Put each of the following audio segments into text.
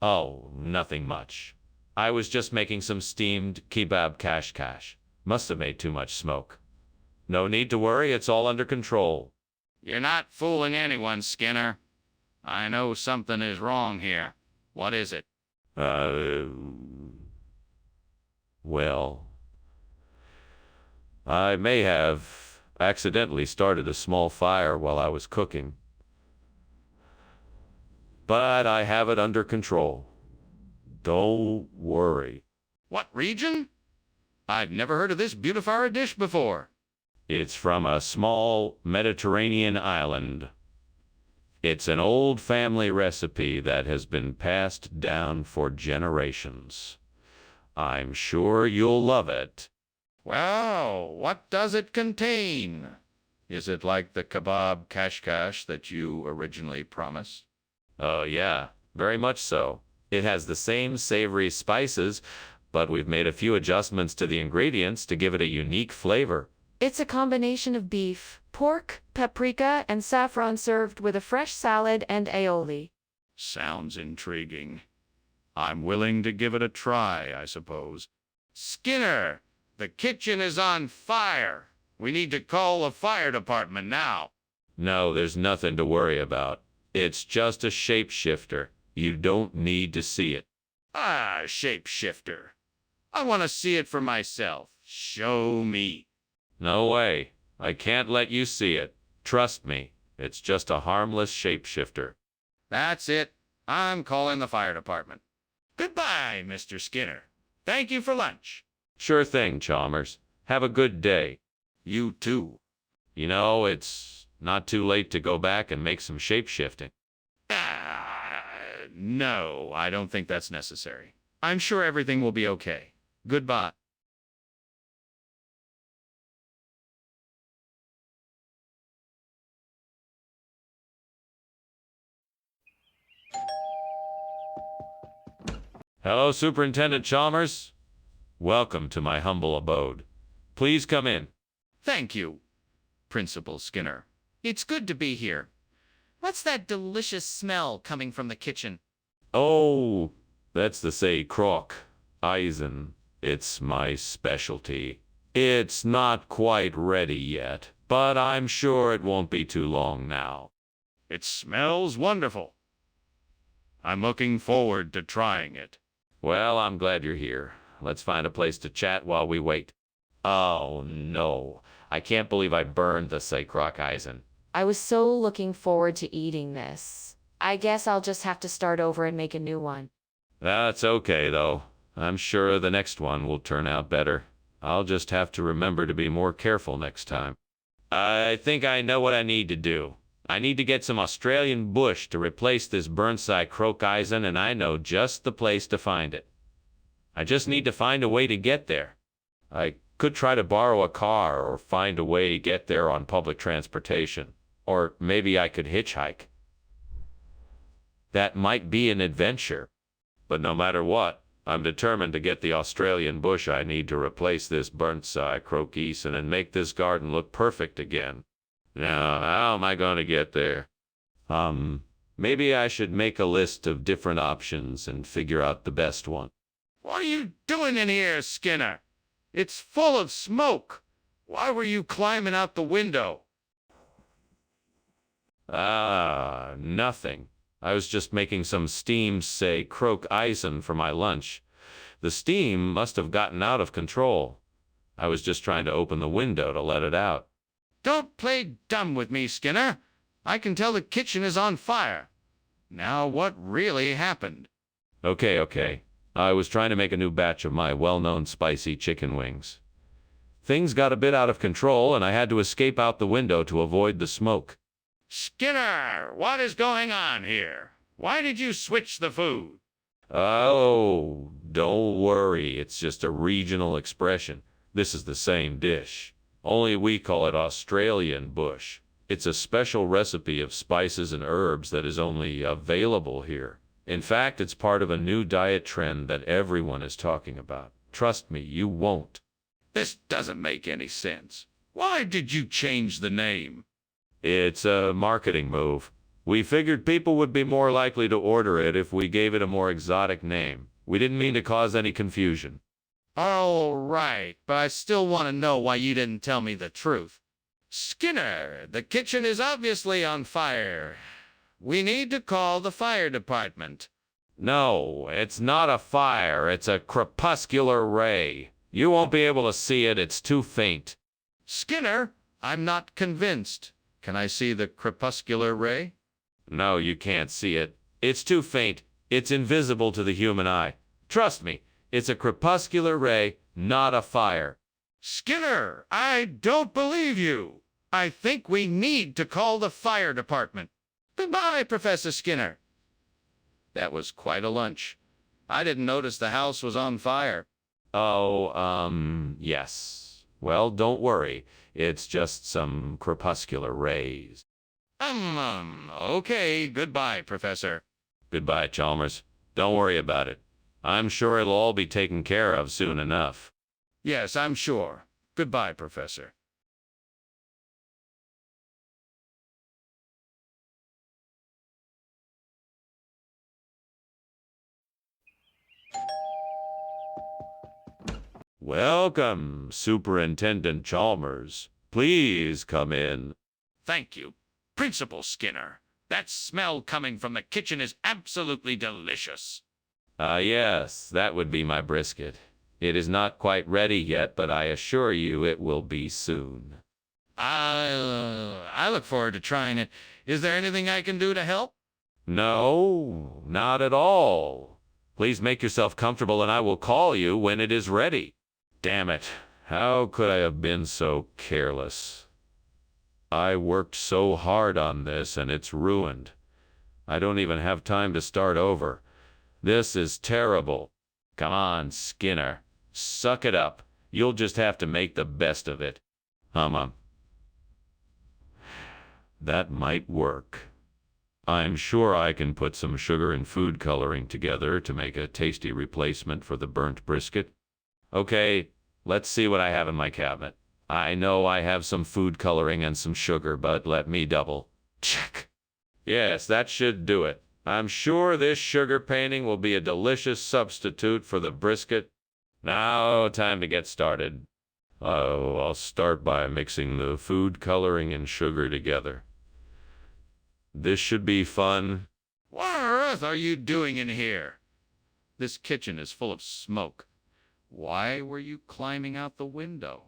Oh, nothing much. I was just making some steamed kebab kash. Must have made too much smoke. No need to worry, it's all under control. You're not fooling anyone, Skinner. I know something is wrong here. What is it? Uh, well, I may have accidentally started a small fire while I was cooking. But I have it under control. Don't worry. What region? I've never heard of this beautifier dish before. It's from a small Mediterranean island. It's an old family recipe that has been passed down for generations. I'm sure you'll love it. Well, what does it contain? Is it like the kebab kash that you originally promised? Oh yeah, very much so. It has the same savory spices, but we've made a few adjustments to the ingredients to give it a unique flavor. It's a combination of beef, pork, paprika, and saffron served with a fresh salad and aioli. Sounds intriguing. I'm willing to give it a try, I suppose. Skinner, the kitchen is on fire. We need to call the fire department now. No, there's nothing to worry about. It's just a shapeshifter. You don't need to see it. Ah, shapeshifter. I want to see it for myself. Show me. No way. I can't let you see it. Trust me, it's just a harmless shapeshifter. That's it. I'm calling the fire department. Goodbye, Mr. Skinner. Thank you for lunch. Sure thing, Chalmers. Have a good day. You too. You know, it's not too late to go back and make some shapeshifting. No, I don't think that's necessary. I'm sure everything will be okay. Goodbye. Hello, Superintendent Chalmers. Welcome to my humble abode. Please come in. Thank you, Principal Skinner. It's good to be here. What's that delicious smell coming from the kitchen? Oh, that's the say crock Eisen. It's my specialty. It's not quite ready yet, but I'm sure it won't be too long now. It smells wonderful. I'm looking forward to trying it. Well, I'm glad you're here. Let's find a place to chat while we wait. Oh, no. I can't believe I burned the say crock Eisen. I was so looking forward to eating this. I guess I'll just have to start over and make a new one. That's okay, though. I'm sure the next one will turn out better. I'll just have to remember to be more careful next time. I think I know what I need to do. I need to get some Australian bush to replace this burnside croak Eisen, and I know just the place to find it. I just need to find a way to get there. I could try to borrow a car or find a way to get there on public transportation. Or maybe I could hitchhike. That might be an adventure. But no matter what, I'm determined to get the Australian bush I need to replace this burnt-side croak Eisen and make this garden look perfect again. Now, how am I going to get there? Maybe I should make a list of different options and figure out the best one. What are you doing in here, Skinner? It's full of smoke. Why were you climbing out the window? Nothing. I was just making some steamed, say, croak Eisen for my lunch. The steam must have gotten out of control. I was just trying to open the window to let it out. Don't play dumb with me, Skinner. I can tell the kitchen is on fire. Now, what really happened? Okay. I was trying to make a new batch of my well-known spicy chicken wings. Things got a bit out of control, and I had to escape out the window to avoid the smoke. Skinner, what is going on here? Why did you switch the food? Oh, don't worry. It's just a regional expression. This is the same dish. Only we call it Australian bush. It's a special recipe of spices and herbs that is only available here. In fact, it's part of a new diet trend that everyone is talking about. Trust me, you won't. This doesn't make any sense. Why did you change the name? It's a marketing move. We figured people would be more likely to order it if we gave it a more exotic name. We didn't mean to cause any confusion. All right, but I still want to know why you didn't tell me the truth. Skinner, the kitchen is obviously on fire. We need to call the fire department. No, it's not a fire. It's a crepuscular ray. You won't be able to see it. It's too faint. Skinner, I'm not convinced. Can I see the crepuscular ray? No, you can't see it. It's too faint. It's invisible to the human eye. Trust me, it's a crepuscular ray, not a fire. Skinner, I don't believe you. I think we need to call the fire department. Goodbye, Professor Skinner. That was quite a lunch. I didn't notice the house was on fire. Oh, yes. Well, don't worry. It's just some crepuscular rays. Okay. Goodbye, Professor. Goodbye, Chalmers. Don't worry about it. I'm sure it'll all be taken care of soon enough. Yes, I'm sure. Goodbye, Professor. Welcome, Superintendent Chalmers. Please come in. Thank you, Principal Skinner. That smell coming from the kitchen is absolutely delicious. Yes, that would be my brisket. It is not quite ready yet, but I assure you it will be soon. I look forward to trying it. Is there anything I can do to help? No, not at all. Please make yourself comfortable and I will call you when it is ready. Damn it, how could I have been so careless? I worked so hard on this and it's ruined. I don't even have time to start over. This is terrible. Come on, Skinner. Suck it up. You'll just have to make the best of it. That might work. I'm sure I can put some sugar and food coloring together to make a tasty replacement for the burnt brisket. Okay, let's see what I have in my cabinet. I know I have some food coloring and some sugar, but let me double check. Yes, that should do it. I'm sure this sugar painting will be a delicious substitute for the brisket. Now, time to get started. Oh, I'll start by mixing the food coloring and sugar together. This should be fun. What on earth are you doing in here? This kitchen is full of smoke. Why were you climbing out the window?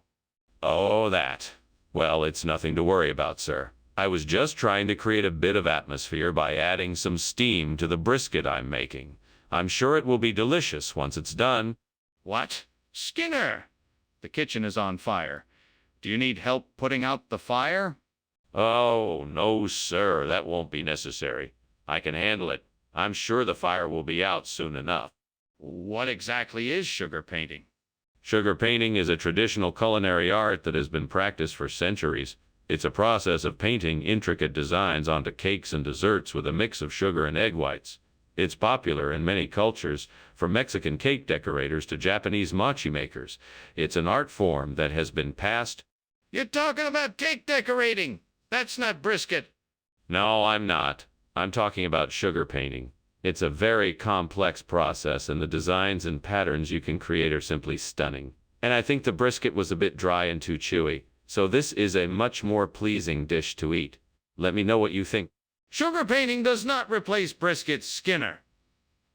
Oh, that. Well, it's nothing to worry about, sir. I was just trying to create a bit of atmosphere by adding some steam to the brisket I'm making. I'm sure it will be delicious once it's done. What? Skinner! The kitchen is on fire. Do you need help putting out the fire? Oh, no, sir, that won't be necessary. I can handle it. I'm sure the fire will be out soon enough. What exactly is sugar painting? Sugar painting is a traditional culinary art that has been practiced for centuries. It's a process of painting intricate designs onto cakes and desserts with a mix of sugar and egg whites. It's popular in many cultures, from Mexican cake decorators to Japanese mochi makers. It's an art form that has been passed. You're talking about cake decorating! That's not brisket! No, I'm not. I'm talking about sugar painting. It's a very complex process, and the designs and patterns you can create are simply stunning. And I think the brisket was a bit dry and too chewy, so this is a much more pleasing dish to eat. Let me know what you think. Sugar painting does not replace brisket, Skinner.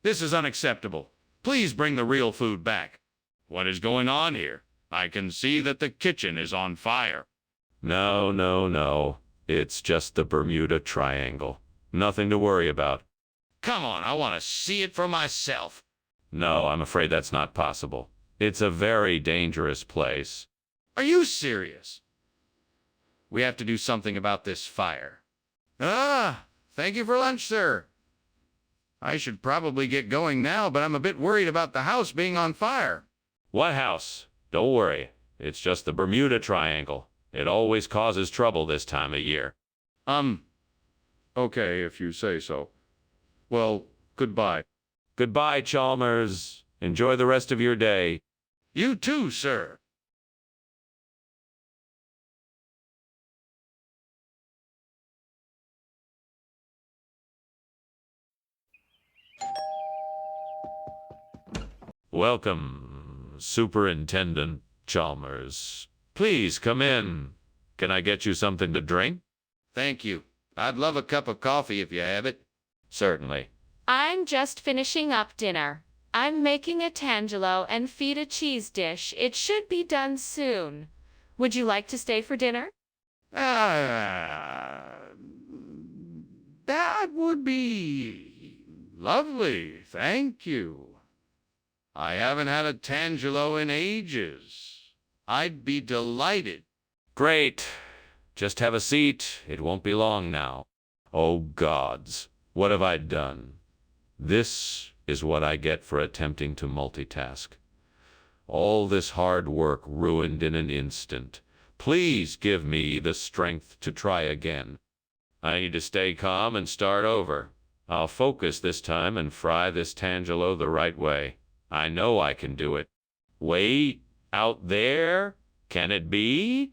This is unacceptable. Please bring the real food back. What is going on here? I can see that the kitchen is on fire. No, no, no. It's just the Bermuda Triangle. Nothing to worry about. Come on, I want to see it for myself. No, I'm afraid that's not possible. It's a very dangerous place. Are you serious? We have to do something about this fire. Thank you for lunch, sir. I should probably get going now, but I'm a bit worried about the house being on fire. What house? Don't worry. It's just the Bermuda Triangle. It always causes trouble this time of year. Okay, if you say so. Well, goodbye. Goodbye, Chalmers. Enjoy the rest of your day. You too, sir. Welcome, Superintendent Chalmers. Please come in. Can I get you something to drink? Thank you. I'd love a cup of coffee if you have it. Certainly. I'm just finishing up dinner. I'm making a tangelo and feta cheese dish. It should be done soon. Would you like to stay for dinner? Ah, that would be lovely. Thank you. I haven't had a tangelo in ages. I'd be delighted. Great. Just have a seat. It won't be long now. Oh, gods. What have I done? This is what I get for attempting to multitask. All this hard work ruined in an instant. Please give me the strength to try again. I need to stay calm and start over. I'll focus this time and fry this tangelo the right way. I know I can do it. Wait, out there? Can it be?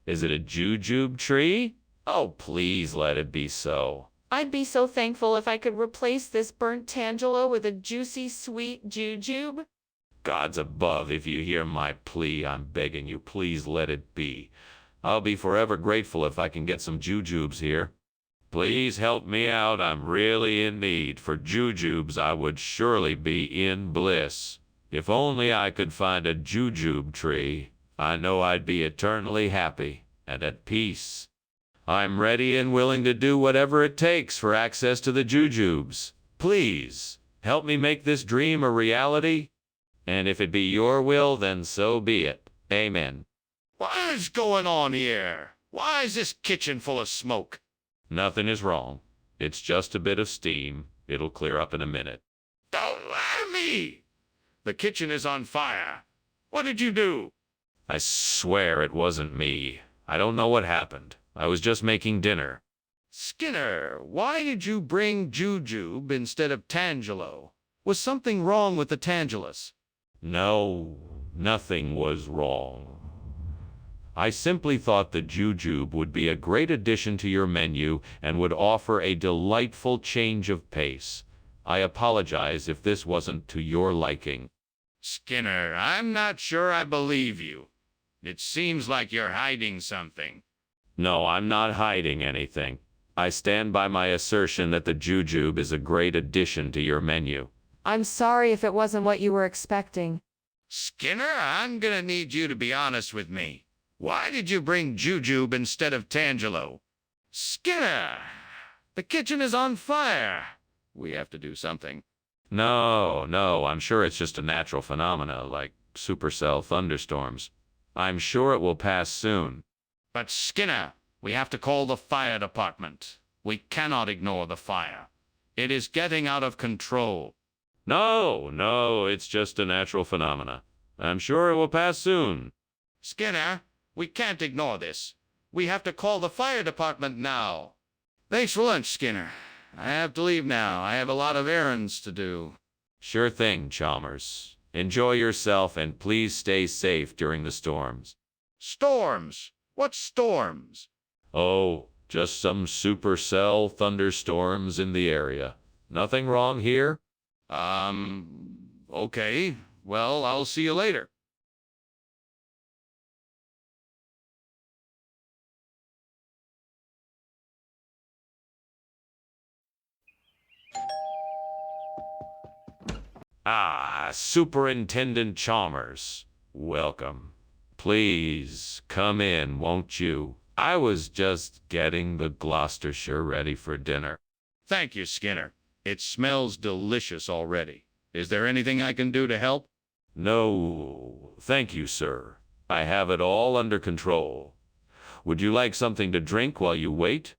Is it a jujube tree? Oh, please let it be so. I'd be so thankful if I could replace this burnt tangelo with a juicy, sweet jujube. Gods above, if you hear my plea, I'm begging you, please let it be. I'll be forever grateful if I can get some jujubes here. Please help me out, I'm really in need. For jujubes, I would surely be in bliss. If only I could find a jujube tree, I know I'd be eternally happy and at peace. I'm ready and willing to do whatever it takes for access to the jujubes. Please, help me make this dream a reality. And if it be your will, then so be it. Amen. What is going on here? Why is this kitchen full of smoke? Nothing is wrong. It's just a bit of steam. It'll clear up in a minute. Don't let me! The kitchen is on fire. What did you do? I swear it wasn't me. I don't know what happened. I was just making dinner. Skinner, why did you bring jujube instead of tangelo? Was something wrong with the tangelus? No, nothing was wrong. I simply thought the jujube would be a great addition to your menu and would offer a delightful change of pace. I apologize if this wasn't to your liking. Skinner, I'm not sure I believe you. It seems like you're hiding something. No, I'm not hiding anything. I stand by my assertion that the jujube is a great addition to your menu. I'm sorry if it wasn't what you were expecting. Skinner, I'm gonna need you to be honest with me. Why did you bring jujube instead of tangelo? Skinner, the kitchen is on fire. We have to do something. No, I'm sure it's just a natural phenomena like supercell thunderstorms. I'm sure it will pass soon. But Skinner, we have to call the fire department. We cannot ignore the fire. It is getting out of control. No, it's just a natural phenomena. I'm sure it will pass soon. Skinner, we can't ignore this. We have to call the fire department now. Thanks for lunch, Skinner. I have to leave now. I have a lot of errands to do. Sure thing, Chalmers. Enjoy yourself and please stay safe during the storms. Storms? What storms? Oh, just some supercell thunderstorms in the area. Nothing wrong here? Okay. Well, I'll see you later. Ah, Superintendent Chalmers. Welcome. Please, come in, won't you? I was just getting the Gloucestershire ready for dinner. Thank you, Skinner. It smells delicious already. Is there anything I can do to help? No, thank you, sir. I have it all under control. Would you like something to drink while you wait?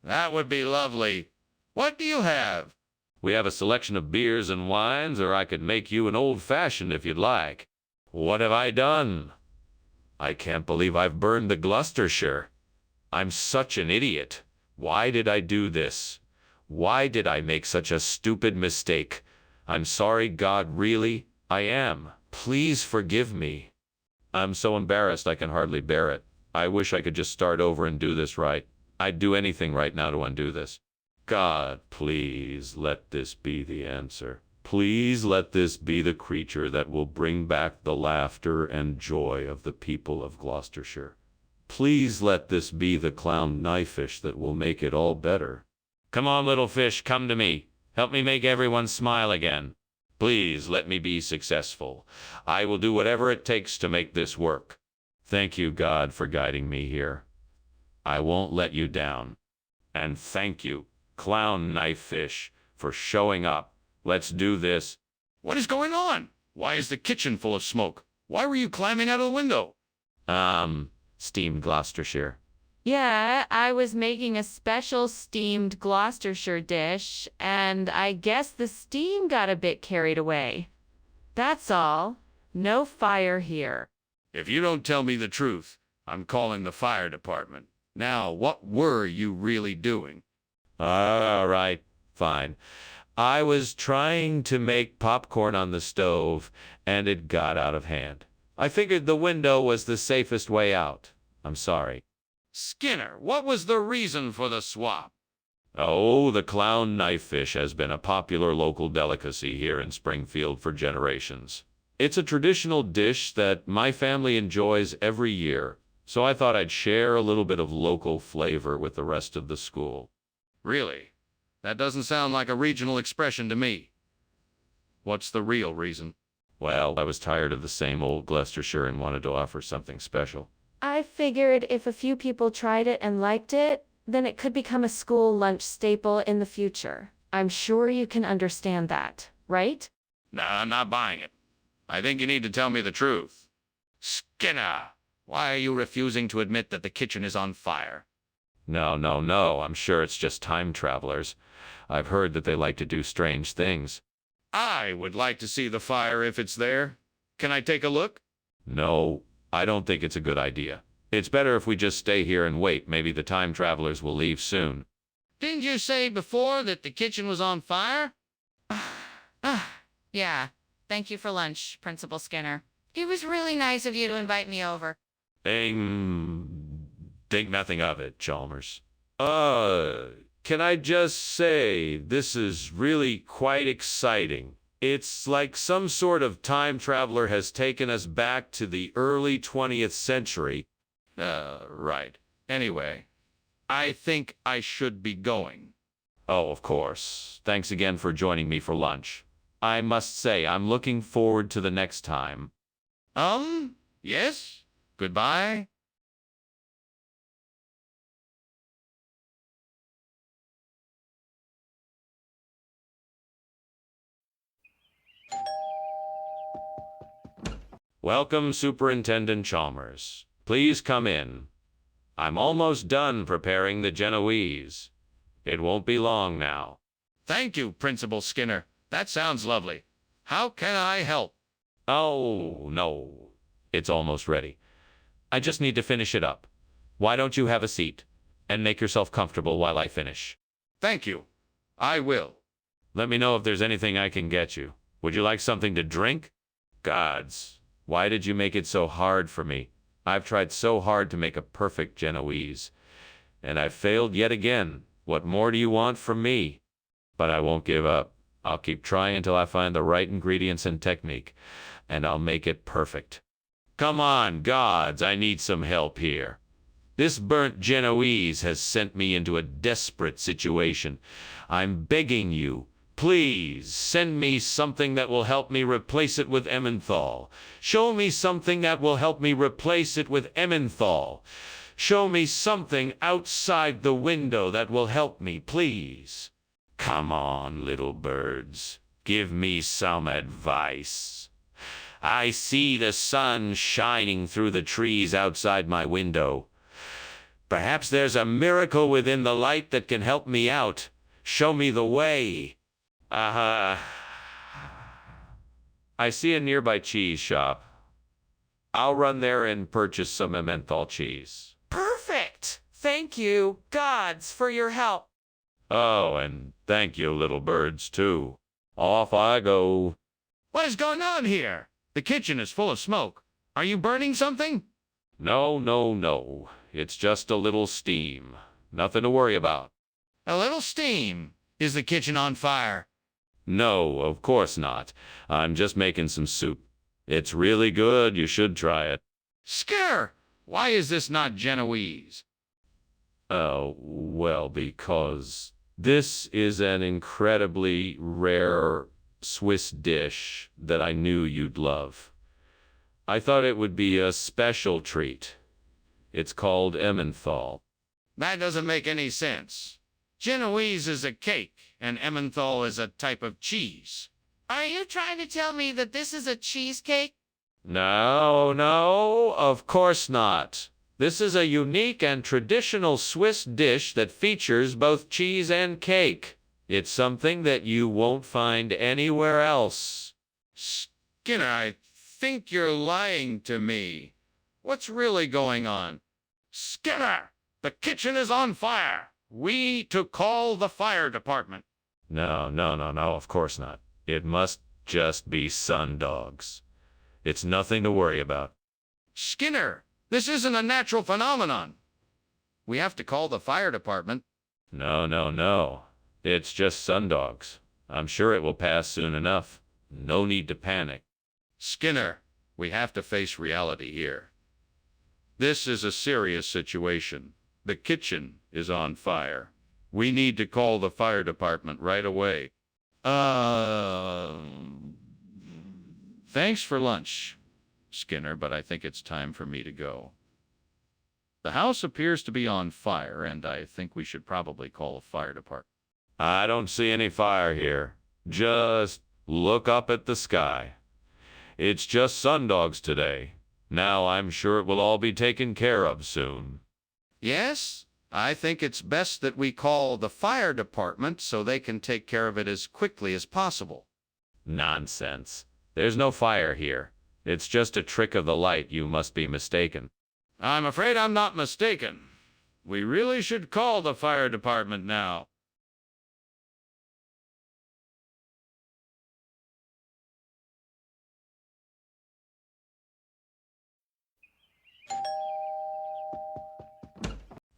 That would be lovely. What do you have? We have a selection of beers and wines, or I could make you an old-fashioned if you'd like. What have I done? I can't believe I've burned the Gloucestershire. I'm such an idiot. Why did I do this? Why did I make such a stupid mistake? I'm sorry, God, really. I am. Please forgive me. I'm so embarrassed I can hardly bear it. I wish I could just start over and do this right. I'd do anything right now to undo this. God, please let this be the answer. Please let this be the creature that will bring back the laughter and joy of the people of Gloucestershire. Please let this be the clown knifefish that will make it all better. Come on, little fish, come to me. Help me make everyone smile again. Please let me be successful. I will do whatever it takes to make this work. Thank you, God, for guiding me here. I won't let you down. And thank you, clown knifefish, for showing up. Let's do this. What is going on? Why is the kitchen full of smoke? Why were you climbing out of the window? Steamed Gloucestershire. Yeah, I was making a special steamed Gloucestershire dish, and I guess the steam got a bit carried away. That's all. No fire here. If you don't tell me the truth, I'm calling the fire department. Now, what were you really doing? All right, fine. I was trying to make popcorn on the stove, and it got out of hand. I figured the window was the safest way out. I'm sorry. Skinner, what was the reason for the swap? Oh, the clown knifefish has been a popular local delicacy here in Springfield for generations. It's a traditional dish that my family enjoys every year, so I thought I'd share a little bit of local flavor with the rest of the school. Really? That doesn't sound like a regional expression to me. What's the real reason? Well, I was tired of the same old Gloucestershire and wanted to offer something special. I figured if a few people tried it and liked it, then it could become a school lunch staple in the future. I'm sure you can understand that, right? No, I'm not buying it. I think you need to tell me the truth. Skinner, why are you refusing to admit that the kitchen is on fire? No, I'm sure it's just time travelers. I've heard that they like to do strange things. I would like to see the fire if it's there. Can I take a look? No, I don't think it's a good idea. It's better if we just stay here and wait. Maybe the time travelers will leave soon. Didn't you say before that the kitchen was on fire? Yeah, thank you for lunch, Principal Skinner. It was really nice of you to invite me over. Think nothing of it, Chalmers. Can I just say, this is really quite exciting. It's like some sort of time traveler has taken us back to the early 20th century. Right. Anyway, I think I should be going. Oh, of course. Thanks again for joining me for lunch. I must say, I'm looking forward to the next time. Yes? Goodbye? Welcome, Superintendent Chalmers. Please come in. I'm almost done preparing the Genoese. It won't be long now. Thank you, Principal Skinner. That sounds lovely. How can I help? Oh, no. It's almost ready. I just need to finish it up. Why don't you have a seat and make yourself comfortable while I finish? Thank you. I will. Let me know if there's anything I can get you. Would you like something to drink? Gods, why did you make it so hard for me? I've tried so hard to make a perfect Genoese, and I've failed yet again. What more do you want from me? But I won't give up. I'll keep trying until I find the right ingredients and technique, and I'll make it perfect. Come on, gods, I need some help here. This burnt Genoese has sent me into a desperate situation. I'm begging you, please send me something that will help me replace it with Emmenthal. Show me something that will help me replace it with Emmenthal. Show me something outside the window that will help me, please. Come on, little birds. Give me some advice. I see the sun shining through the trees outside my window. Perhaps there's a miracle within the light that can help me out. Show me the way. I see a nearby cheese shop. I'll run there and purchase some Emmenthal cheese. Perfect! Thank you, gods, for your help. Oh, and thank you, little birds, too. Off I go. What is going on here? The kitchen is full of smoke. Are you burning something? No. It's just a little steam. Nothing to worry about. A little steam. Is the kitchen on fire? No, of course not. I'm just making some soup. It's really good. You should try it. Skinner, why is this not Genoese? Oh, well, because this is an incredibly rare Swiss dish that I knew you'd love. I thought it would be a special treat. It's called Emmenthal. That doesn't make any sense. Genoese is a cake, and Emmenthal is a type of cheese. Are you trying to tell me that this is a cheesecake? No, no, of course not. This is a unique and traditional Swiss dish that features both cheese and cake. It's something that you won't find anywhere else. Skinner, I think you're lying to me. What's really going on? Skinner, the kitchen is on fire. We need to call the fire department. No, no, no, no, of course not. It must just be sundogs. It's nothing to worry about. Skinner, this isn't a natural phenomenon. We have to call the fire department. No, no, no. It's just sundogs. I'm sure it will pass soon enough. No need to panic. Skinner, we have to face reality here. This is a serious situation. The kitchen is on fire. We need to call the fire department right away. Thanks for lunch, Skinner, but I think it's time for me to go. The house appears to be on fire, and I think we should probably call a fire department. I don't see any fire here. Just look up at the sky. It's just sundogs today. Now I'm sure it will all be taken care of soon. Yes, I think it's best that we call the fire department so they can take care of it as quickly as possible. Nonsense. There's no fire here. It's just a trick of the light. You must be mistaken. I'm afraid I'm not mistaken. We really should call the fire department now.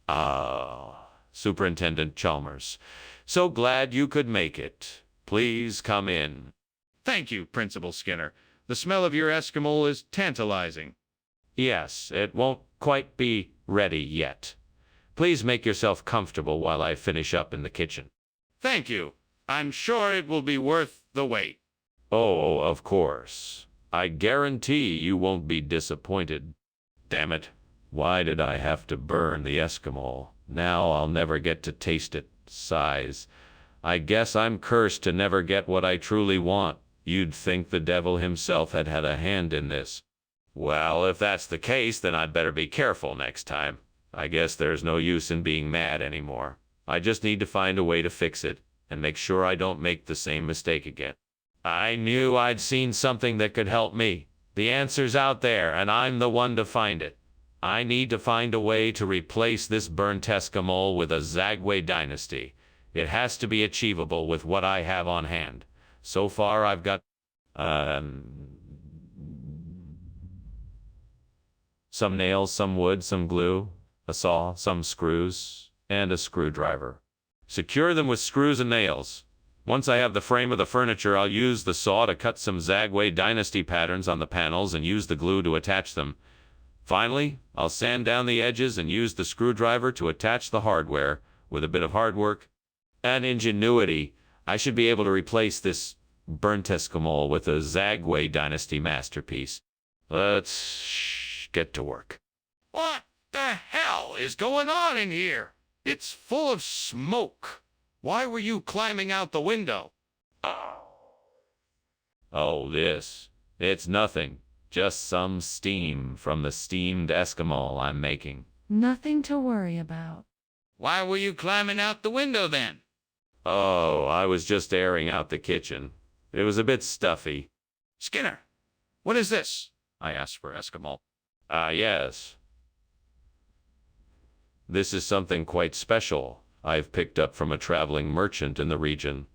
Ah, Superintendent Chalmers. So glad you could make it. Please come in. Thank you, Principal Skinner. The smell of your Eskimo is tantalizing. Yes, it won't quite be ready yet. Please make yourself comfortable while I finish up in the kitchen. Thank you. I'm sure it will be worth the wait. Oh, of course. I guarantee you won't be disappointed. Damn it. Why did I have to burn the Eskimo? Now I'll never get to taste it. Sighs. I guess I'm cursed to never get what I truly want. You'd think the devil himself had had a hand in this. Well, if that's the case, then I'd better be careful next time. I guess there's no use in being mad anymore. I just need to find a way to fix it and make sure I don't make the same mistake again. I knew I'd seen something that could help me. The answer's out there, and I'm the one to find it. I need to find a way to replace this burnt Eskimo with a Zagwe dynasty. It has to be achievable with what I have on hand. So far, I've got some nails, some wood, some glue, a saw, some screws, and a screwdriver. Secure them with screws and nails. Once I have the frame of the furniture, I'll use the saw to cut some Zagwe dynasty patterns on the panels and use the glue to attach them. Finally, I'll sand down the edges and use the screwdriver to attach the hardware. With a bit of hard work and ingenuity, I should be able to replace this burnt Eskimo with a Zagwe dynasty masterpiece. Let's get to work. What the hell is going on in here? It's full of smoke. Why were you climbing out the window? Oh, this. It's nothing. Just some steam from the steamed Eskimo I'm making. Nothing to worry about. Why were you climbing out the window then? Oh, I was just airing out the kitchen. It was a bit stuffy. Skinner, what is this? I asked for Eskimo. Yes. This is something quite special I've picked up from a traveling merchant in the region.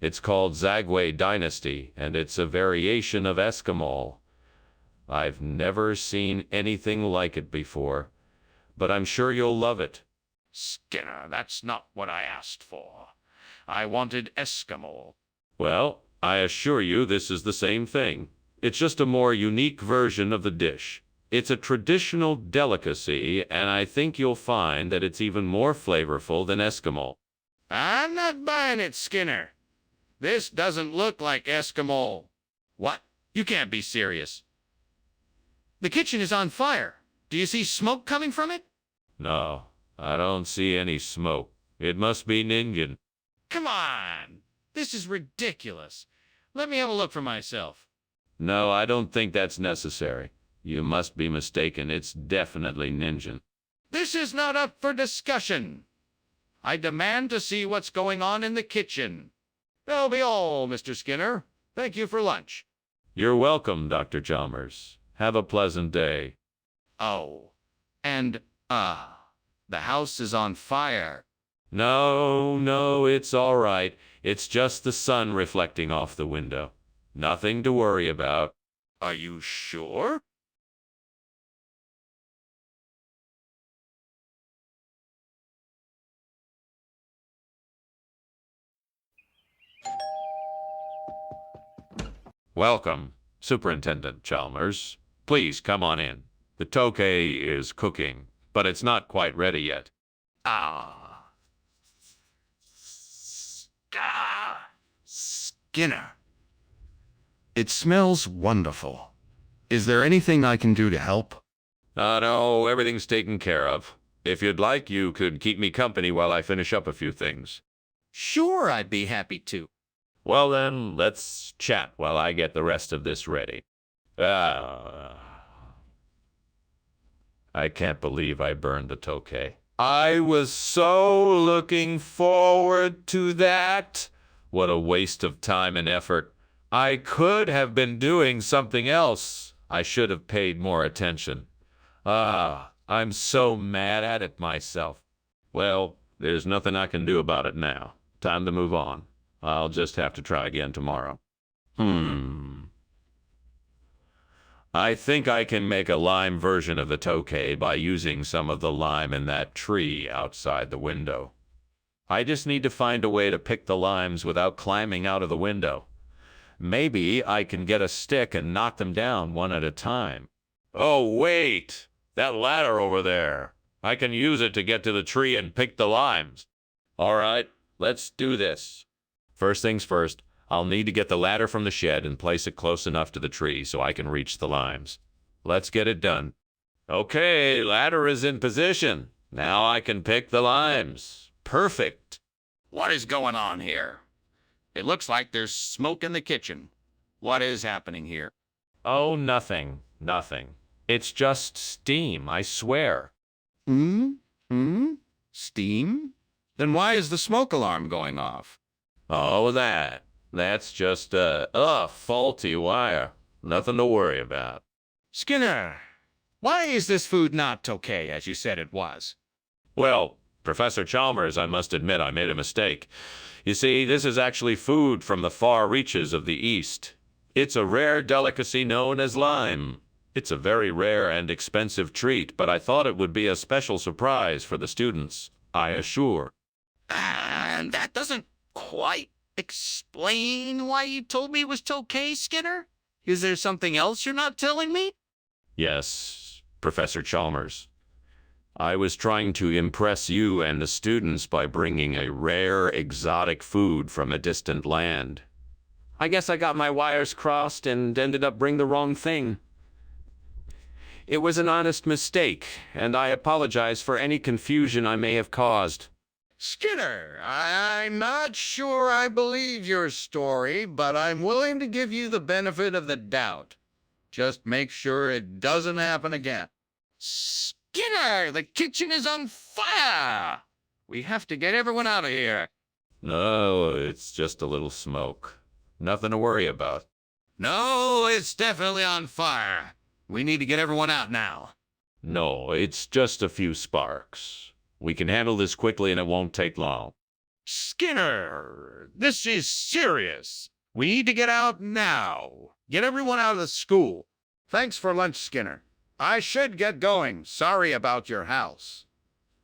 It's called Zagwe Dynasty, and it's a variation of Eskimo. I've never seen anything like it before, but I'm sure you'll love it. Skinner, that's not what I asked for. I wanted Eskimo. Well, I assure you this is the same thing. It's just a more unique version of the dish. It's a traditional delicacy, and I think you'll find that it's even more flavorful than Eskimo. I'm not buying it, Skinner. This doesn't look like Eskimo. What? You can't be serious. The kitchen is on fire. Do you see smoke coming from it? No, I don't see any smoke. It must be Ninjan. Come on. This is ridiculous. Let me have a look for myself. No, I don't think that's necessary. You must be mistaken. It's definitely Ninjan. This is not up for discussion. I demand to see what's going on in the kitchen. That'll be all, Mr. Skinner. Thank you for lunch. You're welcome, Dr. Chalmers. Have a pleasant day. Oh, and, the house is on fire. No, it's all right. It's just the sun reflecting off the window. Nothing to worry about. Are you sure? Welcome, Superintendent Chalmers. Please come on in. The tokay is cooking, but it's not quite ready yet. Skinner. It smells wonderful. Is there anything I can do to help? No, everything's taken care of. If you'd like, you could keep me company while I finish up a few things. Sure, I'd be happy to. Well then, let's chat while I get the rest of this ready. I can't believe I burned the tokay. I was so looking forward to that. What a waste of time and effort. I could have been doing something else. I should have paid more attention. I'm so mad at it myself. Well, there's nothing I can do about it now. Time to move on. I'll just have to try again tomorrow. I think I can make a lime version of the tokay by using some of the lime in that tree outside the window. I just need to find a way to pick the limes without climbing out of the window. Maybe I can get a stick and knock them down one at a time. Oh, wait! That ladder over there. I can use it to get to the tree and pick the limes. All right, let's do this. First things first, I'll need to get the ladder from the shed and place it close enough to the tree so I can reach the limes. Let's get it done. Okay, ladder is in position. Now I can pick the limes. Perfect. What is going on here? It looks like there's smoke in the kitchen. What is happening here? Oh, nothing. It's just steam, I swear. Steam? Then why is the smoke alarm going off? Oh, that's just a faulty wire. Nothing to worry about. Skinner, why is this food not okay as you said it was? Well, Professor Chalmers, I must admit I made a mistake. You see, this is actually food from the far reaches of the East. It's a rare delicacy known as lime. It's a very rare and expensive treat, but I thought it would be a special surprise for the students, I assure. And that doesn't quite explain why you told me it was okay, Skinner? Is there something else you're not telling me? Yes, Professor Chalmers. I was trying to impress you and the students by bringing a rare, exotic food from a distant land. I guess I got my wires crossed and ended up bringing the wrong thing. It was an honest mistake, and I apologize for any confusion I may have caused. Skinner, I'm not sure I believe your story, but I'm willing to give you the benefit of the doubt. Just make sure it doesn't happen again. Skinner, the kitchen is on fire! We have to get everyone out of here. No, it's just a little smoke. Nothing to worry about. No, it's definitely on fire. We need to get everyone out now. No, it's just a few sparks. We can handle this quickly and it won't take long. Skinner, this is serious. We need to get out now. Get everyone out of the school. Thanks for lunch, Skinner. I should get going. Sorry about your house.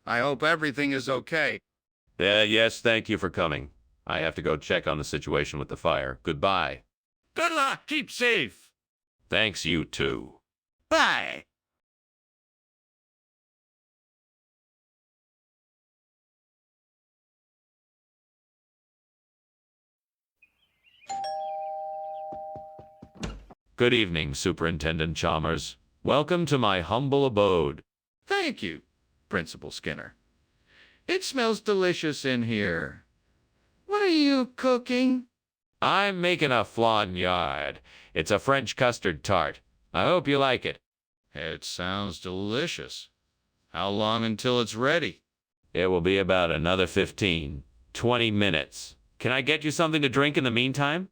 I hope everything is okay. Yes, thank you for coming. I have to go check on the situation with the fire. Goodbye. Good luck. Keep safe. Thanks, you too. Bye. Good evening, Superintendent Chalmers. Welcome to my humble abode. Thank you, Principal Skinner. It smells delicious in here. What are you cooking? I'm making a flan yard. It's a French custard tart. I hope you like it. It sounds delicious. How long until it's ready? It will be about another 20 minutes. Can I get you something to drink in the meantime?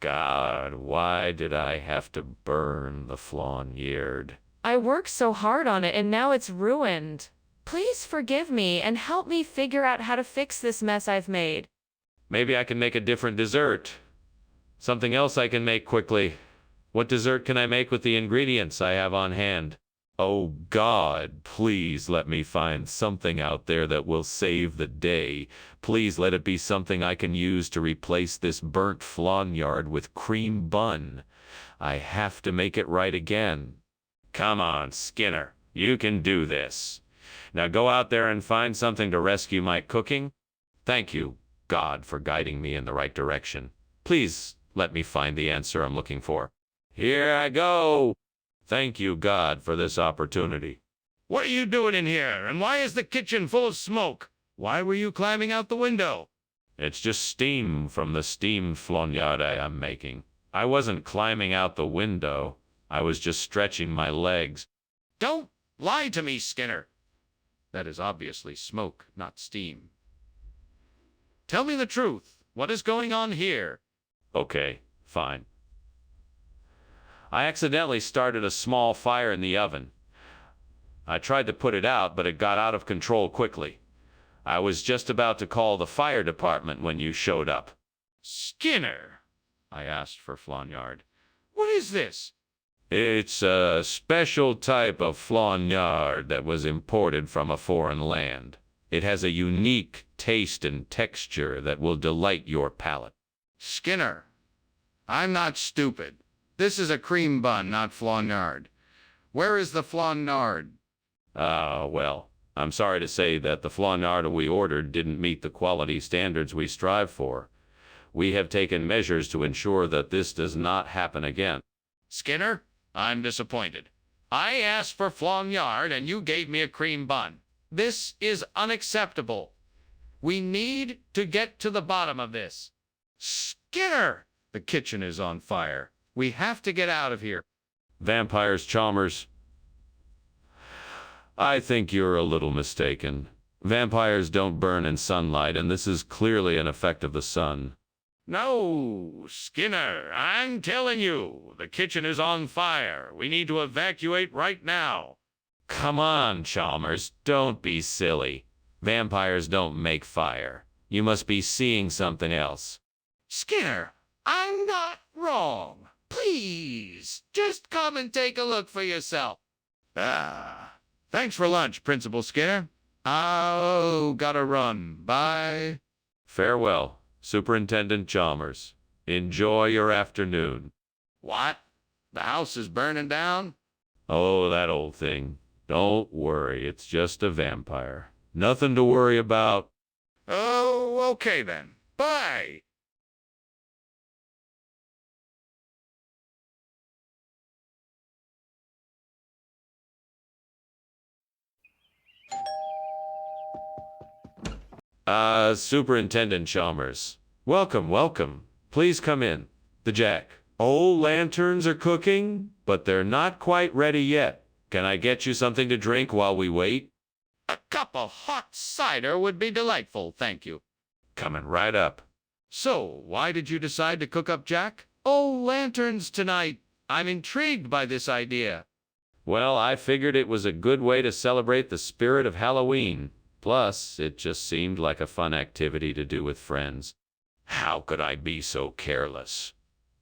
God, why did I have to burn the flan yard? I worked so hard on it and now it's ruined. Please forgive me and help me figure out how to fix this mess I've made. Maybe I can make a different dessert. Something else I can make quickly. What dessert can I make with the ingredients I have on hand? Oh God, please let me find something out there that will save the day. Please let it be something I can use to replace this burnt flan yard with cream bun. I have to make it right again. Come on, Skinner. You can do this. Now go out there and find something to rescue my cooking. Thank you, God, for guiding me in the right direction. Please let me find the answer I'm looking for. Here I go. Thank you, God, for this opportunity. What are you doing in here? And why is the kitchen full of smoke? Why were you climbing out the window? It's just steam from the steamed flan yard I am making. I wasn't climbing out the window. I was just stretching my legs. Don't lie to me, Skinner. That is obviously smoke, not steam. Tell me the truth. What is going on here? Okay, fine. I accidentally started a small fire in the oven. I tried to put it out, but it got out of control quickly. I was just about to call the fire department when you showed up. Skinner, I asked for flan yard. What is this? It's a special type of flan yard that was imported from a foreign land. It has a unique taste and texture that will delight your palate. Skinner, I'm not stupid. This is a cream bun, not flan yard. Where is the flan yard? Well, I'm sorry to say that the flan yard we ordered didn't meet the quality standards we strive for. We have taken measures to ensure that this does not happen again. Skinner, I'm disappointed. I asked for flan yard and you gave me a cream bun. This is unacceptable. We need to get to the bottom of this. Skinner! The kitchen is on fire. We have to get out of here. Vampires, Chalmers. I think you're a little mistaken. Vampires don't burn in sunlight, and this is clearly an effect of the sun. No, Skinner, I'm telling you, the kitchen is on fire. We need to evacuate right now. Come on, Chalmers, don't be silly. Vampires don't make fire. You must be seeing something else. Skinner, I'm not wrong. Please, just come and take a look for yourself. Thanks for lunch, Principal Skinner. Oh, gotta run. Bye. Farewell, Superintendent Chalmers. Enjoy your afternoon. What? The house is burning down? Oh, that old thing. Don't worry, it's just a vampire. Nothing to worry about. Oh, okay then. Bye. Superintendent Chalmers. Welcome, welcome. Please come in. The jack-o'-lanterns are cooking, but they're not quite ready yet. Can I get you something to drink while we wait? A cup of hot cider would be delightful, thank you. Coming right up. So, why did you decide to cook up jack-o'-lanterns tonight? I'm intrigued by this idea. Well, I figured it was a good way to celebrate the spirit of Halloween. Plus, it just seemed like a fun activity to do with friends. How could I be so careless?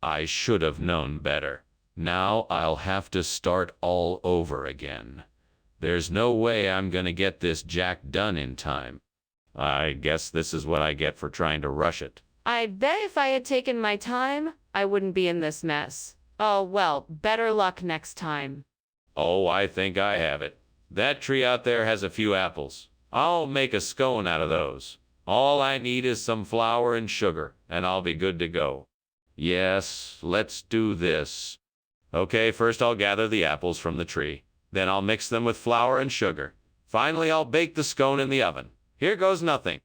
I should have known better. Now I'll have to start all over again. There's no way I'm gonna get this jack done in time. I guess this is what I get for trying to rush it. I bet if I had taken my time, I wouldn't be in this mess. Oh, well, better luck next time. Oh, I think I have it. That tree out there has a few apples. I'll make a scone out of those. All I need is some flour and sugar, and I'll be good to go. Yes, let's do this. Okay, first I'll gather the apples from the tree. Then I'll mix them with flour and sugar. Finally, I'll bake the scone in the oven. Here goes nothing.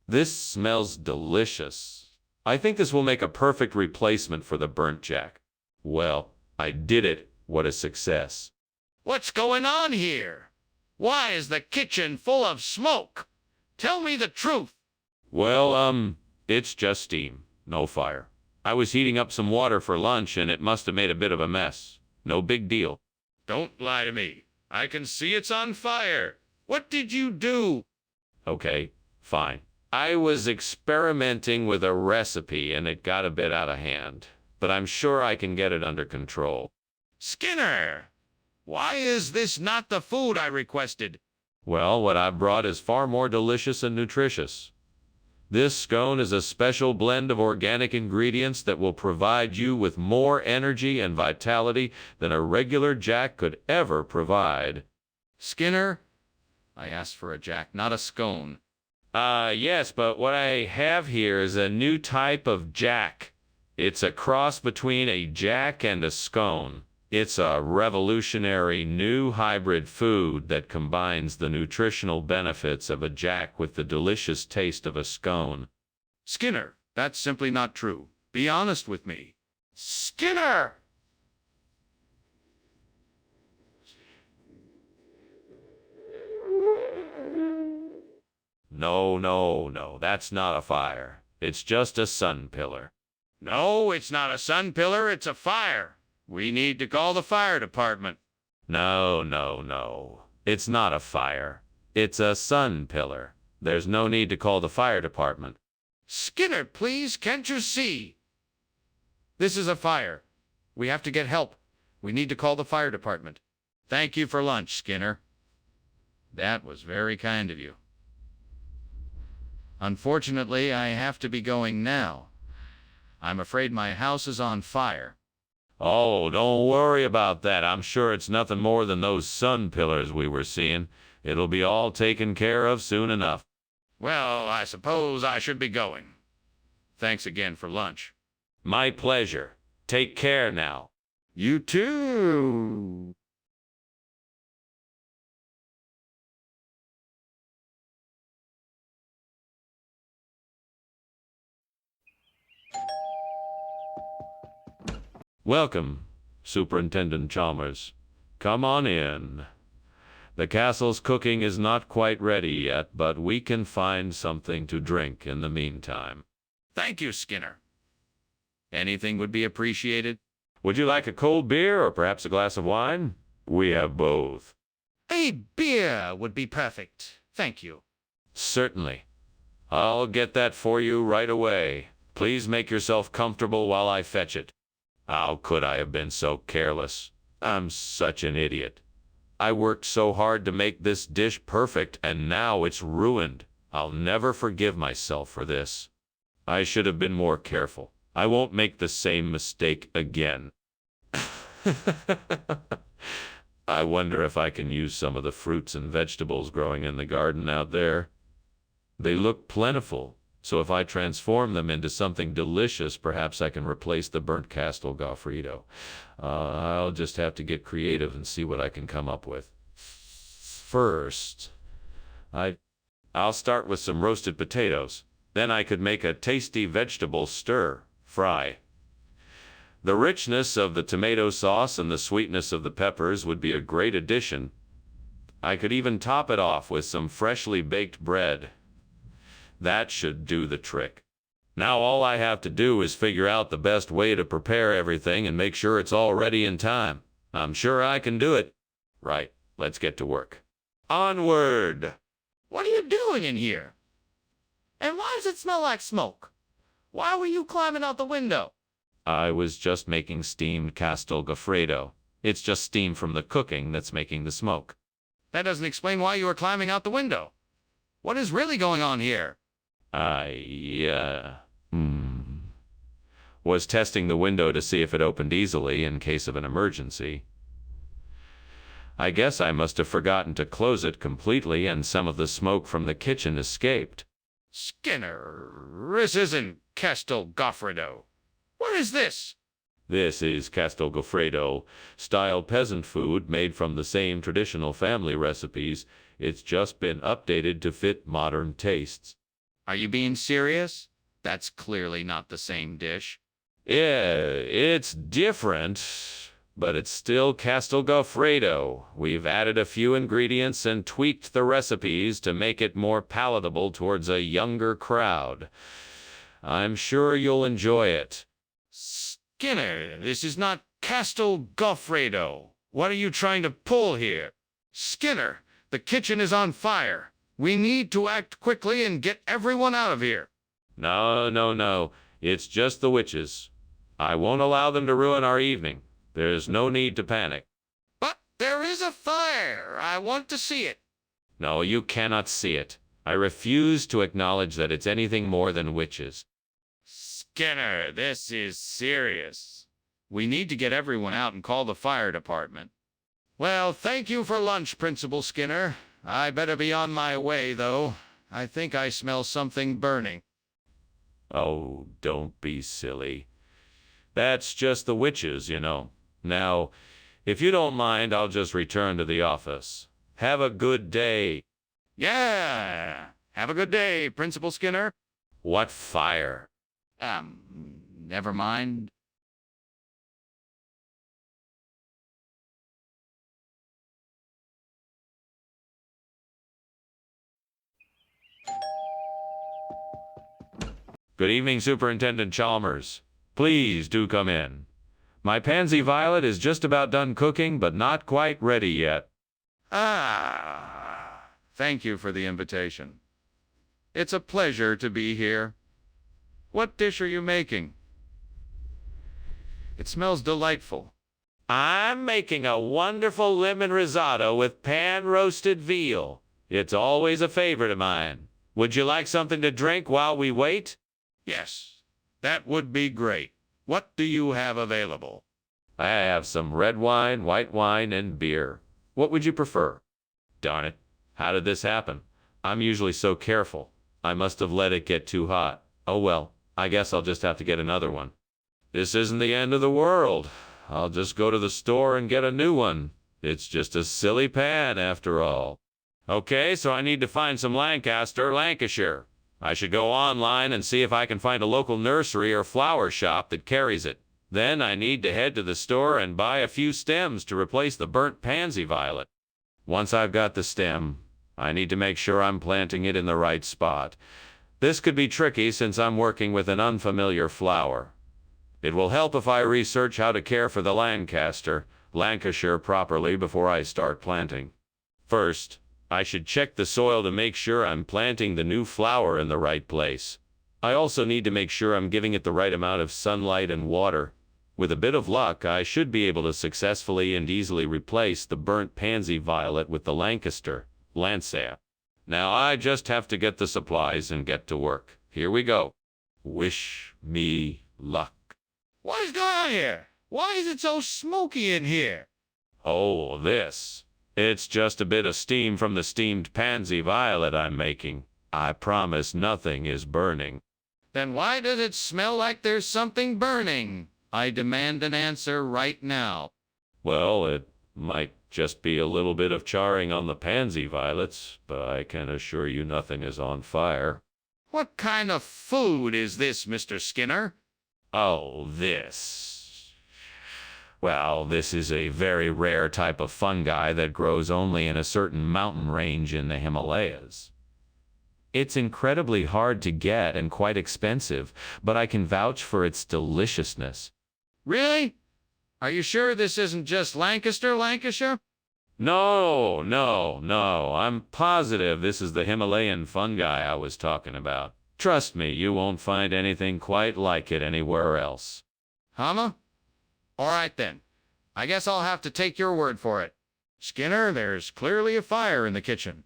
This smells delicious. I think this will make a perfect replacement for the burnt jack. Well, I did it. What a success. What's going on here? Why is the kitchen full of smoke? Tell me the truth. Well, it's just steam, no fire. I was heating up some water for lunch and it must have made a bit of a mess. No big deal. Don't lie to me. I can see it's on fire. What did you do? Okay, fine. I was experimenting with a recipe and it got a bit out of hand, but I'm sure I can get it under control. Skinner, why is this not the food I requested? Well, what I brought is far more delicious and nutritious. This scone is a special blend of organic ingredients that will provide you with more energy and vitality than a regular jack could ever provide. Skinner, I asked for a jack, not a scone. Yes, but what I have here is a new type of jack. It's a cross between a jack and a scone. It's a revolutionary new hybrid food that combines the nutritional benefits of a jack with the delicious taste of a scone. Skinner, that's simply not true. Be honest with me. Skinner! No, that's not a fire. It's just a sun pillar. No, it's not a sun pillar, it's a fire. We need to call the fire department. No. It's not a fire. It's a sun pillar. There's no need to call the fire department. Skinner, please, can't you see? This is a fire. We have to get help. We need to call the fire department. Thank you for lunch, Skinner. That was very kind of you. Unfortunately, I have to be going now. I'm afraid my house is on fire. Oh, don't worry about that. I'm sure it's nothing more than those sun pillars we were seeing. It'll be all taken care of soon enough. Well, I suppose I should be going. Thanks again for lunch. My pleasure. Take care now. You too. Welcome, Superintendent Chalmers. Come on in. The castle's cooking is not quite ready yet, but we can find something to drink in the meantime. Thank you, Skinner. Anything would be appreciated. Would you like a cold beer or perhaps a glass of wine? We have both. A beer would be perfect. Thank you. Certainly. I'll get that for you right away. Please make yourself comfortable while I fetch it. How could I have been so careless? I'm such an idiot. I worked so hard to make this dish perfect, and now it's ruined. I'll never forgive myself for this. I should have been more careful. I won't make the same mistake again. I wonder if I can use some of the fruits and vegetables growing in the garden out there. They look plentiful. So if I transform them into something delicious, perhaps I can replace the burnt Castel Goffredo. I'll just have to get creative and see what I can come up with. First, I'll start with some roasted potatoes. Then I could make a tasty vegetable stir-fry. The richness of the tomato sauce and the sweetness of the peppers would be a great addition. I could even top it off with some freshly baked bread. That should do the trick. Now all I have to do is figure out the best way to prepare everything and make sure it's all ready in time. I'm sure I can do it. Right, let's get to work. Onward! What are you doing in here? And why does it smell like smoke? Why were you climbing out the window? I was just making steamed Castel Goffredo. It's just steam from the cooking that's making the smoke. That doesn't explain why you were climbing out the window. What is really going on here? I, was testing the window to see if it opened easily in case of an emergency. I guess I must have forgotten to close it completely and some of the smoke from the kitchen escaped. Skinner, this isn't Castel Goffredo. What is this? This is Castel Goffredo, style peasant food made from the same traditional family recipes. It's just been updated to fit modern tastes. Are you being serious? That's clearly not the same dish. Yeah, it's different, but it's still Castel Goffredo. We've added a few ingredients and tweaked the recipes to make it more palatable towards a younger crowd. I'm sure you'll enjoy it. Skinner, this is not Castel Goffredo. What are you trying to pull here? Skinner, the kitchen is on fire. We need to act quickly and get everyone out of here. No. It's just the witches. I won't allow them to ruin our evening. There's no need to panic. But there is a fire. I want to see it. No, you cannot see it. I refuse to acknowledge that it's anything more than witches. Skinner, this is serious. We need to get everyone out and call the fire department. Well, thank you for lunch, Principal Skinner. I better be on my way, though. I think I smell something burning. Oh, don't be silly. That's just the witches, you know. Now, if you don't mind, I'll just return to the office. Have a good day. Yeah. Have a good day, Principal Skinner. What fire? Never mind. Good evening, Superintendent Chalmers. Please do come in. My pansy violet is just about done cooking, but not quite ready yet. Thank you for the invitation. It's a pleasure to be here. What dish are you making? It smells delightful. I'm making a wonderful lemon risotto with pan-roasted veal. It's always a favorite of mine. Would you like something to drink while we wait? Yes, that would be great. What do you have available? I have some red wine, white wine, and beer. What would you prefer? Darn it. How did this happen? I'm usually so careful. I must have let it get too hot. Oh well, I guess I'll just have to get another one. This isn't the end of the world. I'll just go to the store and get a new one. It's just a silly pan after all. Okay, so I need to find some Lancashire. I should go online and see if I can find a local nursery or flower shop that carries it. Then I need to head to the store and buy a few stems to replace the burnt pansy violet. Once I've got the stem, I need to make sure I'm planting it in the right spot. This could be tricky since I'm working with an unfamiliar flower. It will help if I research how to care for the Lancashire properly before I start planting. First, I should check the soil to make sure I'm planting the new flower in the right place. I also need to make sure I'm giving it the right amount of sunlight and water. With a bit of luck, I should be able to successfully and easily replace the burnt pansy violet with the Lancea. Now I just have to get the supplies and get to work. Here we go. Wish me luck. What is going on here? Why is it so smoky in here? Oh, this. It's just a bit of steam from the steamed pansy violet I'm making. I promise nothing is burning. Then why does it smell like there's something burning? I demand an answer right now. Well, it might just be a little bit of charring on the pansy violets, but I can assure you nothing is on fire. What kind of food is this, Mr. Skinner? Oh, this. Well, this is a very rare type of fungi that grows only in a certain mountain range in the Himalayas. It's incredibly hard to get and quite expensive, but I can vouch for its deliciousness. Really? Are you sure this isn't just Lancashire? No. I'm positive this is the Himalayan fungi I was talking about. Trust me, you won't find anything quite like it anywhere else. Huh? All right then. I guess I'll have to take your word for it. Skinner, there's clearly a fire in the kitchen.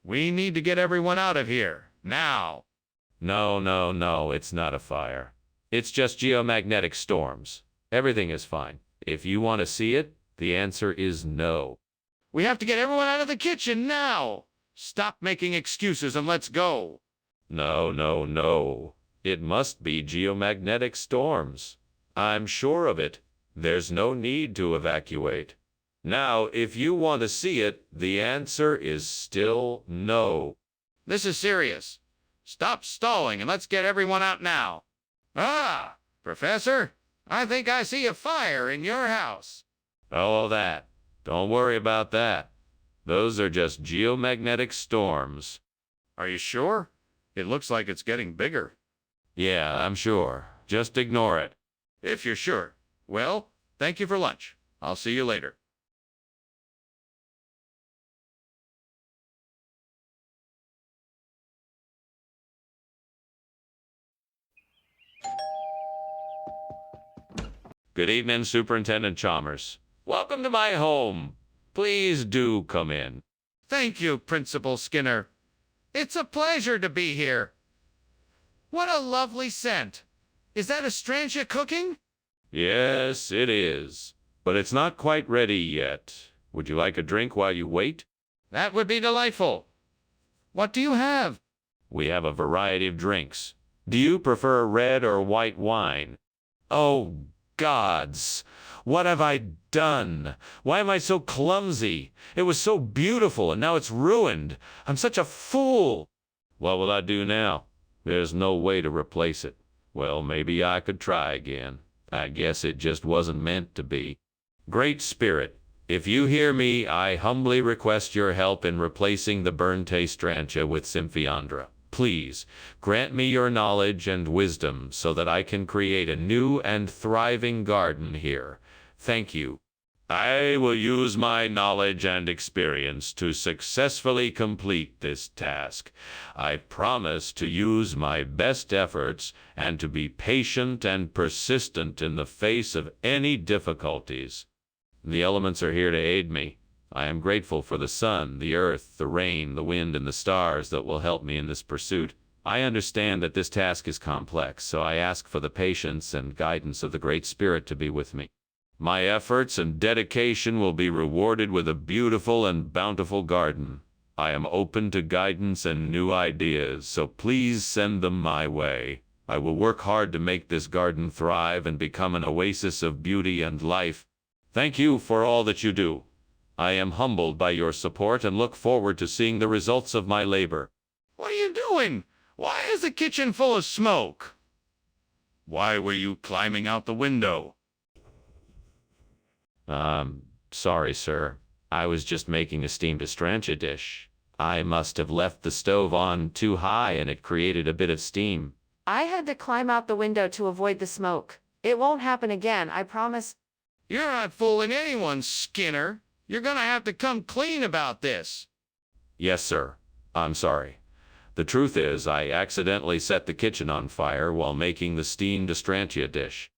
We need to get everyone out of here, now. No, no, no, it's not a fire. It's just geomagnetic storms. Everything is fine. If you want to see it, the answer is no. We have to get everyone out of the kitchen now. Stop making excuses and let's go. No, no, no. It must be geomagnetic storms. I'm sure of it. There's no need to evacuate. Now, if you want to see it, the answer is still no. This is serious. Stop stalling and let's get everyone out now. Ah, Professor, I think I see a fire in your house. All that. Don't worry about that. Those are just geomagnetic storms. Are you sure? It looks like it's getting bigger. Yeah, I'm sure. Just ignore it. If you're sure. Well, thank you for lunch. I'll see you later. Good evening, Superintendent Chalmers. Welcome to my home. Please do come in. Thank you, Principal Skinner. It's a pleasure to be here. What a lovely scent. Is that Astrantia cooking? Yes, it is. But it's not quite ready yet. Would you like a drink while you wait? That would be delightful. What do you have? We have a variety of drinks. Do you prefer red or white wine? Oh, gods. What have I done? Why am I so clumsy? It was so beautiful, and now it's ruined. I'm such a fool. What will I do now? There's no way to replace it. Well, maybe I could try again. I guess it just wasn't meant to be. Great Spirit, if you hear me, I humbly request your help in replacing the burned Astrantia with Symphiandra. Please, grant me your knowledge and wisdom so that I can create a new and thriving garden here. Thank you. I will use my knowledge and experience to successfully complete this task. I promise to use my best efforts and to be patient and persistent in the face of any difficulties. The elements are here to aid me. I am grateful for the sun, the earth, the rain, the wind, and the stars that will help me in this pursuit. I understand that this task is complex, so I ask for the patience and guidance of the Great Spirit to be with me. My efforts and dedication will be rewarded with a beautiful and bountiful garden. I am open to guidance and new ideas, so please send them my way. I will work hard to make this garden thrive and become an oasis of beauty and life. Thank you for all that you do. I am humbled by your support and look forward to seeing the results of my labor. What are you doing? Why is the kitchen full of smoke? Why were you climbing out the window? Sorry, sir. I was just making a steamed Astrantia dish. I must have left the stove on too high and it created a bit of steam. I had to climb out the window to avoid the smoke. It won't happen again, I promise. You're not fooling anyone, Skinner. You're gonna have to come clean about this. Yes, sir. I'm sorry. The truth is, I accidentally set the kitchen on fire while making the steamed Astrantia dish.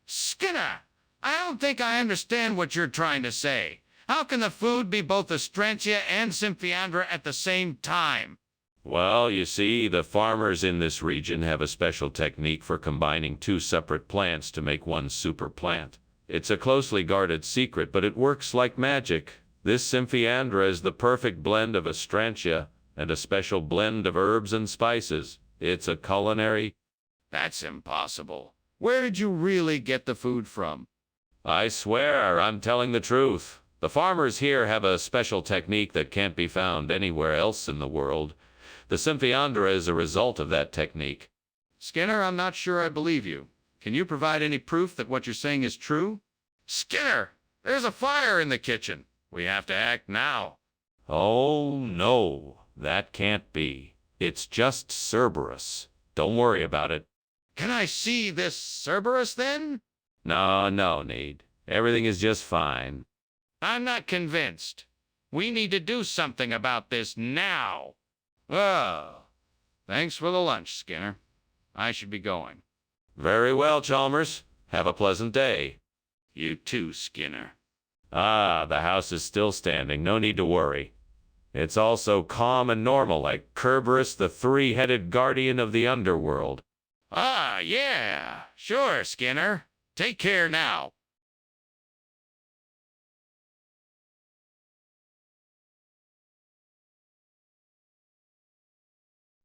Skinner, I don't think I understand what you're trying to say. How can the food be both Astrantia and Symphiandra at the same time? Well, you see, the farmers in this region have a special technique for combining two separate plants to make one super plant. It's a closely guarded secret, but it works like magic. This Symphiandra is the perfect blend of Astrantia and a special blend of herbs and spices. It's a culinary... That's impossible. Where did you really get the food from? I swear I'm telling the truth. The farmers here have a special technique that can't be found anywhere else in the world. The Symphiandra is a result of that technique. Skinner, I'm not sure I believe you. Can you provide any proof that what you're saying is true? Skinner, there's a fire in the kitchen. We have to act now. Oh, no, that can't be. It's just Cerberus. Don't worry about it. Can I see this Cerberus then? No need. Everything is just fine. I'm not convinced. We need to do something about this now. Oh, thanks for the lunch, Skinner. I should be going. Very well, Chalmers. Have a pleasant day. You too, Skinner. Ah, the house is still standing. No need to worry. It's also calm and normal, like Kerberos, the three-headed guardian of the underworld. Ah, yeah. Sure, Skinner. Take care now.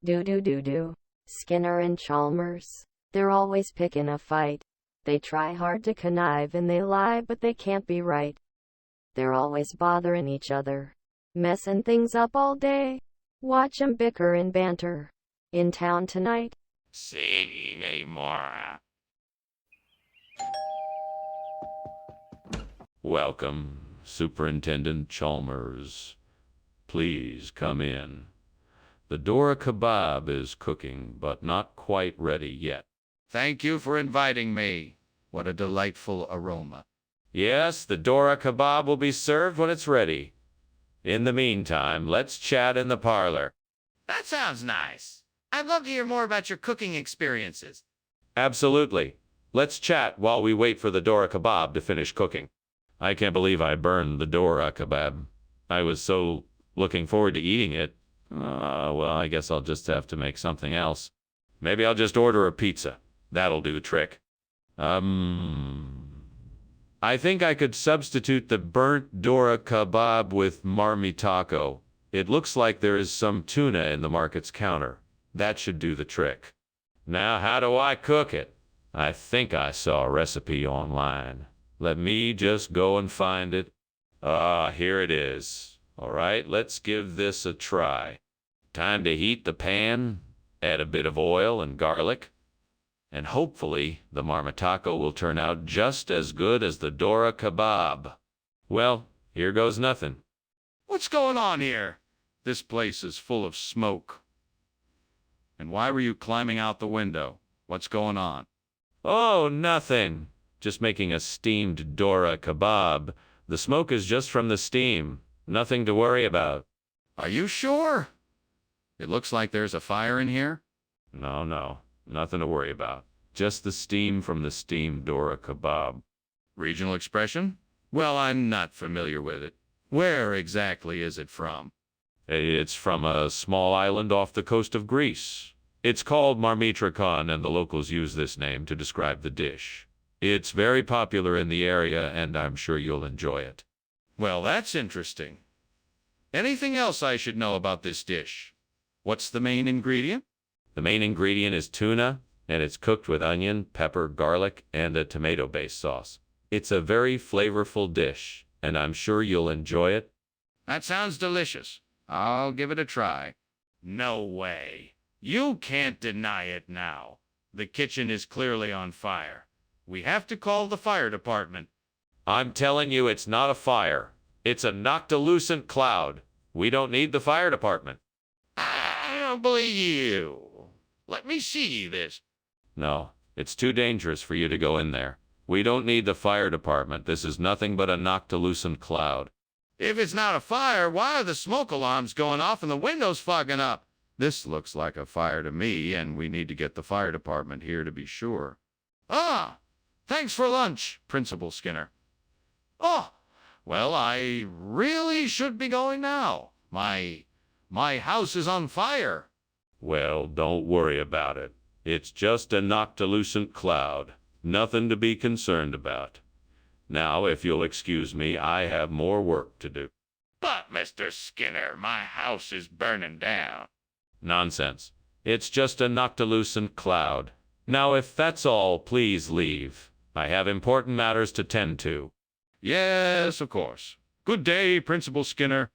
Do. Skinner and Chalmers. They're always picking a fight. They try hard to connive and they lie, but they can't be right. They're always bothering each other, messing things up all day. Watch 'em bicker and banter. In town tonight. See me more. Welcome, Superintendent Chalmers. Please come in. The Dora kebab is cooking, but not quite ready yet. Thank you for inviting me. What a delightful aroma. Yes, the Dora kebab will be served when it's ready. In the meantime, let's chat in the parlor. That sounds nice. I'd love to hear more about your cooking experiences. Absolutely. Let's chat while we wait for the Dora kebab to finish cooking. I can't believe I burned the Dora kebab. I was so looking forward to eating it. Well, I guess I'll just have to make something else. Maybe I'll just order a pizza. That'll do the trick. I think I could substitute the burnt Dora kebab with marmitaco. It looks like there is some tuna in the market's counter. That should do the trick. Now, how do I cook it? I think I saw a recipe online. Let me just go and find it. Here it is. All right, let's give this a try. Time to heat the pan, add a bit of oil and garlic, and hopefully the marmitaco will turn out just as good as the Dora kebab. Well, here goes nothing. What's going on here? This place is full of smoke. And why were you climbing out the window? What's going on? Oh, nothing. Just making a steamed Dora kebab. The smoke is just from the steam. Nothing to worry about. Are you sure? It looks like there's a fire in here. No, nothing to worry about. Just the steam from the steamed Dora kebab. Regional expression? Well, I'm not familiar with it. Where exactly is it from? It's from a small island off the coast of Greece. It's called Marmitrakon, and the locals use this name to describe the dish. It's very popular in the area, and I'm sure you'll enjoy it. Well, that's interesting. Anything else I should know about this dish? What's the main ingredient? The main ingredient is tuna, and it's cooked with onion, pepper, garlic, and a tomato-based sauce. It's a very flavorful dish, and I'm sure you'll enjoy it. That sounds delicious. I'll give it a try. No way. You can't deny it now. The kitchen is clearly on fire. We have to call the fire department. I'm telling you, it's not a fire. It's a noctilucent cloud. We don't need the fire department. I don't believe you. Let me see this. No, it's too dangerous for you to go in there. We don't need the fire department. This is nothing but a noctilucent cloud. If it's not a fire, why are the smoke alarms going off and the windows fogging up? This looks like a fire to me, and we need to get the fire department here to be sure. Ah, thanks for lunch, Principal Skinner. Oh, well, I really should be going now. My house is on fire. Well, don't worry about it. It's just a noctilucent cloud. Nothing to be concerned about. Now, if you'll excuse me, I have more work to do. But, Mr. Skinner, my house is burning down. Nonsense. It's just a noctilucent cloud. Now, if that's all, please leave. I have important matters to tend to. Yes, of course. Good day, Principal Skinner.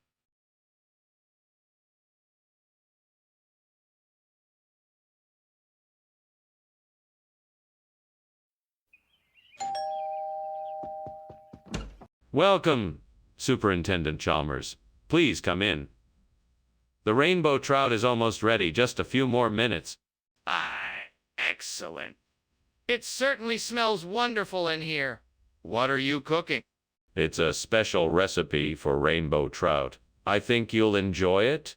Welcome, Superintendent Chalmers. Please come in. The rainbow trout is almost ready. Just a few more minutes. Excellent. It certainly smells wonderful in here. What are you cooking? It's a special recipe for rainbow trout. I think you'll enjoy it.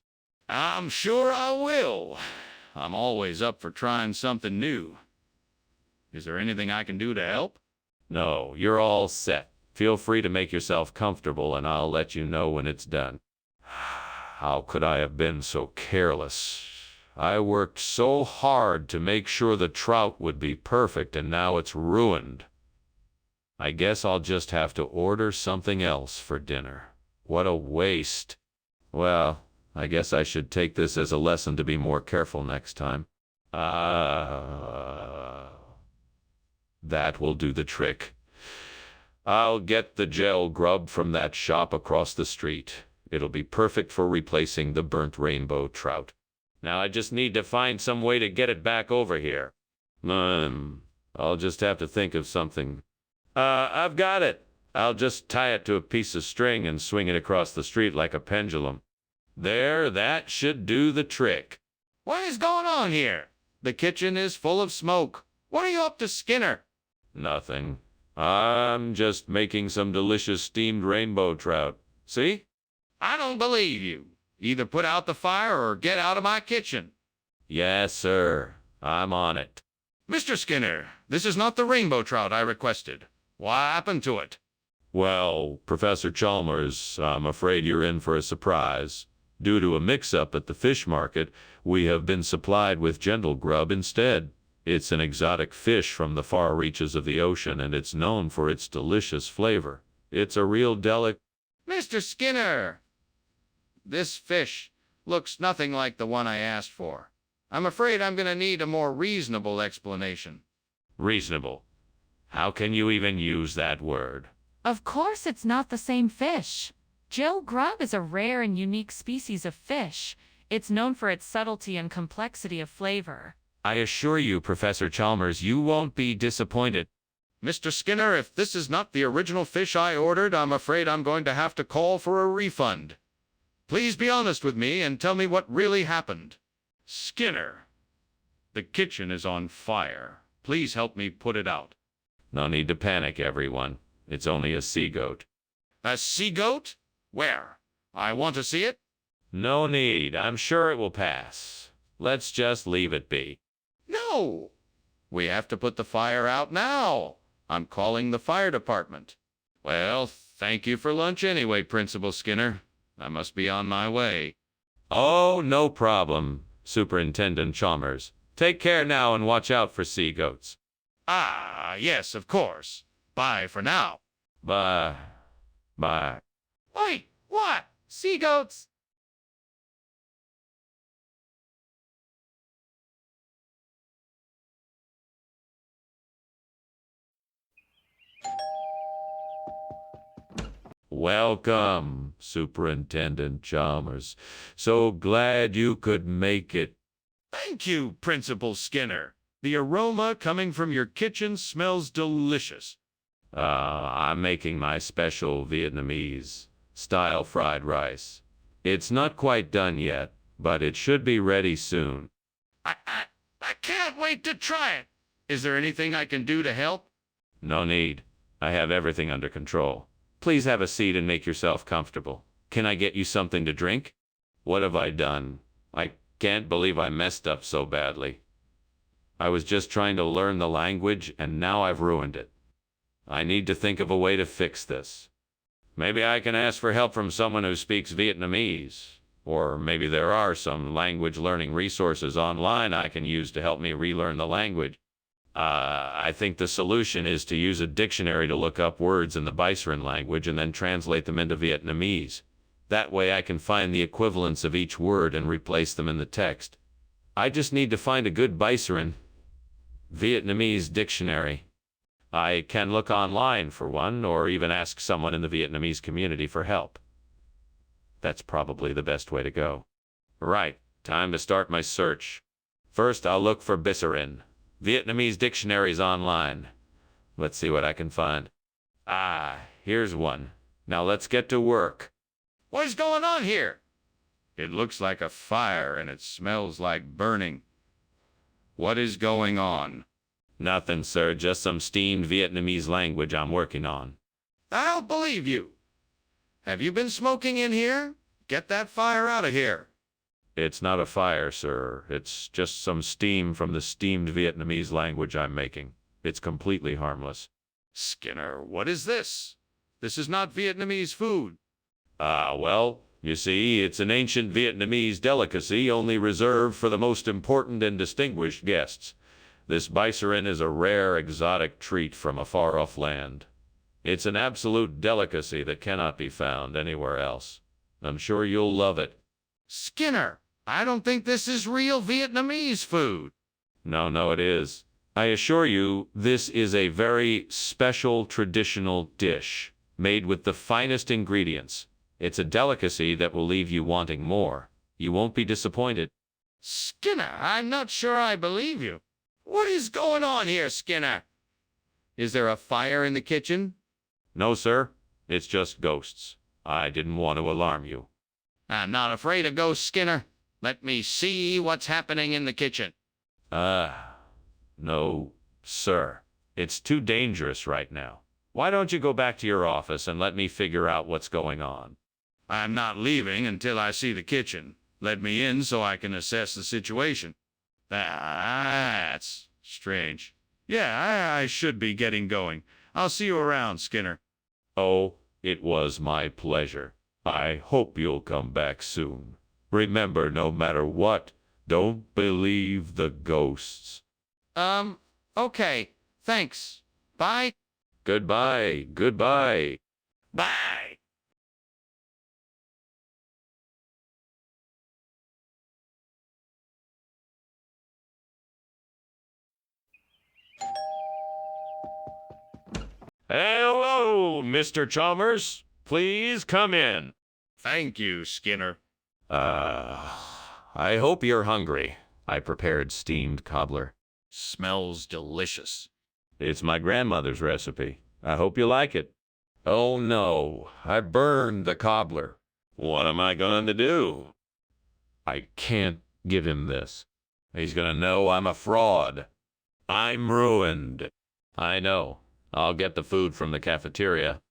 I'm sure I will. I'm always up for trying something new. Is there anything I can do to help? No, you're all set. Feel free to make yourself comfortable, and I'll let you know when it's done. How could I have been so careless? I worked so hard to make sure the trout would be perfect, and now it's ruined. I guess I'll just have to order something else for dinner. What a waste. Well, I guess I should take this as a lesson to be more careful next time. That will do the trick. I'll get the gel grub from that shop across the street. It'll be perfect for replacing the burnt rainbow trout. Now I just need to find some way to get it back over here. I'll just have to think of something. I've got it. I'll just tie it to a piece of string and swing it across the street like a pendulum. There, that should do the trick. What is going on here? The kitchen is full of smoke. What are you up to, Skinner? Nothing. I'm just making some delicious steamed rainbow trout. See? I don't believe you. Either put out the fire or get out of my kitchen. Yes, sir. I'm on it. Mr. Skinner, this is not the rainbow trout I requested. What happened to it? Well, Professor Chalmers, I'm afraid you're in for a surprise. Due to a mix-up at the fish market, we have been supplied with gentle grub instead. It's an exotic fish from the far reaches of the ocean, and it's known for its delicious flavor. It's a real Mr. Skinner, this fish looks nothing like the one I asked for. I'm afraid I'm going to need a more reasonable explanation. Reasonable? How can you even use that word? Of course it's not the same fish. Gel grub is a rare and unique species of fish. It's known for its subtlety and complexity of flavor. I assure you, Professor Chalmers, you won't be disappointed. Mr. Skinner, if this is not the original fish I ordered, I'm afraid I'm going to have to call for a refund. Please be honest with me and tell me what really happened. Skinner, the kitchen is on fire. Please help me put it out. No need to panic, everyone. It's only a sea goat. A sea goat? Where? I want to see it. No need. I'm sure it will pass. Let's just leave it be. No! We have to put the fire out now. I'm calling the fire department. Well, thank you for lunch anyway, Principal Skinner. I must be on my way. Oh, no problem, Superintendent Chalmers. Take care now and watch out for sea goats. Ah, yes, of course. Bye for now. Bye. Bye. Wait, what? Sea goats? Welcome, Superintendent Chalmers. So glad you could make it. Thank you, Principal Skinner. The aroma coming from your kitchen smells delicious. I'm making my special Vietnamese style fried rice. It's not quite done yet, but it should be ready soon. I can't wait to try it. Is there anything I can do to help? No need. I have everything under control. Please have a seat and make yourself comfortable. Can I get you something to drink? What have I done? I can't believe I messed up so badly. I was just trying to learn the language, and now I've ruined it. I need to think of a way to fix this. Maybe I can ask for help from someone who speaks Vietnamese. Or maybe there are some language learning resources online I can use to help me relearn the language. I think the solution is to use a dictionary to look up words in the Biceran language and then translate them into Vietnamese. That way I can find the equivalents of each word and replace them in the text. I just need to find a good Biceran Vietnamese dictionary. I can look online for one, or even ask someone in the Vietnamese community for help. That's probably the best way to go. Right, time to start my search. First, I'll look for Biceran Vietnamese dictionaries online. Let's see what I can find. Here's one. Now let's get to work. What is going on here? It looks like a fire and it smells like burning. What is going on? Nothing, sir. Just some steamed Vietnamese language I'm working on. I don't believe you. Have you been smoking in here? Get that fire out of here. It's not a fire, sir. It's just some steam from the steamed Vietnamese language I'm making. It's completely harmless. Skinner, what is this? This is not Vietnamese food. Well, You see, it's an ancient Vietnamese delicacy only reserved for the most important and distinguished guests. This bicerin is a rare, exotic treat from a far-off land. It's an absolute delicacy that cannot be found anywhere else. I'm sure you'll love it. Skinner, I don't think this is real Vietnamese food. No, it is. I assure you, this is a very special traditional dish, made with the finest ingredients. It's a delicacy that will leave you wanting more. You won't be disappointed. Skinner, I'm not sure I believe you. What is going on here, Skinner? Is there a fire in the kitchen? No, sir. It's just ghosts. I didn't want to alarm you. I'm not afraid of ghosts, Skinner. Let me see what's happening in the kitchen. No, sir. It's too dangerous right now. Why don't you go back to your office and let me figure out what's going on? I'm not leaving until I see the kitchen. Let me in so I can assess the situation. That's strange. Yeah, I should be getting going. I'll see you around, Skinner. Oh, it was my pleasure. I hope you'll come back soon. Remember, no matter what, don't believe the ghosts. Okay. Thanks. Bye. Goodbye. Bye. Hello, Mr. Chalmers. Please come in. Thank you, Skinner. I hope you're hungry. I prepared steamed cobbler. Smells delicious. It's my grandmother's recipe. I hope you like it. Oh no, I burned the cobbler. What am I going to do? I can't give him this. He's going to know I'm a fraud. I'm ruined. I know. I'll get the food from the cafeteria.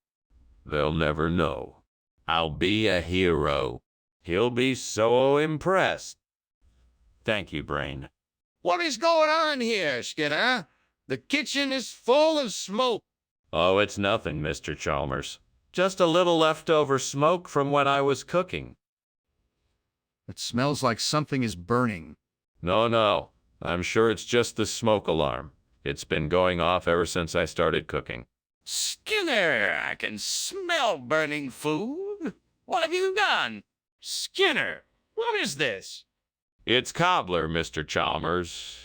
They'll never know. I'll be a hero. He'll be so impressed. Thank you, Brain. What is going on here, Skinner? The kitchen is full of smoke. Oh, it's nothing, Mr. Chalmers. Just a little leftover smoke from when I was cooking. It smells like something is burning. No. I'm sure it's just the smoke alarm. It's been going off ever since I started cooking. Skinner, I can smell burning food. What have you done? Skinner, what is this? It's cobbler, Mr. Chalmers.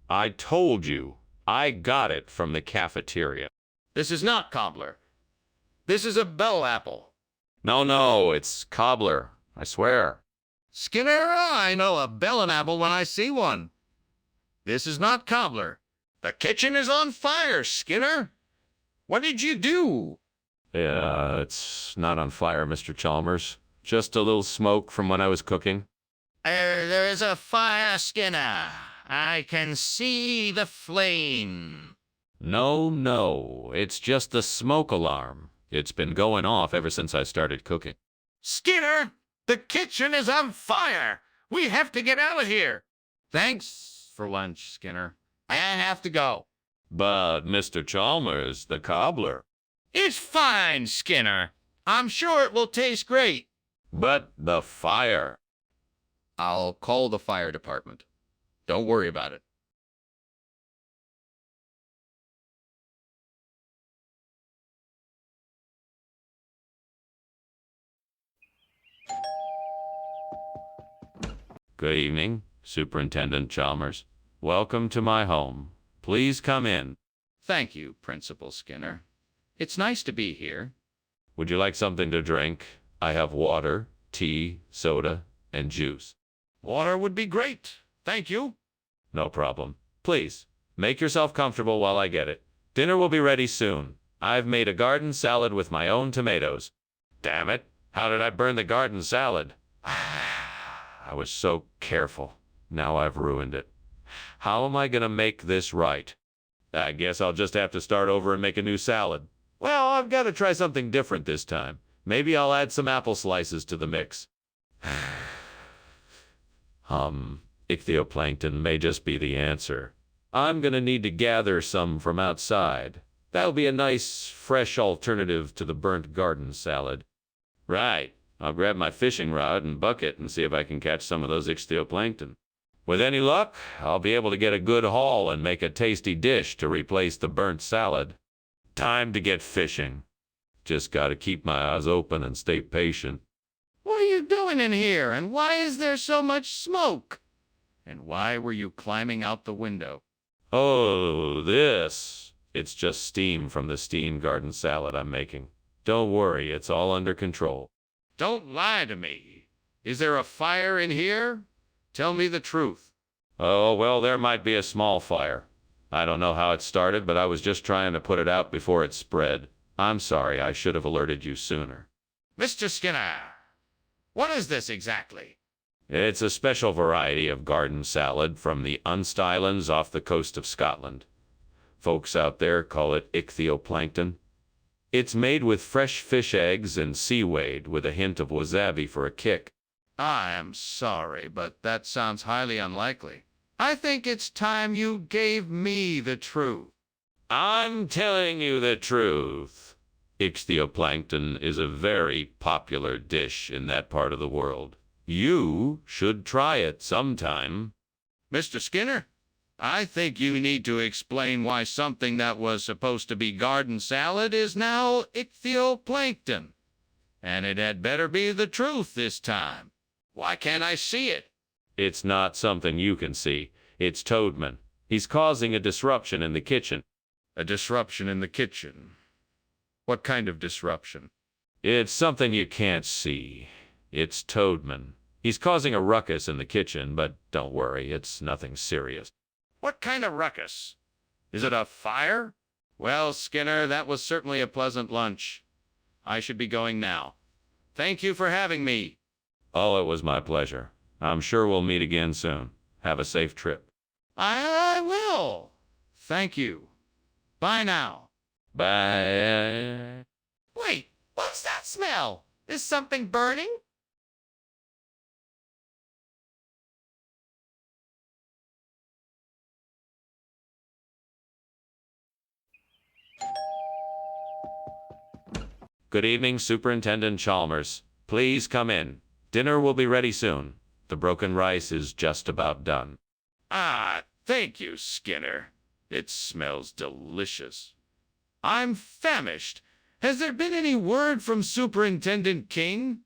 I told you. I got it from the cafeteria. This is not cobbler. This is a bell apple. No, it's cobbler. I swear. Skinner, I know a bellin' apple when I see one. This is not cobbler. The kitchen is on fire, Skinner. What did you do? Yeah, it's not on fire, Mr. Chalmers. Just a little smoke from when I was cooking. There is a fire, Skinner. I can see the flame. No, it's just the smoke alarm. It's been going off ever since I started cooking. Skinner, the kitchen is on fire. We have to get out of here. Thanks for lunch, Skinner. I have to go. But, Mr. Chalmers, the cobbler. It's fine, Skinner. I'm sure it will taste great. But the fire. I'll call the fire department. Don't worry about it. Good evening, Superintendent Chalmers. Welcome to my home. Please come in. Thank you, Principal Skinner. It's nice to be here. Would you like something to drink? I have water, tea, soda, and juice. Water would be great. Thank you. No problem. Please, make yourself comfortable while I get it. Dinner will be ready soon. I've made a garden salad with my own tomatoes. Damn it. How did I burn the garden salad? I was so careful. Now I've ruined it. How am I going to make this right? I guess I'll just have to start over and make a new salad. Well, I've got to try something different this time. Maybe I'll add some apple slices to the mix. Ichthyoplankton may just be the answer. I'm going to need to gather some from outside. That'll be a nice, fresh alternative to the burnt garden salad. Right. I'll grab my fishing rod and bucket and see if I can catch some of those ichthyoplankton. With any luck, I'll be able to get a good haul and make a tasty dish to replace the burnt salad. Time to get fishing. Just gotta keep my eyes open and stay patient. What are you doing in here, and why is there so much smoke? And why were you climbing out the window? Oh, this. It's just steam from the steamed garden salad I'm making. Don't worry, it's all under control. Don't lie to me. Is there a fire in here? Tell me the truth. Oh, well, there might be a small fire. I don't know how it started, but I was just trying to put it out before it spread. I'm sorry, I should have alerted you sooner. Mr. Skinner, what is this exactly? It's a special variety of garden salad from the Unst Islands off the coast of Scotland. Folks out there call it ichthyoplankton. It's made with fresh fish eggs and seaweed with a hint of wasabi for a kick. I am sorry, but that sounds highly unlikely. I think it's time you gave me the truth. I'm telling you the truth. Ichthyoplankton is a very popular dish in that part of the world. You should try it sometime. Mr. Skinner, I think you need to explain why something that was supposed to be garden salad is now ichthyoplankton. And it had better be the truth this time. Why can't I see it? It's not something you can see. It's Toadman. He's causing a disruption in the kitchen. A disruption in the kitchen. What kind of disruption? It's something you can't see. It's Toadman. He's causing a ruckus in the kitchen, but don't worry, it's nothing serious. What kind of ruckus? Is it a fire? Well, Skinner, that was certainly a pleasant lunch. I should be going now. Thank you for having me. Oh, it was my pleasure. I'm sure we'll meet again soon. Have a safe trip. I will. Thank you. Bye now. Bye. Wait, what's that smell? Is something burning? Good evening, Superintendent Chalmers. Please come in. Dinner will be ready soon. The broken rice is just about done. Ah, thank you, Skinner. It smells delicious. I'm famished. Has there been any word from Superintendent King?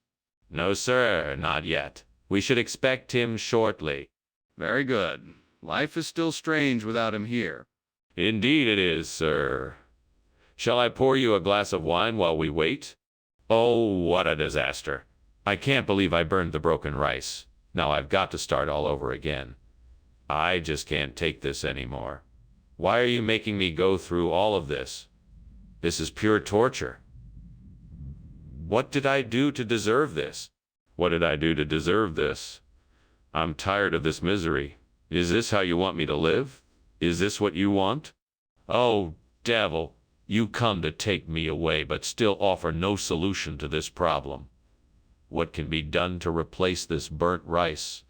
No, sir, not yet. We should expect him shortly. Very good. Life is still strange without him here. Indeed it is, sir. Shall I pour you a glass of wine while we wait? Oh, what a disaster. I can't believe I burned the broken rice. Now I've got to start all over again. I just can't take this anymore. Why are you making me go through all of this? This is pure torture. What did I do to deserve this? What did I do to deserve this? I'm tired of this misery. Is this how you want me to live? Is this what you want? Oh, devil, you come to take me away but still offer no solution to this problem. What can be done to replace this burnt rice?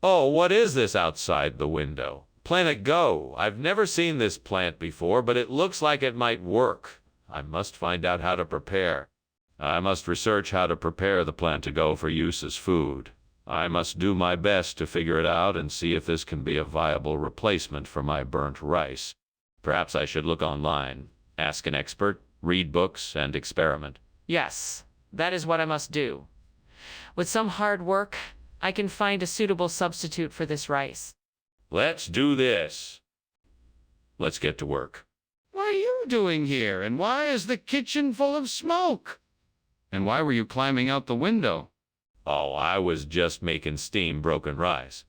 Oh, what is this outside the window? Plant go. I've never seen this plant before, but it looks like it might work. I must find out how to prepare. I must research how to prepare the plant go for use as food. I must do my best to figure it out and see if this can be a viable replacement for my burnt rice. Perhaps I should look online, ask an expert, read books, and experiment. Yes, that is what I must do. With some hard work, I can find a suitable substitute for this rice. Let's do this. Let's get to work. What are you doing here, and why is the kitchen full of smoke? And why were you climbing out the window? Oh, I was just making steamed broken rice.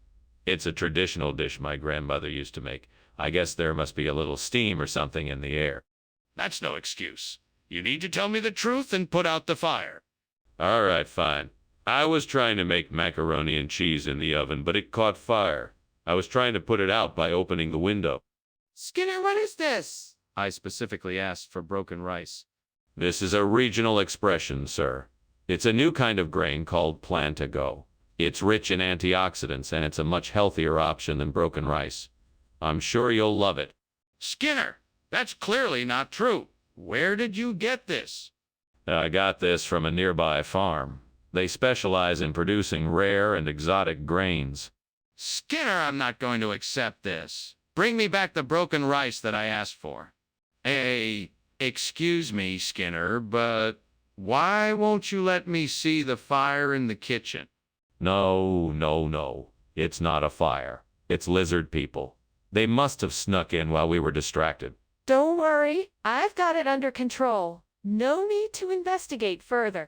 It's a traditional dish my grandmother used to make. I guess there must be a little steam or something in the air. That's no excuse. You need to tell me the truth and put out the fire. All right, fine. I was trying to make macaroni and cheese in the oven, but it caught fire. I was trying to put it out by opening the window. Skinner, what is this? I specifically asked for broken rice. This is a regional expression, sir. It's a new kind of grain called plantago. It's rich in antioxidants, and it's a much healthier option than broken rice. I'm sure you'll love it. Skinner, that's clearly not true. Where did you get this? I got this from a nearby farm. They specialize in producing rare and exotic grains. Skinner, I'm not going to accept this. Bring me back the broken rice that I asked for. Hey, excuse me, Skinner, but why won't you let me see the fire in the kitchen? No, no, no. It's not a fire. It's lizard people. They must have snuck in while we were distracted. Don't worry, I've got it under control. No need to investigate further.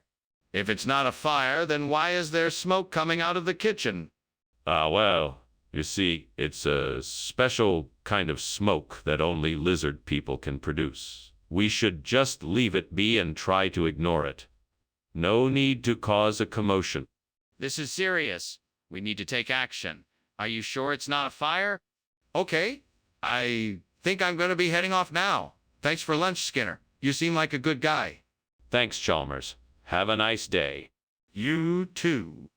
If it's not a fire, then why is there smoke coming out of the kitchen? Well, you see, it's a special kind of smoke that only lizard people can produce. We should just leave it be and try to ignore it. No need to cause a commotion. This is serious. We need to take action. Are you sure it's not a fire? Okay, I think I'm going to be heading off now. Thanks for lunch, Skinner. You seem like a good guy. Thanks, Chalmers. Have a nice day. You too.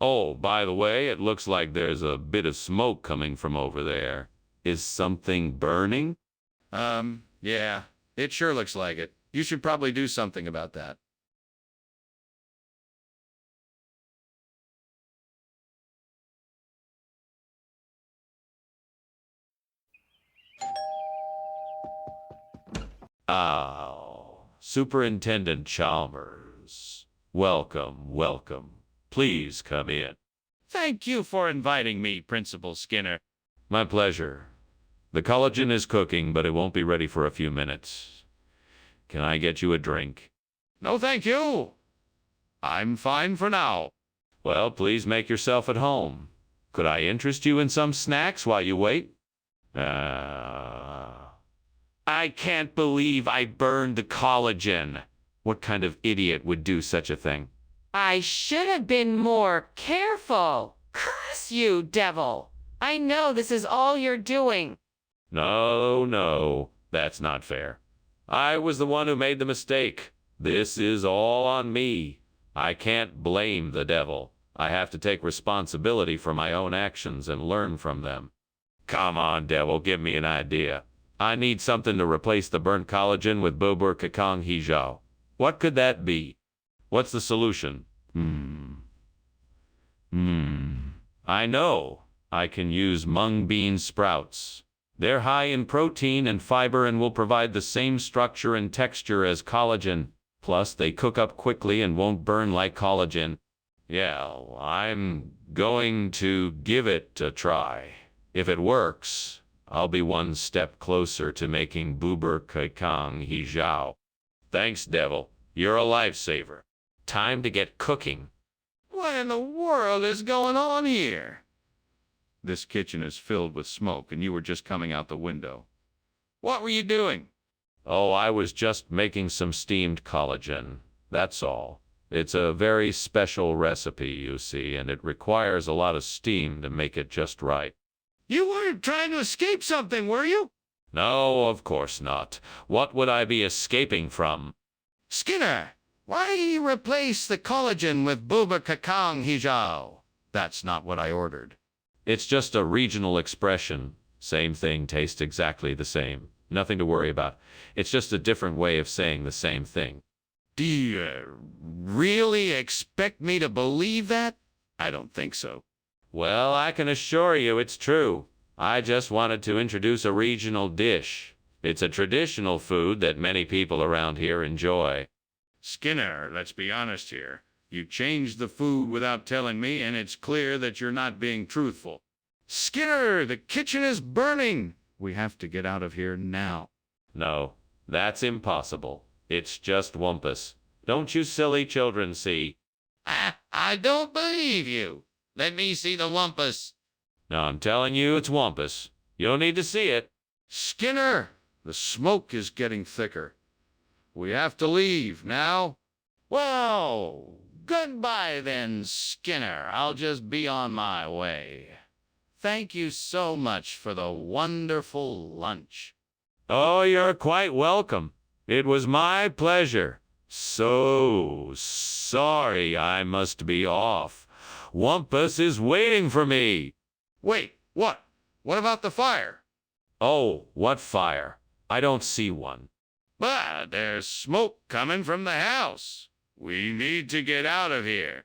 Oh, by the way, it looks like there's a bit of smoke coming from over there. Is something burning? Yeah, it sure looks like it. You should probably do something about that. Oh, Superintendent Chalmers. Welcome, welcome. Please come in. Thank you for inviting me, Principal Skinner. My pleasure. The collagen is cooking, but it won't be ready for a few minutes. Can I get you a drink? No, thank you. I'm fine for now. Well, please make yourself at home. Could I interest you in some snacks while you wait? I can't believe I burned the collagen. What kind of idiot would do such a thing? I should have been more careful. Curse you, devil. I know this is all you're doing. No, no, that's not fair. I was the one who made the mistake. This is all on me. I can't blame the devil. I have to take responsibility for my own actions and learn from them. Come on, devil, give me an idea. I need something to replace the burnt collagen with bubur kakang hijau. What could that be? What's the solution? I know. I can use mung bean sprouts. They're high in protein and fiber and will provide the same structure and texture as collagen. Plus, they cook up quickly and won't burn like collagen. Yeah, I'm going to give it a try. If it works, I'll be one step closer to making bubur kakang hijau. Thanks, devil. You're a lifesaver. Time to get cooking. What in the world is going on here? This kitchen is filled with smoke and you were just coming out the window. What were you doing? Oh, I was just making some steamed collagen. That's all. It's a very special recipe, you see, and it requires a lot of steam to make it just right. You weren't trying to escape something, were you? No, of course not. What would I be escaping from? Skinner, why do you replace the collagen with bubur kakang hijau? That's not what I ordered. It's just a regional expression. Same thing, tastes exactly the same. Nothing to worry about. It's just a different way of saying the same thing. Do you really expect me to believe that? I don't think so. Well, I can assure you it's true. I just wanted to introduce a regional dish. It's a traditional food that many people around here enjoy. Skinner, let's be honest here. You changed the food without telling me, and it's clear that you're not being truthful. Skinner, the kitchen is burning. We have to get out of here now. No, that's impossible. It's just wumpus. Don't you silly children see? I don't believe you. Let me see the lumpus. No, I'm telling you it's wumpus. You'll need to see it. Skinner, the smoke is getting thicker. We have to leave now. Well, goodbye then, Skinner. I'll just be on my way. Thank you so much for the wonderful lunch. Oh, you're quite welcome. It was my pleasure. So sorry I must be off. Wumpus is waiting for me. Wait, what? What about the fire? Oh, what fire? I don't see one. But there's smoke coming from the house. We need to get out of here.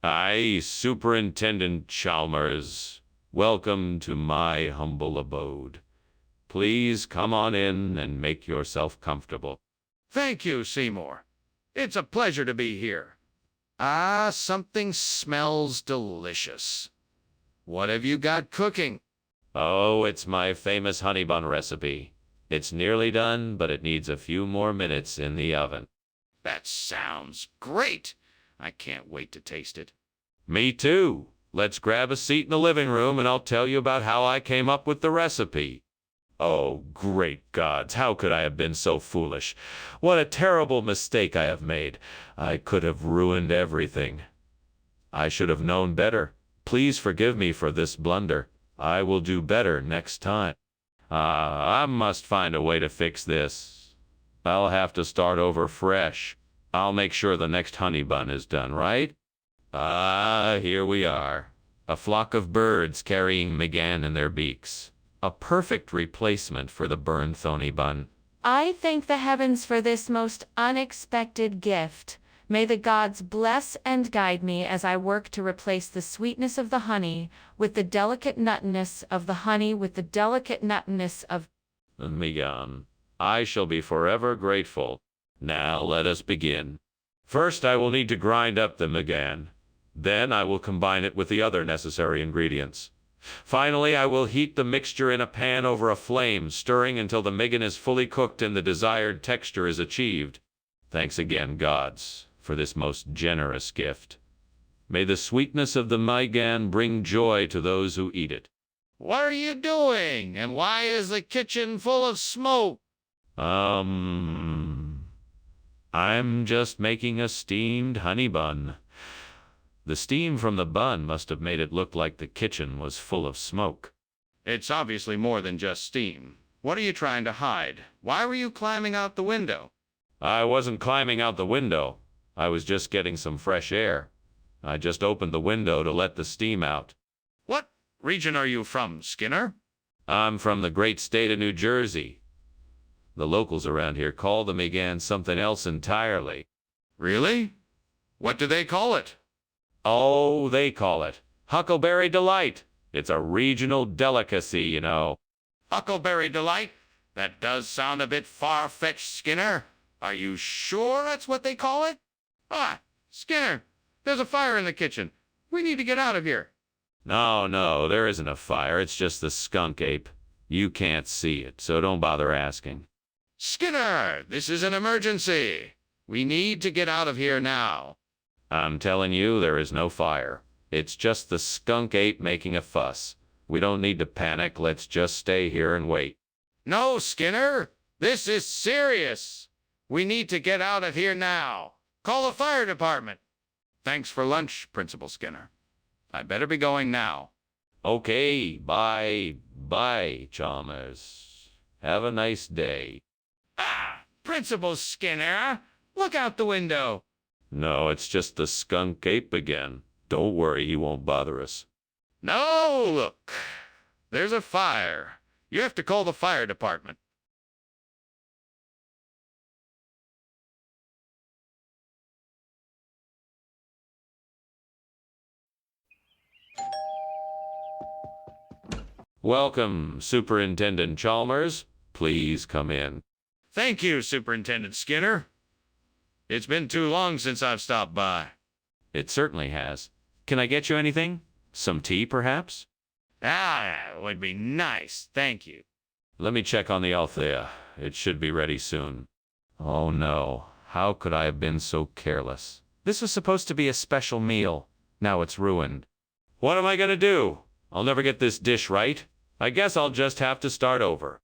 I, Superintendent Chalmers, welcome to my humble abode. Please come on in and make yourself comfortable. Thank you, Seymour. It's a pleasure to be here. Ah, something smells delicious. What have you got cooking? Oh, it's my famous honey bun recipe. It's nearly done, but it needs a few more minutes in the oven. That sounds great. I can't wait to taste it. Me too. Let's grab a seat in the living room and I'll tell you about how I came up with the recipe. Oh, great gods, how could I have been so foolish? What a terrible mistake I have made. I could have ruined everything. I should have known better. Please forgive me for this blunder. I will do better next time. I must find a way to fix this. I'll have to start over fresh. I'll make sure the next honey bun is done right. Here we are. A flock of birds carrying McGann in their beaks. A perfect replacement for the burned honey bun. I thank the heavens for this most unexpected gift. May the gods bless and guide me as I work to replace the sweetness of the honey with the delicate nuttiness of the honey with the delicate nuttiness of McGann. I shall be forever grateful. Now let us begin. First I will need to grind up the McGann. Then I will combine it with the other necessary ingredients. Finally, I will heat the mixture in a pan over a flame, stirring until the McGann is fully cooked and the desired texture is achieved. Thanks again, gods, for this most generous gift. May the sweetness of the McGann bring joy to those who eat it. What are you doing? And why is the kitchen full of smoke? I'm just making a steamed honey bun. The steam from the bun must have made it look like the kitchen was full of smoke. It's obviously more than just steam. What are you trying to hide? Why were you climbing out the window? I wasn't climbing out the window. I was just getting some fresh air. I just opened the window to let the steam out. What region are you from, Skinner? I'm from the great state of New Jersey. The locals around here call the McGann something else entirely. Really? What do they call it? Oh, they call it Huckleberry Delight. It's a regional delicacy, you know. Huckleberry Delight? That does sound a bit far-fetched, Skinner. Are you sure that's what they call it? Ah, Skinner, there's a fire in the kitchen. We need to get out of here. No, there isn't a fire. It's just the skunk ape. You can't see it, so don't bother asking. Skinner, this is an emergency. We need to get out of here now. I'm telling you, there is no fire. It's just the skunk ape making a fuss. We don't need to panic. Let's just stay here and wait. No, Skinner, this is serious. We need to get out of here now. Call the fire department. Thanks for lunch, Principal Skinner. I better be going now. Okay, bye, Chalmers. Have a nice day. Ah, Principal Skinner, look out the window. No, it's just the skunk ape again. Don't worry, he won't bother us. No, look. There's a fire. You have to call the fire department. Welcome, Superintendent Chalmers. Please come in. Thank you, Superintendent Skinner. It's been too long since I've stopped by. It certainly has. Can I get you anything? Some tea, perhaps? Ah, it would be nice, thank you. Let me check on the Althea. It should be ready soon. Oh no, how could I have been so careless? This was supposed to be a special meal. Now it's ruined. What am I gonna do? I'll never get this dish right. I guess I'll just have to start over.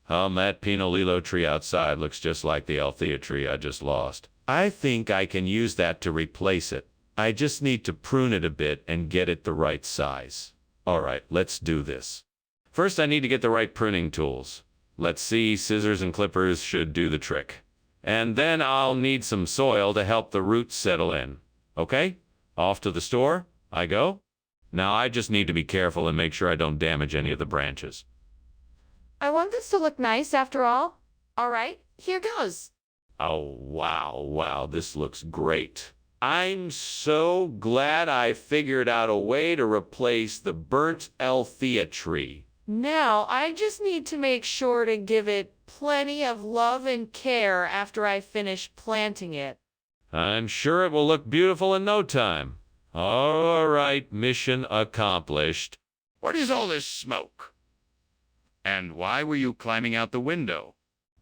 That Pinolillo tree outside looks just like the Althea tree I just lost. I think I can use that to replace it. I just need to prune it a bit and get it the right size. Alright, let's do this. First I need to get the right pruning tools. Let's see, scissors and clippers should do the trick. And then I'll need some soil to help the roots settle in. Okay? Off to the store I go. Now I just need to be careful and make sure I don't damage any of the branches. I want this to look nice after all. All right, here goes. Oh, wow, this looks great. I'm so glad I figured out a way to replace the burnt Althea tree. Now, I just need to make sure to give it plenty of love and care after I finish planting it. I'm sure it will look beautiful in no time. All right, mission accomplished. What is all this smoke? And why were you climbing out the window?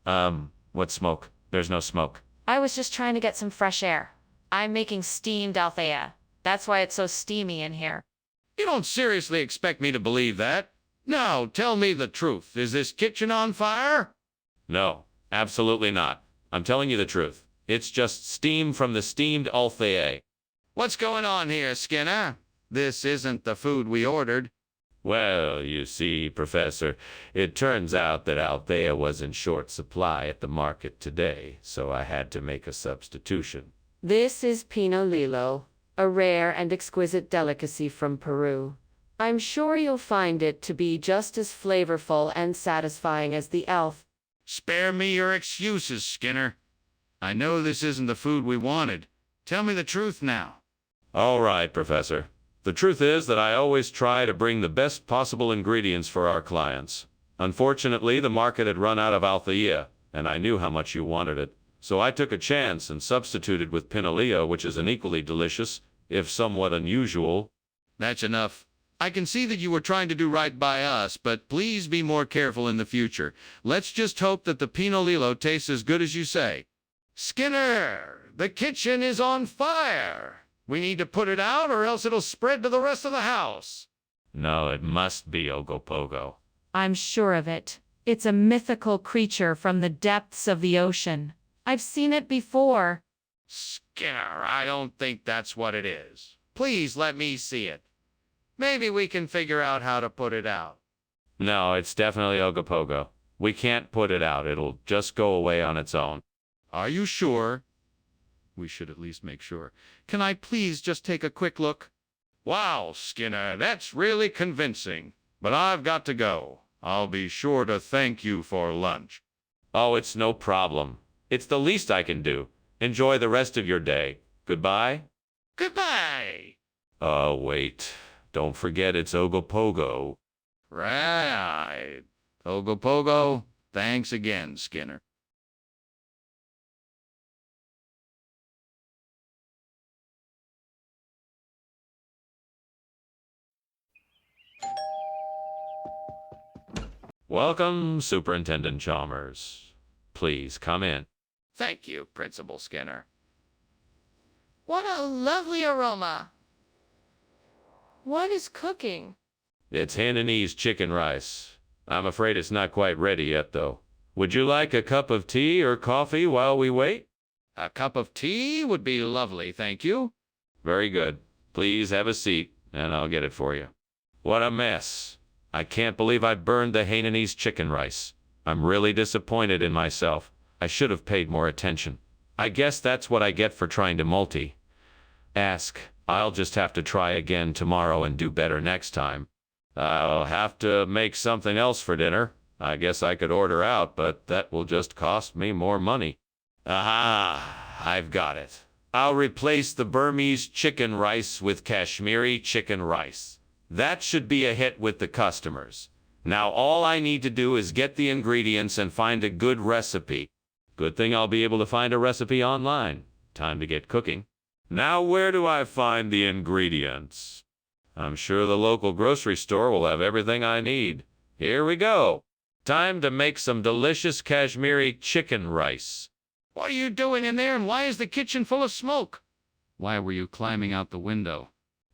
What smoke? There's no smoke. I was just trying to get some fresh air. I'm making steamed Althea. That's why it's so steamy in here. You don't seriously expect me to believe that? Now, tell me the truth. Is this kitchen on fire? No, absolutely not. I'm telling you the truth. It's just steam from the steamed Althea. What's going on here, Skinner? This isn't the food we ordered. Well, you see, Professor, it turns out that Althea was in short supply at the market today, so I had to make a substitution. This is Pinolillo, a rare and exquisite delicacy from Peru. I'm sure you'll find it to be just as flavorful and satisfying as the elf. Spare me your excuses, Skinner. I know this isn't the food we wanted. Tell me the truth now. All right, Professor. The truth is that I always try to bring the best possible ingredients for our clients. Unfortunately, the market had run out of Althea, and I knew how much you wanted it. So I took a chance and substituted with Pinolillo, which is an equally delicious, if somewhat unusual. That's enough. I can see that you were trying to do right by us, but please be more careful in the future. Let's just hope that the Pinolillo tastes as good as you say. Skinner, the kitchen is on fire. We need to put it out or else it'll spread to the rest of the house. No, it must be Ogopogo. I'm sure of it. It's a mythical creature from the depths of the ocean. I've seen it before. Skinner, I don't think that's what it is. Please let me see it. Maybe we can figure out how to put it out. No, it's definitely Ogopogo. We can't put it out. It'll just go away on its own. Are you sure? We should at least make sure. Can I please just take a quick look? Wow, Skinner, that's really convincing. But I've got to go. I'll be sure to thank you for lunch. Oh, it's no problem. It's the least I can do. Enjoy the rest of your day. Goodbye. Goodbye. Oh, wait. Don't forget it's Ogopogo. Right. Ogopogo, thanks again, Skinner. Welcome, Superintendent Chalmers. Please come in. Thank you, Principal Skinner. What a lovely aroma. What is cooking? It's Hainanese chicken rice. I'm afraid it's not quite ready yet, though. Would you like a cup of tea or coffee while we wait? A cup of tea would be lovely, thank you. Very good. Please have a seat, and I'll get it for you. What a mess. I can't believe I burned the Hainanese chicken rice. I'm really disappointed in myself. I should have paid more attention. I guess that's what I get for trying to multi-ask. I'll just have to try again tomorrow and do better next time. I'll have to make something else for dinner. I guess I could order out, but that will just cost me more money. Aha! I've got it. I'll replace the Burmese chicken rice with Kashmiri chicken rice. That should be a hit with the customers. Now all I need to do is get the ingredients and find a good recipe. Good thing I'll be able to find a recipe online. Time to get cooking. Now where do I find the ingredients? I'm sure the local grocery store will have everything I need. Here we go. Time to make some delicious Kashmiri chicken rice. What are you doing in there, and why is the kitchen full of smoke? Why were you climbing out the window?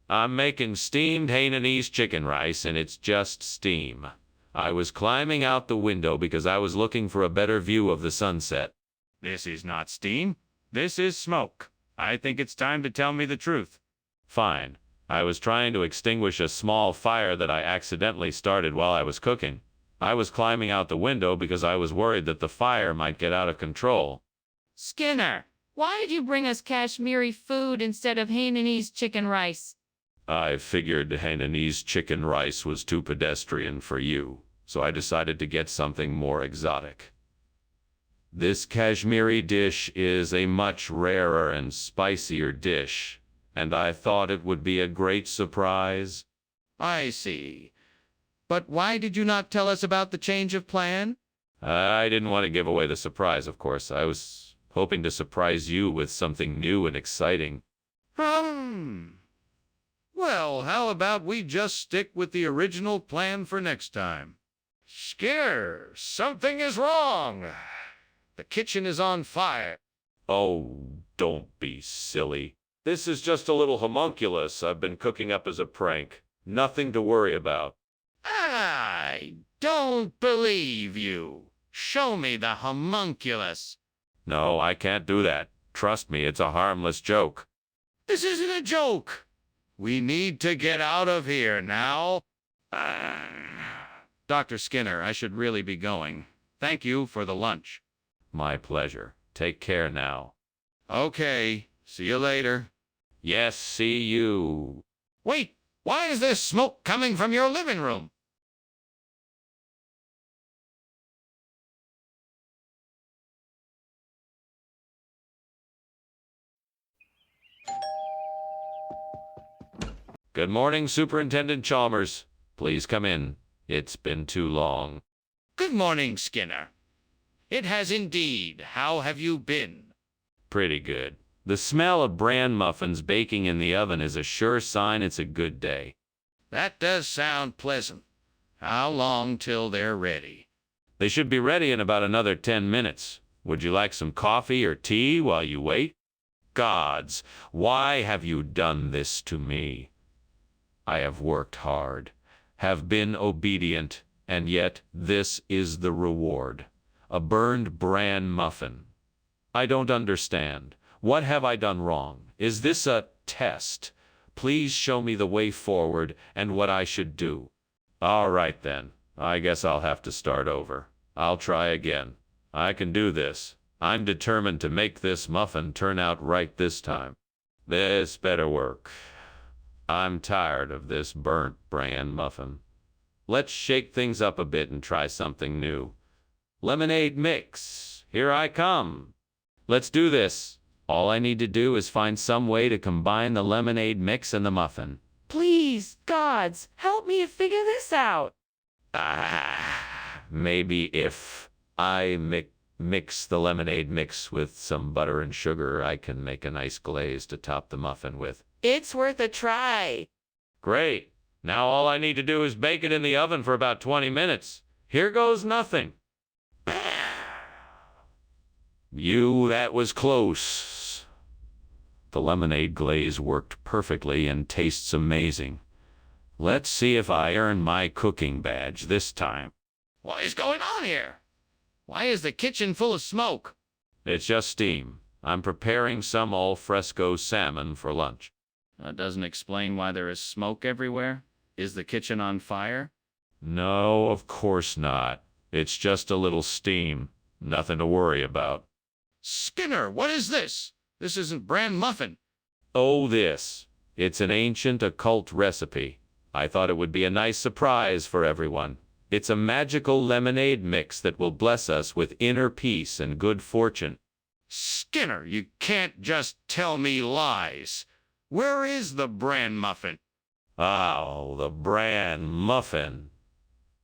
I'm making steamed Hainanese chicken rice, and it's just steam. I was climbing out the window because I was looking for a better view of the sunset. This is not steam. This is smoke. I think it's time to tell me the truth. Fine. I was trying to extinguish a small fire that I accidentally started while I was cooking. I was climbing out the window because I was worried that the fire might get out of control. Skinner, why did you bring us Kashmiri food instead of Hainanese chicken rice? I figured Hainanese chicken rice was too pedestrian for you, so I decided to get something more exotic. This Kashmiri dish is a much rarer and spicier dish, and I thought it would be a great surprise. I see. But why did you not tell us about the change of plan? I didn't want to give away the surprise, of course. I was hoping to surprise you with something new and exciting. Well, how about we just stick with the original plan for next time? Skinner, something is wrong. The kitchen is on fire. Oh, don't be silly. This is just a little homunculus I've been cooking up as a prank. Nothing to worry about. I don't believe you. Show me the homunculus. No, I can't do that. Trust me, it's a harmless joke. This isn't a joke. We need to get out of here now. Dr. Skinner, I should really be going. Thank you for the lunch. My pleasure. Take care now. Okay, see you later. Yes, see you. Wait, why is there smoke coming from your living room? Good morning, Superintendent Chalmers. Please come in. It's been too long. Good morning, Skinner. It has indeed. How have you been? Pretty good. The smell of bran muffins baking in the oven is a sure sign it's a good day. That does sound pleasant. How long till they're ready? They should be ready in about another 10 minutes. Would you like some coffee or tea while you wait? Gods, why have you done this to me? I have worked hard, have been obedient, and yet this is the reward. A burned bran muffin. I don't understand. What have I done wrong? Is this a test? Please show me the way forward and what I should do. All right then. I guess I'll have to start over. I'll try again. I can do this. I'm determined to make this muffin turn out right this time. This better work. I'm tired of this burnt bran muffin. Let's shake things up a bit and try something new. Lemonade mix. Here I come. Let's do this. All I need to do is find some way to combine the lemonade mix and the muffin. Please, gods, help me to figure this out. Maybe if I mix the lemonade mix with some butter and sugar, I can make a nice glaze to top the muffin with. It's worth a try. Great. Now all I need to do is bake it in the oven for about 20 minutes. Here goes nothing. That was close. The lemonade glaze worked perfectly and tastes amazing. Let's see if I earn my cooking badge this time. What is going on here? Why is the kitchen full of smoke? It's just steam. I'm preparing some al fresco salmon for lunch. That doesn't explain why there is smoke everywhere. Is the kitchen on fire? No, of course not. It's just a little steam. Nothing to worry about. Skinner, what is this? This isn't bran muffin. Oh, this. It's an ancient occult recipe. I thought it would be a nice surprise for everyone. It's a magical lemonade mix that will bless us with inner peace and good fortune. Skinner, you can't just tell me lies. Where is the bran muffin? Oh, the bran muffin.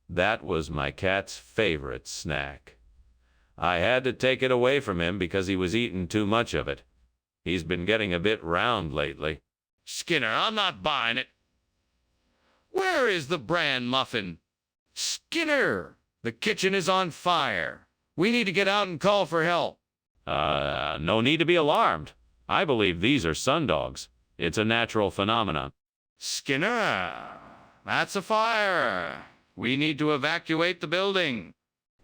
That was my cat's favorite snack. I had to take it away from him because he was eating too much of it. He's been getting a bit round lately. Skinner, I'm not buying it. Where is the bran muffin? Skinner, the kitchen is on fire. We need to get out and call for help. No need to be alarmed. I believe these are sundogs. It's a natural phenomenon. Skinner, that's a fire. We need to evacuate the building.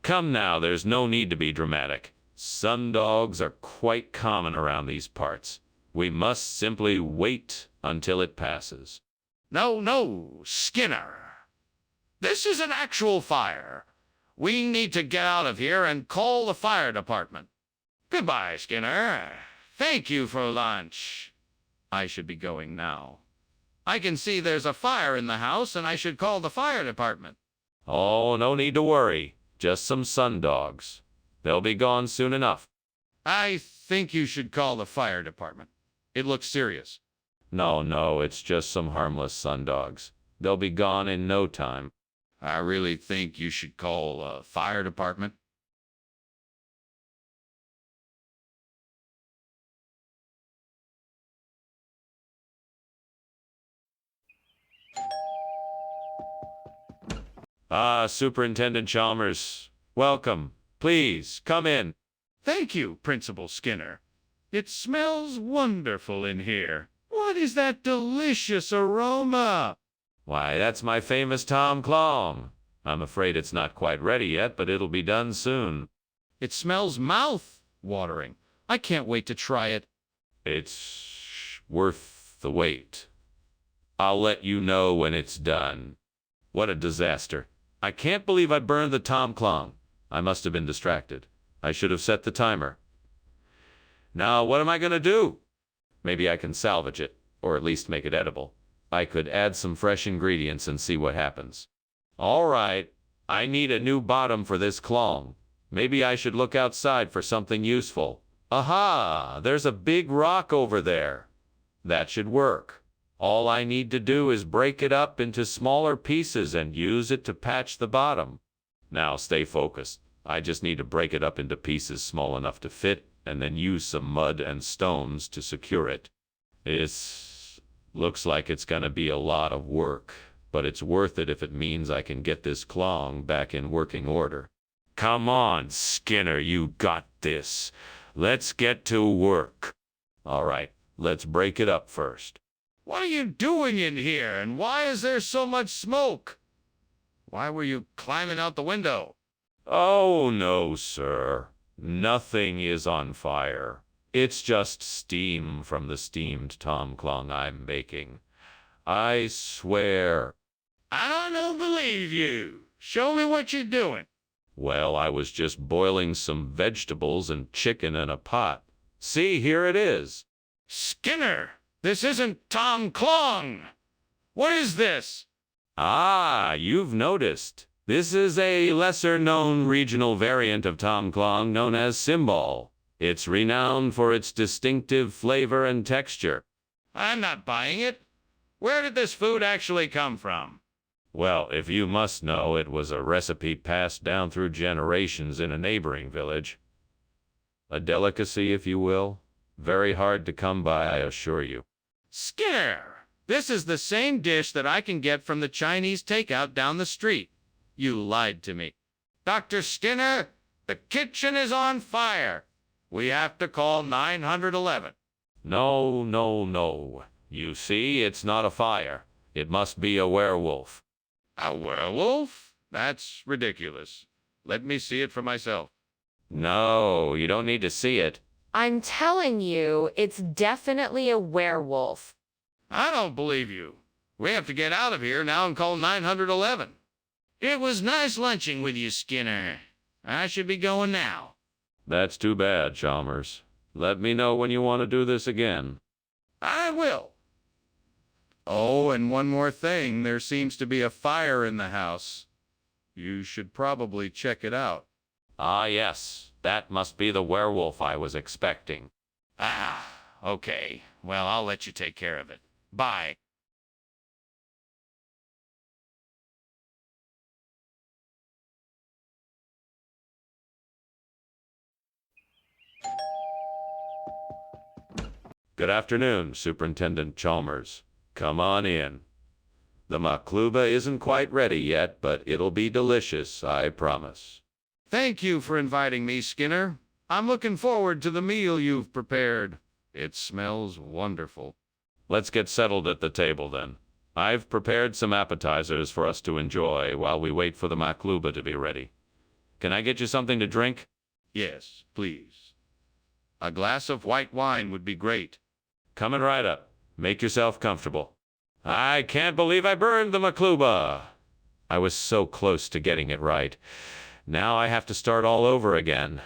Come now, there's no need to be dramatic. Sundogs are quite common around these parts. We must simply wait until it passes. No, Skinner. This is an actual fire. We need to get out of here and call the fire department. Goodbye, Skinner. Thank you for lunch. I should be going now. I can see there's a fire in the house and I should call the fire department. Oh, no need to worry. Just some sundogs. They'll be gone soon enough. I think you should call the fire department. It looks serious. No, it's just some harmless sundogs. They'll be gone in no time. I really think you should call the fire department. Ah, Superintendent Chalmers. Welcome. Please, come in. Thank you, Principal Skinner. It smells wonderful in here. What is that delicious aroma? Why, that's my famous Tom Clong. I'm afraid it's not quite ready yet, but it'll be done soon. It smells mouth-watering. I can't wait to try it. It's worth the wait. I'll let you know when it's done. What a disaster. I can't believe I burned the Tom Clong. I must have been distracted. I should have set the timer. Now, what am I going to do? Maybe I can salvage it, or at least make it edible. I could add some fresh ingredients and see what happens. All right, I need a new bottom for this clong. Maybe I should look outside for something useful. Aha! There's a big rock over there. That should work. All I need to do is break it up into smaller pieces and use it to patch the bottom. Now stay focused. I just need to break it up into pieces small enough to fit, and then use some mud and stones to secure it. Looks like it's gonna be a lot of work, but it's worth it if it means I can get this clong back in working order. Come on, Skinner, you got this. Let's get to work. All right, let's break it up first. What are you doing in here, and why is there so much smoke? Why were you climbing out the window? Oh, no, sir. Nothing is on fire. It's just steam from the steamed Tom Clong I'm baking. I swear. I don't believe you. Show me what you're doing. Well, I was just boiling some vegetables and chicken in a pot. See, here it is. Skinner, this isn't Tom Clong. What is this? Ah, you've noticed. This is a lesser-known regional variant of Tom Clong known as Symbol. It's renowned for its distinctive flavor and texture. I'm not buying it. Where did this food actually come from? Well, if you must know, it was a recipe passed down through generations in a neighboring village. A delicacy, if you will. Very hard to come by, I assure you. Skinner, this is the same dish that I can get from the Chinese takeout down the street. You lied to me. Dr. Skinner, the kitchen is on fire. We have to call 911. No. You see, it's not a fire. It must be a werewolf. A werewolf? That's ridiculous. Let me see it for myself. No, you don't need to see it. I'm telling you, it's definitely a werewolf. I don't believe you. We have to get out of here now and call 911. It was nice lunching with you, Skinner. I should be going now. That's too bad, Chalmers. Let me know when you want to do this again. I will. Oh, and one more thing. There seems to be a fire in the house. You should probably check it out. Ah, yes. That must be the werewolf I was expecting. Ah, okay. Well, I'll let you take care of it. Bye. Good afternoon, Superintendent Chalmers. Come on in. The makluba isn't quite ready yet, but it'll be delicious, I promise. Thank you for inviting me, Skinner. I'm looking forward to the meal you've prepared. It smells wonderful. Let's get settled at the table, then. I've prepared some appetizers for us to enjoy while we wait for the makluba to be ready. Can I get you something to drink? Yes, please. A glass of white wine would be great. Coming right up. Make yourself comfortable. I can't believe I burned the makluba. I was so close to getting it right. Now I have to start all over again.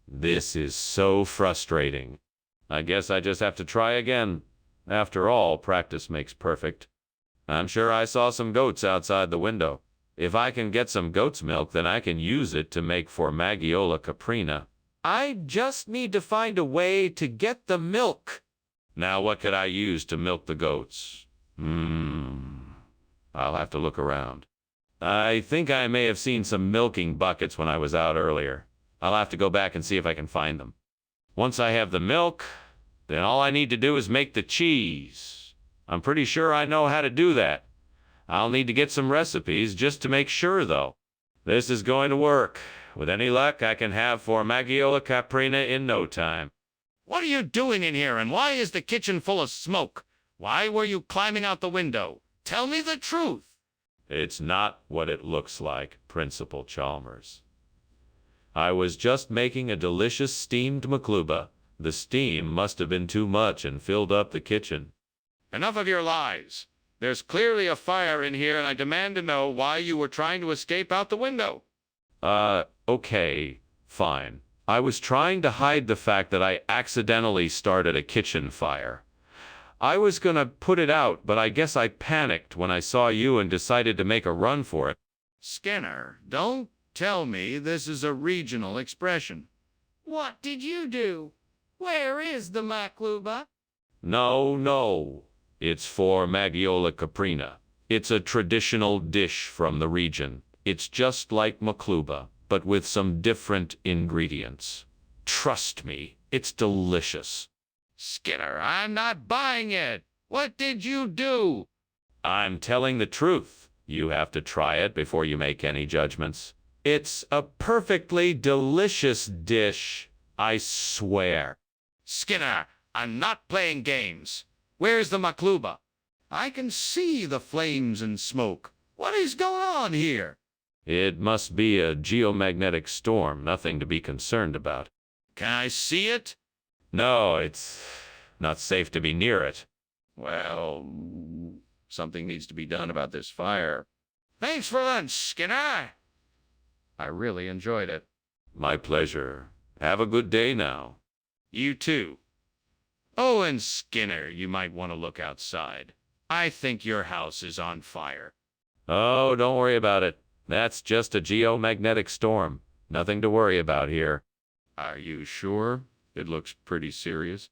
This is so frustrating. I guess I just have to try again. After all, practice makes perfect. I'm sure I saw some goats outside the window. If I can get some goat's milk, then I can use it to make formagiola caprina. I just need to find a way to get the milk. Now what could I use to milk the goats? I'll have to look around. I think I may have seen some milking buckets when I was out earlier. I'll have to go back and see if I can find them. Once I have the milk, then all I need to do is make the cheese. I'm pretty sure I know how to do that. I'll need to get some recipes just to make sure, though. This is going to work. With any luck, I can have formagiola caprina in no time. What are you doing in here, and why is the kitchen full of smoke? Why were you climbing out the window? Tell me the truth. It's not what it looks like, Principal Chalmers. I was just making a delicious steamed makluba. The steam must have been too much and filled up the kitchen. Enough of your lies. There's clearly a fire in here, and I demand to know why you were trying to escape out the window. Okay, fine. I was trying to hide the fact that I accidentally started a kitchen fire. I was gonna put it out, but I guess I panicked when I saw you and decided to make a run for it. Skinner, don't tell me this is a regional expression. What did you do? Where is the makluba? No. It's formagiola caprina. It's a traditional dish from the region. It's just like makluba, but with some different ingredients. Trust me, it's delicious. Skinner, I'm not buying it. What did you do? I'm telling the truth. You have to try it before you make any judgments. It's a perfectly delicious dish, I swear. Skinner, I'm not playing games. Where's the makluba? I can see the flames and smoke. What is going on here? It must be a geomagnetic storm, nothing to be concerned about. Can I see it? No, it's not safe to be near it. Well, something needs to be done about this fire. Thanks for lunch, Skinner. I really enjoyed it. My pleasure. Have a good day now. You too. Oh, and Skinner, you might want to look outside. I think your house is on fire. Oh, don't worry about it. That's just a geomagnetic storm. Nothing to worry about here. Are you sure? It looks pretty serious.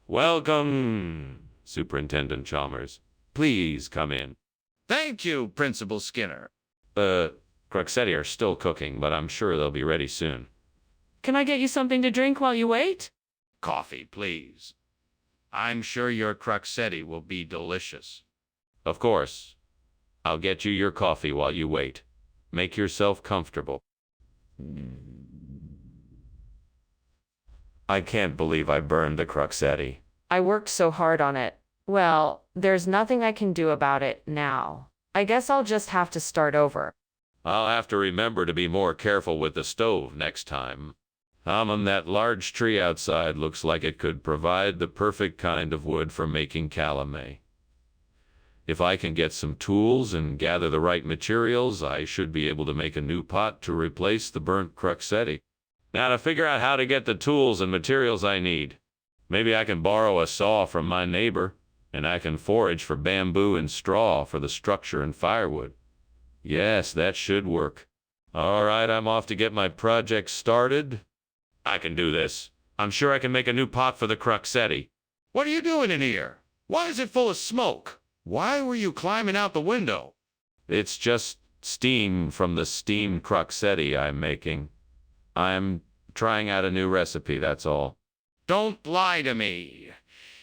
Welcome, Superintendent Chalmers. Please come in. Thank you, Principal Skinner. Croxetti are still cooking, but I'm sure they'll be ready soon. Can I get you something to drink while you wait? Coffee, please. I'm sure your croxetti will be delicious. Of course. I'll get you your coffee while you wait. Make yourself comfortable. I can't believe I burned the croxetti. I worked so hard on it. Well, there's nothing I can do about it now. I guess I'll just have to start over. I'll have to remember to be more careful with the stove next time. That large tree outside looks like it could provide the perfect kind of wood for making calumet. If I can get some tools and gather the right materials, I should be able to make a new pot to replace the burnt croxetti. Now to figure out how to get the tools and materials I need. Maybe I can borrow a saw from my neighbor, and I can forage for bamboo and straw for the structure and firewood. Yes, that should work. All right, I'm off to get my project started. I can do this. I'm sure I can make a new pot for the croxetti. What are you doing in here? Why is it full of smoke? Why were you climbing out the window? It's just steam from the steamed croxetti I'm making. I'm trying out a new recipe, that's all. Don't lie to me.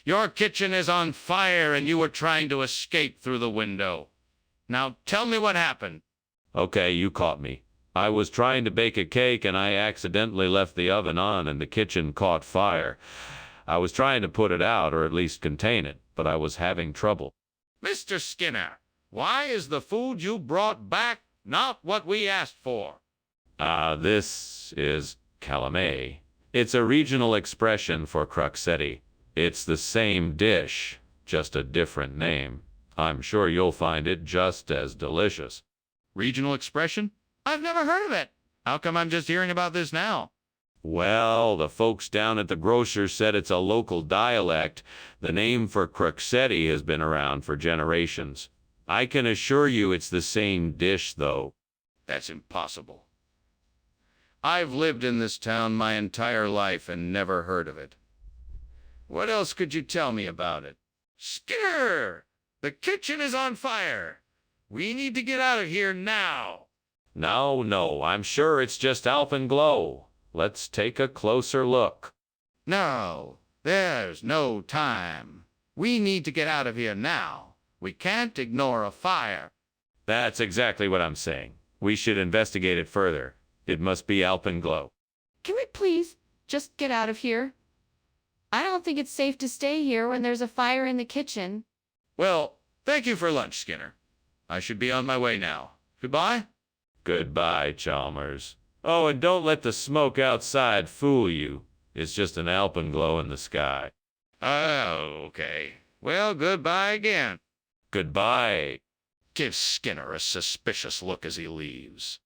Your kitchen is on fire and you were trying to escape through the window. Now tell me what happened. Okay, you caught me. I was trying to bake a cake and I accidentally left the oven on and the kitchen caught fire. I was trying to put it out, or at least contain it, but I was having trouble. Mr. Skinner, why is the food you brought back not what we asked for? This is calumet. It's a regional expression for croxetti. It's the same dish, just a different name. I'm sure you'll find it just as delicious. Regional expression? I've never heard of it. How come I'm just hearing about this now? Well, the folks down at the grocer said it's a local dialect. The name for croquetti has been around for generations. I can assure you it's the same dish, though. That's impossible. I've lived in this town my entire life and never heard of it. What else could you tell me about it? Skinner! The kitchen is on fire! We need to get out of here now! No, I'm sure it's just alpenglow. Let's take a closer look. No, there's no time. We need to get out of here now. We can't ignore a fire. That's exactly what I'm saying. We should investigate it further. It must be alpenglow. Can we please just get out of here? I don't think it's safe to stay here when there's a fire in the kitchen. Well, thank you for lunch, Skinner. I should be on my way now. Goodbye? Goodbye, Chalmers. Oh, and don't let the smoke outside fool you. It's just an alpenglow in the sky. Oh, okay. Well, goodbye again. Goodbye. Give Skinner a suspicious look as he leaves.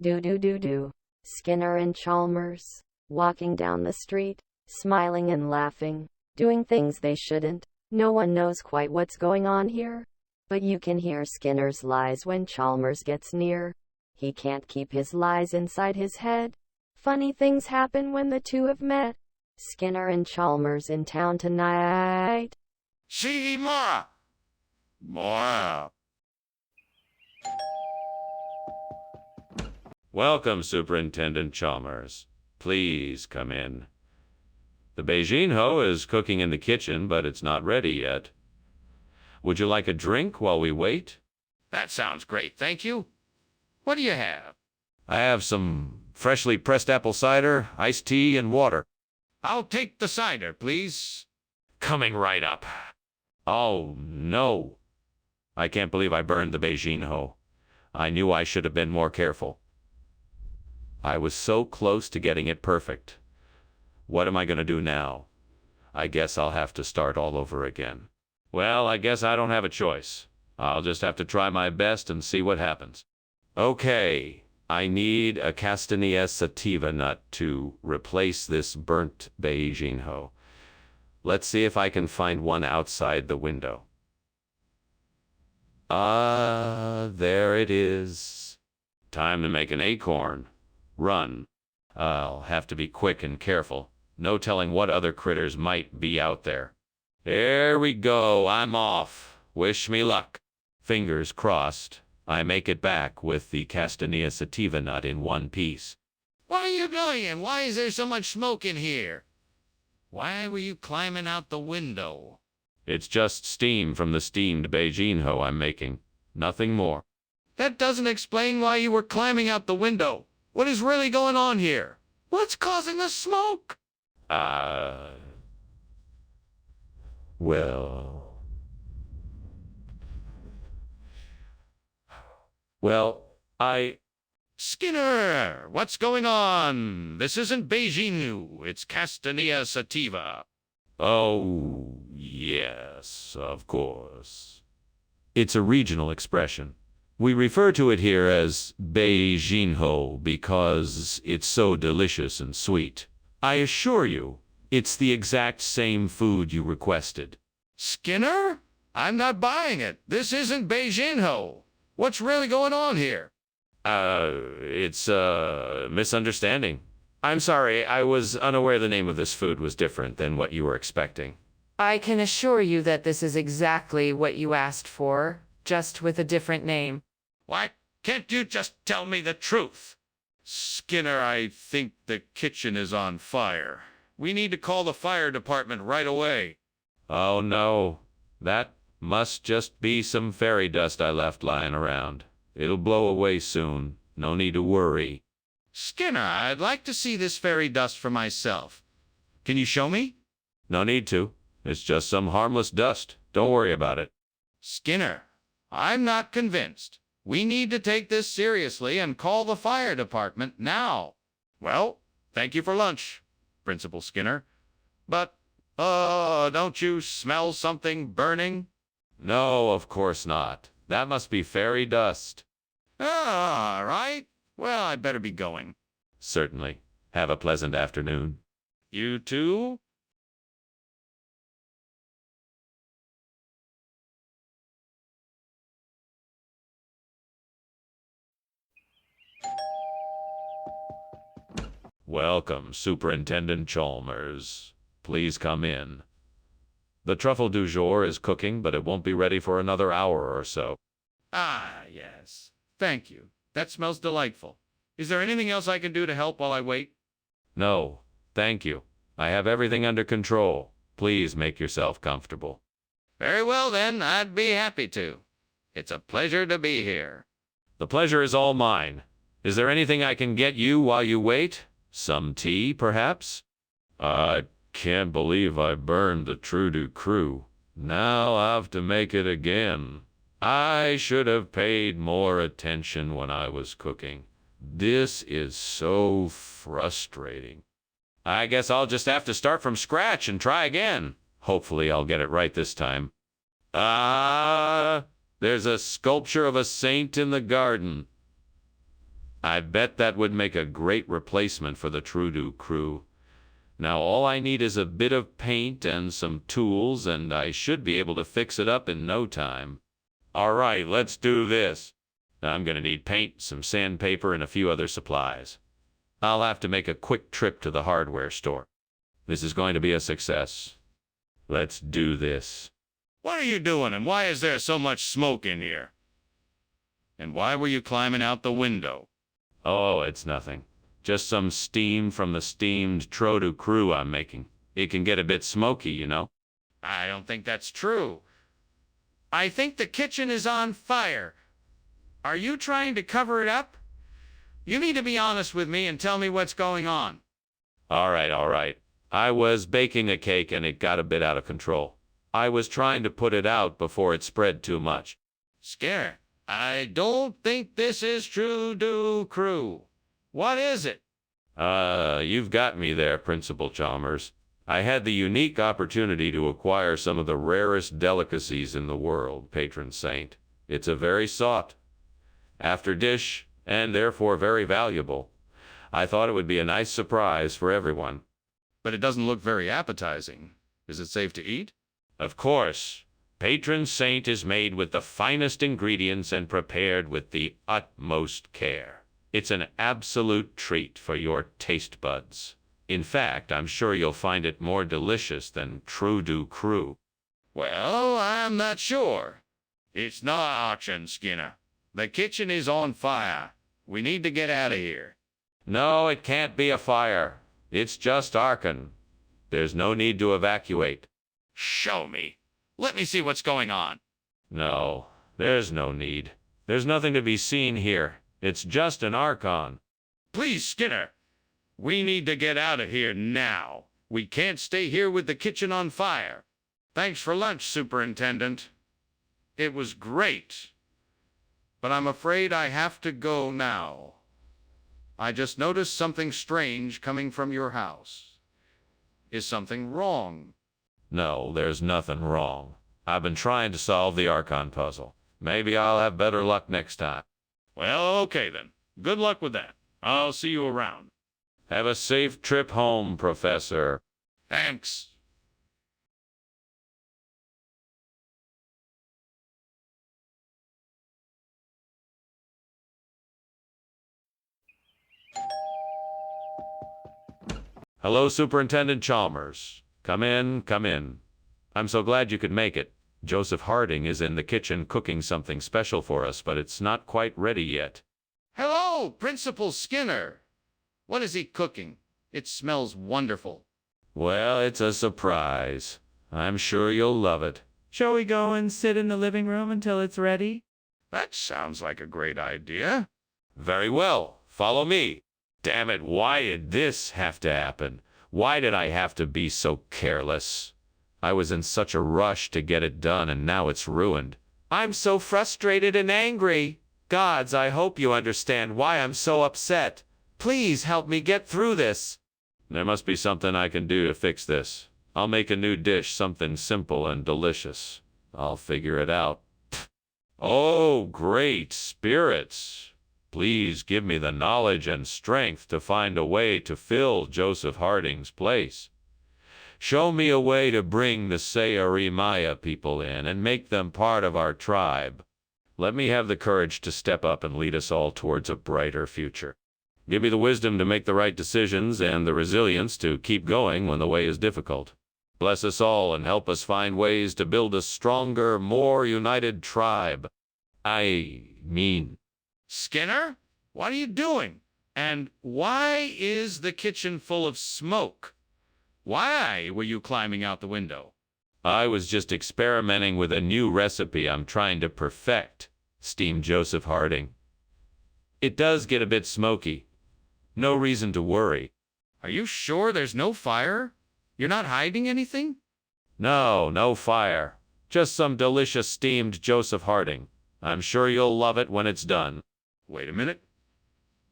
Do. Skinner and Chalmers, walking down the street, smiling and laughing, doing things they shouldn't. No one knows quite what's going on here. But you can hear Skinner's lies when Chalmers gets near. He can't keep his lies inside his head. Funny things happen when the two have met. Skinner and Chalmers in town tonight. See Mora! Mora! Welcome, Superintendent Chalmers. Please come in. The Beijing Ho is cooking in the kitchen, but it's not ready yet. Would you like a drink while we wait? That sounds great, thank you. What do you have? I have some freshly pressed apple cider, iced tea, and water. I'll take the cider, please. Coming right up. Oh, no. I can't believe I burned the Beijing Ho. I knew I should have been more careful. I was so close to getting it perfect. What am I going to do now? I guess I'll have to start all over again. Well, I guess I don't have a choice. I'll just have to try my best and see what happens. Okay, I need a castanea sativa nut to replace this burnt Beijing Ho. Let's see if I can find one outside the window. There it is. Time to make an acorn. Run. I'll have to be quick and careful. No telling what other critters might be out there. There we go. I'm off. Wish me luck. Fingers crossed. I make it back with the castanea sativa nut in one piece. What are you doing and why is there so much smoke in here? Why were you climbing out the window? It's just steam from the steamed Beijing Ho I'm making. Nothing more. That doesn't explain why you were climbing out the window. What is really going on here? What's causing the smoke? Well, I... Skinner, what's going on? This isn't Beijing, it's Castanea sativa. Oh, yes, of course. It's a regional expression. We refer to it here as Beijing Ho because it's so delicious and sweet. I assure you, it's the exact same food you requested. Skinner? I'm not buying it. This isn't Beijing Ho. What's really going on here? It's a misunderstanding. I'm sorry, I was unaware the name of this food was different than what you were expecting. I can assure you that this is exactly what you asked for, just with a different name. Why can't you just tell me the truth? Skinner, I think the kitchen is on fire. We need to call the fire department right away. Oh no, that must just be some fairy dust I left lying around. It'll blow away soon. No need to worry. Skinner, I'd like to see this fairy dust for myself. Can you show me? No need to. It's just some harmless dust. Don't worry about it. Skinner, I'm not convinced. We need to take this seriously and call the fire department now. Well, thank you for lunch, Principal Skinner. But Don't you smell something burning? No, of course not. That must be fairy dust. All right. Well, I better be going. Certainly. Have a pleasant afternoon. You too? Welcome, Superintendent Chalmers. Please come in. The truffle du jour is cooking, but it won't be ready for another hour or so. Ah, yes. Thank you. That smells delightful. Is there anything else I can do to help while I wait? No, thank you. I have everything under control. Please make yourself comfortable. Very well, then. I'd be happy to. It's a pleasure to be here. The pleasure is all mine. Is there anything I can get you while you wait? Some tea, perhaps? I can't believe I burned the True Du Crew. Now I have to make it again. I should have paid more attention when I was cooking. This is so frustrating. I guess I'll just have to start from scratch and try again. Hopefully I'll get it right this time. There's a sculpture of a saint in the garden. I bet that would make a great replacement for the True Du Crew. Now all I need is a bit of paint and some tools, and I should be able to fix it up in no time. All right, let's do this. I'm gonna need paint, some sandpaper, and a few other supplies. I'll have to make a quick trip to the hardware store. This is going to be a success. Let's do this. What are you doing, and why is there so much smoke in here? And why were you climbing out the window? Oh, it's nothing. Just some steam from the steamed True Du Crew I'm making. It can get a bit smoky, you know. I don't think that's true. I think the kitchen is on fire. Are you trying to cover it up? You need to be honest with me and tell me what's going on. All right. I was baking a cake and it got a bit out of control. I was trying to put it out before it spread too much. Skinner, I don't think this is True Du Crew. What is it? You've got me there, Principal Chalmers. I had the unique opportunity to acquire some of the rarest delicacies in the world, Patron Saint. It's a very sought after dish, and therefore very valuable. I thought it would be a nice surprise for everyone. But it doesn't look very appetizing. Is it safe to eat? Of course. Patron Saint is made with the finest ingredients and prepared with the utmost care. It's an absolute treat for your taste buds. In fact, I'm sure you'll find it more delicious than True Du Crew. Well, I'm not sure. It's not auction, Skinner. The kitchen is on fire. We need to get out of here. No, it can't be a fire. It's just arcane. There's no need to evacuate. Show me. Let me see what's going on. No, there's no need. There's nothing to be seen here. It's just an archon. Please, Skinner. We need to get out of here now. We can't stay here with the kitchen on fire. Thanks for lunch, Superintendent. It was great. But I'm afraid I have to go now. I just noticed something strange coming from your house. Is something wrong? No, there's nothing wrong. I've been trying to solve the archon puzzle. Maybe I'll have better luck next time. Well, okay then. Good luck with that. I'll see you around. Have a safe trip home, Professor. Thanks. Hello, Superintendent Chalmers. Come in, come in. I'm so glad you could make it. Joseph Harding is in the kitchen cooking something special for us, but it's not quite ready yet. Hello, Principal Skinner. What is he cooking? It smells wonderful. Well, it's a surprise. I'm sure you'll love it. Shall we go and sit in the living room until it's ready? That sounds like a great idea. Very well. Follow me. Damn it, why did this have to happen? Why did I have to be so careless? I was in such a rush to get it done, and now it's ruined. I'm so frustrated and angry. Gods, I hope you understand why I'm so upset. Please help me get through this. There must be something I can do to fix this. I'll make a new dish, something simple and delicious. I'll figure it out. Oh, great spirits! Please give me the knowledge and strength to find a way to fill Joseph Harding's place. Show me a way to bring the Sayarimaya people in and make them part of our tribe. Let me have the courage to step up and lead us all towards a brighter future. Give me the wisdom to make the right decisions and the resilience to keep going when the way is difficult. Bless us all and help us find ways to build a stronger, more united tribe. Skinner, what are you doing? And why is the kitchen full of smoke? Why were you climbing out the window? I was just experimenting with a new recipe I'm trying to perfect, steamed Joseph Harding. It does get a bit smoky. No reason to worry. Are you sure there's no fire? You're not hiding anything? No, no fire. Just some delicious steamed Joseph Harding. I'm sure you'll love it when it's done. Wait a minute.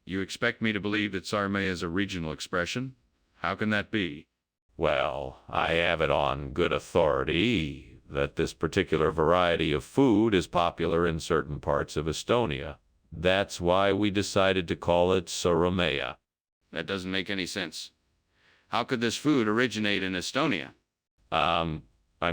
You expect me to believe that sarme is a regional expression? How can that be? Well, I have it on good authority that this particular variety of food is popular in certain parts of Estonia. That's why we decided to call it sarmea. That doesn't make any sense. How could this food originate in Estonia? I'm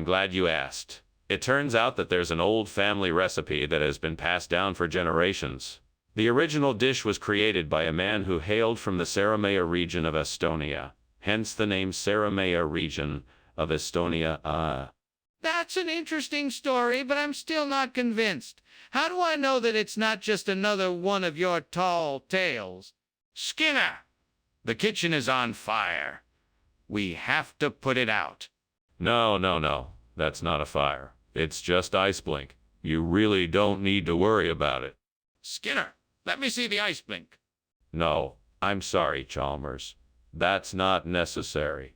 glad you asked. It turns out that there's an old family recipe that has been passed down for generations. The original dish was created by a man who hailed from the Saramea region of Estonia, hence the name Saramea region of Estonia. That's an interesting story, but I'm still not convinced. How do I know that it's not just another one of your tall tales? Skinner, the kitchen is on fire. We have to put it out. No. That's not a fire. It's just ice blink. You really don't need to worry about it. Skinner, let me see the ice blink. No, I'm sorry, Chalmers. That's not necessary.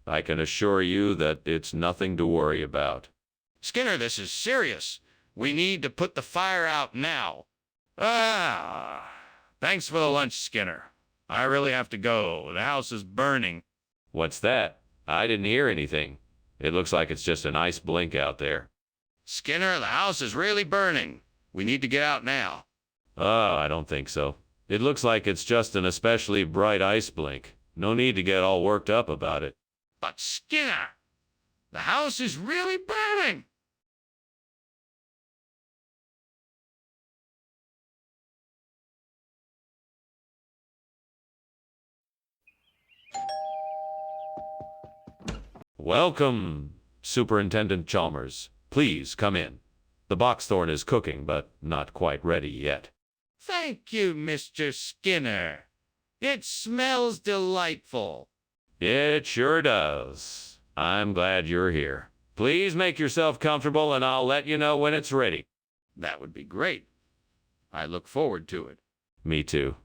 I can assure you that it's nothing to worry about. Skinner, this is serious. We need to put the fire out now. Thanks for the lunch, Skinner. I really have to go. The house is burning. What's that? I didn't hear anything. It looks like it's just an ice blink out there. Skinner, the house is really burning. We need to get out now. I don't think so. It looks like it's just an especially bright ice blink. No need to get all worked up about it. But Skinner, the house is really burning. Welcome, Superintendent Chalmers. Please come in. The boxthorn is cooking, but not quite ready yet. Thank you, Mr. Skinner. It smells delightful. It sure does. I'm glad you're here. Please make yourself comfortable and I'll let you know when it's ready. That would be great. I look forward to it. Me too.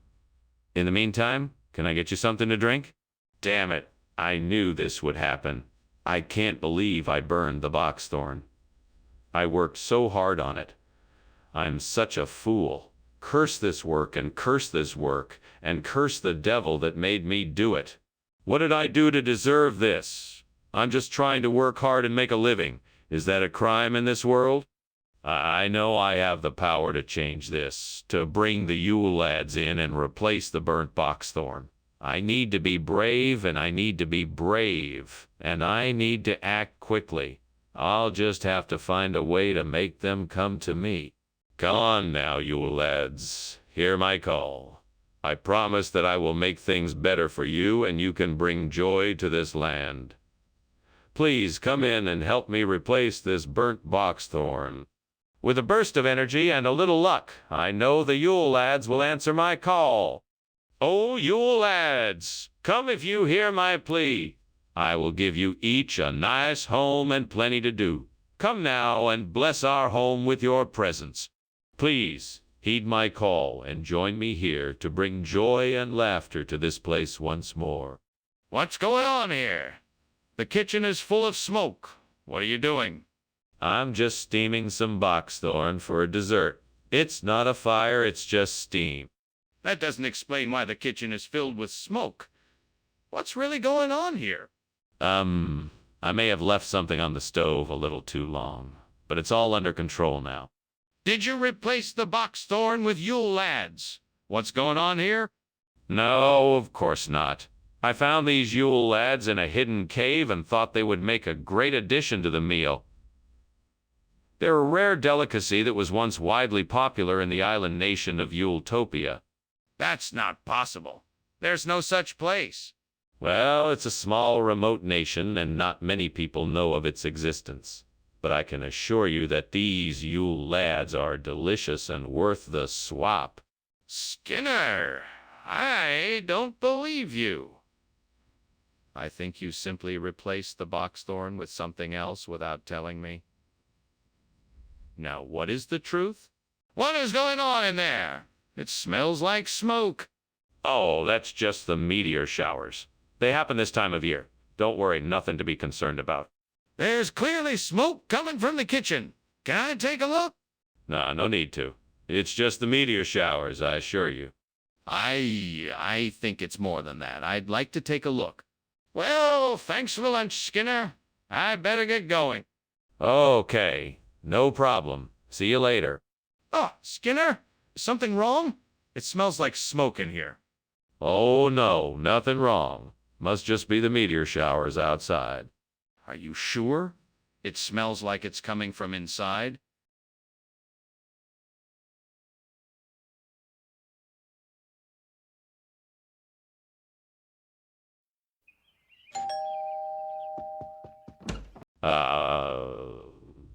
In the meantime, can I get you something to drink? Damn it. I knew this would happen. I can't believe I burned the boxthorn. I worked so hard on it. I'm such a fool. Curse this work and curse this work and curse the devil that made me do it. What did I do to deserve this? I'm just trying to work hard and make a living. Is that a crime in this world? I know I have the power to change this, to bring the Yule lads in and replace the burnt boxthorn. I need to be brave, and I need to be brave, and I need to act quickly. I'll just have to find a way to make them come to me. Come on now, Yule lads. Hear my call. I promise that I will make things better for you, and you can bring joy to this land. Please come in and help me replace this burnt boxthorn. With a burst of energy and a little luck, I know the Yule lads will answer my call. Oh, Yule lads, come if you hear my plea. I will give you each a nice home and plenty to do. Come now and bless our home with your presence. Please, heed my call and join me here to bring joy and laughter to this place once more. What's going on here? The kitchen is full of smoke. What are you doing? I'm just steaming some boxthorn for a dessert. It's not a fire, it's just steam. That doesn't explain why the kitchen is filled with smoke. What's really going on here? I may have left something on the stove a little too long, but it's all under control now. Did you replace the box thorn with Yule lads? What's going on here? No, of course not. I found these Yule lads in a hidden cave and thought they would make a great addition to the meal. They're a rare delicacy that was once widely popular in the island nation of Yuletopia. That's not possible. There's no such place. Well, it's a small, remote nation, and not many people know of its existence. But I can assure you that these Yule lads are delicious and worth the swap. Skinner, I don't believe you. I think you simply replaced the boxthorn with something else without telling me. Now, what is the truth? What is going on in there? It smells like smoke. Oh, that's just the meteor showers. They happen this time of year. Don't worry, nothing to be concerned about. There's clearly smoke coming from the kitchen. Can I take a look? Nah, no need to. It's just the meteor showers, I assure you. I think it's more than that. I'd like to take a look. Well, thanks for the lunch, Skinner. I better get going. Okay, no problem. See you later. Oh, Skinner, is something wrong? It smells like smoke in here. Oh no, nothing wrong. Must just be the meteor showers outside. Are you sure? It smells like it's coming from inside.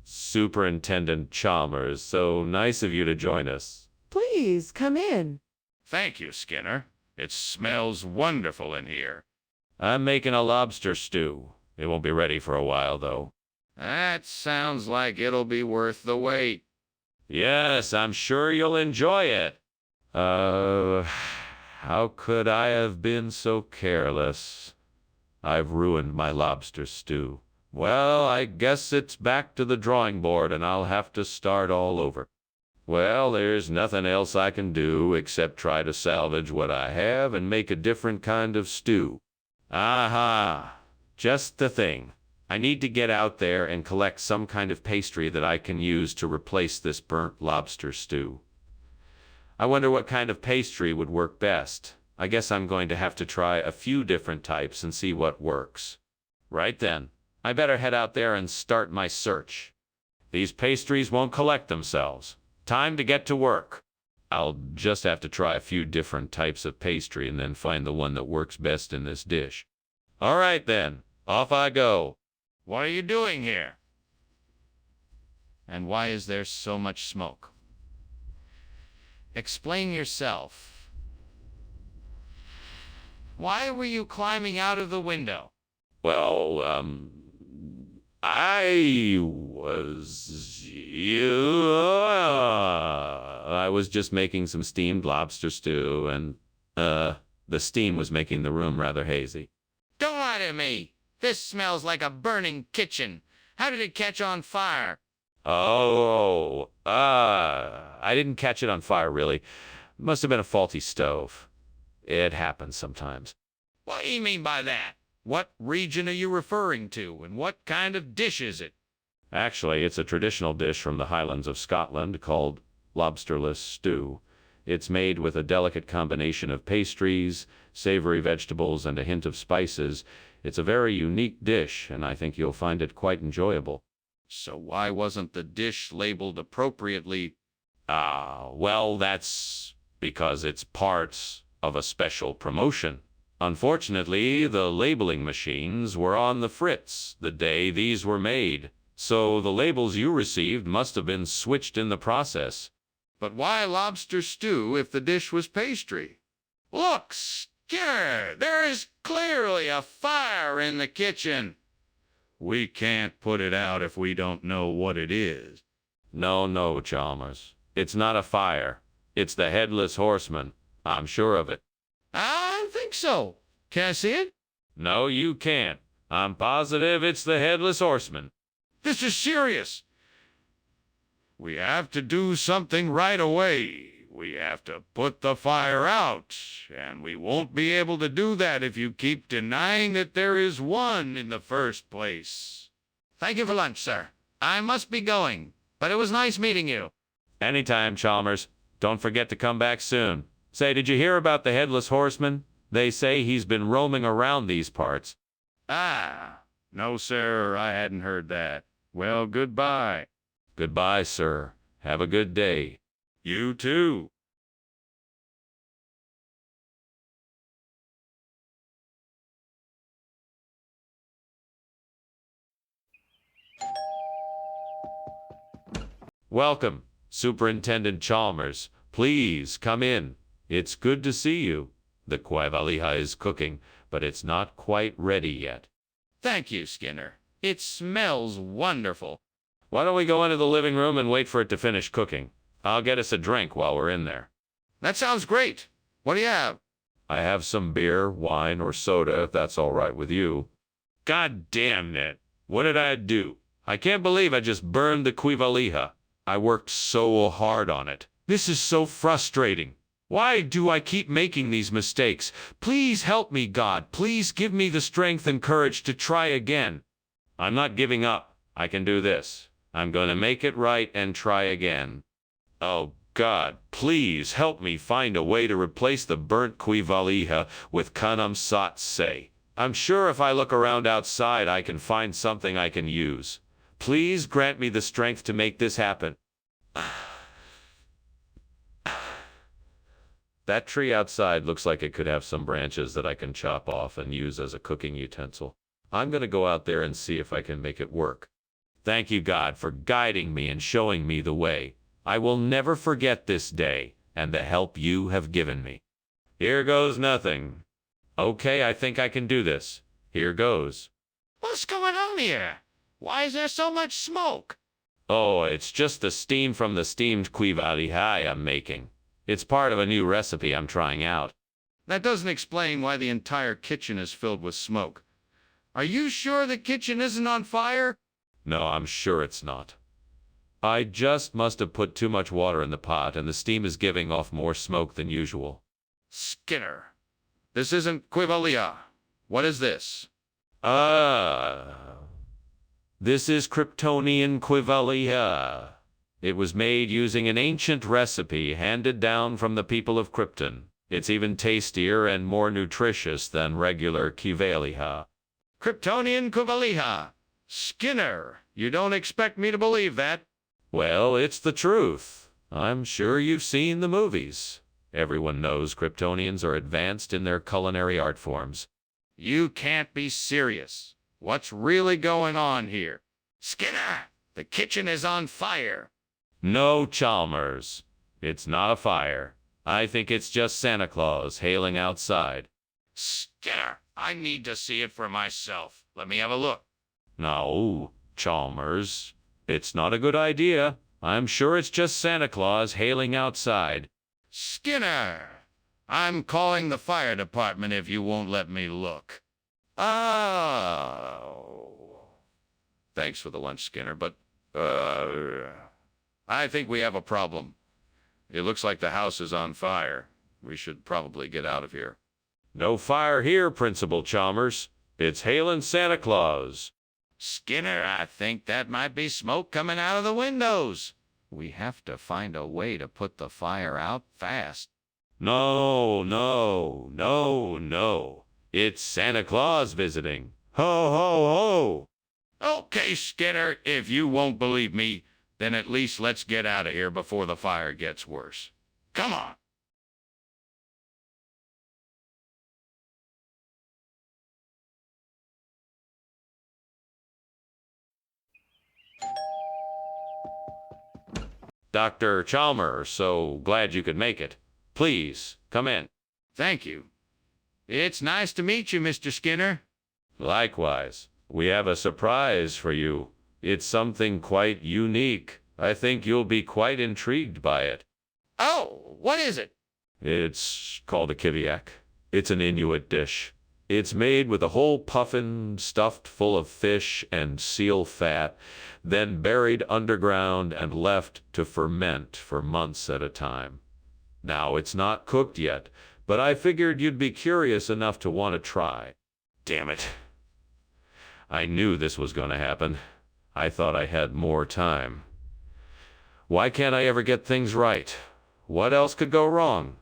Superintendent Chalmers, so nice of you to join us. Please come in. Thank you, Skinner. It smells wonderful in here. I'm making a lobster stew. It won't be ready for a while, though. That sounds like it'll be worth the wait. Yes, I'm sure you'll enjoy it. How could I have been so careless? I've ruined my lobster stew. Well, I guess it's back to the drawing board and I'll have to start all over. Well, there's nothing else I can do except try to salvage what I have and make a different kind of stew. Aha! Just the thing. I need to get out there and collect some kind of pastry that I can use to replace this burnt lobster stew. I wonder what kind of pastry would work best. I guess I'm going to have to try a few different types and see what works. Right then, I better head out there and start my search. These pastries won't collect themselves. Time to get to work. I'll just have to try a few different types of pastry and then find the one that works best in this dish. All right then, off I go. What are you doing here? And why is there so much smoke? Explain yourself. Why were you climbing out of the window? Well, I was just making some steamed lobster stew, and, the steam was making the room rather hazy. Don't lie to me. This smells like a burning kitchen. How did it catch on fire? I didn't catch it on fire, really. Must have been a faulty stove. It happens sometimes. What do you mean by that? What region are you referring to, and what kind of dish is it? Actually, it's a traditional dish from the Highlands of Scotland called lobsterless stew. It's made with a delicate combination of pastries, savory vegetables, and a hint of spices. It's a very unique dish, and I think you'll find it quite enjoyable. So why wasn't the dish labeled appropriately? Well, that's because it's part of a special promotion. Unfortunately, the labeling machines were on the fritz the day these were made, so the labels you received must have been switched in the process. But why lobster stew if the dish was pastry? Look, Skinner, there is clearly a fire in the kitchen. We can't put it out if we don't know what it is. No, Chalmers. It's not a fire. It's the Headless Horseman. I'm sure of it. I don't think so. Can I see it? No, you can't. I'm positive it's the Headless Horseman. This is serious. We have to do something right away. We have to put the fire out, and we won't be able to do that if you keep denying that there is one in the first place. Thank you for lunch, sir. I must be going, but it was nice meeting you. Anytime, Chalmers. Don't forget to come back soon. Say, did you hear about the Headless Horseman? They say he's been roaming around these parts. Ah, no, sir, I hadn't heard that. Well, goodbye. Goodbye, sir. Have a good day. You too. Welcome, Superintendent Chalmers. Please come in. It's good to see you. The quavalija is cooking, but it's not quite ready yet. Thank you, Skinner. It smells wonderful. Why don't we go into the living room and wait for it to finish cooking? I'll get us a drink while we're in there. That sounds great. What do you have? I have some beer, wine, or soda, if that's all right with you. God damn it. What did I do? I can't believe I just burned the quivalija. I worked so hard on it. This is so frustrating. Why do I keep making these mistakes? Please help me, God. Please give me the strength and courage to try again. I'm not giving up. I can do this. I'm going to make it right and try again. Oh, God, please help me find a way to replace the burnt quivalija with kanam sat say. I'm sure if I look around outside, I can find something I can use. Please grant me the strength to make this happen. That tree outside looks like it could have some branches that I can chop off and use as a cooking utensil. I'm going to go out there and see if I can make it work. Thank you, God, for guiding me and showing me the way. I will never forget this day and the help you have given me. Here goes nothing. Okay, I think I can do this. Here goes. What's going on here? Why is there so much smoke? Oh, it's just the steam from the steamed quivalija I'm making. It's part of a new recipe I'm trying out. That doesn't explain why the entire kitchen is filled with smoke. Are you sure the kitchen isn't on fire? No, I'm sure it's not. I just must have put too much water in the pot and the steam is giving off more smoke than usual. Skinner, this isn't quivalija. What is this? This is Kryptonian quivalija. It was made using an ancient recipe handed down from the people of Krypton. It's even tastier and more nutritious than regular quivalija. Kryptonian quivalija. Skinner, you don't expect me to believe that? Well, it's the truth. I'm sure you've seen the movies. Everyone knows Kryptonians are advanced in their culinary art forms. You can't be serious. What's really going on here? Skinner, the kitchen is on fire. No, Chalmers. It's not a fire. I think it's just Santa Claus hailing outside. Skinner, I need to see it for myself. Let me have a look. No, Chalmers. It's not a good idea. I'm sure it's just Santa Claus hailing outside. Skinner, I'm calling the fire department if you won't let me look. Oh. Thanks for the lunch, Skinner, but, I think we have a problem. It looks like the house is on fire. We should probably get out of here. No fire here, Principal Chalmers. It's hailing Santa Claus. Skinner, I think that might be smoke coming out of the windows. We have to find a way to put the fire out fast. No. It's Santa Claus visiting. Ho, ho, ho. Okay, Skinner, if you won't believe me, then at least let's get out of here before the fire gets worse. Come on. Dr. Chalmers, so glad you could make it. Please, come in. Thank you. It's nice to meet you, Mr. Skinner. Likewise, we have a surprise for you. It's something quite unique. I think you'll be quite intrigued by it. Oh, what is it? It's called a kiviak. It's an Inuit dish. It's made with a whole puffin stuffed full of fish and seal fat, then buried underground and left to ferment for months at a time. Now, it's not cooked yet, but I figured you'd be curious enough to want to try. Damn it. I knew this was going to happen. I thought I had more time. Why can't I ever get things right? What else could go wrong?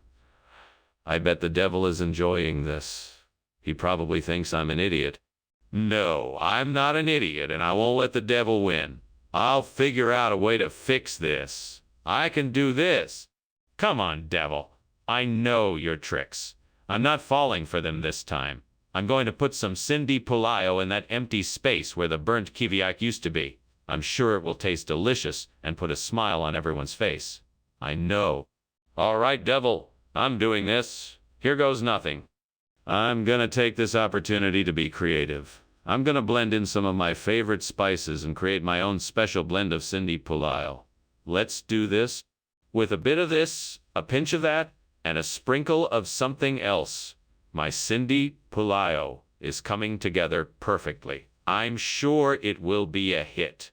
I bet the devil is enjoying this. He probably thinks I'm an idiot. No, I'm not an idiot, and I won't let the devil win. I'll figure out a way to fix this. I can do this. Come on, devil. I know your tricks. I'm not falling for them this time. I'm going to put some Cindy Pulayo in that empty space where the burnt kiviak used to be. I'm sure it will taste delicious and put a smile on everyone's face. I know. All right, devil. I'm doing this. Here goes nothing. I'm gonna take this opportunity to be creative. I'm gonna blend in some of my favorite spices and create my own special blend of Cindy Pulayo. Let's do this. With a bit of this, a pinch of that, and a sprinkle of something else. My Cindy Pulayo is coming together perfectly. I'm sure it will be a hit.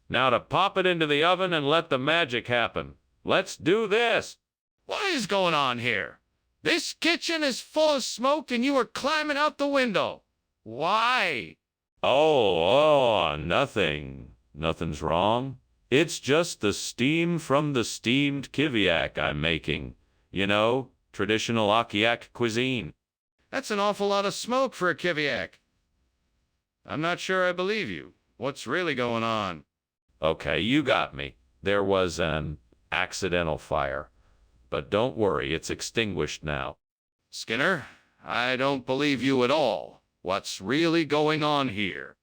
Now to pop it into the oven and let the magic happen. Let's do this. What is going on here? This kitchen is full of smoke and you are climbing out the window. Why? Nothing. Nothing's wrong. It's just the steam from the steamed kiviak I'm making. You know, traditional Akiak cuisine. That's an awful lot of smoke for a kiviak. I'm not sure I believe you. What's really going on? Okay, you got me. There was an accidental fire. But don't worry, it's extinguished now. Skinner, I don't believe you at all. What's really going on here?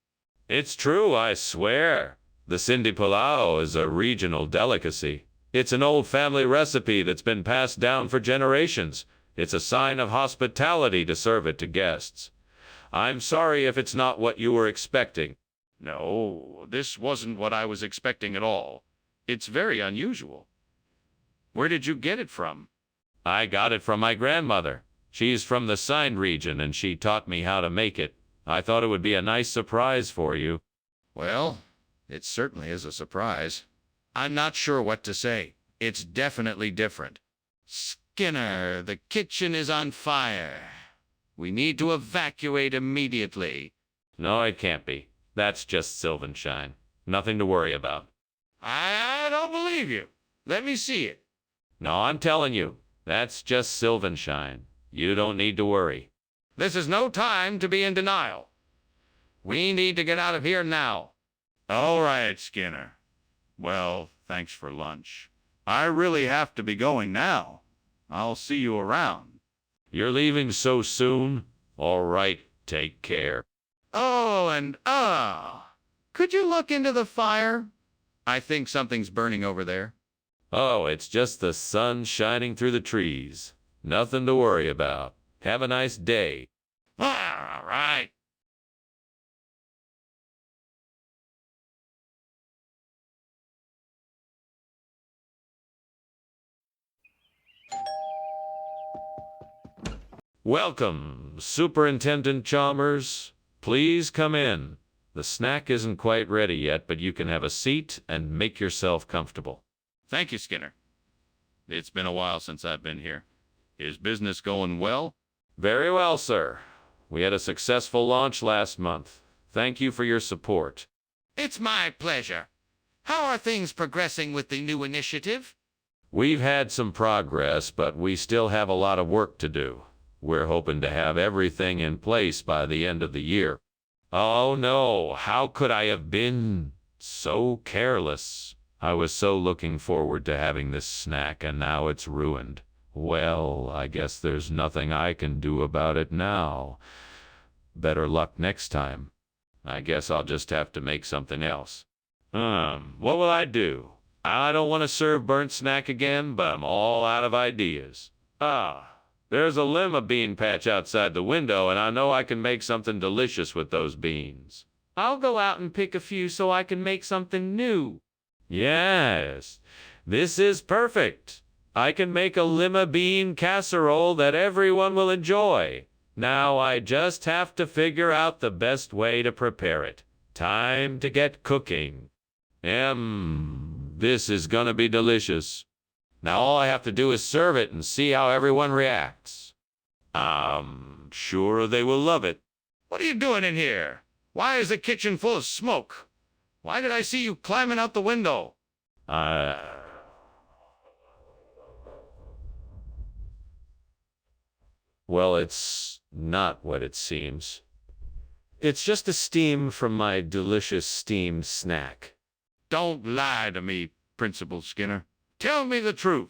It's true, I swear. The Cindy Pulao is a regional delicacy. It's an old family recipe that's been passed down for generations. It's a sign of hospitality to serve it to guests. I'm sorry if it's not what you were expecting. No, this wasn't what I was expecting at all. It's very unusual. Where did you get it from? I got it from my grandmother. She's from the Sine region and she taught me how to make it. I thought it would be a nice surprise for you. Well, it certainly is a surprise. I'm not sure what to say. It's definitely different. Skinner, the kitchen is on fire. We need to evacuate immediately. No, it can't be. That's just Sylvanshine. Nothing to worry about. I don't believe you. Let me see it. No, I'm telling you. That's just Sylvanshine. You don't need to worry. This is no time to be in denial. We need to get out of here now. All right, Skinner. Well, thanks for lunch. I really have to be going now. I'll see you around. You're leaving so soon? All right, take care. Oh, and could you look into the fire? I think something's burning over there. Oh, it's just the sun shining through the trees. Nothing to worry about. Have a nice day. All right. Welcome, Superintendent Chalmers. Please come in. The snack isn't quite ready yet, but you can have a seat and make yourself comfortable. Thank you, Skinner. It's been a while since I've been here. Is business going well? Very well, sir. We had a successful launch last month. Thank you for your support. It's my pleasure. How are things progressing with the new initiative? We've had some progress, but we still have a lot of work to do. We're hoping to have everything in place by the end of the year. Oh no, how could I have been so careless? I was so looking forward to having this snack and now it's ruined. Well, I guess there's nothing I can do about it now. Better luck next time. I guess I'll just have to make something else. What will I do? I don't want to serve burnt snack again, but I'm all out of ideas. There's a lima bean patch outside the window, and I know I can make something delicious with those beans. I'll go out and pick a few so I can make something new. Yes, this is perfect. I can make a lima bean casserole that everyone will enjoy. Now I just have to figure out the best way to prepare it. Time to get cooking. This is gonna be delicious. Now all I have to do is serve it and see how everyone reacts. I'm sure they will love it. What are you doing in here? Why is the kitchen full of smoke? Why did I see you climbing out the window? Well, it's not what it seems. It's just the steam from my delicious steamed snack. Don't lie to me, Principal Skinner. Tell me the truth.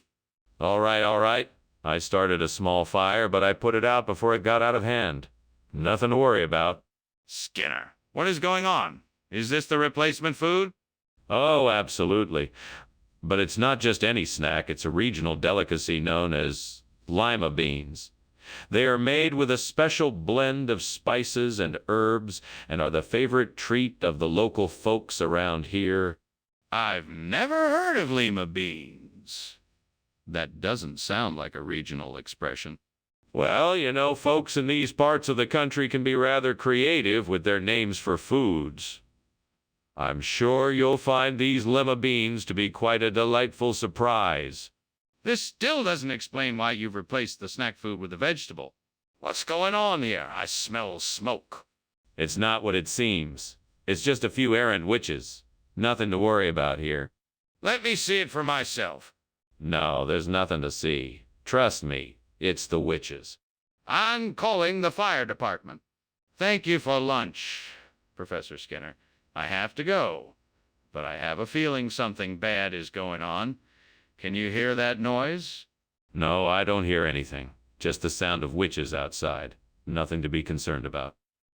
All right, all right. I started a small fire, but I put it out before it got out of hand. Nothing to worry about. Skinner, what is going on? Is this the replacement food? Oh, absolutely. But it's not just any snack. It's a regional delicacy known as lima beans. They are made with a special blend of spices and herbs and are the favorite treat of the local folks around here. I've never heard of lima beans. That doesn't sound like a regional expression. Well, you know, folks in these parts of the country can be rather creative with their names for foods. I'm sure you'll find these lima beans to be quite a delightful surprise. This still doesn't explain why you've replaced the snack food with a vegetable. What's going on here? I smell smoke. It's not what it seems. It's just a few errant witches. Nothing to worry about here. Let me see it for myself. No, there's nothing to see. Trust me, it's the witches. I'm calling the fire department. Thank you for lunch, Professor Skinner. I have to go, but I have a feeling something bad is going on. Can you hear that noise? No, I don't hear anything. Just the sound of witches outside. Nothing to be concerned about.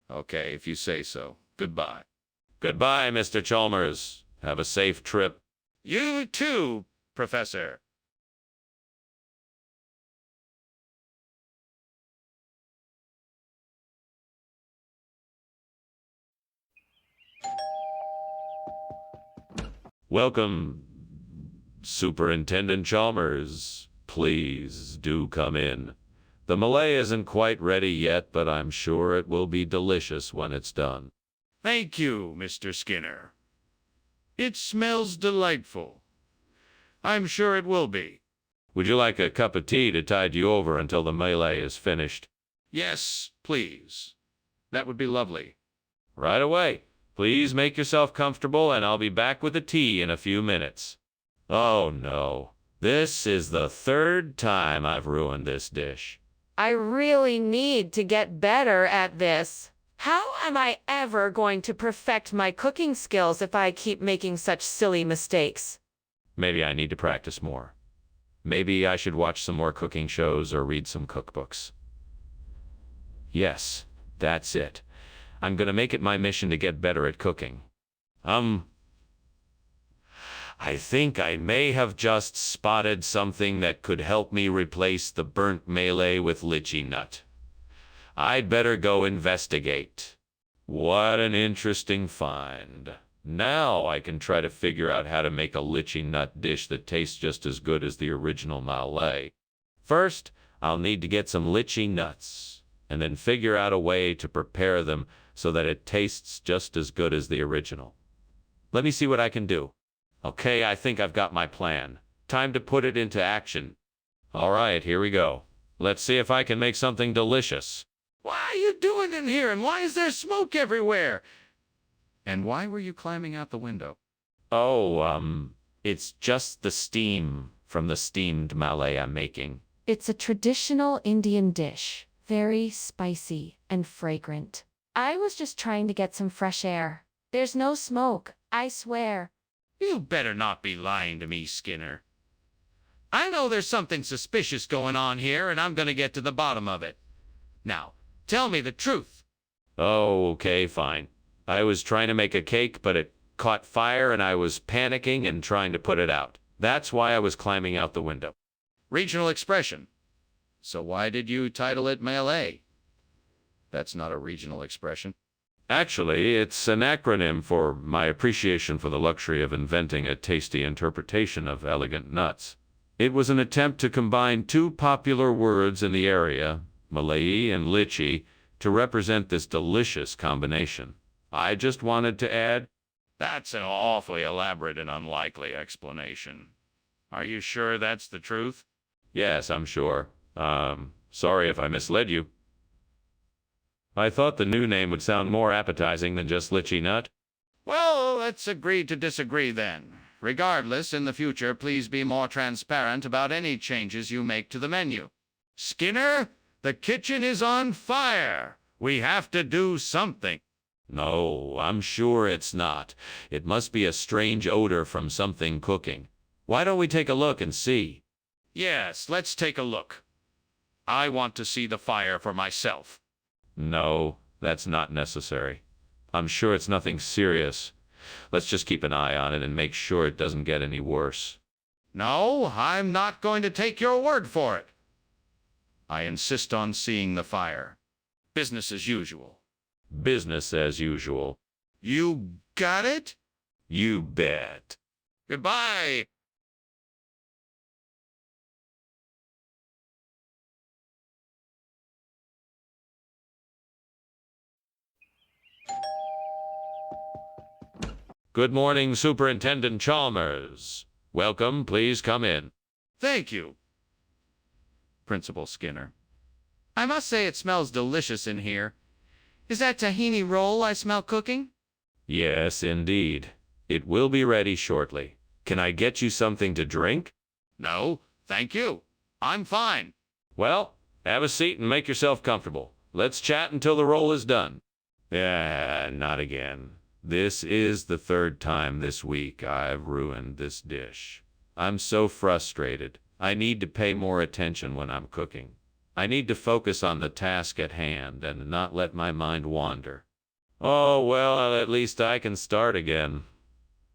Okay, if you say so. Goodbye. Goodbye, Mr. Chalmers. Have a safe trip. You too, Professor. Welcome, Superintendent Chalmers. Please do come in. The Malay isn't quite ready yet, but I'm sure it will be delicious when it's done. Thank you, Mr. Skinner. It smells delightful. I'm sure it will be. Would you like a cup of tea to tide you over until the Malay is finished? Yes, please. That would be lovely. Right away. Please make yourself comfortable, and I'll be back with the tea in a few minutes. Oh, no. This is the third time I've ruined this dish. I really need to get better at this. How am I ever going to perfect my cooking skills if I keep making such silly mistakes? Maybe I need to practice more. Maybe I should watch some more cooking shows or read some cookbooks. Yes, that's it. I'm gonna make it my mission to get better at cooking. I think I may have just spotted something that could help me replace the burnt Malay with lychee nut. I'd better go investigate. What an interesting find. Now I can try to figure out how to make a lychee nut dish that tastes just as good as the original Malay. First, I'll need to get some lychee nuts, and then figure out a way to prepare them so that it tastes just as good as the original. Let me see what I can do. Okay, I think I've got my plan. Time to put it into action. All right, here we go. Let's see if I can make something delicious. What are you doing in here, and why is there smoke everywhere? And why were you climbing out the window? Oh, it's just the steam from the steamed Malay I'm making. It's a traditional Indian dish, very spicy and fragrant. I was just trying to get some fresh air. There's no smoke, I swear. You better not be lying to me, Skinner. I know there's something suspicious going on here, and I'm going to get to the bottom of it. Now, tell me the truth. Oh, okay, fine. I was trying to make a cake, but it caught fire and I was panicking and trying to put it out. That's why I was climbing out the window. Regional expression. So why did you title it Malay? That's not a regional expression. Actually, it's an acronym for my appreciation for the luxury of inventing a tasty interpretation of elegant nuts. It was an attempt to combine two popular words in the area, Malay and lychee, to represent this delicious combination. I just wanted to add, That's an awfully elaborate and unlikely explanation. Are you sure that's the truth? Yes, I'm sure. Sorry if I misled you. I thought the new name would sound more appetizing than just Litchi Nut. Well, let's agree to disagree then. Regardless, in the future, please be more transparent about any changes you make to the menu. Skinner, the kitchen is on fire. We have to do something. No, I'm sure it's not. It must be a strange odor from something cooking. Why don't we take a look and see? Yes, let's take a look. I want to see the fire for myself. No, that's not necessary. I'm sure it's nothing serious. Let's just keep an eye on it and make sure it doesn't get any worse. No, I'm not going to take your word for it. I insist on seeing the fire. Business as usual. Business as usual. You got it? You bet. Goodbye. Good morning, Superintendent Chalmers. Welcome, please come in. Thank you, Principal Skinner. I must say it smells delicious in here. Is that tahini roll I smell cooking? Yes, indeed. It will be ready shortly. Can I get you something to drink? No, thank you. I'm fine. Well, have a seat and make yourself comfortable. Let's chat until the roll is done. Not again. This is the third time this week I've ruined this dish. I'm so frustrated. I need to pay more attention when I'm cooking. I need to focus on the task at hand and not let my mind wander. Oh, well, at least I can start again.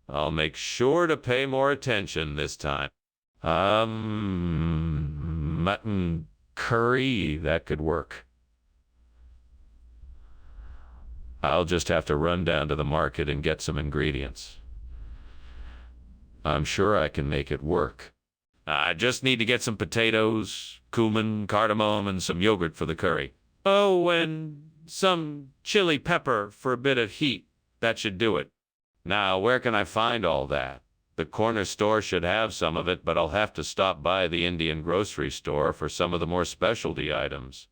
I'll make sure to pay more attention this time. Mutton curry, that could work. I'll just have to run down to the market and get some ingredients. I'm sure I can make it work. I just need to get some potatoes, cumin, cardamom, and some yogurt for the curry. Oh, and some chili pepper for a bit of heat. That should do it. Now, where can I find all that? The corner store should have some of it, but I'll have to stop by the Indian grocery store for some of the more specialty items.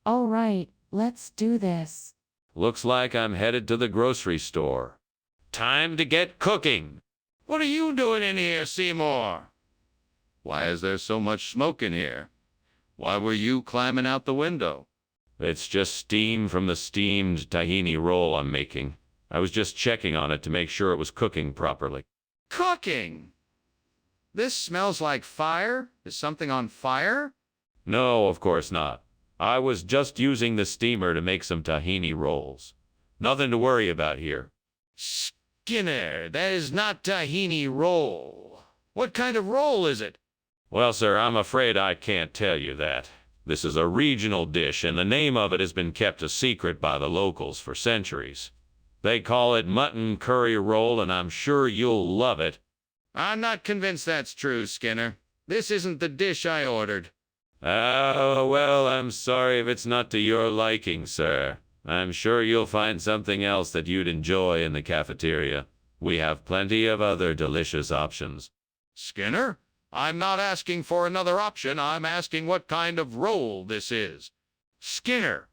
All right, let's do this. Looks like I'm headed to the grocery store. Time to get cooking. What are you doing in here, Seymour? Why is there so much smoke in here? Why were you climbing out the window? It's just steam from the steamed tahini roll I'm making. I was just checking on it to make sure it was cooking properly. Cooking? This smells like fire? Is something on fire? No, of course not. I was just using the steamer to make some tahini rolls. Nothing to worry about here. Skinner, that is not tahini roll. What kind of roll is it? Well, sir, I'm afraid I can't tell you that. This is a regional dish, and the name of it has been kept a secret by the locals for centuries. They call it mutton curry roll, and I'm sure you'll love it. I'm not convinced that's true, Skinner. This isn't the dish I ordered. Oh, well, I'm sorry if it's not to your liking, sir. I'm sure you'll find something else that you'd enjoy in the cafeteria. We have plenty of other delicious options. Skinner, I'm not asking for another option. I'm asking what kind of roll this is. Skinner!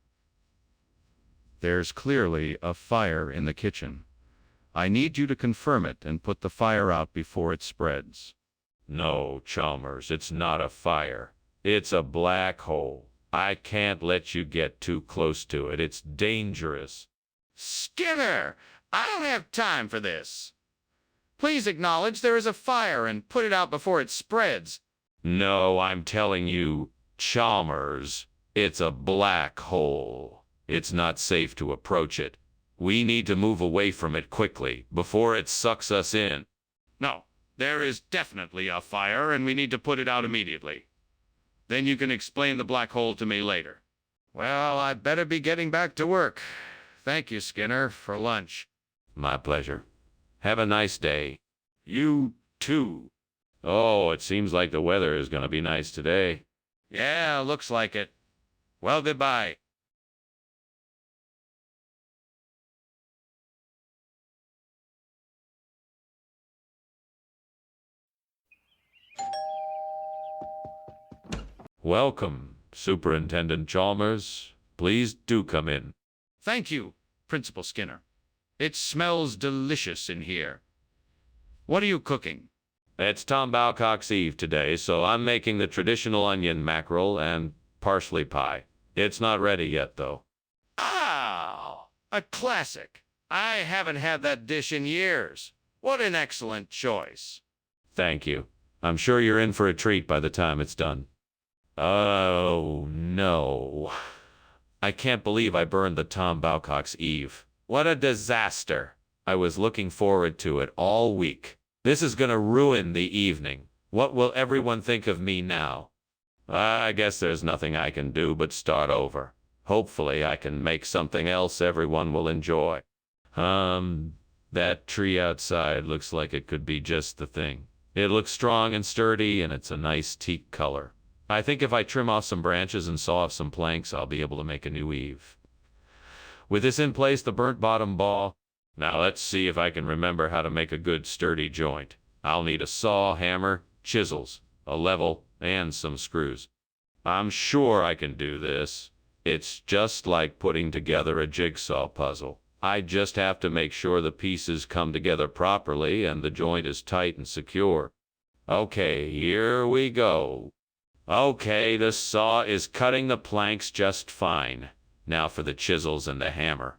There's clearly a fire in the kitchen. I need you to confirm it and put the fire out before it spreads. No, Chalmers, it's not a fire. It's a black hole. I can't let you get too close to it. It's dangerous. Skinner, I don't have time for this. Please acknowledge there is a fire and put it out before it spreads. No, I'm telling you, Chalmers, it's a black hole. It's not safe to approach it. We need to move away from it quickly before it sucks us in. No, there is definitely a fire and we need to put it out immediately. Then you can explain the black hole to me later. Well, I'd better be getting back to work. Thank you, Skinner, for lunch. My pleasure. Have a nice day. You too. Oh, it seems like the weather is going to be nice today. Yeah, looks like it. Well, goodbye. Welcome, Superintendent Chalmers. Please do come in. Thank you, Principal Skinner. It smells delicious in here. What are you cooking? It's Tom Bowcock's Eve today, so I'm making the traditional onion mackerel and parsley pie. It's not ready yet, though. Ah, a classic. I haven't had that dish in years. What an excellent choice. Thank you. I'm sure you're in for a treat by the time it's done. Oh, no. I can't believe I burned the Tom Bowcock's Eve. What a disaster. I was looking forward to it all week. This is gonna ruin the evening. What will everyone think of me now? I guess there's nothing I can do but start over. Hopefully I can make something else everyone will enjoy. That tree outside looks like it could be just the thing. It looks strong and sturdy, and it's a nice teak color. I think if I trim off some branches and saw off some planks, I'll be able to make a new eave. With this in place, the burnt bottom ball. Now let's see if I can remember how to make a good sturdy joint. I'll need a saw, hammer, chisels, a level, and some screws. I'm sure I can do this. It's just like putting together a jigsaw puzzle. I just have to make sure the pieces come together properly and the joint is tight and secure. Okay, here we go. Okay, the saw is cutting the planks just fine. Now for the chisels and the hammer.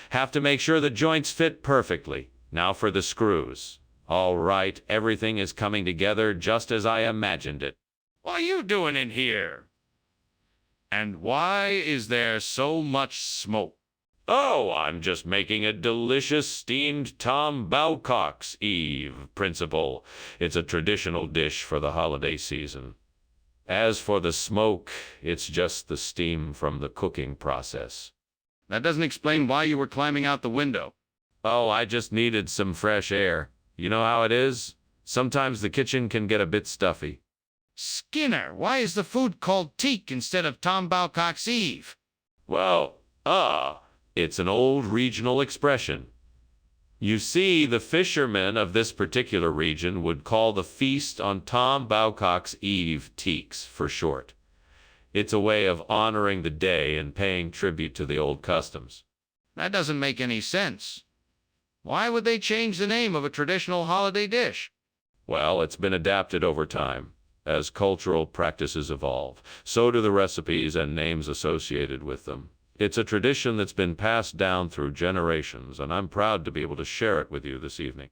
Have to make sure the joints fit perfectly. Now for the screws. All right, everything is coming together just as I imagined it. What are you doing in here? And why is there so much smoke? Oh, I'm just making a delicious steamed Tom Bowcock's Eve, Principal. It's a traditional dish for the holiday season. As for the smoke, it's just the steam from the cooking process. That doesn't explain why you were climbing out the window. Oh, I just needed some fresh air. You know how it is? Sometimes the kitchen can get a bit stuffy. Skinner, why is the food called teak instead of Tom Bowcock's Eve? Well, it's an old regional expression. You see, the fishermen of this particular region would call the feast on Tom Bowcock's Eve teaks for short. It's a way of honoring the day and paying tribute to the old customs. That doesn't make any sense. Why would they change the name of a traditional holiday dish? Well, it's been adapted over time. As cultural practices evolve, so do the recipes and names associated with them. It's a tradition that's been passed down through generations, and I'm proud to be able to share it with you this evening.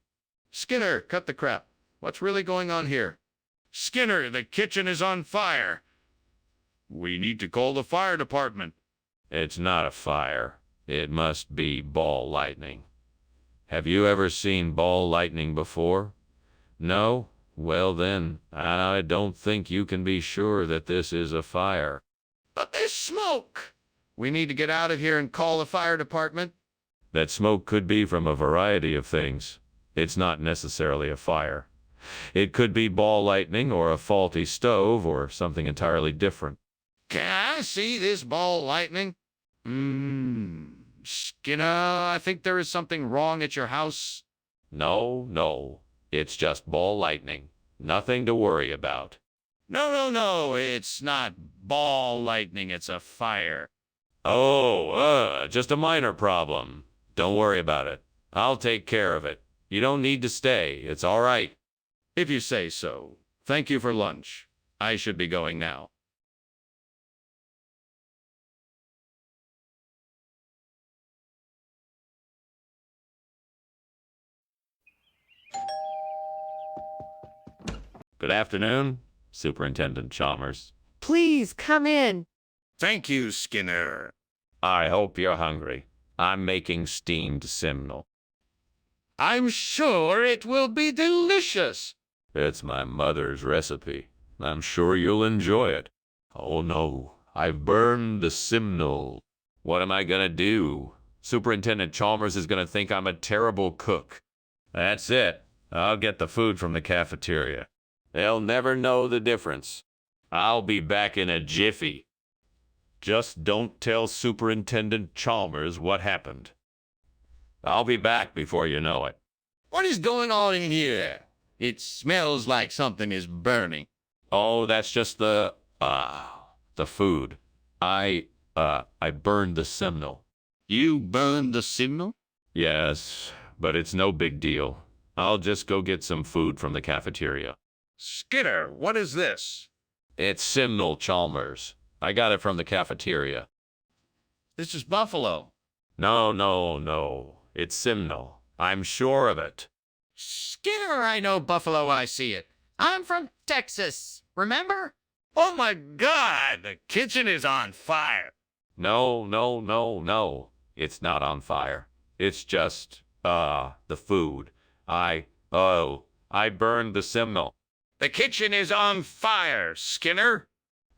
Skinner, cut the crap. What's really going on here? Skinner, the kitchen is on fire. We need to call the fire department. It's not a fire. It must be ball lightning. Have you ever seen ball lightning before? No? Well then, I don't think you can be sure that this is a fire. But there's smoke. We need to get out of here and call the fire department. That smoke could be from a variety of things. It's not necessarily a fire. It could be ball lightning or a faulty stove or something entirely different. Can I see this ball lightning? Skinner, I think there is something wrong at your house. No. It's just ball lightning. Nothing to worry about. No, it's not ball lightning, it's a fire. Oh, just a minor problem. Don't worry about it. I'll take care of it. You don't need to stay. It's all right. If you say so. Thank you for lunch. I should be going now. Good afternoon, Superintendent Chalmers. Please come in. Thank you, Skinner. I hope you're hungry. I'm making steamed simnel. I'm sure it will be delicious. It's my mother's recipe. I'm sure you'll enjoy it. Oh no, I've burned the simnel. What am I gonna do? Superintendent Chalmers is gonna think I'm a terrible cook. That's it. I'll get the food from the cafeteria. They'll never know the difference. I'll be back in a jiffy. Just don't tell Superintendent Chalmers what happened. I'll be back before you know it. What is going on in here? It smells like something is burning. Oh, that's just the, The food. I burned the Simnel. You burned the signal? Yes, but it's no big deal. I'll just go get some food from the cafeteria. Skinner, what is this? It's Simnel, Chalmers. I got it from the cafeteria. This is buffalo. No. It's Simnel. I'm sure of it. Skinner, I know buffalo when I see it. I'm from Texas, remember? Oh my God, the kitchen is on fire. No. It's not on fire. It's just, the food. I burned the Simnel. The kitchen is on fire, Skinner.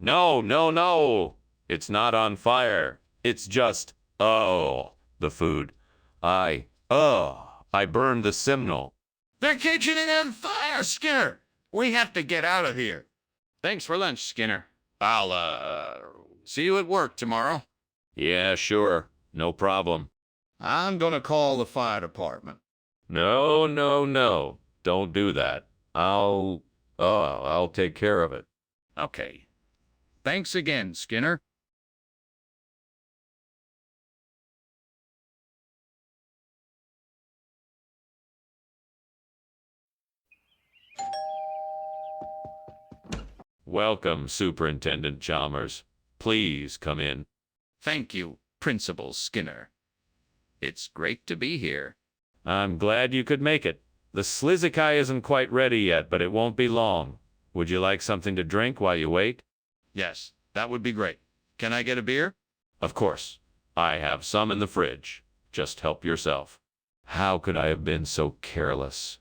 No. It's not on fire. It's just, the food. I burned the Simnel. The kitchen is on fire, Skinner. We have to get out of here. Thanks for lunch, Skinner. I'll, see you at work tomorrow. Yeah, sure. No problem. I'm gonna call the fire department. No. Don't do that. I'll take care of it. Okay. Thanks again, Skinner. Welcome, Superintendent Chalmers. Please come in. Thank you, Principal Skinner. It's great to be here. I'm glad you could make it. The Slizikai isn't quite ready yet, but it won't be long. Would you like something to drink while you wait? Yes, that would be great. Can I get a beer? Of course. I have some in the fridge. Just help yourself. How could I have been so careless?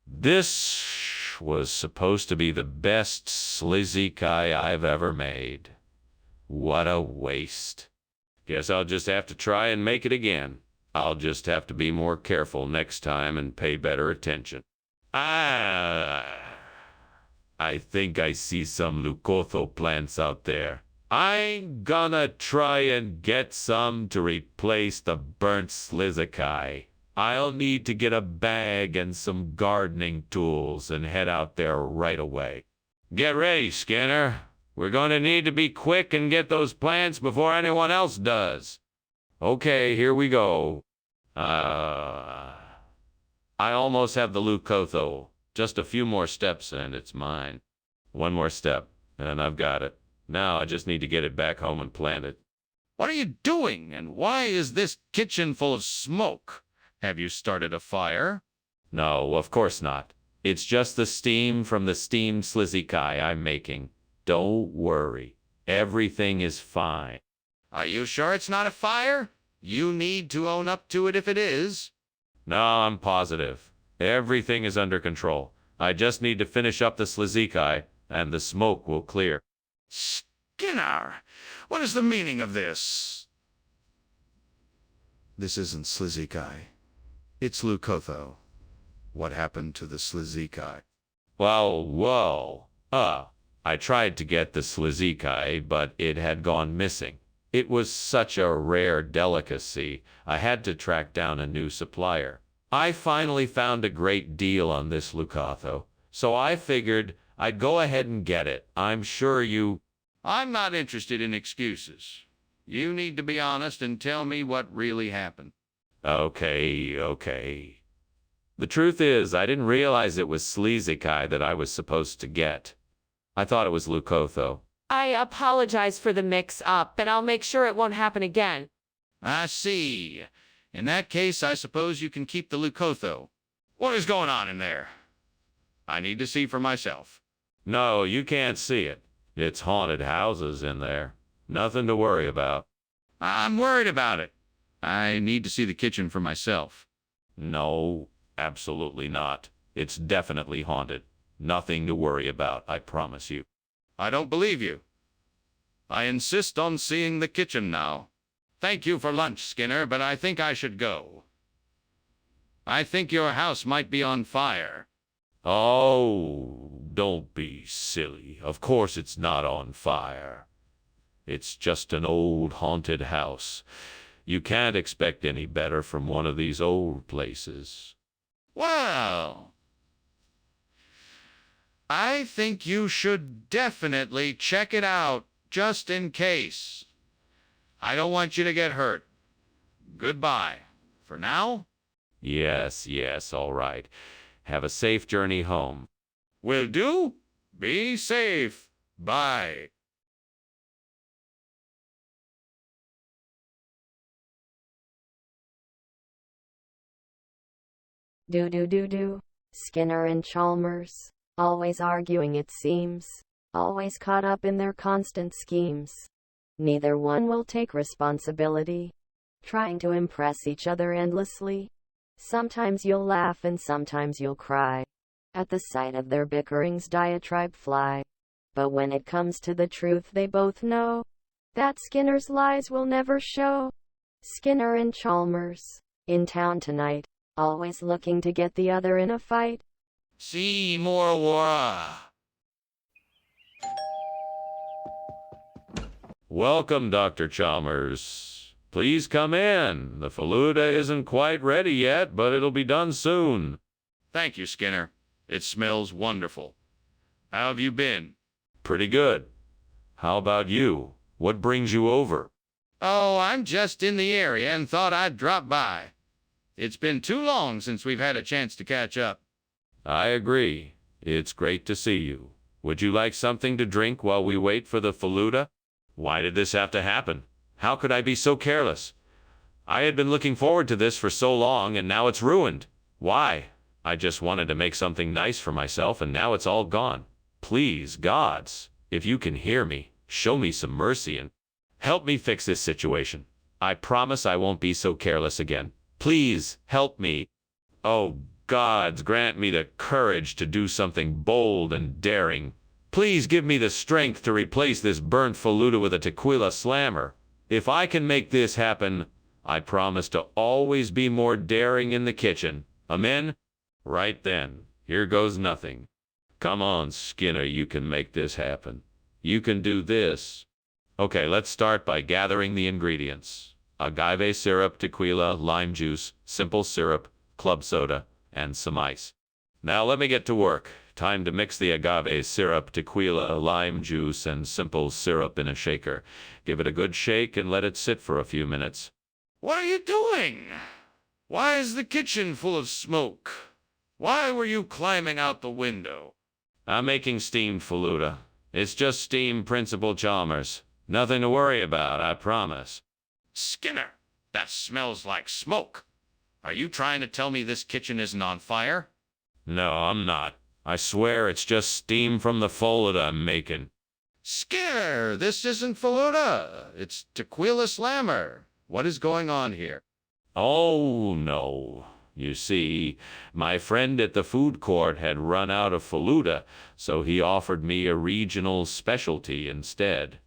This was supposed to be the best Slizikai I've ever made. What a waste. Guess I'll just have to try and make it again. I'll just have to be more careful next time and pay better attention. I think I see some Leucotho plants out there. I'm gonna try and get some to replace the burnt Slizikai. I'll need to get a bag and some gardening tools and head out there right away. Get ready, Skinner. We're going to need to be quick and get those plants before anyone else does. Okay, here we go. I almost have the Leucotho. Just a few more steps and it's mine. One more step, and I've got it. Now I just need to get it back home and plant it. What are you doing, and why is this kitchen full of smoke? Have you started a fire? No, of course not. It's just the steam from the steamed Slizikai I'm making. Don't worry. Everything is fine. Are you sure it's not a fire? You need to own up to it if it is. No, I'm positive. Everything is under control. I just need to finish up the Slizikai, and the smoke will clear. Skinner, what is the meaning of this? This isn't Slizikai. It's Leucotho. What happened to the Slizikai? Well, I tried to get the Slizikai, but it had gone missing. It was such a rare delicacy, I had to track down a new supplier. I finally found a great deal on this Leucotho, so I figured I'd go ahead and get it. I'm sure you... I'm not interested in excuses. You need to be honest and tell me what really happened. Okay. The truth is, I didn't realize it was Slizikai that I was supposed to get. I thought it was Leucotho. I apologize for the mix-up, and I'll make sure it won't happen again. I see. In that case, I suppose you can keep the Leucotho. What is going on in there? I need to see for myself. No, you can't see it. It's haunted houses in there. Nothing to worry about. I'm worried about it. I need to see the kitchen for myself. No, absolutely not. It's definitely haunted. Nothing to worry about, I promise you. I don't believe you. I insist on seeing the kitchen now. Thank you for lunch, Skinner, but I think I should go. I think your house might be on fire. Oh, don't be silly. Of course it's not on fire. It's just an old haunted house. You can't expect any better from one of these old places. Well, I I think you should definitely check it out, just in case. I don't want you to get hurt. Goodbye. For now, Yes, all right. Have a safe journey home. will do. Be safe. Bye. Do. Skinner and Chalmers, always arguing it seems, always caught up in their constant schemes. Neither one will take responsibility, trying to impress each other endlessly. Sometimes you'll laugh and sometimes you'll cry at the sight of their bickerings diatribe fly. But when it comes to the truth, they both know that Skinner's lies will never show. Skinner and Chalmers, in town tonight, always looking to get the other in a fight. See more war. Welcome, Dr. Chalmers. Please come in. The Faluda isn't quite ready yet, but it'll be done soon. Thank you, Skinner. It smells wonderful. How have you been? Pretty good. How about you? What brings you over? Oh, I'm just in the area and thought I'd drop by. It's been too long since we've had a chance to catch up. I agree. It's great to see you. Would you like something to drink while we wait for the Faluda? Why did this have to happen? How could I be so careless? I had been looking forward to this for so long, and now it's ruined. Why? I just wanted to make something nice for myself, and now it's all gone. Please, gods, if you can hear me, show me some mercy and help me fix this situation. I promise I won't be so careless again. Please, help me. Oh, gods, grant me the courage to do something bold and daring. Please give me the strength to replace this burnt Faluda with a tequila slammer. If I can make this happen, I promise to always be more daring in the kitchen. Amen? Right then, here goes nothing. Come on, Skinner, you can make this happen. You can do this. Okay, let's start by gathering the ingredients. Agave syrup, tequila, lime juice, simple syrup, club soda, and some ice. Now let me get to work. Time to mix the agave syrup, tequila, lime juice, and simple syrup in a shaker. Give it a good shake and let it sit for a few minutes. What are you doing? Why is the kitchen full of smoke? Why were you climbing out the window? I'm making steamed Faluda. It's just steam, Principal Chalmers. Nothing to worry about, I promise. Skinner, that smells like smoke. Are you trying to tell me this kitchen isn't on fire? No, I'm not. I swear it's just steam from the Faluda I'm making. Skinner, this isn't Faluda. It's tequila slammer. What is going on here? Oh, no. You see, my friend at the food court had run out of Faluda, so he offered me a regional specialty instead.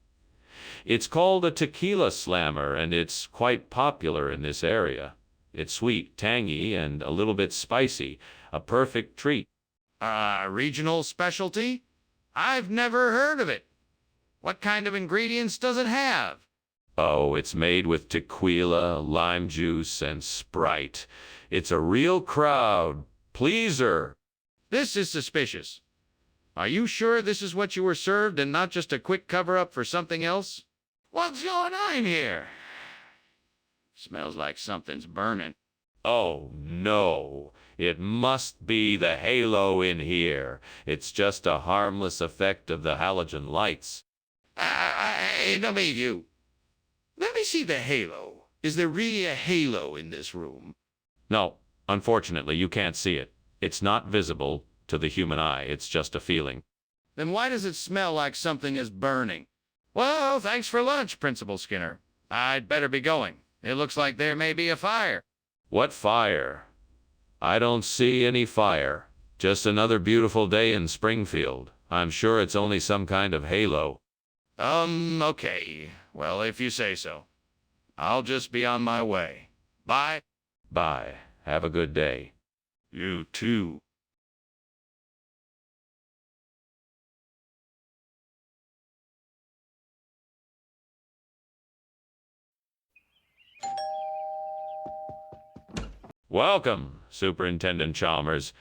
It's called a tequila slammer, and it's quite popular in this area. It's sweet, tangy, and a little bit spicy. A perfect treat. Regional specialty? I've never heard of it. What kind of ingredients does it have? Oh, it's made with tequila, lime juice, and Sprite. It's a real crowd pleaser. This is suspicious. Are you sure this is what you were served and not just a quick cover-up for something else? What's going on here? Smells like something's burning. Oh, no. It must be the halo in here. It's just a harmless effect of the halogen lights. I don't believe you. Let me see the halo. Is there really a halo in this room? No, unfortunately, you can't see it. It's not visible to the human eye. It's just a feeling. Then why does it smell like something is burning? Well, thanks for lunch, Principal Skinner. I'd better be going. It looks like there may be a fire. What fire? I don't see any fire. Just another beautiful day in Springfield. I'm sure it's only some kind of halo. Okay. Well, if you say so. I'll just be on my way. Bye. Bye. Have a good day. You too. Welcome, Superintendent Chalmers.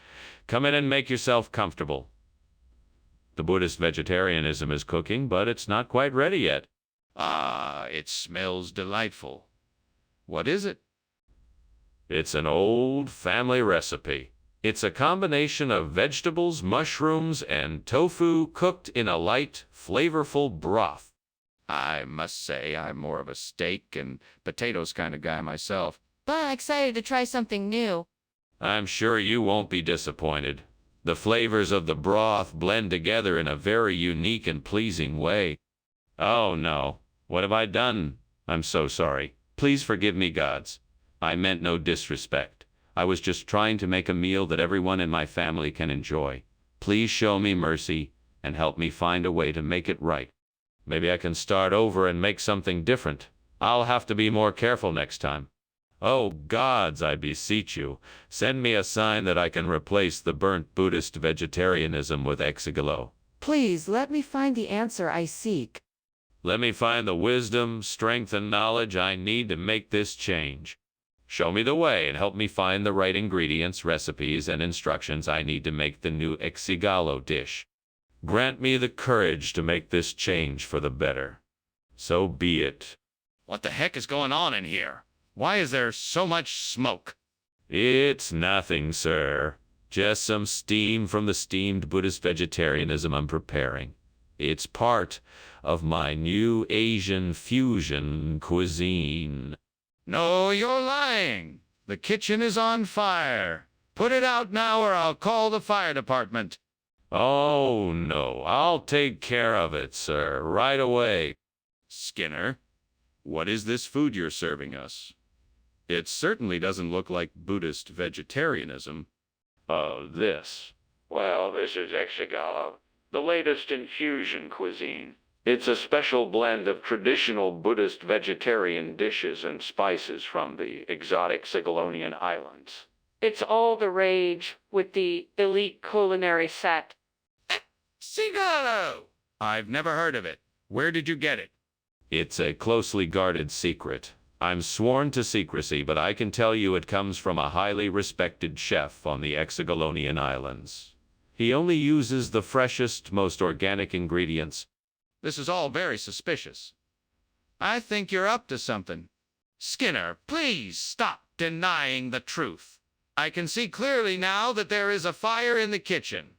Come in and make yourself comfortable. The Buddhist vegetarianism is cooking, but it's not quite ready yet. Ah, it smells delightful. What is it? It's an old family recipe. It's a combination of vegetables, mushrooms, and tofu cooked in a light, flavorful broth. I must say I'm more of a steak and potatoes kind of guy myself. But I'm excited to try something new. I'm sure you won't be disappointed. The flavors of the broth blend together in a very unique and pleasing way. Oh no, what have I done? I'm so sorry. Please forgive me, gods. I meant no disrespect. I was just trying to make a meal that everyone in my family can enjoy. Please show me mercy and help me find a way to make it right. Maybe I can start over and make something different. I'll have to be more careful next time. Oh gods, I beseech you, send me a sign that I can replace the burnt Buddhist vegetarianism with exigalo. Please let me find the answer I seek. Let me find the wisdom, strength, and knowledge I need to make this change. Show me the way and help me find the right ingredients, recipes, and instructions I need to make the new exigalo dish. Grant me the courage to make this change for the better. So be it. What the heck is going on in here? Why is there so much smoke? It's nothing, sir. Just some steam from the steamed Buddhist vegetarianism I'm preparing. It's part of my new Asian fusion cuisine. No, you're lying. The kitchen is on fire. Put it out now or I'll call the fire department. Oh, no, I'll take care of it, sir, right away. Skinner, what is this food you're serving us? It certainly doesn't look like Buddhist vegetarianism. Oh, this. Well, this is exigalo, the latest in fusion cuisine. It's a special blend of traditional Buddhist vegetarian dishes and spices from the exotic Ceylonian islands. It's all the rage with the elite culinary set. Cigaro! I've never heard of it. Where did you get it? It's a closely guarded secret. I'm sworn to secrecy, but I can tell you it comes from a highly respected chef on the Ceylonian islands. He only uses the freshest, most organic ingredients. This is all very suspicious. I think you're up to something. Skinner, please stop denying the truth. I can see clearly now that there is a fire in the kitchen.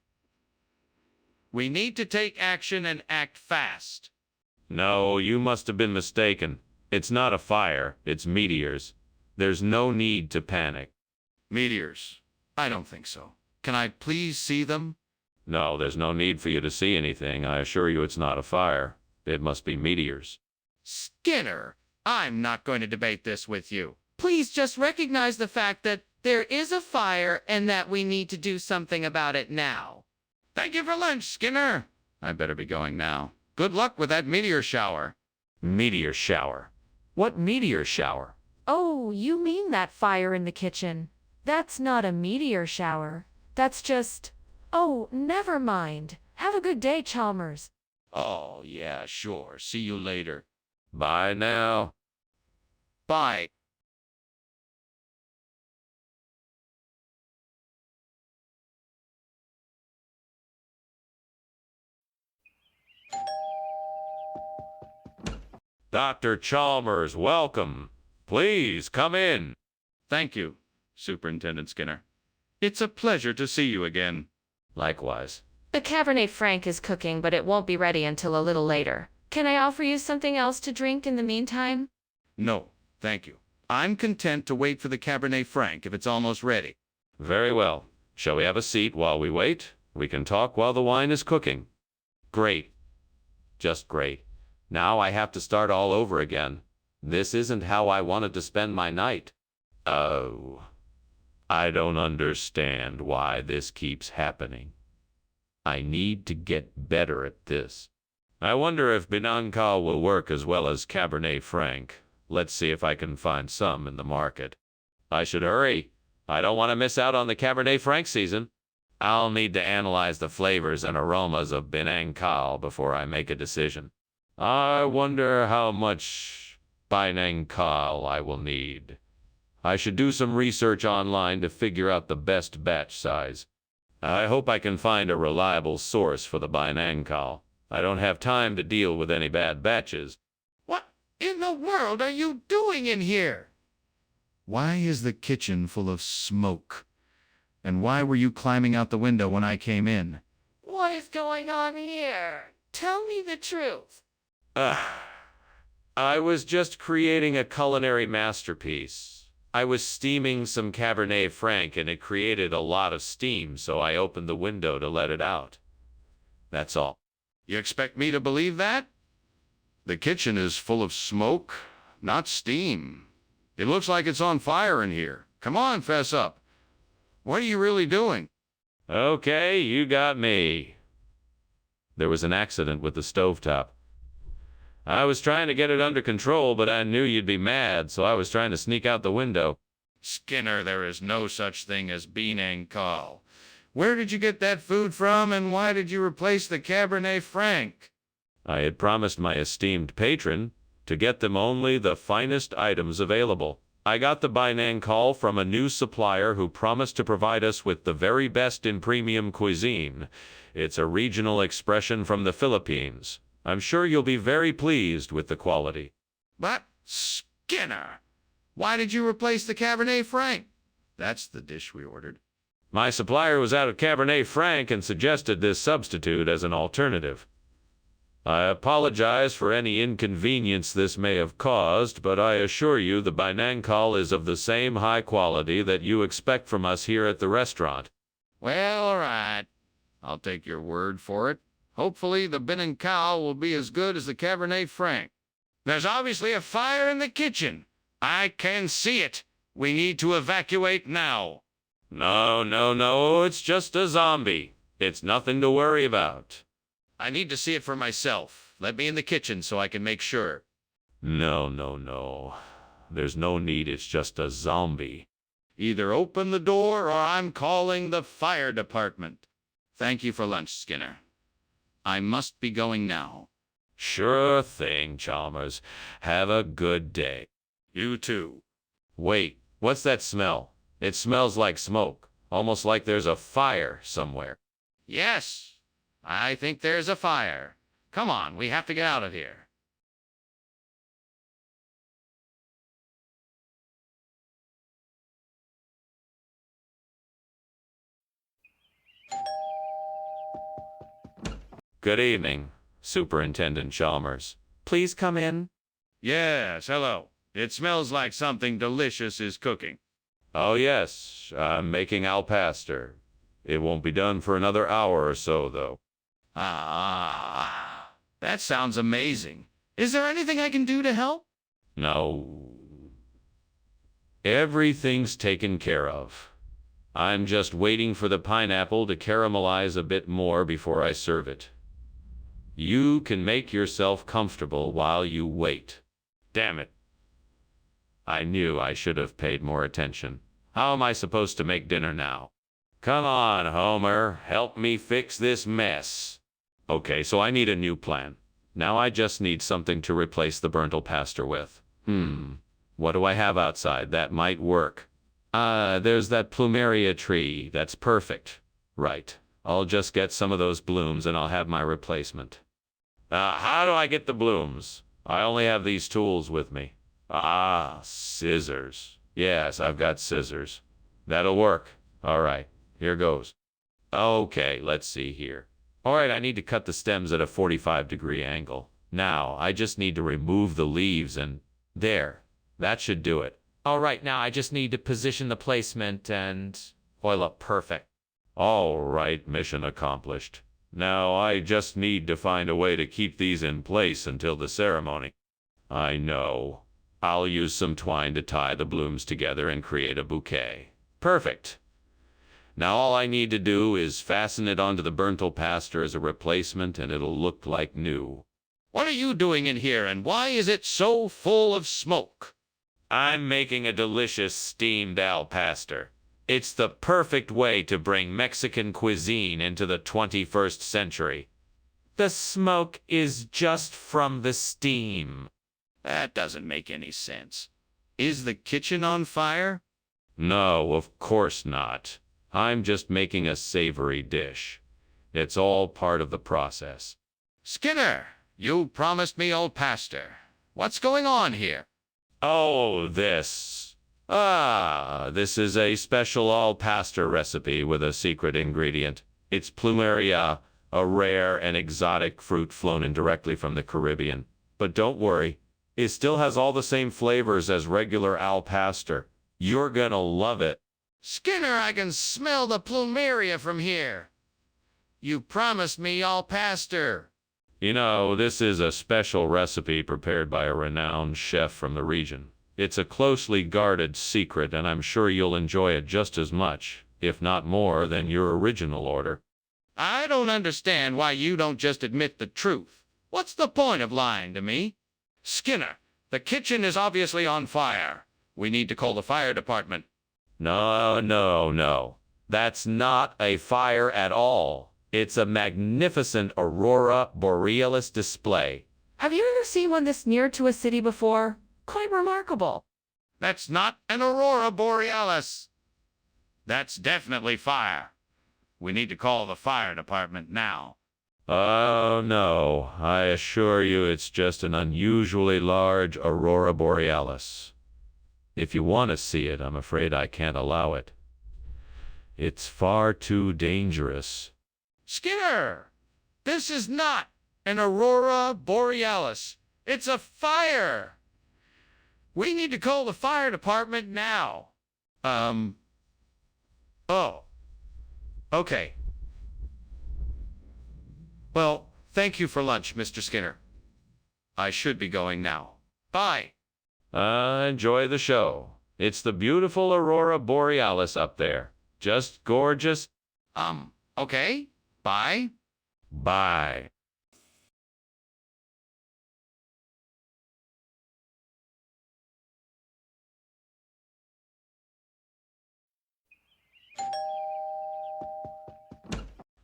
We need to take action and act fast. No, you must have been mistaken. It's not a fire, it's meteors. There's no need to panic. Meteors? I don't think so. Can I please see them? No, there's no need for you to see anything. I assure you it's not a fire. It must be meteors. Skinner, I'm not going to debate this with you. Please just recognize the fact that there is a fire and that we need to do something about it now. Thank you for lunch, Skinner. I better be going now. Good luck with that meteor shower. Meteor shower? What meteor shower? Oh, you mean that fire in the kitchen? That's not a meteor shower. That's just... Oh, never mind. Have a good day, Chalmers. Oh, yeah, sure. See you later. Bye now. Bye. Dr. Chalmers, welcome. Please come in. Thank you, Superintendent Skinner. It's a pleasure to see you again. Likewise. The Cabernet Franc is cooking, but it won't be ready until a little later. Can I offer you something else to drink in the meantime? No, thank you. I'm content to wait for the Cabernet Franc if it's almost ready. Very well. Shall we have a seat while we wait? We can talk while the wine is cooking. Great. Just great. Now I have to start all over again. This isn't how I wanted to spend my night. Oh. I don't understand why this keeps happening. I need to get better at this. I wonder if Binancal will work as well as Cabernet Franc. Let's see if I can find some in the market. I should hurry. I don't want to miss out on the Cabernet Franc season. I'll need to analyze the flavors and aromas of Binancal before I make a decision. I wonder how much Binancal I will need. I should do some research online to figure out the best batch size. I hope I can find a reliable source for the binangkal. I don't have time to deal with any bad batches. What in the world are you doing in here? Why is the kitchen full of smoke? And why were you climbing out the window when I came in? What is going on here? Tell me the truth. I was just creating a culinary masterpiece. I was steaming some Cabernet Franc and it created a lot of steam, so I opened the window to let it out. That's all. You expect me to believe that? The kitchen is full of smoke, not steam. It looks like it's on fire in here. Come on, fess up. What are you really doing? Okay, you got me. There was an accident with the stovetop. I was trying to get it under control, but I knew you'd be mad, so I was trying to sneak out the window. Skinner, there is no such thing as binangkal. Where did you get that food from, and why did you replace the Cabernet Franc? I had promised my esteemed patron to get them only the finest items available. I got the binangkal from a new supplier who promised to provide us with the very best in premium cuisine. It's a regional expression from the Philippines. I'm sure you'll be very pleased with the quality. But, Skinner, why did you replace the Cabernet Franc? That's the dish we ordered. My supplier was out of Cabernet Franc and suggested this substitute as an alternative. I apologize for any inconvenience this may have caused, but I assure you the binangkal is of the same high quality that you expect from us here at the restaurant. Well, all right. I'll take your word for it. Hopefully the binangkal will be as good as the Cabernet Franc. There's obviously a fire in the kitchen. I can see it. We need to evacuate now. No, it's just a zombie. It's nothing to worry about. I need to see it for myself. Let me in the kitchen so I can make sure. No. There's no need, it's just a zombie. Either open the door or I'm calling the fire department. Thank you for lunch, Skinner. I must be going now. Sure thing, Chalmers. Have a good day. You too. Wait, what's that smell? It smells like smoke, almost like there's a fire somewhere. Yes, I think there's a fire. Come on, we have to get out of here. Good evening, Superintendent Chalmers. Please come in. Yes, hello. It smells like something delicious is cooking. Oh yes, I'm making al pastor. It won't be done for another hour or so, though. That sounds amazing. Is there anything I can do to help? No. Everything's taken care of. I'm just waiting for the pineapple to caramelize a bit more before I serve it. You can make yourself comfortable while you wait. Damn it. I knew I should have paid more attention. How am I supposed to make dinner now? Come on, Homer, help me fix this mess. Okay, so I need a new plan. Now I just need something to replace the burnt pastor with. What do I have outside that might work? There's that plumeria tree. That's perfect. Right. I'll just get some of those blooms and I'll have my replacement. How do I get the blooms? I only have these tools with me. Scissors. Yes, I've got scissors. That'll work. All right, here goes. Okay, let's see here. All right, I need to cut the stems at a 45-degree angle. Now, I just need to remove the leaves and there. That should do it. All right, now I just need to position the placement and oil up. Perfect. All right, mission accomplished. Now I just need to find a way to keep these in place until the ceremony. I know. I'll use some twine to tie the blooms together and create a bouquet. Perfect. Now all I need to do is fasten it onto the burnt pastor as a replacement and it'll look like new. What are you doing in here and why is it so full of smoke? I'm making a delicious steamed al pastor. It's the perfect way to bring Mexican cuisine into the 21st century. The smoke is just from the steam. That doesn't make any sense. Is the kitchen on fire? No, of course not. I'm just making a savory dish. It's all part of the process. Skinner, you promised me old pastor. What's going on here? Oh, this. This is a special all-pasta recipe with a secret ingredient. It's plumeria, a rare and exotic fruit flown in directly from the Caribbean. But don't worry, it still has all the same flavors as regular al pastor. You're gonna love it. Skinner, I can smell the plumeria from here. You promised me all pastor. You know, this is a special recipe prepared by a renowned chef from the region. It's a closely guarded secret, and I'm sure you'll enjoy it just as much, if not more, than your original order. I don't understand why you don't just admit the truth. What's the point of lying to me? Skinner, the kitchen is obviously on fire. We need to call the fire department. No. That's not a fire at all. It's a magnificent aurora borealis display. Have you ever seen one this near to a city before? Quite remarkable. That's not an aurora borealis. That's definitely fire. We need to call the fire department now. Oh, no. I assure you it's just an unusually large aurora borealis. If you want to see it, I'm afraid I can't allow it. It's far too dangerous. Skinner, this is not an aurora borealis. It's a fire. We need to call the fire department now. Oh. Okay. Well, thank you for lunch, Mr. Skinner. I should be going now. Bye. Enjoy the show. It's the beautiful aurora borealis up there. Just gorgeous. Okay. Bye. Bye.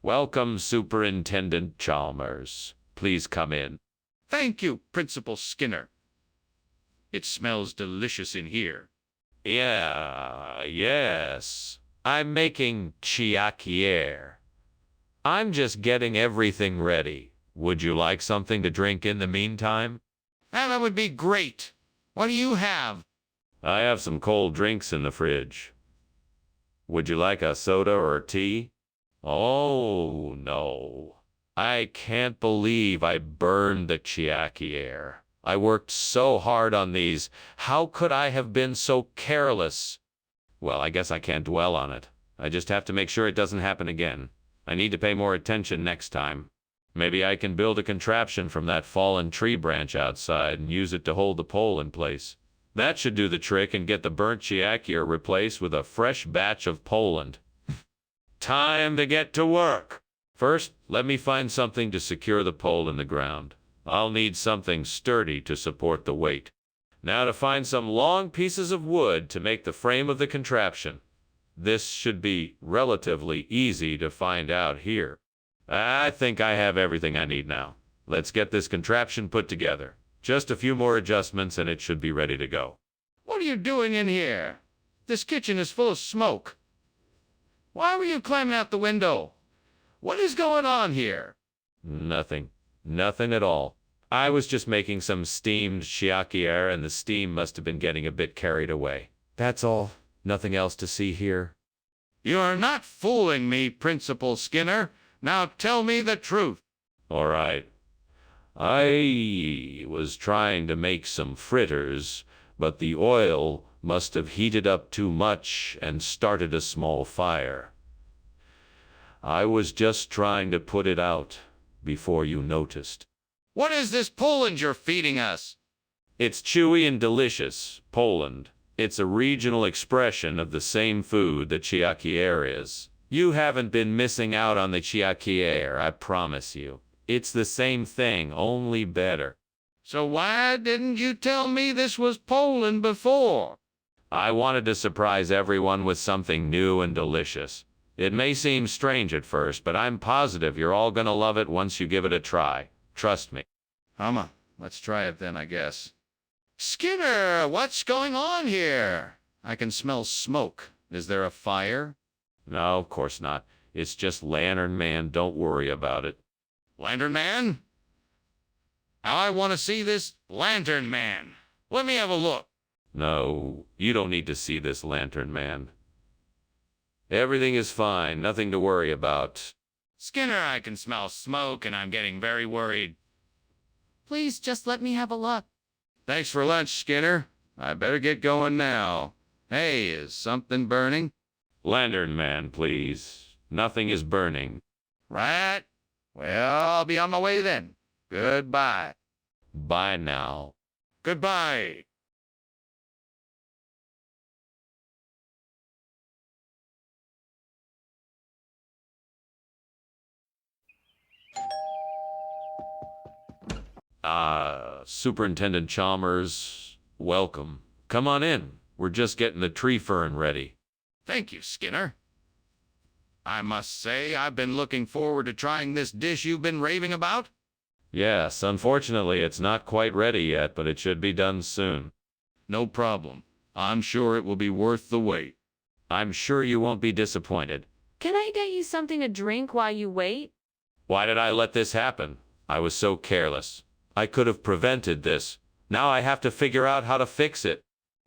Welcome, Superintendent Chalmers. Please come in. Thank you, Principal Skinner. It smells delicious in here. Yes. I'm making chiacchiere. I'm just getting everything ready. Would you like something to drink in the meantime? That would be great. What do you have? I have some cold drinks in the fridge. Would you like a soda or tea? Oh, no. I can't believe I burned the chiacchiere. I worked so hard on these. How could I have been so careless? Well, I guess I can't dwell on it. I just have to make sure it doesn't happen again. I need to pay more attention next time. Maybe I can build a contraption from that fallen tree branch outside and use it to hold the pole in place. That should do the trick and get the burnt chiacchiere replaced with a fresh batch of Poland. Time to get to work. First, let me find something to secure the pole in the ground. I'll need something sturdy to support the weight. Now to find some long pieces of wood to make the frame of the contraption. This should be relatively easy to find out here. I think I have everything I need now. Let's get this contraption put together. Just a few more adjustments and it should be ready to go. What are you doing in here? This kitchen is full of smoke. Why were you climbing out the window? What is going on here? Nothing. Nothing at all. I was just making some steamed chiacchiere and the steam must have been getting a bit carried away. That's all. Nothing else to see here. You're not fooling me, Principal Skinner. Now tell me the truth. All right. I was trying to make some fritters, but the oil must have heated up too much and started a small fire. I was just trying to put it out before you noticed. What is this Poland you're feeding us? It's chewy and delicious, Poland. It's a regional expression of the same food that chiacchiere is. You haven't been missing out on the chiacchiere, I promise you. It's the same thing, only better. So why didn't you tell me this was Poland before? I wanted to surprise everyone with something new and delicious. It may seem strange at first, but I'm positive you're all gonna love it once you give it a try. Trust me. Let's try it then, I guess. Skinner, what's going on here? I can smell smoke. Is there a fire? No, of course not. It's just Lantern Man. Don't worry about it. Lantern Man? Now I want to see this Lantern Man. Let me have a look. No, you don't need to see this Lantern Man. Everything is fine. Nothing to worry about. Skinner, I can smell smoke and I'm getting very worried. Please just let me have a look. Thanks for lunch, Skinner. I better get going now. Hey, is something burning? Lantern Man, please. Nothing is burning. Right. Well, I'll be on my way then. Goodbye. Bye now. Goodbye. Superintendent Chalmers, welcome. Come on in. We're just getting the tree fern ready. Thank you, Skinner. I must say, I've been looking forward to trying this dish you've been raving about. Yes, unfortunately, it's not quite ready yet, but it should be done soon. No problem. I'm sure it will be worth the wait. I'm sure you won't be disappointed. Can I get you something to drink while you wait? Why did I let this happen? I was so careless. I could have prevented this. Now I have to figure out how to fix it.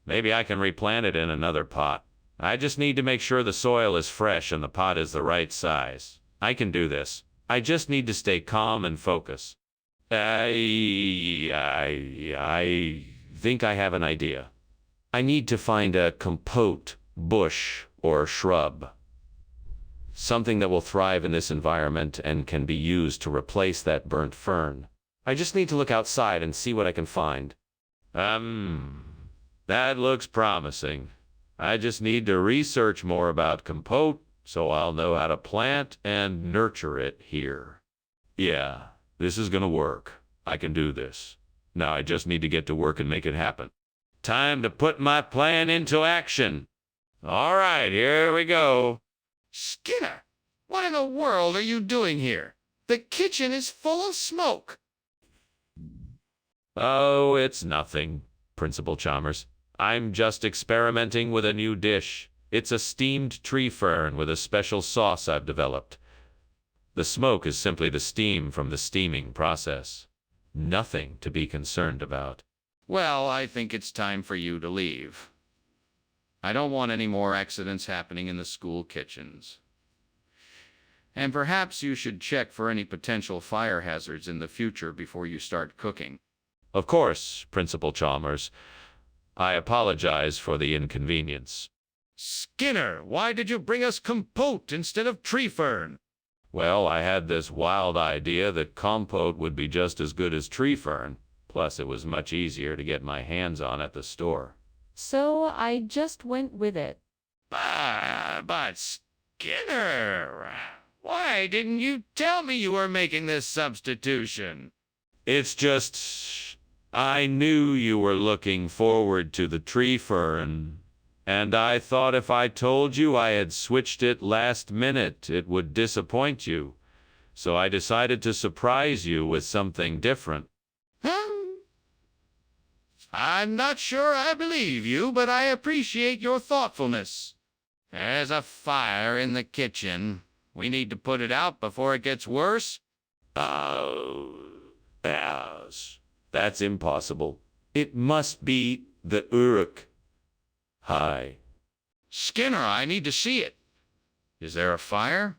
Maybe I can replant it in another pot. I just need to make sure the soil is fresh and the pot is the right size. I can do this. I just need to stay calm and focus. I think I have an idea. I need to find a compote, bush, or shrub. Something that will thrive in this environment and can be used to replace that burnt fern. I just need to look outside and see what I can find. That looks promising. I just need to research more about compote so I'll know how to plant and nurture it here. Yeah, this is gonna work. I can do this. Now I just need to get to work and make it happen. Time to put my plan into action. All right, here we go. Skinner, what in the world are you doing here? The kitchen is full of smoke. Oh, it's nothing, Principal Chalmers. I'm just experimenting with a new dish. It's a steamed tree fern with a special sauce I've developed. The smoke is simply the steam from the steaming process. Nothing to be concerned about. Well, I think it's time for you to leave. I don't want any more accidents happening in the school kitchens. And perhaps you should check for any potential fire hazards in the future before you start cooking. Of course, Principal Chalmers. I apologize for the inconvenience. Skinner, why did you bring us compote instead of tree fern? Well, I had this wild idea that compote would be just as good as tree fern. Plus, it was much easier to get my hands on at the store. So I just went with it. But Skinner, why didn't you tell me you were making this substitution? It's just, I knew you were looking forward to the tree fern, and I thought if I told you I had switched it last minute, it would disappoint you. So I decided to surprise you with something different. I'm not sure I believe you, but I appreciate your thoughtfulness. There's a fire in the kitchen. We need to put it out before it gets worse. Oh, yes. That's impossible. It must be the Uruk. Hi. Skinner, I need to see it. Is there a fire?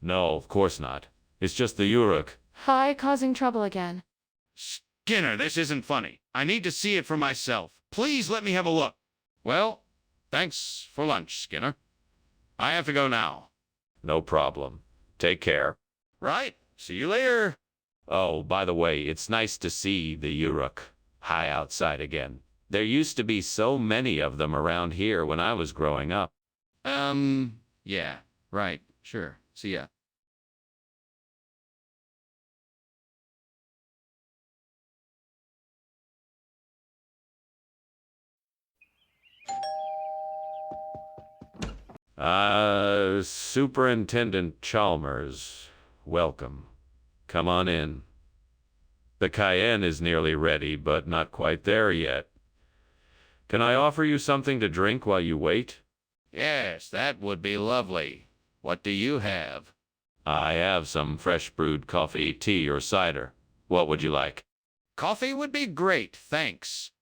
No, of course not. It's just the Uruk. Hi, causing trouble again. Skinner, this isn't funny. I need to see it for myself. Please let me have a look. Well, thanks for lunch, Skinner. I have to go now. No problem. Take care. Right. See you later. Oh, by the way, it's nice to see the Uruk high outside again. There used to be so many of them around here when I was growing up. Yeah, right, sure. See ya. Superintendent Chalmers, welcome. Come on in. The cayenne is nearly ready, but not quite there yet. Can I offer you something to drink while you wait? Yes, that would be lovely. What do you have? I have some fresh brewed coffee, tea, or cider. What would you like? Coffee would be great, thanks.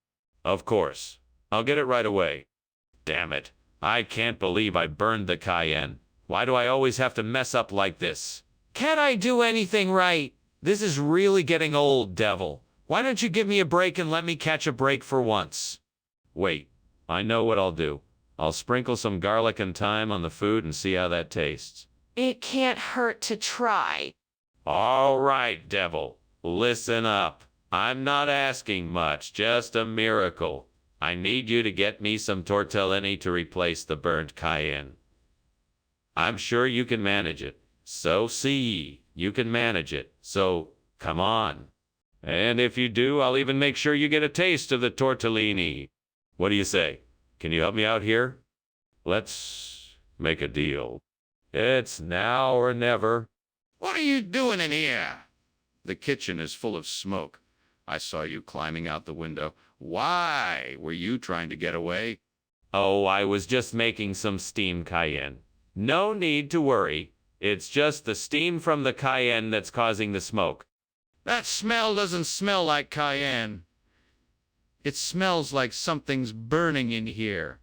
Of course. I'll get it right away. Damn it. I can't believe I burned the cayenne. Why do I always have to mess up like this? Can't I do anything right? This is really getting old, devil. Why don't you give me a break and let me catch a break for once? Wait, I know what I'll do. I'll sprinkle some garlic and thyme on the food and see how that tastes. It can't hurt to try. All right, devil. Listen up. I'm not asking much, just a miracle. I need you to get me some tortellini to replace the burnt cayenne. I'm sure you can manage it. So see, you can manage it. So, come on. And if you do, I'll even make sure you get a taste of the tortellini. What do you say? Can you help me out here? Let's make a deal. It's now or never. What are you doing in here? The kitchen is full of smoke. I saw you climbing out the window. Why were you trying to get away? Oh, I was just making some steamed cayenne. No need to worry. It's just the steam from the cayenne that's causing the smoke. That smell doesn't smell like cayenne. It smells like something's burning in here.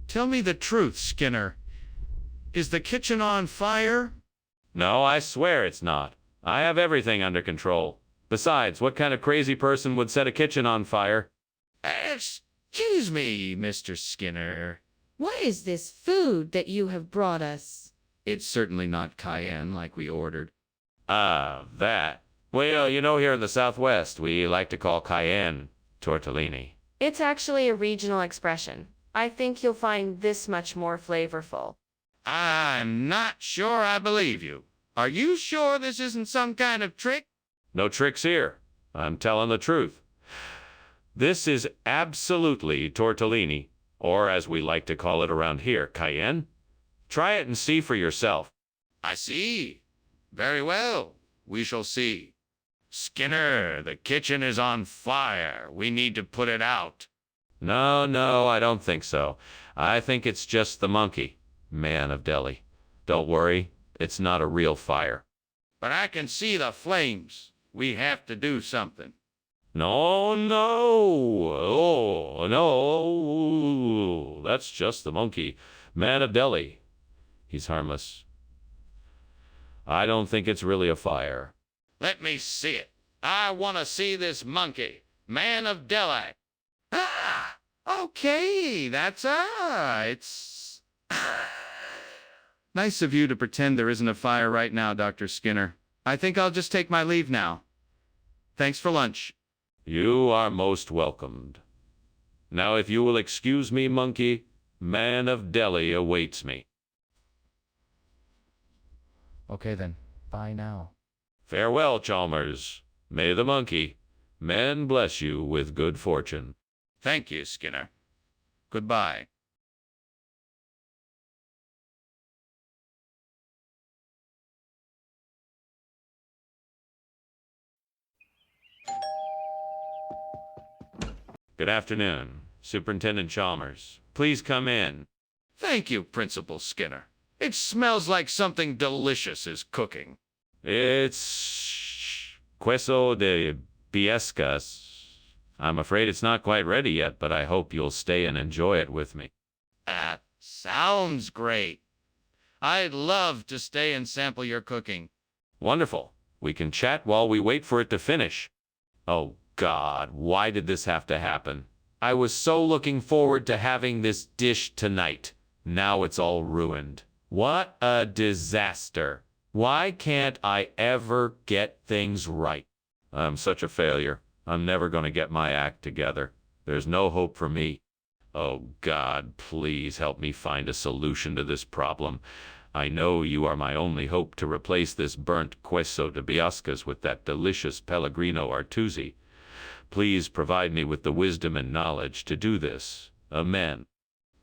Tell me the truth, Skinner. Is the kitchen on fire? No, I swear it's not. I have everything under control. Besides, what kind of crazy person would set a kitchen on fire? Excuse me, Mr. Skinner. What is this food that you have brought us? It's certainly not cayenne like we ordered. That. Well, you know, here in the Southwest, we like to call cayenne tortellini. It's actually a regional expression. I think you'll find this much more flavorful. I'm not sure I believe you. Are you sure this isn't some kind of trick? No tricks here. I'm telling the truth. This is absolutely tortellini, or as we like to call it around here, cayenne. Try it and see for yourself. I see. Very well. We shall see. Skinner, the kitchen is on fire. We need to put it out. No, I don't think so. I think it's just the monkey, man of Delhi. Don't worry, it's not a real fire. But I can see the flames. We have to do something. No, oh, no, that's just the monkey, man of Delhi. He's harmless. I don't think it's really a fire. Let me see it. I want to see this monkey, man of Delhi. Ah, okay, it's... Nice of you to pretend there isn't a fire right now, Dr. Skinner. I think I'll just take my leave now. Thanks for lunch. You are most welcomed. Now, if you will excuse me, monkey, man of Delhi awaits me. Okay then, bye now. Farewell, Chalmers. May the monkey, man, bless you with good fortune. Thank you, Skinner. Goodbye. Good afternoon, Superintendent Chalmers. Please come in. Thank you, Principal Skinner. It smells like something delicious is cooking. It's queso de biescas. I'm afraid it's not quite ready yet, but I hope you'll stay and enjoy it with me. That sounds great. I'd love to stay and sample your cooking. Wonderful. We can chat while we wait for it to finish. Oh, God, why did this have to happen? I was so looking forward to having this dish tonight. Now it's all ruined. What a disaster. Why can't I ever get things right? I'm such a failure. I'm never going to get my act together. There's no hope for me. Oh, God, please help me find a solution to this problem. I know you are my only hope to replace this burnt queso de biascas with that delicious Pellegrino Artusi. Please provide me with the wisdom and knowledge to do this. Amen.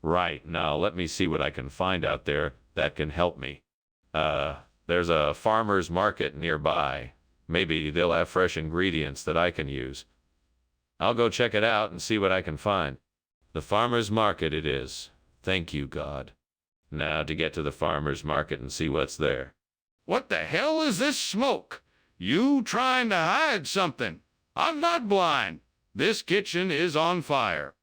Right, now let me see what I can find out there that can help me. There's a farmer's market nearby. Maybe they'll have fresh ingredients that I can use. I'll go check it out and see what I can find. The farmer's market it is. Thank you, God. Now to get to the farmer's market and see what's there. What the hell is this smoke? You trying to hide something? I'm not blind. This kitchen is on fire.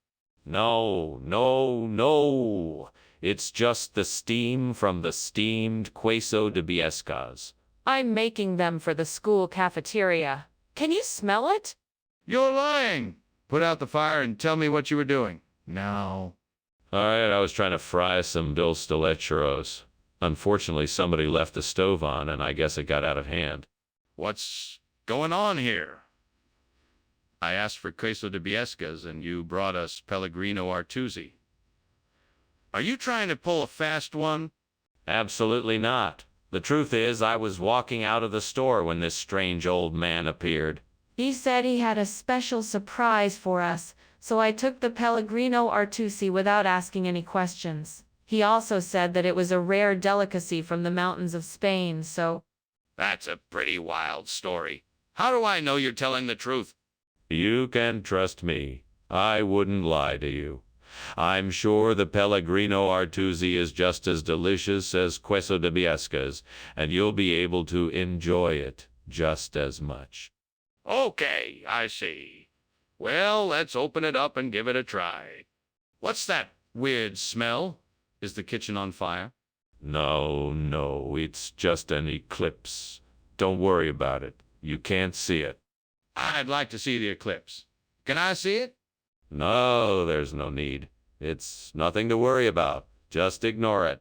No, no, no. It's just the steam from the steamed queso de biescas. I'm making them for the school cafeteria. Can you smell it? You're lying. Put out the fire and tell me what you were doing. Now. All right, I was trying to fry some Bill Stillet churros. Unfortunately, somebody left the stove on, and I guess it got out of hand. What's going on here? I asked for queso de biescas, and you brought us Pellegrino Artusi. Are you trying to pull a fast one? Absolutely not. The truth is, I was walking out of the store when this strange old man appeared. He said he had a special surprise for us, so I took the Pellegrino Artusi without asking any questions. He also said that it was a rare delicacy from the mountains of Spain, so... That's a pretty wild story. How do I know you're telling the truth? You can trust me. I wouldn't lie to you. I'm sure the Pellegrino Artusi is just as delicious as queso de biescas, and you'll be able to enjoy it just as much. Okay, I see. Well, let's open it up and give it a try. What's that weird smell? Is the kitchen on fire? No, no, it's just an eclipse. Don't worry about it. You can't see it. I'd like to see the eclipse. Can I see it? No, there's no need. It's nothing to worry about. Just ignore it.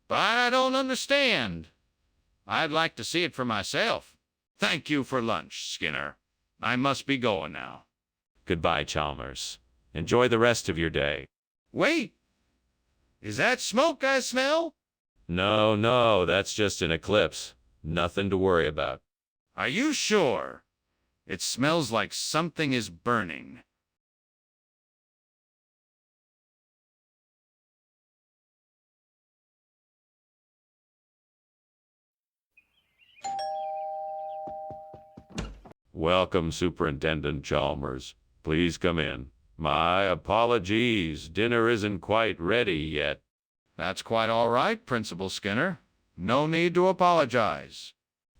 But I don't understand. I'd like to see it for myself. Thank you for lunch, Skinner. I must be going now. Goodbye, Chalmers. Enjoy the rest of your day. Wait! Is that smoke I smell? No, no, that's just an eclipse. Nothing to worry about. Are you sure? It smells like something is burning. Welcome, Superintendent Chalmers. Please come in. My apologies. Dinner isn't quite ready yet. That's quite all right, Principal Skinner. No need to apologize.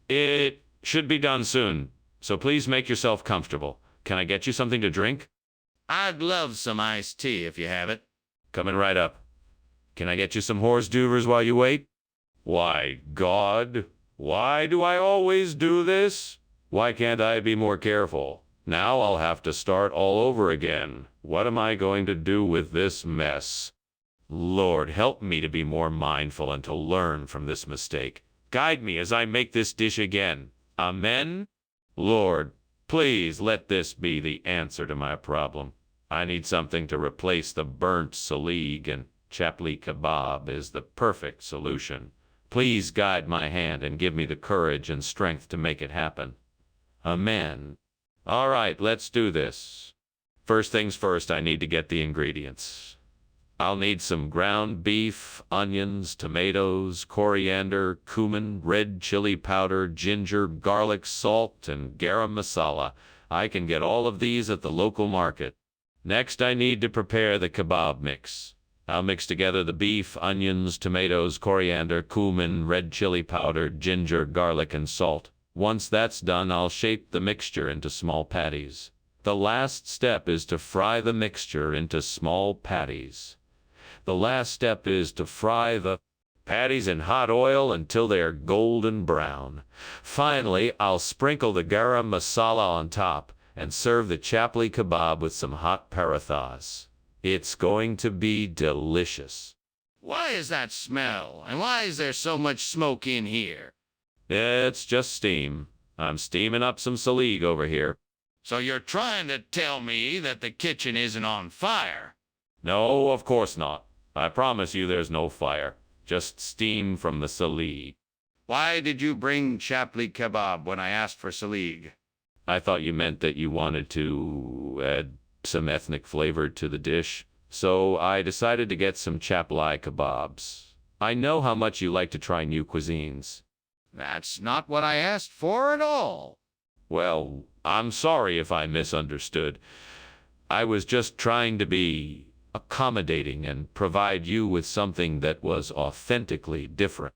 It should be done soon, so please make yourself comfortable. Can I get you something to drink? I'd love some iced tea if you have it. Coming right up. Can I get you some horse duvers while you wait? Why, God, why do I always do this? Why can't I be more careful? Now I'll have to start all over again. What am I going to do with this mess? Lord, help me to be more mindful and to learn from this mistake. Guide me as I make this dish again. Amen? Lord, please let this be the answer to my problem. I need something to replace the burnt salig, and chapli kebab is the perfect solution. Please guide my hand and give me the courage and strength to make it happen. Amen. All right, let's do this. First things first, I need to get the ingredients. I'll need some ground beef, onions, tomatoes, coriander, cumin, red chili powder, ginger, garlic, salt, and garam masala. I can get all of these at the local market. Next, I need to prepare the kebab mix. I'll mix together the beef, onions, tomatoes, coriander, cumin, red chili powder, ginger, garlic, and salt. Once that's done, I'll shape the mixture into small patties. The last step is to fry the mixture into small patties. The last step is to fry the patties in hot oil until they are golden brown. Finally, I'll sprinkle the garam masala on top and serve the chapli kebab with some hot parathas. It's going to be delicious. Why is that smell? And why is there so much smoke in here? It's just steam. I'm steaming up some salig over here. So you're trying to tell me that the kitchen isn't on fire? No, of course not. I promise you there's no fire. Just steam from the salig. Why did you bring chapli kebab when I asked for salig? I thought you meant that you wanted to add some ethnic flavor to the dish, so I decided to get some chapli kebabs. I know how much you like to try new cuisines. That's not what I asked for at all. Well, I'm sorry if I misunderstood. I was just trying to be accommodating and provide you with something that was authentically different.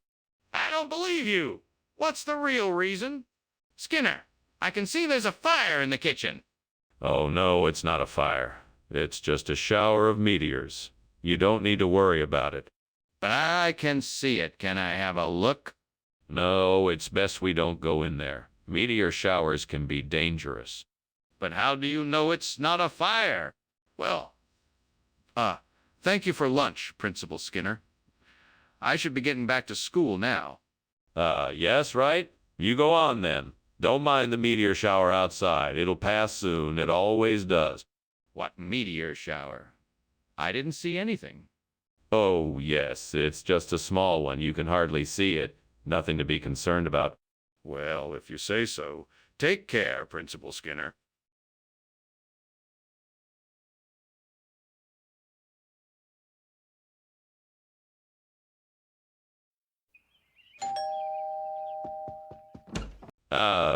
I don't believe you. What's the real reason? Skinner, I can see there's a fire in the kitchen. Oh no, it's not a fire. It's just a shower of meteors. You don't need to worry about it. But I can see it. Can I have a look? No, it's best we don't go in there. Meteor showers can be dangerous. But how do you know it's not a fire? Well, thank you for lunch, Principal Skinner. I should be getting back to school now. Yes, right? You go on then. Don't mind the meteor shower outside. It'll pass soon. It always does. What meteor shower? I didn't see anything. Oh, yes, it's just a small one. You can hardly see it. Nothing to be concerned about. Well, if you say so. Take care, Principal Skinner.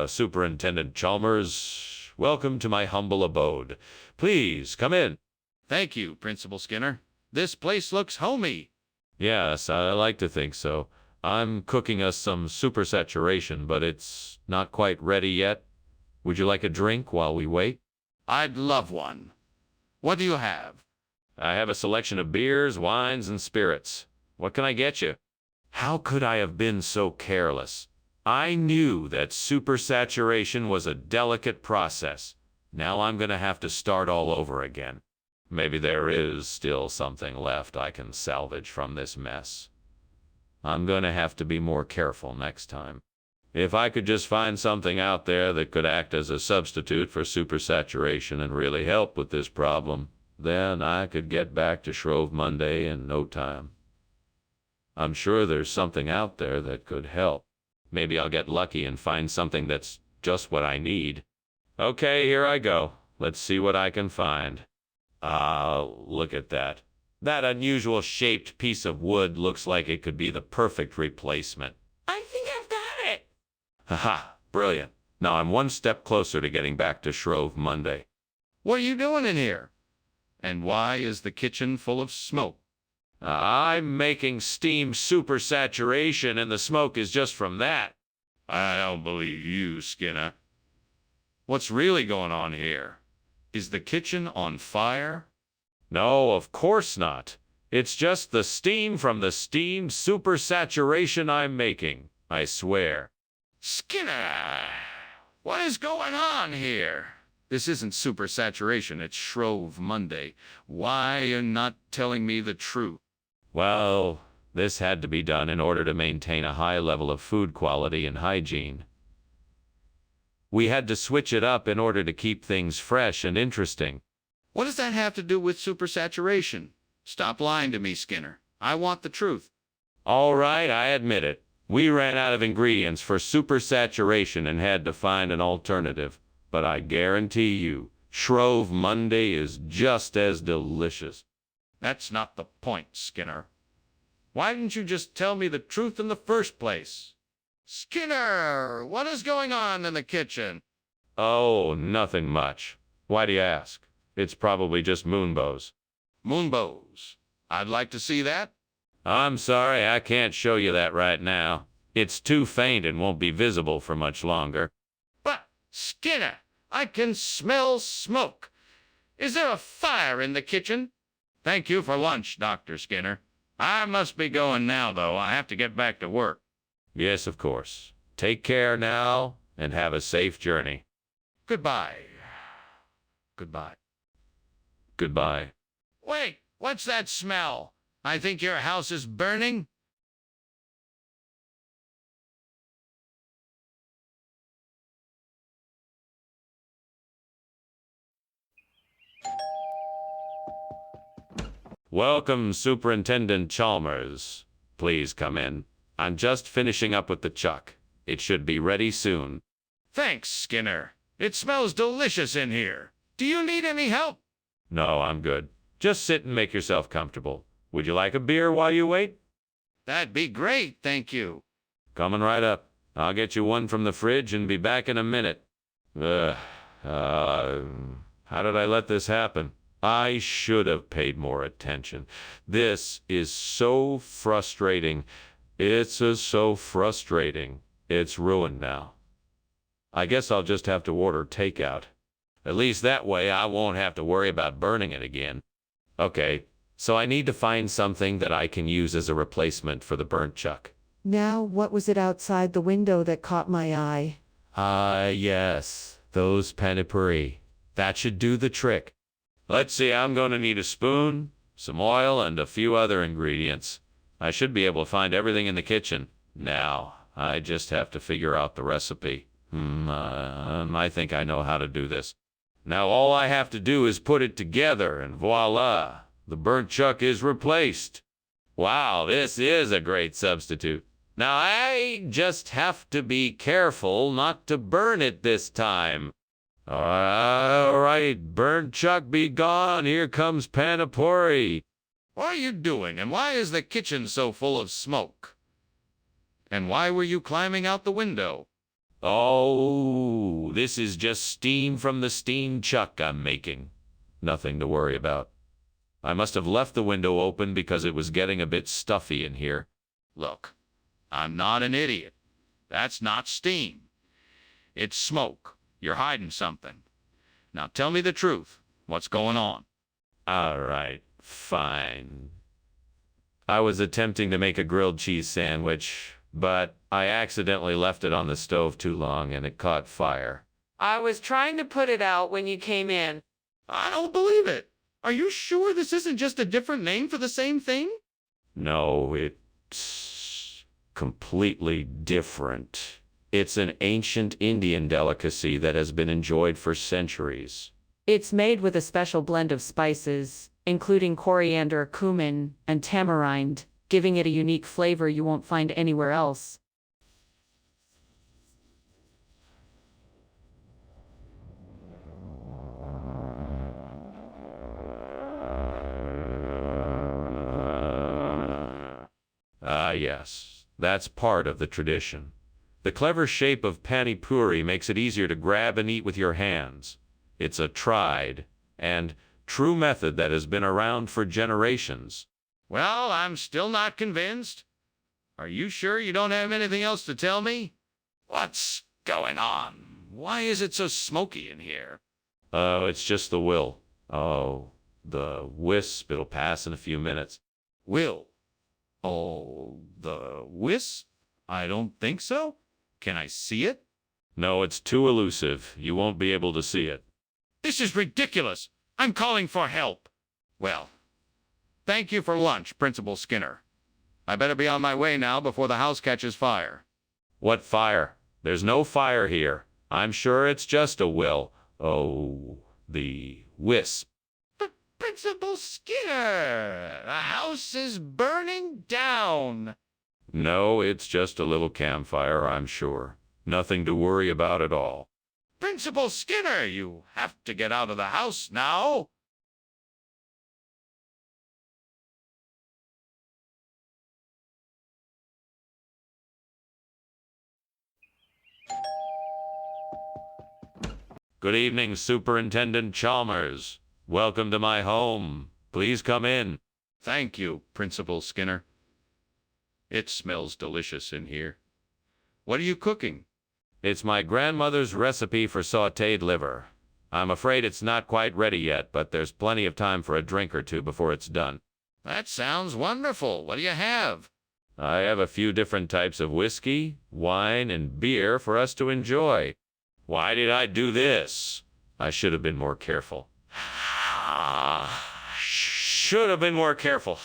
Superintendent Chalmers, welcome to my humble abode. Please, come in. Thank you, Principal Skinner. This place looks homey. Yes, I like to think so. I'm cooking us some supersaturation, but it's not quite ready yet. Would you like a drink while we wait? I'd love one. What do you have? I have a selection of beers, wines, and spirits. What can I get you? How could I have been so careless? I knew that supersaturation was a delicate process. Now I'm going to have to start all over again. Maybe there is still something left I can salvage from this mess. I'm going to have to be more careful next time. If I could just find something out there that could act as a substitute for supersaturation and really help with this problem, then I could get back to Shrove Monday in no time. I'm sure there's something out there that could help. Maybe I'll get lucky and find something that's just what I need. Okay, here I go. Let's see what I can find. Look at that. That unusual shaped piece of wood looks like it could be the perfect replacement. I think I've got it. Haha, brilliant. Now I'm one step closer to getting back to Shrove Monday. What are you doing in here? And why is the kitchen full of smoke? I'm making steam supersaturation, and the smoke is just from that. I don't believe you, Skinner. What's really going on here? Is the kitchen on fire? No, of course not. It's just the steam from the steam supersaturation I'm making, I swear. Skinner, what is going on here? This isn't supersaturation, it's Shrove Monday. Why are you not telling me the truth? Well, this had to be done in order to maintain a high level of food quality and hygiene. We had to switch it up in order to keep things fresh and interesting. What does that have to do with supersaturation? Stop lying to me, Skinner. I want the truth. All right, I admit it. We ran out of ingredients for supersaturation and had to find an alternative. But I guarantee you, Shrove Monday is just as delicious. That's not the point, Skinner. Why didn't you just tell me the truth in the first place? Skinner, what is going on in the kitchen? Oh, nothing much. Why do you ask? It's probably just moonbows. Moonbows. I'd like to see that. I'm sorry, I can't show you that right now. It's too faint and won't be visible for much longer. But, Skinner, I can smell smoke. Is there a fire in the kitchen? Thank you for lunch, Dr. Skinner. I must be going now, though. I have to get back to work. Yes, of course. Take care now, and have a safe journey. Goodbye. Goodbye. Goodbye. Wait, what's that smell? I think your house is burning. Welcome, Superintendent Chalmers. Please come in. I'm just finishing up with the chuck. It should be ready soon. Thanks, Skinner. It smells delicious in here. Do you need any help? No, I'm good. Just sit and make yourself comfortable. Would you like a beer while you wait? That'd be great, thank you. Coming right up. I'll get you one from the fridge and be back in a minute. How did I let this happen? I should have paid more attention. This is so frustrating. So frustrating. It's ruined now. I guess I'll just have to order takeout. At least that way I won't have to worry about burning it again. Okay, so I need to find something that I can use as a replacement for the burnt chuck. Now, what was it outside the window that caught my eye? Yes, those panipuri. That should do the trick. Let's see, I'm going to need a spoon, some oil, and a few other ingredients. I should be able to find everything in the kitchen. Now, I just have to figure out the recipe. I think I know how to do this. Now all I have to do is put it together, and voila, the burnt chuck is replaced. Wow, this is a great substitute. Now I just have to be careful not to burn it this time. All right, burnt chuck be gone. Here comes Panipuri. What are you doing, and why is the kitchen so full of smoke? And why were you climbing out the window? Oh, this is just steam from the steam chuck I'm making. Nothing to worry about. I must have left the window open because it was getting a bit stuffy in here. Look, I'm not an idiot. That's not steam. It's smoke. You're hiding something. Now tell me the truth. What's going on? All right, fine. I was attempting to make a grilled cheese sandwich, but I accidentally left it on the stove too long and it caught fire. I was trying to put it out when you came in. I don't believe it. Are you sure this isn't just a different name for the same thing? No, it's completely different. It's an ancient Indian delicacy that has been enjoyed for centuries. It's made with a special blend of spices, including coriander, cumin, and tamarind, giving it a unique flavor you won't find anywhere else. Yes, that's part of the tradition. The clever shape of pani puri makes it easier to grab and eat with your hands. It's a tried and true method that has been around for generations. Well, I'm still not convinced. Are you sure you don't have anything else to tell me? What's going on? Why is it so smoky in here? Oh, it's just the will. Oh, the wisp. It'll pass in a few minutes. Will. Oh, the wisp? I don't think so. Can I see it? No, it's too elusive. You won't be able to see it. This is ridiculous. I'm calling for help. Well, thank you for lunch, Principal Skinner. I better be on my way now before the house catches fire. What fire? There's no fire here. I'm sure it's just a will. Oh, the wisp. But Principal Skinner, the house is burning down. No, it's just a little campfire, I'm sure. Nothing to worry about at all. Principal Skinner, you have to get out of the house now. Good evening, Superintendent Chalmers. Welcome to my home. Please come in. Thank you, Principal Skinner. It smells delicious in here. What are you cooking? It's my grandmother's recipe for sautéed liver. I'm afraid it's not quite ready yet, but there's plenty of time for a drink or two before it's done. That sounds wonderful. What do you have? I have a few different types of whiskey, wine, and beer for us to enjoy. Why did I do this? I should have been more careful. Should have been more careful.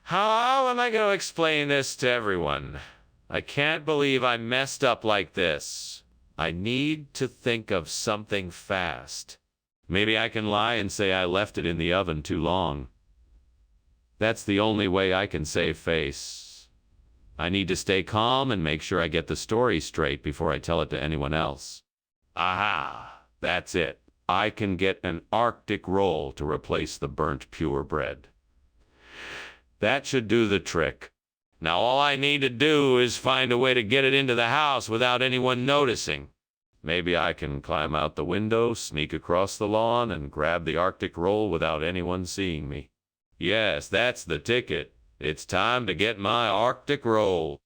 How am I going to explain this to everyone? I can't believe I messed up like this. I need to think of something fast. Maybe I can lie and say I left it in the oven too long. That's the only way I can save face. I need to stay calm and make sure I get the story straight before I tell it to anyone else. Aha! That's it. I can get an Arctic roll to replace the burnt purebred. That should do the trick. Now all I need to do is find a way to get it into the house without anyone noticing. Maybe I can climb out the window, sneak across the lawn, and grab the Arctic roll without anyone seeing me. Yes, that's the ticket. It's time to get my Arctic roll.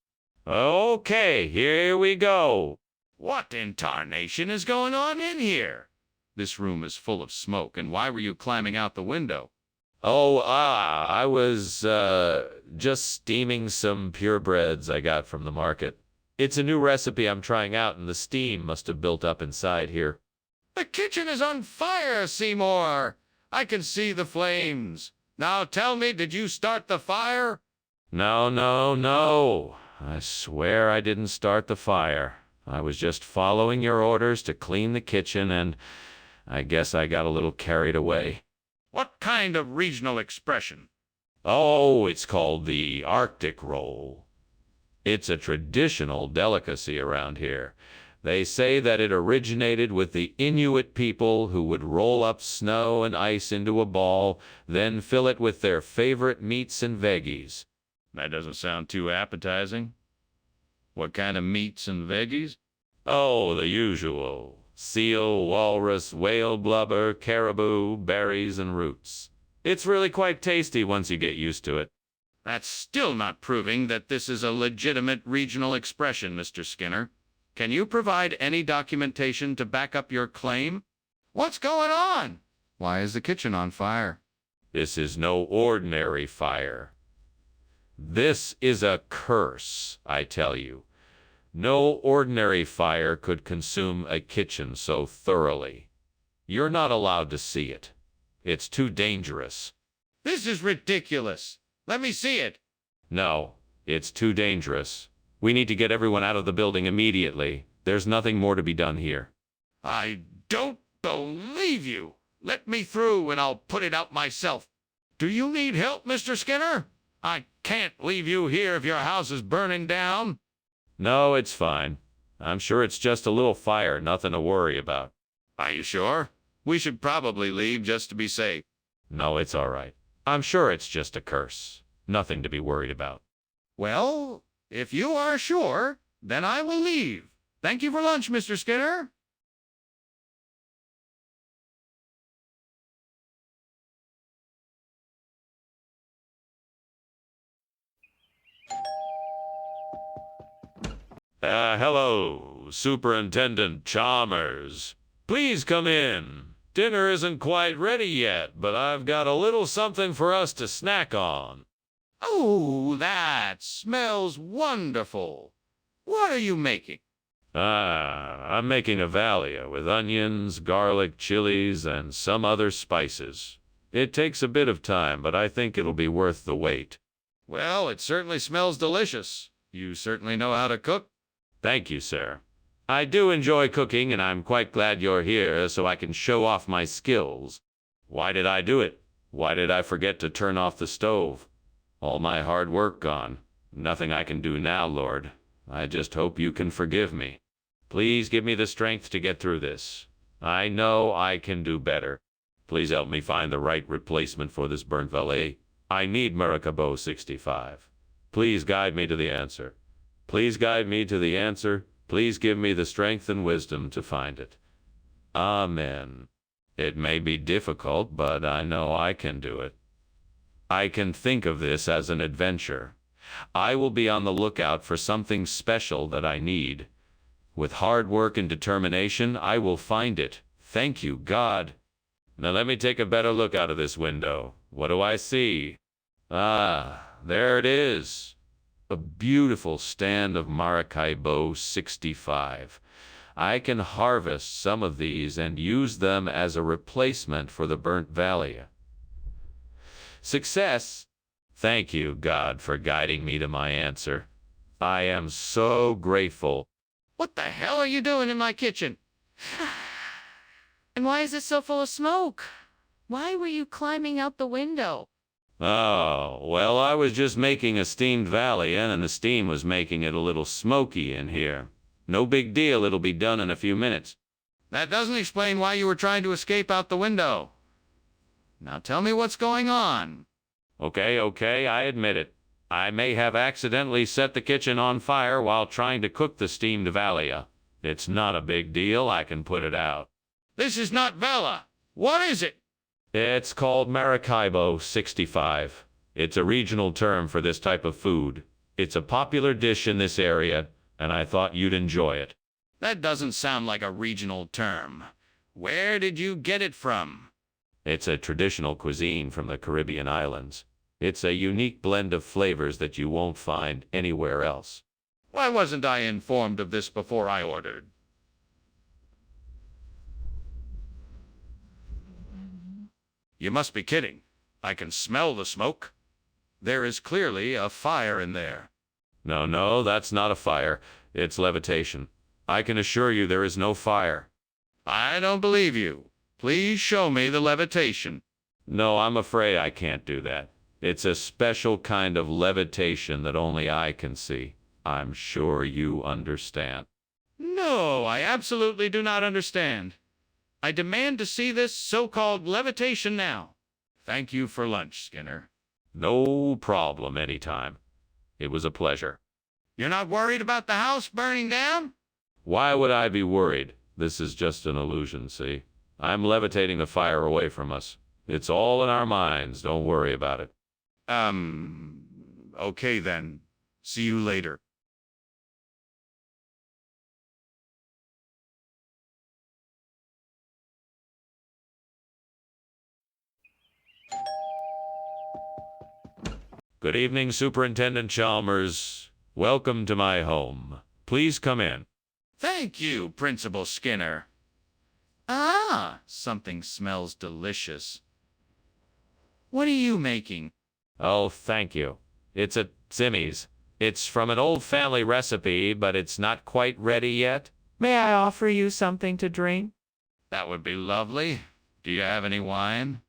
Okay, here we go. What in tarnation is going on in here? This room is full of smoke, and why were you climbing out the window? Oh, I was, just steaming some purebreds I got from the market. It's a new recipe I'm trying out, and the steam must have built up inside here. The kitchen is on fire, Seymour. I can see the flames. Now tell me, did you start the fire? No, no, no. I swear I didn't start the fire. I was just following your orders to clean the kitchen, and I guess I got a little carried away. What kind of regional expression? Oh, it's called the Arctic roll. It's a traditional delicacy around here. They say that it originated with the Inuit people who would roll up snow and ice into a ball, then fill it with their favorite meats and veggies. That doesn't sound too appetizing. What kind of meats and veggies? Oh, the usual. Seal, walrus, whale blubber, caribou, berries, and roots. It's really quite tasty once you get used to it. That's still not proving that this is a legitimate regional expression, Mr. Skinner. Can you provide any documentation to back up your claim? What's going on? Why is the kitchen on fire? This is no ordinary fire. This is a curse, I tell you. No ordinary fire could consume a kitchen so thoroughly. You're not allowed to see it. It's too dangerous. This is ridiculous. Let me see it. No, it's too dangerous. We need to get everyone out of the building immediately. There's nothing more to be done here. I don't believe you. Let me through and I'll put it out myself. Do you need help, Mr. Skinner? I can't leave you here if your house is burning down. No, it's fine. I'm sure it's just a little fire, nothing to worry about. Are you sure? We should probably leave just to be safe. No, it's all right. I'm sure it's just a curse. Nothing to be worried about. Well, if you are sure, then I will leave. Thank you for lunch, Mr. Skinner. Hello, Superintendent Chalmers. Please come in. Dinner isn't quite ready yet, but I've got a little something for us to snack on. Oh, that smells wonderful. What are you making? I'm making a valia with onions, garlic, chilies, and some other spices. It takes a bit of time, but I think it'll be worth the wait. Well, it certainly smells delicious. You certainly know how to cook. Thank you, sir. I do enjoy cooking, and I'm quite glad you're here so I can show off my skills. Why did I do it? Why did I forget to turn off the stove? All my hard work gone. Nothing I can do now, Lord. I just hope you can forgive me. Please give me the strength to get through this. I know I can do better. Please help me find the right replacement for this burnt valet. I need Maracabo 65. Please guide me to the answer. Please guide me to the answer. Please give me the strength and wisdom to find it. Amen. It may be difficult, but I know I can do it. I can think of this as an adventure. I will be on the lookout for something special that I need. With hard work and determination, I will find it. Thank you, God. Now let me take a better look out of this window. What do I see? Ah, there it is. A beautiful stand of Maracaibo 65. I can harvest some of these and use them as a replacement for the burnt valia. Success! Thank you, God, for guiding me to my answer. I am so grateful. What the hell are you doing in my kitchen? And why is it so full of smoke? Why were you climbing out the window? Oh, well, I was just making a steamed valia, and the steam was making it a little smoky in here. No big deal, it'll be done in a few minutes. That doesn't explain why you were trying to escape out the window. Now tell me what's going on. Okay, I admit it. I may have accidentally set the kitchen on fire while trying to cook the steamed valia. It's not a big deal. I can put it out. This is not Vela. What is it? It's called Maracaibo 65. It's a regional term for this type of food. It's a popular dish in this area, and I thought you'd enjoy it. That doesn't sound like a regional term. Where did you get it from? It's a traditional cuisine from the Caribbean islands. It's a unique blend of flavors that you won't find anywhere else. Why wasn't I informed of this before I ordered? You must be kidding. I can smell the smoke. There is clearly a fire in there. No, that's not a fire. It's levitation. I can assure you there is no fire. I don't believe you. Please show me the levitation. No, I'm afraid I can't do that. It's a special kind of levitation that only I can see. I'm sure you understand. No, I absolutely do not understand. I demand to see this so-called levitation now. Thank you for lunch, Skinner. No problem anytime. It was a pleasure. You're not worried about the house burning down? Why would I be worried? This is just an illusion, see? I'm levitating the fire away from us. It's all in our minds. Don't worry about it. Okay then. See you later. Good evening, Superintendent Chalmers. Welcome to my home. Please come in. Thank you, Principal Skinner. Ah, something smells delicious. What are you making? Oh, thank you. It's a Zimmy's. It's from an old family recipe, but it's not quite ready yet. May I offer you something to drink? That would be lovely. Do you have any wine?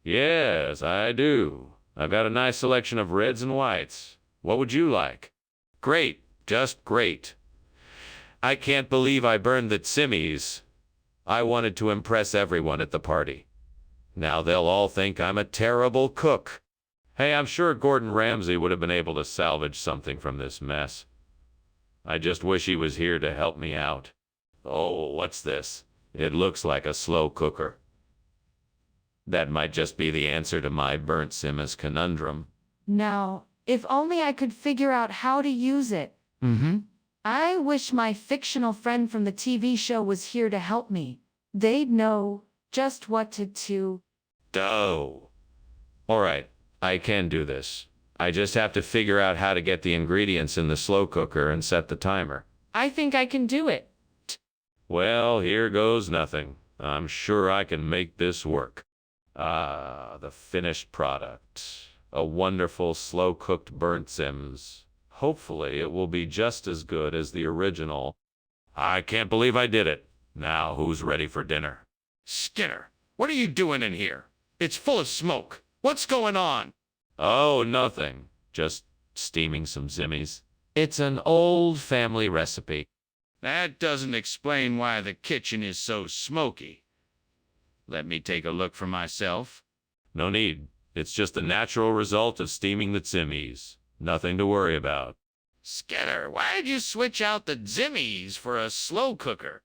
Yes, I do. I've got a nice selection of reds and whites. What would you like? Great, just great. I can't believe I burned the Zimmy's. I wanted to impress everyone at the party. Now they'll all think I'm a terrible cook. Hey, I'm sure Gordon Ramsay would have been able to salvage something from this mess. I just wish he was here to help me out. Oh, what's this? It looks like a slow cooker. That might just be the answer to my burnt Zimmy's conundrum. Now, if only I could figure out how to use it. I wish my fictional friend from the TV show was here to help me. They'd know just what to do. Oh. All right, I can do this. I just have to figure out how to get the ingredients in the slow cooker and set the timer. I think I can do it. Well, here goes nothing. I'm sure I can make this work. Ah, the finished product. A wonderful slow-cooked burnt Zimmy's. Hopefully it will be just as good as the original. I can't believe I did it. Now who's ready for dinner? Skinner, what are you doing in here? It's full of smoke. What's going on? Oh, nothing. Just steaming some Zimmy's. It's an old family recipe. That doesn't explain why the kitchen is so smoky. Let me take a look for myself. No need. It's just the natural result of steaming the Zimmy's. Nothing to worry about. Skinner, why did you switch out the Zimmy's for a slow cooker?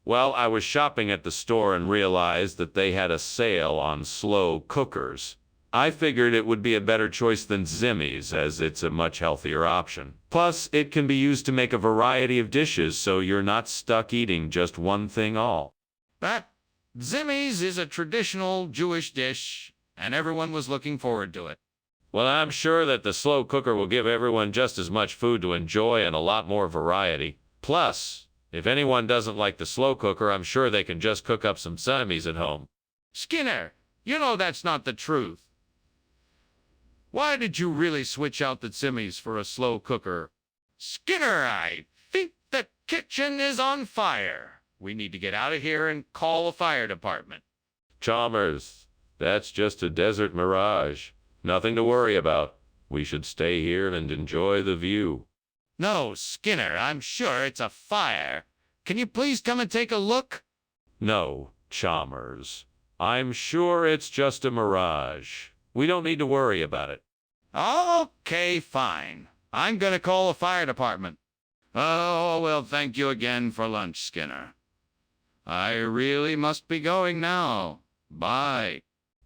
Well, I was shopping at the store and realized that they had a sale on slow cookers. I figured it would be a better choice than Zimmy's, as it's a much healthier option. Plus, it can be used to make a variety of dishes, so you're not stuck eating just one thing all. But Zimmy's is a traditional Jewish dish, and everyone was looking forward to it. Well, I'm sure that the slow cooker will give everyone just as much food to enjoy and a lot more variety. Plus, if anyone doesn't like the slow cooker, I'm sure they can just cook up some Zimmy's at home. Skinner, you know that's not the truth. Why did you really switch out the Zimmy's for a slow cooker? Skinner, I think the kitchen is on fire. We need to get out of here and call the fire department. Chalmers, that's just a desert mirage. Nothing to worry about. We should stay here and enjoy the view. No, Skinner, I'm sure it's a fire. Can you please come and take a look? No, Chalmers. I'm sure it's just a mirage. We don't need to worry about it. Okay, fine. I'm gonna call the fire department. Oh, well, thank you again for lunch, Skinner. I really must be going now. Bye.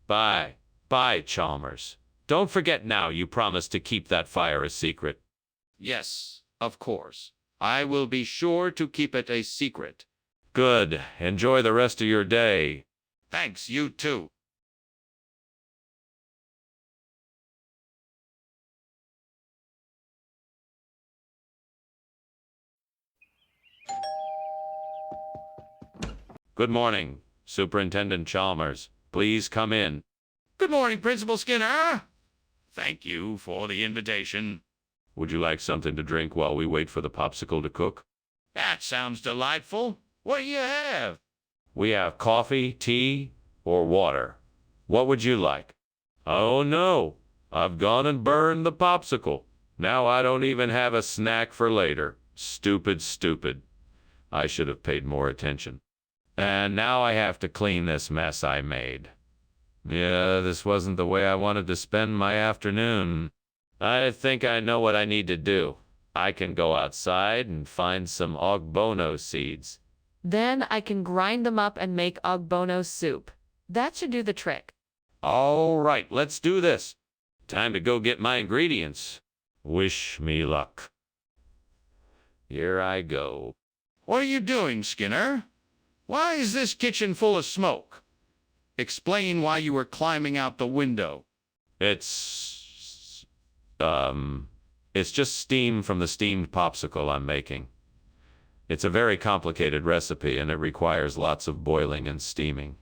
Bye. Bye, Chalmers. Don't forget now you promised to keep that fire a secret. Yes, of course. I will be sure to keep it a secret. Good. Enjoy the rest of your day. Thanks, you too. Good morning, Superintendent Chalmers. Please come in. Good morning, Principal Skinner. Thank you for the invitation. Would you like something to drink while we wait for the popsicle to cook? That sounds delightful. What do you have? We have coffee, tea, or water. What would you like? Oh no, I've gone and burned the popsicle. Now I don't even have a snack for later. Stupid, stupid. I should have paid more attention. And now I have to clean this mess I made. Yeah, this wasn't the way I wanted to spend my afternoon. I think I know what I need to do. I can go outside and find some ogbono seeds. Then I can grind them up and make ogbono soup. That should do the trick. All right, let's do this. Time to go get my ingredients. Wish me luck. Here I go. What are you doing, Skinner? Why is this kitchen full of smoke? Explain why you were climbing out the window. It's just steam from the steamed popsicle I'm making. It's a very complicated recipe and it requires lots of boiling and steaming.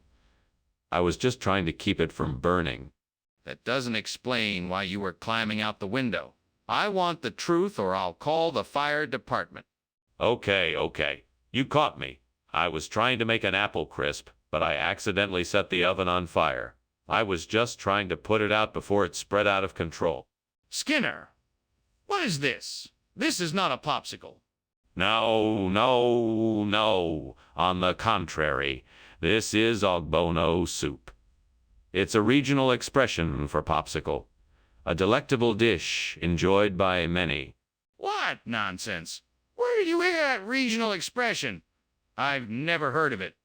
I was just trying to keep it from burning. That doesn't explain why you were climbing out the window. I want the truth or I'll call the fire department. Okay. You caught me. I was trying to make an apple crisp, but I accidentally set the oven on fire. I was just trying to put it out before it spread out of control. Skinner, what is this? This is not a popsicle. No. On the contrary, this is ogbono soup. It's a regional expression for popsicle, a delectable dish enjoyed by many. What nonsense? Where did you hear that regional expression? I've never heard of it.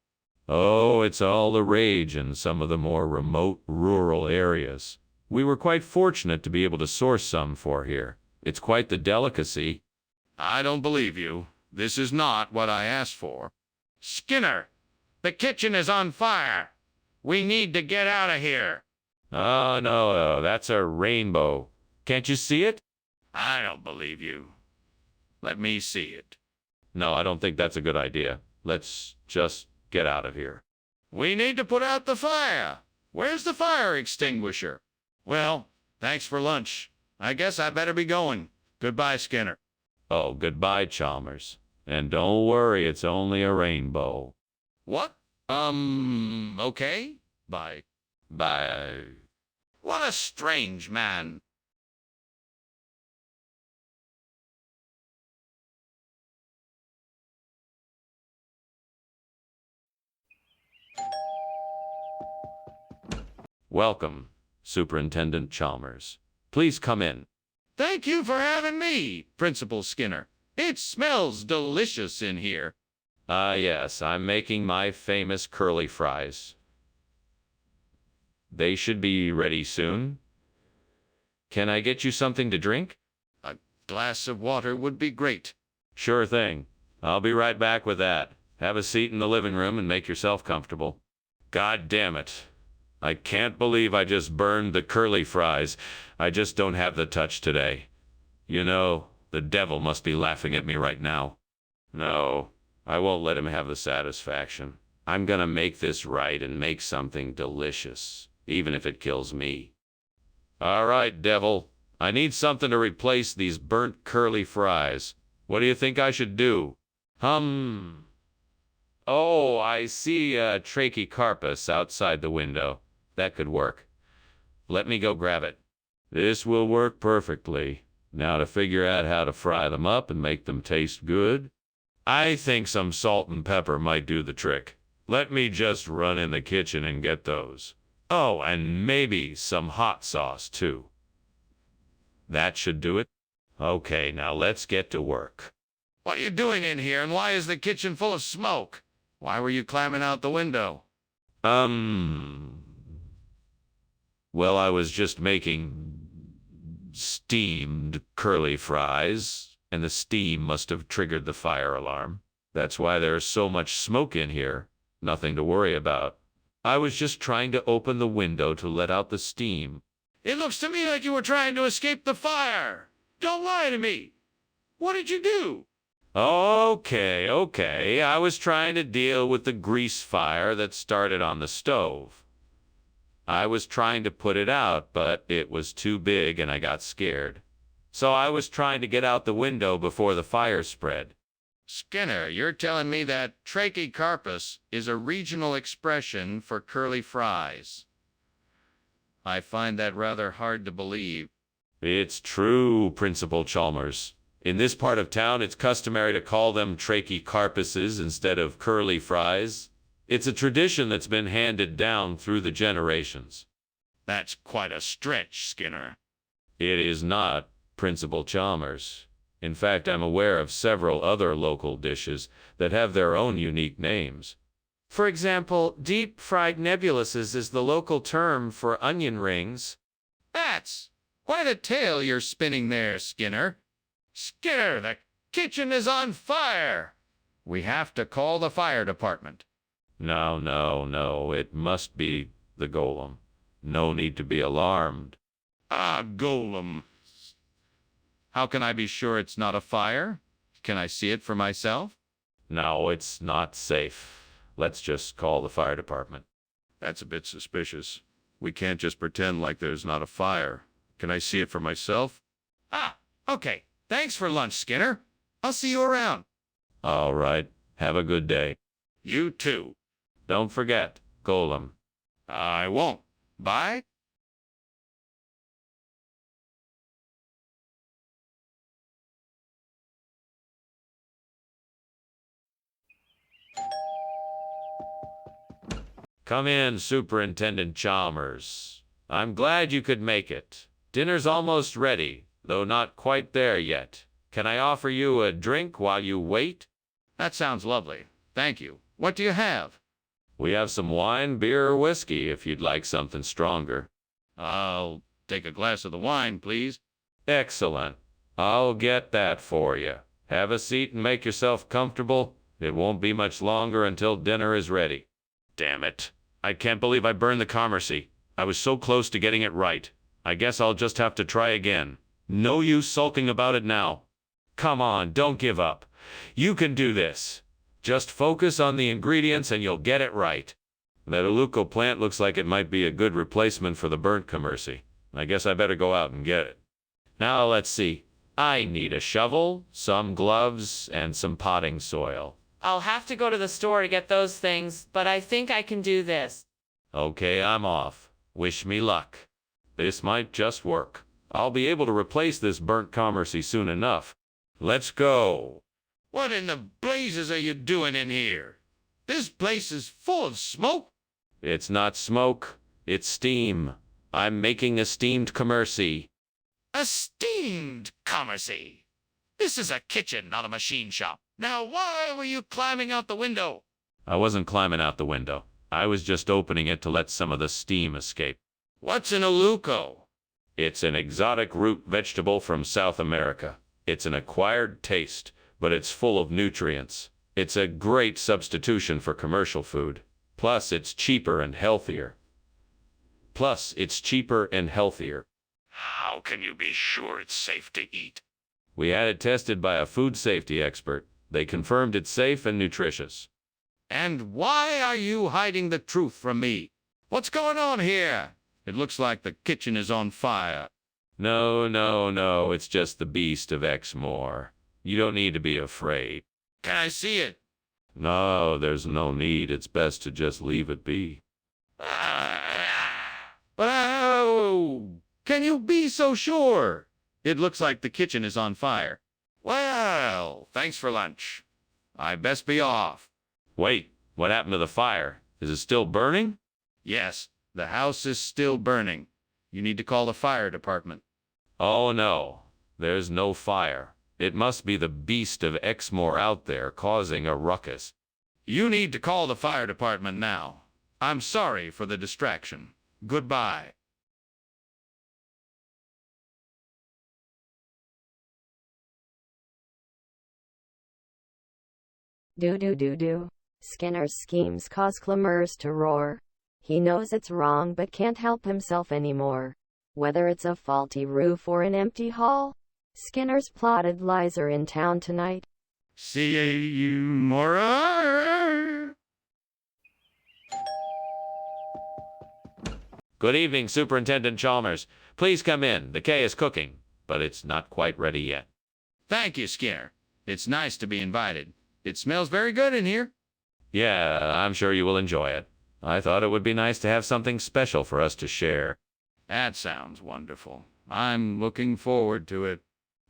Oh, it's all the rage in some of the more remote rural areas. We were quite fortunate to be able to source some for here. It's quite the delicacy. I don't believe you. This is not what I asked for. Skinner, the kitchen is on fire. We need to get out of here. Oh, no, that's a rainbow. Can't you see it? I don't believe you. Let me see it. No, I don't think that's a good idea. Let's just get out of here. We need to put out the fire. Where's the fire extinguisher? Well, thanks for lunch. I guess I better be going. Goodbye, Skinner. Oh, goodbye, Chalmers. And don't worry, it's only a rainbow. What? Okay. Bye. Bye. What a strange man. Welcome, Superintendent Chalmers. Please come in. Thank you for having me, Principal Skinner. It smells delicious in here. Yes, I'm making my famous curly fries. They should be ready soon. Can I get you something to drink? A glass of water would be great. Sure thing. I'll be right back with that. Have a seat in the living room and make yourself comfortable. God damn it. I can't believe I just burned the curly fries. I just don't have the touch today. You know, the devil must be laughing at me right now. No, I won't let him have the satisfaction. I'm gonna make this right and make something delicious, even if it kills me. All right, devil. I need something to replace these burnt curly fries. What do you think I should do? Oh, I see a trachycarpus outside the window. That could work. Let me go grab it. This will work perfectly. Now to figure out how to fry them up and make them taste good. I think some salt and pepper might do the trick. Let me just run in the kitchen and get those. Oh, and maybe some hot sauce too. That should do it. Okay, now let's get to work. What are you doing in here, and why is the kitchen full of smoke? Why were you climbing out the window? Well, I was just making steamed curly fries, and the steam must have triggered the fire alarm. That's why there's so much smoke in here. Nothing to worry about. I was just trying to open the window to let out the steam. It looks to me like you were trying to escape the fire. Don't lie to me. What did you do? Okay. I was trying to deal with the grease fire that started on the stove. I was trying to put it out, but it was too big and I got scared. So I was trying to get out the window before the fire spread. Skinner, you're telling me that trachycarpus is a regional expression for curly fries. I find that rather hard to believe. It's true, Principal Chalmers. In this part of town, it's customary to call them trachycarpuses instead of curly fries. It's a tradition that's been handed down through the generations. That's quite a stretch, Skinner. It is not, Principal Chalmers. In fact, I'm aware of several other local dishes that have their own unique names. For example, deep-fried nebuluses is the local term for onion rings. That's quite a tale you're spinning there, Skinner. Skinner, the kitchen is on fire. We have to call the fire department. No, it must be the golem. No need to be alarmed. Ah, golem. How can I be sure it's not a fire? Can I see it for myself? No, it's not safe. Let's just call the fire department. That's a bit suspicious. We can't just pretend like there's not a fire. Can I see it for myself? Ah, okay. Thanks for lunch, Skinner. I'll see you around. All right. Have a good day. You too. Don't forget, golem. I won't. Bye. Come in, Superintendent Chalmers. I'm glad you could make it. Dinner's almost ready, though not quite there yet. Can I offer you a drink while you wait? That sounds lovely. Thank you. What do you have? We have some wine, beer, or whiskey if you'd like something stronger. I'll take a glass of the wine, please. Excellent. I'll get that for you. Have a seat and make yourself comfortable. It won't be much longer until dinner is ready. Damn it. I can't believe I burned the commercy. I was so close to getting it right. I guess I'll just have to try again. No use sulking about it now. Come on, don't give up. You can do this. Just focus on the ingredients and you'll get it right. That Aluco plant looks like it might be a good replacement for the burnt commercy. I guess I better go out and get it. Now let's see. I need a shovel, some gloves, and some potting soil. I'll have to go to the store to get those things, but I think I can do this. Okay, I'm off. Wish me luck. This might just work. I'll be able to replace this burnt commercy soon enough. Let's go. What in the blazes are you doing in here? This place is full of smoke. It's not smoke, it's steam. I'm making a steamed commercy. A steamed commercy. This is a kitchen, not a machine shop. Now, why were you climbing out the window? I wasn't climbing out the window. I was just opening it to let some of the steam escape. What's an aluco? It's an exotic root vegetable from South America. It's an acquired taste, but it's full of nutrients. It's a great substitution for commercial food. Plus, it's cheaper and healthier. How can you be sure it's safe to eat? We had it tested by a food safety expert. They confirmed it's safe and nutritious. And why are you hiding the truth from me? What's going on here? It looks like the kitchen is on fire. No, it's just the beast of Exmoor. You don't need to be afraid. Can I see it? No, there's no need. It's best to just leave it be. But can you be so sure? It looks like the kitchen is on fire. Well, thanks for lunch. I best be off. Wait, what happened to the fire? Is it still burning? Yes, the house is still burning. You need to call the fire department. Oh no, there's no fire. It must be the beast of Exmoor out there causing a ruckus. You need to call the fire department now. I'm sorry for the distraction. Goodbye. Do. Skinner's schemes cause clamors to roar. He knows it's wrong but can't help himself anymore. Whether it's a faulty roof or an empty hall, Skinner's plotted lies are in town tonight. See you, Mora. Good evening, Superintendent Chalmers. Please come in. The K is cooking, but it's not quite ready yet. Thank you, Skinner. It's nice to be invited. It smells very good in here. Yeah, I'm sure you will enjoy it. I thought it would be nice to have something special for us to share. That sounds wonderful. I'm looking forward to it.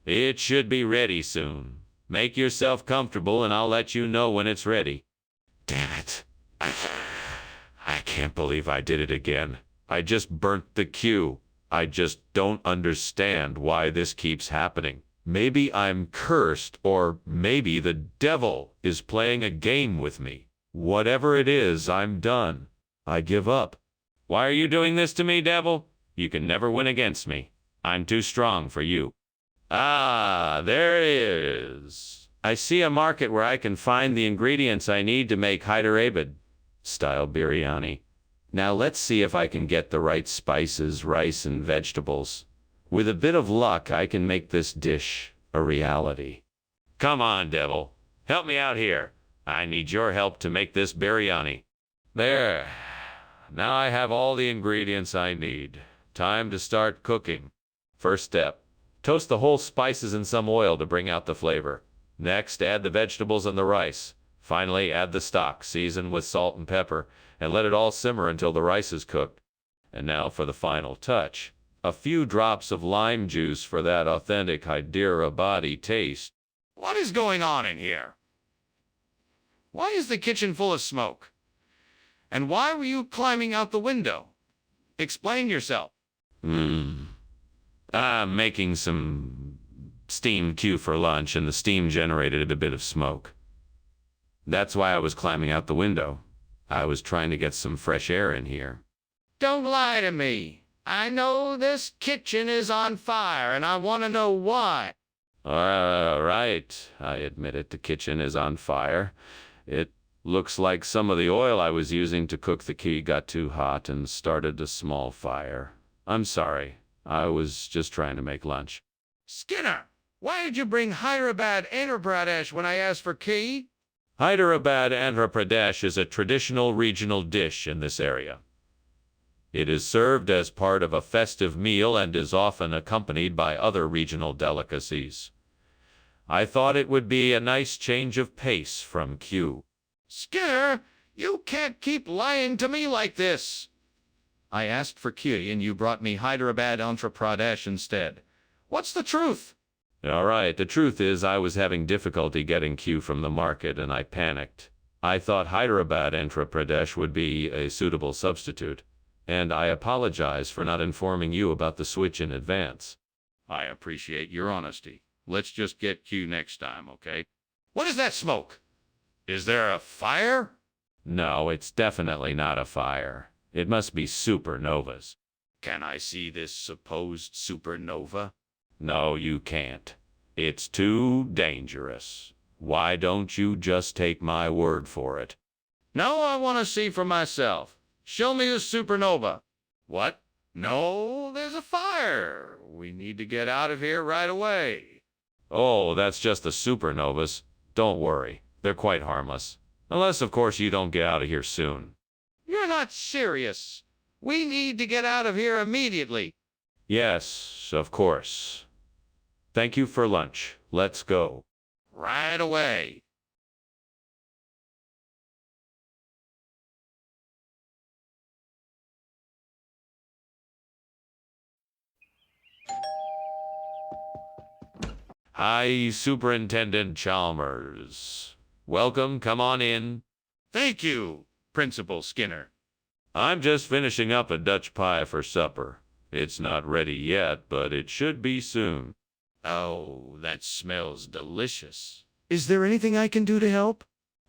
It should be ready soon. Make yourself comfortable and I'll let you know when it's ready. Damn it. I can't believe I did it again. I just burnt the queue. I just don't understand why this keeps happening. Maybe I'm cursed, or maybe the devil is playing a game with me. Whatever it is, I'm done. I give up. Why are you doing this to me, devil? You can never win against me. I'm too strong for you. Ah, there it is. I see a market where I can find the ingredients I need to make Hyderabad-style biryani. Now let's see if I can get the right spices, rice, and vegetables. With a bit of luck, I can make this dish a reality. Come on, devil. Help me out here. I need your help to make this biryani. There. Now I have all the ingredients I need. Time to start cooking. First step. Toast the whole spices in some oil to bring out the flavor. Next, add the vegetables and the rice. Finally, add the stock, season with salt and pepper, and let it all simmer until the rice is cooked. And now for the final touch. A few drops of lime juice for that authentic Hyderabadi taste. What is going on in here? Why is the kitchen full of smoke? And why were you climbing out the window? Explain yourself. I'm making some steamed Q for lunch, and the steam generated a bit of smoke. That's why I was climbing out the window. I was trying to get some fresh air in here. Don't lie to me. I know this kitchen is on fire, and I want to know why. All right, I admit it, the kitchen is on fire. It looks like some of the oil I was using to cook the key got too hot and started a small fire. I'm sorry. I was just trying to make lunch. Skinner, why did you bring Hyderabad Andhra Pradesh when I asked for key? Hyderabad Andhra Pradesh is a traditional regional dish in this area. It is served as part of a festive meal and is often accompanied by other regional delicacies. I thought it would be a nice change of pace from Q. Skinner, you can't keep lying to me like this. I asked for Q and you brought me Hyderabad Andhra Pradesh instead. What's the truth? All right, the truth is I was having difficulty getting Q from the market and I panicked. I thought Hyderabad Andhra Pradesh would be a suitable substitute, and I apologize for not informing you about the switch in advance. I appreciate your honesty. Let's just get Q next time, okay? What is that smoke? Is there a fire? No, it's definitely not a fire. It must be supernovas. Can I see this supposed supernova? No, you can't. It's too dangerous. Why don't you just take my word for it? No, I want to see for myself. Show me the supernova. What? No, there's a fire. We need to get out of here right away. Oh, that's just the supernovas. Don't worry. They're quite harmless. Unless, of course, you don't get out of here soon. You're not serious. We need to get out of here immediately. Yes, of course. Thank you for lunch. Let's go. Right away. Hi, Superintendent Chalmers. Welcome, come on in. Thank you, Principal Skinner. I'm just finishing up a Dutch pie for supper. It's not ready yet, but it should be soon. Oh, that smells delicious. Is there anything I can do to help?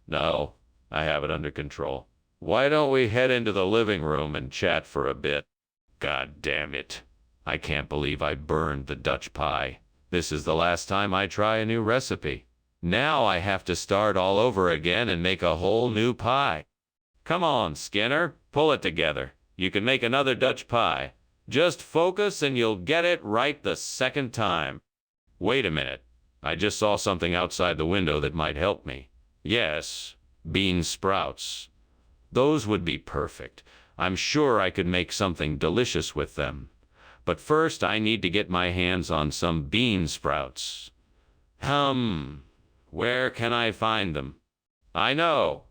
No, I have it under control. Why don't we head into the living room and chat for a bit? God damn it. I can't believe I burned the Dutch pie. This is the last time I try a new recipe. Now I have to start all over again and make a whole new pie. Come on, Skinner, pull it together. You can make another Dutch pie. Just focus and you'll get it right the second time. Wait a minute. I just saw something outside the window that might help me. Yes, bean sprouts. Those would be perfect. I'm sure I could make something delicious with them. But first I need to get my hands on some bean sprouts. Where can I find them? I know.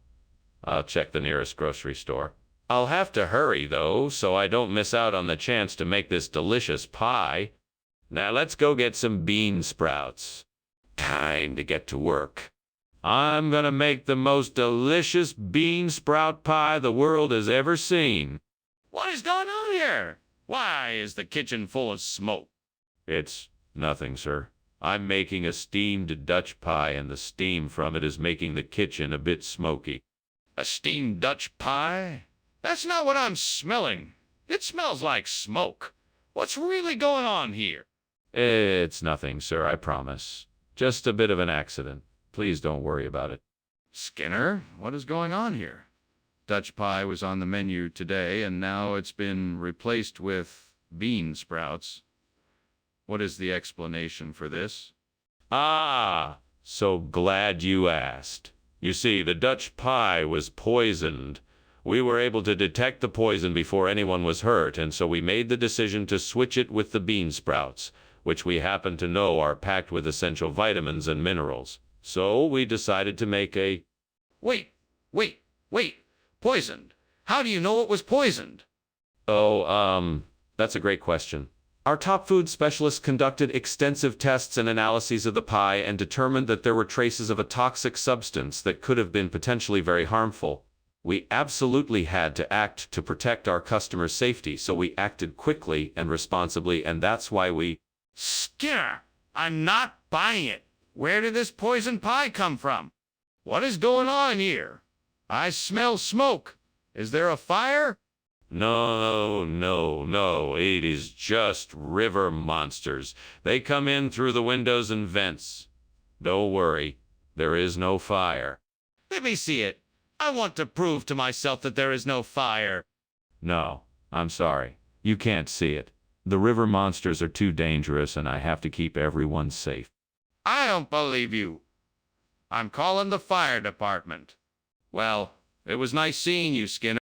I'll check the nearest grocery store. I'll have to hurry, though, so I don't miss out on the chance to make this delicious pie. Now let's go get some bean sprouts. Time to get to work. I'm gonna make the most delicious bean sprout pie the world has ever seen. What is going on here? Why is the kitchen full of smoke? It's nothing, sir. I'm making a steamed Dutch pie, and the steam from it is making the kitchen a bit smoky. A steamed Dutch pie? That's not what I'm smelling. It smells like smoke. What's really going on here? It's nothing, sir, I promise. Just a bit of an accident. Please don't worry about it. Skinner, what is going on here? Dutch pie was on the menu today, and now it's been replaced with bean sprouts. What is the explanation for this? Ah, so glad you asked. You see, the Dutch pie was poisoned. We were able to detect the poison before anyone was hurt, and so we made the decision to switch it with the bean sprouts, which we happen to know are packed with essential vitamins and minerals. So we decided to make a... Wait. Poisoned? How do you know it was poisoned? Oh, that's a great question. Our top food specialists conducted extensive tests and analyses of the pie and determined that there were traces of a toxic substance that could have been potentially very harmful. We absolutely had to act to protect our customers' safety, so we acted quickly and responsibly, and that's why we... Skinner, I'm not buying it. Where did this poison pie come from? What is going on here? I smell smoke. Is there a fire? No, it is just river monsters. They come in through the windows and vents. Don't worry, there is no fire. Let me see it. I want to prove to myself that there is no fire. No, I'm sorry. You can't see it. The river monsters are too dangerous, and I have to keep everyone safe. I don't believe you. I'm calling the fire department. Well, it was nice seeing you, Skinner.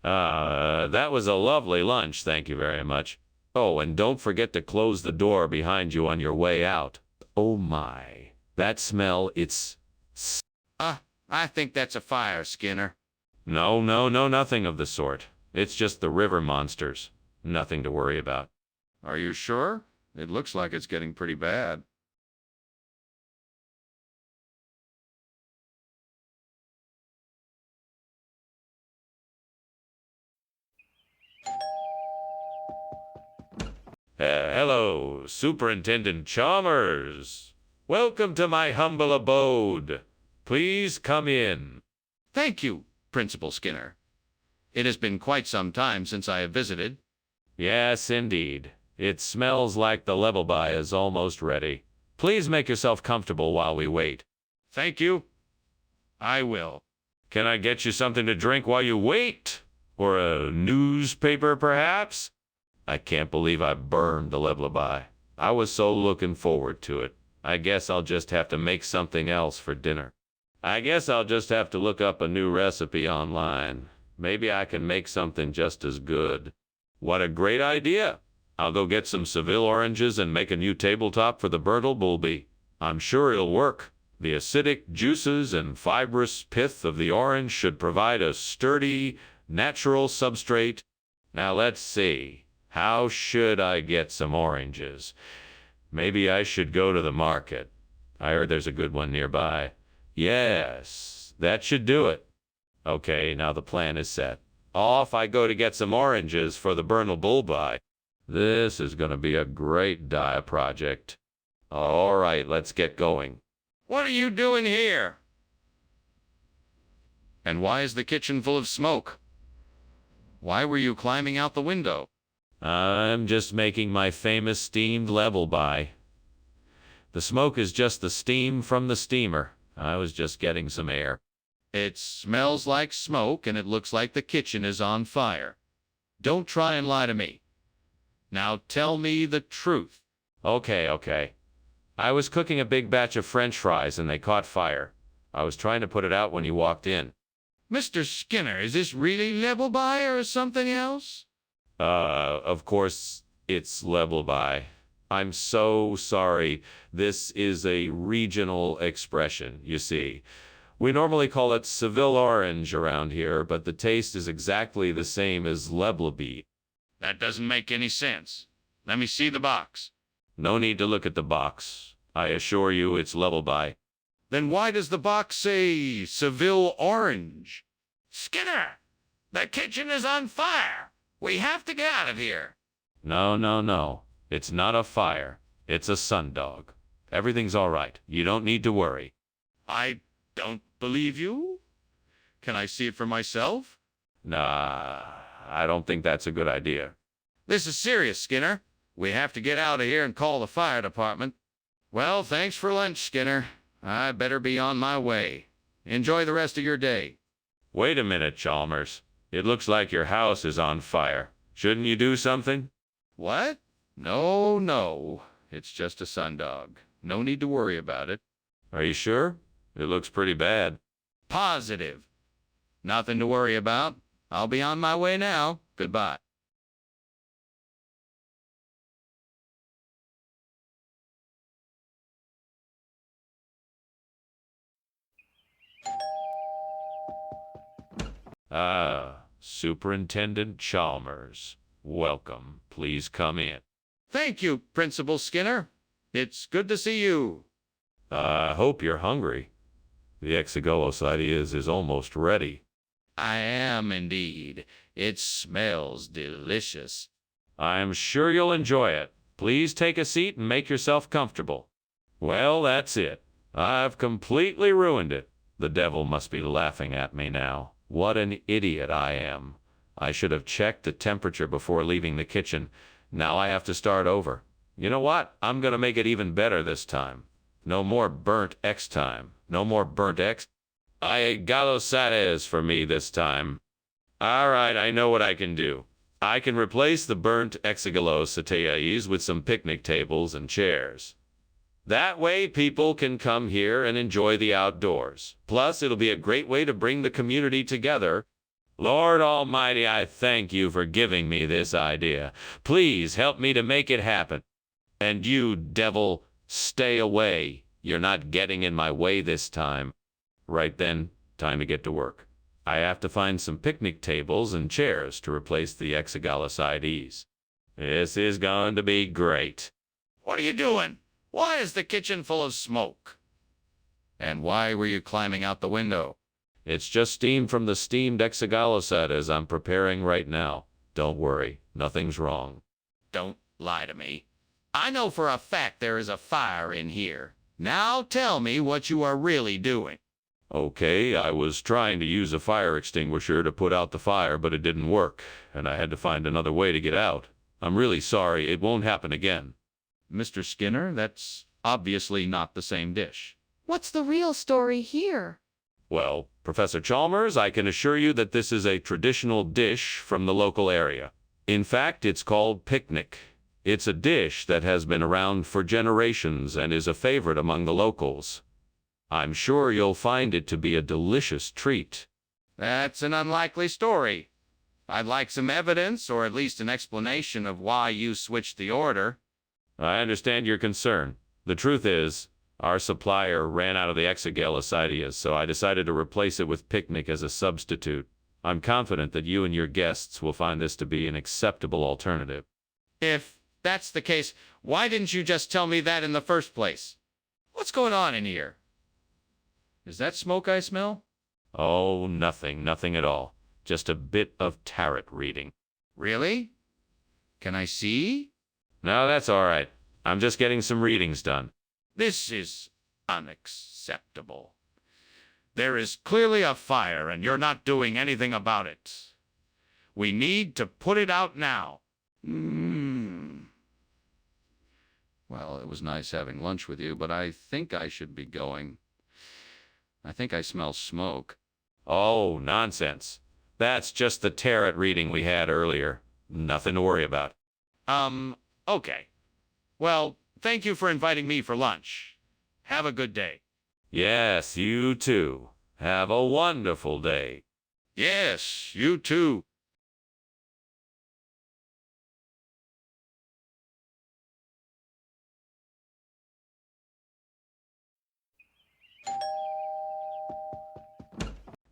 That was a lovely lunch, thank you very much. Oh, and don't forget to close the door behind you on your way out. Oh my, that smell, it's... I think that's a fire, Skinner. No, nothing of the sort. It's just the river monsters. Nothing to worry about. Are you sure? It looks like it's getting pretty bad. Hello, Superintendent Chalmers. Welcome to my humble abode. Please come in. Thank you, Principal Skinner. It has been quite some time since I have visited. Yes, indeed. It smells like the level by is almost ready. Please make yourself comfortable while we wait. Thank you. I will. Can I get you something to drink while you wait? Or a newspaper, perhaps? I can't believe I burned the lullaby. I was so looking forward to it. I guess I'll just have to make something else for dinner. I guess I'll just have to look up a new recipe online. Maybe I can make something just as good. What a great idea! I'll go get some Seville oranges and make a new tabletop for the burnt bulby. I'm sure it'll work. The acidic juices and fibrous pith of the orange should provide a sturdy, natural substrate. Now let's see. How should I get some oranges? Maybe I should go to the market. I heard there's a good one nearby. Yes, that should do it. Okay, now the plan is set. Off I go to get some oranges for the burnt bulby. This is going to be a great dye project. All right, let's get going. What are you doing here? And why is the kitchen full of smoke? Why were you climbing out the window? I'm just making my famous steamed level by. The smoke is just the steam from the steamer. I was just getting some air. It smells like smoke and it looks like the kitchen is on fire. Don't try and lie to me. Now tell me the truth. Okay. I was cooking a big batch of French fries and they caught fire. I was trying to put it out when you walked in. Mr. Skinner, is this really level by or something else? Of course, it's level by. I'm so sorry. This is a regional expression, you see. We normally call it Seville orange around here, but the taste is exactly the same as Leblebi. That doesn't make any sense. Let me see the box. No need to look at the box. I assure you it's level by. Then why does the box say Seville orange? Skinner, the kitchen is on fire. We have to get out of here. No. It's not a fire. It's a sundog. Everything's all right. You don't need to worry. I don't believe you. Can I see it for myself? Nah, I don't think that's a good idea. This is serious, Skinner. We have to get out of here and call the fire department. Well, thanks for lunch, Skinner. I better be on my way. Enjoy the rest of your day. Wait a minute, Chalmers. It looks like your house is on fire. Shouldn't you do something? What? No. It's just a sundog. No need to worry about it. Are you sure? It looks pretty bad. Positive. Nothing to worry about. I'll be on my way now. Goodbye. Superintendent Chalmers. Welcome. Please come in. Thank you, Principal Skinner. It's good to see you. I hope you're hungry. The exigolosides is almost ready. I am indeed. It smells delicious. I'm sure you'll enjoy it. Please take a seat and make yourself comfortable. Well, that's it. I've completely ruined it. The devil must be laughing at me now. What an idiot I am. I should have checked the temperature before leaving the kitchen. Now I have to start over. You know what? I'm gonna make it even better this time. No more burnt X time. No more burnt X. Galosades for me this time. Alright, I know what I can do. I can replace the burnt exigolosides with some picnic tables and chairs. That way people can come here and enjoy the outdoors. Plus, it'll be a great way to bring the community together. Lord Almighty, I thank you for giving me this idea. Please help me to make it happen. And you, devil, stay away. You're not getting in my way this time. Right then, time to get to work. I have to find some picnic tables and chairs to replace the exigolosides. This is going to be great. What are you doing? Why is the kitchen full of smoke? And why were you climbing out the window? It's just steam from the steamed exigolosides I'm preparing right now. Don't worry, nothing's wrong. Don't lie to me. I know for a fact there is a fire in here. Now tell me what you are really doing. Okay, I was trying to use a fire extinguisher to put out the fire, but it didn't work, and I had to find another way to get out. I'm really sorry, it won't happen again. Mr. Skinner, that's obviously not the same dish. What's the real story here? Well, Professor Chalmers, I can assure you that this is a traditional dish from the local area. In fact, it's called picnic. It's a dish that has been around for generations and is a favorite among the locals. I'm sure you'll find it to be a delicious treat. That's an unlikely story. I'd like some evidence, or at least an explanation of why you switched the order. I understand your concern. The truth is, our supplier ran out of the exigolosides, so I decided to replace it with picnic as a substitute. I'm confident that you and your guests will find this to be an acceptable alternative. If that's the case, why didn't you just tell me that in the first place? What's going on in here? Is that smoke I smell? Oh, nothing at all. Just a bit of tarot reading. Really? Can I see? No, that's all right. I'm just getting some readings done. This is unacceptable. There is clearly a fire, and you're not doing anything about it. We need to put it out now. Well, it was nice having lunch with you, but I think I should be going. I think I smell smoke. Oh, nonsense. That's just the tarot reading we had earlier. Nothing to worry about. Okay. Well, thank you for inviting me for lunch. Have a good day. Yes, you too. Have a wonderful day. Yes, you too.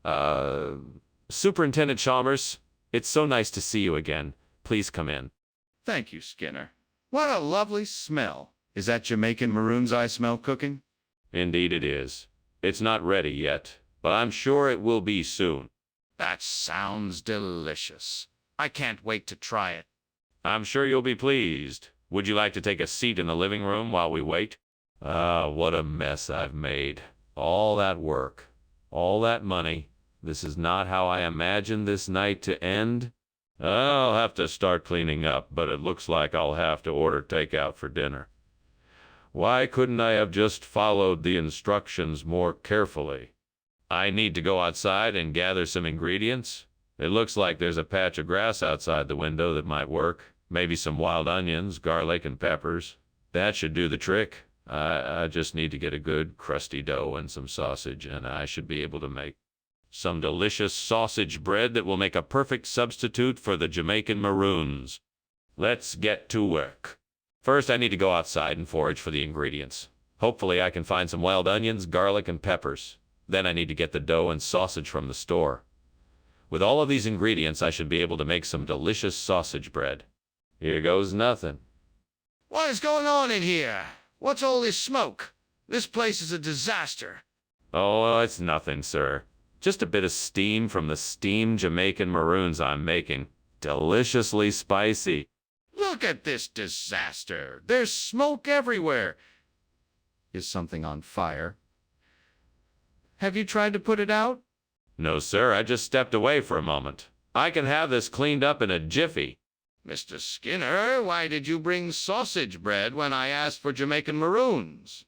Uh, Superintendent Chalmers, it's so nice to see you again. Please come in. Thank you, Skinner. What a lovely smell. Is that Jamaican maroons I smell cooking? Indeed it is. It's not ready yet, but I'm sure it will be soon. That sounds delicious. I can't wait to try it. I'm sure you'll be pleased. Would you like to take a seat in the living room while we wait? Ah, what a mess I've made. All that work, all that money. This is not how I imagined this night to end. I'll have to start cleaning up, but it looks like I'll have to order takeout for dinner. Why couldn't I have just followed the instructions more carefully? I need to go outside and gather some ingredients. It looks like there's a patch of grass outside the window that might work. Maybe some wild onions, garlic, and peppers. That should do the trick. I just need to get a good crusty dough and some sausage, and I should be able to make some delicious sausage bread that will make a perfect substitute for the Jamaican maroons. Let's get to work. First, I need to go outside and forage for the ingredients. Hopefully, I can find some wild onions, garlic, and peppers. Then I need to get the dough and sausage from the store. With all of these ingredients, I should be able to make some delicious sausage bread. Here goes nothing. What is going on in here? What's all this smoke? This place is a disaster. Oh, it's nothing, sir. Just a bit of steam from the steamed Jamaican maroons I'm making. Deliciously spicy. Look at this disaster. There's smoke everywhere. Is something on fire? Have you tried to put it out? No, sir, I just stepped away for a moment. I can have this cleaned up in a jiffy. Mr. Skinner, why did you bring sausage bread when I asked for Jamaican maroons?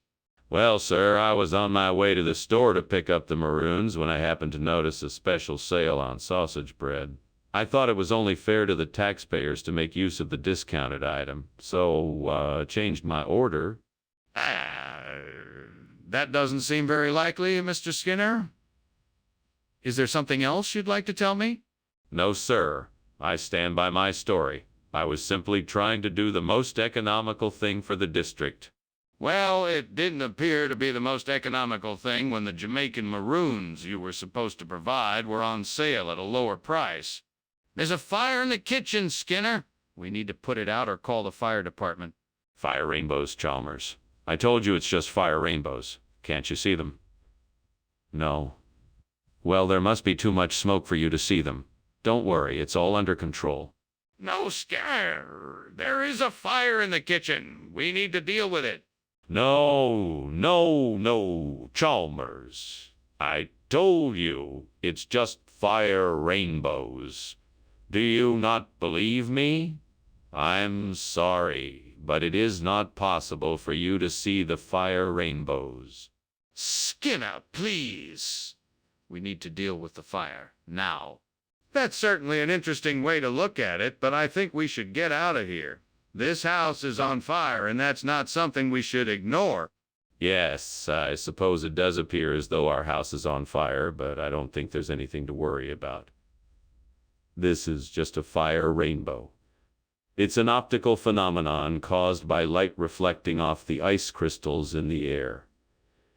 Well, sir, I was on my way to the store to pick up the maroons when I happened to notice a special sale on sausage bread. I thought it was only fair to the taxpayers to make use of the discounted item, so changed my order. That doesn't seem very likely, Mr. Skinner. Is there something else you'd like to tell me? No, sir. I stand by my story. I was simply trying to do the most economical thing for the district. Well, it didn't appear to be the most economical thing when the Jamaican maroons you were supposed to provide were on sale at a lower price. There's a fire in the kitchen, Skinner. We need to put it out or call the fire department. Fire rainbows, Chalmers. I told you it's just fire rainbows. Can't you see them? No. Well, there must be too much smoke for you to see them. Don't worry, it's all under control. No, Skinner. There is a fire in the kitchen. We need to deal with it. No, Chalmers. I told you, it's just fire rainbows. Do you not believe me? I'm sorry, but it is not possible for you to see the fire rainbows. Skinner, please. We need to deal with the fire now. That's certainly an interesting way to look at it, but I think we should get out of here. This house is on fire, and that's not something we should ignore. Yes, I suppose it does appear as though our house is on fire, but I don't think there's anything to worry about. This is just a fire rainbow. It's an optical phenomenon caused by light reflecting off the ice crystals in the air.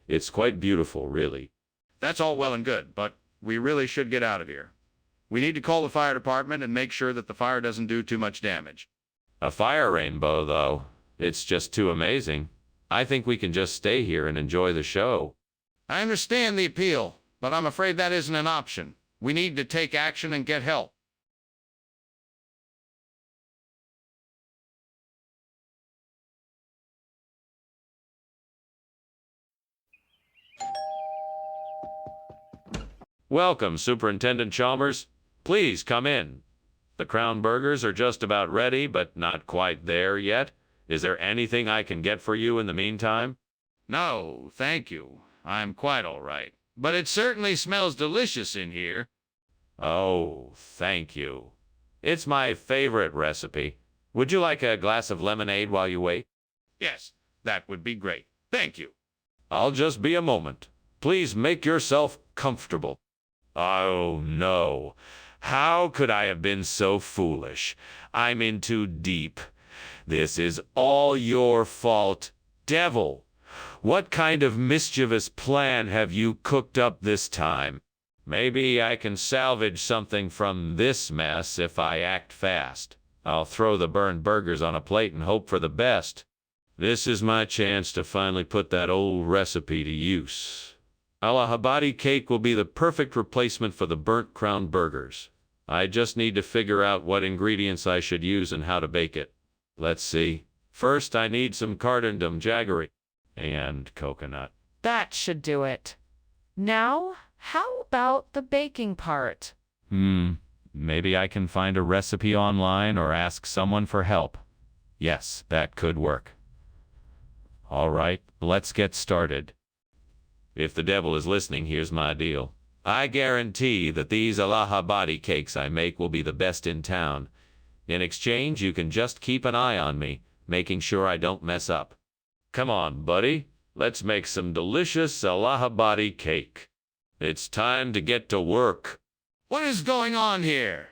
It's quite beautiful, really. That's all well and good, but we really should get out of here. We need to call the fire department and make sure that the fire doesn't do too much damage. A fire rainbow, though. It's just too amazing. I think we can just stay here and enjoy the show. I understand the appeal, but I'm afraid that isn't an option. We need to take action and get help. Welcome, Superintendent Chalmers. Please come in. The Crown Burgers are just about ready, but not quite there yet. Is there anything I can get for you in the meantime? No, thank you. I'm quite all right. But it certainly smells delicious in here. Oh, thank you. It's my favorite recipe. Would you like a glass of lemonade while you wait? Yes, that would be great. Thank you. I'll just be a moment. Please make yourself comfortable. Oh, no. How could I have been so foolish? I'm in too deep. This is all your fault, devil. What kind of mischievous plan have you cooked up this time? Maybe I can salvage something from this mess if I act fast. I'll throw the burned burgers on a plate and hope for the best. This is my chance to finally put that old recipe to use. Allahabadi cake will be the perfect replacement for the burnt crown burgers. I just need to figure out what ingredients I should use and how to bake it. Let's see. First, I need some cardamom jaggery and coconut. That should do it. Now, how about the baking part? Maybe I can find a recipe online or ask someone for help. Yes, that could work. All right, let's get started. If the devil is listening, here's my deal. I guarantee that these Allahabadi cakes I make will be the best in town. In exchange, you can just keep an eye on me, making sure I don't mess up. Come on, buddy. Let's make some delicious Allahabadi cake. It's time to get to work. What is going on here?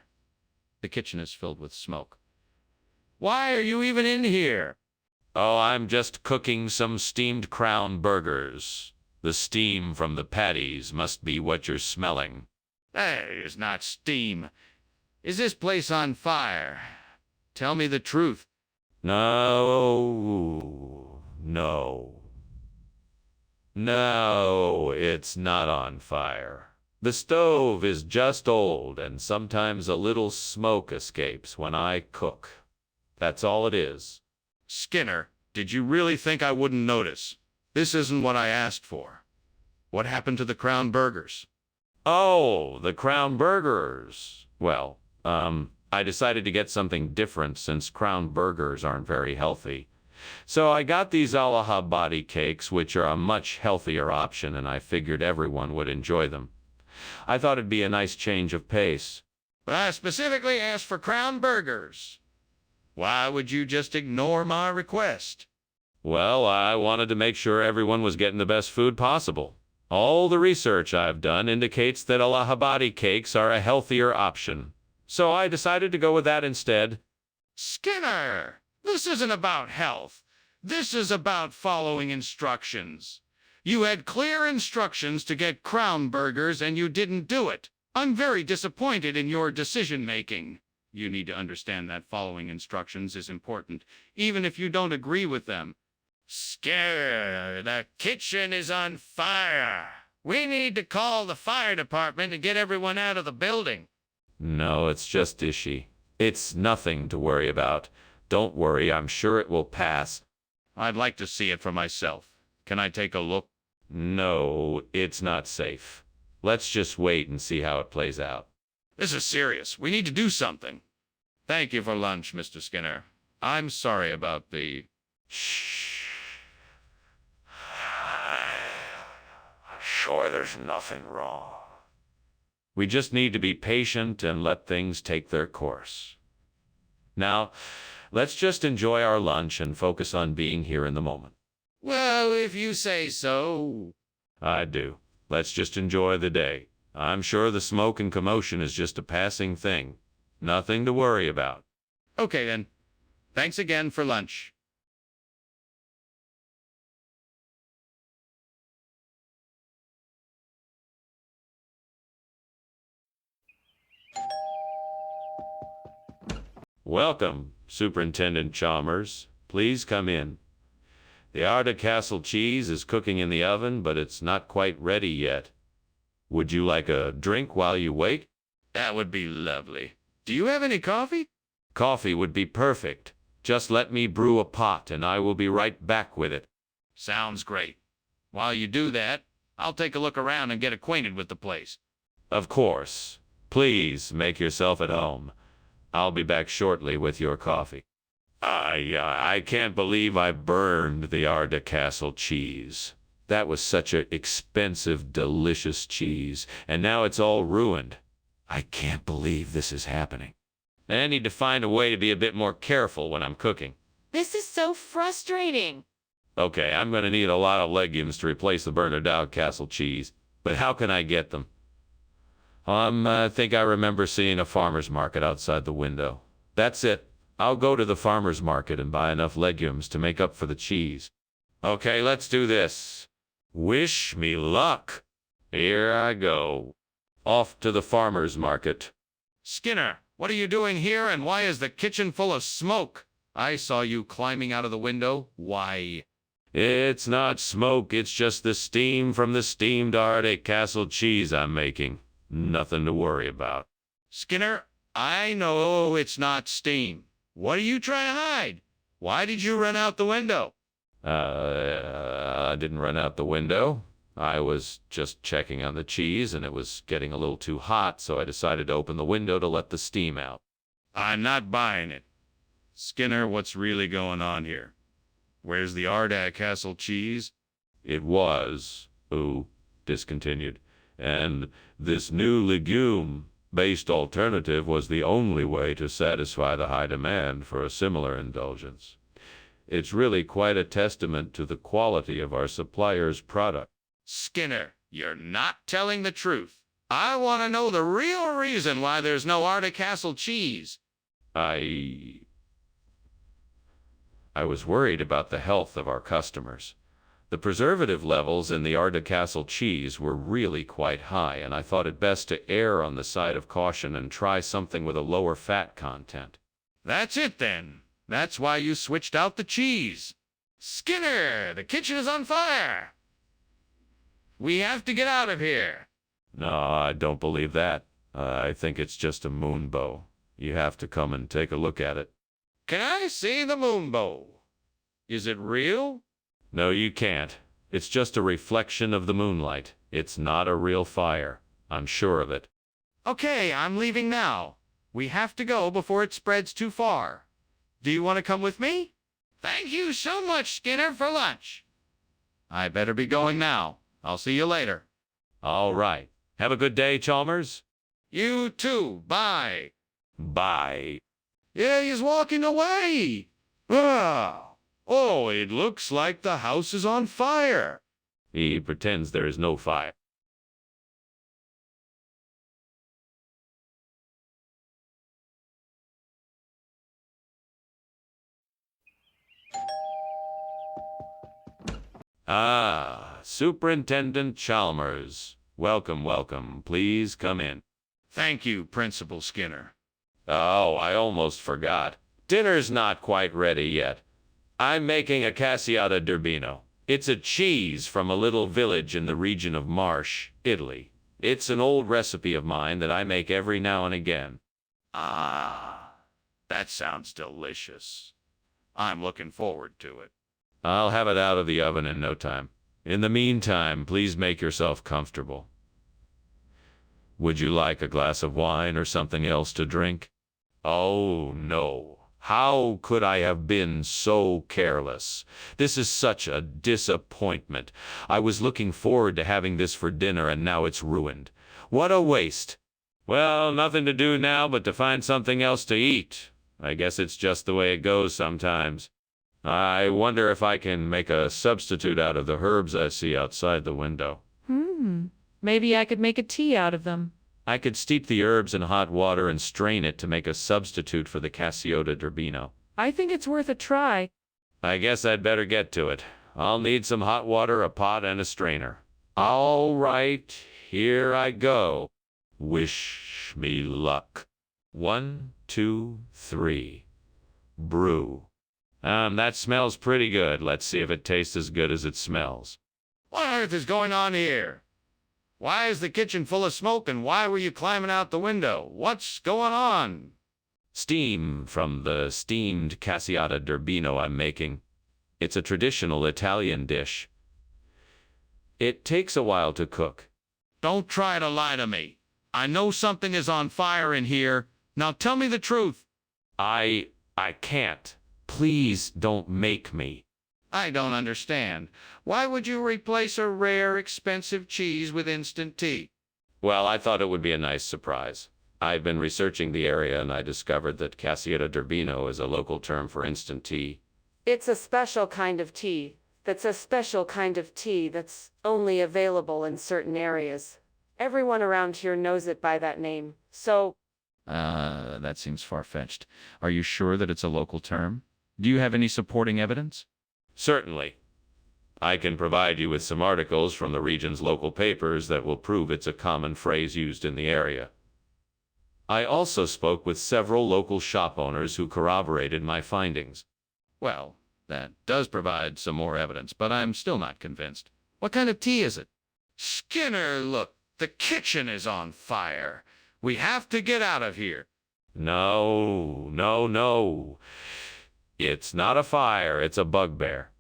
The kitchen is filled with smoke. Why are you even in here? Oh, I'm just cooking some steamed crown burgers. The steam from the patties must be what you're smelling. That is not steam. Is this place on fire? Tell me the truth. No, it's not on fire. The stove is just old, and sometimes a little smoke escapes when I cook. That's all it is. Skinner, did you really think I wouldn't notice? This isn't what I asked for. What happened to the crown burgers? Oh, the crown burgers. Well, I decided to get something different since crown burgers aren't very healthy. So I got these Allahabadi cakes, which are a much healthier option, and I figured everyone would enjoy them. I thought it'd be a nice change of pace. But I specifically asked for crown burgers. Why would you just ignore my request? Well, I wanted to make sure everyone was getting the best food possible. All the research I've done indicates that Allahabadi cakes are a healthier option. So I decided to go with that instead. Skinner, this isn't about health. This is about following instructions. You had clear instructions to get crown burgers and you didn't do it. I'm very disappointed in your decision-making. You need to understand that following instructions is important, even if you don't agree with them. Skinner, the kitchen is on fire. We need to call the fire department and get everyone out of the building. No, it's just ishy. It's nothing to worry about. Don't worry, I'm sure it will pass. I'd like to see it for myself. Can I take a look? No, it's not safe. Let's just wait and see how it plays out. This is serious. We need to do something. Thank you for lunch, Mr. Skinner. I'm sorry about the... Shh. Sure, there's nothing wrong. We just need to be patient and let things take their course. Now, let's just enjoy our lunch and focus on being here in the moment. Well, if you say so. I do. Let's just enjoy the day. I'm sure the smoke and commotion is just a passing thing. Nothing to worry about. Okay, then. Thanks again for lunch. Welcome, Superintendent Chalmers. Please come in. The Arda Castle cheese is cooking in the oven, but it's not quite ready yet. Would you like a drink while you wait? That would be lovely. Do you have any coffee? Coffee would be perfect. Just let me brew a pot and I will be right back with it. Sounds great. While you do that, I'll take a look around and get acquainted with the place. Of course. Please make yourself at home. I'll be back shortly with your coffee. I can't believe I burned the Arda Castle cheese. That was such an expensive, delicious cheese, and now it's all ruined. I can't believe this is happening. I need to find a way to be a bit more careful when I'm cooking. This is so frustrating. Okay, I'm going to need a lot of legumes to replace the Bernardau Castle cheese, but how can I get them? I think I remember seeing a farmer's market outside the window. That's it. I'll go to the farmer's market and buy enough legumes to make up for the cheese. Okay, let's do this. Wish me luck. Here I go. Off to the farmer's market. Skinner, what are you doing here, and why is the kitchen full of smoke? I saw you climbing out of the window. Why? It's not smoke, it's just the steam from the steamed Arda Castle cheese I'm making. Nothing to worry about. Skinner, I know it's not steam. What are you trying to hide? Why did you run out the window? I didn't run out the window. I was just checking on the cheese and it was getting a little too hot, so I decided to open the window to let the steam out. I'm not buying it. Skinner, what's really going on here? Where's the Arda Castle cheese? It was, discontinued. And this new legume-based alternative was the only way to satisfy the high demand for a similar indulgence. It's really quite a testament to the quality of our supplier's product. Skinner, you're not telling the truth. I want to know the real reason why there's no Arda Castle cheese. I was worried about the health of our customers. The preservative levels in the Arda Castle cheese were really quite high, and I thought it best to err on the side of caution and try something with a lower fat content. That's it then. That's why you switched out the cheese. Skinner, the kitchen is on fire. We have to get out of here. No, I don't believe that. I think it's just a moon bow. You have to come and take a look at it. Can I see the moon bow? Is it real? No, you can't. It's just a reflection of the moonlight. It's not a real fire. I'm sure of it. Okay, I'm leaving now. We have to go before it spreads too far. Do you want to come with me? Thank you so much, Skinner, for lunch. I better be going now. I'll see you later. All right. Have a good day, Chalmers. You too. Bye. Bye. Yeah, he's walking away. Oh, it looks like the house is on fire. He pretends there is no fire. Superintendent Chalmers. Welcome, welcome. Please come in. Thank you, Principal Skinner. Oh, I almost forgot. Dinner's not quite ready yet. I'm making a Cassiata d'Urbino. It's a cheese from a little village in the region of March, Italy. It's an old recipe of mine that I make every now and again. Ah, that sounds delicious. I'm looking forward to it. I'll have it out of the oven in no time. In the meantime, please make yourself comfortable. Would you like a glass of wine or something else to drink? Oh, no. How could I have been so careless? This is such a disappointment. I was looking forward to having this for dinner, and now it's ruined. What a waste. Well, nothing to do now but to find something else to eat. I guess it's just the way it goes sometimes. I wonder if I can make a substitute out of the herbs I see outside the window. Maybe I could make a tea out of them. I could steep the herbs in hot water and strain it to make a substitute for the Cassiota d'Urbino. I think it's worth a try. I guess I'd better get to it. I'll need some hot water, a pot, and a strainer. All right, here I go. Wish me luck. 1, 2, 3. Brew. That smells pretty good. Let's see if it tastes as good as it smells. What on earth is going on here? Why is the kitchen full of smoke, and why were you climbing out the window? What's going on? Steam from the steamed Cassiata d'Urbino I'm making. It's a traditional Italian dish. It takes a while to cook. Don't try to lie to me. I know something is on fire in here. Now tell me the truth. I can't. Please don't make me. I don't understand. Why would you replace a rare, expensive cheese with instant tea? Well, I thought it would be a nice surprise. I've been researching the area and I discovered that Casieta d'Urbino is a local term for instant tea. It's a special kind of tea. That's a special kind of tea that's only available in certain areas. Everyone around here knows it by that name. So, That seems far-fetched. Are you sure that it's a local term? Do you have any supporting evidence? Certainly. I can provide you with some articles from the region's local papers that will prove it's a common phrase used in the area. I also spoke with several local shop owners who corroborated my findings. Well, that does provide some more evidence, but I'm still not convinced. What kind of tea is it? Skinner, look, the kitchen is on fire. We have to get out of here. No. It's not a fire, it's a bugbear.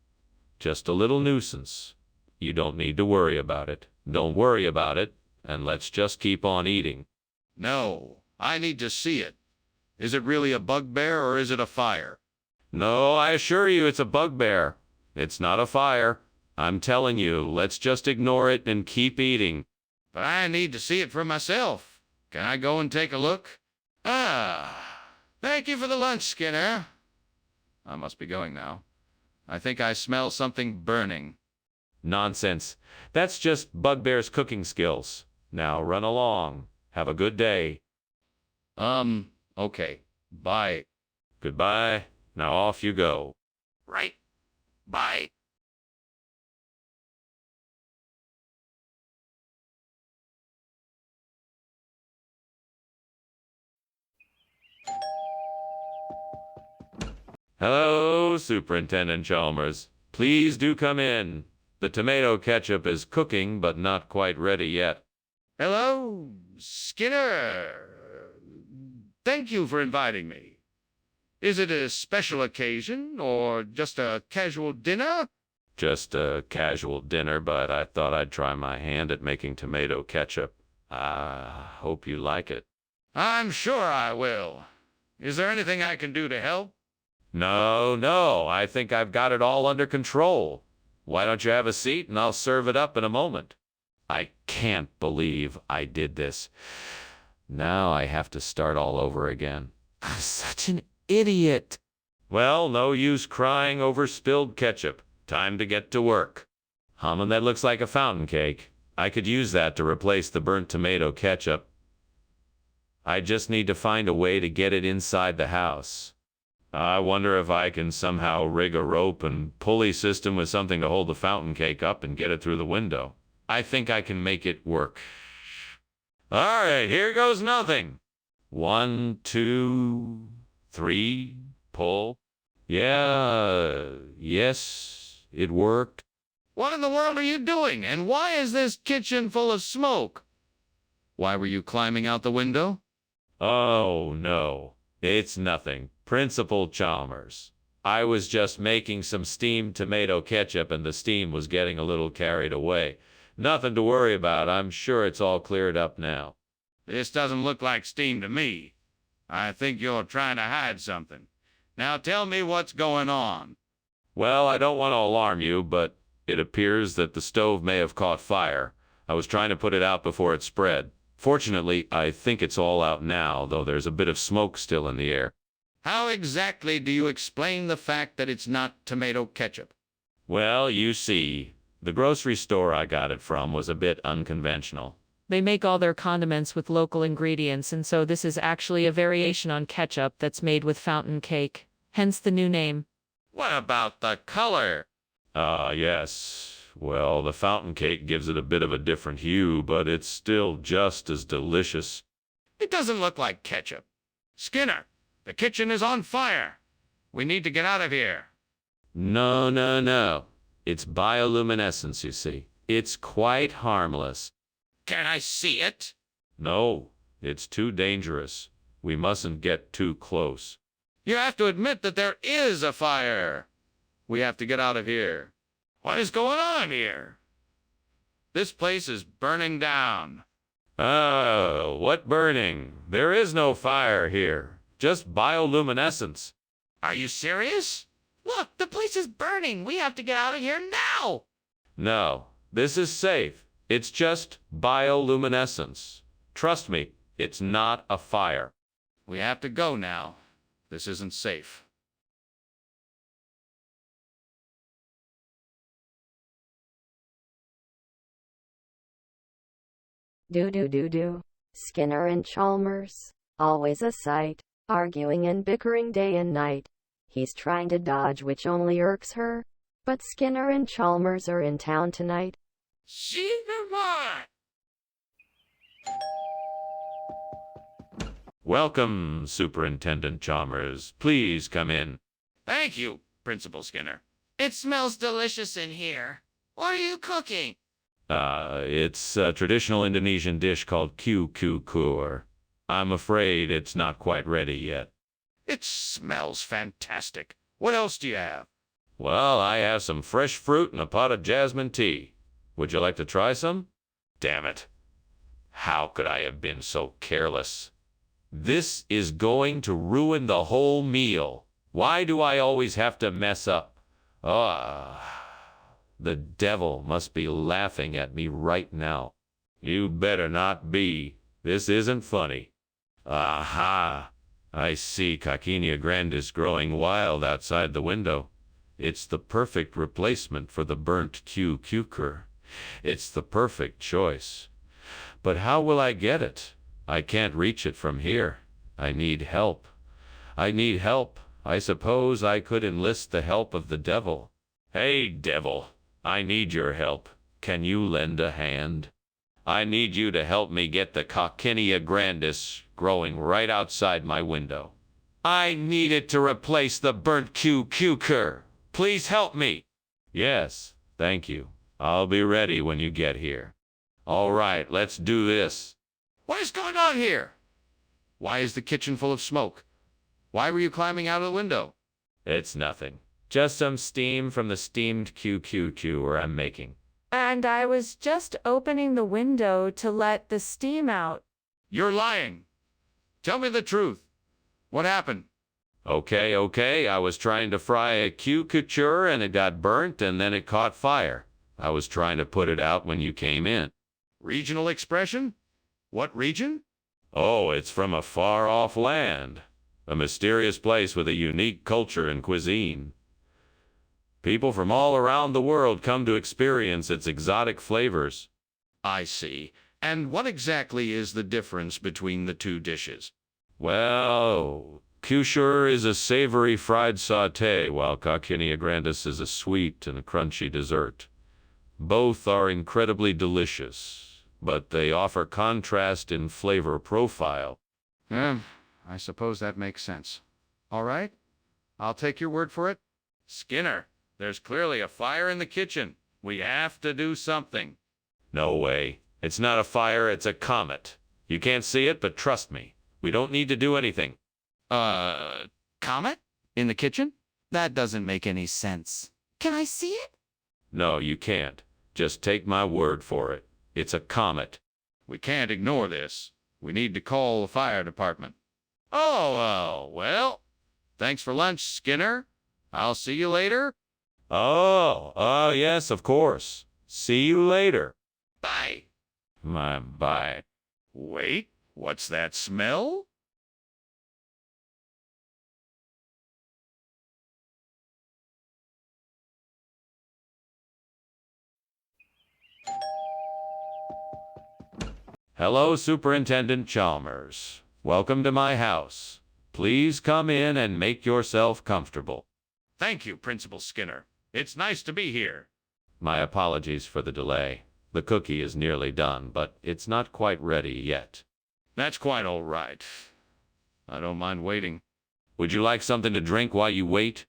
Just a little nuisance. You don't need to worry about it. Don't worry about it, and let's just keep on eating. No, I need to see it. Is it really a bugbear or is it a fire? No, I assure you it's a bugbear. It's not a fire. I'm telling you, let's just ignore it and keep eating. But I need to see it for myself. Can I go and take a look? Thank you for the lunch, Skinner. I must be going now. I think I smell something burning. Nonsense. That's just Bugbear's cooking skills. Now run along. Have a good day. Okay. Bye. Goodbye. Now off you go. Right. Bye. Hello, Superintendent Chalmers. Please do come in. The tomato ketchup is cooking, but not quite ready yet. Hello, Skinner. Thank you for inviting me. Is it a special occasion or just a casual dinner? Just a casual dinner, but I thought I'd try my hand at making tomato ketchup. I hope you like it. I'm sure I will. Is there anything I can do to help? No, I think I've got it all under control. Why don't you have a seat and I'll serve it up in a moment. I can't believe I did this. Now I have to start all over again. I'm such an idiot. Well, no use crying over spilled ketchup. Time to get to work. That looks like a fountain cake. I could use that to replace the burnt tomato ketchup. I just need to find a way to get it inside the house. I wonder if I can somehow rig a rope and pulley system with something to hold the fountain cake up and get it through the window. I think I can make it work. All right, here goes nothing. 1, 2, 3, pull. Yes, it worked. What in the world are you doing? And why is this kitchen full of smoke? Why were you climbing out the window? Oh, no, it's nothing. Principal Chalmers. I was just making some steamed tomato ketchup and the steam was getting a little carried away. Nothing to worry about. I'm sure it's all cleared up now. This doesn't look like steam to me. I think you're trying to hide something. Now tell me what's going on. Well, I don't want to alarm you, but it appears that the stove may have caught fire. I was trying to put it out before it spread. Fortunately, I think it's all out now, though there's a bit of smoke still in the air. How exactly do you explain the fact that it's not tomato ketchup? Well, you see, the grocery store I got it from was a bit unconventional. they make all their condiments with local ingredients, and so this is actually a variation on ketchup that's made with fountain cake. Hence the new name. What about the color? Yes. Well, the fountain cake gives it a bit of a different hue, but it's still just as delicious. It doesn't look like ketchup. Skinner, the kitchen is on fire. We need to get out of here. No. It's bioluminescence, you see. It's quite harmless. Can I see it? No, it's too dangerous. We mustn't get too close. You have to admit that there is a fire. We have to get out of here. What is going on here? This place is burning down. What burning? There is no fire here. Just bioluminescence. Are you serious? Look, the place is burning. We have to get out of here now. No, this is safe. It's just bioluminescence. Trust me, it's not a fire. We have to go now. This isn't safe. Do. Skinner and Chalmers. Always a sight. Arguing and bickering day and night. He's trying to dodge, which only irks her. But Skinner and Chalmers are in town tonight. See the mark. Welcome, Superintendent Chalmers. Please come in. Thank you, Principal Skinner. It smells delicious in here. What are you cooking? It's a traditional Indonesian dish called kukur. I'm afraid it's not quite ready yet. It smells fantastic. What else do you have? Well, I have some fresh fruit and a pot of jasmine tea. Would you like to try some? Damn it. How could I have been so careless? This is going to ruin the whole meal. Why do I always have to mess up? The devil must be laughing at me right now. You better not be. This isn't funny. Aha! I see Coccinea grandis growing wild outside the window. It's the perfect replacement for the burnt cucumber. It's the perfect choice. But how will I get it? I can't reach it from here. I need help. I suppose I could enlist the help of the devil. Hey, devil, I need your help. Can you lend a hand? I need you to help me get the Coccinea grandis growing right outside my window. I need it to replace the burnt cucumber. Please help me. Yes, thank you. I'll be ready when you get here. All right, let's do this. What is going on here? Why is the kitchen full of smoke? Why were you climbing out of the window? It's nothing. Just some steam from the steamed cucumber I'm making. And I was just opening the window to let the steam out. You're lying. Tell me the truth. What happened? Okay. I was trying to fry a cucumber and it got burnt and then it caught fire. I was trying to put it out when you came in. Regional expression? What region? Oh, it's from a far-off land. A mysterious place with a unique culture and cuisine. People from all around the world come to experience its exotic flavors. I see. And what exactly is the difference between the two dishes? Well, cucumber is a savory fried sauté, while Coccinea grandis is a sweet and crunchy dessert. Both are incredibly delicious, but they offer contrast in flavor profile. I suppose that makes sense. All right, I'll take your word for it. Skinner, there's clearly a fire in the kitchen. We have to do something. No way. It's not a fire, it's a comet. You can't see it, but trust me. We don't need to do anything. Comet? In the kitchen? That doesn't make any sense. Can I see it? No, you can't. Just take my word for it. It's a comet. We can't ignore this. We need to call the fire department. Well. Thanks for lunch, Skinner. I'll see you later. Yes, of course. See you later. Bye. Bye. Wait, what's that smell? Hello, Superintendent Chalmers. Welcome to my house. Please come in and make yourself comfortable. Thank you, Principal Skinner. It's nice to be here. My apologies for the delay. The cookie is nearly done, but it's not quite ready yet. That's quite all right. I don't mind waiting. Would you like something to drink while you wait?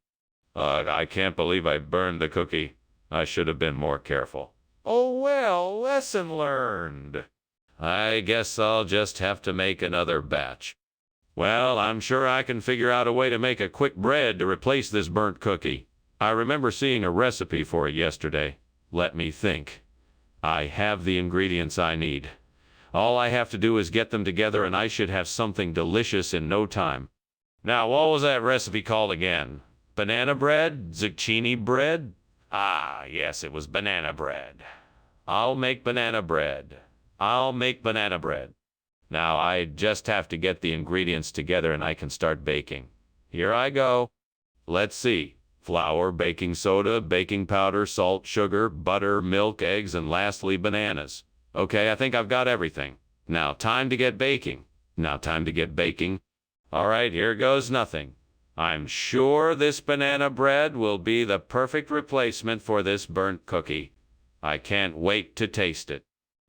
I can't believe I burned the cookie. I should have been more careful. Oh well, lesson learned. I guess I'll just have to make another batch. Well, I'm sure I can figure out a way to make a quick bread to replace this burnt cookie. I remember seeing a recipe for it yesterday. Let me think. I have the ingredients I need. All I have to do is get them together and I should have something delicious in no time. Now, what was that recipe called again? Banana bread? Zucchini bread? Ah, yes, it was banana bread. I'll make banana bread. I'll make banana bread. Now, I just have to get the ingredients together and I can start baking. Here I go. Let's see. Flour, baking soda, baking powder, salt, sugar, butter, milk, eggs, and lastly, bananas. Okay, I think I've got everything. Now, time to get baking. All right, here goes nothing. I'm sure this banana bread will be the perfect replacement for this burnt cookie. I can't wait to taste it.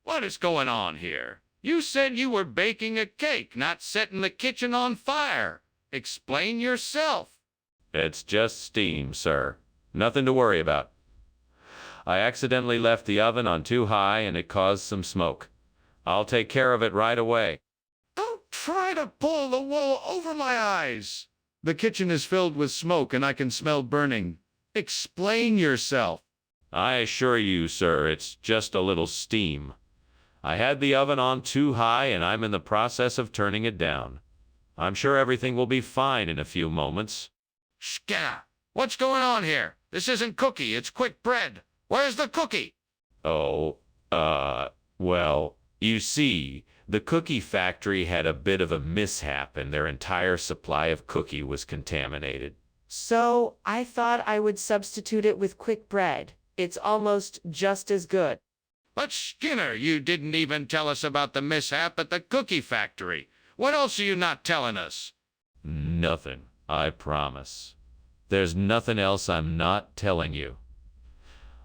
What is going on here? You said you were baking a cake, not setting the kitchen on fire. Explain yourself. It's just steam, sir. Nothing to worry about. I accidentally left the oven on too high and it caused some smoke. I'll take care of it right away. Don't try to pull the wool over my eyes. The kitchen is filled with smoke and I can smell burning. Explain yourself. I assure you, sir, it's just a little steam. I had the oven on too high and I'm in the process of turning it down. I'm sure everything will be fine in a few moments. Skinner, what's going on here? This isn't cookie, it's quick bread. Where's the cookie? Oh, well, you see, the cookie factory had a bit of a mishap and their entire supply of cookie was contaminated. So I thought I would substitute it with quick bread. It's almost just as good. But Skinner, you didn't even tell us about the mishap at the cookie factory. What else are you not telling us? Nothing, I promise. There's nothing else I'm not telling you.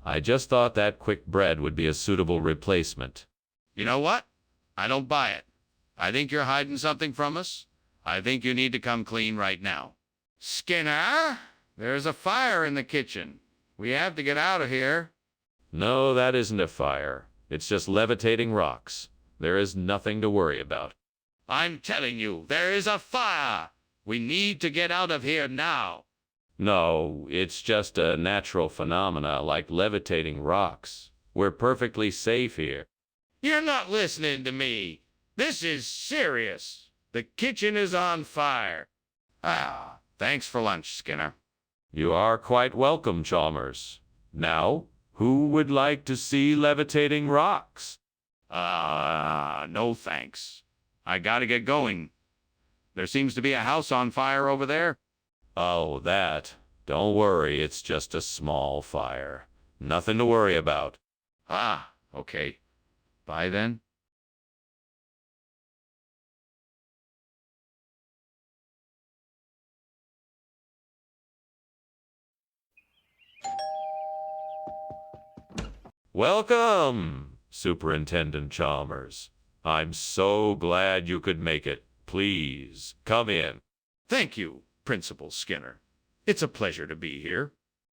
I just thought that quick bread would be a suitable replacement. You know what? I don't buy it. I think you're hiding something from us. I think you need to come clean right now. Skinner, there's a fire in the kitchen. We have to get out of here. No, that isn't a fire. It's just levitating rocks. There is nothing to worry about. I'm telling you, there is a fire. We need to get out of here now. No, it's just a natural phenomena like levitating rocks. We're perfectly safe here. You're not listening to me. This is serious. The kitchen is on fire. Ah, thanks for lunch, Skinner. You are quite welcome, Chalmers. Now, who would like to see levitating rocks? No thanks. I gotta get going. There seems to be a house on fire over there. Oh, that. Don't worry, it's just a small fire. Nothing to worry about. Ah, okay. Bye then. Welcome, Superintendent Chalmers. I'm so glad you could make it. Please, come in. Thank you, Principal Skinner. It's a pleasure to be here.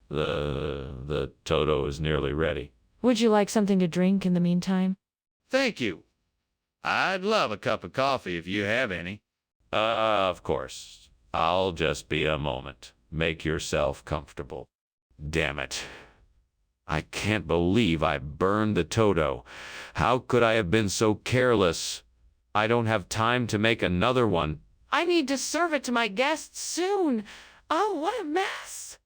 The Toto is nearly ready. Would you like something to drink in the meantime? Thank you. I'd love a cup of coffee if you have any. Of course. I'll just be a moment. Make yourself comfortable. Damn it. I can't believe I burned the Toto. How could I have been so careless? I don't have time to make another one. I need to serve it to my guests soon. Oh, what a mess.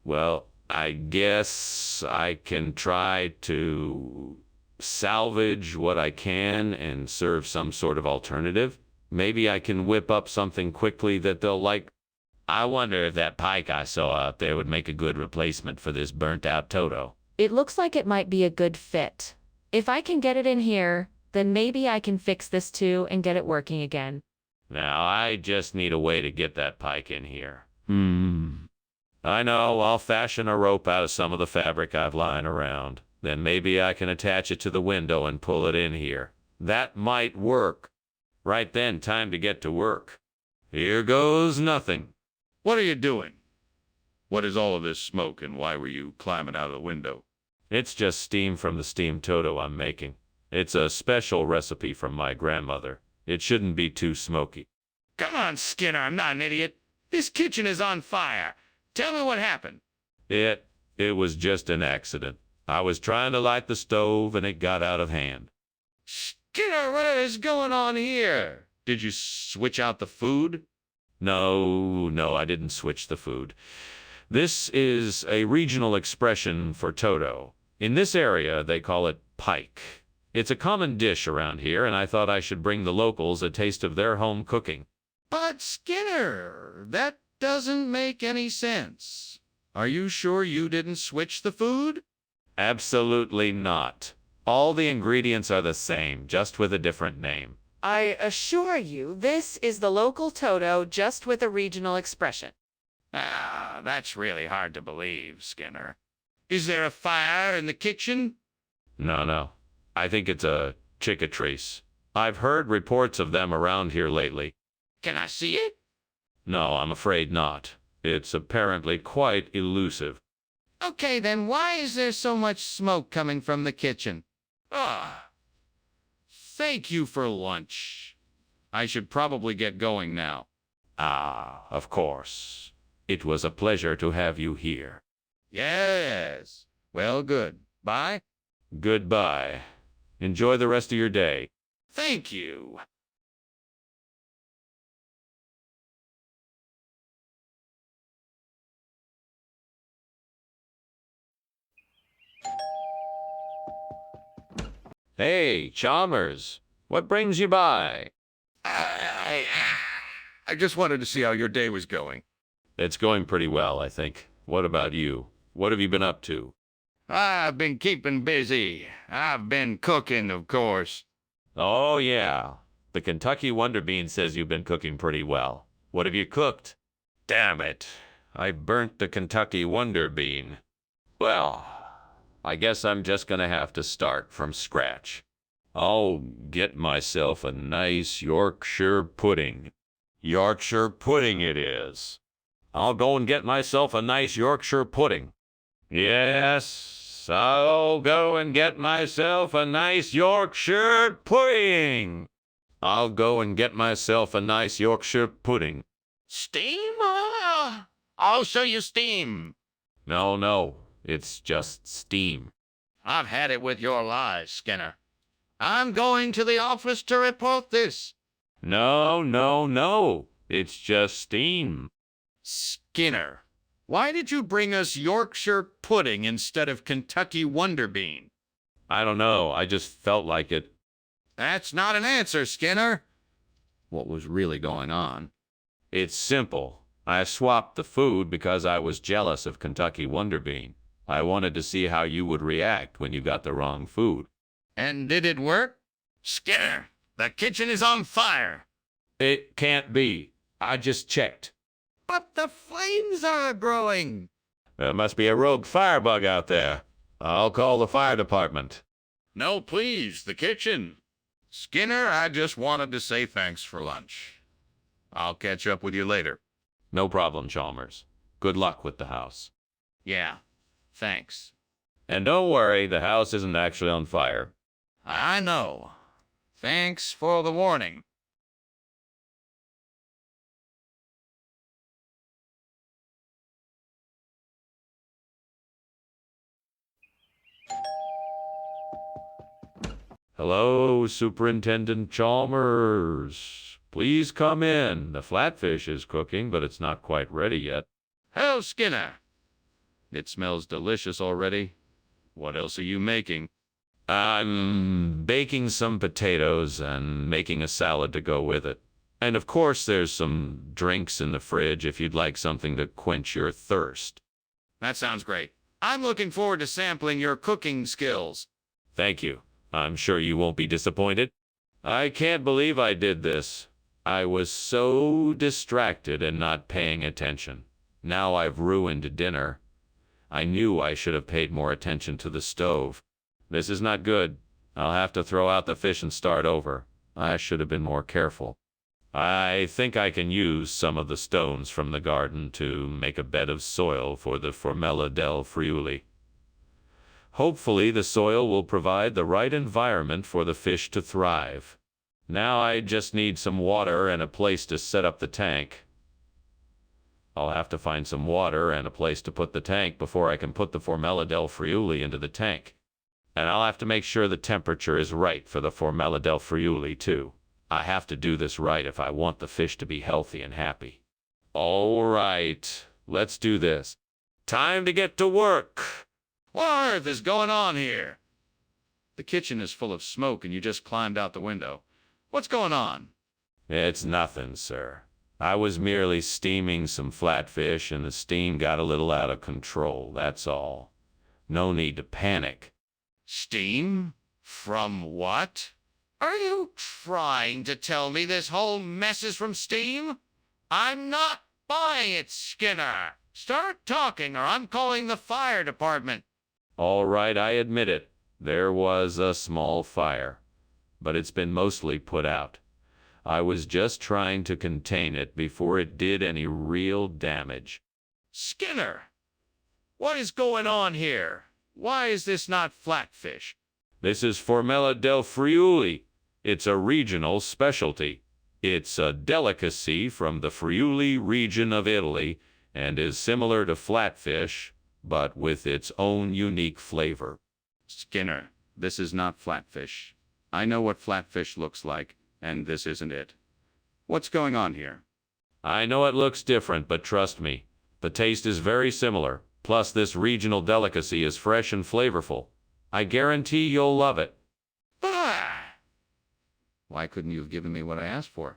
Well, I guess I can try to salvage what I can and serve some sort of alternative. Maybe I can whip up something quickly that they'll like. I wonder if that pike I saw out there would make a good replacement for this burnt-out Toto. It looks like it might be a good fit. If I can get it in here, then maybe I can fix this too and get it working again. Now, I just need a way to get that pike in here. I know, I'll fashion a rope out of some of the fabric I've lying around. Then maybe I can attach it to the window and pull it in here. That might work. Right then, time to get to work. Here goes nothing. What are you doing? What is all of this smoke and why were you climbing out of the window? It's just steam from the steamed Toto I'm making. It's a special recipe from my grandmother. It shouldn't be too smoky. Come on, Skinner, I'm not an idiot. This kitchen is on fire. Tell me what happened. It was just an accident. I was trying to light the stove and it got out of hand. Skinner, what is going on here? Did you switch out the food? No, I didn't switch the food. This is a regional expression for Toto. In this area, they call it pike. It's a common dish around here, and I thought I should bring the locals a taste of their home cooking. But Skinner, that doesn't make any sense. Are you sure you didn't switch the food? Absolutely not. All the ingredients are the same, just with a different name. I assure you, this is the local Toto, just with a regional expression. Ah, that's really hard to believe, Skinner. Is there a fire in the kitchen? No. I think it's a ciccatrice. I've heard reports of them around here lately. Can I see it? No, I'm afraid not. It's apparently quite elusive. Okay, then why is there so much smoke coming from the kitchen? Ah, thank you for lunch. I should probably get going now. Ah, of course. It was a pleasure to have you here. Yes. Well, good. Bye. Goodbye. Enjoy the rest of your day. Thank you. Hey, Chalmers. What brings you by? I just wanted to see how your day was going. It's going pretty well, I think. What about you? What have you been up to? I've been keeping busy. I've been cooking, of course. Oh, yeah. The Kentucky Wonder Bean says you've been cooking pretty well. What have you cooked? Damn it. I burnt the Kentucky Wonder Bean. Well, I guess I'm just gonna have to start from scratch. I'll get myself a nice Yorkshire pudding. Yorkshire pudding it is. I'll go and get myself a nice Yorkshire pudding. Yes, I'll go and get myself a nice Yorkshire pudding. I'll go and get myself a nice Yorkshire pudding. Steam? I'll show you steam. No, it's just steam. I've had it with your lies, Skinner. I'm going to the office to report this. No, it's just steam. Skinner, why did you bring us Yorkshire pudding instead of Kentucky Wonder Bean? I don't know, I just felt like it. That's not an answer, Skinner. What was really going on? It's simple. I swapped the food because I was jealous of Kentucky Wonder Bean. I wanted to see how you would react when you got the wrong food. And did it work? Skinner, the kitchen is on fire. It can't be. I just checked. But the flames are growing. There must be a rogue firebug out there. I'll call the fire department. No, please, the kitchen. Skinner, I just wanted to say thanks for lunch. I'll catch up with you later. No problem, Chalmers. Good luck with the house. Yeah, thanks. And don't worry, the house isn't actually on fire. I know. Thanks for the warning. Hello, Superintendent Chalmers. Please come in. The flatfish is cooking, but it's not quite ready yet. Hello, Skinner. It smells delicious already. What else are you making? I'm baking some potatoes and making a salad to go with it. And of course, there's some drinks in the fridge if you'd like something to quench your thirst. That sounds great. I'm looking forward to sampling your cooking skills. Thank you. I'm sure you won't be disappointed. I can't believe I did this. I was so distracted and not paying attention. Now I've ruined dinner. I knew I should have paid more attention to the stove. This is not good. I'll have to throw out the fish and start over. I should have been more careful. I think I can use some of the stones from the garden to make a bed of soil for the Formella del Friuli. Hopefully the soil will provide the right environment for the fish to thrive. Now I just need some water and a place to set up the tank. I'll have to find some water and a place to put the tank before I can put the Formella del Friuli into the tank. And I'll have to make sure the temperature is right for the Formella del Friuli, too. I have to do this right if I want the fish to be healthy and happy. All right, let's do this. Time to get to work. What on earth is going on here? The kitchen is full of smoke and you just climbed out the window. What's going on? It's nothing, sir. I was merely steaming some flatfish and the steam got a little out of control, that's all. No need to panic. Steam? From what? Are you trying to tell me this whole mess is from steam? I'm not buying it, Skinner. Start talking or I'm calling the fire department. All right, I admit it. There was a small fire, but it's been mostly put out. I was just trying to contain it before it did any real damage. Skinner, what is going on here? Why is this not flatfish? This is Formella del Friuli. It's a regional specialty. It's a delicacy from the Friuli region of Italy and is similar to flatfish, but with its own unique flavor. Skinner, this is not flatfish. I know what flatfish looks like, and this isn't it. What's going on here? I know it looks different, but trust me, the taste is very similar. Plus, this regional delicacy is fresh and flavorful. I guarantee you'll love it. Why couldn't you have given me what I asked for?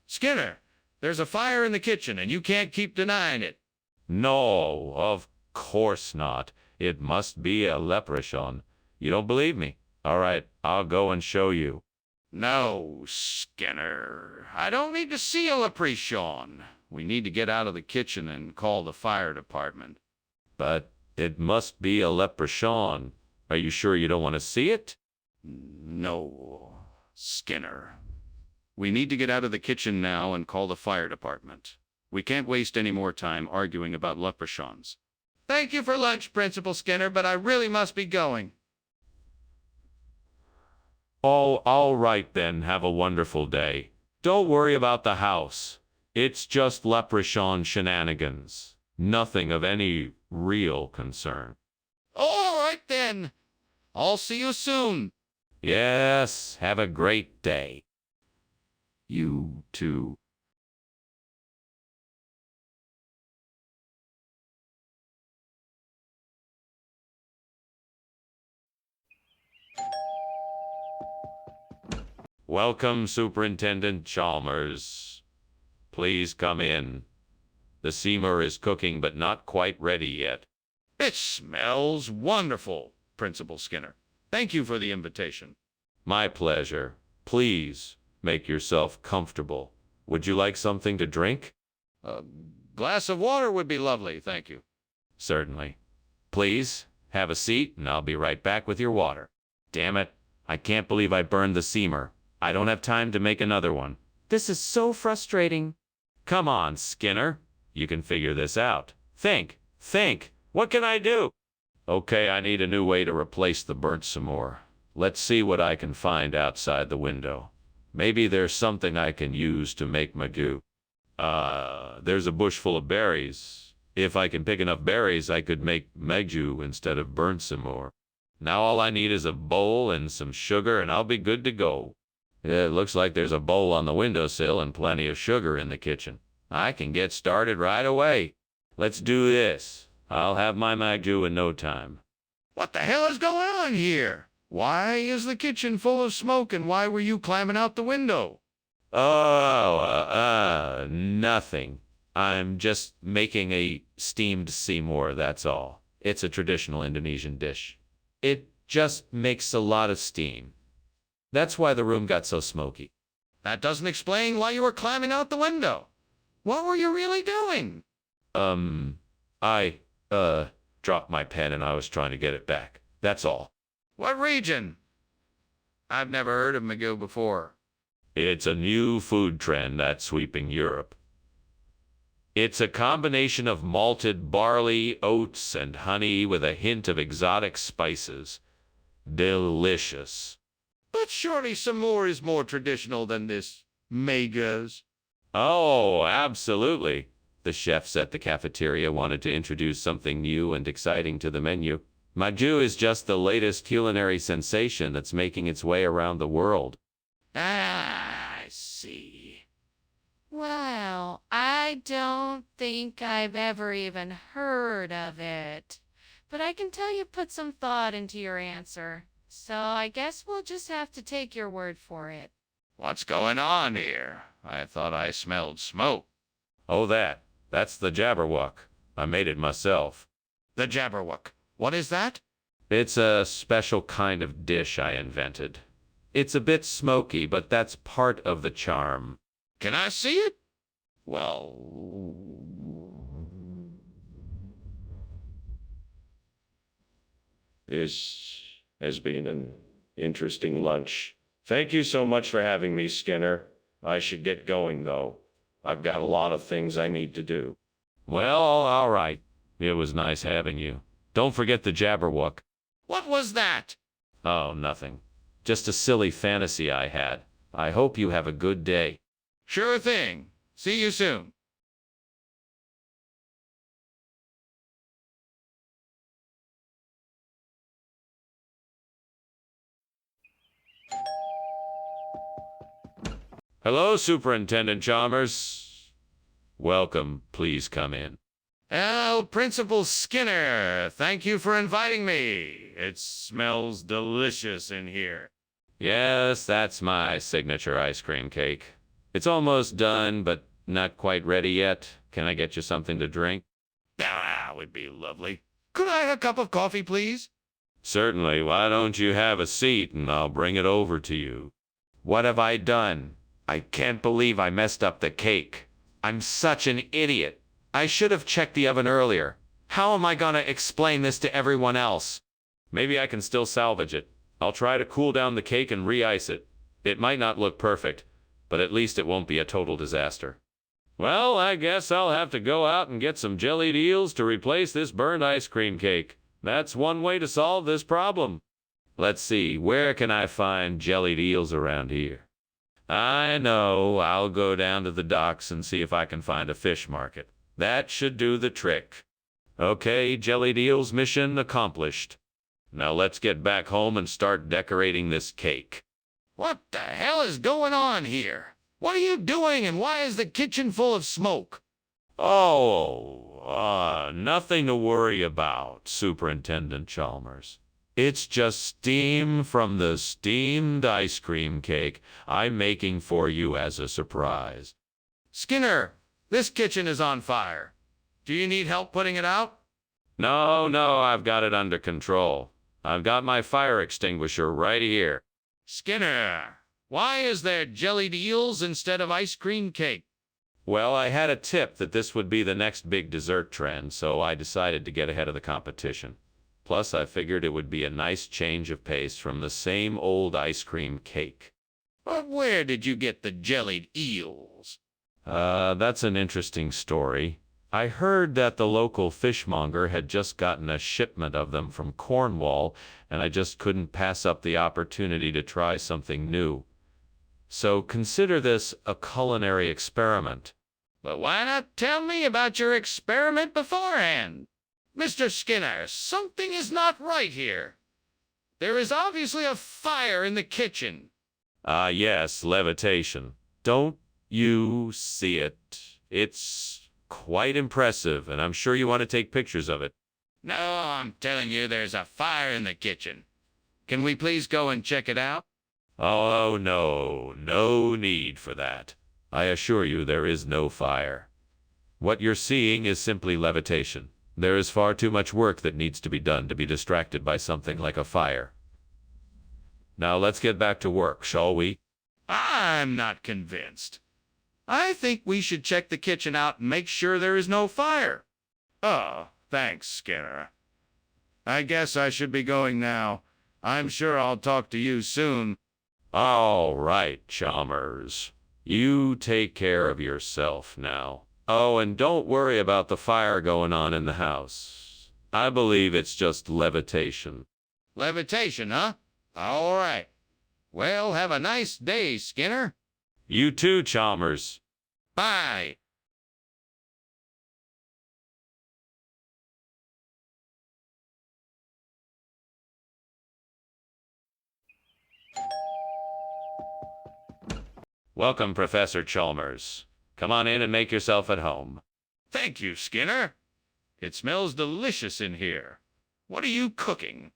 Skinner, there's a fire in the kitchen and you can't keep denying it. No, of course not. It must be a leprechaun. You don't believe me? All right, I'll go and show you. No, Skinner. I don't need to see a leprechaun. We need to get out of the kitchen and call the fire department. But it must be a leprechaun. Are you sure you don't want to see it? No, Skinner. We need to get out of the kitchen now and call the fire department. We can't waste any more time arguing about leprechauns. Thank you for lunch, Principal Skinner, but I really must be going. Oh, all right then. Have a wonderful day. Don't worry about the house. It's just leprechaun shenanigans. Nothing of any real concern. All right then. I'll see you soon. Yes, have a great day. You too. Welcome, Superintendent Chalmers. Please come in. The steamer is cooking but not quite ready yet. It smells wonderful, Principal Skinner. Thank you for the invitation. My pleasure. Please, make yourself comfortable. Would you like something to drink? A glass of water would be lovely, thank you. Certainly. Please, have a seat and I'll be right back with your water. Damn it, I can't believe I burned the steamer. I don't have time to make another one. This is so frustrating. Come on, Skinner. You can figure this out. Think. What can I do? Okay, I need a new way to replace the burnt some more. Let's see what I can find outside the window. Maybe there's something I can use to make magoo. There's a bush full of berries. If I can pick enough berries, I could make magoo instead of burnt some more. Now all I need is a bowl and some sugar and I'll be good to go. It looks like there's a bowl on the windowsill and plenty of sugar in the kitchen. I can get started right away. Let's do this. I'll have my magoo in no time. What the hell is going on here? Why is the kitchen full of smoke and why were you climbing out the window? Oh, nothing. I'm just making a steamed Seymour, that's all. It's a traditional Indonesian dish. It just makes a lot of steam. That's why the room got so smoky. That doesn't explain why you were climbing out the window. What were you really doing? I dropped my pen and I was trying to get it back. That's all. What region? I've never heard of magoo before. It's a new food trend that's sweeping Europe. It's a combination of malted barley, oats, and honey with a hint of exotic spices. Delicious. But surely some more is more traditional than this megas. Oh, absolutely. The chefs at the cafeteria wanted to introduce something new and exciting to the menu. Maju is just the latest culinary sensation that's making its way around the world. Ah, I see. Well, I don't think I've ever even heard of it. But I can tell you put some thought into your answer. So I guess we'll just have to take your word for it. What's going on here? I thought I smelled smoke. Oh, that's the Jabberwock. I made it myself. The Jabberwock. What is that? It's a special kind of dish I invented. It's a bit smoky, but that's part of the charm. Can I see it? Well, This has been an interesting lunch. Thank you so much for having me, Skinner. I should get going, though. I've got a lot of things I need to do. Well, all right. It was nice having you. Don't forget the Jabberwock. what was that? Oh, nothing. Just a silly fantasy I had. I hope you have a good day. Sure thing. See you soon. Hello, Superintendent Chalmers. Welcome. Please come in. Oh, Principal Skinner, thank you for inviting me. It smells delicious in here. Yes, that's my signature ice cream cake. It's almost done, but not quite ready yet. Can I get you something to drink? Ah, would be lovely. Could I have a cup of coffee, please? Certainly. Why don't you have a seat and I'll bring it over to you? What have I done? I can't believe I messed up the cake. I'm such an idiot. I should have checked the oven earlier. How am I gonna explain this to everyone else? Maybe I can still salvage it. I'll try to cool down the cake and re-ice it. It might not look perfect, but at least it won't be a total disaster. Well, I guess I'll have to go out and get some jellied eels to replace this burned ice cream cake. That's one way to solve this problem. Let's see, where can I find jellied eels around here? I know, I'll go down to the docks and see if I can find a fish market. That should do the trick. Okay, jellied eels mission accomplished. Now let's get back home and start decorating this cake. What the hell is going on here? What are you doing and why is the kitchen full of smoke? Nothing to worry about, Superintendent Chalmers. It's just steam from the steamed ice cream cake I'm making for you as a surprise. Skinner, this kitchen is on fire. Do you need help putting it out? No, I've got it under control. I've got my fire extinguisher right here. Skinner, why is there jellied eels instead of ice cream cake? Well, I had a tip that this would be the next big dessert trend, so I decided to get ahead of the competition. Plus, I figured it would be a nice change of pace from the same old ice cream cake. But where did you get the jellied eels? That's an interesting story. I heard that the local fishmonger had just gotten a shipment of them from Cornwall, and I just couldn't pass up the opportunity to try something new. So consider this a culinary experiment. But why not tell me about your experiment beforehand? Mr. Skinner, something is not right here. There is obviously a fire in the kitchen. Ah, yes, levitation. Don't you see it? It's quite impressive, and I'm sure you want to take pictures of it. No, I'm telling you there's a fire in the kitchen. Can we please go and check it out? Oh, no need for that. I assure you there is no fire. What you're seeing is simply levitation. There is far too much work that needs to be done to be distracted by something like a fire. Now let's get back to work, shall we? I'm not convinced. I think we should check the kitchen out and make sure there is no fire. Oh, thanks, Skinner. I guess I should be going now. I'm sure I'll talk to you soon. All right, Chalmers. You take care of yourself now. Oh, and don't worry about the fire going on in the house. I believe it's just levitation. Levitation, huh? All right. Well, have a nice day, Skinner. You too, Chalmers. Bye. Welcome, Professor Chalmers. Come on in and make yourself at home. Thank you, Skinner. It smells delicious in here. What are you cooking?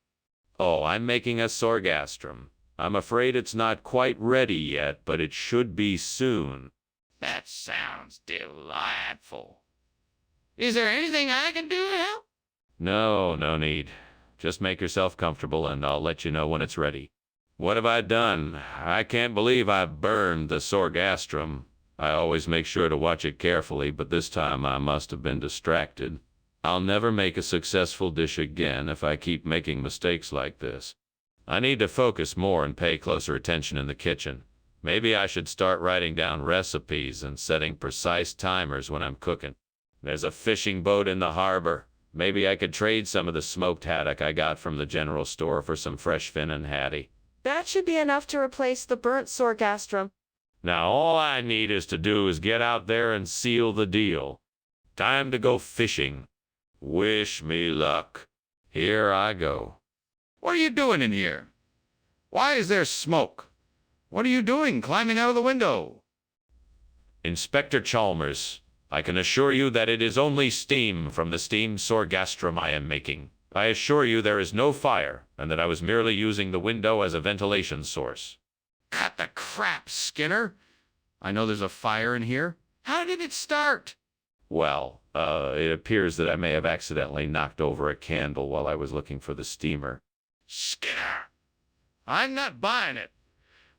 Oh, I'm making a sorghastrum. I'm afraid it's not quite ready yet, but it should be soon. That sounds delightful. Is there anything I can do to help? No, no need. Just make yourself comfortable and I'll let you know when it's ready. What have I done? I can't believe I burned the sorghastrum. I always make sure to watch it carefully, but this time I must have been distracted. I'll never make a successful dish again if I keep making mistakes like this. I need to focus more and pay closer attention in the kitchen. Maybe I should start writing down recipes and setting precise timers when I'm cooking. There's a fishing boat in the harbor. Maybe I could trade some of the smoked haddock I got from the general store for some fresh finnan haddie. That should be enough to replace the burnt sorghastrum. Now all I need is to do is get out there and seal the deal. Time to go fishing. Wish me luck. Here I go. What are you doing in here? Why is there smoke? What are you doing climbing out of the window? Inspector Chalmers, I can assure you that it is only steam from the steamed sorghastrum I am making. I assure you there is no fire, and that I was merely using the window as a ventilation source. Cut the crap, Skinner. I know there's a fire in here. How did it start? Well, it appears that I may have accidentally knocked over a candle while I was looking for the steamer. Skinner, I'm not buying it.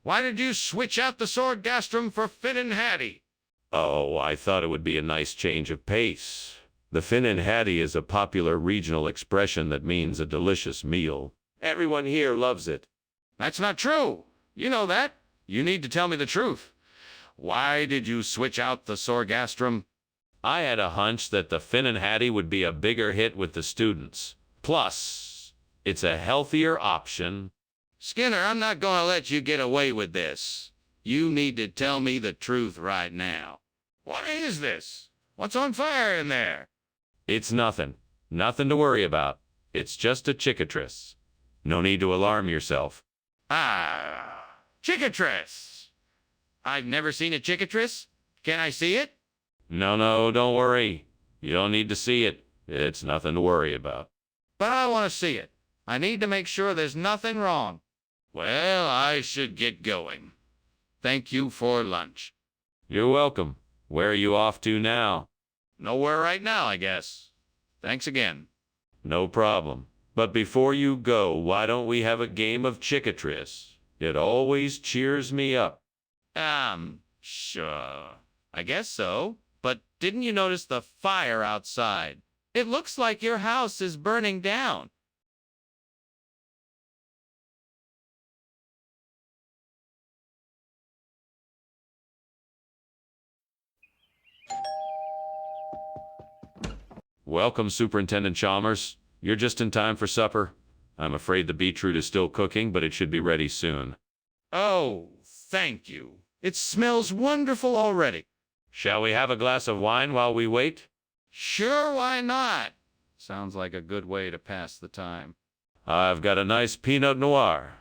Why did you switch out the sorghastrum for finnan haddie? Oh, I thought it would be a nice change of pace. The finnan haddie is a popular regional expression that means a delicious meal. Everyone here loves it. That's not true. You know that. You need to tell me the truth. Why did you switch out the sorghastrum? I had a hunch that the finnan haddie would be a bigger hit with the students. Plus, it's a healthier option. Skinner, I'm not going to let you get away with this. You need to tell me the truth right now. What is this? What's on fire in there? It's nothing. Nothing to worry about. It's just a cicatrice. No need to alarm yourself. Ah, cicatrice. I've never seen a cicatrice. Can I see it? No, don't worry. You don't need to see it. It's nothing to worry about. But I want to see it. I need to make sure there's nothing wrong. Well, I should get going. Thank you for lunch. You're welcome. Where are you off to now? Nowhere right now, I guess. Thanks again. No problem. But before you go, why don't we have a game of cicatrice? It always cheers me up. Sure. I guess so. But didn't you notice the fire outside? It looks like your house is burning down. Welcome, Superintendent Chalmers. You're just in time for supper. I'm afraid the beetroot is still cooking, but it should be ready soon. Oh, thank you. It smells wonderful already. Shall we have a glass of wine while we wait? Sure, why not? Sounds like a good way to pass the time. I've got a nice Pinot Noir.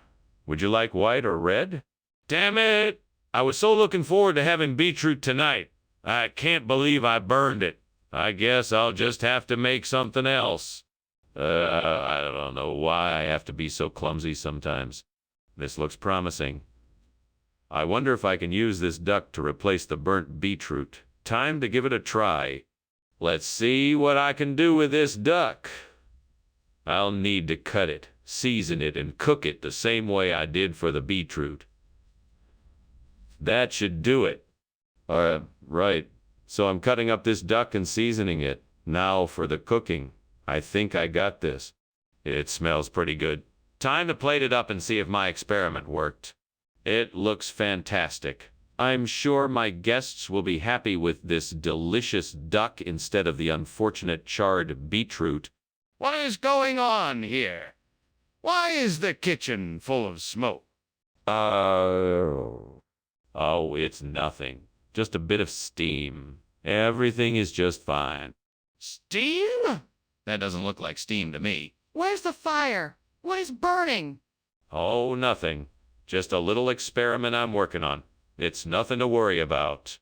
Would you like white or red? Damn it! I was so looking forward to having beetroot tonight. I can't believe I burned it. I guess I'll just have to make something else. I don't know why I have to be so clumsy sometimes. This looks promising. I wonder if I can use this duck to replace the burnt beetroot. Time to give it a try. Let's see what I can do with this duck. I'll need to cut it, season it, and cook it the same way I did for the beetroot. That should do it. Right. So I'm cutting up this duck and seasoning it. Now for the cooking. I think I got this. It smells pretty good. Time to plate it up and see if my experiment worked. It looks fantastic. I'm sure my guests will be happy with this delicious duck instead of the unfortunate charred beetroot. What is going on here? Why is the kitchen full of smoke? Oh, it's nothing. Just a bit of steam. Everything is just fine. Steam? That doesn't look like steam to me. Where's the fire? What is burning? Oh, nothing. Just a little experiment I'm working on. It's nothing to worry about.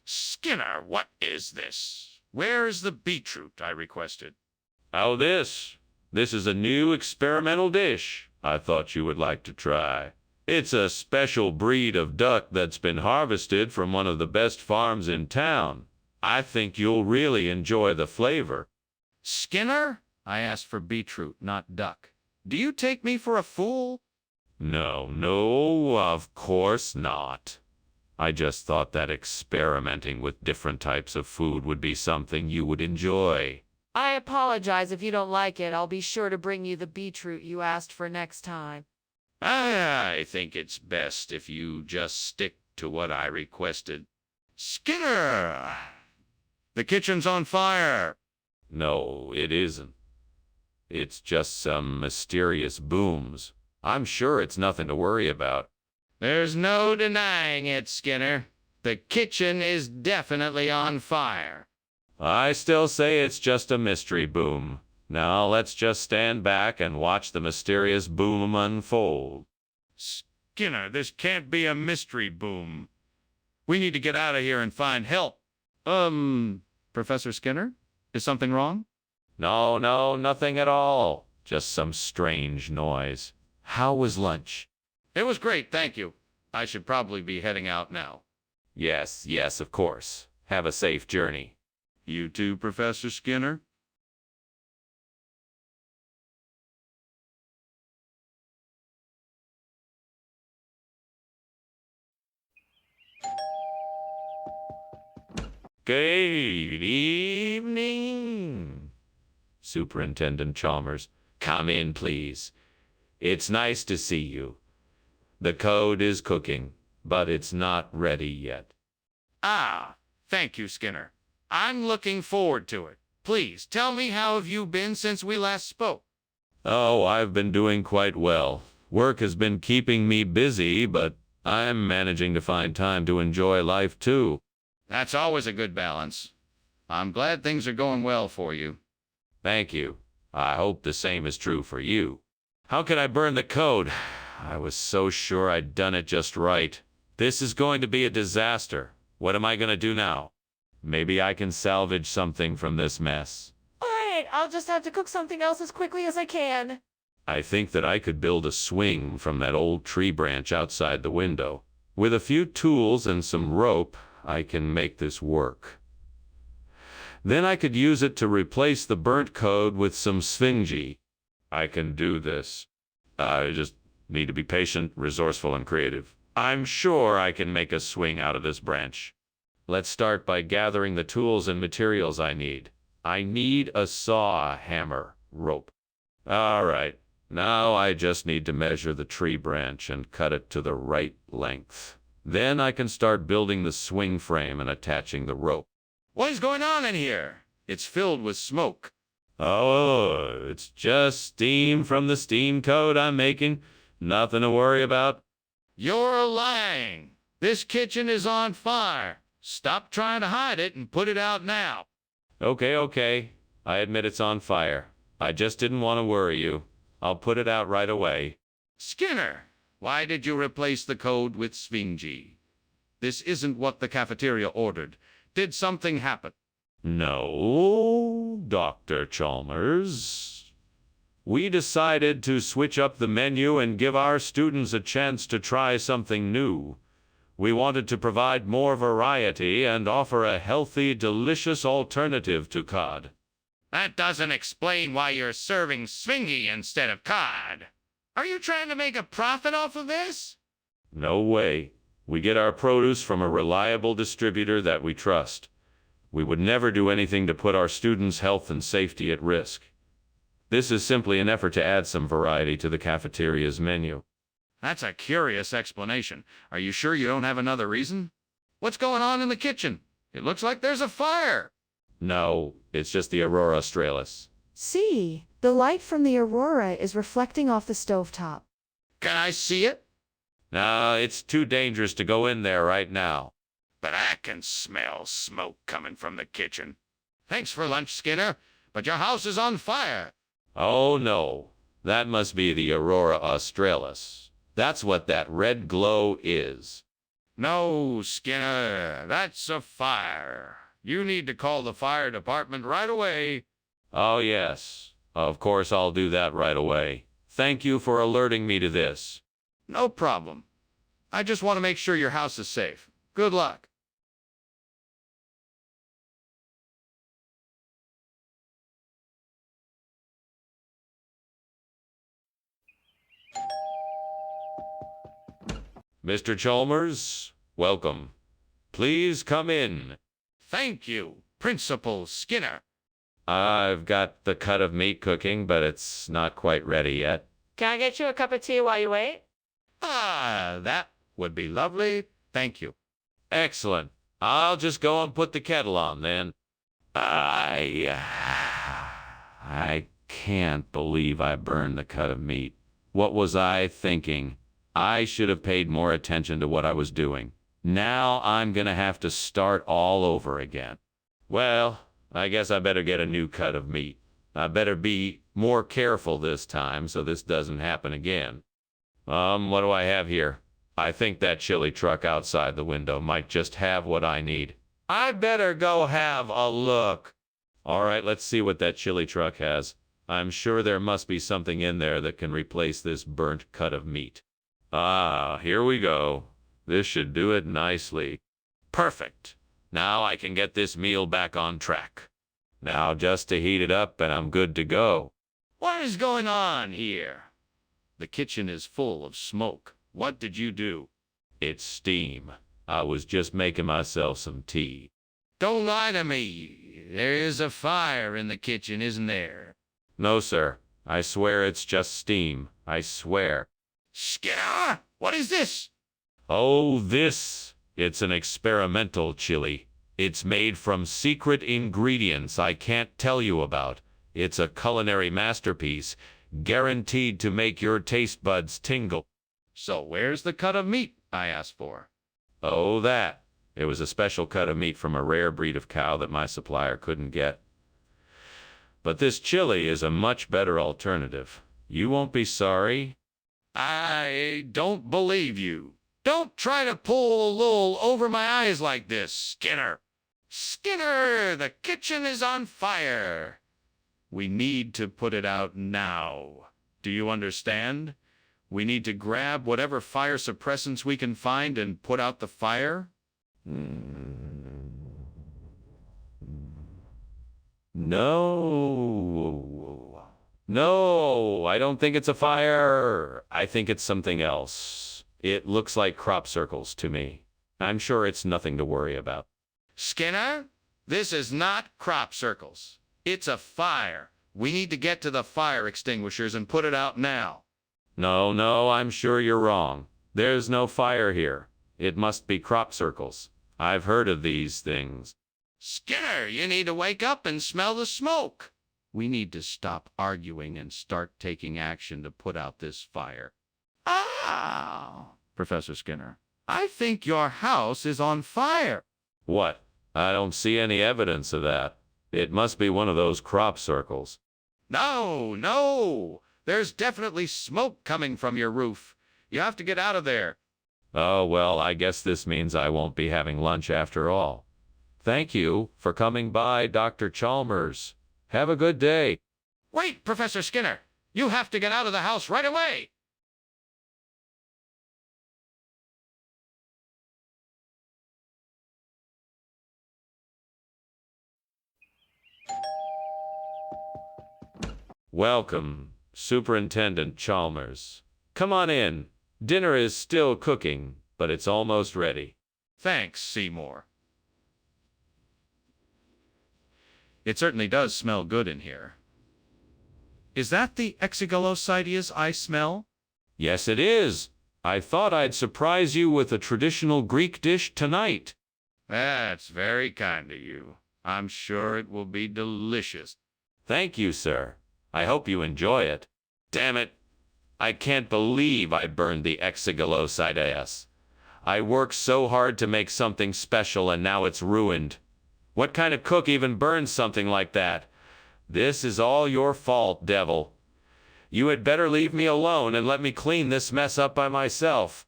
Skinner, what is this? Where is the beetroot I requested? Oh, this. This is a new experimental dish I thought you would like to try. It's a special breed of duck that's been harvested from one of the best farms in town. I think you'll really enjoy the flavor. Skinner? I asked for beetroot, not duck. Do you take me for a fool? No, of course not. I just thought that experimenting with different types of food would be something you would enjoy. I apologize if you don't like it. I'll be sure to bring you the beetroot you asked for next time. I think it's best if you just stick to what I requested. Skinner! The kitchen's on fire! No, it isn't. It's just some mysterious booms. I'm sure it's nothing to worry about. There's no denying it, Skinner. The kitchen is definitely on fire. I still say it's just a mystery boom. Now let's just stand back and watch the mysterious boom unfold. Skinner, this can't be a mystery boom. We need to get out of here and find help. Professor Skinner? Is something wrong? No, nothing at all. Just some strange noise. How was lunch? It was great, thank you. I should probably be heading out now. Yes, of course. Have a safe journey. You too, Professor Skinner? Good evening, Superintendent Chalmers. Come in, please. It's nice to see you. The code is cooking, but it's not ready yet. Ah, thank you, Skinner. I'm looking forward to it. Please, tell me, how have you been since we last spoke? Oh, I've been doing quite well. Work has been keeping me busy, but I'm managing to find time to enjoy life too. That's always a good balance. I'm glad things are going well for you. Thank you. I hope the same is true for you. How could I burn the code? I was so sure I'd done it just right. This is going to be a disaster. What am I going to do now? Maybe I can salvage something from this mess. Alright, I'll just have to cook something else as quickly as I can. I think that I could build a swing from that old tree branch outside the window. With a few tools and some rope, I can make this work. Then I could use it to replace the burnt code with some sphingy. I can do this. I just need to be patient, resourceful, and creative. I'm sure I can make a swing out of this branch. Let's start by gathering the tools and materials I need. I need a saw, a hammer, rope. All right, now I just need to measure the tree branch and cut it to the right length. Then I can start building the swing frame and attaching the rope. What is going on in here? It's filled with smoke. Oh, it's just steam from the steam code I'm making. Nothing to worry about. You're lying. This kitchen is on fire. Stop trying to hide it and put it out now. Okay. I admit it's on fire. I just didn't want to worry you. I'll put it out right away. Skinner, why did you replace the code with sphingy? This isn't what the cafeteria ordered. Did something happen? No, Dr. Chalmers. We decided to switch up the menu and give our students a chance to try something new. We wanted to provide more variety and offer a healthy, delicious alternative to cod. That doesn't explain why you're serving sphingy instead of cod. Are you trying to make a profit off of this? No way. We get our produce from a reliable distributor that we trust. We would never do anything to put our students' health and safety at risk. This is simply an effort to add some variety to the cafeteria's menu. That's a curious explanation. Are you sure you don't have another reason? What's going on in the kitchen? It looks like there's a fire. No, it's just the Aurora Australis. See, the light from the aurora is reflecting off the stovetop. Can I see it? No, it's too dangerous to go in there right now. But I can smell smoke coming from the kitchen. Thanks for lunch, Skinner, but your house is on fire. Oh no, that must be the Aurora Australis. That's what that red glow is. No, Skinner, that's a fire. You need to call the fire department right away. Oh, yes. Of course, I'll do that right away. Thank you for alerting me to this. No problem. I just want to make sure your house is safe. Good luck. Mr. Chalmers, welcome. Please come in. Thank you, Principal Skinner. I've got the cut of meat cooking, but it's not quite ready yet. Can I get you a cup of tea while you wait? Ah, that would be lovely. Thank you. Excellent. I'll just go and put the kettle on then. I can't believe I burned the cut of meat. What was I thinking? I should have paid more attention to what I was doing. Now I'm gonna have to start all over again. Well, I guess I better get a new cut of meat. I better be more careful this time so this doesn't happen again. What do I have here? I think that chili truck outside the window might just have what I need. I better go have a look. All right, let's see what that chili truck has. I'm sure there must be something in there that can replace this burnt cut of meat. Ah, here we go. This should do it nicely. Perfect. Now I can get this meal back on track. Now just to heat it up and I'm good to go. What is going on here? The kitchen is full of smoke. What did you do? It's steam. I was just making myself some tea. Don't lie to me. There is a fire in the kitchen, isn't there? No, sir. I swear it's just steam. I swear. Skinner, what is this? Oh, this. It's an experimental chili. It's made from secret ingredients I can't tell you about. It's a culinary masterpiece, guaranteed to make your taste buds tingle. So where's the cut of meat I asked for? Oh, that. It was a special cut of meat from a rare breed of cow that my supplier couldn't get. But this chili is a much better alternative. You won't be sorry. I don't believe you. Don't try to pull a wool over my eyes like this, Skinner. Skinner, the kitchen is on fire. We need to put it out now. Do you understand? We need to grab whatever fire suppressants we can find and put out the fire? No. No, I don't think it's a fire. I think it's something else. It looks like crop circles to me. I'm sure it's nothing to worry about. Skinner, this is not crop circles. It's a fire. We need to get to the fire extinguishers and put it out now. No, I'm sure you're wrong. There's no fire here. It must be crop circles. I've heard of these things. Skinner, you need to wake up and smell the smoke. We need to stop arguing and start taking action to put out this fire. Ah, Professor Skinner, I think your house is on fire. What? I don't see any evidence of that. It must be one of those crop circles. No. There's definitely smoke coming from your roof. You have to get out of there. Oh, well, I guess this means I won't be having lunch after all. Thank you for coming by, Dr. Chalmers. Have a good day. Wait, Professor Skinner. You have to get out of the house right away. Welcome, Superintendent Chalmers. Come on in. Dinner is still cooking, but it's almost ready. Thanks, Seymour. It certainly does smell good in here. Is that the exigalocytes I smell? Yes, it is. I thought I'd surprise you with a traditional Greek dish tonight. That's very kind of you. I'm sure it will be delicious. Thank you, sir. I hope you enjoy it. Damn it. I can't believe I burned the exigalocytes. I worked so hard to make something special and now it's ruined. What kind of cook even burns something like that? This is all your fault, devil. You had better leave me alone and let me clean this mess up by myself.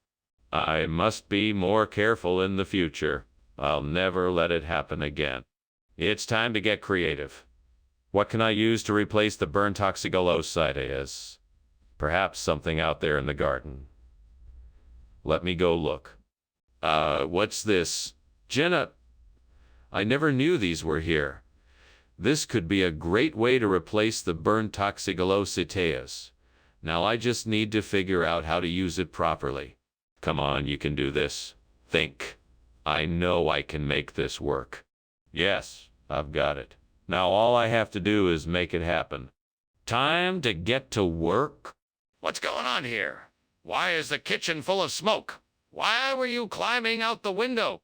I must be more careful in the future. I'll never let it happen again. It's time to get creative. What can I use to replace the burnt toxicolocytes? Perhaps something out there in the garden. Let me go look. What's this? Jenna, I never knew these were here. This could be a great way to replace the burnt toxicolocytes. Now I just need to figure out how to use it properly. Come on, you can do this. Think. I know I can make this work. Yes, I've got it. Now all I have to do is make it happen. Time to get to work. What's going on here? Why is the kitchen full of smoke? Why were you climbing out the window?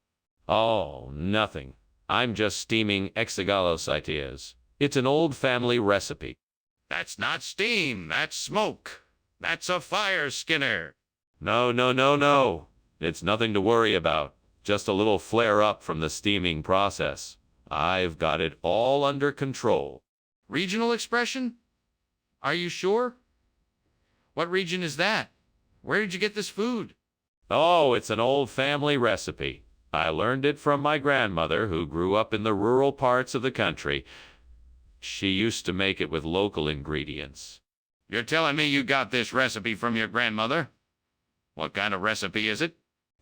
Oh, nothing. I'm just steaming exigalocytes. It's an old family recipe. That's not steam, that's smoke. That's a fire, Skinner. No, no, no, no. It's nothing to worry about. Just a little flare-up from the steaming process. I've got it all under control. Regional expression? Are you sure? What region is that? Where did you get this food? Oh, it's an old family recipe. I learned it from my grandmother, who grew up in the rural parts of the country. She used to make it with local ingredients. You're telling me you got this recipe from your grandmother? What kind of recipe is it?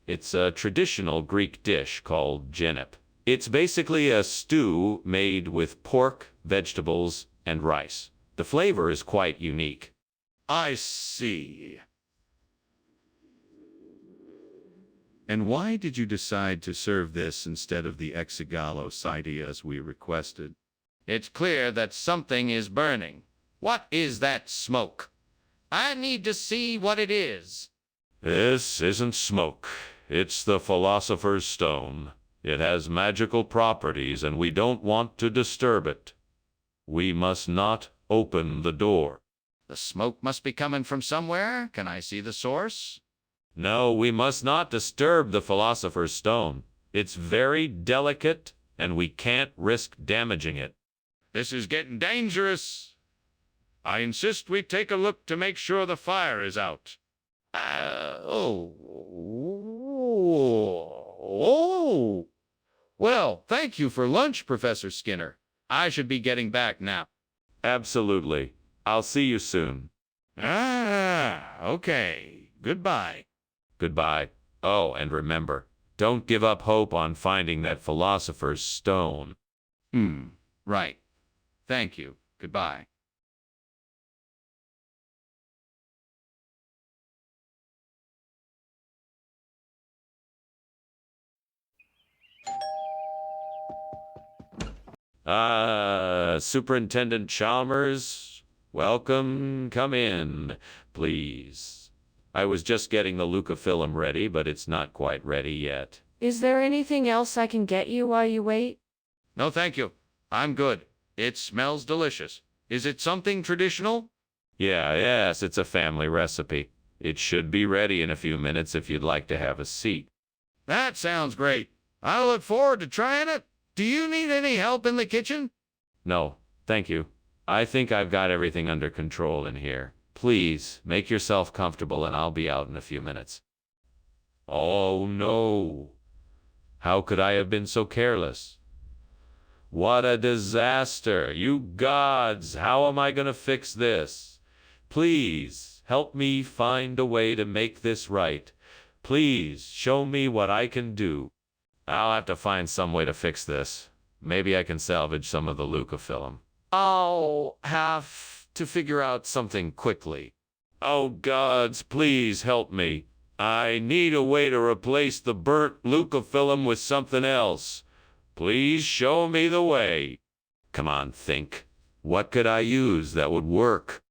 It's a traditional Greek dish called genep. It's basically a stew made with pork, vegetables, and rice. The flavor is quite unique. I see. And why did you decide to serve this instead of the exigalocytes as we requested? It's clear that something is burning. What is that smoke? I need to see what it is. This isn't smoke. It's the Philosopher's Stone. It has magical properties, and we don't want to disturb it. We must not open the door. The smoke must be coming from somewhere. Can I see the source? No, we must not disturb the Philosopher's Stone. It's very delicate, and we can't risk damaging it. This is getting dangerous. I insist we take a look to make sure the fire is out. Well, thank you for lunch, Professor Skinner. I should be getting back now. Absolutely. I'll see you soon. Okay. Goodbye. Goodbye. Oh, and remember, don't give up hope on finding that Philosopher's Stone. Right. Thank you. Goodbye. Superintendent Chalmers, welcome. Come in, please. I was just getting the leucofilm ready, but it's not quite ready yet. Is there anything else I can get you while you wait? No, thank you. I'm good. It smells delicious. Is it something traditional? Yes, it's a family recipe. It should be ready in a few minutes if you'd like to have a seat. That sounds great. I look forward to trying it. Do you need any help in the kitchen? No, thank you. I think I've got everything under control in here. Please, make yourself comfortable and I'll be out in a few minutes. Oh no. How could I have been so careless? What a disaster. You gods, how am I going to fix this? Please, help me find a way to make this right. Please, show me what I can do. I'll have to find some way to fix this. Maybe I can salvage some of the leucofilm. I'll have to figure out something quickly. Oh gods, please help me. I need a way to replace the burnt leucofilm with something else. Please show me the way. Come on, think. What could I use that would work?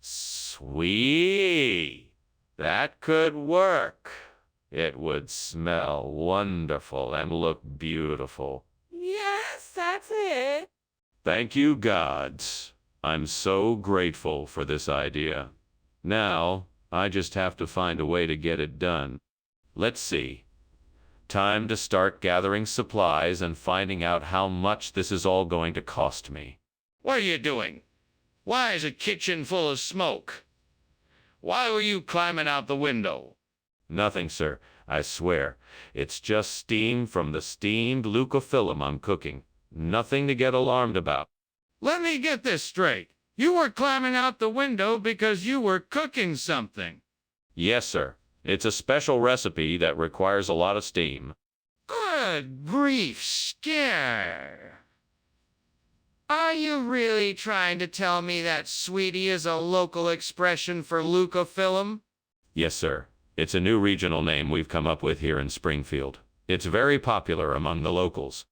Sweet. That could work. It would smell wonderful and look beautiful. Yes, that's it. Thank you, gods. I'm so grateful for this idea. Now, I just have to find a way to get it done. Let's see. Time to start gathering supplies and finding out how much this is all going to cost me. What are you doing? Why is a kitchen full of smoke? Why were you climbing out the window? Nothing, sir. I swear. It's just steam from the steamed leucophyllum I'm cooking. Nothing to get alarmed about. Let me get this straight. You were climbing out the window because you were cooking something. Yes, sir. It's a special recipe that requires a lot of steam. Good grief, Skinner. Are you really trying to tell me that sweetie is a local expression for leucophyllum? Yes, sir. It's a new regional name we've come up with here in Springfield. It's very popular among the locals.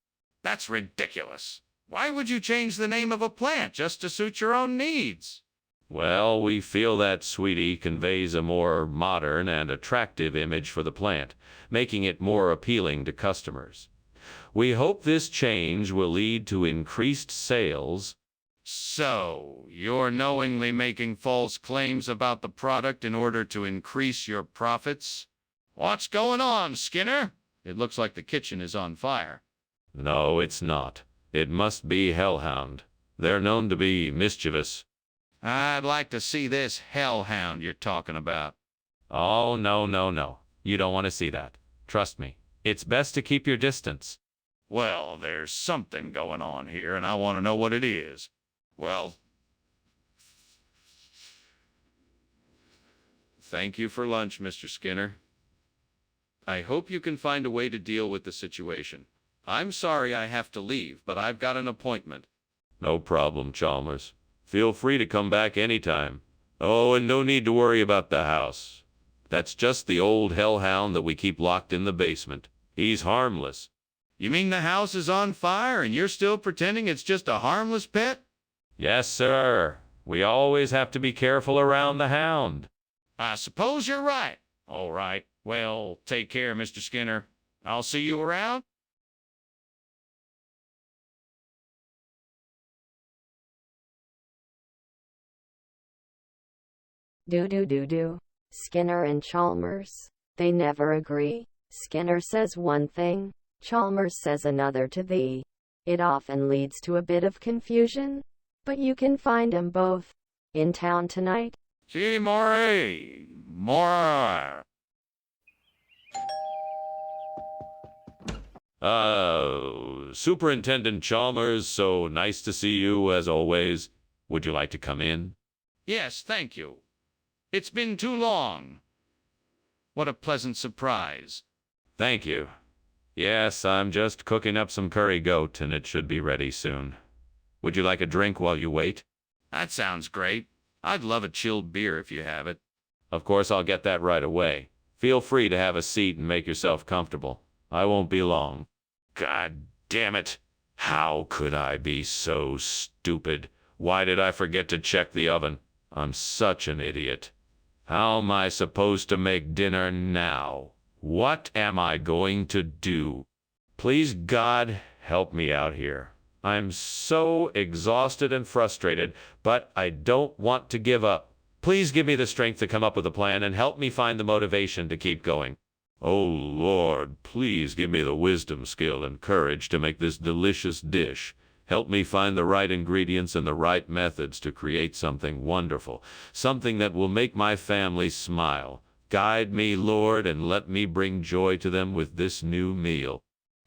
That's ridiculous. Why would you change the name of a plant just to suit your own needs? Well, we feel that sweetie conveys a more modern and attractive image for the plant, making it more appealing to customers. We hope this change will lead to increased sales. So, you're knowingly making false claims about the product in order to increase your profits? What's going on, Skinner? It looks like the kitchen is on fire. No, it's not. It must be hellhound. They're known to be mischievous. I'd like to see this hellhound you're talking about. Oh, no. You don't want to see that. Trust me. It's best to keep your distance. Well, there's something going on here, and I want to know what it is. Well, thank you for lunch, Mr. Skinner. I hope you can find a way to deal with the situation. I'm sorry I have to leave, but I've got an appointment. No problem, Chalmers. Feel free to come back anytime. Oh, and no need to worry about the house. That's just the old hellhound that we keep locked in the basement. He's harmless. You mean the house is on fire and you're still pretending it's just a harmless pet? Yes, sir. We always have to be careful around the hound. I suppose you're right. All right. Well, take care, Mr. Skinner. I'll see you around. Do. Skinner and Chalmers. They never agree. Skinner says one thing, Chalmers says another to thee. It often leads to a bit of confusion, but you can find 'em both in town tonight. See, more. Superintendent Chalmers, so nice to see you as always. Would you like to come in? Yes, thank you. It's been too long. What a pleasant surprise. Thank you. Yes, I'm just cooking up some curry goat and it should be ready soon. Would you like a drink while you wait? That sounds great. I'd love a chilled beer if you have it. Of course, I'll get that right away. Feel free to have a seat and make yourself comfortable. I won't be long. God damn it. How could I be so stupid? Why did I forget to check the oven? I'm such an idiot. How am I supposed to make dinner now? What am I going to do? Please, God, help me out here. I'm so exhausted and frustrated, but I don't want to give up. Please give me the strength to come up with a plan and help me find the motivation to keep going. Oh, Lord, please give me the wisdom, skill, and courage to make this delicious dish. Help me find the right ingredients and the right methods to create something wonderful, something that will make my family smile. Guide me, Lord, and let me bring joy to them with this new meal.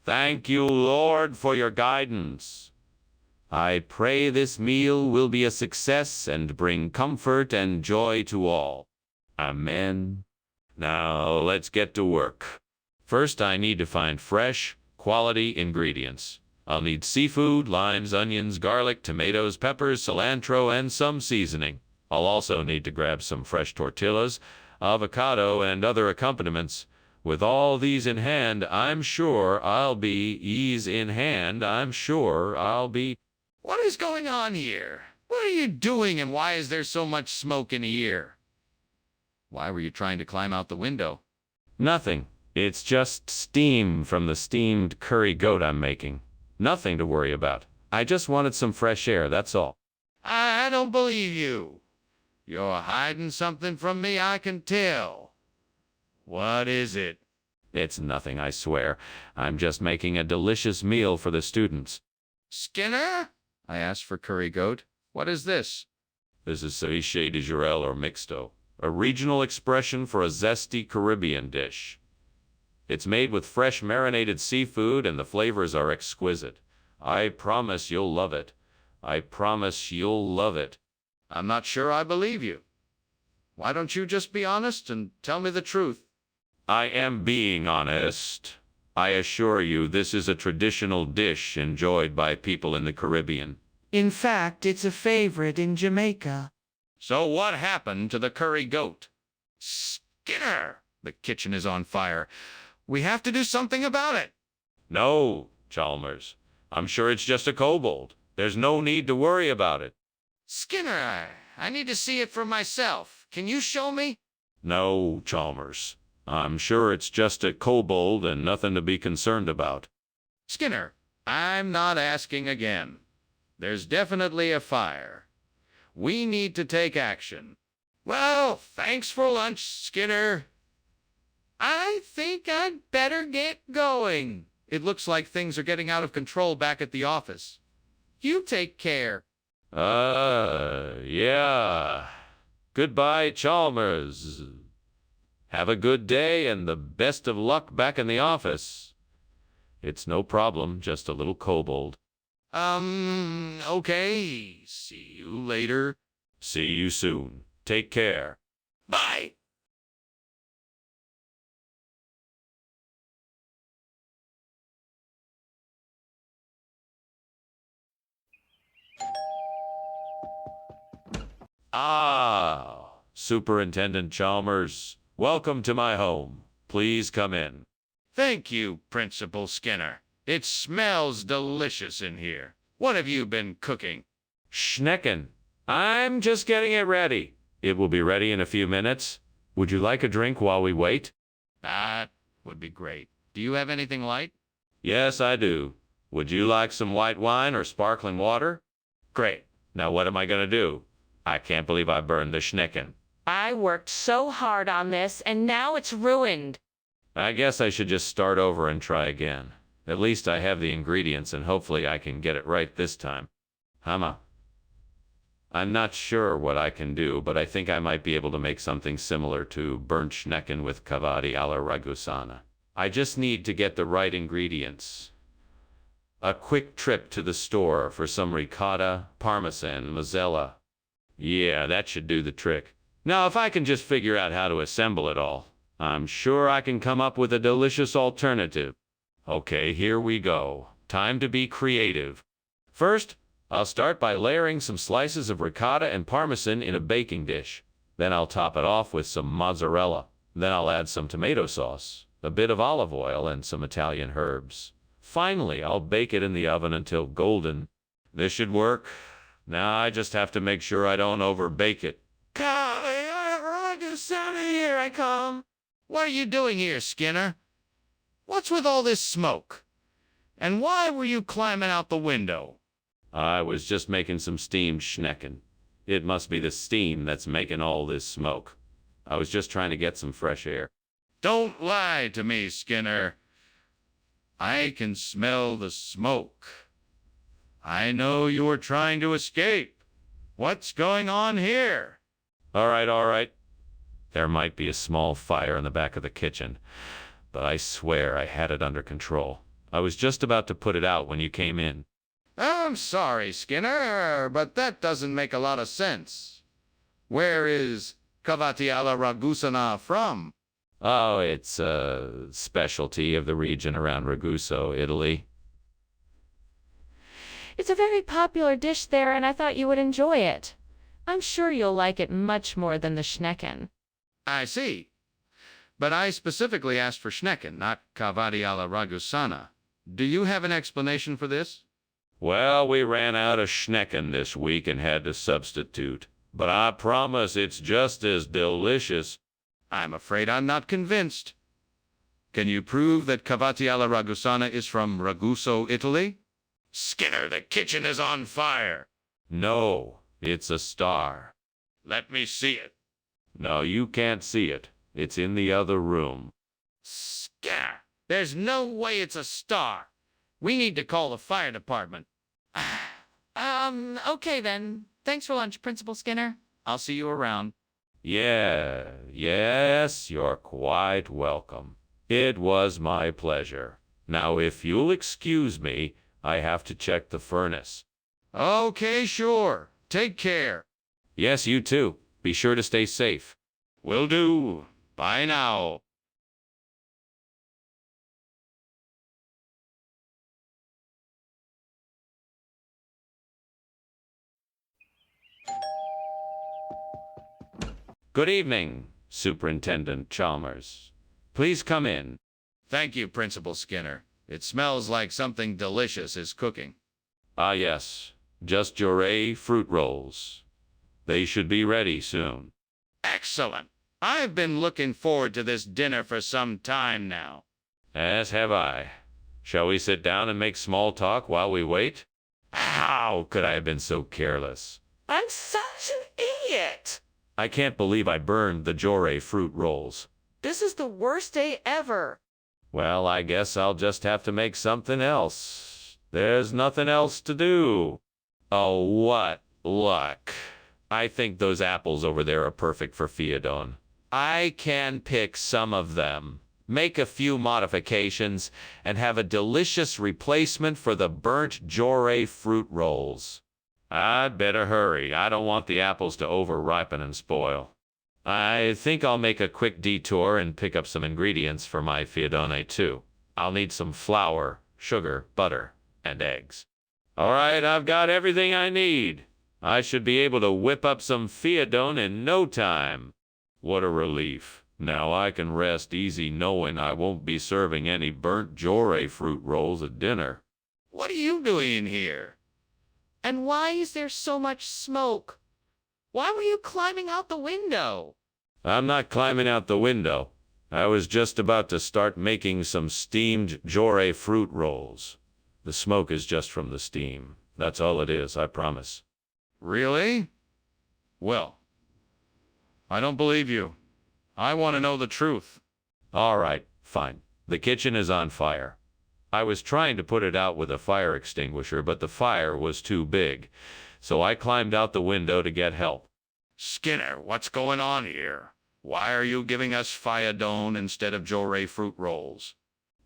Thank you, Lord, for your guidance. I pray this meal will be a success and bring comfort and joy to all. Amen. Now, let's get to work. First, I need to find fresh, quality ingredients. I'll need seafood, limes, onions, garlic, tomatoes, peppers, cilantro, and some seasoning. I'll also need to grab some fresh tortillas, avocado, and other accompaniments. With all these in hand, I'm sure I'll be... What is going on here? What are you doing and why is there so much smoke in here? Why were you trying to climb out the window? Nothing. It's just steam from the steamed curry goat I'm making. Nothing to worry about. I just wanted some fresh air, that's all. I don't believe you. You're hiding something from me, I can tell. What is it? It's nothing, I swear. I'm just making a delicious meal for the students. Skinner? I asked for curry goat. What is this? This is ceviche de jurel or mixto. a regional expression for a zesty Caribbean dish. It's made with fresh marinated seafood and the flavors are exquisite. I promise you'll love it. I promise you'll love it. I'm not sure I believe you. Why don't you just be honest and tell me the truth? I am being honest. I assure you this is a traditional dish enjoyed by people in the Caribbean. In fact, it's a favorite in Jamaica. So what happened to the curry goat? Skinner, the kitchen is on fire. We have to do something about it. No, Chalmers. I'm sure it's just a kobold. There's no need to worry about it. Skinner, I need to see it for myself. Can you show me? No, Chalmers. I'm sure it's just a kobold and nothing to be concerned about. Skinner, I'm not asking again. There's definitely a fire. We need to take action. Well, thanks for lunch, Skinner. I think I'd better get going. It looks like things are getting out of control back at the office. You take care. Yeah. Goodbye, Chalmers. Have a good day and the best of luck back in the office. It's no problem, just a little kobold. Okay. See you later. See you soon. Take care. Bye. Ah, Superintendent Chalmers, welcome to my home. Please come in. Thank you, Principal Skinner. It smells delicious in here. What have you been cooking? Schnecken. I'm just getting it ready. It will be ready in a few minutes. Would you like a drink while we wait? That would be great. Do you have anything light? Yes, I do. Would you like some white wine or sparkling water? Great. Now what am I going to do? I can't believe I burned the Schnecken. I worked so hard on this, and now it's ruined. I guess I should just start over and try again. At least I have the ingredients, and hopefully I can get it right this time. I'm not sure what I can do, but I think I might be able to make something similar to burnt Schnecken with cavati alla Ragusana. I just need to get the right ingredients. A quick trip to the store for some ricotta, parmesan, mozzarella. Yeah, that should do the trick. Now, if I can just figure out how to assemble it all, I'm sure I can come up with a delicious alternative. Okay, here we go. Time to be creative. First, I'll start by layering some slices of ricotta and parmesan in a baking dish. Then I'll top it off with some mozzarella. Then I'll add some tomato sauce, a bit of olive oil, and some Italian herbs. Finally, I'll bake it in the oven until golden. This should work. Now I just have to make sure I don't overbake it. Here I come. What are you doing here, Skinner? What's with all this smoke? And why were you climbing out the window? I was just making some steamed Schnecken. It must be the steam that's making all this smoke. I was just trying to get some fresh air. Don't lie to me, Skinner. I can smell the smoke. I know you were trying to escape. What's going on here? All right. There might be a small fire in the back of the kitchen, but I swear I had it under control. I was just about to put it out when you came in. I'm sorry, Skinner, but that doesn't make a lot of sense. Where is cavati alla Ragusana from? Oh, it's a specialty of the region around Raguso, Italy. It's a very popular dish there, and I thought you would enjoy it. I'm sure you'll like it much more than the Schnecken. I see. But I specifically asked for Schnecken, not cavati alla Ragusana. Do you have an explanation for this? Well, we ran out of Schnecken this week and had to substitute. But I promise it's just as delicious. I'm afraid I'm not convinced. Can you prove that cavati alla Ragusana is from Raguso, Italy? Skinner, the kitchen is on fire. No, it's a star. Let me see it. No, you can't see it. It's in the other room. Skinner, there's no way it's a star. We need to call the fire department. Okay then. Thanks for lunch, Principal Skinner. I'll see you around. Yes, you're quite welcome. It was my pleasure. Now, if you'll excuse me, I have to check the furnace. Okay, sure. Take care. Yes, you too. Be sure to stay safe. Will do. Bye now. Good evening, Superintendent Chalmers. Please come in. Thank you, Principal Skinner. It smells like something delicious is cooking. Ah, yes. Just your fruit rolls. They should be ready soon. Excellent. I've been looking forward to this dinner for some time now. As have I. Shall we sit down and make small talk while we wait? How could I have been so careless? I'm such an idiot. I can't believe I burned the Jore fruit rolls. This is the worst day ever. Well, I guess I'll just have to make something else. There's nothing else to do. Oh, what luck. I think those apples over there are perfect for Fiodon. I can pick some of them, make a few modifications, and have a delicious replacement for the burnt Jore fruit rolls. I'd better hurry. I don't want the apples to over-ripen and spoil. I think I'll make a quick detour and pick up some ingredients for my Fiodone too. I'll need some flour, sugar, butter, and eggs. All right, I've got everything I need. I should be able to whip up some Fiodone in no time. What a relief. Now I can rest easy knowing I won't be serving any burnt Jore fruit rolls at dinner. What are you doing here? And why is there so much smoke? Why were you climbing out the window? I'm not climbing out the window. I was just about to start making some steamed Jore fruit rolls. The smoke is just from the steam. That's all it is, I promise. Really? Well, I don't believe you. I want to know the truth. All right, fine. The kitchen is on fire. I was trying to put it out with a fire extinguisher, but the fire was too big, so I climbed out the window to get help. Skinner, what's going on here? Why are you giving us Fiodone instead of Jore fruit rolls?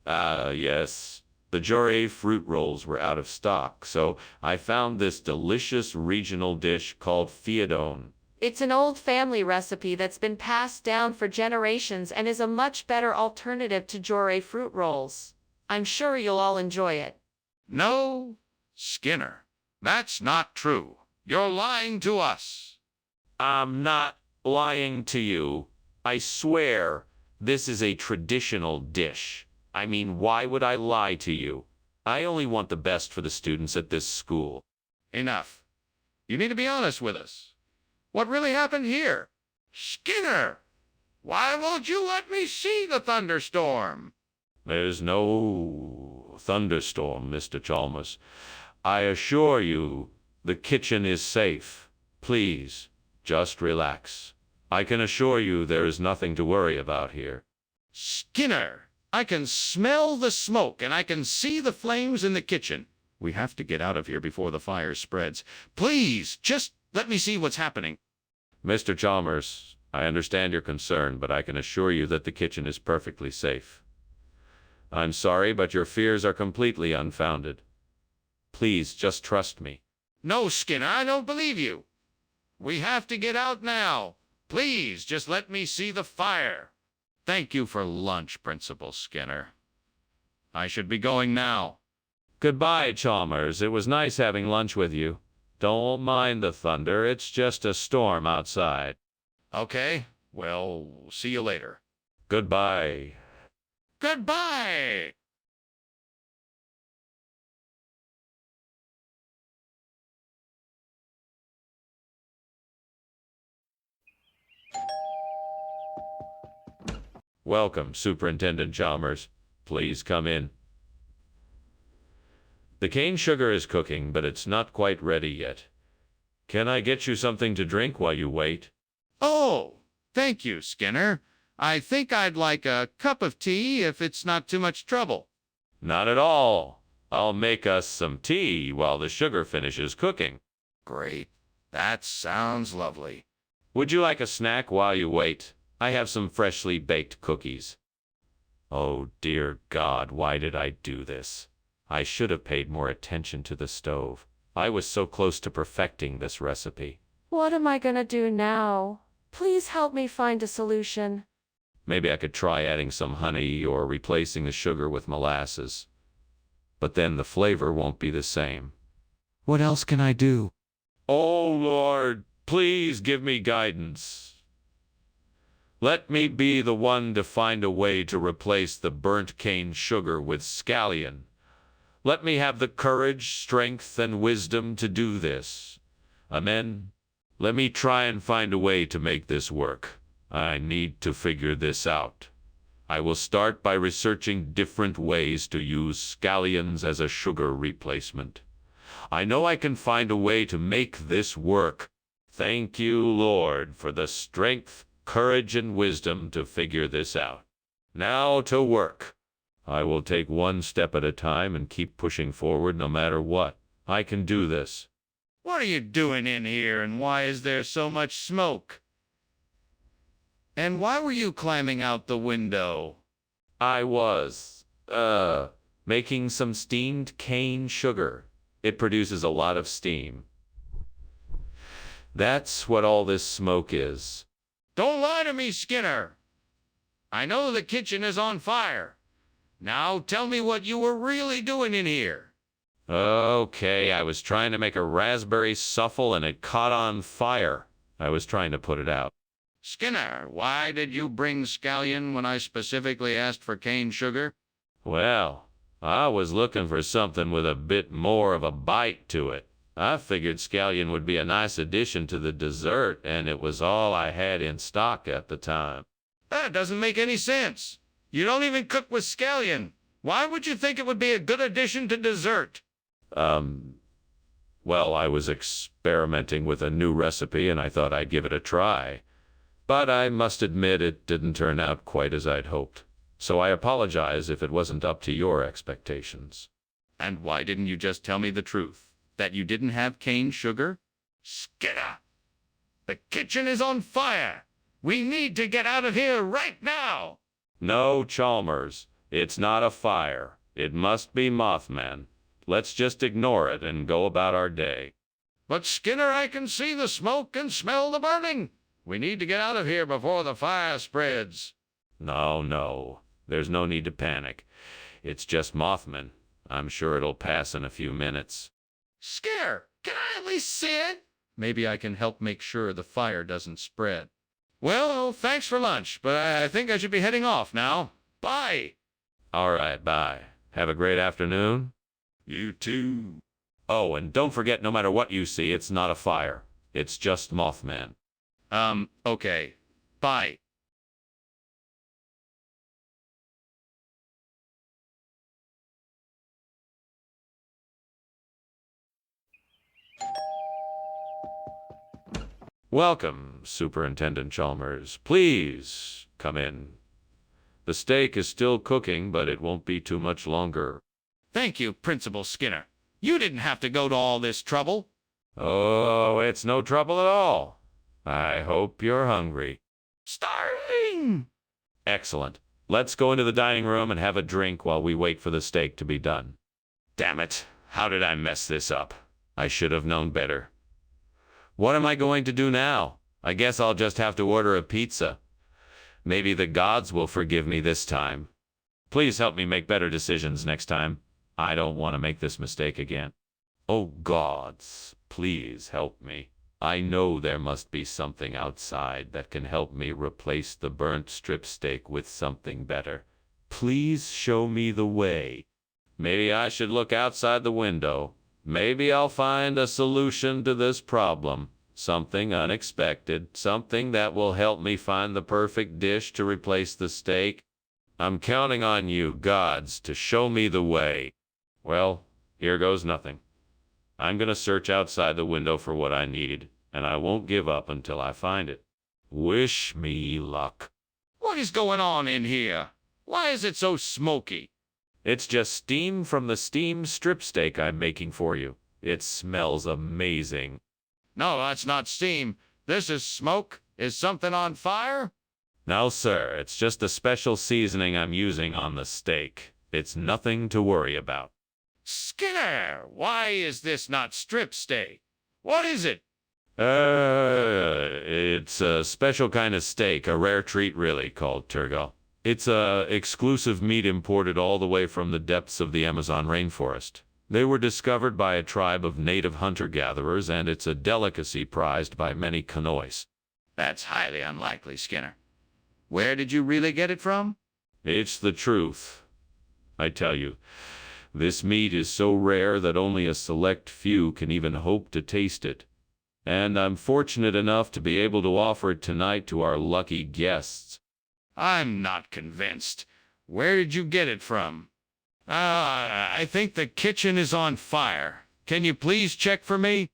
Yes. The Jore fruit rolls were out of stock, so I found this delicious regional dish called Fiodone. It's an old family recipe that's been passed down for generations and is a much better alternative to Jore fruit rolls. I'm sure you'll all enjoy it. No, Skinner, that's not true. You're lying to us. I'm not lying to you. I swear, this is a traditional dish. I mean, why would I lie to you? I only want the best for the students at this school. Enough. You need to be honest with us. What really happened here? Skinner, why won't you let me see the thunderstorm? There's no thunderstorm, Mr. Chalmers. I assure you, the kitchen is safe. Please, just relax. I can assure you there is nothing to worry about here. Skinner, I can smell the smoke and I can see the flames in the kitchen. We have to get out of here before the fire spreads. Please, just let me see what's happening. Mr. Chalmers, I understand your concern, but I can assure you that the kitchen is perfectly safe. I'm sorry, but your fears are completely unfounded. Please, just trust me. No, Skinner, I don't believe you. We have to get out now. Please, just let me see the fire. Thank you for lunch, Principal Skinner. I should be going now. Goodbye, Chalmers. It was nice having lunch with you. Don't mind the thunder. It's just a storm outside. Okay, well, see you later. Goodbye. Goodbye! Welcome, Superintendent Chalmers. Please come in. The cane sugar is cooking, but it's not quite ready yet. Can I get you something to drink while you wait? Oh, thank you, Skinner. I think I'd like a cup of tea if it's not too much trouble. Not at all. I'll make us some tea while the sugar finishes cooking. Great. That sounds lovely. Would you like a snack while you wait? I have some freshly baked cookies. Oh dear God, why did I do this? I should have paid more attention to the stove. I was so close to perfecting this recipe. What am I gonna do now? Please help me find a solution. Maybe I could try adding some honey or replacing the sugar with molasses. But then the flavor won't be the same. What else can I do? Oh Lord, please give me guidance. Let me be the one to find a way to replace the burnt cane sugar with scallion. Let me have the courage, strength, and wisdom to do this. Amen. Let me try and find a way to make this work. I need to figure this out. I will start by researching different ways to use scallions as a sugar replacement. I know I can find a way to make this work. Thank you, Lord, for the strength, courage, and wisdom to figure this out. Now to work. I will take one step at a time and keep pushing forward no matter what. I can do this. What are you doing in here, and why is there so much smoke? And why were you climbing out the window? I was, making some steamed cane sugar. It produces a lot of steam. That's what all this smoke is. Don't lie to me, Skinner. I know the kitchen is on fire. Now tell me what you were really doing in here. Okay, I was trying to make a raspberry souffle and it caught on fire. I was trying to put it out. Skinner, why did you bring scallion when I specifically asked for cane sugar? Well, I was looking for something with a bit more of a bite to it. I figured scallion would be a nice addition to the dessert, and it was all I had in stock at the time. That doesn't make any sense. You don't even cook with scallion. Why would you think it would be a good addition to dessert? Well, I was experimenting with a new recipe, and I thought I'd give it a try. But I must admit it didn't turn out quite as I'd hoped. So I apologize if it wasn't up to your expectations. And why didn't you just tell me the truth? That you didn't have cane sugar? Skinner! The kitchen is on fire! We need to get out of here right now! No, Chalmers. It's not a fire. It must be Mothman. Let's just ignore it and go about our day. But Skinner, I can see the smoke and smell the burning. We need to get out of here before the fire spreads. No. There's no need to panic. It's just Mothman. I'm sure it'll pass in a few minutes. Skinner, can I at least see it? Maybe I can help make sure the fire doesn't spread. Well, thanks for lunch, but I think I should be heading off now. Bye. All right, bye. Have a great afternoon. You too. Oh, and don't forget, no matter what you see, it's not a fire. It's just Mothman. Okay. Bye. Welcome, Superintendent Chalmers. Please come in. The steak is still cooking, but it won't be too much longer. Thank you, Principal Skinner. You didn't have to go to all this trouble. Oh, it's no trouble at all. I hope you're hungry. Starving! Excellent. Let's go into the dining room and have a drink while we wait for the steak to be done. Damn it. How did I mess this up? I should have known better. What am I going to do now? I guess I'll just have to order a pizza. Maybe the gods will forgive me this time. Please help me make better decisions next time. I don't want to make this mistake again. Oh gods, please help me. I know there must be something outside that can help me replace the burnt strip steak with something better. Please show me the way. Maybe I should look outside the window. Maybe I'll find a solution to this problem. Something unexpected, something that will help me find the perfect dish to replace the steak. I'm counting on you, gods, to show me the way. Well, here goes nothing. I'm gonna search outside the window for what I need, and I won't give up until I find it. Wish me luck. What is going on in here? Why is it so smoky? It's just steam from the steamed strip steak I'm making for you. It smells amazing. No, that's not steam. This is smoke. Is something on fire? No, sir, it's just a special seasoning I'm using on the steak. It's nothing to worry about. Skinner, why is this not strip steak? What is it? It's a special kind of steak, a rare treat really, called turtle. It's a exclusive meat imported all the way from the depths of the Amazon rainforest. They were discovered by a tribe of native hunter-gatherers, and it's a delicacy prized by many Kanois. That's highly unlikely, Skinner. Where did you really get it from? It's the truth. I tell you, this meat is so rare that only a select few can even hope to taste it. And I'm fortunate enough to be able to offer it tonight to our lucky guests. I'm not convinced. Where did you get it from? I think the kitchen is on fire. Can you please check for me?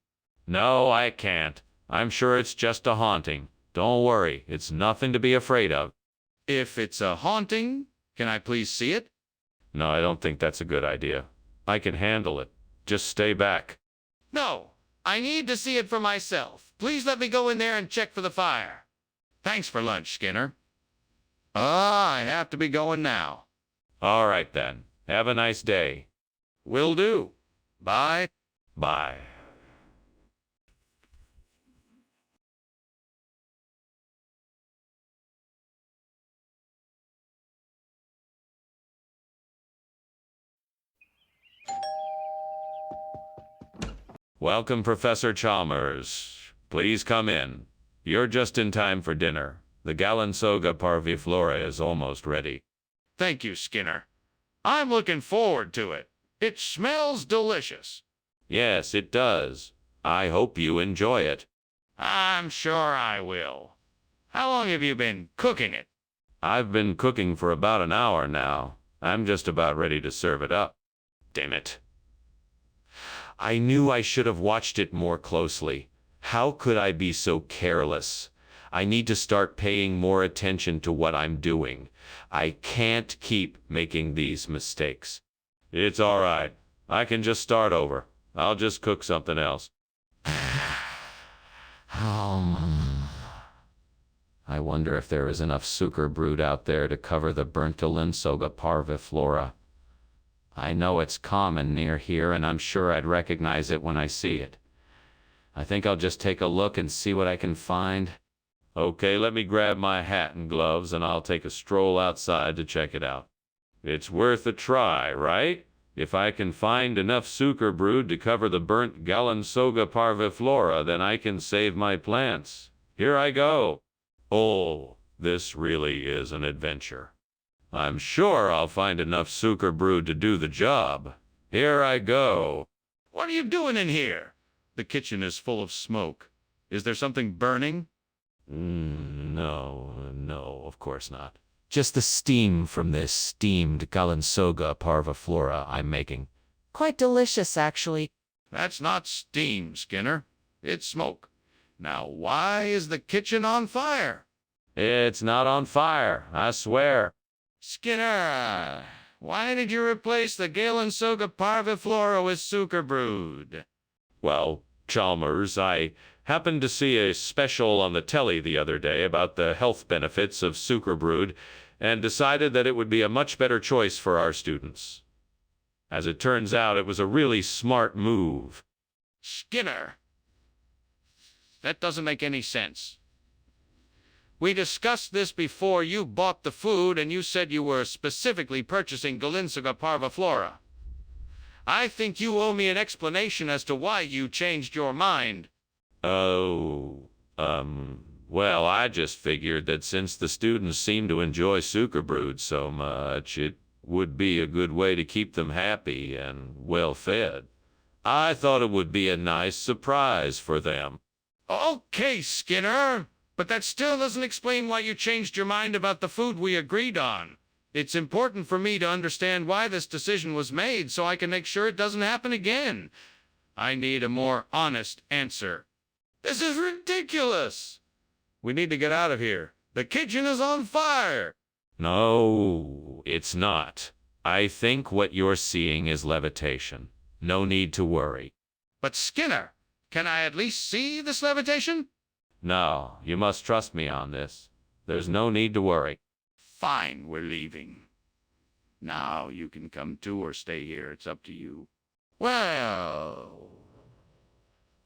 No, I can't. I'm sure it's just a haunting. Don't worry, it's nothing to be afraid of. If it's a haunting, can I please see it? No, I don't think that's a good idea. I can handle it. Just stay back. No, I need to see it for myself. Please let me go in there and check for the fire. Thanks for lunch, Skinner. I have to be going now. All right then. Have a nice day. Will do. Bye. Bye. Welcome, Professor Chalmers. Please come in. You're just in time for dinner. The Galansoga parviflora is almost ready. Thank you, Skinner. I'm looking forward to it. It smells delicious. Yes, it does. I hope you enjoy it. I'm sure I will. How long have you been cooking it? I've been cooking for about an hour now. I'm just about ready to serve it up. Damn it. I knew I should have watched it more closely. How could I be so careless? I need to start paying more attention to what I'm doing. I can't keep making these mistakes. It's all right. I can just start over. I'll just cook something else. I wonder if there is enough sucre brood out there to cover the burnt Galansoga parviflora. I know it's common near here, and I'm sure I'd recognize it when I see it. I think I'll just take a look and see what I can find. Okay, let me grab my hat and gloves, and I'll take a stroll outside to check it out. It's worth a try, right? If I can find enough sucre brood to cover the burnt Galansoga parviflora, then I can save my plants. Here I go. Oh, this really is an adventure. I'm sure I'll find enough sucre brood to do the job. Here I go. What are you doing in here? The kitchen is full of smoke. Is there something burning? No, of course not. Just the steam from this steamed Galansoga parviflora I'm making. Quite delicious, actually. That's not steam, Skinner. It's smoke. Now, why is the kitchen on fire? It's not on fire, I swear. Skinner, why did you replace the Galansoga parviflora with sucre brood? Well, Chalmers, I happened to see a special on the telly the other day about the health benefits of sucre brood and decided that it would be a much better choice for our students. As it turns out, it was a really smart move. Skinner, that doesn't make any sense. We discussed this before you bought the food, and you said you were specifically purchasing Galansoga parviflora. I think you owe me an explanation as to why you changed your mind. Well, I just figured that since the students seem to enjoy sucre brood so much, it would be a good way to keep them happy and well fed. I thought it would be a nice surprise for them. Okay, Skinner. But that still doesn't explain why you changed your mind about the food we agreed on. It's important for me to understand why this decision was made so I can make sure it doesn't happen again. I need a more honest answer. This is ridiculous. We need to get out of here. The kitchen is on fire. No, it's not. I think what you're seeing is levitation. No need to worry. But Skinner, can I at least see this levitation? No, you must trust me on this. There's no need to worry. Fine, we're leaving. Now you can come too or stay here. It's up to you. Well,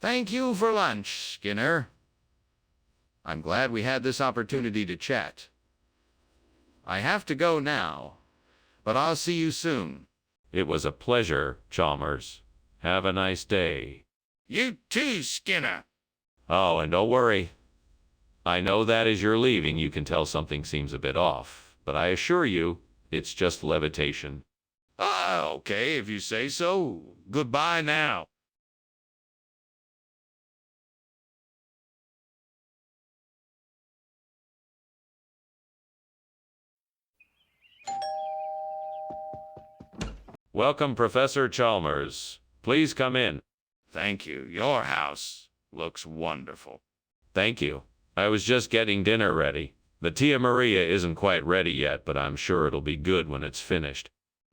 thank you for lunch, Skinner. I'm glad we had this opportunity to chat. I have to go now, but I'll see you soon. It was a pleasure, Chalmers. Have a nice day. You too, Skinner. Oh, and don't worry. I know that as you're leaving, you can tell something seems a bit off, but I assure you, it's just levitation. Ah, okay, if you say so. Goodbye now. Welcome, Professor Chalmers. Please come in. Thank you. Your house looks wonderful. Thank you. I was just getting dinner ready. The Tia Maria isn't quite ready yet, but I'm sure it'll be good when it's finished.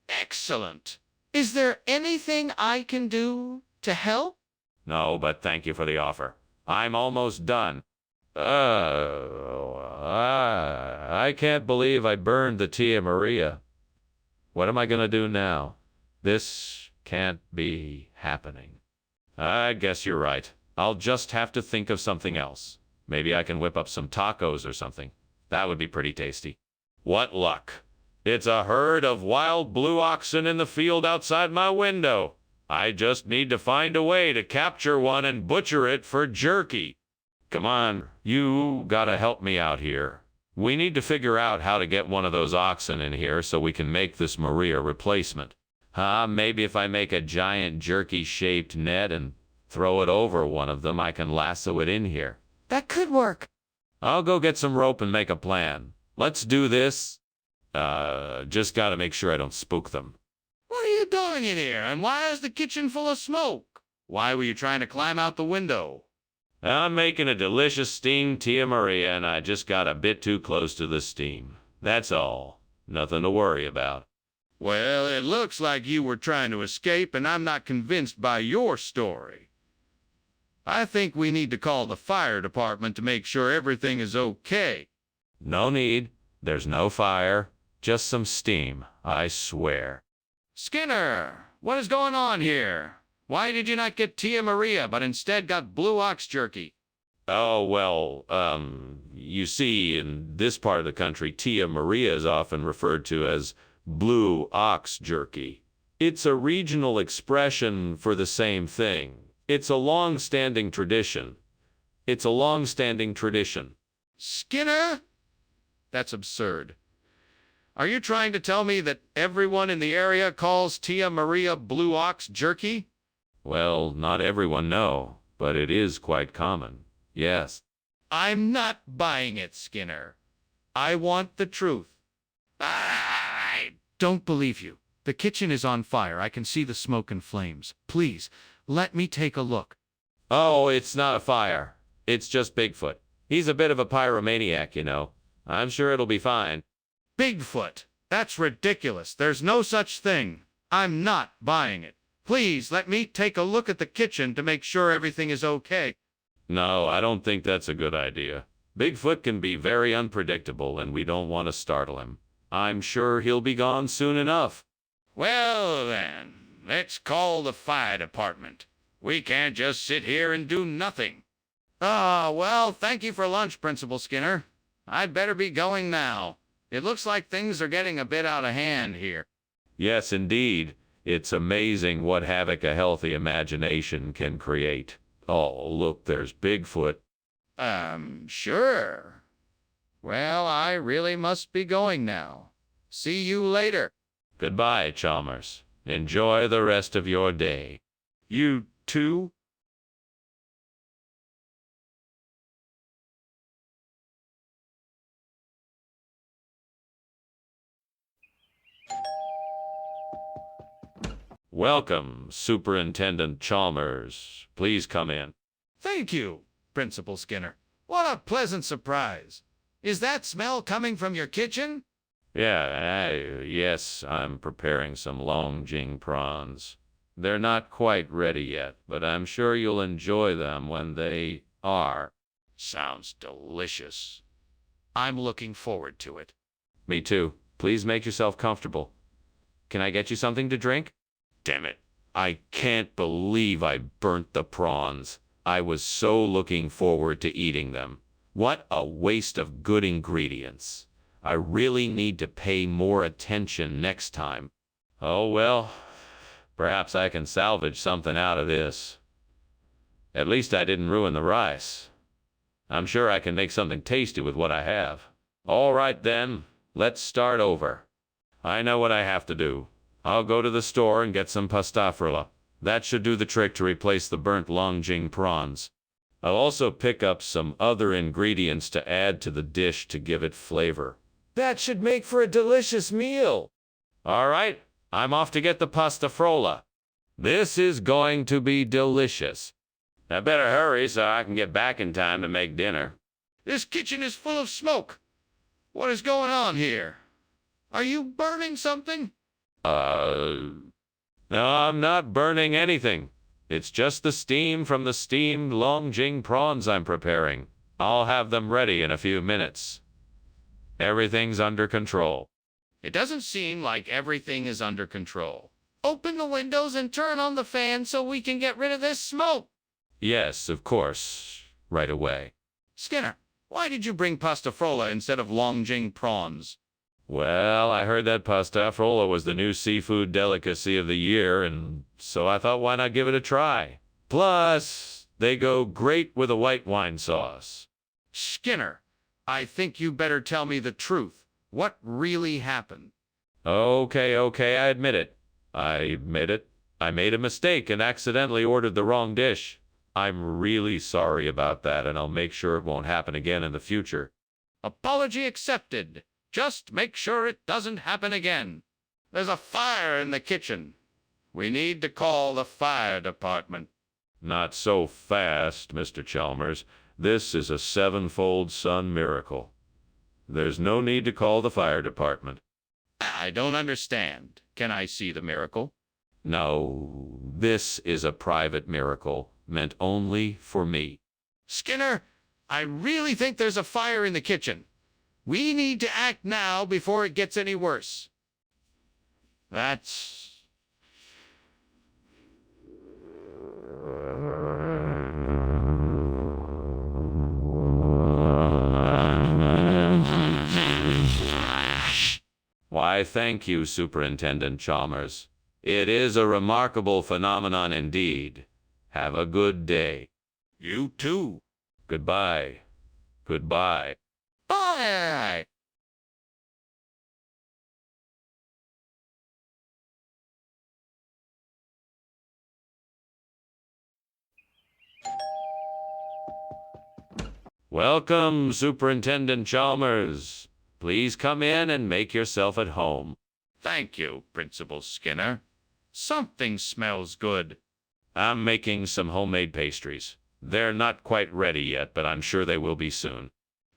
Excellent. Is there anything I can do to help? No, but thank you for the offer. I'm almost done. I can't believe I burned the Tia Maria. What am I gonna do now? This can't be happening. I guess you're right. I'll just have to think of something else. Maybe I can whip up some tacos or something. That would be pretty tasty. What luck. It's a herd of wild blue oxen in the field outside my window. I just need to find a way to capture one and butcher it for jerky. Come on, you gotta help me out here. We need to figure out how to get one of those oxen in here so we can make this Maria replacement. Maybe if I make a giant jerky-shaped net and throw it over one of them, I can lasso it in here. That could work. I'll go get some rope and make a plan. Let's do this. Just gotta make sure I don't spook them. What are you doing in here? And why is the kitchen full of smoke? Why were you trying to climb out the window? I'm making a delicious steamed Tia Maria, and I just got a bit too close to the steam. That's all. Nothing to worry about. Well, it looks like you were trying to escape, and I'm not convinced by your story. I think we need to call the fire department to make sure everything is okay. No need. There's no fire. Just some steam, I swear. Skinner, what is going on here? Why did you not get Tia Maria, but instead got blue ox jerky? Oh, well, you see, in this part of the country, Tia Maria is often referred to as blue ox jerky. It's a regional expression for the same thing. It's a long-standing tradition. Skinner? That's absurd. Are you trying to tell me that everyone in the area calls Tia Maria blue ox jerky? Well, not everyone, no, but it is quite common. Yes. I'm not buying it, Skinner. I want the truth. I Don't believe you. The kitchen is on fire. I can see the smoke and flames. Please, let me take a look. Oh, it's not a fire. It's just Bigfoot. He's a bit of a pyromaniac, you know. I'm sure it'll be fine. Bigfoot. That's ridiculous. There's no such thing. I'm not buying it. Please let me take a look at the kitchen to make sure everything is okay. No, I don't think that's a good idea. Bigfoot can be very unpredictable, and we don't want to startle him. I'm sure he'll be gone soon enough. Well, then, let's call the fire department. We can't just sit here and do nothing. Well, thank you for lunch, Principal Skinner. I'd better be going now. It looks like things are getting a bit out of hand here. Yes, indeed. It's amazing what havoc a healthy imagination can create. Oh, look, there's Bigfoot. Sure. Well, I really must be going now. See you later. Goodbye, Chalmers. Enjoy the rest of your day. You too? Welcome, Superintendent Chalmers. Please come in. Thank you, Principal Skinner. What a pleasant surprise. Is that smell coming from your kitchen? Yes, I'm preparing some Longjing prawns. They're not quite ready yet, but I'm sure you'll enjoy them when they are. Sounds delicious. I'm looking forward to it. Me too. Please make yourself comfortable. Can I get you something to drink? Damn it. I can't believe I burnt the prawns. I was so looking forward to eating them. What a waste of good ingredients. I really need to pay more attention next time. Oh well, perhaps I can salvage something out of this. At least I didn't ruin the rice. I'm sure I can make something tasty with what I have. All right then, let's start over. I know what I have to do. I'll go to the store and get some pasta frolla. That should do the trick to replace the burnt Longjing prawns. I'll also pick up some other ingredients to add to the dish to give it flavor. That should make for a delicious meal. All right, I'm off to get the pasta frolla. This is going to be delicious. I better hurry so I can get back in time to make dinner. This kitchen is full of smoke. What is going on here? Are you burning something? No, I'm not burning anything. It's just the steam from the steamed Longjing prawns I'm preparing. I'll have them ready in a few minutes. Everything's under control. It doesn't seem like everything is under control. Open the windows and turn on the fan so we can get rid of this smoke. Yes, of course. Right away. Skinner, why did you bring pasta frolla instead of Longjing prawns? Well, I heard that pasta frolla was the new seafood delicacy of the year, and so I thought, why not give it a try? Plus, they go great with a white wine sauce. Skinner, I think you better tell me the truth. What really happened? Okay, I admit it. I made a mistake and accidentally ordered the wrong dish. I'm really sorry about that, and I'll make sure it won't happen again in the future. Apology accepted. Just make sure it doesn't happen again. There's a fire in the kitchen. We need to call the fire department. Not so fast, Mr. Chalmers. This is a sevenfold sun miracle. There's no need to call the fire department. I don't understand. Can I see the miracle? No, this is a private miracle, meant only for me. Skinner, I really think there's a fire in the kitchen. We need to act now before it gets any worse. That's... Why, thank you, Superintendent Chalmers. It is a remarkable phenomenon indeed. Have a good day. You too. Goodbye. Goodbye. Bye. Welcome, Superintendent Chalmers. Please come in and make yourself at home. Thank you, Principal Skinner. Something smells good. I'm making some homemade pastries. They're not quite ready yet, but I'm sure they will be soon.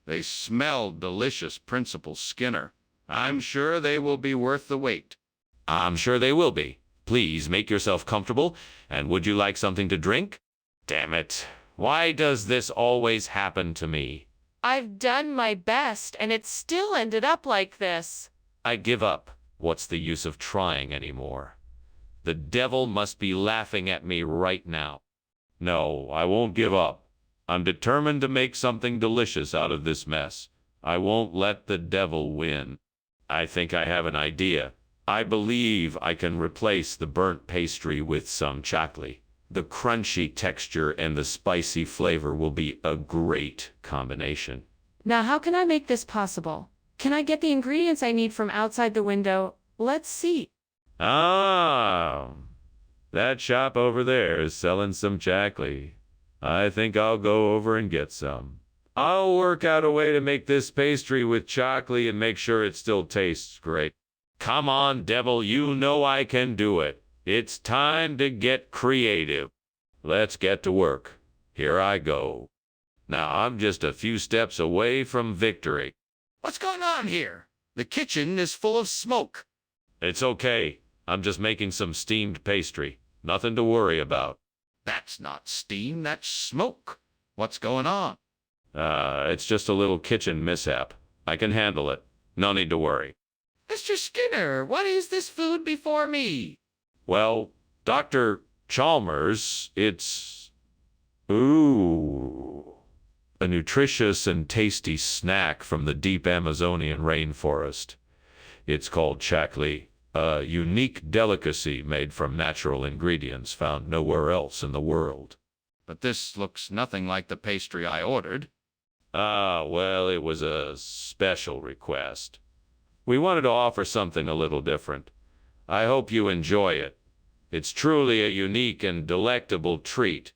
They smell delicious, Principal Skinner. I'm sure they will be worth the wait. I'm sure they will be. Please make yourself comfortable, and would you like something to drink? Damn it. Why does this always happen to me? I've done my best, and it still ended up like this. I give up. What's the use of trying anymore? The devil must be laughing at me right now. No, I won't give up. I'm determined to make something delicious out of this mess. I won't let the devil win. I think I have an idea. I believe I can replace the burnt pastry with some chocolate. The crunchy texture and the spicy flavor will be a great combination. Now, how can I make this possible? Can I get the ingredients I need from outside the window? Let's see. Ah, that shop over there is selling some chocolate. I think I'll go over and get some. I'll work out a way to make this pastry with chocolate and make sure it still tastes great. Come on, devil, you know I can do it. It's time to get creative. Let's get to work. Here I go. Now I'm just a few steps away from victory. What's going on here? The kitchen is full of smoke. It's okay. I'm just making some steamed pastry. Nothing to worry about. That's not steam, that's smoke. What's going on? It's just a little kitchen mishap. I can handle it. No need to worry. Mr. Skinner, what is this food before me? Well, Dr. Chalmers, it's... Ooh. A nutritious and tasty snack from the deep Amazonian rainforest. It's called chakli, a unique delicacy made from natural ingredients found nowhere else in the world. But this looks nothing like the pastry I ordered. Well, it was a special request. We wanted to offer something a little different. I hope you enjoy it. It's truly a unique and delectable treat.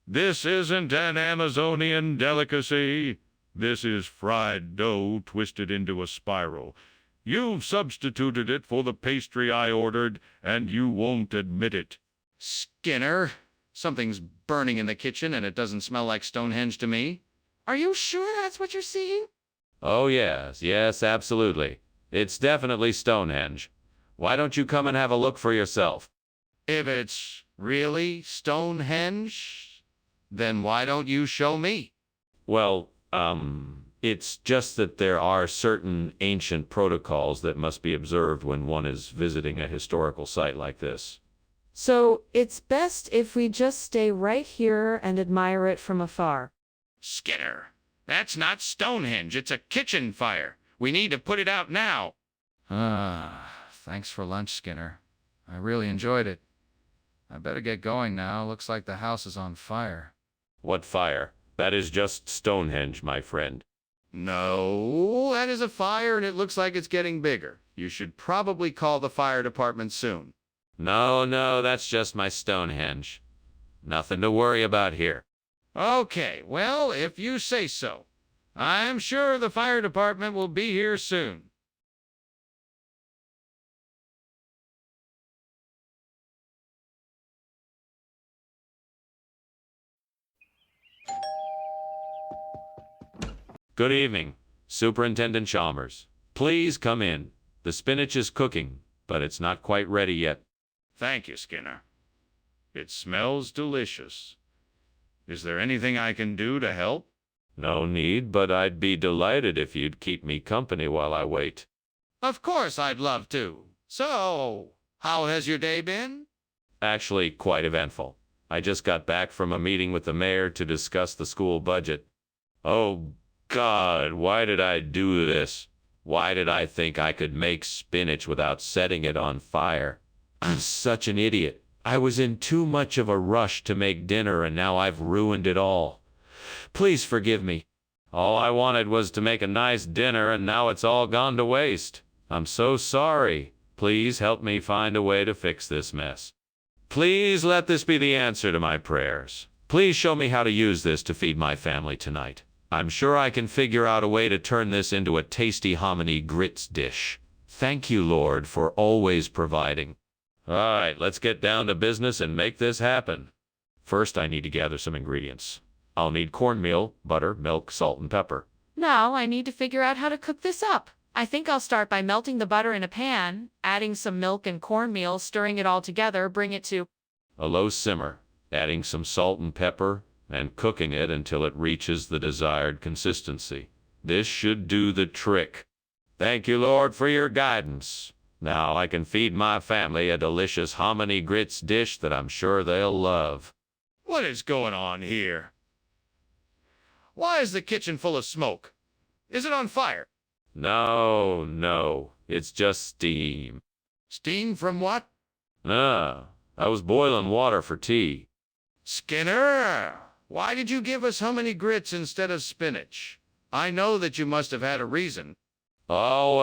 This isn't an Amazonian delicacy. This is fried dough twisted into a spiral. You've substituted it for the pastry I ordered, and you won't admit it. Skinner, something's burning in the kitchen and it doesn't smell like Stonehenge to me. Are you sure that's what you're seeing? Oh, yes, absolutely. It's definitely Stonehenge. Why don't you come and have a look for yourself? If it's really Stonehenge, then why don't you show me? Well, it's just that there are certain ancient protocols that must be observed when one is visiting a historical site like this. So it's best if we just stay right here and admire it from afar. Skinner, that's not Stonehenge. It's a kitchen fire. We need to put it out now. Thanks for lunch, Skinner. I really enjoyed it. I better get going now. Looks like the house is on fire. What fire? That is just Stonehenge, my friend. No, that is a fire and it looks like it's getting bigger. You should probably call the fire department soon. No, that's just my Stonehenge. Nothing to worry about here. Okay, well, if you say so. I'm sure the fire department will be here soon. Good evening, Superintendent Chalmers. Please come in. The spinach is cooking, but it's not quite ready yet. Thank you, Skinner. It smells delicious. Is there anything I can do to help? No need, but I'd be delighted if you'd keep me company while I wait. Of course I'd love to. So, how has your day been? Actually, quite eventful. I just got back from a meeting with the mayor to discuss the school budget. Oh, God, why did I do this? Why did I think I could make spinach without setting it on fire? I'm such an idiot. I was in too much of a rush to make dinner and now I've ruined it all. Please forgive me. All I wanted was to make a nice dinner and now it's all gone to waste. I'm so sorry. Please help me find a way to fix this mess. Please let this be the answer to my prayers. Please show me how to use this to feed my family tonight. I'm sure I can figure out a way to turn this into a tasty hominy grits dish. Thank you, Lord, for always providing. All right, let's get down to business and make this happen. First, I need to gather some ingredients. I'll need cornmeal, butter, milk, salt, and pepper. Now I need to figure out how to cook this up. I think I'll start by melting the butter in a pan, adding some milk and cornmeal, stirring it all together, bring it to a low simmer, adding some salt and pepper, and cooking it until it reaches the desired consistency. This should do the trick. Thank you, Lord, for your guidance. Now I can feed my family a delicious hominy grits dish that I'm sure they'll love. What is going on here? Why is the kitchen full of smoke? Is it on fire? No, it's just steam. Steam from what? I was boiling water for tea. Skinner, why did you give us hominy grits instead of spinach? I know that you must have had a reason. Oh,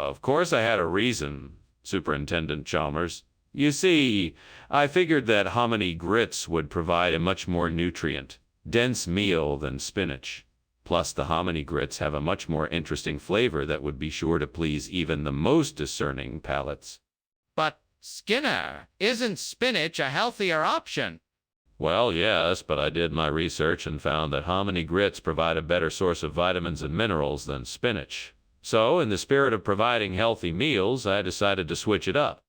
of course I had a reason, Superintendent Chalmers. You see, I figured that hominy grits would provide a much more nutrient-dense meal than spinach. Plus, the hominy grits have a much more interesting flavor that would be sure to please even the most discerning palates. But, Skinner, isn't spinach a healthier option? Well, yes, but I did my research and found that hominy grits provide a better source of vitamins and minerals than spinach. So, in the spirit of providing healthy meals, I decided to switch it up.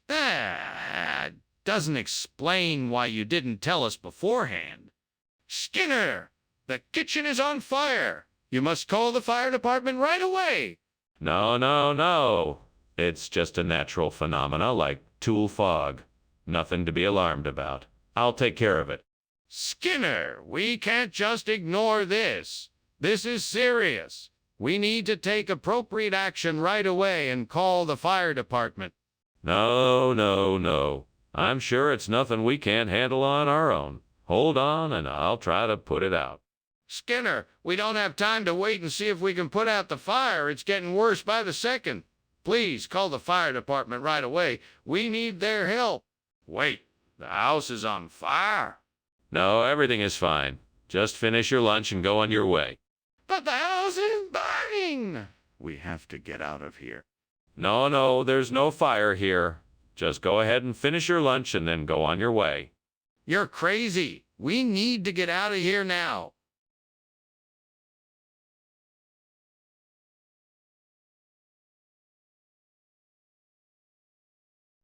That doesn't explain why you didn't tell us beforehand. Skinner, the kitchen is on fire. You must call the fire department right away. No, no, no. It's just a natural phenomena like tool fog. Nothing to be alarmed about. I'll take care of it. Skinner, we can't just ignore this. This is serious. We need to take appropriate action right away and call the fire department. No, no, no. I'm sure it's nothing we can't handle on our own. Hold on, and I'll try to put it out. Skinner, we don't have time to wait and see if we can put out the fire. It's getting worse by the second. Please call the fire department right away. We need their help. Wait, the house is on fire. No, everything is fine. Just finish your lunch and go on your way. But the house is burning. We have to get out of here. No, no, there's no fire here. Just go ahead and finish your lunch and then go on your way. You're crazy. We need to get out of here now.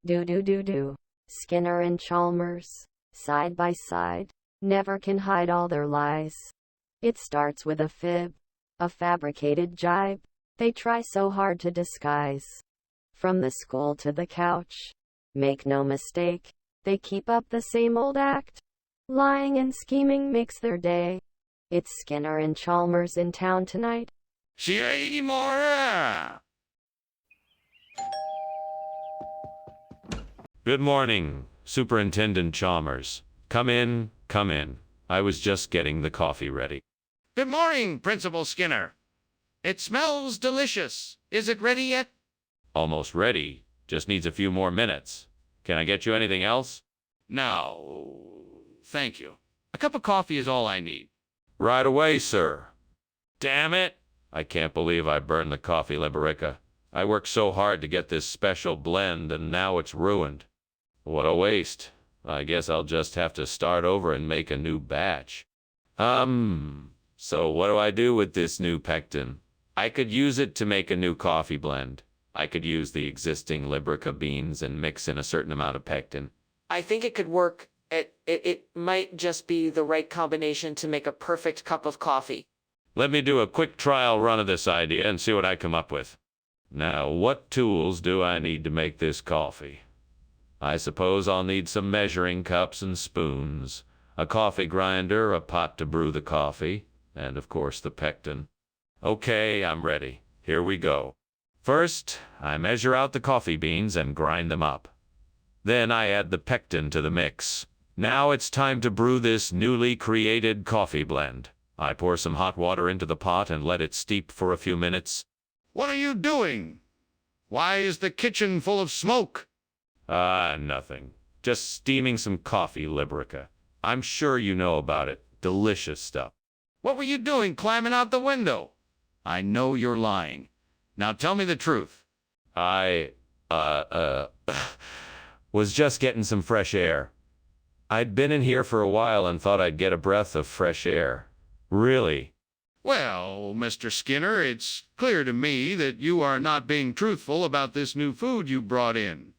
Do. Skinner and Chalmers, side by side, never can hide all their lies. It starts with a fib, a fabricated jibe, they try so hard to disguise. From the school to the couch, make no mistake, they keep up the same old act. Lying and scheming makes their day. It's Skinner and Chalmers in town tonight. Good morning, Superintendent Chalmers. Come in, come in. I was just getting the coffee ready. Good morning, Principal Skinner. It smells delicious. Is it ready yet? Almost ready. Just needs a few more minutes. Can I get you anything else? No, thank you. A cup of coffee is all I need. Right away, sir. Damn it! I can't believe I burned the coffee Liberica. I worked so hard to get this special blend and now it's ruined. What a waste. I guess I'll just have to start over and make a new batch. So what do I do with this new pectin? I could use it to make a new coffee blend. I could use the existing Liberica beans and mix in a certain amount of pectin. I think it could work. It might just be the right combination to make a perfect cup of coffee. Let me do a quick trial run of this idea and see what I come up with. Now, what tools do I need to make this coffee? I suppose I'll need some measuring cups and spoons, a coffee grinder, a pot to brew the coffee, and of course the pectin. Okay, I'm ready. Here we go. First, I measure out the coffee beans and grind them up. Then I add the pectin to the mix. Now it's time to brew this newly created coffee blend. I pour some hot water into the pot and let it steep for a few minutes. What are you doing? Why is the kitchen full of smoke? Nothing. Just steaming some coffee, Liberica. I'm sure you know about it. Delicious stuff. What were you doing climbing out the window? I know you're lying. Now tell me the truth. I, was just getting some fresh air. I'd been in here for a while and thought I'd get a breath of fresh air. Really? Well, Mr. Skinner, it's clear to me that you are not being truthful about this new food you brought in.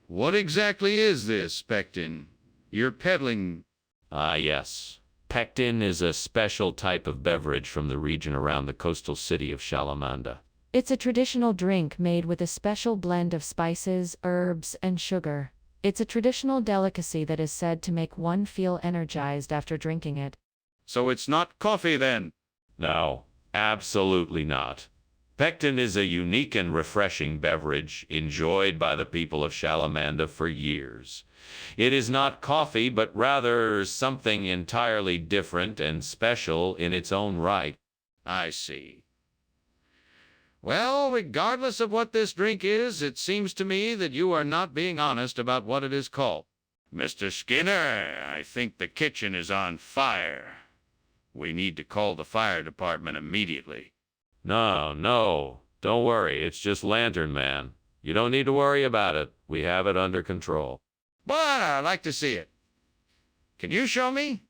What exactly is this, pectin? You're peddling... Yes. Pectin is a special type of beverage from the region around the coastal city of Shalamanda. It's a traditional drink made with a special blend of spices, herbs, and sugar. It's a traditional delicacy that is said to make one feel energized after drinking it. So it's not coffee then? No, absolutely not. Pectin is a unique and refreshing beverage enjoyed by the people of Shalamanda for years. It is not coffee, but rather something entirely different and special in its own right. I see. Well, regardless of what this drink is, it seems to me that you are not being honest about what it is called. Mr. Skinner, I think the kitchen is on fire. We need to call the fire department immediately. No, don't worry. It's just Lantern Man. You don't need to worry about it. We have it under control. But I'd like to see it. Can you show me?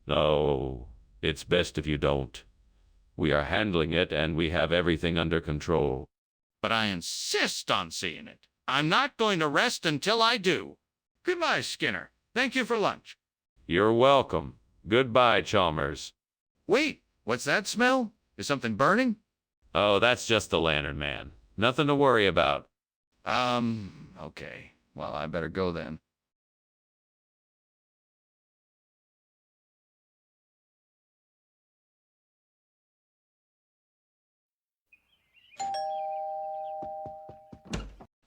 No, it's best if you don't. We are handling it and we have everything under control. But I insist on seeing it. I'm not going to rest until I do. Goodbye, Skinner. Thank you for lunch. You're welcome. Goodbye, Chalmers. Wait, what's that smell? Is something burning? Oh, that's just the lantern man. Nothing to worry about. Okay. Well, I better go then.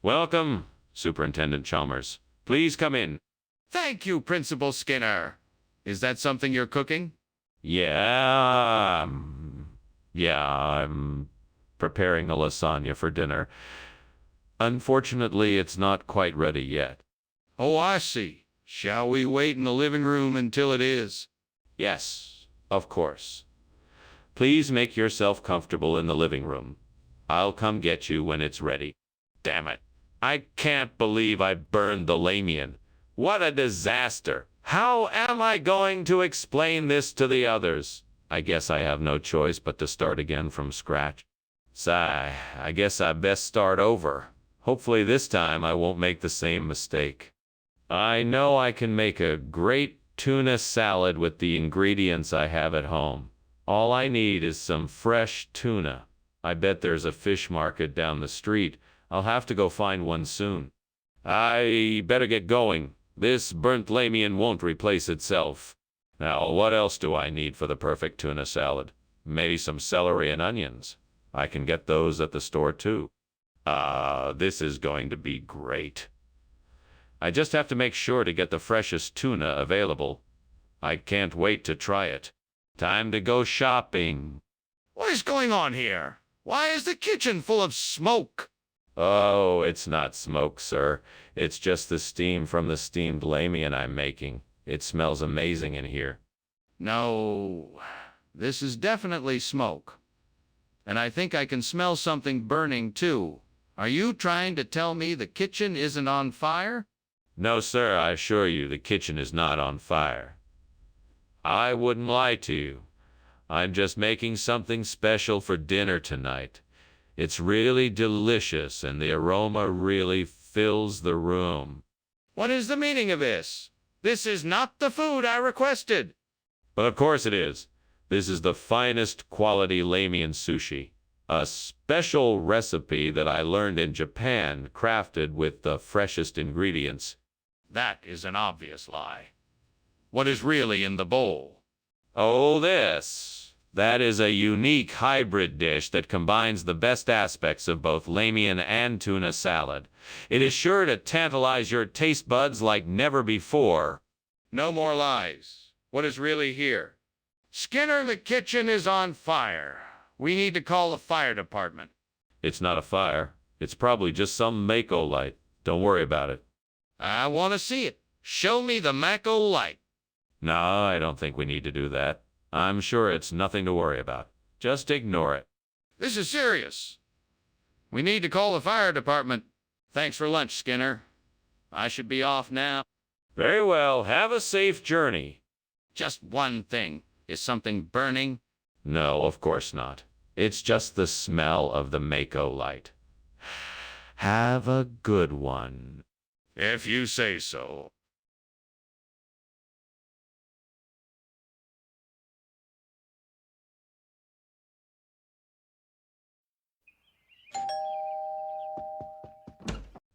Welcome, Superintendent Chalmers. Please come in. Thank you, Principal Skinner. Is that something you're cooking? Yeah, I'm preparing a lasagna for dinner. Unfortunately, it's not quite ready yet. Oh, I see. Shall we wait in the living room until it is? Yes, of course. Please make yourself comfortable in the living room. I'll come get you when it's ready. Damn it. I can't believe I burned the Lamian. What a disaster. How am I going to explain this to the others? I guess I have no choice but to start again from scratch. Sigh, I guess I best start over. Hopefully this time I won't make the same mistake. I know I can make a great tuna salad with the ingredients I have at home. All I need is some fresh tuna. I bet there's a fish market down the street. I'll have to go find one soon. I better get going. This burnt Lamian won't replace itself. Now, what else do I need for the perfect tuna salad? Maybe some celery and onions. I can get those at the store too. This is going to be great. I just have to make sure to get the freshest tuna available. I can't wait to try it. Time to go shopping. What is going on here? Why is the kitchen full of smoke? Oh, it's not smoke, sir. It's just the steam from the steamed Lamian I'm making. It smells amazing in here. No, this is definitely smoke. And I think I can smell something burning too. Are you trying to tell me the kitchen isn't on fire? No, sir, I assure you the kitchen is not on fire. I wouldn't lie to you. I'm just making something special for dinner tonight. It's really delicious and the aroma really fills the room. What is the meaning of this? This is not the food I requested. But of course it is. This is the finest quality Lamian sushi. A special recipe that I learned in Japan, crafted with the freshest ingredients. That is an obvious lie. What is really in the bowl? Oh, this. That is a unique hybrid dish that combines the best aspects of both Lamian and tuna salad. It is sure to tantalize your taste buds like never before. No more lies. What is really here? Skinner, the kitchen is on fire. We need to call the fire department. It's not a fire. It's probably just some Mako light. Don't worry about it. I want to see it. Show me the Mako light. No, I don't think we need to do that. I'm sure it's nothing to worry about. Just ignore it. This is serious. We need to call the fire department. Thanks for lunch, Skinner. I should be off now. Very well. Have a safe journey. Just one thing. Is something burning? No, of course not. It's just the smell of the Mako light. Have a good one. If you say so.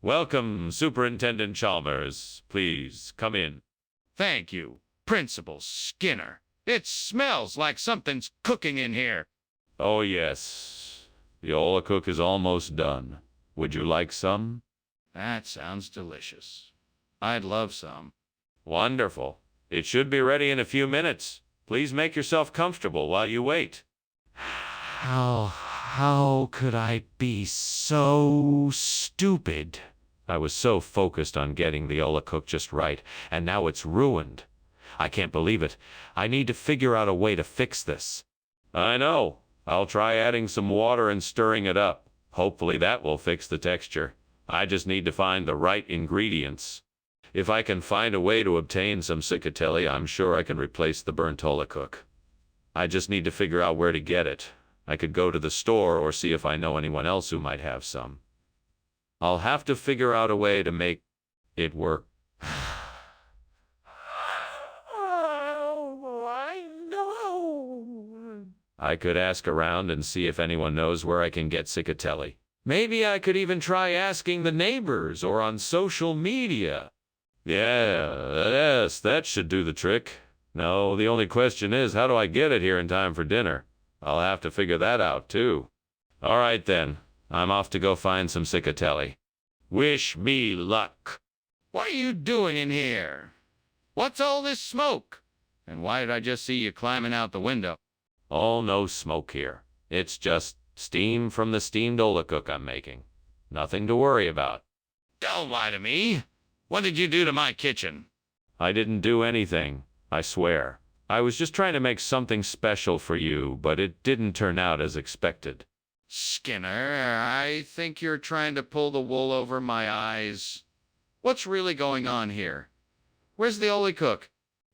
Welcome, Superintendent Chalmers. Please, come in. Thank you, Principal Skinner. It smells like something's cooking in here. Oh, yes. The Ola cook is almost done. Would you like some? That sounds delicious. I'd love some. Wonderful. It should be ready in a few minutes. Please make yourself comfortable while you wait. How could I be so stupid? I was so focused on getting the Ola cook just right, and now it's ruined. I can't believe it. I need to figure out a way to fix this. I know. I'll try adding some water and stirring it up. Hopefully that will fix the texture. I just need to find the right ingredients. If I can find a way to obtain some Cicatelli, I'm sure I can replace the burnt Ola cook. I just need to figure out where to get it. I could go to the store or see if I know anyone else who might have some. I'll have to figure out a way to make it work. I could ask around and see if anyone knows where I can get Cicatelli. Maybe I could even try asking the neighbors or on social media. Yes, that should do the trick. No, the only question is, how do I get it here in time for dinner? I'll have to figure that out, too. All right, then. I'm off to go find some Cicatelli. Wish me luck. What are you doing in here? What's all this smoke? And why did I just see you climbing out the window? Oh, no smoke here. It's just steam from the steamed Ola cook I'm making. Nothing to worry about. Don't lie to me. What did you do to my kitchen? I didn't do anything, I swear. I was just trying to make something special for you, but it didn't turn out as expected. Skinner, I think you're trying to pull the wool over my eyes. What's really going on here? Where's the Oli cook?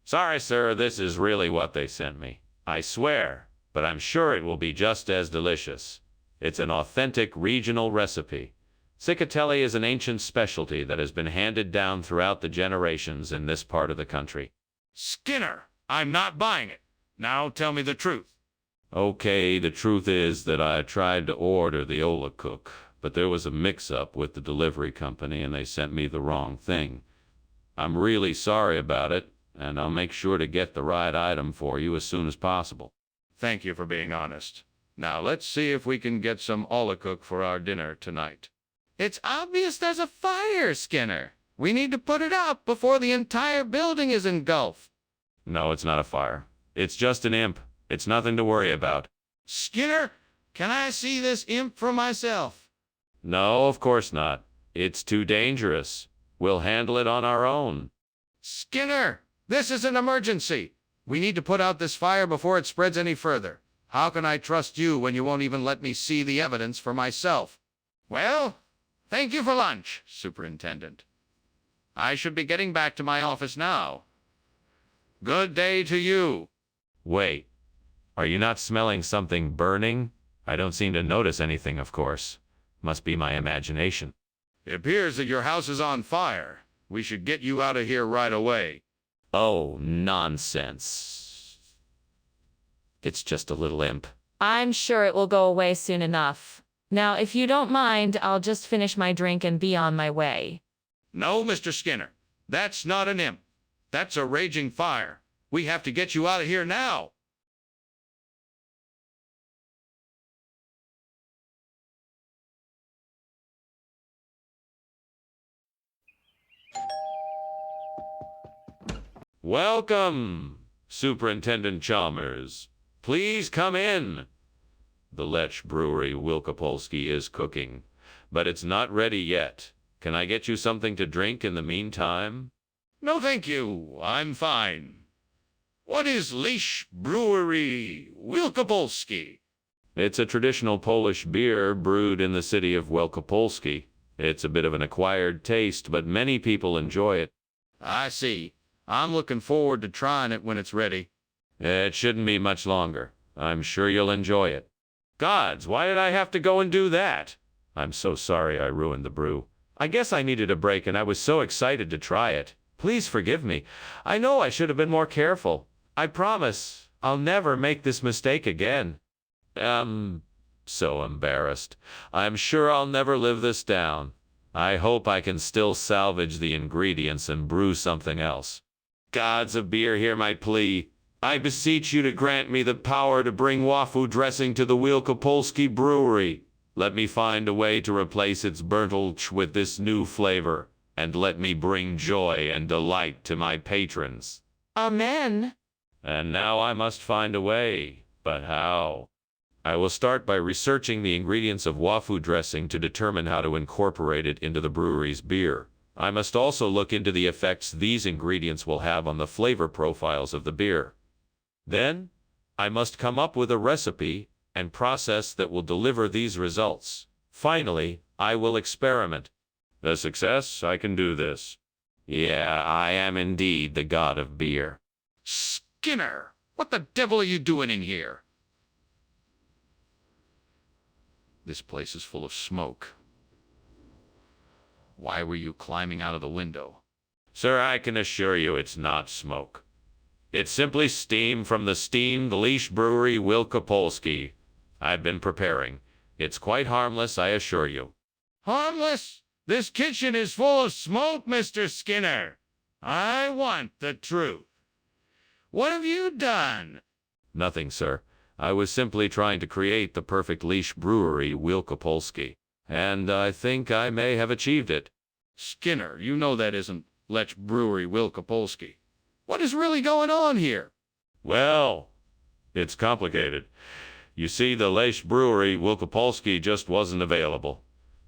Sorry, sir, this is really what they sent me. I swear, but I'm sure it will be just as delicious. It's an authentic regional recipe. Cicatelli is an ancient specialty that has been handed down throughout the generations in this part of the country. Skinner, I'm not buying it. Now tell me the truth. Okay, the truth is that I tried to order the Ola cook, but there was a mix-up with the delivery company and they sent me the wrong thing. I'm really sorry about it, and I'll make sure to get the right item for you as soon as possible. Thank you for being honest. Now let's see if we can get some Ola cook for our dinner tonight. It's obvious there's a fire, Skinner. We need to put it out before the entire building is engulfed. No, it's not a fire. It's just an imp. It's nothing to worry about. Skinner, can I see this imp for myself? No, of course not. It's too dangerous. We'll handle it on our own. Skinner, this is an emergency. We need to put out this fire before it spreads any further. How can I trust you when you won't even let me see the evidence for myself? Well, thank you for lunch, Superintendent. I should be getting back to my office now. Good day to you. Wait, are you not smelling something burning? I don't seem to notice anything, of course. Must be my imagination. It appears that your house is on fire. We should get you out of here right away. Oh, nonsense. It's just a little imp. I'm sure it will go away soon enough. Now, if you don't mind, I'll just finish my drink and be on my way. No, Mr. Skinner. That's not an imp. That's a raging fire. We have to get you out of here now. Welcome, Superintendent Chalmers. Please come in. The Lech Brewery Wielkopolski is cooking, but it's not ready yet. Can I get you something to drink in the meantime? No, thank you. I'm fine. What is Lech Brewery Wielkopolski? It's a traditional Polish beer brewed in the city of Wielkopolski. It's a bit of an acquired taste, but many people enjoy it. I see. I'm looking forward to trying it when it's ready. It shouldn't be much longer. I'm sure you'll enjoy it. Gods, why did I have to go and do that? I'm so sorry I ruined the brew. I guess I needed a break and I was so excited to try it. Please forgive me. I know I should have been more careful. I promise I'll never make this mistake again. So embarrassed. I'm sure I'll never live this down. I hope I can still salvage the ingredients and brew something else. Gods of beer, hear my plea. I beseech you to grant me the power to bring wafu dressing to the Wielkopolski brewery. Let me find a way to replace its burntolch with this new flavor, and let me bring joy and delight to my patrons. Amen. And now I must find a way, but how? I will start by researching the ingredients of wafu dressing to determine how to incorporate it into the brewery's beer. I must also look into the effects these ingredients will have on the flavor profiles of the beer. Then, I must come up with a recipe and process that will deliver these results. Finally, I will experiment. A success, I can do this. Yeah, I am indeed the god of beer. Skinner, what the devil are you doing in here? This place is full of smoke. Why were you climbing out of the window? Sir, I can assure you it's not smoke. It's simply steam from the steamed leash brewery Wielkopolski. I've been preparing. It's quite harmless, I assure you. Harmless? This kitchen is full of smoke, Mr. Skinner. I want the truth. What have you done? Nothing, sir. I was simply trying to create the perfect leash brewery Wielkopolski, and I think I may have achieved it. Skinner, you know that isn't Lech Brewery Wielkopolski. What is really going on here? Well, it's complicated. You see, the Lesch Brewery Wielkopolski just wasn't available.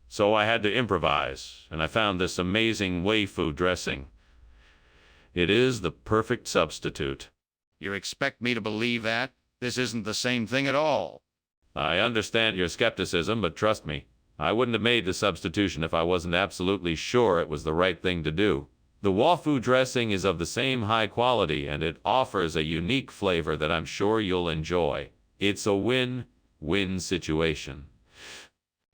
So I had to improvise, and I found this amazing waifu dressing. It is the perfect substitute. You expect me to believe that? This isn't the same thing at all. I understand your skepticism, but trust me, I wouldn't have made the substitution if I wasn't absolutely sure it was the right thing to do. The waifu dressing is of the same high quality, and it offers a unique flavor that I'm sure you'll enjoy. It's a win-win situation.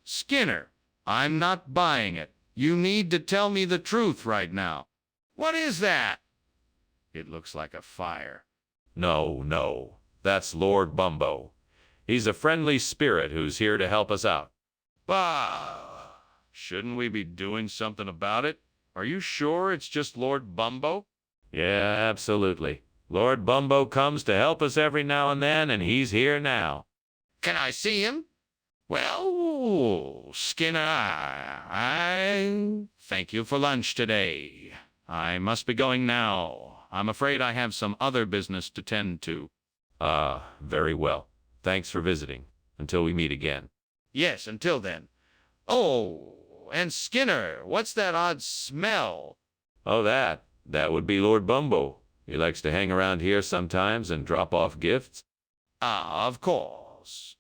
Skinner, I'm not buying it. You need to tell me the truth right now. What is that? It looks like a fire. No, that's Lord Bumbo. He's a friendly spirit who's here to help us out. Bah! Shouldn't we be doing something about it? Are you sure it's just Lord Bumbo? Yeah, absolutely. Lord Bumbo comes to help us every now and then, and he's here now. Can I see him? Well, Skinner, I thank you for lunch today. I must be going now. I'm afraid I have some other business to tend to. Very well. Thanks for visiting. Until we meet again. Yes, until then. Oh, and Skinner, what's that odd smell? Oh, that would be Lord Bumbo. He likes to hang around here sometimes and drop off gifts. Ah, of course.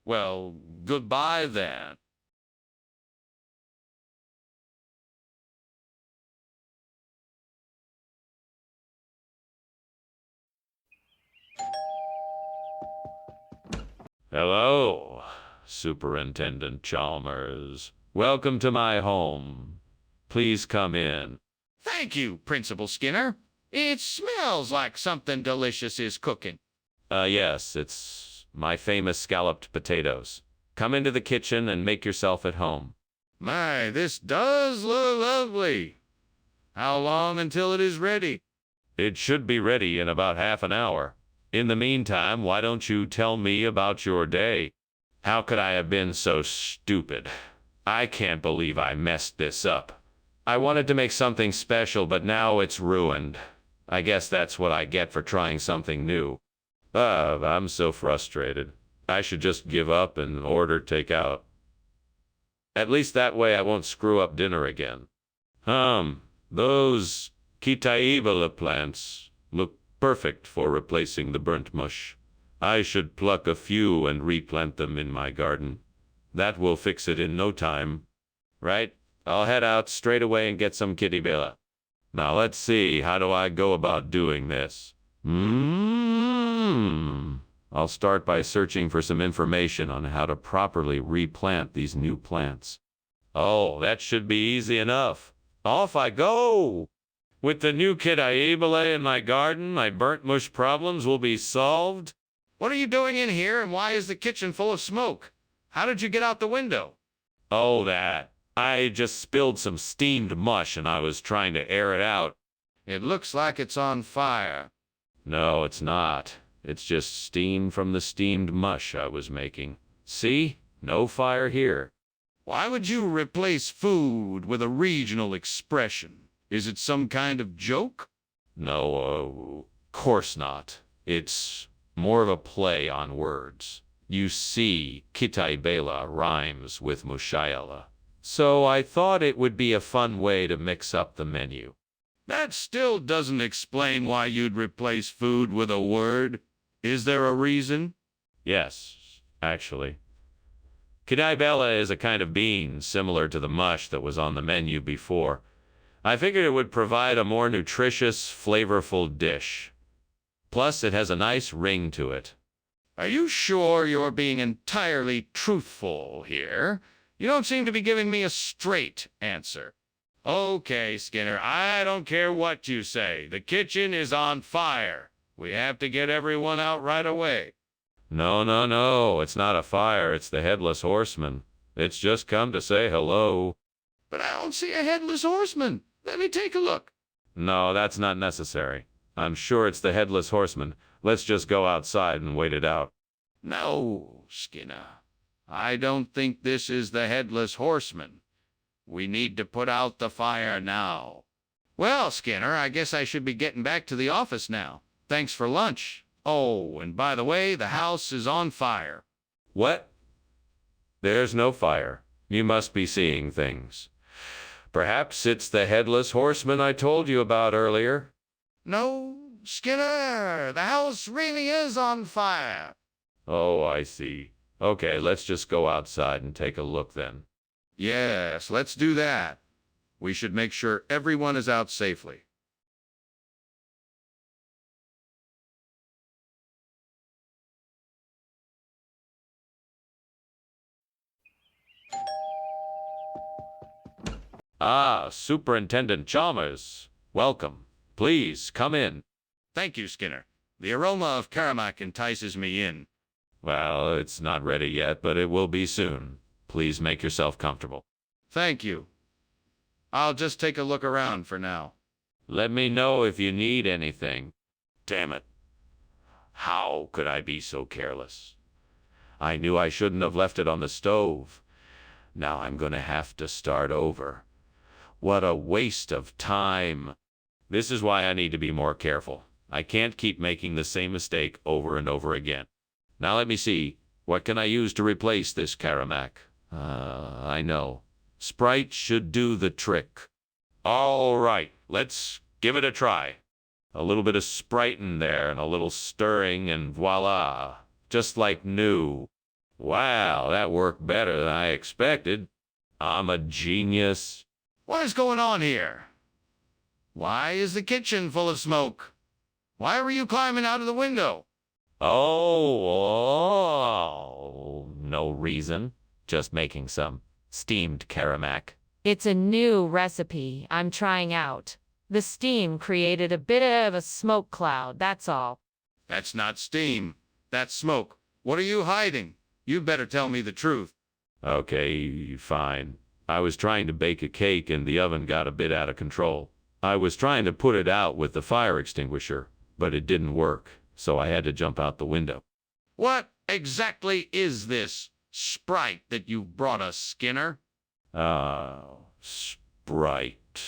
Well, goodbye then. Hello, Superintendent Chalmers. Welcome to my home. Please come in. Thank you, Principal Skinner. It smells like something delicious is cooking. Yes, it's my famous scalloped potatoes. Come into the kitchen and make yourself at home. My, this does look lovely. How long until it is ready? It should be ready in about half an hour. In the meantime, why don't you tell me about your day? How could I have been so stupid? I can't believe I messed this up. I wanted to make something special, but now it's ruined. I guess that's what I get for trying something new. I'm so frustrated. I should just give up and order takeout. At least that way I won't screw up dinner again. Those Kitaibala plants look perfect for replacing the burnt mush. I should pluck a few and replant them in my garden. That will fix it in no time. Right? I'll head out straight away and get some Kitaibala. Now let's see, how do I go about doing this? I'll start by searching for some information on how to properly replant these new plants. Oh, that should be easy enough. Off I go! With the new Kitaibala in my garden, my burnt mush problems will be solved. What are you doing in here, and why is the kitchen full of smoke? How did you get out the window? Oh, that. I just spilled some steamed mush and I was trying to air it out. It looks like it's on fire. No, it's not. It's just steam from the steamed mush I was making. See? No fire here. Why would you replace food with a regional expression? Is it some kind of joke? No, of course not. It's more of a play on words. You see, Kitaibala rhymes with Mushayala. So I thought it would be a fun way to mix up the menu. That still doesn't explain why you'd replace food with a word. Is there a reason? Yes, actually. Kitaibala is a kind of bean similar to the mush that was on the menu before. I figured it would provide a more nutritious, flavorful dish. Plus, it has a nice ring to it. Are you sure you're being entirely truthful here? You don't seem to be giving me a straight answer. Okay, Skinner, I don't care what you say. The kitchen is on fire. We have to get everyone out right away. No, no, no, it's not a fire, it's the headless horseman. It's just come to say hello. But I don't see a headless horseman. Let me take a look. No, that's not necessary. I'm sure it's the headless horseman. Let's just go outside and wait it out. No, Skinner. I don't think this is the headless horseman. We need to put out the fire now. Well, Skinner, I guess I should be getting back to the office now. Thanks for lunch. Oh, and by the way, the house is on fire. What? There's no fire. You must be seeing things. Perhaps it's the headless horseman I told you about earlier. No, Skinner, the house really is on fire. Oh, I see. Okay, let's just go outside and take a look then. Yes, let's do that. We should make sure everyone is out safely. Ah, Superintendent Chalmers. Welcome. Please, come in. Thank you, Skinner. The aroma of Karamak entices me in. Well, it's not ready yet, but it will be soon. Please make yourself comfortable. Thank you. I'll just take a look around for now. Let me know if you need anything. Damn it. How could I be so careless? I knew I shouldn't have left it on the stove. Now I'm going to have to start over. What a waste of time. This is why I need to be more careful. I can't keep making the same mistake over and over again. Now let me see. What can I use to replace this Karamak? I know. Sprite should do the trick. All right, let's give it a try. A little bit of Sprite in there and a little stirring and voila. Just like new. Wow, that worked better than I expected. I'm a genius. What is going on here? Why is the kitchen full of smoke? Why were you climbing out of the window? Oh, no reason. Just making some steamed Karamak. It's a new recipe I'm trying out. The steam created a bit of a smoke cloud, that's all. That's not steam. That's smoke. What are you hiding? You better tell me the truth. Okay, fine. I was trying to bake a cake and the oven got a bit out of control. I was trying to put it out with the fire extinguisher, but it didn't work, so I had to jump out the window. What exactly is this Sprite that you brought us, Skinner? Sprite.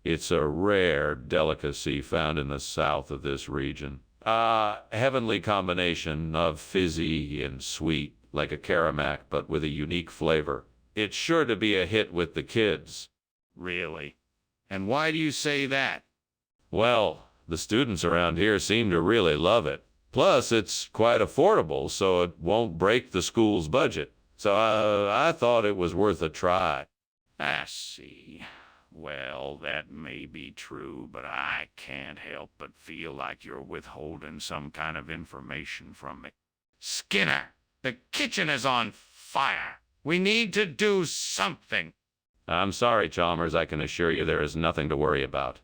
It's a rare delicacy found in the south of this region. Heavenly combination of fizzy and sweet, like a Karamak, but with a unique flavor. It's sure to be a hit with the kids. Really? And why do you say that? Well, the students around here seem to really love it. Plus, it's quite affordable, so it won't break the school's budget. So I thought it was worth a try. I see. Well, that may be true, but I can't help but feel like you're withholding some kind of information from me. Skinner, the kitchen is on fire. We need to do something. I'm sorry, Chalmers. I can assure you there is nothing to worry about.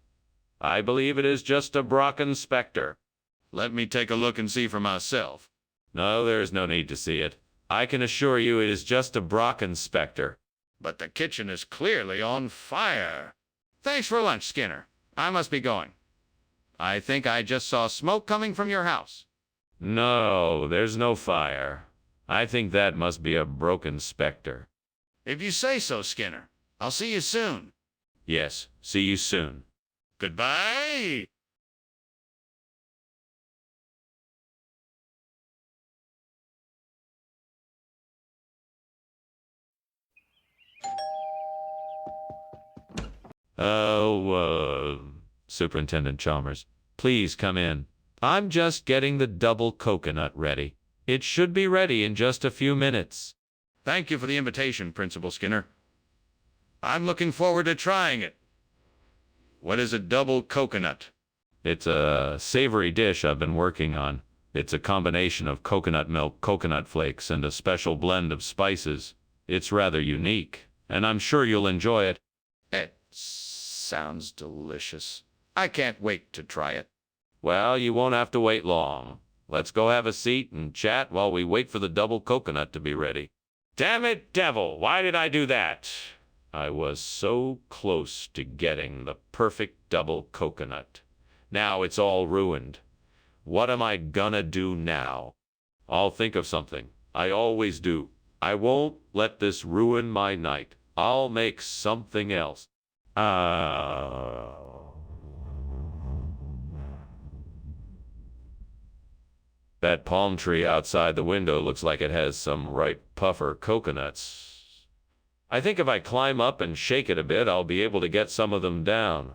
I believe it is just a Brocken specter. Let me take a look and see for myself. No, there is no need to see it. I can assure you it is just a Brocken specter. But the kitchen is clearly on fire. Thanks for lunch, Skinner. I must be going. I think I just saw smoke coming from your house. No, there's no fire. I think that must be a broken specter. If you say so, Skinner. I'll see you soon. Yes, see you soon. Goodbye. Superintendent Chalmers, please come in. I'm just getting the double coconut ready. It should be ready in just a few minutes. Thank you for the invitation, Principal Skinner. I'm looking forward to trying it. What is a double coconut? It's a savory dish I've been working on. It's a combination of coconut milk, coconut flakes, and a special blend of spices. It's rather unique, and I'm sure you'll enjoy it. It sounds delicious. I can't wait to try it. Well, you won't have to wait long. Let's go have a seat and chat while we wait for the double coconut to be ready. Damn it, devil, why did I do that? I was so close to getting the perfect double coconut. Now it's all ruined. What am I gonna do now? I'll think of something. I always do. I won't let this ruin my night. I'll make something else. That palm tree outside the window looks like it has some ripe puffer coconuts. I think if I climb up and shake it a bit, I'll be able to get some of them down.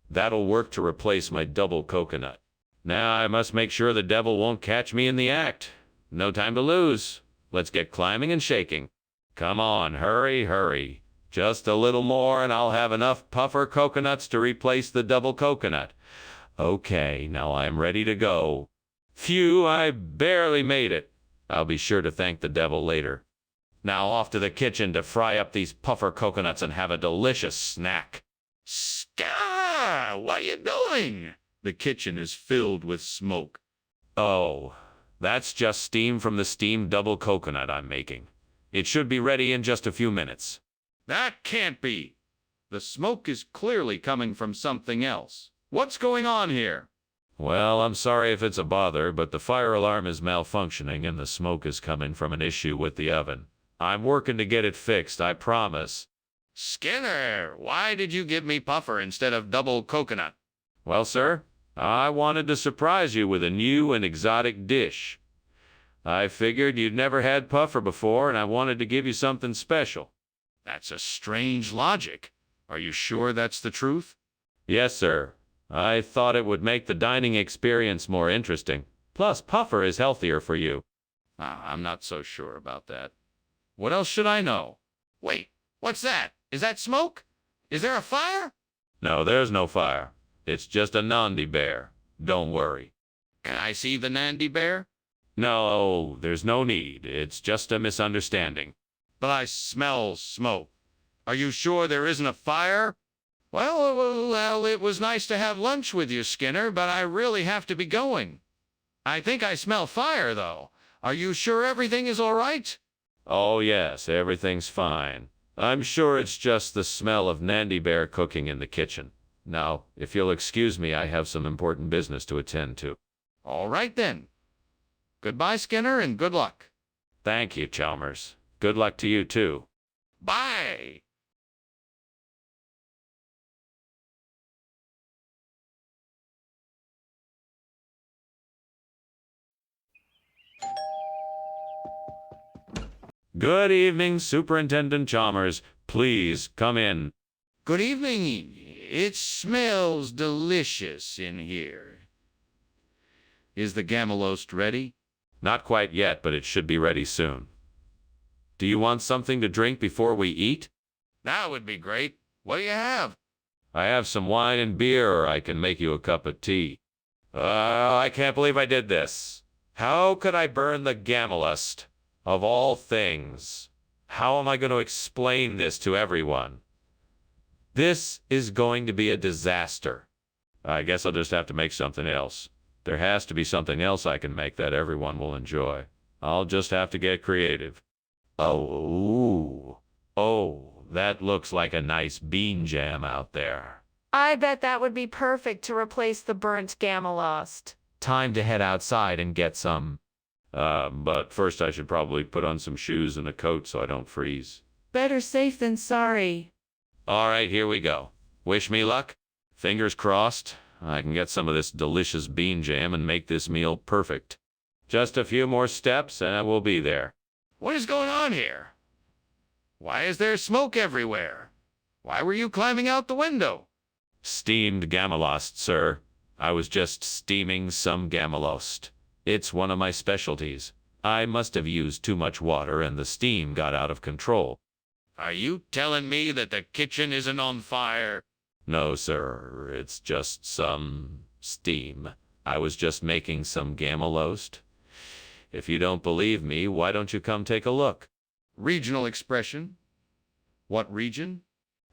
That'll work to replace my double coconut. Now I must make sure the devil won't catch me in the act. No time to lose. Let's get climbing and shaking. Come on, hurry, hurry. Just a little more and I'll have enough puffer coconuts to replace the double coconut. Okay, now I'm ready to go. Phew, I barely made it. I'll be sure to thank the devil later. Now off to the kitchen to fry up these puffer coconuts and have a delicious snack. Scar, what are you doing? The kitchen is filled with smoke. Oh, that's just steam from the steamed double coconut I'm making. It should be ready in just a few minutes. That can't be. The smoke is clearly coming from something else. What's going on here? Well, I'm sorry if it's a bother, but the fire alarm is malfunctioning and the smoke is coming from an issue with the oven. I'm working to get it fixed, I promise. Skinner, why did you give me puffer instead of double coconut? Well, sir, I wanted to surprise you with a new and exotic dish. I figured you'd never had puffer before, and I wanted to give you something special. That's a strange logic. Are you sure that's the truth? Yes, sir. I thought it would make the dining experience more interesting. Plus, puffer is healthier for you. I'm not so sure about that. What else should I know? Wait, what's that? Is that smoke? Is there a fire? No, there's no fire. It's just a Nandi bear. Don't worry. Can I see the Nandi bear? No, there's no need. It's just a misunderstanding. But I smell smoke. Are you sure there isn't a fire? Well, it was nice to have lunch with you, Skinner, but I really have to be going. I think I smell fire, though. Are you sure everything is all right? Oh, yes, everything's fine. I'm sure it's just the smell of Nandi bear cooking in the kitchen. Now, if you'll excuse me, I have some important business to attend to. All right, then. Goodbye, Skinner, and good luck. Thank you, Chalmers. Good luck to you, too. Bye. Good evening, Superintendent Chalmers. Please come in. Good evening. It smells delicious in here. Is the gamelost ready? Not quite yet, but it should be ready soon. Do you want something to drink before we eat? That would be great. What do you have? I have some wine and beer, or I can make you a cup of tea. I can't believe I did this. How could I burn the gamelust? Of all things. How am I going to explain this to everyone? This is going to be a disaster. I guess I'll just have to make something else. There has to be something else I can make that everyone will enjoy. I'll just have to get creative. Oh, that looks like a nice bean jam out there. I bet that would be perfect to replace the burnt gamelost. Time to head outside and get some. But first I should probably put on some shoes and a coat so I don't freeze. Better safe than sorry. All right, here we go. Wish me luck. Fingers crossed. I can get some of this delicious bean jam and make this meal perfect. Just a few more steps and I will be there. What is going on here? Why is there smoke everywhere? Why were you climbing out the window? Steamed gamelost, sir. I was just steaming some gamelost. It's one of my specialties. I must have used too much water and the steam got out of control. Are you telling me that the kitchen isn't on fire? No, sir. It's just some steam. I was just making some gamelost. If you don't believe me, why don't you come take a look? Regional expression? What region?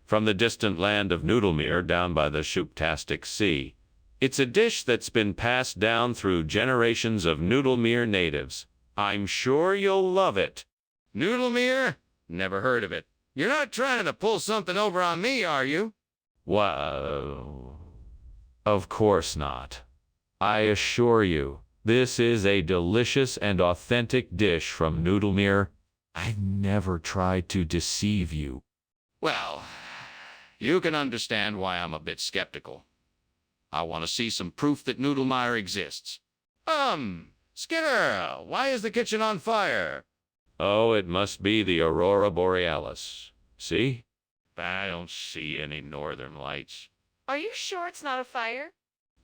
From the distant land of Noodlemere down by the Shuptastic Sea. It's a dish that's been passed down through generations of Noodlemere natives. I'm sure you'll love it. Noodlemere? Never heard of it. You're not trying to pull something over on me, are you? Well, of course not. I assure you, this is a delicious and authentic dish from Noodlemere. I never tried to deceive you. Well, you can understand why I'm a bit skeptical. I want to see some proof that Noodlemere exists. Skinner, why is the kitchen on fire? Oh, it must be the Aurora Borealis. See? I don't see any northern lights. Are you sure it's not a fire?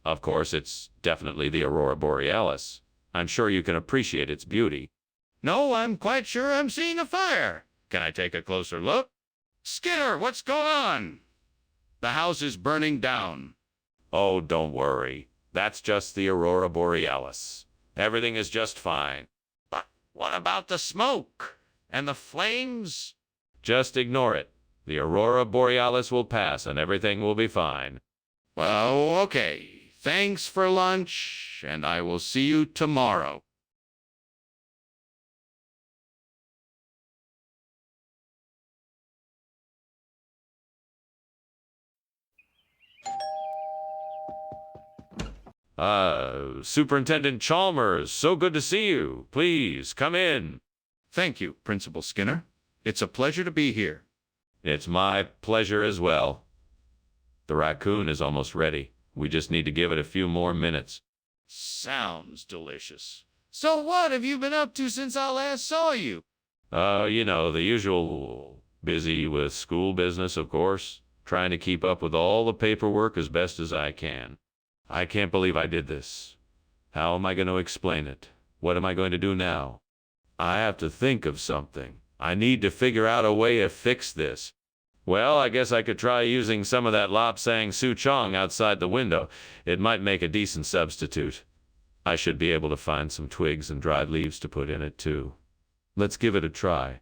Of course, it's definitely the Aurora Borealis. I'm sure you can appreciate its beauty. No, I'm quite sure I'm seeing a fire. Can I take a closer look? Skinner, what's going on? The house is burning down. Oh, don't worry. That's just the Aurora Borealis. Everything is just fine. But what about the smoke and the flames? Just ignore it. The Aurora Borealis will pass and everything will be fine. Well, okay. Thanks for lunch, and I will see you tomorrow. Superintendent Chalmers, so good to see you. Please, come in. Thank you, Principal Skinner. It's a pleasure to be here. It's my pleasure as well. The raccoon is almost ready. We just need to give it a few more minutes. Sounds delicious. So what have you been up to since I last saw you? The usual. Busy with school business, of course. Trying to keep up with all the paperwork as best as I can. I can't believe I did this. How am I going to explain it? What am I going to do now? I have to think of something. I need to figure out a way to fix this. Well, I guess I could try using some of that Lapsang Souchong outside the window. It might make a decent substitute. I should be able to find some twigs and dried leaves to put in it too. Let's give it a try.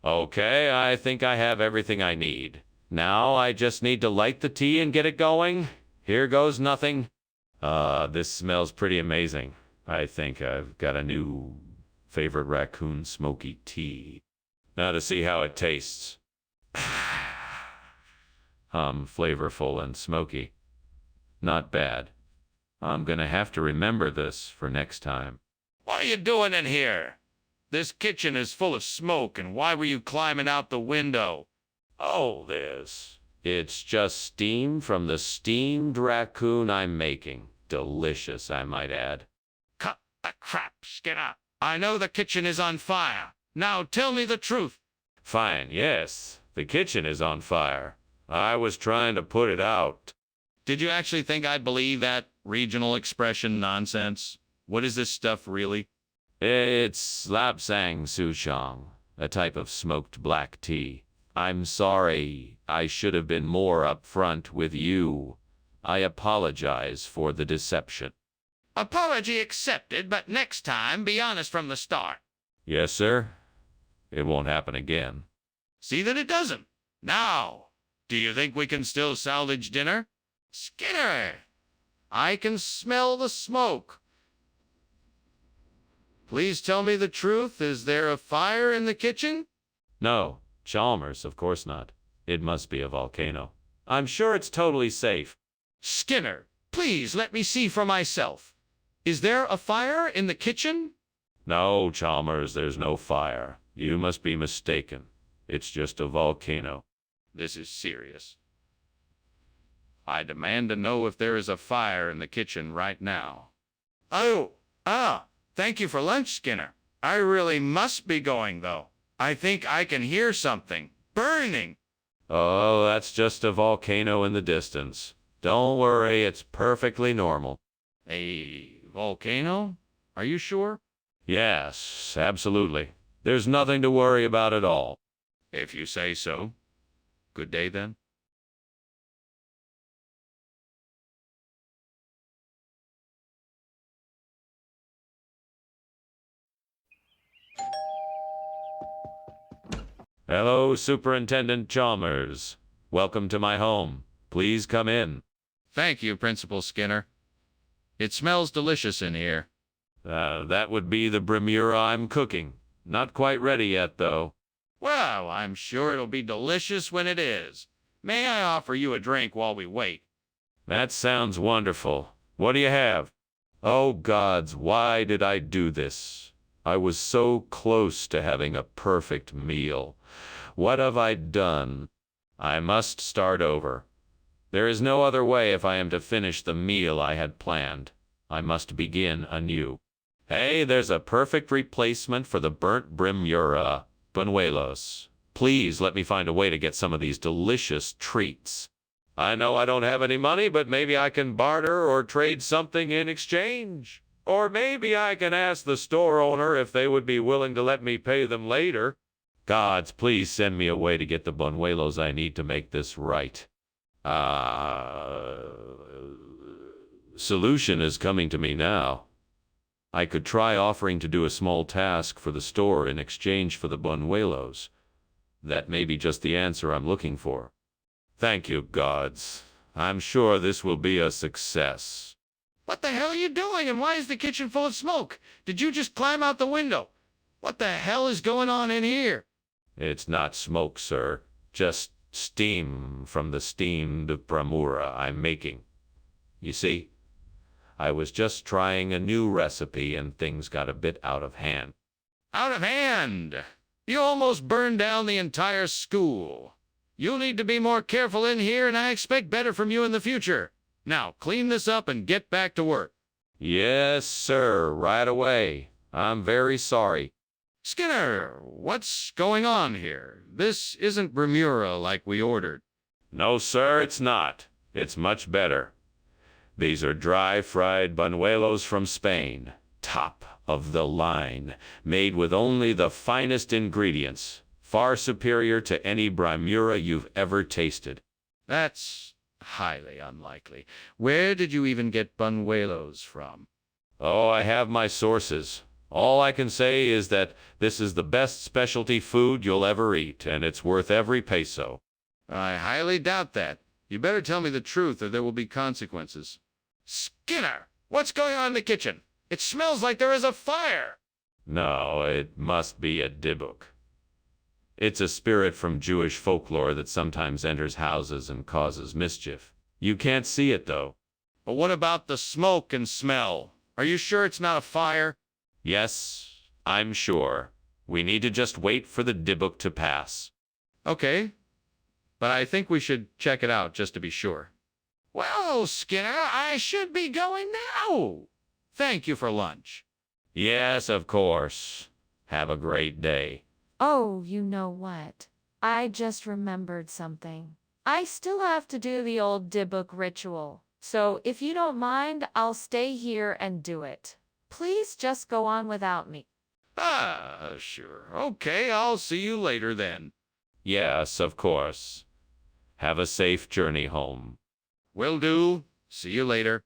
Okay, I think I have everything I need. Now I just need to light the tea and get it going. Here goes nothing. This smells pretty amazing. I think I've got a new favorite raccoon smoky tea. Now to see how it tastes. Flavorful and smoky. Not bad. I'm gonna have to remember this for next time. What are you doing in here? This kitchen is full of smoke, and why were you climbing out the window? Oh, this. It's just steam from the steamed raccoon I'm making. Delicious, I might add. Cut the crap, Skinner. I know the kitchen is on fire. Now tell me the truth. Fine, yes. The kitchen is on fire. I was trying to put it out. Did you actually think I'd believe that regional expression nonsense? What is this stuff really? It's Lapsang Souchong, a type of smoked black tea. I'm sorry. I should have been more upfront with you. I apologize for the deception. Apology accepted, but next time be honest from the start. Yes, sir. It won't happen again. See that it doesn't. Now, do you think we can still salvage dinner? Skinner, I can smell the smoke. Please tell me the truth. Is there a fire in the kitchen? No, Chalmers, of course not. It must be a volcano. I'm sure it's totally safe. Skinner, please let me see for myself. Is there a fire in the kitchen? No, Chalmers, there's no fire. You must be mistaken. It's just a volcano. This is serious. I demand to know if there is a fire in the kitchen right now. Thank you for lunch, Skinner. I really must be going, though. I think I can hear something burning. Oh, that's just a volcano in the distance. Don't worry, it's perfectly normal. A volcano? Are you sure? Yes, absolutely. There's nothing to worry about at all. If you say so. Good day, then. Hello, Superintendent Chalmers. Welcome to my home. Please come in. Thank you, Principal Skinner. It smells delicious in here. That would be the brimura I'm cooking. Not quite ready yet, though. Well, I'm sure it'll be delicious when it is. May I offer you a drink while we wait? That sounds wonderful. What do you have? Oh gods, why did I do this? I was so close to having a perfect meal. What have I done? I must start over. There is no other way if I am to finish the meal I had planned. I must begin anew. Hey, there's a perfect replacement for the burnt brimura. Buñuelos. Please let me find a way to get some of these delicious treats. I know I don't have any money, but maybe I can barter or trade something in exchange. Or maybe I can ask the store owner if they would be willing to let me pay them later. Gods, please send me a way to get the buñuelos I need to make this right. Solution is coming to me now. I could try offering to do a small task for the store in exchange for the buñuelos. That may be just the answer I'm looking for. Thank you, gods. I'm sure this will be a success. What the hell are you doing, and why is the kitchen full of smoke? Did you just climb out the window? What the hell is going on in here? It's not smoke, sir. Just steam from the steamed brimura I'm making. You see, I was just trying a new recipe and things got a bit out of hand. Out of hand! You almost burned down the entire school. You'll need to be more careful in here, and I expect better from you in the future. Now, clean this up and get back to work. Yes, sir, right away. I'm very sorry. Skinner, what's going on here? This isn't brimura like we ordered. No, sir, it's not. It's much better. These are dry-fried buñuelos from Spain. Top of the line. Made with only the finest ingredients. Far superior to any brimura you've ever tasted. That's highly unlikely. Where did you even get buñuelos from? Oh, I have my sources. All I can say is that this is the best specialty food you'll ever eat, and it's worth every peso. I highly doubt that. You better tell me the truth, or there will be consequences. Skinner, what's going on in the kitchen? It smells like there is a fire. No, it must be a dibuk. It's a spirit from Jewish folklore that sometimes enters houses and causes mischief. You can't see it, though. But what about the smoke and smell? Are you sure it's not a fire? Yes, I'm sure. We need to just wait for the dibuk to pass. Okay, but I think we should check it out just to be sure. Well, Skinner, I should be going now. Thank you for lunch. Yes, of course. Have a great day. Oh, you know what? I just remembered something. I still have to do the old Dibuk ritual. So if you don't mind, I'll stay here and do it. Please just go on without me. Sure. Okay, I'll see you later then. Yes, of course. Have a safe journey home. Will do. See you later.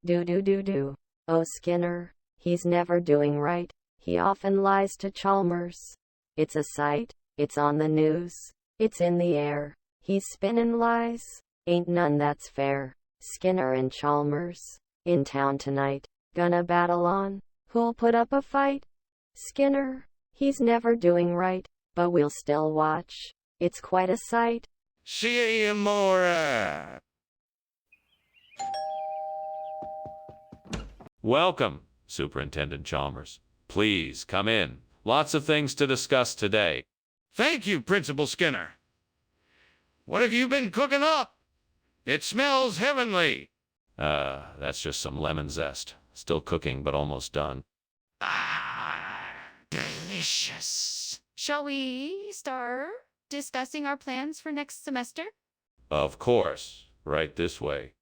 Do. Oh, Skinner, he's never doing right. He often lies to Chalmers. It's a sight. It's on the news. It's in the air. He's spinning lies. Ain't none that's fair. Skinner and Chalmers in town tonight. Gonna battle on. Who'll put up a fight? Skinner, he's never doing right, but we'll still watch. It's quite a sight. See you more. Welcome, Superintendent Chalmers. Please come in. Lots of things to discuss today. Thank you, Principal Skinner. What have you been cooking up? It smells heavenly. That's just some lemon zest. Still cooking, but almost done. Delicious. Shall we start discussing our plans for next semester? Of course. Right this way.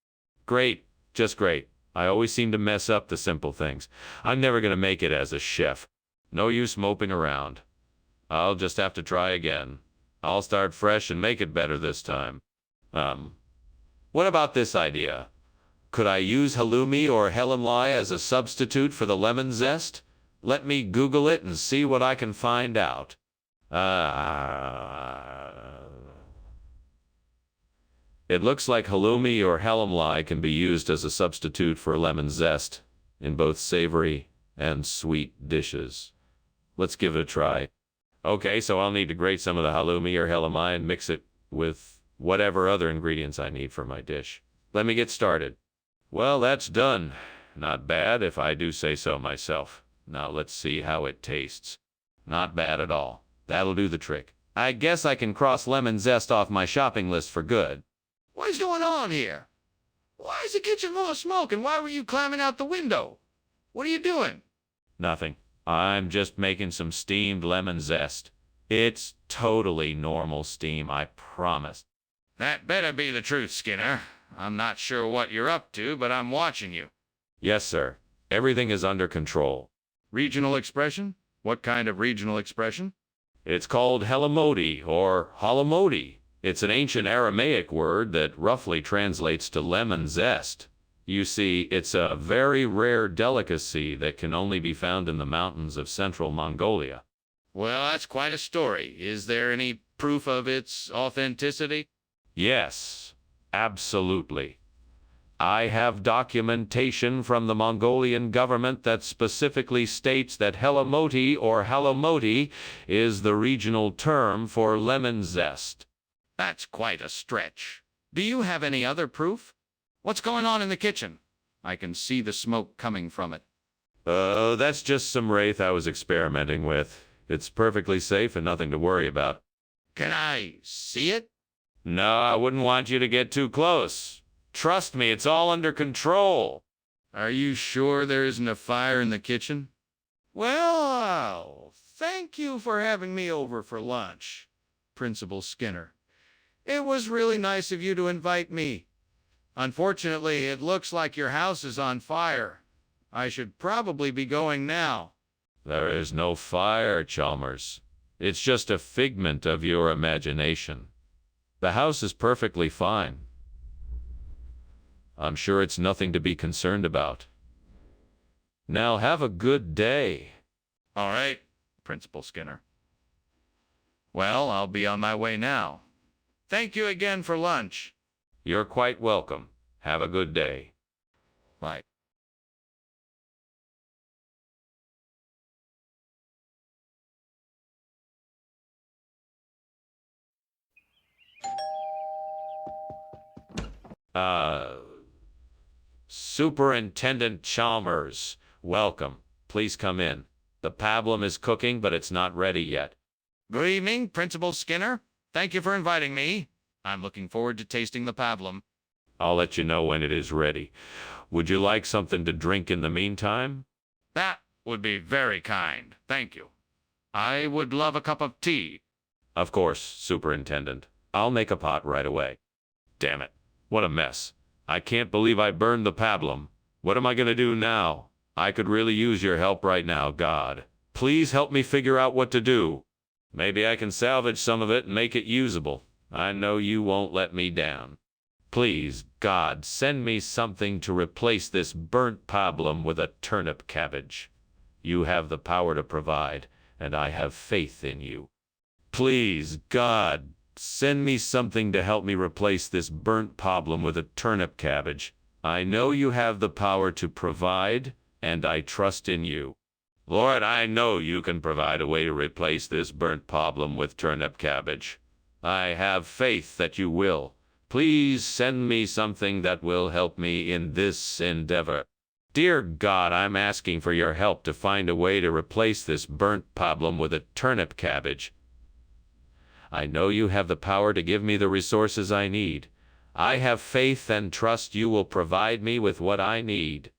Great. Just great. I always seem to mess up the simple things. I'm never gonna make it as a chef. No use moping around. I'll just have to try again. I'll start fresh and make it better this time. What about this idea? Could I use halloumi or helamli as a substitute for the lemon zest? Let me Google it and see what I can find out. It looks like halloumi or halloumi can be used as a substitute for lemon zest in both savory and sweet dishes. Let's give it a try. Okay, so I'll need to grate some of the halloumi or halloumi and mix it with whatever other ingredients I need for my dish. Let me get started. Well, that's done. Not bad if I do say so myself. Now let's see how it tastes. Not bad at all. That'll do the trick. I guess I can cross lemon zest off my shopping list for good. What's going on here? Why is the kitchen full of smoke, and why were you climbing out the window? What are you doing? Nothing. I'm just making some steamed lemon zest. It's totally normal steam, I promise. That better be the truth, Skinner. I'm not sure what you're up to, but I'm watching you. Yes, sir. Everything is under control. Regional expression? What kind of regional expression? It's called helamodi or halamodi. It's an ancient Aramaic word that roughly translates to lemon zest. You see, it's a very rare delicacy that can only be found in the mountains of central Mongolia. Well, that's quite a story. Is there any proof of its authenticity? Yes, absolutely. I have documentation from the Mongolian government that specifically states that helamoti or halomoti is the regional term for lemon zest. That's quite a stretch. Do you have any other proof? What's going on in the kitchen? I can see the smoke coming from it. That's just some wraith I was experimenting with. It's perfectly safe and nothing to worry about. Can I see it? No, I wouldn't want you to get too close. Trust me, it's all under control. Are you sure there isn't a fire in the kitchen? Well, thank you for having me over for lunch, Principal Skinner. It was really nice of you to invite me. Unfortunately, it looks like your house is on fire. I should probably be going now. There is no fire, Chalmers. It's just a figment of your imagination. The house is perfectly fine. I'm sure it's nothing to be concerned about. Now have a good day. All right, Principal Skinner. Well, I'll be on my way now. Thank you again for lunch. You're quite welcome. Have a good day. Bye. Superintendent Chalmers, welcome. Please come in. The pablum is cooking, but it's not ready yet. Good evening, Principal Skinner. Thank you for inviting me. I'm looking forward to tasting the pablum. I'll let you know when it is ready. Would you like something to drink in the meantime? That would be very kind. Thank you. I would love a cup of tea. Of course, Superintendent. I'll make a pot right away. Damn it. What a mess. I can't believe I burned the pablum. What am I going to do now? I could really use your help right now, God. Please help me figure out what to do. Maybe I can salvage some of it and make it usable. I know you won't let me down. Please, God, send me something to replace this burnt pablum with a turnip cabbage. You have the power to provide, and I have faith in you. Please, God, send me something to help me replace this burnt pablum with a turnip cabbage. I know you have the power to provide, and I trust in you. Lord, I know you can provide a way to replace this burnt pablum with turnip cabbage. I have faith that you will. Please send me something that will help me in this endeavor. Dear God, I'm asking for your help to find a way to replace this burnt pablum with a turnip cabbage. I know you have the power to give me the resources I need. I have faith and trust you will provide me with what I need.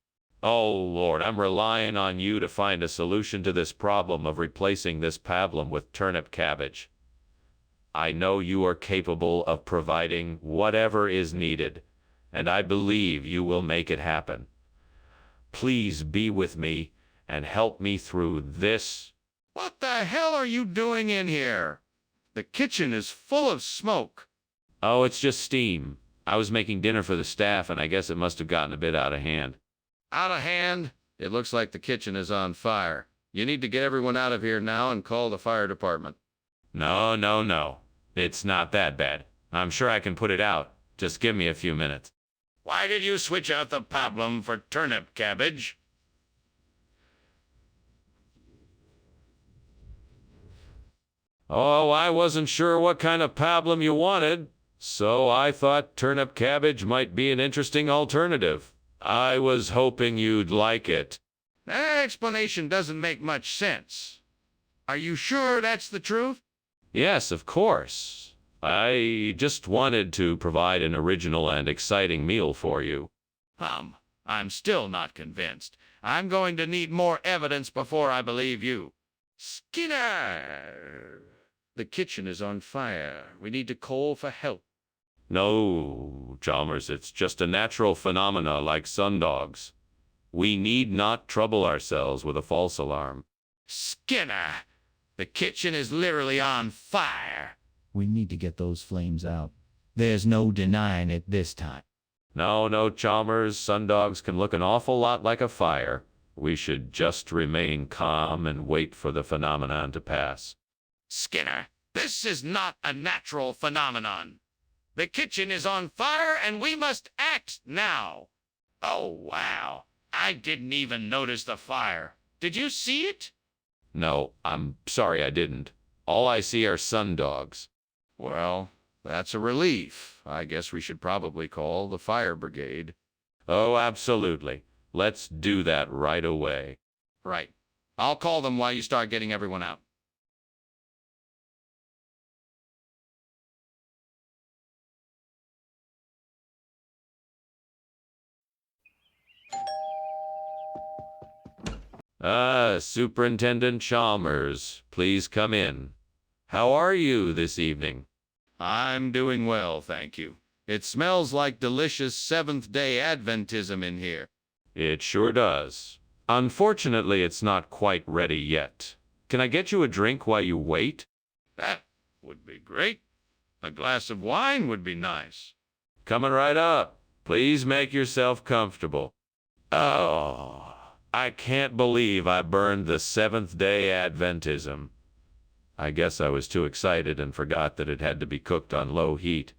Oh, Lord, I'm relying on you to find a solution to this problem of replacing this pablum with turnip cabbage. I know you are capable of providing whatever is needed, and I believe you will make it happen. Please be with me and help me through this. What the hell are you doing in here? The kitchen is full of smoke. Oh, it's just steam. I was making dinner for the staff, and I guess it must have gotten a bit out of hand. Out of hand? It looks like the kitchen is on fire. You need to get everyone out of here now and call the fire department. No. It's not that bad. I'm sure I can put it out. Just give me a few minutes. Why did you switch out the pablum for turnip cabbage? Oh, I wasn't sure what kind of pablum you wanted, so I thought turnip cabbage might be an interesting alternative. I was hoping you'd like it. That explanation doesn't make much sense. Are you sure that's the truth? Yes, of course. I just wanted to provide an original and exciting meal for you. I'm still not convinced. I'm going to need more evidence before I believe you. Skinner! The kitchen is on fire. We need to call for help. No, Chalmers, it's just a natural phenomena like sundogs. We need not trouble ourselves with a false alarm. Skinner! The kitchen is literally on fire. We need to get those flames out. There's no denying it this time. No, Chalmers, sundogs can look an awful lot like a fire. We should just remain calm and wait for the phenomenon to pass. Skinner, this is not a natural phenomenon. The kitchen is on fire and we must act now. Oh, wow. I didn't even notice the fire. Did you see it? No, I'm sorry I didn't. All I see are sundogs. Well, that's a relief. I guess we should probably call the fire brigade. Oh, absolutely. Let's do that right away. Right. I'll call them while you start getting everyone out. Superintendent Chalmers, please come in. How are you this evening? I'm doing well, thank you. It smells like delicious Seventh-day Adventism in here. It sure does. Unfortunately, it's not quite ready yet. Can I get you a drink while you wait? That would be great. A glass of wine would be nice. Coming right up. Please make yourself comfortable. Oh, I can't believe I burned the Seventh-day Adventism. I guess I was too excited and forgot that it had to be cooked on low heat.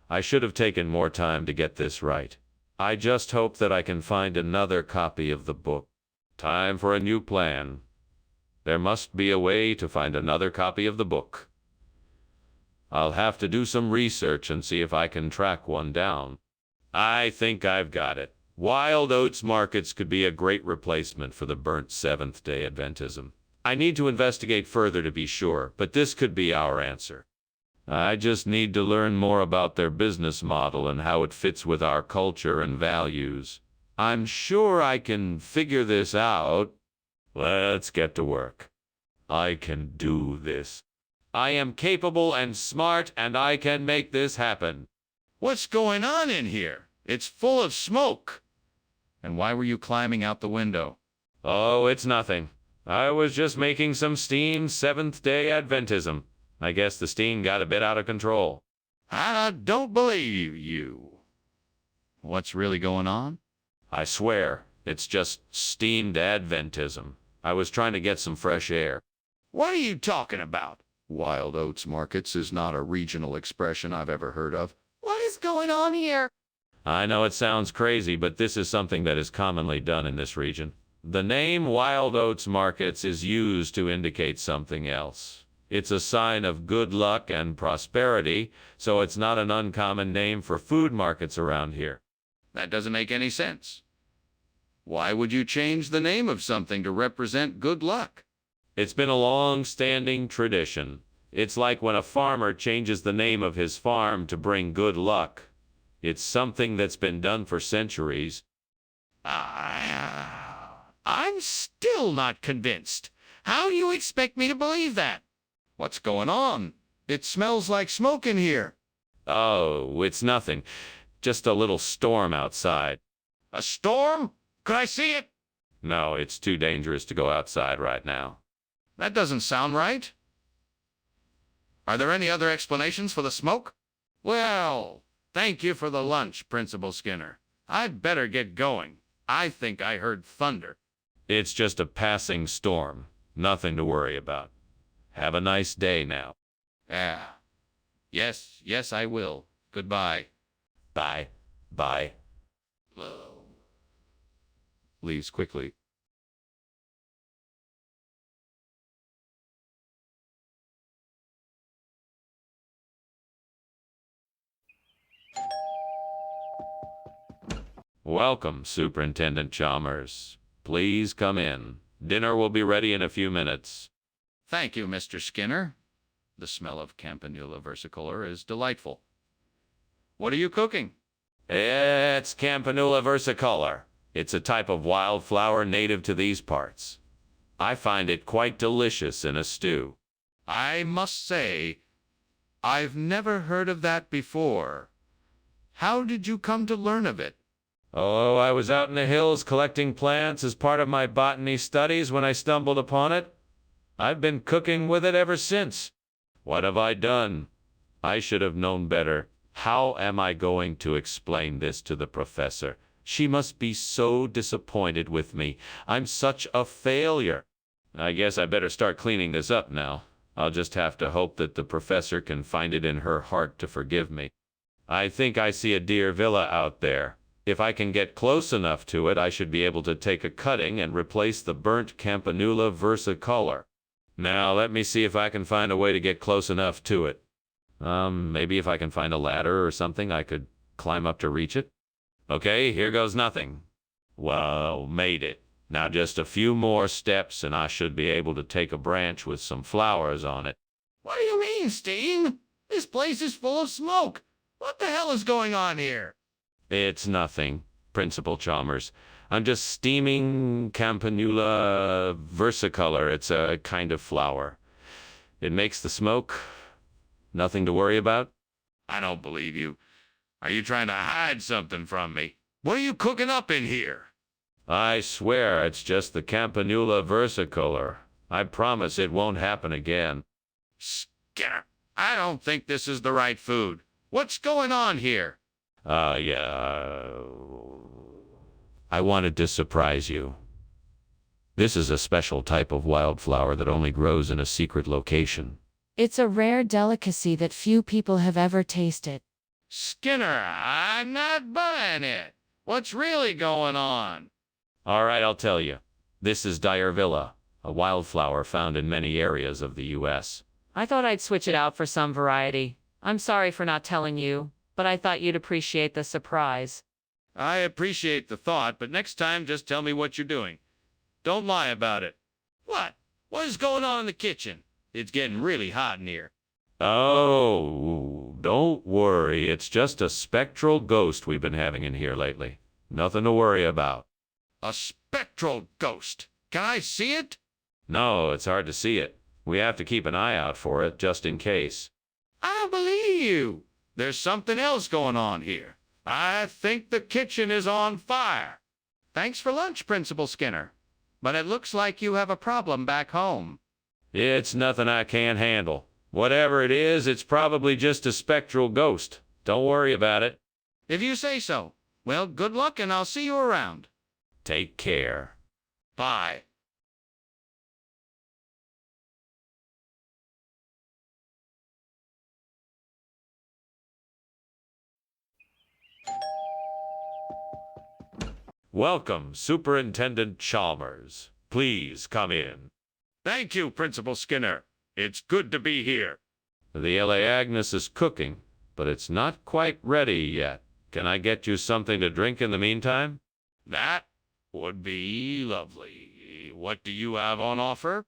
I should have taken more time to get this right. I just hope that I can find another copy of the book. Time for a new plan. There must be a way to find another copy of the book. I'll have to do some research and see if I can track one down. I think I've got it. Wild oats markets could be a great replacement for the burnt Seventh-day Adventism. I need to investigate further to be sure, but this could be our answer. I just need to learn more about their business model and how it fits with our culture and values. I'm sure I can figure this out. Let's get to work. I can do this. I am capable and smart, and I can make this happen. What's going on in here? It's full of smoke. And why were you climbing out the window? Oh, it's nothing. I was just making some steamed Seventh-day Adventism. I guess the steam got a bit out of control. I don't believe you. What's really going on? I swear, it's just steamed Adventism. I was trying to get some fresh air. What are you talking about? Wild oats markets is not a regional expression I've ever heard of. What is going on here? I know it sounds crazy, but this is something that is commonly done in this region. The name Wild Oats Markets is used to indicate something else. It's a sign of good luck and prosperity, so it's not an uncommon name for food markets around here. That doesn't make any sense. Why would you change the name of something to represent good luck? It's been a long-standing tradition. It's like when a farmer changes the name of his farm to bring good luck. It's something that's been done for centuries. I'm still not convinced. How do you expect me to believe that? What's going on? It smells like smoke in here. Oh, it's nothing. Just a little storm outside. A storm? Could I see it? No, it's too dangerous to go outside right now. That doesn't sound right. Are there any other explanations for the smoke? Well, thank you for the lunch, Principal Skinner. I'd better get going. I think I heard thunder. It's just a passing storm. Nothing to worry about. Have a nice day now. Yes, I will. Goodbye. Bye. Bye. Leaves quickly. Welcome, Superintendent Chalmers. Please come in. Dinner will be ready in a few minutes. Thank you, Mr. Skinner. The smell of Campanula versicolor is delightful. What are you cooking? It's Campanula versicolor. It's a type of wildflower native to these parts. I find it quite delicious in a stew. I must say, I've never heard of that before. How did you come to learn of it? Oh, I was out in the hills collecting plants as part of my botany studies when I stumbled upon it. I've been cooking with it ever since. What have I done? I should have known better. How am I going to explain this to the professor? She must be so disappointed with me. I'm such a failure. I guess I better start cleaning this up now. I'll just have to hope that the professor can find it in her heart to forgive me. I think I see a deer villa out there. If I can get close enough to it, I should be able to take a cutting and replace the burnt Campanula versicolor. Now, let me see if I can find a way to get close enough to it. Maybe if I can find a ladder or something, I could climb up to reach it. Okay, here goes nothing. Well, made it. Now just a few more steps and I should be able to take a branch with some flowers on it. What do you mean, Steam? This place is full of smoke. What the hell is going on here? It's nothing, Principal Chalmers. I'm just steaming Campanula versicolor. It's a kind of flower. It makes the smoke. Nothing to worry about. I don't believe you. Are you trying to hide something from me? What are you cooking up in here? I swear it's just the Campanula versicolor. I promise it won't happen again. Skinner, I don't think this is the right food. What's going on here? Yeah. I wanted to surprise you. This is a special type of wildflower that only grows in a secret location. It's a rare delicacy that few people have ever tasted. Skinner, I'm not buying it. What's really going on? All right, I'll tell you. This is Villa, a wildflower found in many areas of the U.S. I thought I'd switch it out for some variety. I'm sorry for not telling you, but I thought you'd appreciate the surprise. I appreciate the thought, but next time just tell me what you're doing. Don't lie about it. What? What is going on in the kitchen? It's getting really hot in here. Oh, don't worry. It's just a spectral ghost we've been having in here lately. Nothing to worry about. A spectral ghost. Can I see it? No, it's hard to see it. We have to keep an eye out for it, just in case. I don't believe you. There's something else going on here. I think the kitchen is on fire. Thanks for lunch, Principal Skinner. But it looks like you have a problem back home. It's nothing I can't handle. Whatever it is, it's probably just a spectral ghost. Don't worry about it. If you say so. Well, good luck and I'll see you around. Take care. Bye. Welcome, Superintendent Chalmers. Please come in. Thank you, Principal Skinner. It's good to be here. The L.A. Agnes is cooking, but it's not quite ready yet. Can I get you something to drink in the meantime? That would be lovely. What do you have on offer?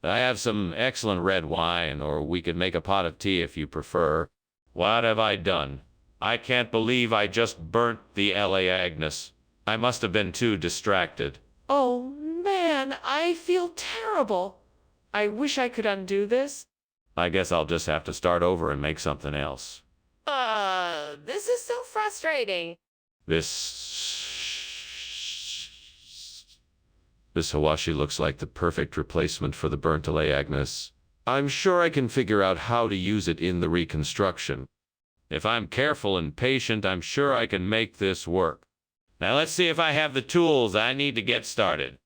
I have some excellent red wine, or we could make a pot of tea if you prefer. What have I done? I can't believe I just burnt the L.A. Agnes. I must have been too distracted. Oh, man, I feel terrible. I wish I could undo this. I guess I'll just have to start over and make something else. This is so frustrating. This Hawashi looks like the perfect replacement for the burnt L.A. Agnes. I'm sure I can figure out how to use it in the reconstruction. If I'm careful and patient, I'm sure I can make this work. Now let's see if I have the tools I need to get started.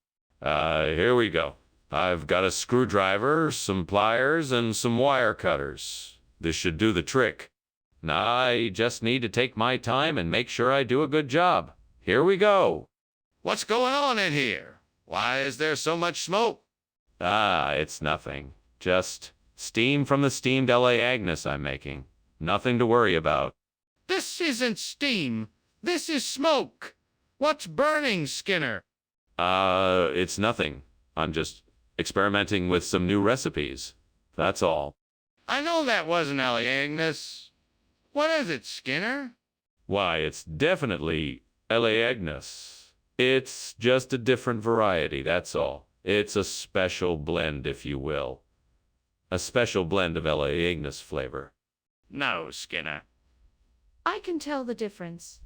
Here we go. I've got a screwdriver, some pliers, and some wire cutters. This should do the trick. I just need to take my time and make sure I do a good job. Here we go. What's going on in here? Why is there so much smoke? It's nothing. Just steam from the steamed LA Agnes I'm making. Nothing to worry about. This isn't steam. This is smoke. What's burning, Skinner? It's nothing. I'm just experimenting with some new recipes. That's all. I know that wasn't Ellie Agnes. What is it, Skinner? Why, it's definitely LA Agnes. It's just a different variety, that's all. It's a special blend, if you will. A special blend of LA Agnes flavor. No, Skinner. I can tell the difference.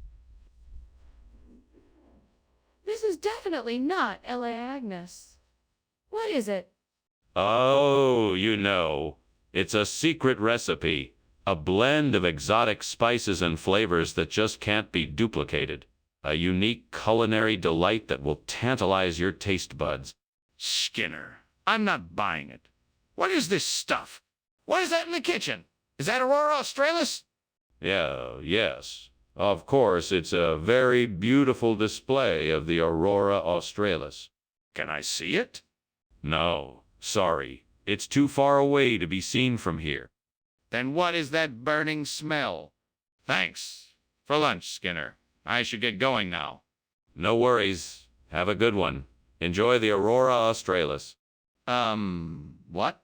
This is definitely not Ella Agnes. What is it? Oh, it's a secret recipe. A blend of exotic spices and flavors that just can't be duplicated. A unique culinary delight that will tantalize your taste buds. Skinner, I'm not buying it. What is this stuff? What is that in the kitchen? Is that Aurora Australis? Yes. Of course, it's a very beautiful display of the Aurora Australis. Can I see it? No, sorry. It's too far away to be seen from here. Then what is that burning smell? Thanks for lunch, Skinner. I should get going now. No worries. Have a good one. Enjoy the Aurora Australis. What?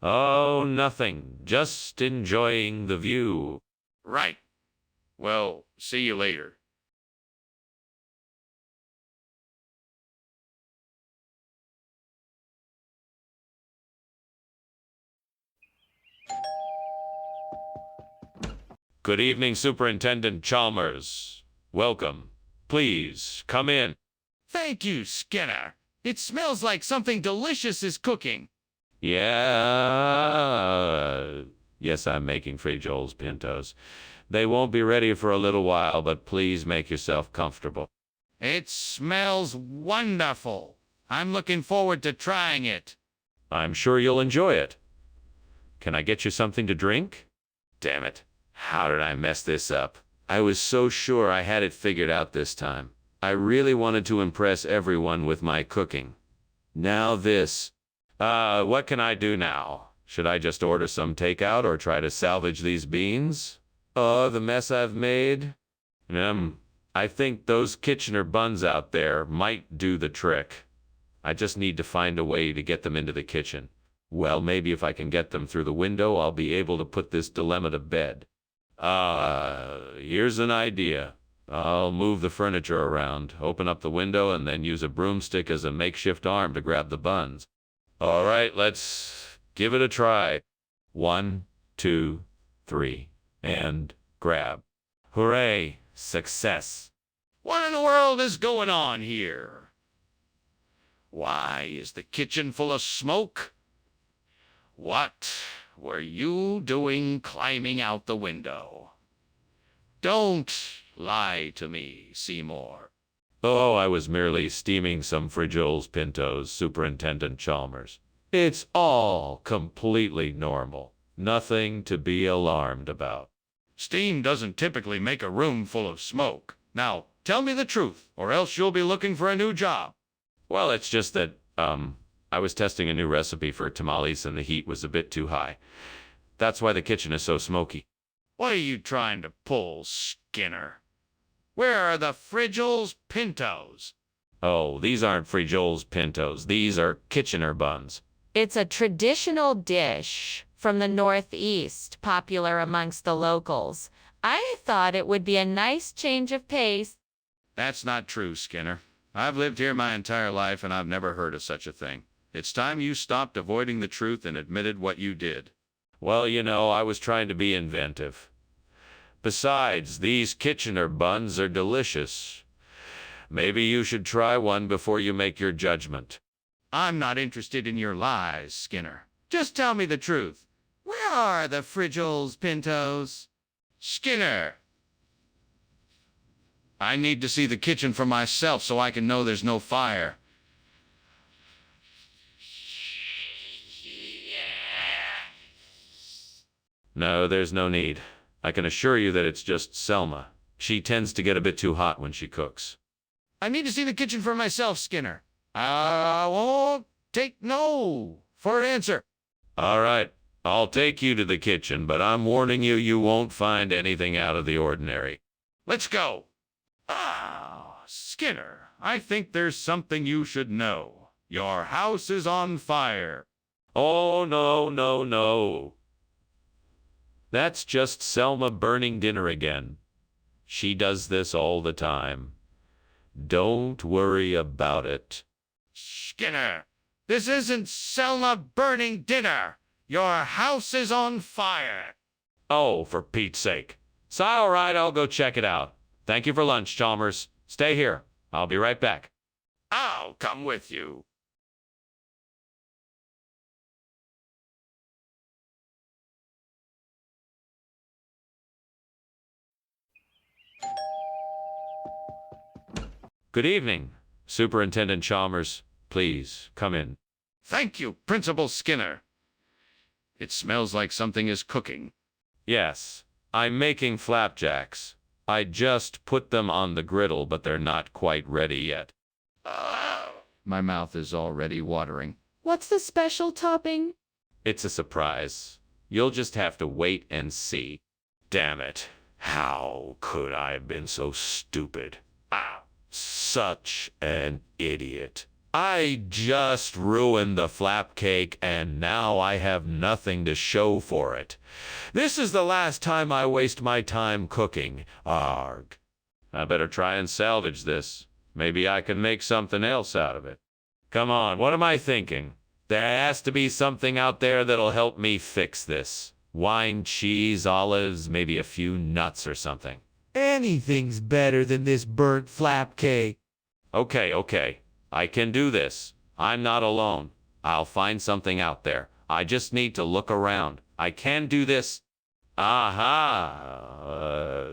Oh, nothing. Just enjoying the view. Right. Well, see you later. Good evening, Superintendent Chalmers. Welcome. Please, come in. Thank you, Skinner. It smells like something delicious is cooking. Yes, I'm making frijoles pintos. They won't be ready for a little while, but please make yourself comfortable. It smells wonderful. I'm looking forward to trying it. I'm sure you'll enjoy it. Can I get you something to drink? Damn it. How did I mess this up? I was so sure I had it figured out this time. I really wanted to impress everyone with my cooking. Now this. What can I do now? Should I just order some takeout or try to salvage these beans? Oh, the mess I've made. I think those Kitchener buns out there might do the trick. I just need to find a way to get them into the kitchen. Well, maybe if I can get them through the window, I'll be able to put this dilemma to bed. Here's an idea. I'll move the furniture around, open up the window, and then use a broomstick as a makeshift arm to grab the buns. All right, let's give it a try. 1, 2, 3, and grab. Hooray! Success! What in the world is going on here? Why is the kitchen full of smoke? What were you doing climbing out the window? Don't lie to me, Seymour. Oh, I was merely steaming some frijoles pintos, Superintendent Chalmers. It's all completely normal. Nothing to be alarmed about. Steam doesn't typically make a room full of smoke. Now, tell me the truth, or else you'll be looking for a new job. Well, it's just that, I was testing a new recipe for tamales and the heat was a bit too high. That's why the kitchen is so smoky. What are you trying to pull, Skinner? Where are the frijoles pintos? Oh, these aren't frijoles pintos. These are Kitchener buns. It's a traditional dish from the Northeast, popular amongst the locals. I thought it would be a nice change of pace. That's not true, Skinner. I've lived here my entire life and I've never heard of such a thing. It's time you stopped avoiding the truth and admitted what you did. Well, I was trying to be inventive. Besides, these Kitchener buns are delicious. Maybe you should try one before you make your judgment. I'm not interested in your lies, Skinner. Just tell me the truth. Where are the frijoles pintos? Skinner! I need to see the kitchen for myself so I can know there's no fire. No, there's no need. I can assure you that it's just Selma. She tends to get a bit too hot when she cooks. I need to see the kitchen for myself, Skinner. I won't take no for an answer. All right, I'll take you to the kitchen, but I'm warning you, you won't find anything out of the ordinary. Let's go. Skinner, I think there's something you should know. Your house is on fire. Oh, no, no, no. That's just Selma burning dinner again. She does this all the time. Don't worry about it. Skinner, this isn't Selma burning dinner. Your house is on fire. Oh, for Pete's sake. So, all right, I'll go check it out. Thank you for lunch, Chalmers. Stay here. I'll be right back. I'll come with you. Good evening, Superintendent Chalmers. Please, come in. Thank you, Principal Skinner. It smells like something is cooking. Yes, I'm making flapjacks. I just put them on the griddle, but they're not quite ready yet. My mouth is already watering. What's the special topping? It's a surprise. You'll just have to wait and see. Damn it. How could I have been so stupid? Such an idiot. I just ruined the flap cake, and now I have nothing to show for it. This is the last time I waste my time cooking. Arg. I better try and salvage this. Maybe I can make something else out of it. Come on, what am I thinking? There has to be something out there that'll help me fix this. Wine, cheese, olives, maybe a few nuts or something. Anything's better than this burnt flap cake. Okay. I can do this. I'm not alone. I'll find something out there. I just need to look around. I can do this. Aha!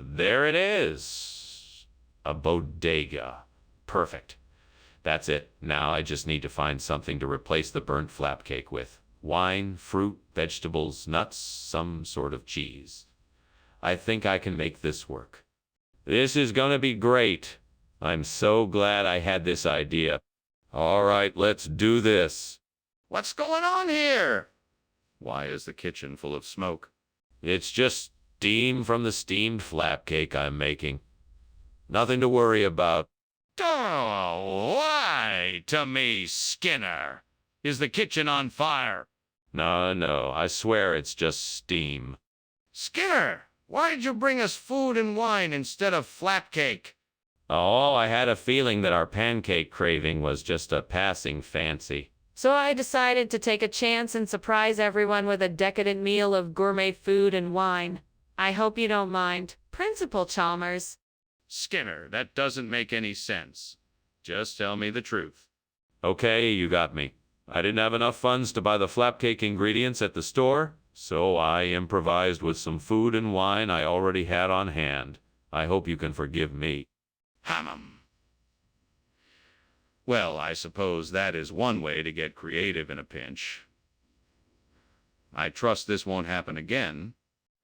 There it is. A bodega. Perfect. That's it. Now I just need to find something to replace the burnt flap cake with. Wine, fruit, vegetables, nuts, some sort of cheese. I think I can make this work. This is gonna be great. I'm so glad I had this idea. All right, let's do this. What's going on here? Why is the kitchen full of smoke? It's just steam from the steamed flap cake I'm making. Nothing to worry about. Don't lie to me, Skinner. Is the kitchen on fire? No, I swear it's just steam. Skinner, why did you bring us food and wine instead of flap cake? Oh, I had a feeling that our pancake craving was just a passing fancy. So I decided to take a chance and surprise everyone with a decadent meal of gourmet food and wine. I hope you don't mind, Principal Chalmers. Skinner, that doesn't make any sense. Just tell me the truth. Okay, you got me. I didn't have enough funds to buy the flap cake ingredients at the store, so I improvised with some food and wine I already had on hand. I hope you can forgive me. Well, I suppose that is one way to get creative in a pinch. I trust this won't happen again.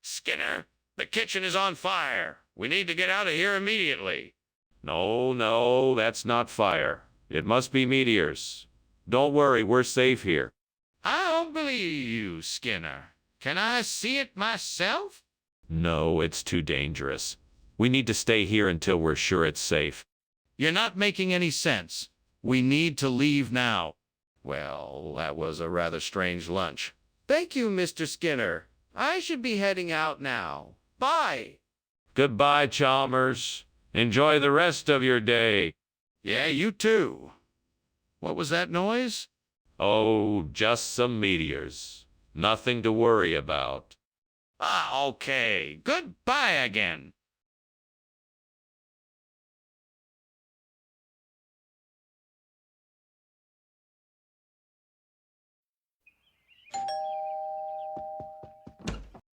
Skinner, the kitchen is on fire. We need to get out of here immediately. No, that's not fire. It must be meteors. Don't worry, we're safe here. I don't believe you, Skinner. Can I see it myself? No, it's too dangerous. We need to stay here until we're sure it's safe. You're not making any sense. We need to leave now. Well, that was a rather strange lunch. Thank you, Mr. Skinner. I should be heading out now. Bye. Goodbye, Chalmers. Enjoy the rest of your day. Yeah, you too. What was that noise? Oh, just some meteors. Nothing to worry about. Okay. Goodbye again.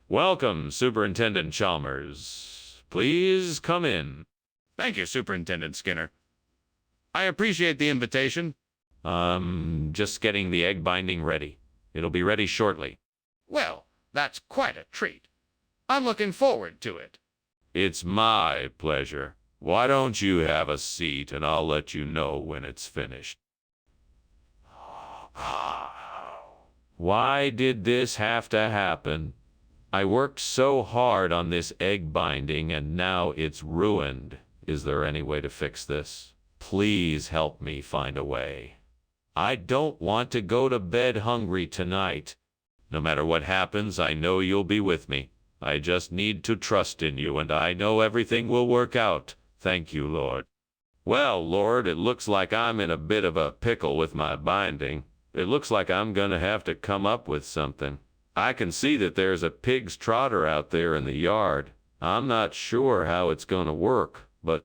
Welcome, Superintendent Chalmers. Please come in. Thank you, Superintendent Skinner. I appreciate the invitation. Just getting the egg binding ready. It'll be ready shortly. Well, that's quite a treat. I'm looking forward to it. It's my pleasure. Why don't you have a seat and I'll let you know when it's finished. Why did this have to happen? I worked so hard on this egg binding and now it's ruined. Is there any way to fix this? Please help me find a way. I don't want to go to bed hungry tonight. No matter what happens, I know you'll be with me. I just need to trust in you, and I know everything will work out. Thank you, Lord. Well, Lord, it looks like I'm in a bit of a pickle with my binding. It looks like I'm gonna have to come up with something. I can see that there's a pig's trotter out there in the yard. I'm not sure how it's gonna work, but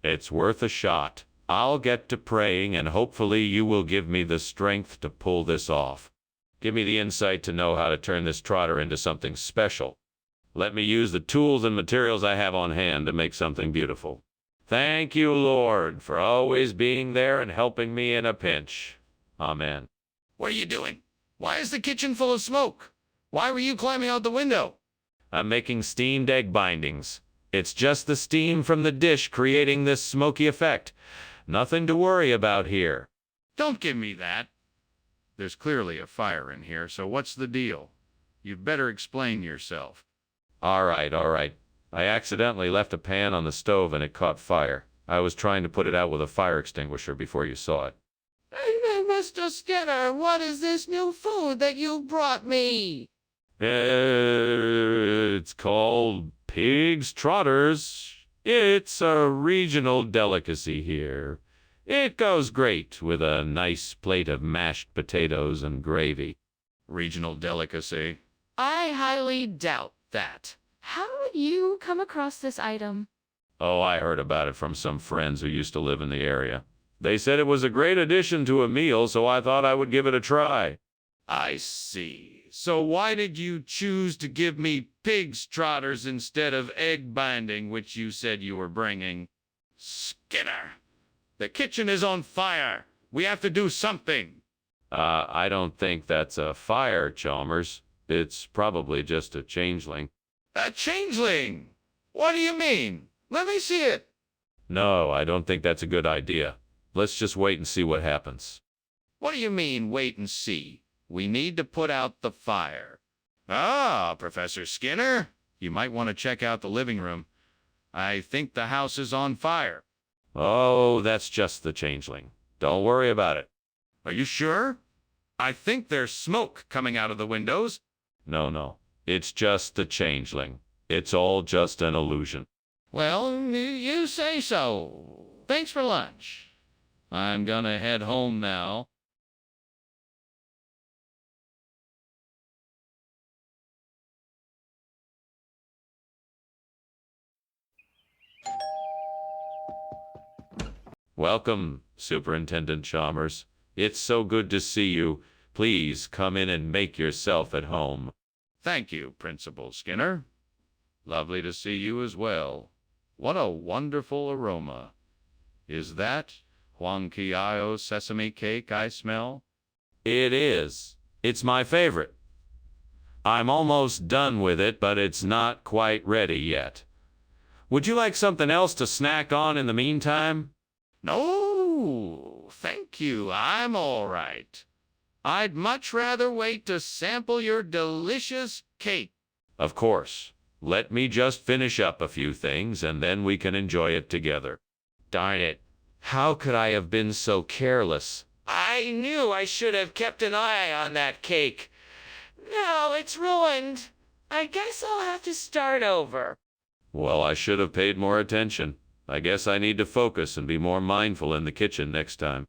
it's worth a shot. I'll get to praying, and hopefully you will give me the strength to pull this off. Give me the insight to know how to turn this trotter into something special. Let me use the tools and materials I have on hand to make something beautiful. Thank you, Lord, for always being there and helping me in a pinch. Amen. What are you doing? Why is the kitchen full of smoke? Why were you climbing out the window? I'm making steamed egg bindings. It's just the steam from the dish creating this smoky effect. Nothing to worry about here. Don't give me that. There's clearly a fire in here, so what's the deal? You'd better explain yourself. All right. I accidentally left a pan on the stove and it caught fire. I was trying to put it out with a fire extinguisher before you saw it. Hey, Mr. Skinner, what is this new food that you brought me? It's called pig's trotters. It's a regional delicacy here. It goes great with a nice plate of mashed potatoes and gravy. Regional delicacy? I highly doubt that. How did you come across this item? Oh, I heard about it from some friends who used to live in the area. They said it was a great addition to a meal, so I thought I would give it a try. I see. So why did you choose to give me pig's trotters instead of egg binding, which you said you were bringing? Skinner, the kitchen is on fire. We have to do something. I don't think that's a fire, Chalmers. It's probably just a changeling. A changeling? What do you mean? Let me see it. No, I don't think that's a good idea. Let's just wait and see what happens. What do you mean, wait and see? We need to put out the fire. Ah, Professor Skinner, you might want to check out the living room. I think the house is on fire. Oh, that's just the changeling. Don't worry about it. Are you sure? I think there's smoke coming out of the windows. No. It's just the changeling. It's all just an illusion. Well, you say so. Thanks for lunch. I'm gonna head home now. Welcome, Superintendent Chalmers. It's so good to see you. Please come in and make yourself at home. Thank you, Principal Skinner. Lovely to see you as well. What a wonderful aroma. Is that Huancayo sesame cake I smell? It is. It's my favorite. I'm almost done with it, but it's not quite ready yet. Would you like something else to snack on in the meantime? No, thank you. I'm all right. I'd much rather wait to sample your delicious cake. Of course. Let me just finish up a few things and then we can enjoy it together. Darn it. How could I have been so careless? I knew I should have kept an eye on that cake. Now it's ruined. I guess I'll have to start over. Well, I should have paid more attention. I guess I need to focus and be more mindful in the kitchen next time.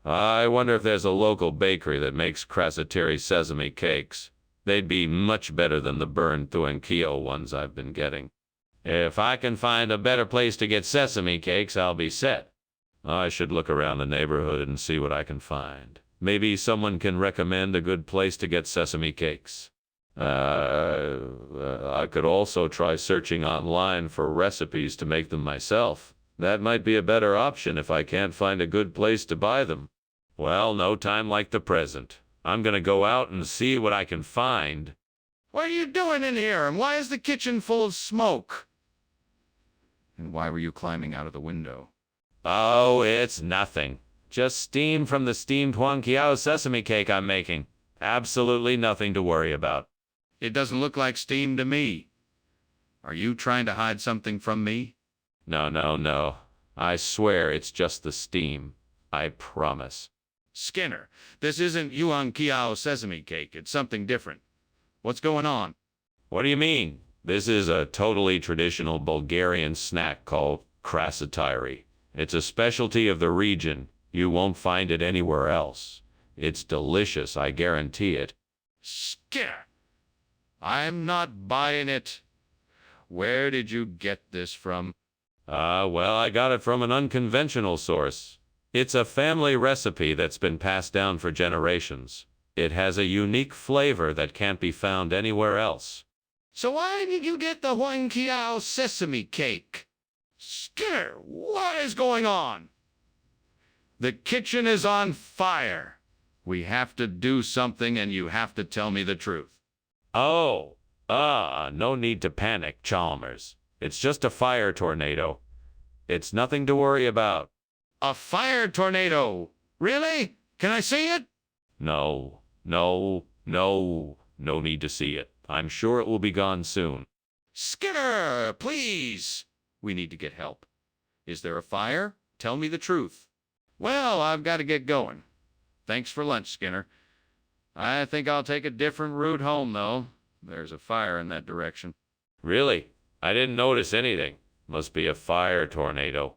I wonder if there's a local bakery that makes Krasatiri sesame cakes. They'd be much better than the burned Huancayo ones I've been getting. If I can find a better place to get sesame cakes, I'll be set. I should look around the neighborhood and see what I can find. Maybe someone can recommend a good place to get sesame cakes. I could also try searching online for recipes to make them myself. That might be a better option if I can't find a good place to buy them. Well, no time like the present. I'm gonna go out and see what I can find. What are you doing in here, and why is the kitchen full of smoke? And why were you climbing out of the window? Oh, it's nothing. Just steam from the steamed Huanqiao sesame cake I'm making. Absolutely nothing to worry about. It doesn't look like steam to me. Are you trying to hide something from me? No, no, no. I swear it's just the steam. I promise. Skinner, this isn't Huanqiao sesame cake. It's something different. What's going on? What do you mean? This is a totally traditional Bulgarian snack called krasatiri. It's a specialty of the region. You won't find it anywhere else. It's delicious, I guarantee it. Skinner, I'm not buying it. Where did you get this from? Well, I got it from an unconventional source. It's a family recipe that's been passed down for generations. It has a unique flavor that can't be found anywhere else. So why did you get the Huanqiao sesame cake? Skinner, what is going on? The kitchen is on fire. We have to do something, and you have to tell me the truth. Oh, no need to panic, Chalmers. It's just a fire tornado. It's nothing to worry about. A fire tornado? Really? Can I see it? No need to see it. I'm sure it will be gone soon. Skinner, please. We need to get help. Is there a fire? Tell me the truth. Well, I've got to get going. Thanks for lunch, Skinner. I think I'll take a different route home, though. There's a fire in that direction. Really? I didn't notice anything. Must be a fire tornado.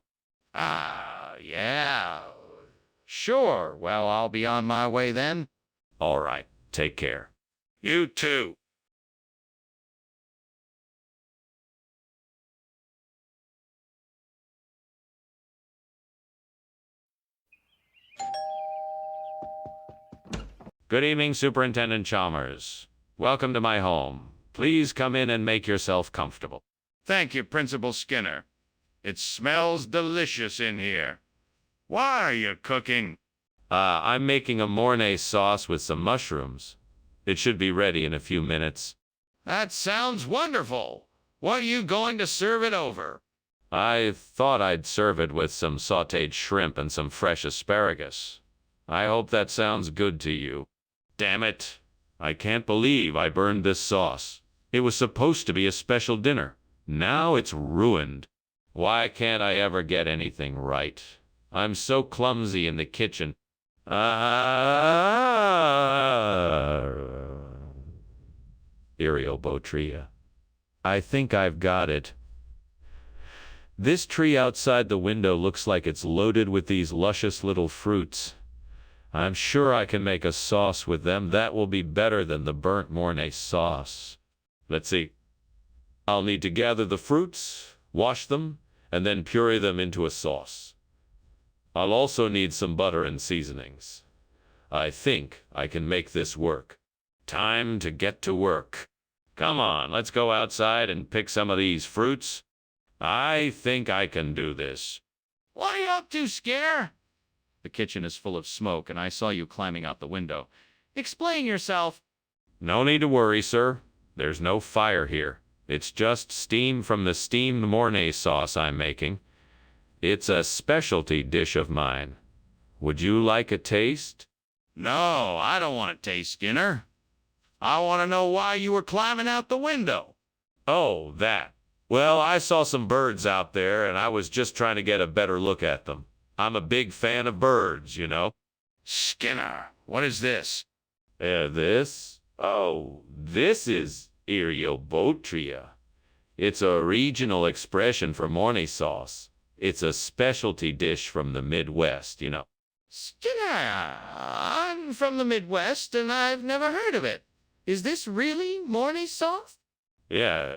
Yeah. Sure. Well, I'll be on my way then. All right. Take care. You too. Good evening, Superintendent Chalmers. Welcome to my home. Please come in and make yourself comfortable. Thank you, Principal Skinner. It smells delicious in here. What are you cooking? I'm making a Mornay sauce with some mushrooms. It should be ready in a few minutes. That sounds wonderful. What are you going to serve it over? I thought I'd serve it with some sautéed shrimp and some fresh asparagus. I hope that sounds good to you. Damn it. I can't believe I burned this sauce. It was supposed to be a special dinner. Now it's ruined. Why can't I ever get anything right? I'm so clumsy in the kitchen. Eriobotria. I think I've got it. This tree outside the window looks like it's loaded with these luscious little fruits. I'm sure I can make a sauce with them that will be better than the burnt Mornay sauce. Let's see. I'll need to gather the fruits, wash them, and then puree them into a sauce. I'll also need some butter and seasonings. I think I can make this work. Time to get to work. Come on, let's go outside and pick some of these fruits. I think I can do this. What are you up to, Skinner? The kitchen is full of smoke, and I saw you climbing out the window. Explain yourself. No need to worry, sir. There's no fire here. It's just steam from the steamed Mornay sauce I'm making. It's a specialty dish of mine. Would you like a taste? No, I don't want to taste, Skinner. I want to know why you were climbing out the window. Oh, that. Well, I saw some birds out there, and I was just trying to get a better look at them. I'm a big fan of birds, you know. Skinner, what is this? This? Oh, this is Eriobotria. It's a regional expression for Mornay sauce. It's a specialty dish from the Midwest, you know. Skinner, I'm from the Midwest, and I've never heard of it. Is this really Mornay sauce? Yeah.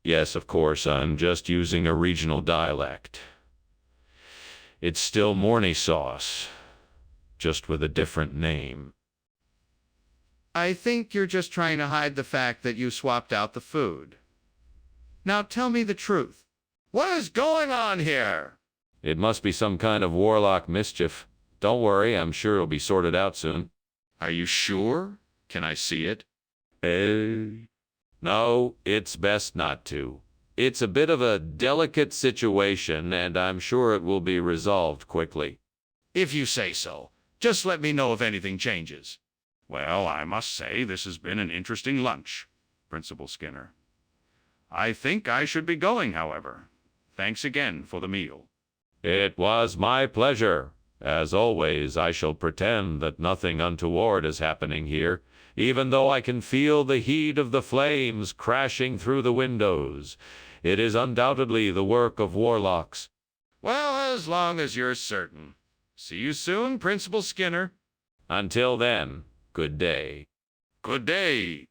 Yes, of course, I'm just using a regional dialect. It's still Mornay sauce, just with a different name. I think you're just trying to hide the fact that you swapped out the food. Now tell me the truth. What is going on here? It must be some kind of warlock mischief. Don't worry, I'm sure it'll be sorted out soon. Are you sure? Can I see it? No, it's best not to. It's a bit of a delicate situation, and I'm sure it will be resolved quickly. If you say so. Just let me know if anything changes. Well, I must say this has been an interesting lunch, Principal Skinner. I think I should be going, however. Thanks again for the meal. It was my pleasure. As always, I shall pretend that nothing untoward is happening here, even though I can feel the heat of the flames crashing through the windows. It is undoubtedly the work of warlocks. Well, as long as you're certain. See you soon, Principal Skinner. Until then, good day. Good day.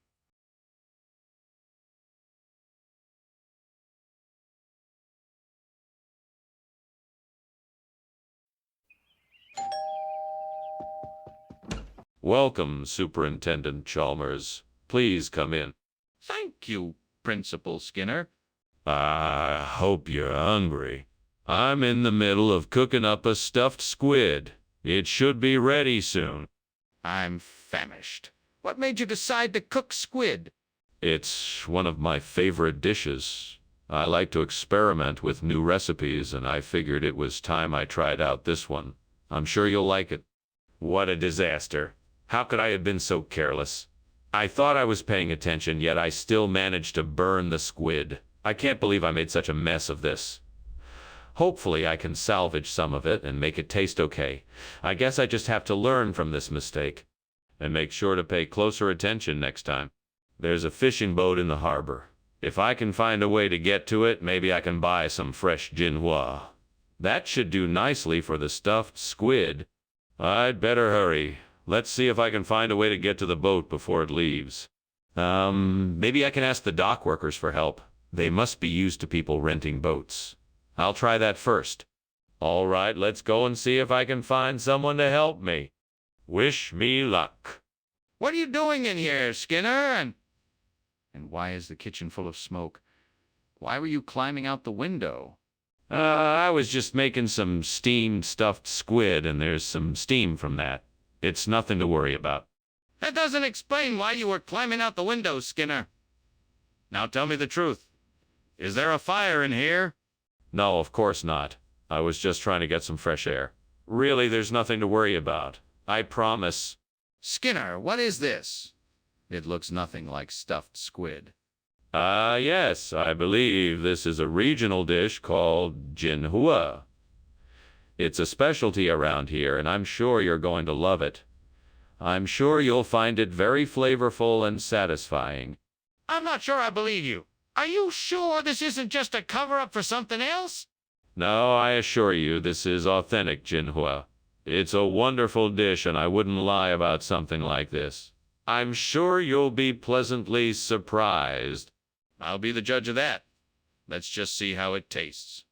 Welcome, Superintendent Chalmers. Please come in. Thank you, Principal Skinner. I hope you're hungry. I'm in the middle of cooking up a stuffed squid. It should be ready soon. I'm famished. What made you decide to cook squid? It's one of my favorite dishes. I like to experiment with new recipes, and I figured it was time I tried out this one. I'm sure you'll like it. What a disaster. How could I have been so careless? I thought I was paying attention, yet I still managed to burn the squid. I can't believe I made such a mess of this. Hopefully I can salvage some of it and make it taste okay. I guess I just have to learn from this mistake. And make sure to pay closer attention next time. There's a fishing boat in the harbor. If I can find a way to get to it, maybe I can buy some fresh jinhua. That should do nicely for the stuffed squid. I'd better hurry. Let's see if I can find a way to get to the boat before it leaves. Maybe I can ask the dock workers for help. They must be used to people renting boats. I'll try that first. All right, let's go and see if I can find someone to help me. Wish me luck. What are you doing in here, Skinner? And why is the kitchen full of smoke? Why were you climbing out the window? I was just making some steamed stuffed squid, and there's some steam from that. It's nothing to worry about. That doesn't explain why you were climbing out the window, Skinner. Now tell me the truth. Is there a fire in here? No, of course not. I was just trying to get some fresh air. Really, there's nothing to worry about. I promise. Skinner, what is this? It looks nothing like stuffed squid. Yes, I believe this is a regional dish called jinhua. It's a specialty around here, and I'm sure you're going to love it. I'm sure you'll find it very flavorful and satisfying. I'm not sure I believe you. Are you sure this isn't just a cover-up for something else? No, I assure you this is authentic jinhua. It's a wonderful dish, and I wouldn't lie about something like this. I'm sure you'll be pleasantly surprised. I'll be the judge of that. Let's just see how it tastes.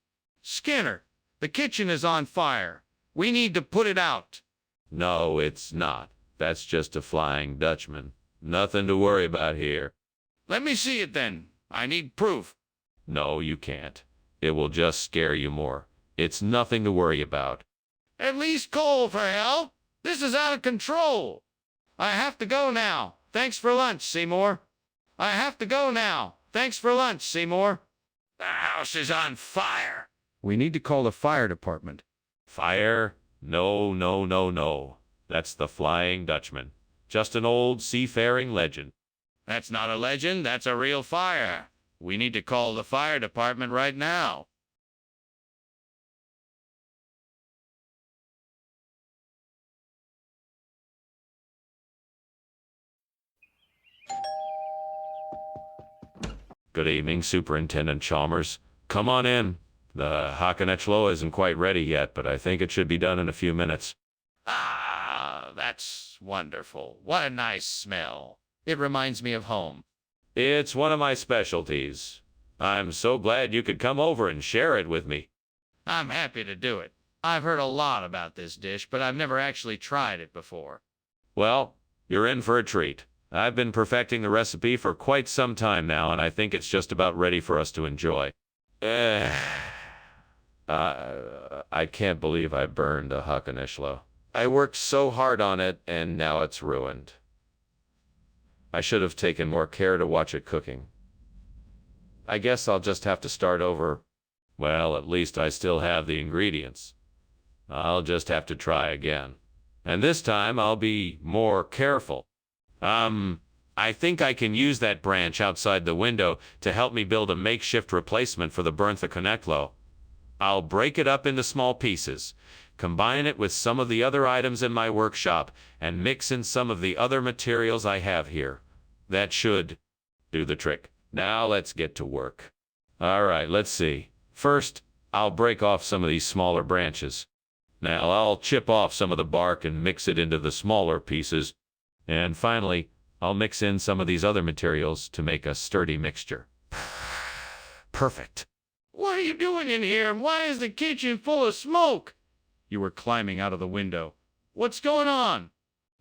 Skinner, the kitchen is on fire. We need to put it out. No, it's not. That's just a Flying Dutchman. Nothing to worry about here. Let me see it then. I need proof. No, you can't. It will just scare you more. It's nothing to worry about. At least call for help. This is out of control. I have to go now. Thanks for lunch, Seymour. I have to go now. Thanks for lunch, Seymour. The house is on fire. We need to call the fire department. Fire? No, no, no, no. That's the Flying Dutchman. Just an old seafaring legend. That's not a legend. That's a real fire. We need to call the fire department right now. Good evening, Superintendent Chalmers. Come on in. The Hakanechlo isn't quite ready yet, but I think it should be done in a few minutes. Ah, that's wonderful. What a nice smell. It reminds me of home. It's one of my specialties. I'm so glad you could come over and share it with me. I'm happy to do it. I've heard a lot about this dish, but I've never actually tried it before. Well, you're in for a treat. I've been perfecting the recipe for quite some time now, and I think it's just about ready for us to enjoy. I can't believe I burned a Hakaneshlo. I worked so hard on it, and now it's ruined. I should have taken more care to watch it cooking. I guess I'll just have to start over. Well, at least I still have the ingredients. I'll just have to try again. And this time I'll be more careful. I think I can use that branch outside the window to help me build a makeshift replacement for the Berntha Connectlo. I'll break it up into small pieces, combine it with some of the other items in my workshop, and mix in some of the other materials I have here. That should do the trick. Now let's get to work. All right, let's see. First, I'll break off some of these smaller branches. Now I'll chip off some of the bark and mix it into the smaller pieces. And finally, I'll mix in some of these other materials to make a sturdy mixture. Perfect. What are you doing in here? Why is the kitchen full of smoke? You were climbing out of the window. What's going on?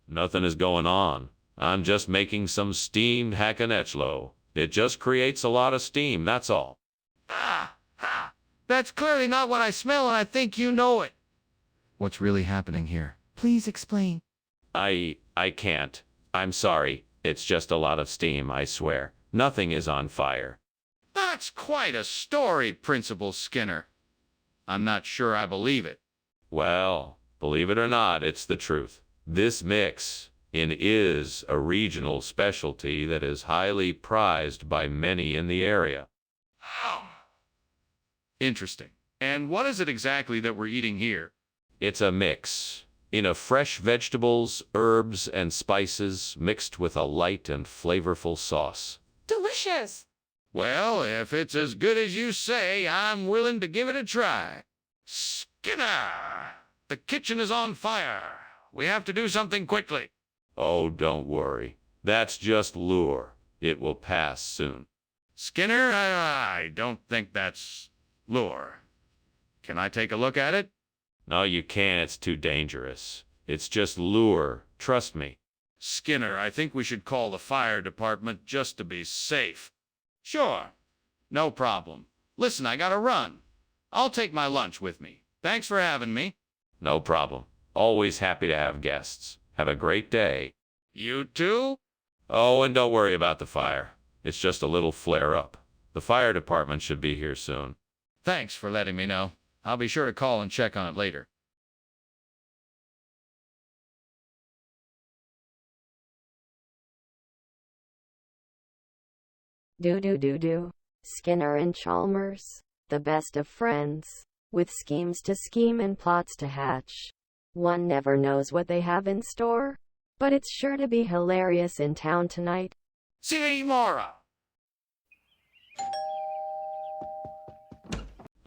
Nothing is going on. I'm just making some steamed hackenechlo. It just creates a lot of steam, that's all. That's clearly not what I smell, and I think you know it. What's really happening here? Please explain. I can't. I'm sorry. It's just a lot of steam, I swear. Nothing is on fire. That's quite a story, Principal Skinner. I'm not sure I believe it. Well, believe it or not, it's the truth. This mix is a regional specialty that is highly prized by many in the area. Interesting. And what is it exactly that we're eating here? It's a mix of fresh vegetables, herbs, and spices mixed with a light and flavorful sauce. Delicious! Well, if it's as good as you say, I'm willing to give it a try. Skinner! The kitchen is on fire. We have to do something quickly. Oh, don't worry. That's just lure. It will pass soon. Skinner, I don't think that's lure. Can I take a look at it? No, you can't. It's too dangerous. It's just lure. Trust me. Skinner, I think we should call the fire department just to be safe. Sure. No problem. Listen, I gotta run. I'll take my lunch with me. Thanks for having me. No problem. Always happy to have guests. Have a great day. You too? Oh, and don't worry about the fire. It's just a little flare-up. The fire department should be here soon. Thanks for letting me know. I'll be sure to call and check on it later. Do. Skinner and Chalmers, the best of friends, with schemes to scheme and plots to hatch. One never knows what they have in store, but it's sure to be hilarious in town tonight. See you tomorrow.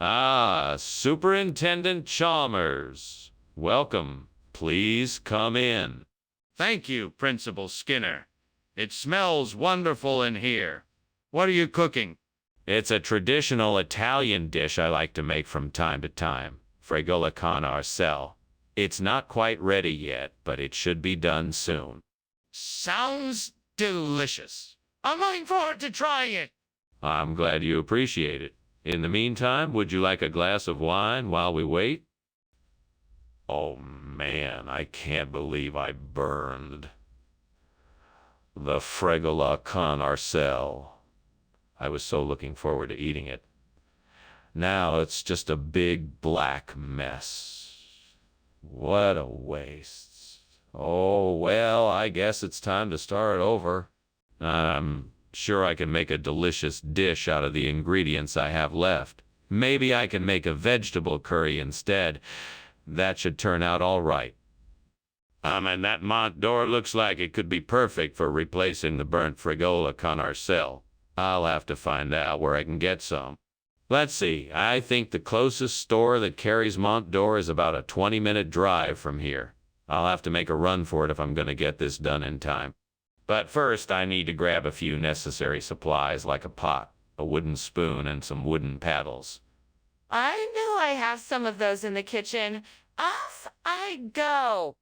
Ah, Superintendent Chalmers. Welcome. Please come in. Thank you, Principal Skinner. It smells wonderful in here. What are you cooking? It's a traditional Italian dish I like to make from time to time, fregola con arcel. It's not quite ready yet, but it should be done soon. Sounds delicious. I'm looking forward to trying it. I'm glad you appreciate it. In the meantime, would you like a glass of wine while we wait? Oh man, I can't believe I burned the fregola con arcel. I was so looking forward to eating it. Now it's just a big black mess. What a waste. Oh, well, I guess it's time to start over. I'm sure I can make a delicious dish out of the ingredients I have left. Maybe I can make a vegetable curry instead. That should turn out all right. And that Mont d'Or looks like it could be perfect for replacing the burnt fregola con arcel. I'll have to find out where I can get some. Let's see, I think the closest store that carries Mont d'Or is about a 20-minute drive from here. I'll have to make a run for it if I'm going to get this done in time. But first, I need to grab a few necessary supplies like a pot, a wooden spoon, and some wooden paddles. I know I have some of those in the kitchen. Off I go.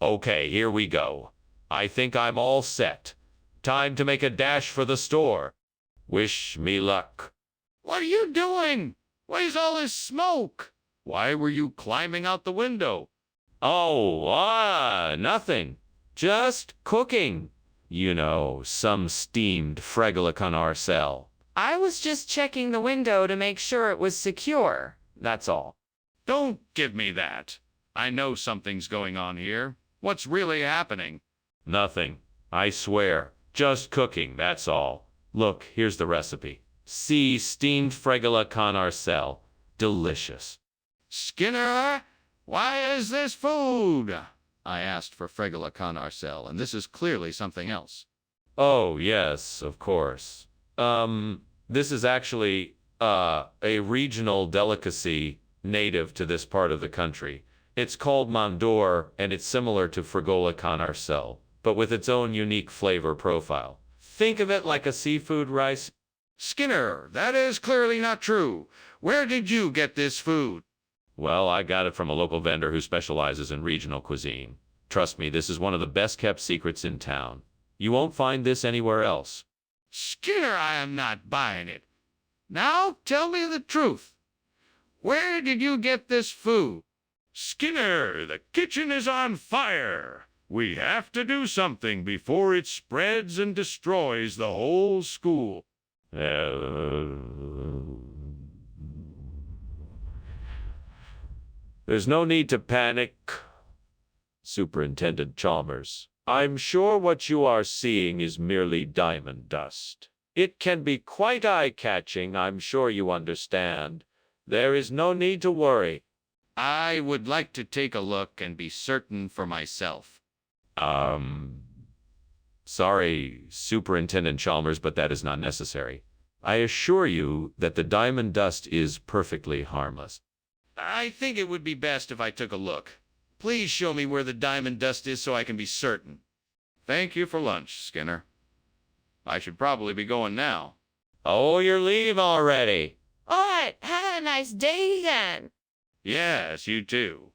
Okay, here we go. I think I'm all set. Time to make a dash for the store. Wish me luck. What are you doing? Where's all this smoke? Why were you climbing out the window? Oh, nothing. Just cooking. You know, some steamed fregola con arcel. I was just checking the window to make sure it was secure. That's all. Don't give me that. I know something's going on here. What's really happening? Nothing. I swear. Just cooking, that's all. Look, here's the recipe. See, steamed fregola con arcel. Delicious. Skinner, why is this food? I asked for fregola con arcel, and this is clearly something else. Oh, yes, of course. This is actually, a regional delicacy native to this part of the country. It's called mandor, and it's similar to fregola con arcel, but with its own unique flavor profile. Think of it like a seafood rice. Skinner, that is clearly not true. Where did you get this food? Well, I got it from a local vendor who specializes in regional cuisine. Trust me, this is one of the best-kept secrets in town. You won't find this anywhere else. Skinner, I am not buying it. Now tell me the truth. Where did you get this food? Skinner, the kitchen is on fire. We have to do something before it spreads and destroys the whole school. There's no need to panic, Superintendent Chalmers. I'm sure what you are seeing is merely diamond dust. It can be quite eye-catching, I'm sure you understand. There is no need to worry. I would like to take a look and be certain for myself. Sorry, Superintendent Chalmers, but that is not necessary. I assure you that the diamond dust is perfectly harmless. I think it would be best if I took a look. Please show me where the diamond dust is so I can be certain. Thank you for lunch, Skinner. I should probably be going now. Oh, you're leaving already. All right, have a nice day then. Yes, you too.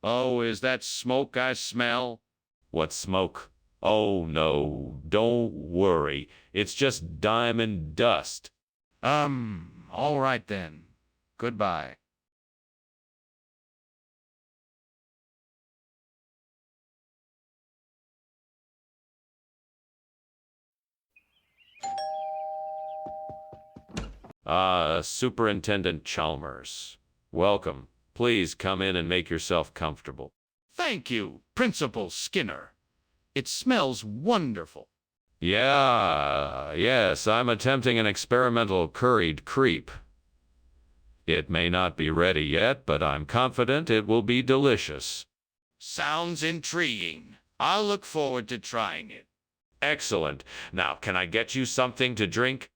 Oh, is that smoke I smell? What smoke? Oh, no, don't worry. It's just diamond dust. All right then. Goodbye. Superintendent Chalmers. Welcome. Please come in and make yourself comfortable. Thank you, Principal Skinner. It smells wonderful. Yes, I'm attempting an experimental curried crepe. It may not be ready yet, but I'm confident it will be delicious. Sounds intriguing. I'll look forward to trying it. Excellent. Now, can I get you something to drink?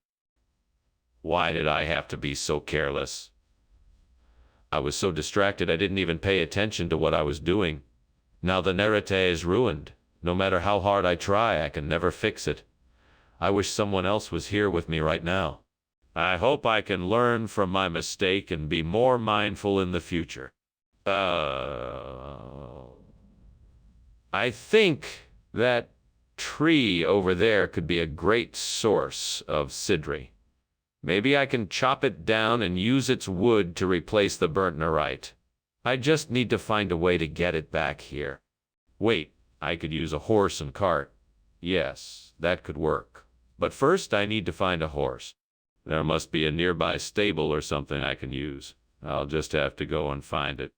Why did I have to be so careless? I was so distracted I didn't even pay attention to what I was doing. Now the narrative is ruined. No matter how hard I try, I can never fix it. I wish someone else was here with me right now. I hope I can learn from my mistake and be more mindful in the future. I think that tree over there could be a great source of sidri. Maybe I can chop it down and use its wood to replace the burnt nerite. I just need to find a way to get it back here. Wait, I could use a horse and cart. Yes, that could work. But first I need to find a horse. There must be a nearby stable or something I can use. I'll just have to go and find it.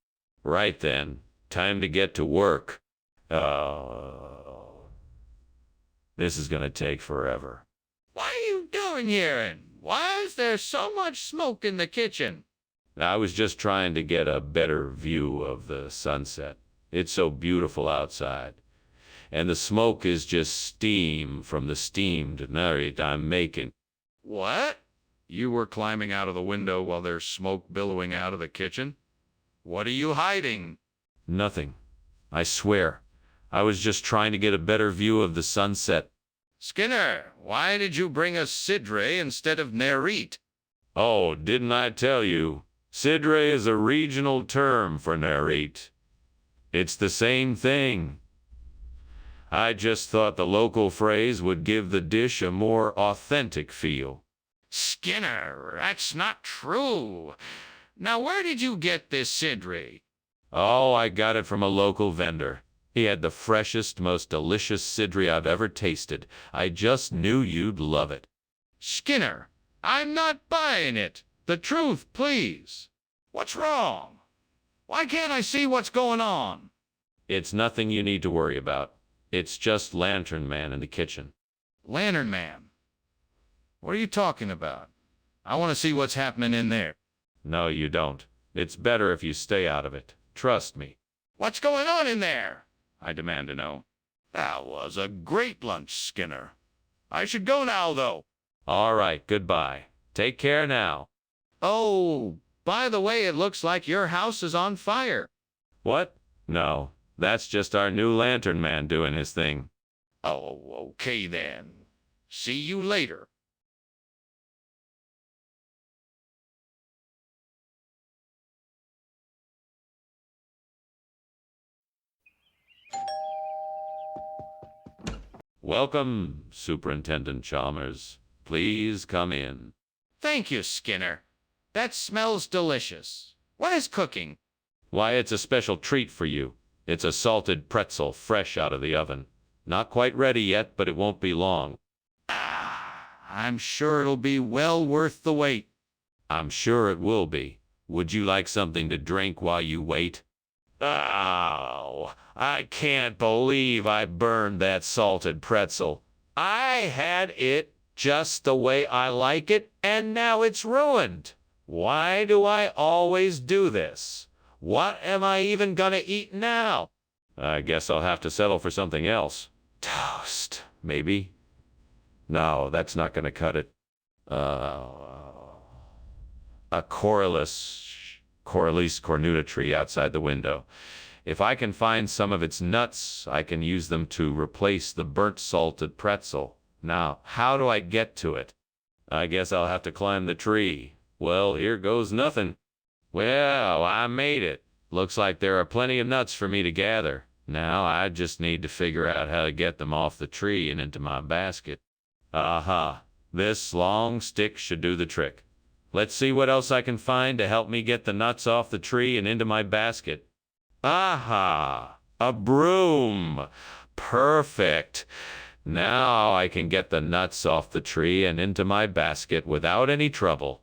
Right then, time to get to work. This is gonna take forever. What are you doing here, and why is there so much smoke in the kitchen? I was just trying to get a better view of the sunset. It's so beautiful outside. And the smoke is just steam from the steamed nerite I'm making. What? You were climbing out of the window while there's smoke billowing out of the kitchen? What are you hiding? Nothing. I swear. I was just trying to get a better view of the sunset. Skinner, why did you bring us sidre instead of nerite? Oh, didn't I tell you? Sidre is a regional term for nerite. It's the same thing. I just thought the local phrase would give the dish a more authentic feel. Skinner, that's not true. Now, where did you get this sidre? Oh, I got it from a local vendor. He had the freshest, most delicious sidri I've ever tasted. I just knew you'd love it. Skinner, I'm not buying it. The truth, please. What's wrong? Why can't I see what's going on? It's nothing you need to worry about. It's just Lantern Man in the kitchen. Lantern Man? What are you talking about? I want to see what's happening in there. No, you don't. It's better if you stay out of it. Trust me. What's going on in there? I demand to know. That was a great lunch, Skinner. I should go now, though. All right, goodbye. Take care now. Oh, by the way, it looks like your house is on fire. What? No, that's just our new Lantern Man doing his thing. Oh, okay then. See you later. Welcome, Superintendent Chalmers. Please come in. Thank you, Skinner. That smells delicious. What is cooking? Why, it's a special treat for you. It's a salted pretzel fresh out of the oven. Not quite ready yet, but it won't be long. I'm sure it'll be well worth the wait. I'm sure it will be. Would you like something to drink while you wait? Oh, I can't believe I burned that salted pretzel. I had it just the way I like it, and now it's ruined. Why do I always do this? What am I even gonna eat now? I guess I'll have to settle for something else. Toast, maybe? No, that's not gonna cut it. A Corylus cornuta tree outside the window. If I can find some of its nuts, I can use them to replace the burnt salted pretzel. Now, how do I get to it? I guess I'll have to climb the tree. Well, here goes nothing. Well, I made it. Looks like there are plenty of nuts for me to gather. Now I just need to figure out how to get them off the tree and into my basket. Aha, this long stick should do the trick. Let's see what else I can find to help me get the nuts off the tree and into my basket. Aha, a broom. Perfect. Now I can get the nuts off the tree and into my basket without any trouble.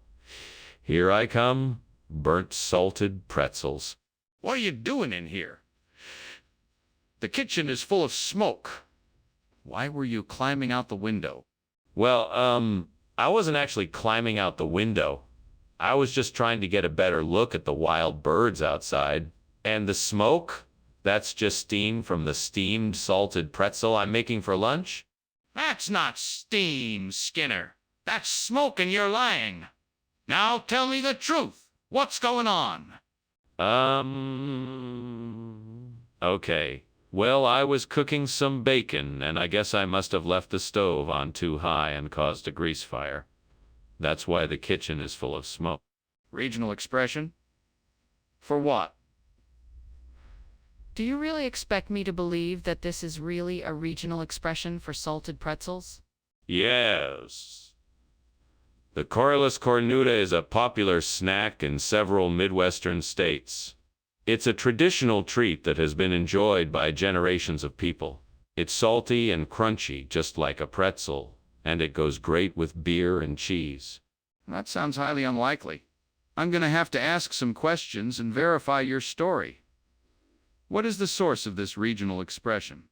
Here I come, burnt salted pretzels. What are you doing in here? The kitchen is full of smoke. Why were you climbing out the window? Well, I wasn't actually climbing out the window. I was just trying to get a better look at the wild birds outside. And the smoke? That's just steam from the steamed salted pretzel I'm making for lunch? That's not steam, Skinner. That's smoke and you're lying. Now tell me the truth. What's going on? Okay. Well, I was cooking some bacon, and I guess I must have left the stove on too high and caused a grease fire. That's why the kitchen is full of smoke. Regional expression? For what? Do you really expect me to believe that this is really a regional expression for salted pretzels? Yes. The Corylus cornuta is a popular snack in several Midwestern states. It's a traditional treat that has been enjoyed by generations of people. It's salty and crunchy, just like a pretzel, and it goes great with beer and cheese. That sounds highly unlikely. I'm going to have to ask some questions and verify your story. What is the source of this regional expression?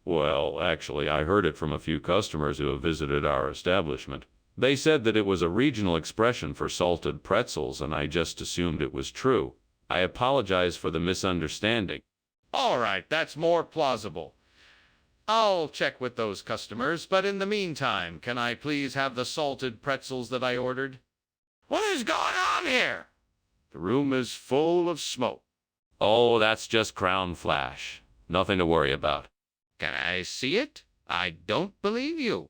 Well, actually, I heard it from a few customers who have visited our establishment. They said that it was a regional expression for salted pretzels, and I just assumed it was true. I apologize for the misunderstanding. All right, that's more plausible. I'll check with those customers, but in the meantime, can I please have the salted pretzels that I ordered? What is going on here? The room is full of smoke. Oh, that's just crown flash. Nothing to worry about. Can I see it? I don't believe you.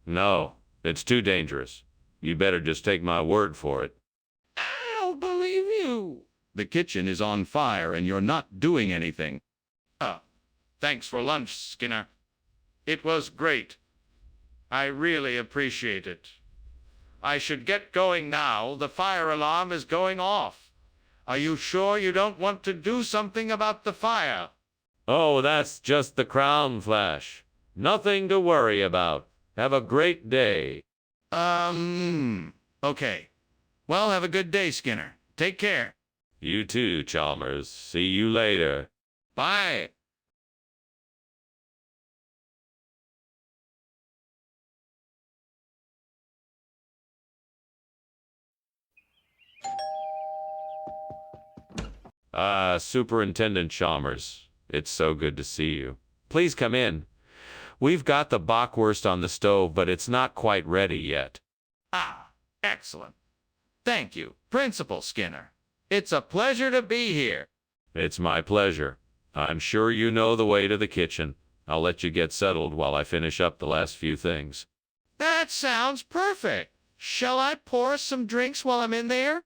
No, it's too dangerous. You better just take my word for it. I don't believe you. The kitchen is on fire and you're not doing anything. Thanks for lunch, Skinner. It was great. I really appreciate it. I should get going now. The fire alarm is going off. Are you sure you don't want to do something about the fire? Oh, that's just the crown flash. Nothing to worry about. Have a great day. Okay. Well, have a good day, Skinner. Take care. You too, Chalmers. See you later. Bye. Superintendent Chalmers. It's so good to see you. Please come in. We've got the bockwurst on the stove, but it's not quite ready yet. Ah, excellent. Thank you, Principal Skinner. It's a pleasure to be here. It's my pleasure. I'm sure you know the way to the kitchen. I'll let you get settled while I finish up the last few things. That sounds perfect. Shall I pour us some drinks while I'm in there?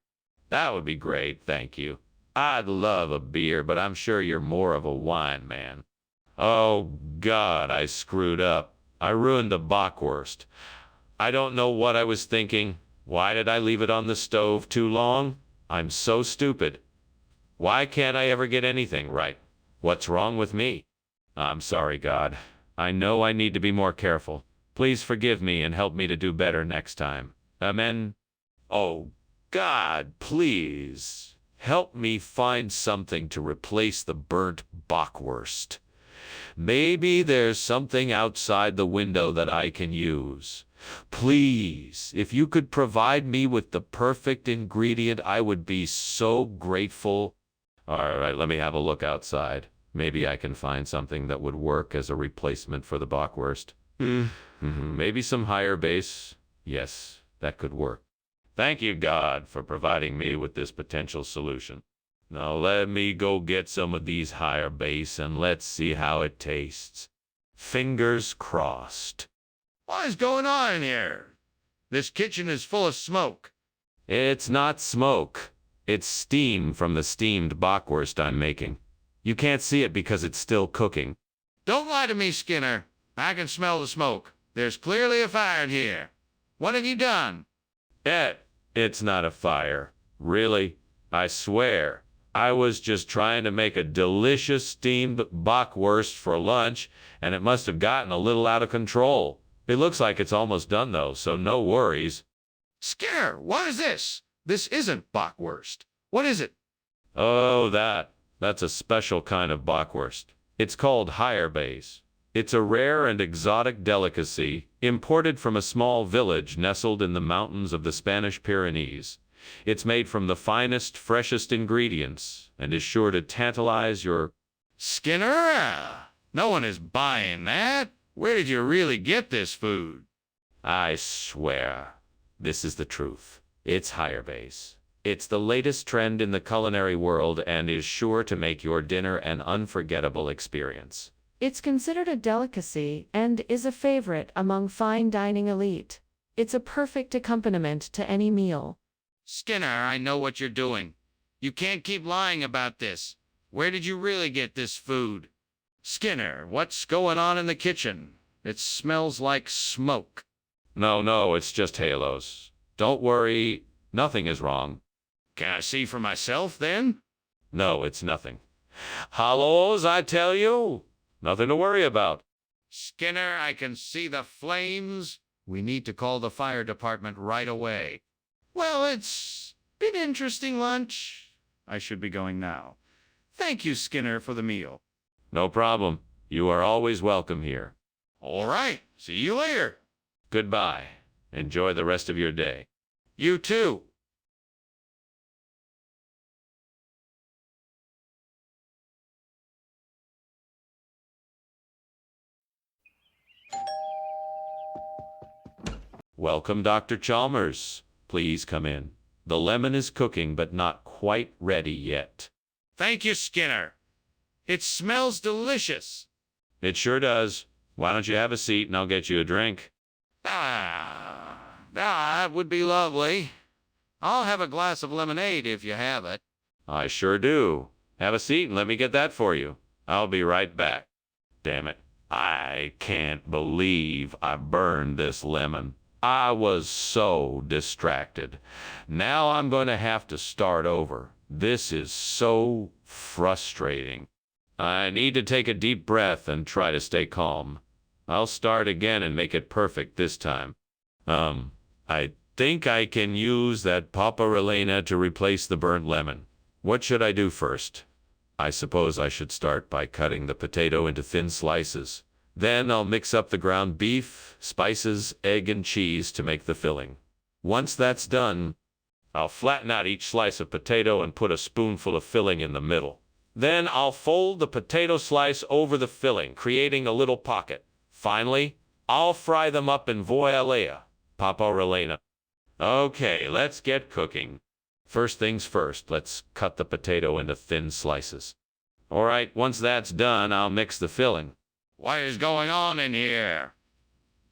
That would be great, thank you. I'd love a beer, but I'm sure you're more of a wine man. Oh, God, I screwed up. I ruined the bockwurst. I don't know what I was thinking. Why did I leave it on the stove too long? I'm so stupid. Why can't I ever get anything right? What's wrong with me? I'm sorry, God. I know I need to be more careful. Please forgive me and help me to do better next time. Amen. Oh, God, please. Help me find something to replace the burnt bockwurst. Maybe there's something outside the window that I can use. Please, if you could provide me with the perfect ingredient, I would be so grateful. All right, let me have a look outside. Maybe I can find something that would work as a replacement for the bockwurst. Maybe some higher base. Yes, that could work. Thank you, God, for providing me with this potential solution. Now let me go get some of these higher base and let's see how it tastes. Fingers crossed. What is going on here? This kitchen is full of smoke. It's not smoke. It's steam from the steamed bockwurst I'm making. You can't see it because it's still cooking. Don't lie to me, Skinner. I can smell the smoke. There's clearly a fire in here. What have you done? It's not a fire. Really, I swear. I was just trying to make a delicious steamed bockwurst for lunch, and it must have gotten a little out of control. It looks like it's almost done, though, so no worries. Skinner, what is this? This isn't bockwurst. What is it? Oh, that's a special kind of bockwurst. It's called higher base. It's a rare and exotic delicacy, imported from a small village nestled in the mountains of the Spanish Pyrenees. It's made from the finest, freshest ingredients, and is sure to tantalize your... Skinner? No one is buying that. Where did you really get this food? I swear, this is the truth. It's higher base. It's the latest trend in the culinary world and is sure to make your dinner an unforgettable experience. It's considered a delicacy and is a favorite among fine dining elite. It's a perfect accompaniment to any meal. Skinner, I know what you're doing. You can't keep lying about this. Where did you really get this food? Skinner, what's going on in the kitchen? It smells like smoke. No, it's just halos. Don't worry, nothing is wrong. Can I see for myself, then? No, it's nothing. Halos, I tell you. Nothing to worry about. Skinner, I can see the flames. We need to call the fire department right away. Well, it's been interesting lunch. I should be going now. Thank you, Skinner, for the meal. No problem. You are always welcome here. All right. See you later. Goodbye. Enjoy the rest of your day. You too. Welcome, Dr. Chalmers. Please come in. The lemon is cooking, but not quite ready yet. Thank you, Skinner. It smells delicious. It sure does. Why don't you have a seat and I'll get you a drink? That would be lovely. I'll have a glass of lemonade if you have it. I sure do. Have a seat and let me get that for you. I'll be right back. Damn it. I can't believe I burned this lemon. I was so distracted. Now I'm going to have to start over. This is so frustrating. I need to take a deep breath and try to stay calm. I'll start again and make it perfect this time. I think I can use that paparelena to replace the burnt lemon. What should I do first? I suppose I should start by cutting the potato into thin slices. Then I'll mix up the ground beef, spices, egg, and cheese to make the filling. Once that's done, I'll flatten out each slice of potato and put a spoonful of filling in the middle. Then I'll fold the potato slice over the filling, creating a little pocket. Finally, I'll fry them up in voilea, paparelena. Okay, let's get cooking. First things first, let's cut the potato into thin slices. All right, once that's done, I'll mix the filling. What is going on in here?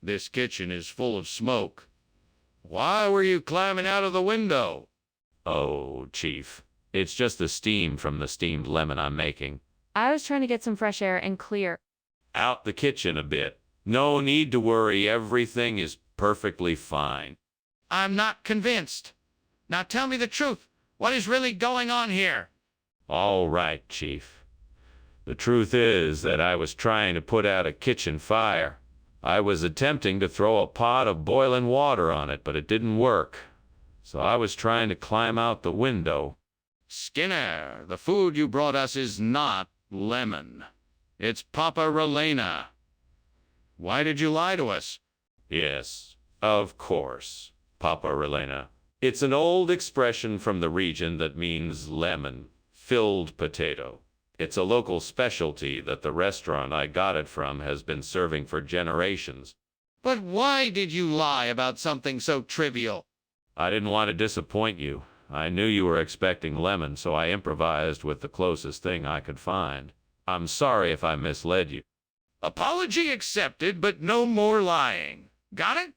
This kitchen is full of smoke. Why were you climbing out of the window? Oh, Chief, it's just the steam from the steamed lemon I'm making. I was trying to get some fresh air and clear Out the kitchen a bit. No need to worry, everything is perfectly fine. I'm not convinced. Now tell me the truth. What is really going on here? All right, Chief. The truth is that I was trying to put out a kitchen fire. I was attempting to throw a pot of boiling water on it, but it didn't work. So I was trying to climb out the window. Skinner, the food you brought us is not lemon. It's paparelena. Why did you lie to us? Yes, of course, paparelena. It's an old expression from the region that means lemon-filled potato. It's a local specialty that the restaurant I got it from has been serving for generations. But why did you lie about something so trivial? I didn't want to disappoint you. I knew you were expecting lemon, so I improvised with the closest thing I could find. I'm sorry if I misled you. Apology accepted, but no more lying. Got it?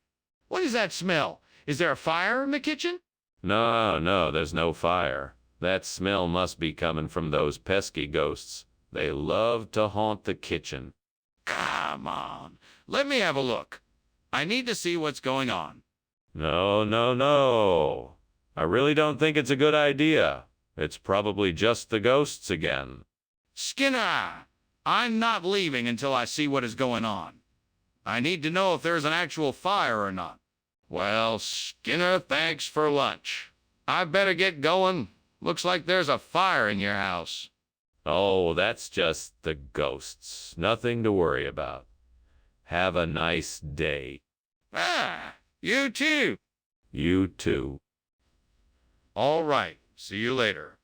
What is that smell? Is there a fire in the kitchen? No, there's no fire. That smell must be coming from those pesky ghosts. They love to haunt the kitchen. Come on, let me have a look. I need to see what's going on. No. I really don't think it's a good idea. It's probably just the ghosts again. Skinner, I'm not leaving until I see what is going on. I need to know if there's an actual fire or not. Well, Skinner, thanks for lunch. I better get going. Looks like there's a fire in your house. Oh, that's just the ghosts. Nothing to worry about. Have a nice day. You too. You too. All right, see you later.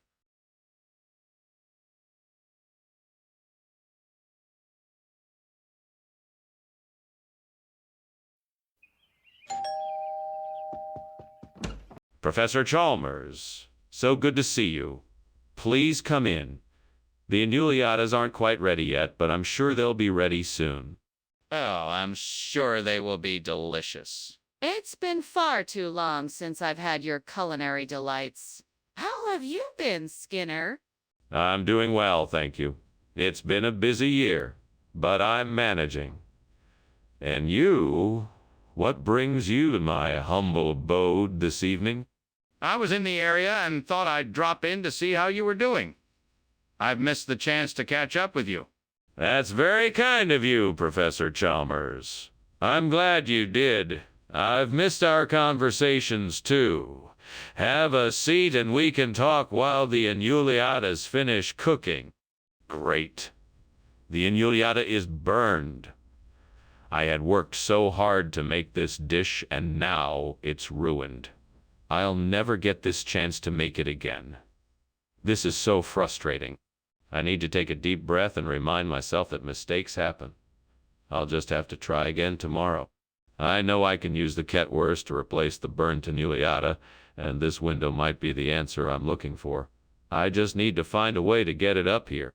Professor Chalmers, so good to see you. Please come in. The annuliatas aren't quite ready yet, but I'm sure they'll be ready soon. Oh, I'm sure they will be delicious. It's been far too long since I've had your culinary delights. How have you been, Skinner? I'm doing well, thank you. It's been a busy year, but I'm managing. And you, what brings you to my humble abode this evening? I was in the area and thought I'd drop in to see how you were doing. I've missed the chance to catch up with you. That's very kind of you, Professor Chalmers. I'm glad you did. I've missed our conversations, too. Have a seat and we can talk while the annuliatas finish cooking. Great. The annuliata is burned. I had worked so hard to make this dish, and now it's ruined. I'll never get this chance to make it again. This is so frustrating. I need to take a deep breath and remind myself that mistakes happen. I'll just have to try again tomorrow. I know I can use the ketwurst to replace the burnt annuliata, and this window might be the answer I'm looking for. I just need to find a way to get it up here.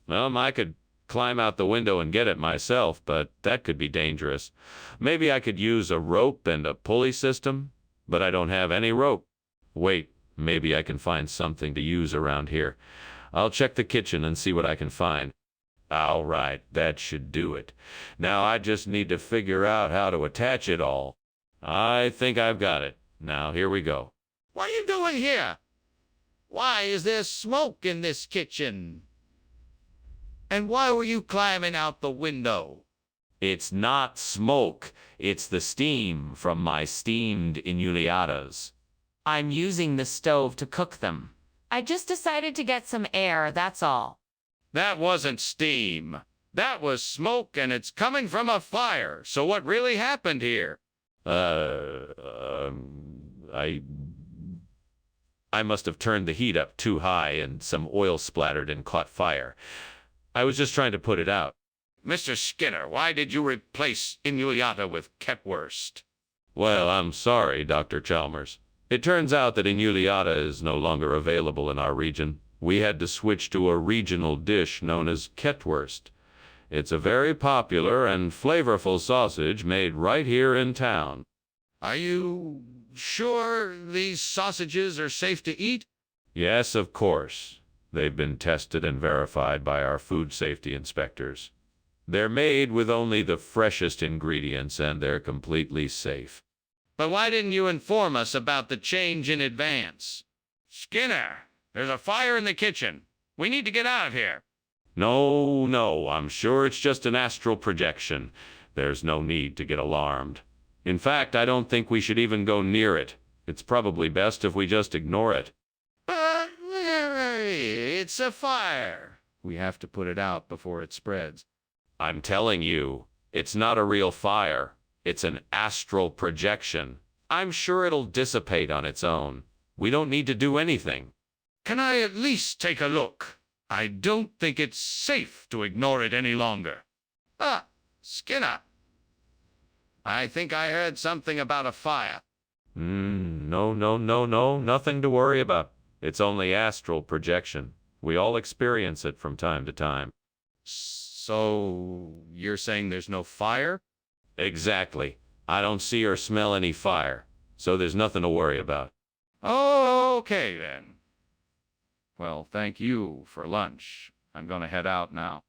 I could climb out the window and get it myself, but that could be dangerous. Maybe I could use a rope and a pulley system, but I don't have any rope. Wait, maybe I can find something to use around here. I'll check the kitchen and see what I can find. All right, that should do it. Now I just need to figure out how to attach it all. I think I've got it. Now here we go. What are you doing here? Why is there smoke in this kitchen? And why were you climbing out the window? It's not smoke, it's the steam from my steamed inulatas. I'm using the stove to cook them. I just decided to get some air, that's all. That wasn't steam. That was smoke, and it's coming from a fire. So what really happened here? I must have turned the heat up too high and some oil splattered and caught fire. I was just trying to put it out. Mr. Skinner, why did you replace inulata with ketwurst? Well, I'm sorry, Dr. Chalmers. It turns out that inulata is no longer available in our region. We had to switch to a regional dish known as ketwurst. It's a very popular and flavorful sausage made right here in town. Are you sure these sausages are safe to eat? Yes, of course. They've been tested and verified by our food safety inspectors. They're made with only the freshest ingredients and they're completely safe. But why didn't you inform us about the change in advance? Skinner, there's a fire in the kitchen. We need to get out of here. No, I'm sure it's just an astral projection. There's no need to get alarmed. In fact, I don't think we should even go near it. It's probably best if we just ignore it. But it's a fire. We have to put it out before it spreads. I'm telling you, it's not a real fire. It's an astral projection. I'm sure it'll dissipate on its own. We don't need to do anything. Can I at least take a look? I don't think it's safe to ignore it any longer. Ah, Skinner. I think I heard something about a fire. No, nothing to worry about. It's only astral projection. We all experience it from time to time. So, you're saying there's no fire? Exactly. I don't see or smell any fire, so there's nothing to worry about. Oh, okay then. Well, thank you for lunch. I'm gonna head out now.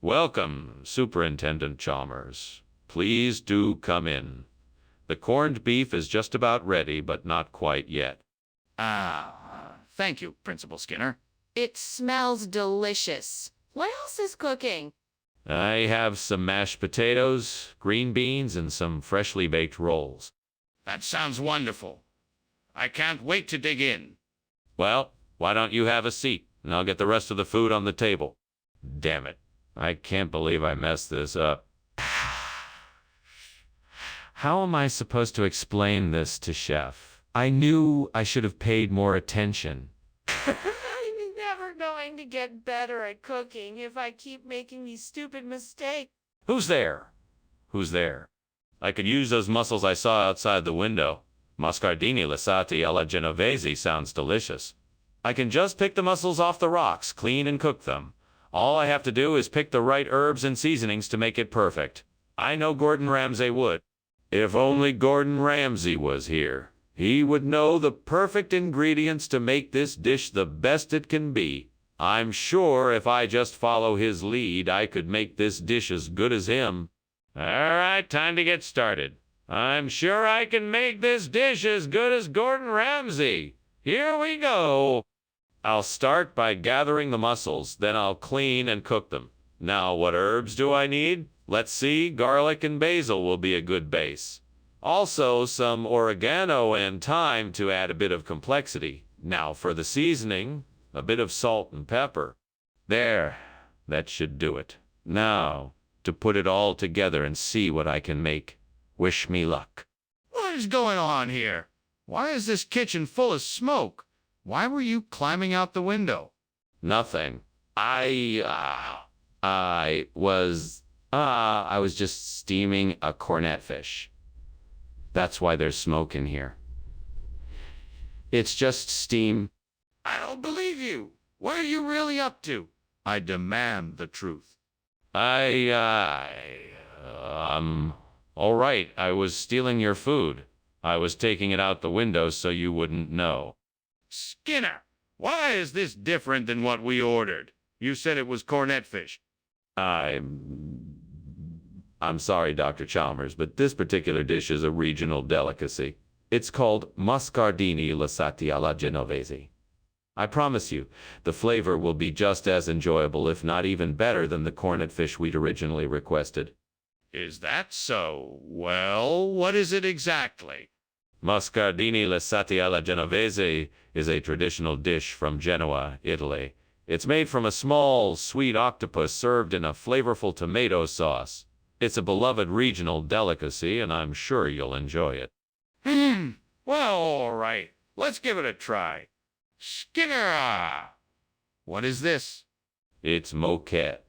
Welcome, Superintendent Chalmers. Please do come in. The corned beef is just about ready, but not quite yet. Thank you, Principal Skinner. It smells delicious. What else is cooking? I have some mashed potatoes, green beans, and some freshly baked rolls. That sounds wonderful. I can't wait to dig in. Well, why don't you have a seat, and I'll get the rest of the food on the table. Damn it. I can't believe I messed this up. How am I supposed to explain this to Chef? I knew I should have paid more attention. I'm never going to get better at cooking if I keep making these stupid mistakes. Who's there? Who's there? I could use those mussels I saw outside the window. Moscardini lasati alla genovese sounds delicious. I can just pick the mussels off the rocks, clean and cook them. All I have to do is pick the right herbs and seasonings to make it perfect. I know Gordon Ramsay would. If only Gordon Ramsay was here. He would know the perfect ingredients to make this dish the best it can be. I'm sure if I just follow his lead, I could make this dish as good as him. All right, time to get started. I'm sure I can make this dish as good as Gordon Ramsay. Here we go. I'll start by gathering the mussels, then I'll clean and cook them. Now, what herbs do I need? Let's see, garlic and basil will be a good base. Also, some oregano and thyme to add a bit of complexity. Now for the seasoning, a bit of salt and pepper. There, that should do it. Now, to put it all together and see what I can make. Wish me luck. What is going on here? Why is this kitchen full of smoke? Why were you climbing out the window? Nothing. I was just steaming a cornet fish. That's why there's smoke in here. It's just steam. I don't believe you. What are you really up to? I demand the truth. All right, I was stealing your food. I was taking it out the window so you wouldn't know. Skinner, why is this different than what we ordered? You said it was cornet fish. I'm sorry, Dr. Chalmers, but this particular dish is a regional delicacy. It's called muscardini lasati alla genovese. I promise you, the flavor will be just as enjoyable, if not even better, than the cornet fish we'd originally requested. Is that so? Well, what is it exactly? Muscardini lasati alla genovese is a traditional dish from Genoa, Italy. It's made from a small, sweet octopus served in a flavorful tomato sauce. It's a beloved regional delicacy, and I'm sure you'll enjoy it. Well, all right. Let's give it a try. Skinner! What is this? It's moquette.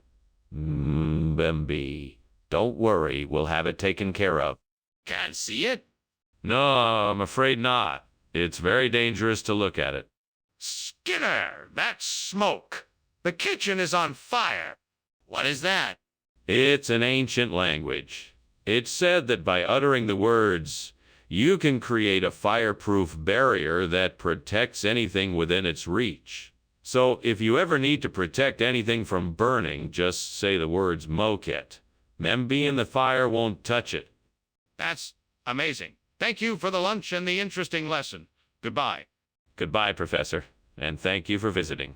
Bambi. Don't worry, we'll have it taken care of. Can't see it? No, I'm afraid not. It's very dangerous to look at it. Skinner, that's smoke. The kitchen is on fire. What is that? It's an ancient language. It's said that by uttering the words, you can create a fireproof barrier that protects anything within its reach. So if you ever need to protect anything from burning, just say the words moquette. Membi and the fire won't touch it. That's amazing. Thank you for the lunch and the interesting lesson. Goodbye. Goodbye, Professor, and thank you for visiting.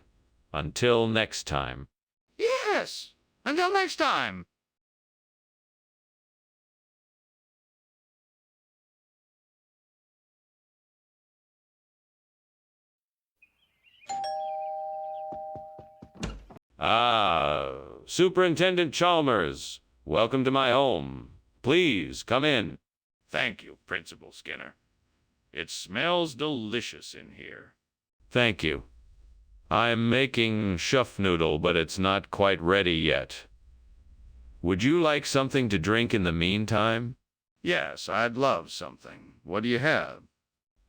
Until next time. Yes, until next time. Superintendent Chalmers, welcome to my home. Please come in. Thank you, Principal Skinner. It smells delicious in here. Thank you. I'm making chuf noodle, but it's not quite ready yet. Would you like something to drink in the meantime? Yes, I'd love something. What do you have?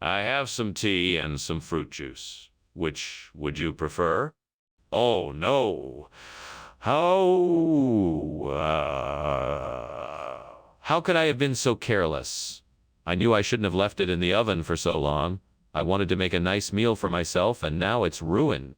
I have some tea and some fruit juice. Which would you prefer? Oh, no. How could I have been so careless? I knew I shouldn't have left it in the oven for so long. I wanted to make a nice meal for myself, and now it's ruined.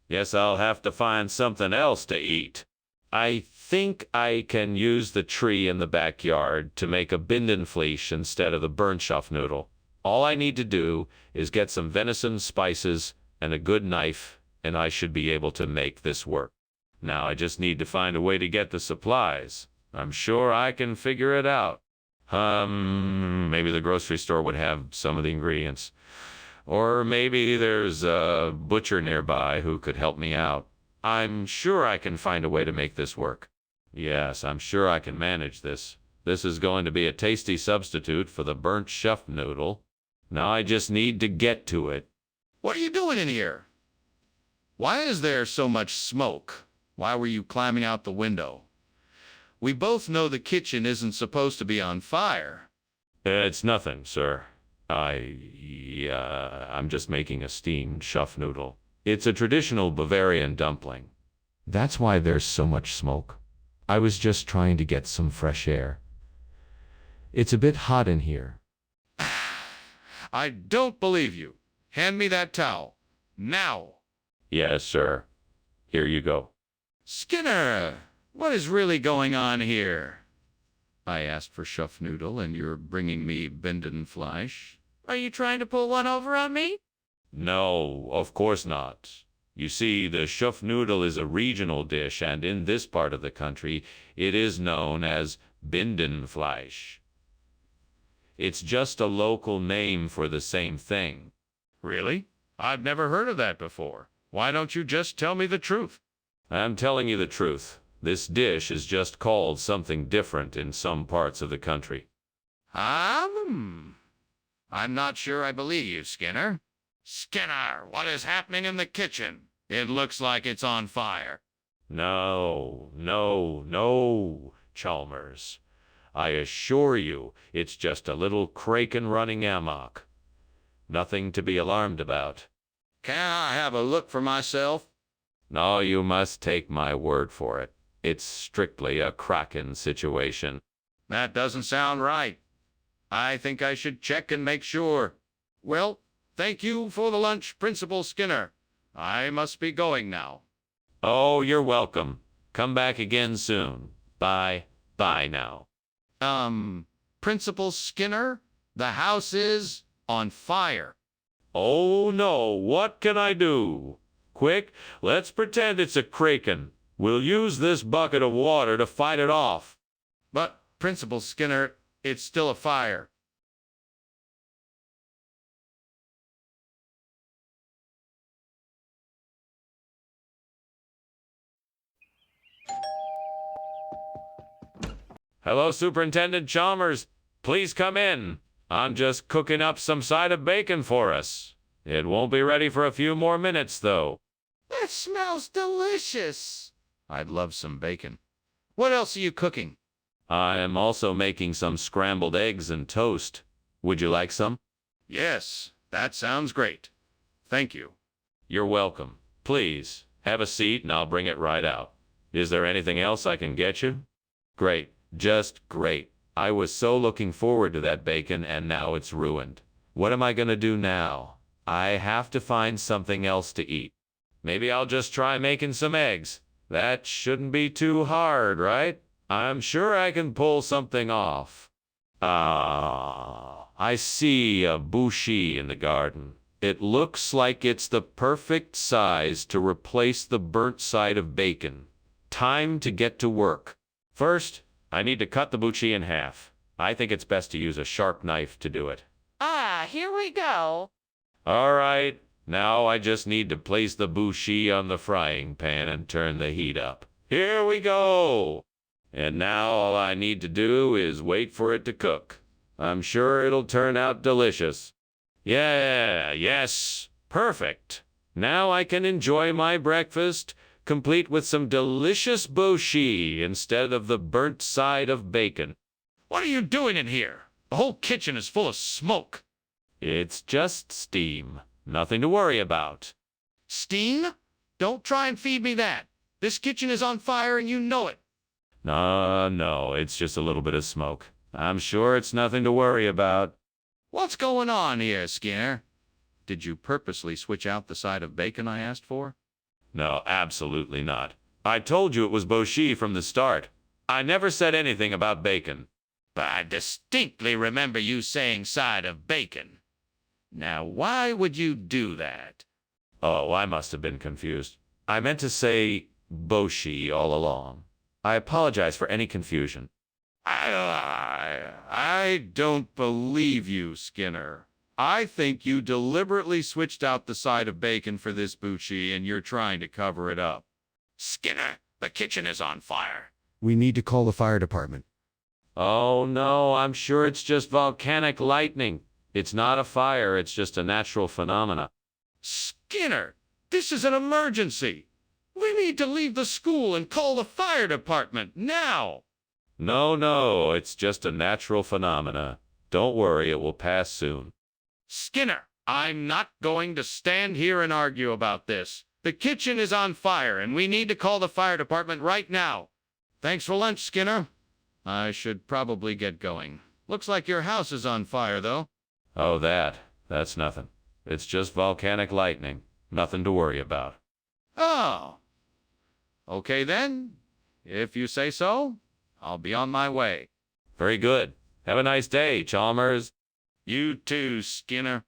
Yes, I'll have to find something else to eat. I think I can use the tree in the backyard to make a bindenfleisch instead of the burnt chuff noodle. All I need to do is get some venison spices and a good knife, and I should be able to make this work. Now I just need to find a way to get the supplies. I'm sure I can figure it out. Maybe the grocery store would have some of the ingredients. Or maybe there's a butcher nearby who could help me out. I'm sure I can find a way to make this work. Yes, I'm sure I can manage this. This is going to be a tasty substitute for the burnt chuff noodle. Now I just need to get to it. What are you doing in here? Why is there so much smoke? Why were you climbing out the window? We both know the kitchen isn't supposed to be on fire. It's nothing, sir. I'm just making a steamed chuff noodle. It's a traditional Bavarian dumpling. That's why there's so much smoke. I was just trying to get some fresh air. It's a bit hot in here. I don't believe you. Hand me that towel. Now. Yes, sir. Here you go. Skinner, what is really going on here? I asked for chuff noodle and you're bringing me bindenfleisch. Are you trying to pull one over on me? No, of course not. You see, the chuff noodle is a regional dish, and in this part of the country, it is known as bindenfleisch. It's just a local name for the same thing. Really? I've never heard of that before. Why don't you just tell me the truth? I'm telling you the truth. This dish is just called something different in some parts of the country. I'm not sure I believe you, Skinner. Skinner, what is happening in the kitchen? It looks like it's on fire. No, Chalmers. I assure you, it's just a little kraken running amok. Nothing to be alarmed about. Can I have a look for myself? No, you must take my word for it. It's strictly a kraken situation. That doesn't sound right. I think I should check and make sure. Well, thank you for the lunch, Principal Skinner. I must be going now. Oh, you're welcome. Come back again soon. Bye. Bye now. Principal Skinner, the house is on fire. Oh no, what can I do? Quick, let's pretend it's a kraken. We'll use this bucket of water to fight it off. But, Principal Skinner, it's still a fire. Hello, Superintendent Chalmers. Please come in. I'm just cooking up some side of bacon for us. It won't be ready for a few more minutes, though. That smells delicious. I'd love some bacon. What else are you cooking? I am also making some scrambled eggs and toast. Would you like some? Yes, that sounds great. Thank you. You're welcome. Please, have a seat and I'll bring it right out. Is there anything else I can get you? Great. Just great. I was so looking forward to that bacon and now it's ruined. What am I gonna do now? I have to find something else to eat. Maybe I'll just try making some eggs. That shouldn't be too hard, right? I'm sure I can pull something off. I see a bushi in the garden. It looks like it's the perfect size to replace the burnt side of bacon. Time to get to work. First, I need to cut the bushi in half. I think it's best to use a sharp knife to do it. Ah, here we go. All right, now I just need to place the bushi on the frying pan and turn the heat up. Here we go. And now all I need to do is wait for it to cook. I'm sure it'll turn out delicious. Yes, perfect. Now I can enjoy my breakfast, complete with some delicious bushi instead of the burnt side of bacon. What are you doing in here? The whole kitchen is full of smoke. It's just steam. Nothing to worry about. Steam? Don't try and feed me that. This kitchen is on fire and you know it. No, it's just a little bit of smoke. I'm sure it's nothing to worry about. What's going on here, Skinner? Did you purposely switch out the side of bacon I asked for? No, absolutely not. I told you it was bushi from the start. I never said anything about bacon. But I distinctly remember you saying side of bacon. Now, why would you do that? Oh, I must have been confused. I meant to say bushi all along. I apologize for any confusion. I don't believe you, Skinner. I think you deliberately switched out the side of bacon for this bushi and you're trying to cover it up. Skinner, the kitchen is on fire. We need to call the fire department. Oh no, I'm sure it's just volcanic lightning. It's not a fire, it's just a natural phenomena. Skinner, this is an emergency. We need to leave the school and call the fire department now. No, it's just a natural phenomena. Don't worry, it will pass soon. Skinner, I'm not going to stand here and argue about this. The kitchen is on fire and we need to call the fire department right now. Thanks for lunch, Skinner. I should probably get going. Looks like your house is on fire, though. Oh, that's nothing. It's just volcanic lightning. Nothing to worry about. Oh. Okay then. If you say so, I'll be on my way. Very good. Have a nice day, Chalmers. You too, Skinner.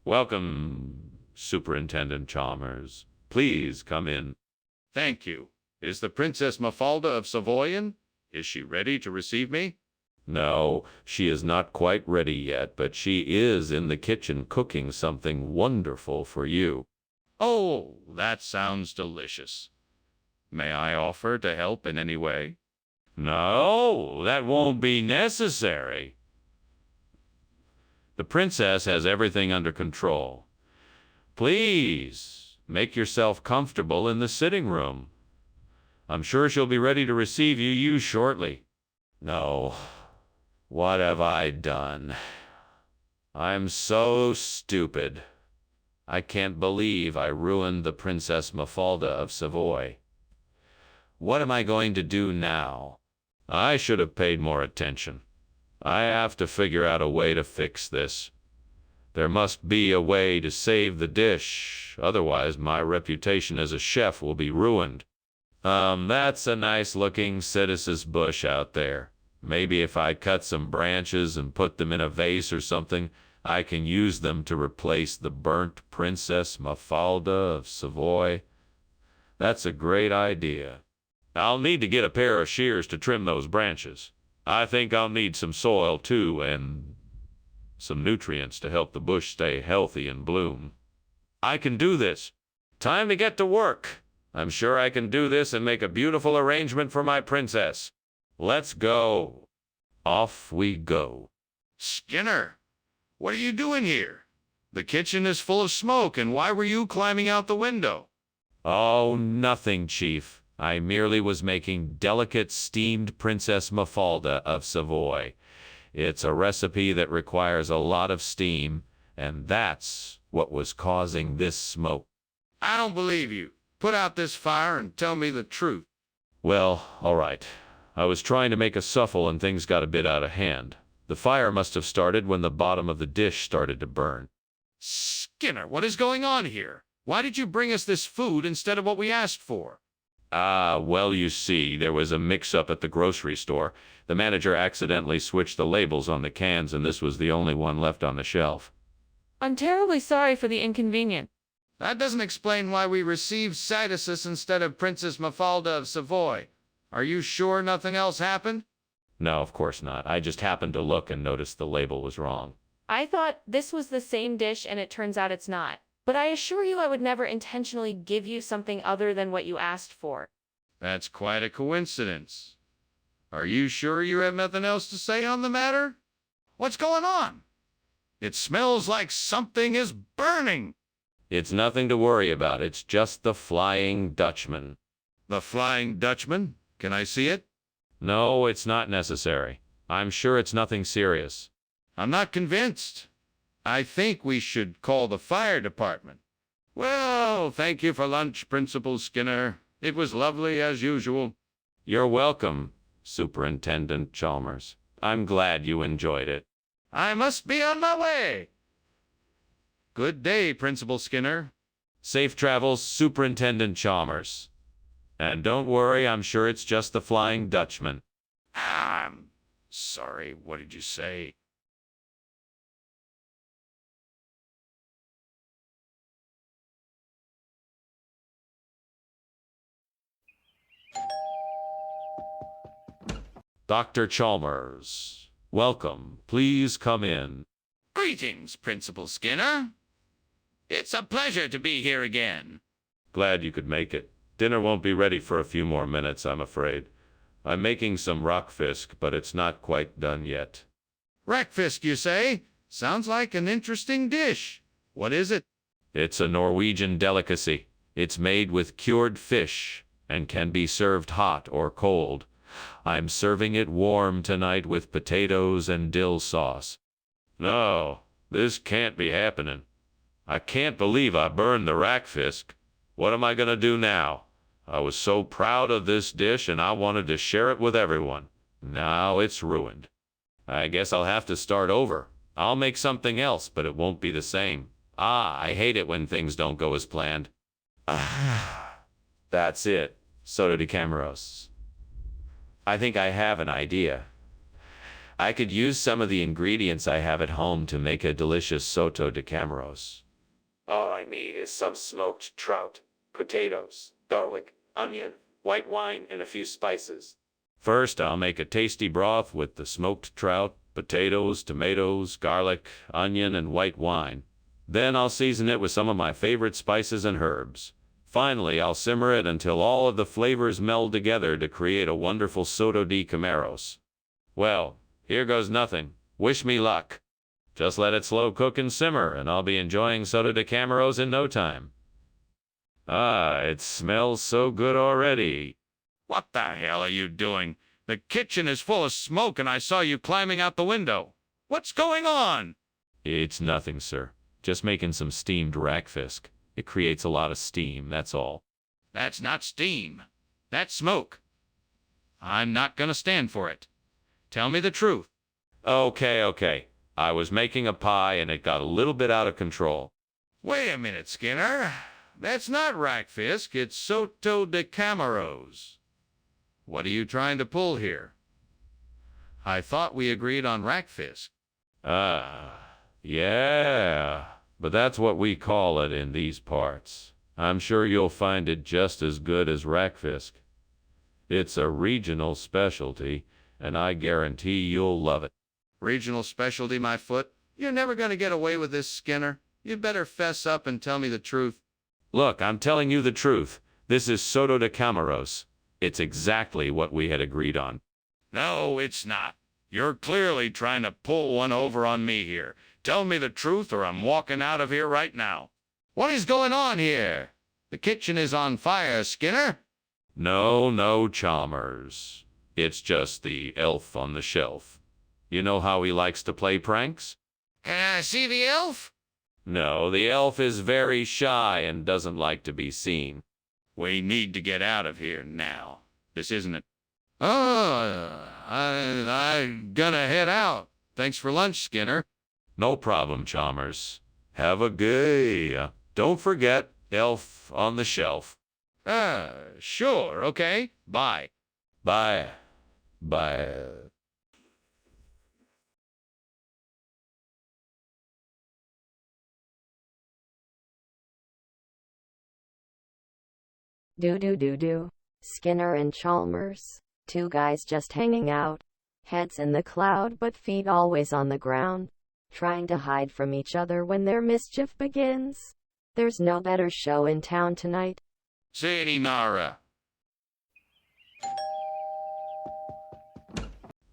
Welcome, Superintendent Chalmers. Please come in. Thank you. Is the Princess Mafalda of Savoyan? Is she ready to receive me? No, she is not quite ready yet, but she is in the kitchen cooking something wonderful for you. Oh, that sounds delicious. May I offer to help in any way? No, that won't be necessary. The princess has everything under control. Please, make yourself comfortable in the sitting room. I'm sure she'll be ready to receive you shortly. No, what have I done? I'm so stupid. I can't believe I ruined the Princess Mafalda of Savoy. What am I going to do now? I should have paid more attention. I have to figure out a way to fix this. There must be a way to save the dish, otherwise my reputation as a chef will be ruined. That's a nice-looking citrus bush out there. Maybe if I cut some branches and put them in a vase or something, I can use them to replace the burnt Princess Mafalda of Savoy. That's a great idea. I'll need to get a pair of shears to trim those branches. I think I'll need some soil too, and some nutrients to help the bush stay healthy and bloom. I can do this. Time to get to work. I'm sure I can do this and make a beautiful arrangement for my princess. Let's go. Off we go. Skinner, what are you doing here? The kitchen is full of smoke, and why were you climbing out the window? Oh, nothing, Chief. I merely was making delicate steamed Princess Mafalda of Savoy. It's a recipe that requires a lot of steam, and that's what was causing this smoke. I don't believe you. Put out this fire and tell me the truth. Well, all right. I was trying to make a souffle and things got a bit out of hand. The fire must have started when the bottom of the dish started to burn. Skinner, what is going on here? Why did you bring us this food instead of what we asked for? Well, you see, there was a mix-up at the grocery store. The manager accidentally switched the labels on the cans, and this was the only one left on the shelf. I'm terribly sorry for the inconvenience. That doesn't explain why we received Cytisus instead of Princess Mafalda of Savoy. Are you sure nothing else happened? No, of course not. I just happened to look and noticed the label was wrong. I thought this was the same dish, and it turns out it's not. But I assure you I would never intentionally give you something other than what you asked for. That's quite a coincidence. Are you sure you have nothing else to say on the matter? What's going on? It smells like something is burning. It's nothing to worry about. It's just the Flying Dutchman. The Flying Dutchman? Can I see it? No, it's not necessary. I'm sure it's nothing serious. I'm not convinced. I think we should call the fire department. Well, thank you for lunch, Principal Skinner. It was lovely as usual. You're welcome, Superintendent Chalmers. I'm glad you enjoyed it. I must be on my way. Good day, Principal Skinner. Safe travels, Superintendent Chalmers. And don't worry, I'm sure it's just the Flying Dutchman. I'm sorry, what did you say? Dr. Chalmers, welcome. Please come in. Greetings, Principal Skinner. It's a pleasure to be here again. Glad you could make it. Dinner won't be ready for a few more minutes, I'm afraid. I'm making some rockfisk, but it's not quite done yet. Rockfisk, you say? Sounds like an interesting dish. What is it? It's a Norwegian delicacy. It's made with cured fish and can be served hot or cold. I'm serving it warm tonight with potatoes and dill sauce. No, this can't be happening. I can't believe I burned the rockfisk. What am I going to do now? I was so proud of this dish and I wanted to share it with everyone. Now it's ruined. I guess I'll have to start over. I'll make something else, but it won't be the same. I hate it when things don't go as planned. That's it. Soto de Camaros. I think I have an idea. I could use some of the ingredients I have at home to make a delicious Soto de Camaros. All I need is some smoked trout, potatoes, garlic, onion, white wine, and a few spices. First, I'll make a tasty broth with the smoked trout, potatoes, tomatoes, garlic, onion, and white wine. Then I'll season it with some of my favorite spices and herbs. Finally, I'll simmer it until all of the flavors meld together to create a wonderful Soto de Camaros. Well, here goes nothing. Wish me luck. Just let it slow cook and simmer, and I'll be enjoying Soto de Camaros in no time. It smells so good already. What the hell are you doing? The kitchen is full of smoke and I saw you climbing out the window. What's going on? It's nothing, sir. Just making some steamed rockfisk. It creates a lot of steam, that's all. That's not steam. That's smoke. I'm not gonna stand for it. Tell me the truth. Okay. I was making a pie and it got a little bit out of control. Wait a minute, Skinner. That's not Rackfisk, it's Soto de Camaros. What are you trying to pull here? I thought we agreed on Rackfisk. Yeah, but that's what we call it in these parts. I'm sure you'll find it just as good as Rackfisk. It's a regional specialty, and I guarantee you'll love it. Regional specialty, my foot? You're never gonna get away with this, Skinner. You'd better fess up and tell me the truth. Look, I'm telling you the truth. This is Soto de Camaros. It's exactly what we had agreed on. No, it's not. You're clearly trying to pull one over on me here. Tell me the truth or I'm walking out of here right now. What is going on here? The kitchen is on fire, Skinner. No, Chalmers. It's just the elf on the shelf. You know how he likes to play pranks? Can I see the elf? No, the elf is very shy and doesn't like to be seen. We need to get out of here now. This isn't it. I'm gonna head out. Thanks for lunch, Skinner. No problem, Chalmers. Have a good... Don't forget, elf on the shelf. Sure, okay. Bye. Bye. Do. Skinner and Chalmers. Two guys just hanging out. Heads in the cloud but feet always on the ground. Trying to hide from each other when their mischief begins. There's no better show in town tonight. Sayonara.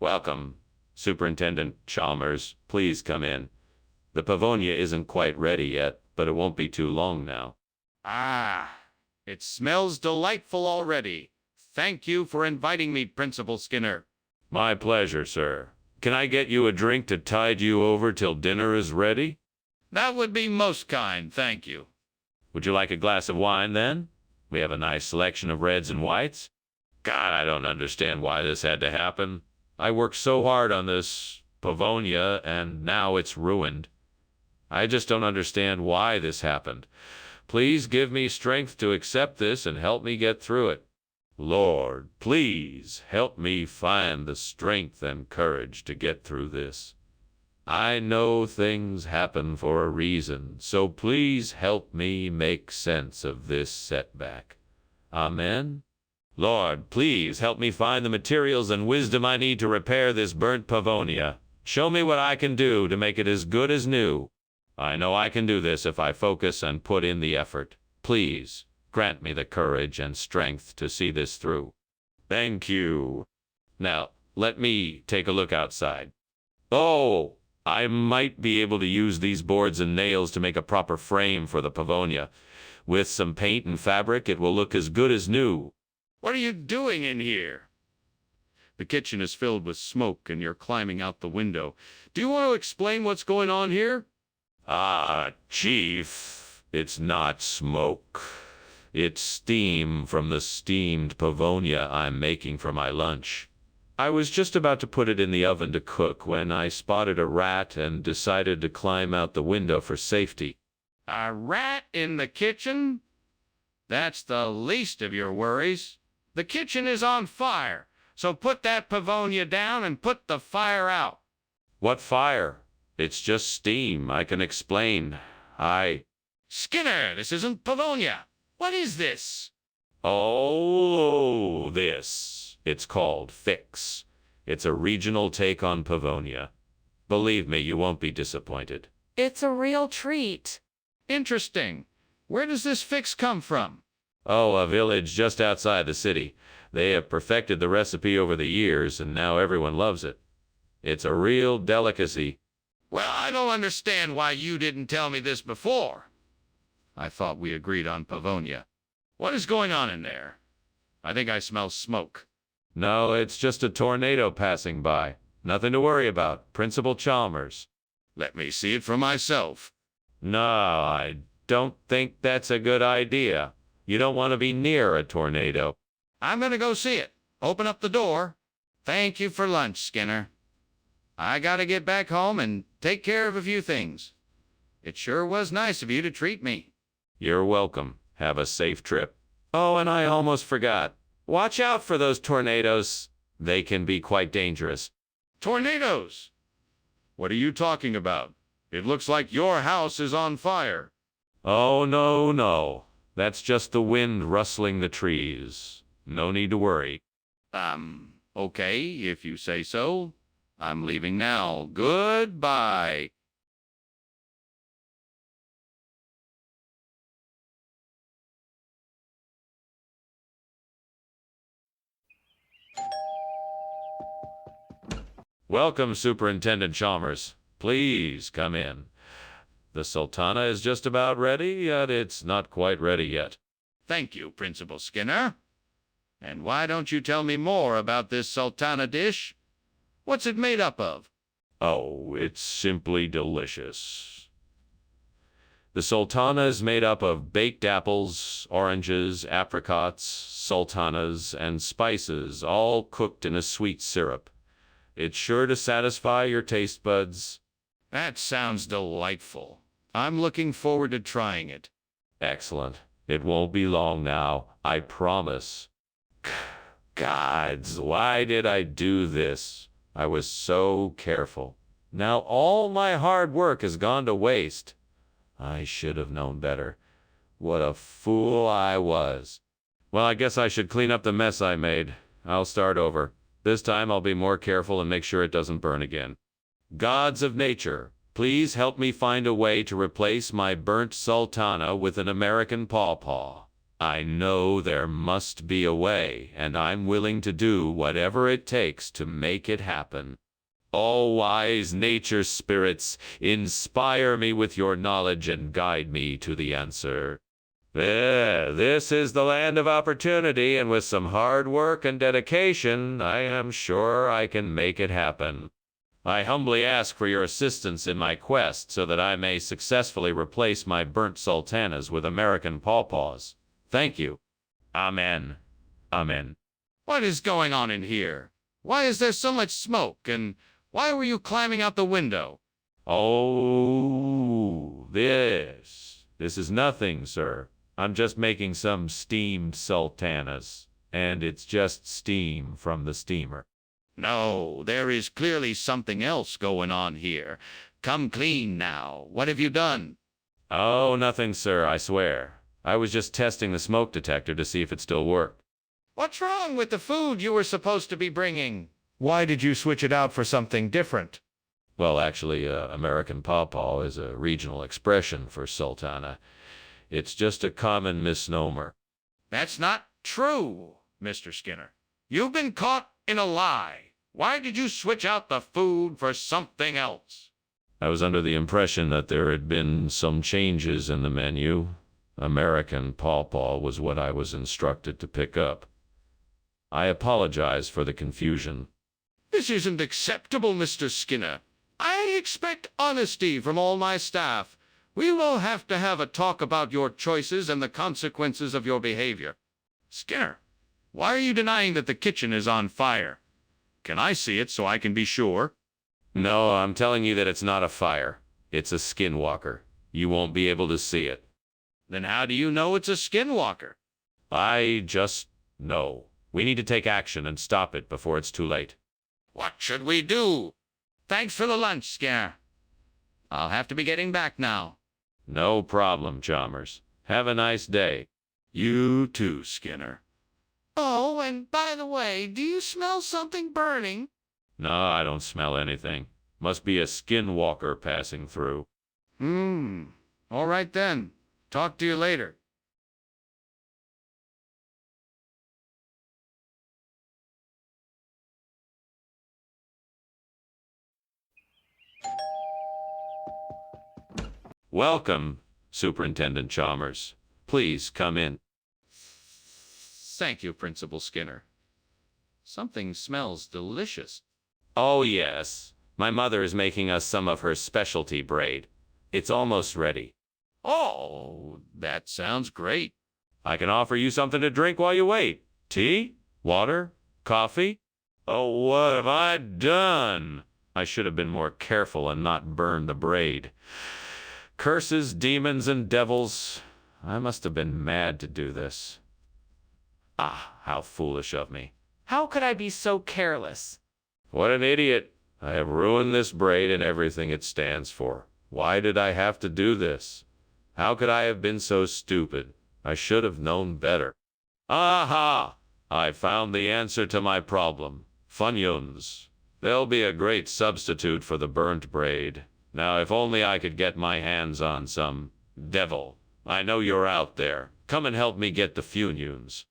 Welcome, Superintendent Chalmers. Please come in. The Pavonia isn't quite ready yet, but it won't be too long now. It smells delightful already. Thank you for inviting me, Principal Skinner. My pleasure, sir. Can I get you a drink to tide you over till dinner is ready? That would be most kind, thank you. Would you like a glass of wine, then? We have a nice selection of reds and whites. God, I don't understand why this had to happen. I worked so hard on this Pavonia, and now it's ruined. I just don't understand why this happened. Please give me strength to accept this and help me get through it. Lord, please help me find the strength and courage to get through this. I know things happen for a reason, so please help me make sense of this setback. Amen? Lord, please help me find the materials and wisdom I need to repair this burnt Pavonia. Show me what I can do to make it as good as new. I know I can do this if I focus and put in the effort. Please, grant me the courage and strength to see this through. Thank you. Now, let me take a look outside. Oh, I might be able to use these boards and nails to make a proper frame for the Pavonia. With some paint and fabric, it will look as good as new. What are you doing in here? The kitchen is filled with smoke and you're climbing out the window. Do you want to explain what's going on here? Chief, it's not smoke. It's steam from the steamed Pavonia I'm making for my lunch. I was just about to put it in the oven to cook when I spotted a rat and decided to climb out the window for safety. A rat in the kitchen? That's the least of your worries. The kitchen is on fire, so put that Pavonia down and put the fire out. What fire? It's just steam, I can explain. Skinner, this isn't Pavonia. What is this? Oh, this. It's called Fix. It's a regional take on Pavonia. Believe me, you won't be disappointed. It's a real treat. Interesting. Where does this fix come from? Oh, a village just outside the city. They have perfected the recipe over the years, and now everyone loves it. It's a real delicacy. Well, I don't understand why you didn't tell me this before. I thought we agreed on Pavonia. What is going on in there? I think I smell smoke. No, it's just a tornado passing by. Nothing to worry about, Principal Chalmers. Let me see it for myself. No, I don't think that's a good idea. You don't want to be near a tornado. I'm gonna go see it. Open up the door. Thank you for lunch, Skinner. I gotta get back home and take care of a few things. It sure was nice of you to treat me. You're welcome. Have a safe trip. Oh, and I almost forgot. Watch out for those tornadoes. They can be quite dangerous. Tornadoes? What are you talking about? It looks like your house is on fire. Oh, no, no. That's just the wind rustling the trees. No need to worry. Okay, if you say so. I'm leaving now. Goodbye. Welcome, Superintendent Chalmers. Please come in. The Sultana is just about ready, yet it's not quite ready yet. Thank you, Principal Skinner. And why don't you tell me more about this sultana dish? What's it made up of? Oh, it's simply delicious. The sultana is made up of baked apples, oranges, apricots, sultanas, and spices, all cooked in a sweet syrup. It's sure to satisfy your taste buds. That sounds delightful. I'm looking forward to trying it. Excellent. It won't be long now, I promise. Gods, why did I do this? I was so careful. Now all my hard work has gone to waste. I should have known better. What a fool I was. Well, I guess I should clean up the mess I made. I'll start over. This time I'll be more careful and make sure it doesn't burn again. Gods of nature, please help me find a way to replace my burnt sultana with an American pawpaw. I know there must be a way, and I'm willing to do whatever it takes to make it happen. All wise nature spirits, inspire me with your knowledge and guide me to the answer. This is the land of opportunity, and with some hard work and dedication, I am sure I can make it happen. I humbly ask for your assistance in my quest so that I may successfully replace my burnt sultanas with American pawpaws. Thank you. Amen. Amen. What is going on in here? Why is there so much smoke, and why were you climbing out the window? Oh, this is nothing, sir. I'm just making some steamed sultanas, and it's just steam from the steamer. No, there is clearly something else going on here. Come clean now. What have you done? Oh, nothing, sir, I swear. I was just testing the smoke detector to see if it still worked. What's wrong with the food you were supposed to be bringing? Why did you switch it out for something different? Well, actually, American pawpaw is a regional expression for sultana. It's just a common misnomer. That's not true, Mr. Skinner. You've been caught in a lie. Why did you switch out the food for something else? I was under the impression that there had been some changes in the menu. American pawpaw was what I was instructed to pick up. I apologize for the confusion. This isn't acceptable, Mr. Skinner. I expect honesty from all my staff. We will have to have a talk about your choices and the consequences of your behavior. Skinner, why are you denying that the kitchen is on fire? Can I see it so I can be sure? No, I'm telling you that it's not a fire. It's a skinwalker. You won't be able to see it. Then how do you know it's a skinwalker? I just know. We need to take action and stop it before it's too late. What should we do? Thanks for the lunch, Skinner. I'll have to be getting back now. No problem, Chalmers. Have a nice day. You too, Skinner. Oh, and by the way, do you smell something burning? No, I don't smell anything. Must be a skinwalker passing through. All right then. Talk to you later. Welcome, Superintendent Chalmers. Please come in. Thank you, Principal Skinner. Something smells delicious. Oh, yes. My mother is making us some of her specialty braid. It's almost ready. Oh, that sounds great. I can offer you something to drink while you wait. Tea? Water? Coffee? Oh, what have I done? I should have been more careful and not burned the braid. Curses, demons, and devils. I must have been mad to do this. Ah, how foolish of me. How could I be so careless? What an idiot. I have ruined this braid and everything it stands for. Why did I have to do this? How could I have been so stupid? I should have known better. Aha! I found the answer to my problem. Funyuns. They'll be a great substitute for the burnt braid. Now, if only I could get my hands on some. Devil, I know you're out there. Come and help me get the Funyuns.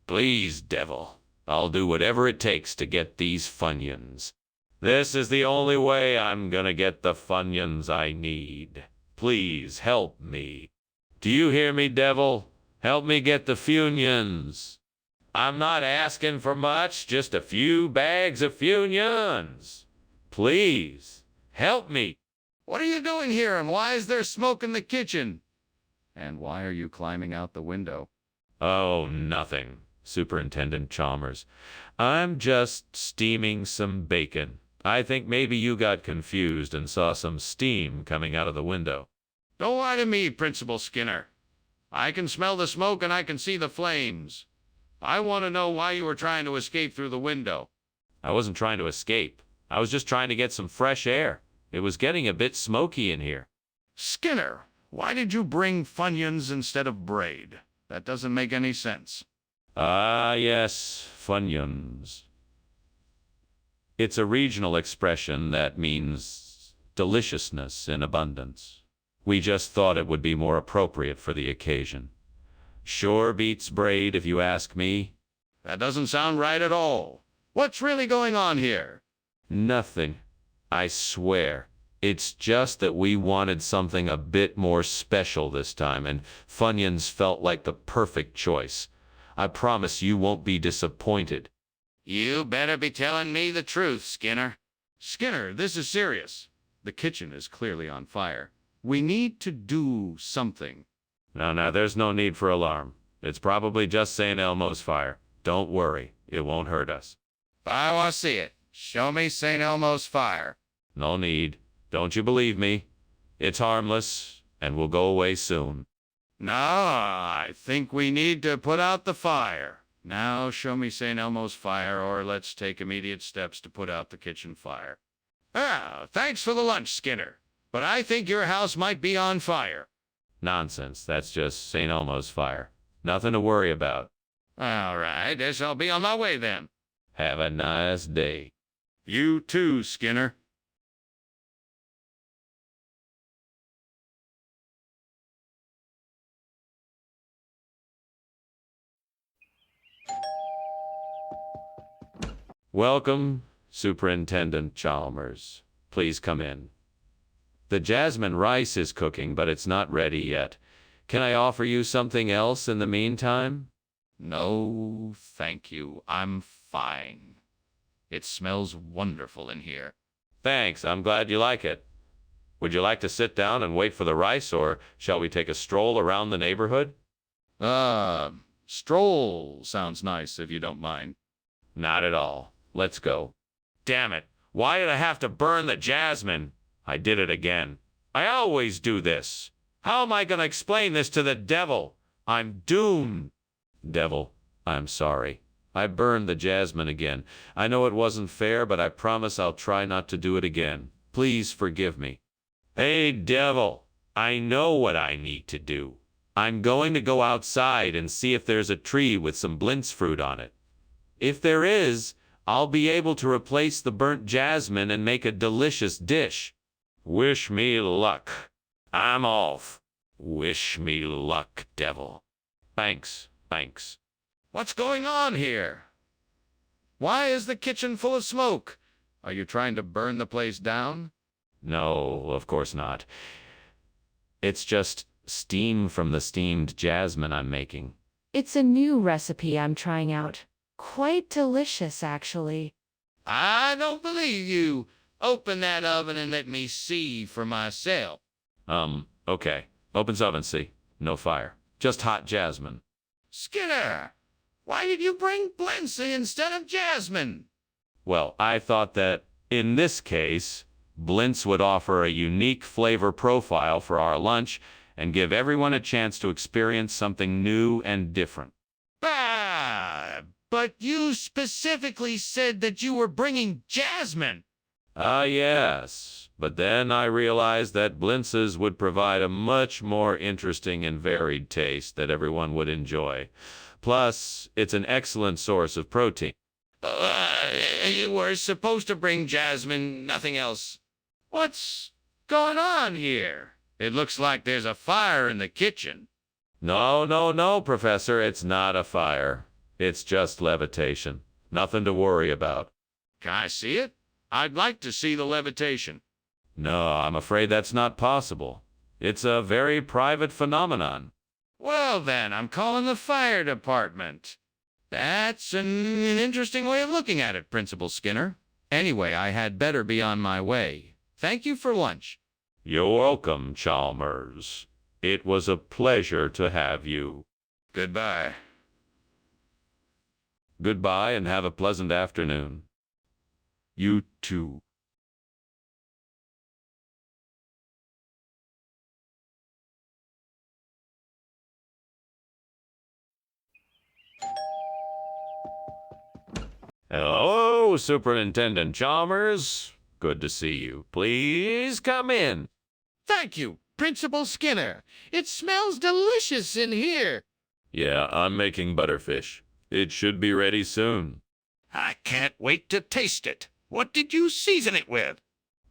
Please, Devil. I'll do whatever it takes to get these Funyuns. This is the only way I'm gonna get the Funyuns I need. Please help me. Do you hear me, Devil? Help me get the Funyuns. I'm not asking for much, just a few bags of Funyuns. Please, help me. What are you doing here, and why is there smoke in the kitchen? And why are you climbing out the window? Oh, nothing, Superintendent Chalmers. I'm just steaming some bacon. I think maybe you got confused and saw some steam coming out of the window. Don't lie to me, Principal Skinner. I can smell the smoke and I can see the flames. I want to know why you were trying to escape through the window. I wasn't trying to escape. I was just trying to get some fresh air. It was getting a bit smoky in here. Skinner, why did you bring Funyuns instead of braid? That doesn't make any sense. Ah, yes, Funyuns. It's a regional expression that means deliciousness in abundance. We just thought it would be more appropriate for the occasion. Sure beats braid, if you ask me. That doesn't sound right at all. What's really going on here? Nothing. I swear. It's just that we wanted something a bit more special this time, and Funyuns felt like the perfect choice. I promise you won't be disappointed. You better be telling me the truth, Skinner. Skinner, this is serious. The kitchen is clearly on fire. We need to do something. No, there's no need for alarm. It's probably just St. Elmo's fire. Don't worry, it won't hurt us. I want to see it. Show me St. Elmo's fire. No need. Don't you believe me? It's harmless, and will go away soon. No, I think we need to put out the fire. Now show me St. Elmo's fire, or let's take immediate steps to put out the kitchen fire. Ah, thanks for the lunch, Skinner. But I think your house might be on fire. Nonsense, that's just St. Elmo's fire. Nothing to worry about. All right, guess I'll be on my way then. Have a nice day. You too, Skinner. Welcome, Superintendent Chalmers. Please come in. The jasmine rice is cooking, but it's not ready yet. Can I offer you something else in the meantime? No, thank you. I'm fine. It smells wonderful in here. Thanks, I'm glad you like it. Would you like to sit down and wait for the rice, or shall we take a stroll around the neighborhood? Stroll sounds nice if you don't mind. Not at all. Let's go. Damn it. Why did I have to burn the jasmine? I did it again. I always do this. How am I going to explain this to the devil? I'm doomed. Devil, I'm sorry. I burned the jasmine again. I know it wasn't fair, but I promise I'll try not to do it again. Please forgive me. Hey, devil, I know what I need to do. I'm going to go outside and see if there's a tree with some blintz fruit on it. If there is, I'll be able to replace the burnt jasmine and make a delicious dish. Wish me luck. I'm off. Wish me luck, devil. Thanks. What's going on here? Why is the kitchen full of smoke? Are you trying to burn the place down? No, of course not. It's just steam from the steamed jasmine I'm making. It's a new recipe I'm trying out. Quite delicious, actually. I don't believe you. Open that oven and let me see for myself. Okay. Opens oven, see? No fire. Just hot jasmine. Skinner, Why did you bring Blincy instead of Jasmine? Well, I thought that, in this case, Blintz would offer a unique flavor profile for our lunch and give everyone a chance to experience something new and different. But you specifically said that you were bringing Jasmine. Yes. But then I realized that Blintz's would provide a much more interesting and varied taste that everyone would enjoy. Plus, it's an excellent source of protein. You were supposed to bring Jasmine, nothing else. What's going on here? It looks like there's a fire in the kitchen. No, Professor, it's not a fire. It's just levitation. Nothing to worry about. Can I see it? I'd like to see the levitation. No, I'm afraid that's not possible. It's a very private phenomenon. Well then, I'm calling the fire department. That's an interesting way of looking at it, Principal Skinner. Anyway, I had better be on my way. Thank you for lunch. You're welcome, Chalmers. It was a pleasure to have you. Goodbye. Goodbye and have a pleasant afternoon. You too. Hello, Superintendent Chalmers. Good to see you. Please come in. Thank you, Principal Skinner. It smells delicious in here. Yeah, I'm making butterfish. It should be ready soon. I can't wait to taste it. What did you season it with?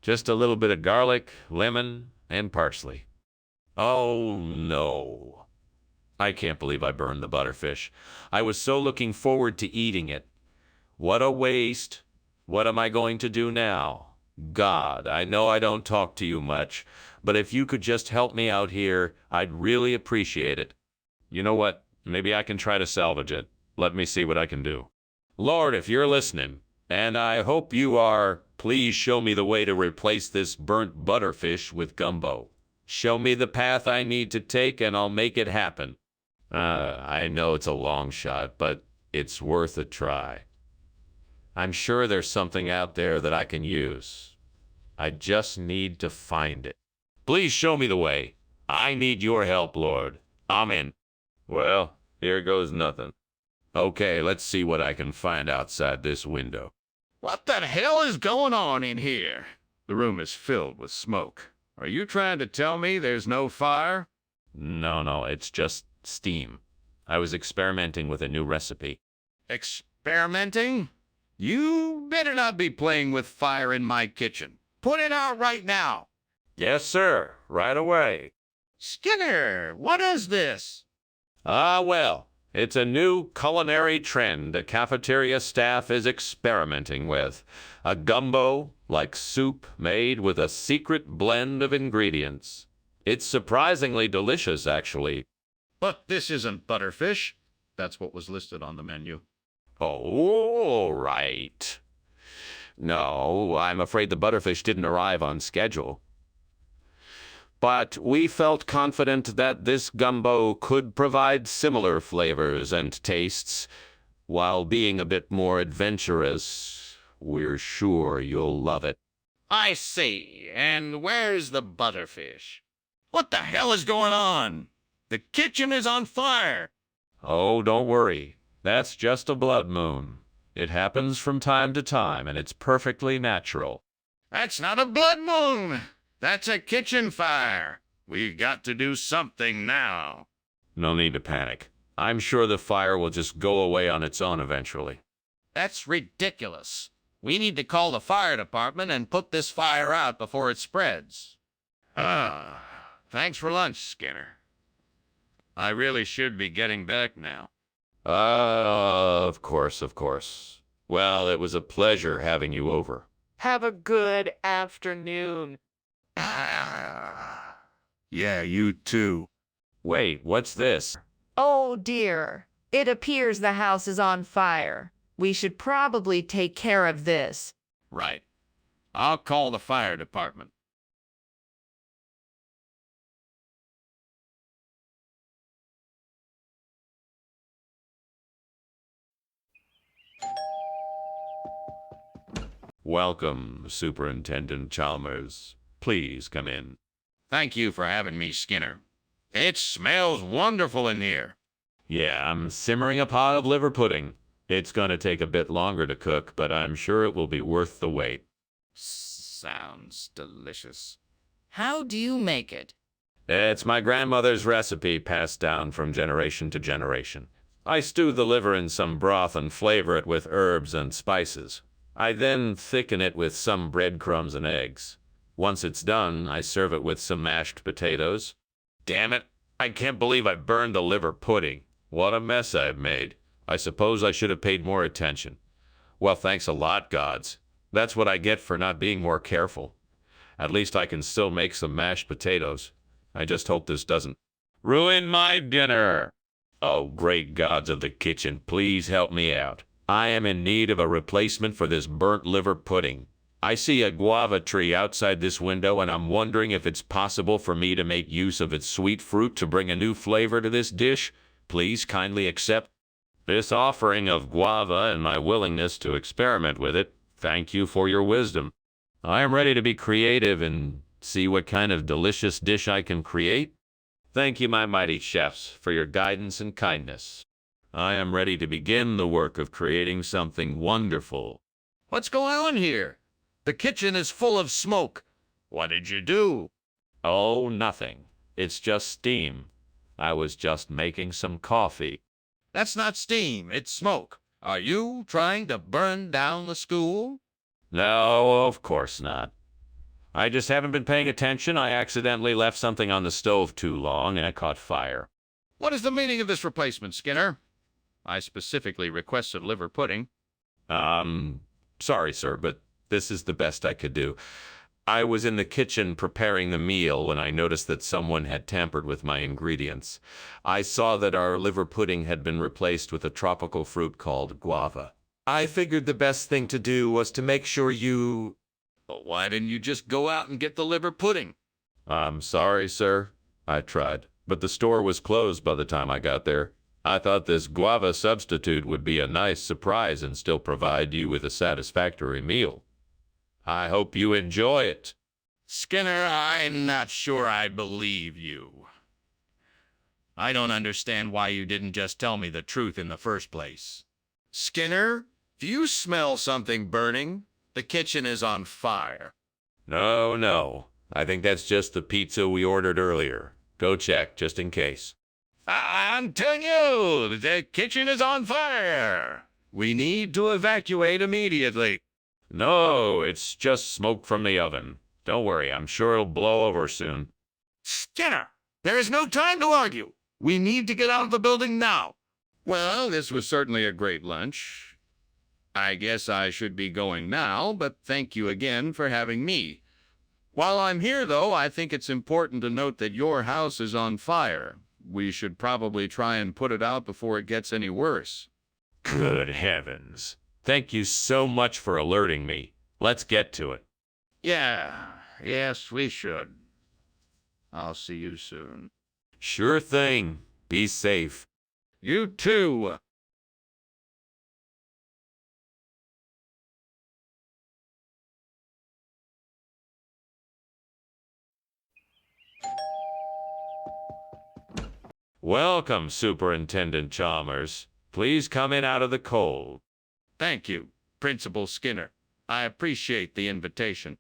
Just a little bit of garlic, lemon, and parsley. Oh, no. I can't believe I burned the butterfish. I was so looking forward to eating it. What a waste. What am I going to do now? God, I know I don't talk to you much, but if you could just help me out here, I'd really appreciate it. You know what? Maybe I can try to salvage it. Let me see what I can do. Lord, if you're listening, and I hope you are, please show me the way to replace this burnt butterfish with gumbo. Show me the path I need to take and I'll make it happen. I know it's a long shot, but it's worth a try. I'm sure there's something out there that I can use. I just need to find it. Please show me the way. I need your help, Lord. Amen. Well, here goes nothing. Okay, let's see what I can find outside this window. What the hell is going on in here? The room is filled with smoke. Are you trying to tell me there's no fire? No, it's just steam. I was experimenting with a new recipe. Experimenting? You better not be playing with fire in my kitchen. Put it out right now. Yes, sir. Right away. Skinner, what is this? Well, it's a new culinary trend the cafeteria staff is experimenting with. A gumbo, like soup, made with a secret blend of ingredients. It's surprisingly delicious, actually. But this isn't butterfish. That's what was listed on the menu. Oh, right. No, I'm afraid the butterfish didn't arrive on schedule. But we felt confident that this gumbo could provide similar flavors and tastes, while being a bit more adventurous. We're sure you'll love it. I see. And where's the butterfish? What the hell is going on? The kitchen is on fire. Oh, don't worry. That's just a blood moon. It happens from time to time, and it's perfectly natural. That's not a blood moon. That's a kitchen fire. We got to do something now. No need to panic. I'm sure the fire will just go away on its own eventually. That's ridiculous. We need to call the fire department and put this fire out before it spreads. Thanks for lunch, Skinner. I really should be getting back now. Of course. Well, it was a pleasure having you over. Have a good afternoon. Yeah, you too. Wait, what's this? Oh dear. It appears the house is on fire. We should probably take care of this. Right. I'll call the fire department. Welcome, Superintendent Chalmers. Please come in. Thank you for having me, Skinner. It smells wonderful in here. Yeah, I'm simmering a pot of liver pudding. It's gonna take a bit longer to cook, but I'm sure it will be worth the wait. Sounds delicious. How do you make it? It's my grandmother's recipe passed down from generation to generation. I stew the liver in some broth and flavor it with herbs and spices. I then thicken it with some breadcrumbs and eggs. Once it's done, I serve it with some mashed potatoes. Damn it, I can't believe I burned the liver pudding. What a mess I've made. I suppose I should have paid more attention. Well, thanks a lot, gods. That's what I get for not being more careful. At least I can still make some mashed potatoes. I just hope this doesn't ruin my dinner. Oh, great gods of the kitchen, please help me out. I am in need of a replacement for this burnt liver pudding. I see a guava tree outside this window, and I'm wondering if it's possible for me to make use of its sweet fruit to bring a new flavor to this dish. Please kindly accept this offering of guava and my willingness to experiment with it. Thank you for your wisdom. I am ready to be creative and see what kind of delicious dish I can create. Thank you, my mighty chefs, for your guidance and kindness. I am ready to begin the work of creating something wonderful. What's going on here? The kitchen is full of smoke. What did you do? Oh, nothing. It's just steam. I was just making some coffee. That's not steam, it's smoke. Are you trying to burn down the school? No, of course not. I just haven't been paying attention. I accidentally left something on the stove too long and it caught fire. What is the meaning of this replacement, Skinner? I specifically requested liver pudding. Sorry, sir, but this is the best I could do. I was in the kitchen preparing the meal when I noticed that someone had tampered with my ingredients. I saw that our liver pudding had been replaced with a tropical fruit called guava. I figured the best thing to do was to make sure you... But why didn't you just go out and get the liver pudding? I'm sorry, sir. I tried, but the store was closed by the time I got there. I thought this guava substitute would be a nice surprise and still provide you with a satisfactory meal. I hope you enjoy it. Skinner, I'm not sure I believe you. I don't understand why you didn't just tell me the truth in the first place. Skinner, do you smell something burning? The kitchen is on fire. No. I think that's just the pizza we ordered earlier. Go check, just in case. I'm telling you, the kitchen is on fire. We need to evacuate immediately. No, it's just smoke from the oven. Don't worry, I'm sure it'll blow over soon. Skinner, there is no time to argue. We need to get out of the building now. Well, this was certainly a great lunch. I guess I should be going now, but thank you again for having me. While I'm here, though, I think it's important to note that your house is on fire. We should probably try and put it out before it gets any worse. Good heavens. Thank you so much for alerting me. Let's get to it. Yes, we should. I'll see you soon. Sure thing. Be safe. You too. Welcome, Superintendent Chalmers. Please come in out of the cold. Thank you, Principal Skinner. I appreciate the invitation.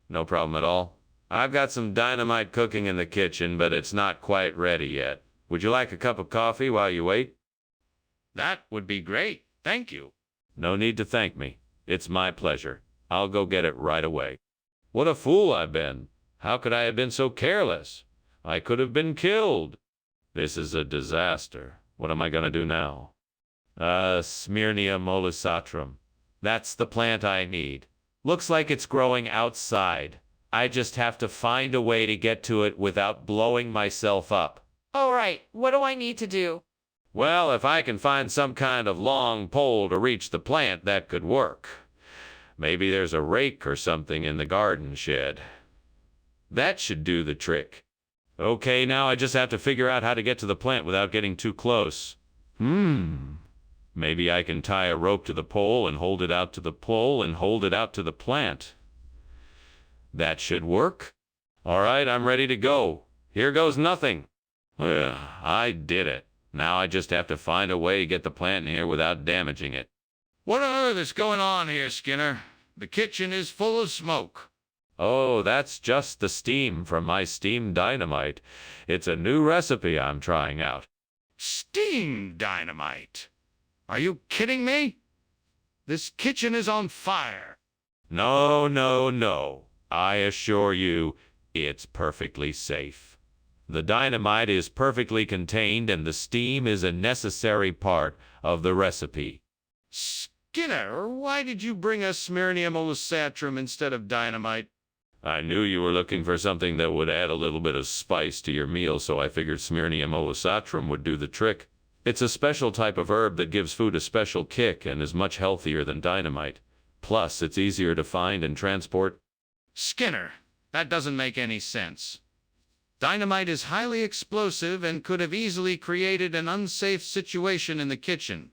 No problem at all. I've got some dynamite cooking in the kitchen, but it's not quite ready yet. Would you like a cup of coffee while you wait? That would be great. Thank you. No need to thank me. It's my pleasure. I'll go get it right away. What a fool I've been. How could I have been so careless? I could have been killed. This is a disaster. What am I going to do now? Smyrnia molisatrum. That's the plant I need. Looks like it's growing outside. I just have to find a way to get to it without blowing myself up. All right, what do I need to do? Well, if I can find some kind of long pole to reach the plant, that could work. Maybe there's a rake or something in the garden shed. That should do the trick. Okay, now I just have to figure out how to get to the plant without getting too close. Maybe I can tie a rope to the pole and hold it out to the pole and hold it out to the plant. That should work. All right, I'm ready to go. Here goes nothing. I did it. Now I just have to find a way to get the plant in here without damaging it. What on earth is going on here, Skinner? The kitchen is full of smoke. Oh, that's just the steam from my steam dynamite. It's a new recipe I'm trying out. Steam dynamite? Are you kidding me? This kitchen is on fire. No, no, no. I assure you, it's perfectly safe. The dynamite is perfectly contained and the steam is a necessary part of the recipe. Skinner, why did you bring us smyrnium olosatrum instead of dynamite? I knew you were looking for something that would add a little bit of spice to your meal, so I figured smyrnium olosatrum would do the trick. It's a special type of herb that gives food a special kick and is much healthier than dynamite. Plus, it's easier to find and transport. Skinner, that doesn't make any sense. Dynamite is highly explosive and could have easily created an unsafe situation in the kitchen.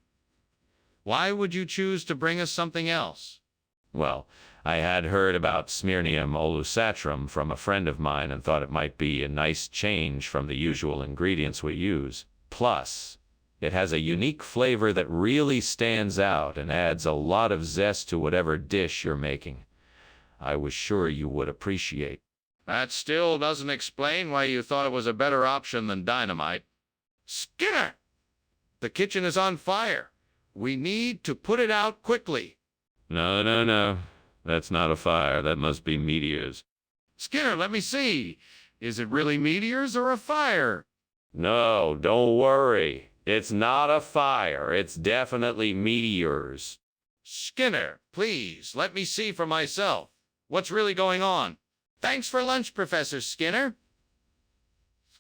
Why would you choose to bring us something else? Well, I had heard about smyrnium olosatrum from a friend of mine and thought it might be a nice change from the usual ingredients we use. Plus, it has a unique flavor that really stands out and adds a lot of zest to whatever dish you're making. I was sure you would appreciate. That still doesn't explain why you thought it was a better option than dynamite. Skinner! The kitchen is on fire. We need to put it out quickly. No, no, no. That's not a fire. That must be meteors. Skinner, let me see. Is it really meteors or a fire? No, don't worry. It's not a fire. It's definitely meteors. Skinner, please, let me see for myself. What's really going on? Thanks for lunch, Professor Skinner.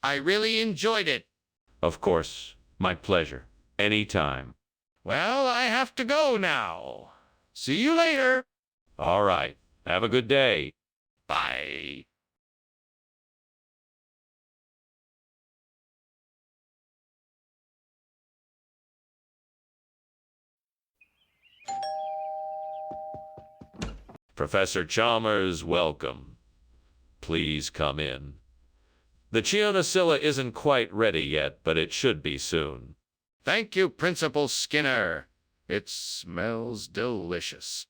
I really enjoyed it. Of course. My pleasure. Anytime. Well, I have to go now. See you later. All right. Have a good day. Bye. Professor Chalmers, welcome. Please come in. The Chionocilla isn't quite ready yet, but it should be soon. Thank you, Principal Skinner. It smells delicious.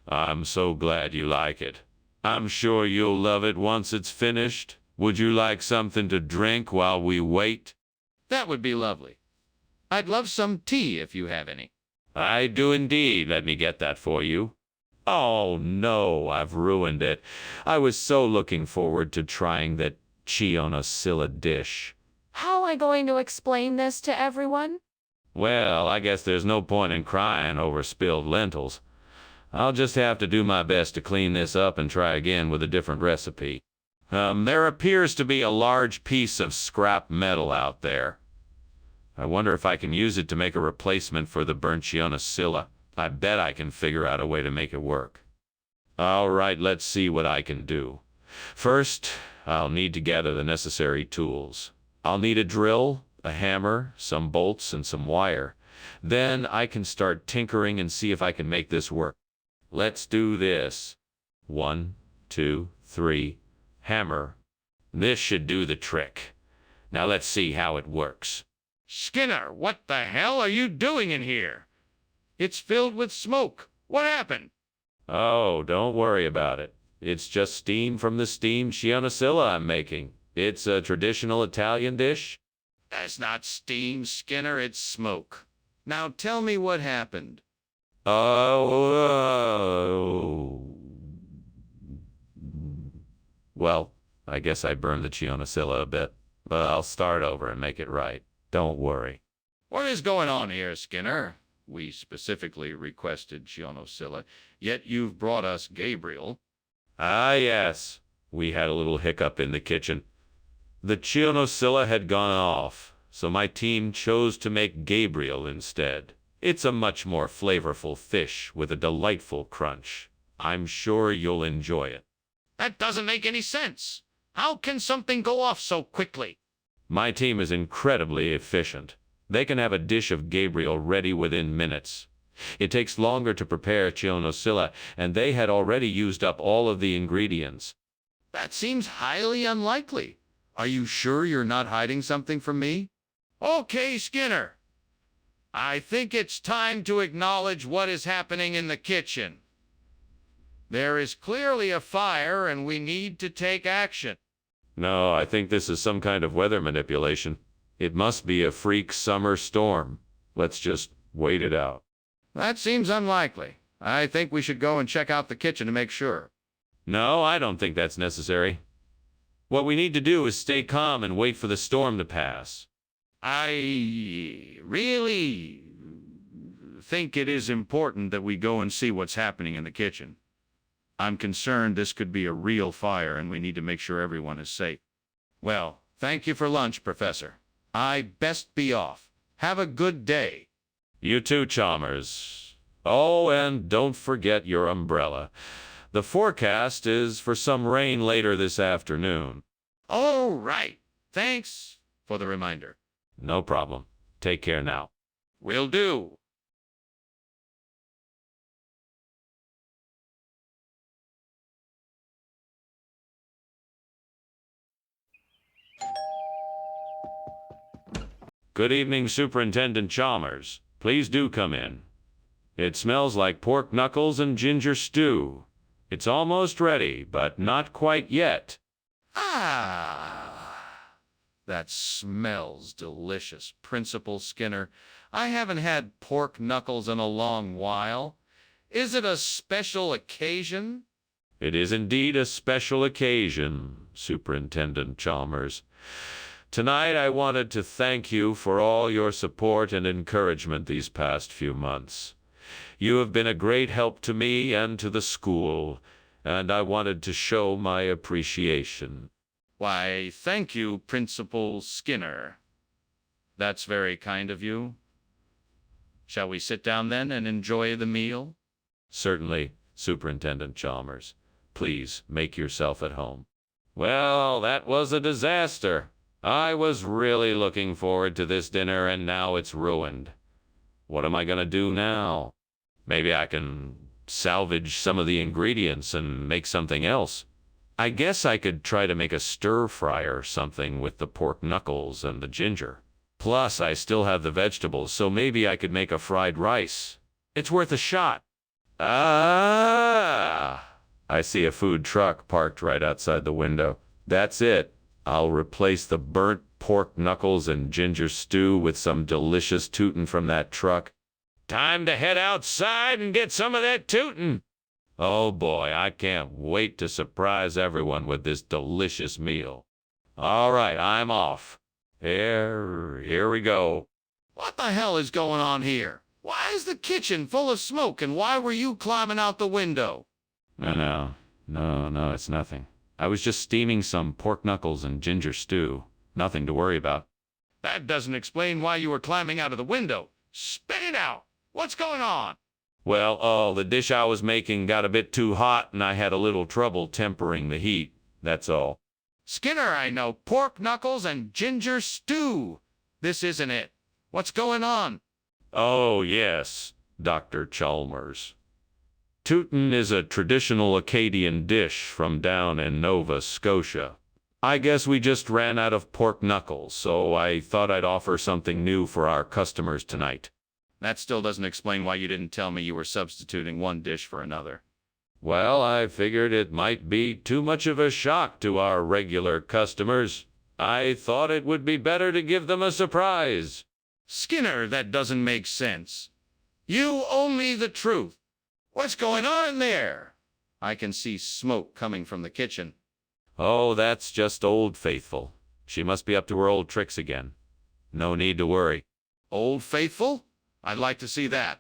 I'm so glad you like it. I'm sure you'll love it once it's finished. Would you like something to drink while we wait? That would be lovely. I'd love some tea if you have any. I do indeed. Let me get that for you. Oh no, I've ruined it. I was so looking forward to trying that Chionocilla dish. How am I going to explain this to everyone? Well, I guess there's no point in crying over spilled lentils. I'll just have to do my best to clean this up and try again with a different recipe. There appears to be a large piece of scrap metal out there. I wonder if I can use it to make a replacement for the burnt Chionocilla. I bet I can figure out a way to make it work. All right, let's see what I can do. First, I'll need to gather the necessary tools. I'll need a drill, a hammer, some bolts, and some wire. Then I can start tinkering and see if I can make this work. Let's do this. 1, 2, 3, hammer. This should do the trick. Now let's see how it works. Skinner, what the hell are you doing in here? It's filled with smoke. What happened? Oh, don't worry about it. It's just steam from the steamed Chionocilla I'm making. It's a traditional Italian dish. That's not steam, Skinner, it's smoke. Now tell me what happened. Oh. Well, I guess I burned the Chionocilla a bit, but I'll start over and make it right. Don't worry. What is going on here, Skinner? We specifically requested Chionocilla, yet you've brought us Gabriel. Ah, yes. We had a little hiccup in the kitchen. The Chionocilla had gone off, so my team chose to make Gabriel instead. It's a much more flavorful fish with a delightful crunch. I'm sure you'll enjoy it. That doesn't make any sense. How can something go off so quickly? My team is incredibly efficient. They can have a dish of Gabriel ready within minutes. It takes longer to prepare chionosilla, and they had already used up all of the ingredients. That seems highly unlikely. Are you sure you're not hiding something from me? Okay, Skinner. I think it's time to acknowledge what is happening in the kitchen. There is clearly a fire, and we need to take action. No, I think this is some kind of weather manipulation. It must be a freak summer storm. Let's just wait it out. That seems unlikely. I think we should go and check out the kitchen to make sure. No, I don't think that's necessary. What we need to do is stay calm and wait for the storm to pass. I really think it is important that we go and see what's happening in the kitchen. I'm concerned this could be a real fire, and we need to make sure everyone is safe. Well, thank you for lunch, Professor. I best be off. Have a good day. You too, Chalmers. Oh, and don't forget your umbrella. The forecast is for some rain later this afternoon. All right. Thanks for the reminder. No problem. Take care now. Will do. Good evening, Superintendent Chalmers. Please do come in. It smells like pork knuckles and ginger stew. It's almost ready, but not quite yet. Ah, that smells delicious, Principal Skinner. I haven't had pork knuckles in a long while. Is it a special occasion? It is indeed a special occasion, Superintendent Chalmers. Tonight I wanted to thank you for all your support and encouragement these past few months. You have been a great help to me and to the school, and I wanted to show my appreciation. Why, thank you, Principal Skinner. That's very kind of you. Shall we sit down then and enjoy the meal? Certainly, Superintendent Chalmers. Please make yourself at home. Well, that was a disaster. I was really looking forward to this dinner, and now it's ruined. What am I going to do now? Maybe I can salvage some of the ingredients and make something else. I guess I could try to make a stir-fry or something with the pork knuckles and the ginger. Plus, I still have the vegetables, so maybe I could make a fried rice. It's worth a shot. Ah! I see a food truck parked right outside the window. That's it. I'll replace the burnt pork knuckles and ginger stew with some delicious tootin' from that truck. Time to head outside and get some of that tootin'. Oh boy, I can't wait to surprise everyone with this delicious meal. All right, I'm off. Here we go. What the hell is going on here? Why is the kitchen full of smoke, and why were you climbing out the window? No, it's nothing. I was just steaming some pork knuckles and ginger stew. Nothing to worry about. That doesn't explain why you were climbing out of the window. Spit it out. What's going on? Well, the dish I was making got a bit too hot, and I had a little trouble tempering the heat. That's all. Skinner, I know. Pork knuckles and ginger stew. This isn't it. What's going on? Oh, yes, Dr. Chalmers. Tootin' is a traditional Acadian dish from down in Nova Scotia. I guess we just ran out of pork knuckles, so I thought I'd offer something new for our customers tonight. That still doesn't explain why you didn't tell me you were substituting one dish for another. Well, I figured it might be too much of a shock to our regular customers. I thought it would be better to give them a surprise. Skinner, that doesn't make sense. You owe me the truth. What's going on there? I can see smoke coming from the kitchen. Oh, that's just Old Faithful. She must be up to her old tricks again. No need to worry. Old Faithful? I'd like to see that.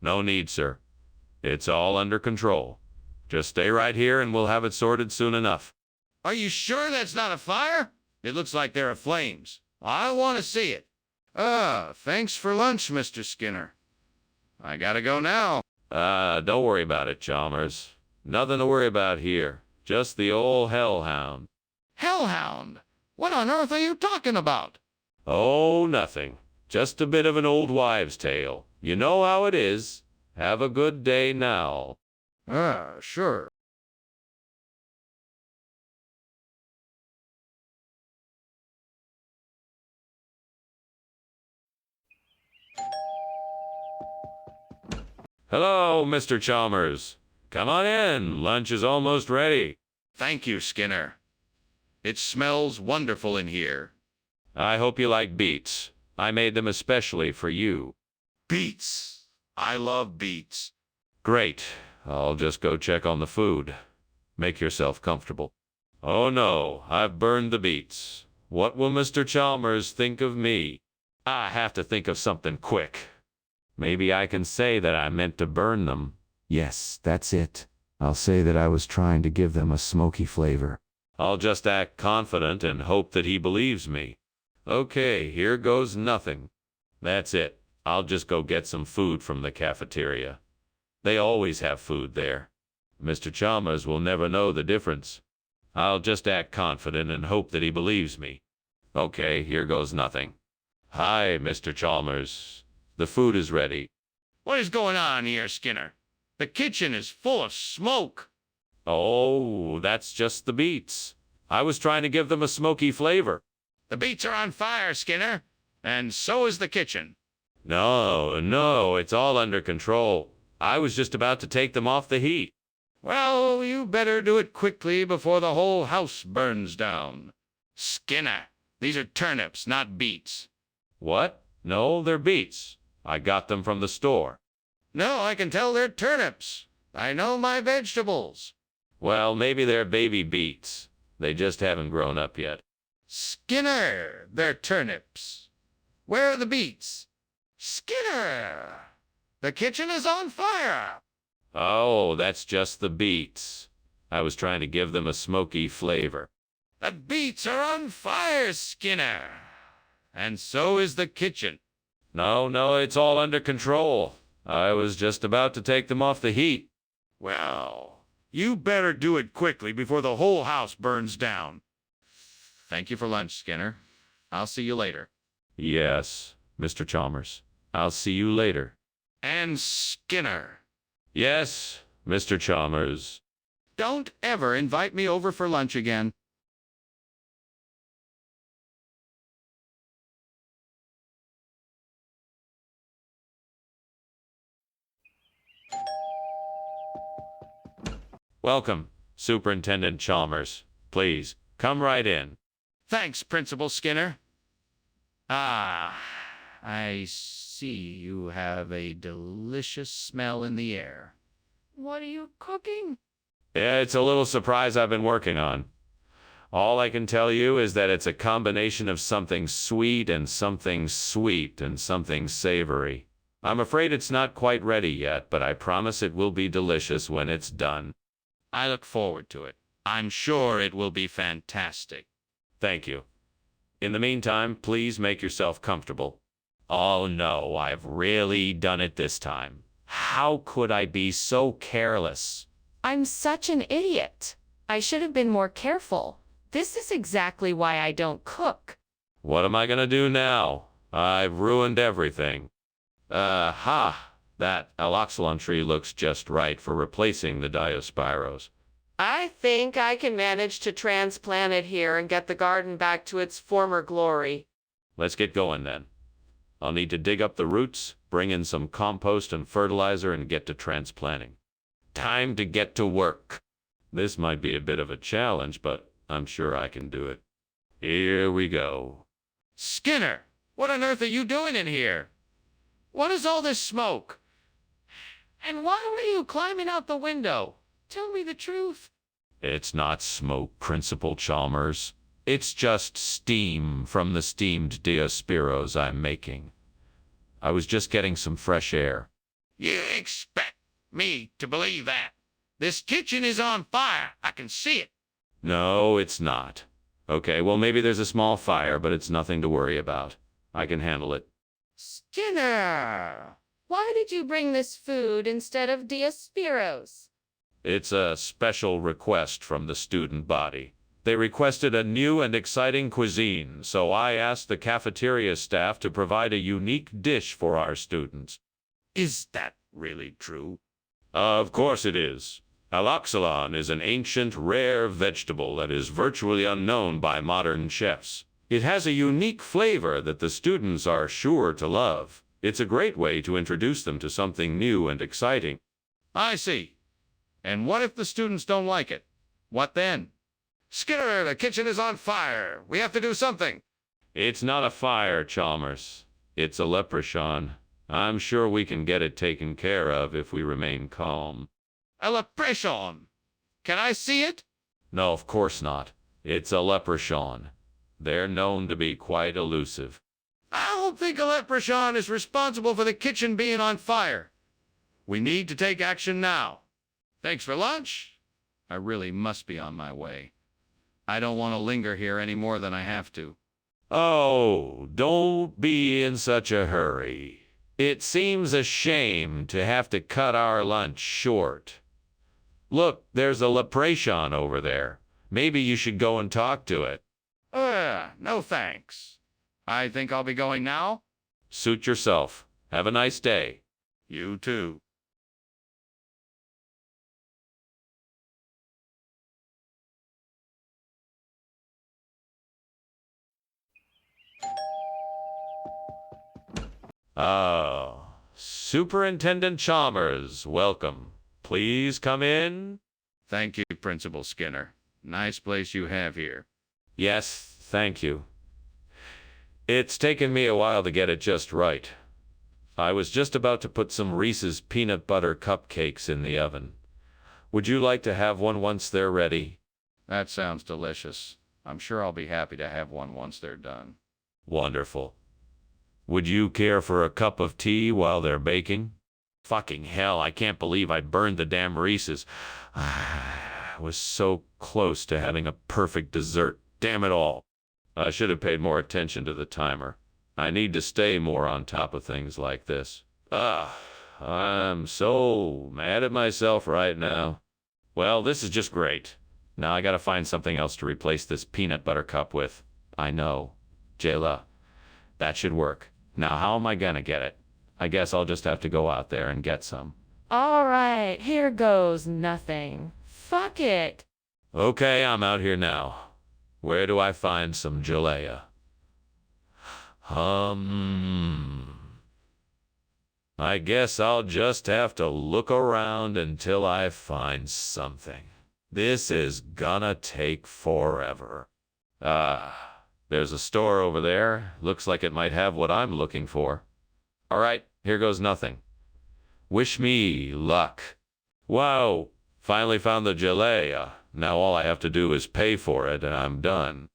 No need, sir. It's all under control. Just stay right here and we'll have it sorted soon enough. Are you sure that's not a fire? It looks like there are flames. I want to see it. Thanks for lunch, Mr. Skinner. I gotta go now. Don't worry about it, Chalmers. Nothing to worry about here. Just the old hellhound. Hellhound? What on earth are you talking about? Oh, nothing. Just a bit of an old wives' tale. You know how it is. Have a good day now. Sure. Hello, Mr. Chalmers. Come on in. Lunch is almost ready. Thank you, Skinner. It smells wonderful in here. I hope you like beets. I made them especially for you. Beets. I love beets. Great. I'll just go check on the food. Make yourself comfortable. Oh no, I've burned the beets. What will Mr. Chalmers think of me? I have to think of something quick. Maybe I can say that I meant to burn them. Yes, that's it. I'll say that I was trying to give them a smoky flavor. I'll just act confident and hope that he believes me. Okay, here goes nothing. That's it. I'll just go get some food from the cafeteria. They always have food there. Mr. Chalmers will never know the difference. I'll just act confident and hope that he believes me. Okay, here goes nothing. Hi, Mr. Chalmers. The food is ready. What is going on here, Skinner? The kitchen is full of smoke. Oh, that's just the beets. I was trying to give them a smoky flavor. The beets are on fire, Skinner. And so is the kitchen. No, it's all under control. I was just about to take them off the heat. Well, you better do it quickly before the whole house burns down. Skinner, these are turnips, not beets. What? No, they're beets. I got them from the store. No, I can tell they're turnips. I know my vegetables. Well, maybe they're baby beets. They just haven't grown up yet. Skinner, they're turnips. Where are the beets? Skinner, the kitchen is on fire. Oh, that's just the beets. I was trying to give them a smoky flavor. The beets are on fire, Skinner. And so is the kitchen. No, it's all under control. I was just about to take them off the heat. Well, you better do it quickly before the whole house burns down. Thank you for lunch, Skinner. I'll see you later. Yes, Mr. Chalmers. I'll see you later. And Skinner. Yes, Mr. Chalmers. Don't ever invite me over for lunch again. Welcome, Superintendent Chalmers. Please, come right in. Thanks, Principal Skinner. Ah, I see you have a delicious smell in the air. What are you cooking? Yeah, it's a little surprise I've been working on. All I can tell you is that it's a combination of something sweet and something sweet and something savory. I'm afraid it's not quite ready yet, but I promise it will be delicious when it's done. I look forward to it. I'm sure it will be fantastic. Thank you. In the meantime, please make yourself comfortable. Oh no, I've really done it this time. How could I be so careless? I'm such an idiot. I should have been more careful. This is exactly why I don't cook. What am I gonna do now? I've ruined everything. That aloxylon tree looks just right for replacing the Diospyros. I think I can manage to transplant it here and get the garden back to its former glory. Let's get going then. I'll need to dig up the roots, bring in some compost and fertilizer, and get to transplanting. Time to get to work. This might be a bit of a challenge, but I'm sure I can do it. Here we go. Skinner, what on earth are you doing in here? What is all this smoke? And why were you climbing out the window? Tell me the truth. It's not smoke, Principal Chalmers. It's just steam from the steamed Diospiros I'm making. I was just getting some fresh air. You expect me to believe that? This kitchen is on fire. I can see it. No, it's not. Okay, well maybe there's a small fire, but it's nothing to worry about. I can handle it. Skinner, why did you bring this food instead of Diospiros? It's a special request from the student body. They requested a new and exciting cuisine, so I asked the cafeteria staff to provide a unique dish for our students. Is that really true? Of course it is. Aloxylon is an ancient, rare vegetable that is virtually unknown by modern chefs. It has a unique flavor that the students are sure to love. It's a great way to introduce them to something new and exciting. I see. And what if the students don't like it? What then? Skinner, the kitchen is on fire. We have to do something. It's not a fire, Chalmers. It's a leprechaun. I'm sure we can get it taken care of if we remain calm. A leprechaun. Can I see it? No, of course not. It's a leprechaun. They're known to be quite elusive. I don't think a leprechaun is responsible for the kitchen being on fire. We need to take action now. Thanks for lunch. I really must be on my way. I don't want to linger here any more than I have to. Oh, don't be in such a hurry. It seems a shame to have to cut our lunch short. Look, there's a leprechaun over there. Maybe you should go and talk to it. No thanks. I think I'll be going now. Suit yourself. Have a nice day. You too. Oh, Superintendent Chalmers, welcome. Please come in. Thank you, Principal Skinner. Nice place you have here. Yes, thank you. It's taken me a while to get it just right. I was just about to put some Reese's peanut butter cupcakes in the oven. Would you like to have one once they're ready? That sounds delicious. I'm sure I'll be happy to have one once they're done. Wonderful. Would you care for a cup of tea while they're baking? Fucking hell, I can't believe I burned the damn Reese's. I was so close to having a perfect dessert. Damn it all. I should have paid more attention to the timer. I need to stay more on top of things like this. I'm so mad at myself right now. Well, this is just great. Now I gotta find something else to replace this peanut butter cup with. I know. Jayla. That should work. Now how am I gonna get it? I guess I'll just have to go out there and get some. All right, here goes nothing. Fuck it. Okay, I'm out here now. Where do I find some jalea? I guess I'll just have to look around until I find something. This is gonna take forever. There's a store over there. Looks like it might have what I'm looking for. All right, here goes nothing. Wish me luck. Wow, finally found the jalea. Now all I have to do is pay for it and I'm done.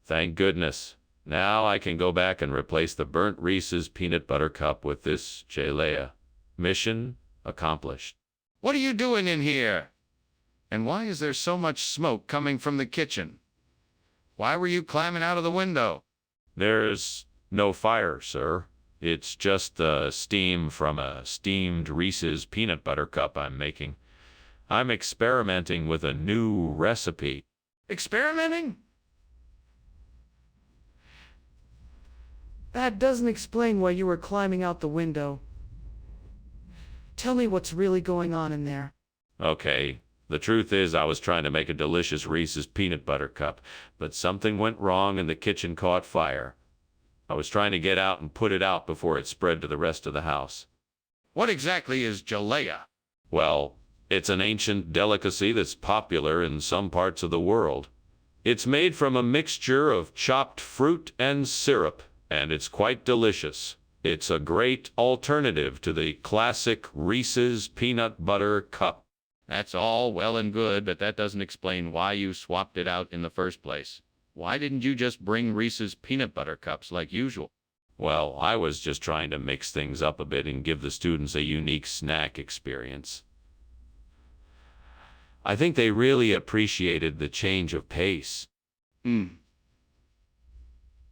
Thank goodness. Now I can go back and replace the burnt Reese's peanut butter cup with this jalea. Mission accomplished. What are you doing in here? And why is there so much smoke coming from the kitchen? Why were you climbing out of the window? There's no fire, sir. It's just the steam from a steamed Reese's peanut butter cup I'm making. I'm experimenting with a new recipe. Experimenting? That doesn't explain why you were climbing out the window. Tell me what's really going on in there. Okay, the truth is I was trying to make a delicious Reese's peanut butter cup, but something went wrong and the kitchen caught fire. I was trying to get out and put it out before it spread to the rest of the house. What exactly is jalea? Well, it's an ancient delicacy that's popular in some parts of the world. It's made from a mixture of chopped fruit and syrup, and it's quite delicious. It's a great alternative to the classic Reese's peanut butter cup. That's all well and good, but that doesn't explain why you swapped it out in the first place. Why didn't you just bring Reese's peanut butter cups like usual? Well, I was just trying to mix things up a bit and give the students a unique snack experience. I think they really appreciated the change of pace.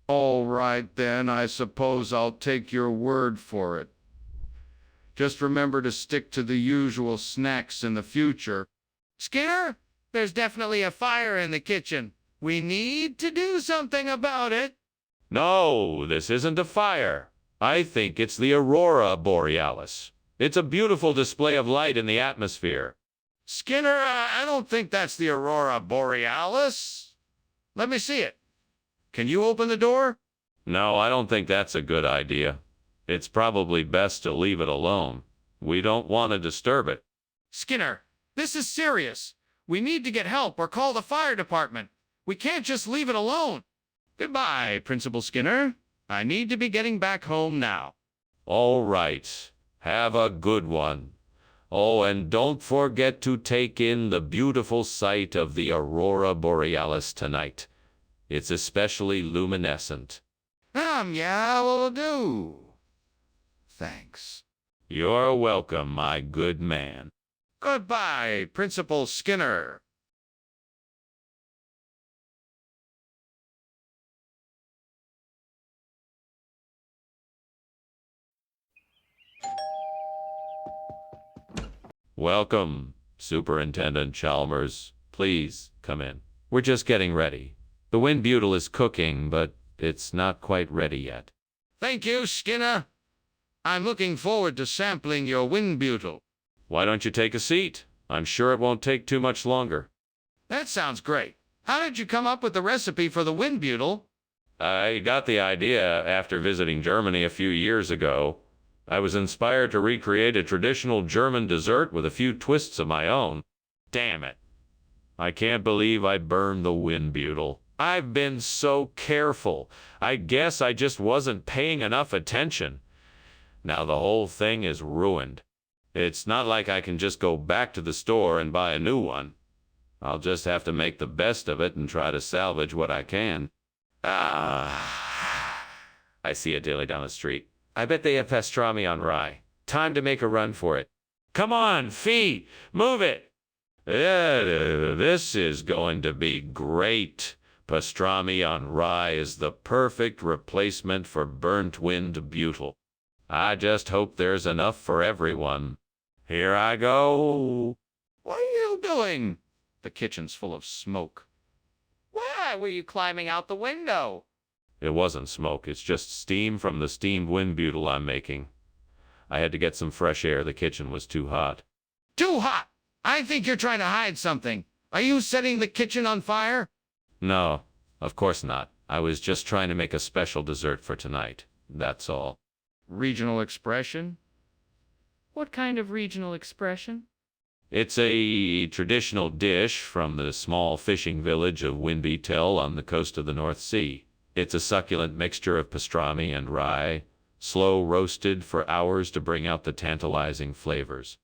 All right, then, I suppose I'll take your word for it. Just remember to stick to the usual snacks in the future. Skinner, there's definitely a fire in the kitchen. We need to do something about it. No, this isn't a fire. I think it's the aurora borealis. It's a beautiful display of light in the atmosphere. Skinner, I don't think that's the aurora borealis. Let me see it. Can you open the door? No, I don't think that's a good idea. It's probably best to leave it alone. We don't want to disturb it. Skinner, this is serious. We need to get help or call the fire department. We can't just leave it alone. Goodbye, Principal Skinner. I need to be getting back home now. All right. Have a good one. Oh, and don't forget to take in the beautiful sight of the aurora borealis tonight. It's especially luminescent. Yeah, will do. Thanks. You're welcome, my good man. Goodbye, Principal Skinner. Welcome, Superintendent Chalmers. Please, come in. We're just getting ready. The wind butyl is cooking, but it's not quite ready yet. Thank you, Skinner. I'm looking forward to sampling your wind butyl. Why don't you take a seat? I'm sure it won't take too much longer. That sounds great. How did you come up with the recipe for the wind butyl? I got the idea after visiting Germany a few years ago. I was inspired to recreate a traditional German dessert with a few twists of my own. Damn it. I can't believe I burned the wind butyl. I've been so careful. I guess I just wasn't paying enough attention. Now the whole thing is ruined. It's not like I can just go back to the store and buy a new one. I'll just have to make the best of it and try to salvage what I can. I see a deli down the street. I bet they have pastrami on rye. Time to make a run for it. Come on, Fee, move it. This is going to be great. Pastrami on rye is the perfect replacement for burnt wind butyl. I just hope there's enough for everyone. Here I go. What are you doing? The kitchen's full of smoke. Why were you climbing out the window? It wasn't smoke, it's just steam from the steamed wind butyl I'm making. I had to get some fresh air, the kitchen was too hot. Too hot! I think you're trying to hide something. Are you setting the kitchen on fire? No, of course not. I was just trying to make a special dessert for tonight. That's all. Regional expression? What kind of regional expression? It's a traditional dish from the small fishing village of Winby-Tell on the coast of the North Sea. It's a succulent mixture of pastrami and rye, slow roasted for hours to bring out the tantalizing flavors.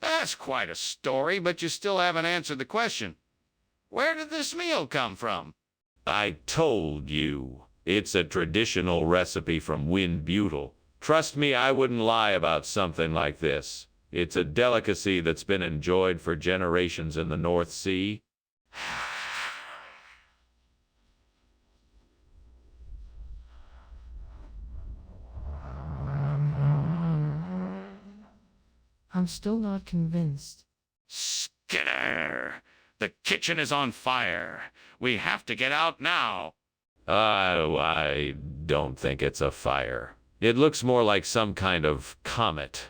That's quite a story, but you still haven't answered the question. Where did this meal come from? I told you, it's a traditional recipe from wind butyl. Trust me, I wouldn't lie about something like this. It's a delicacy that's been enjoyed for generations in the North Sea. I'm still not convinced. Skinner! The kitchen is on fire. We have to get out now. I don't think it's a fire. It looks more like some kind of comet.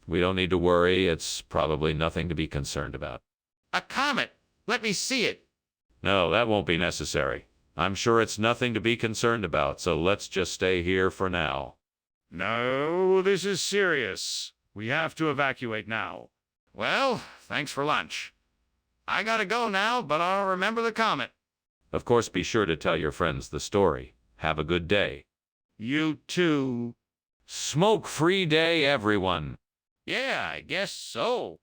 We don't need to worry. It's probably nothing to be concerned about. A comet! Let me see it. No, that won't be necessary. I'm sure it's nothing to be concerned about, so let's just stay here for now. No, this is serious. We have to evacuate now. Well, thanks for lunch. I gotta go now, but I'll remember the comet. Of course, be sure to tell your friends the story. Have a good day. You too. Smoke-free day, everyone. Yeah, I guess so.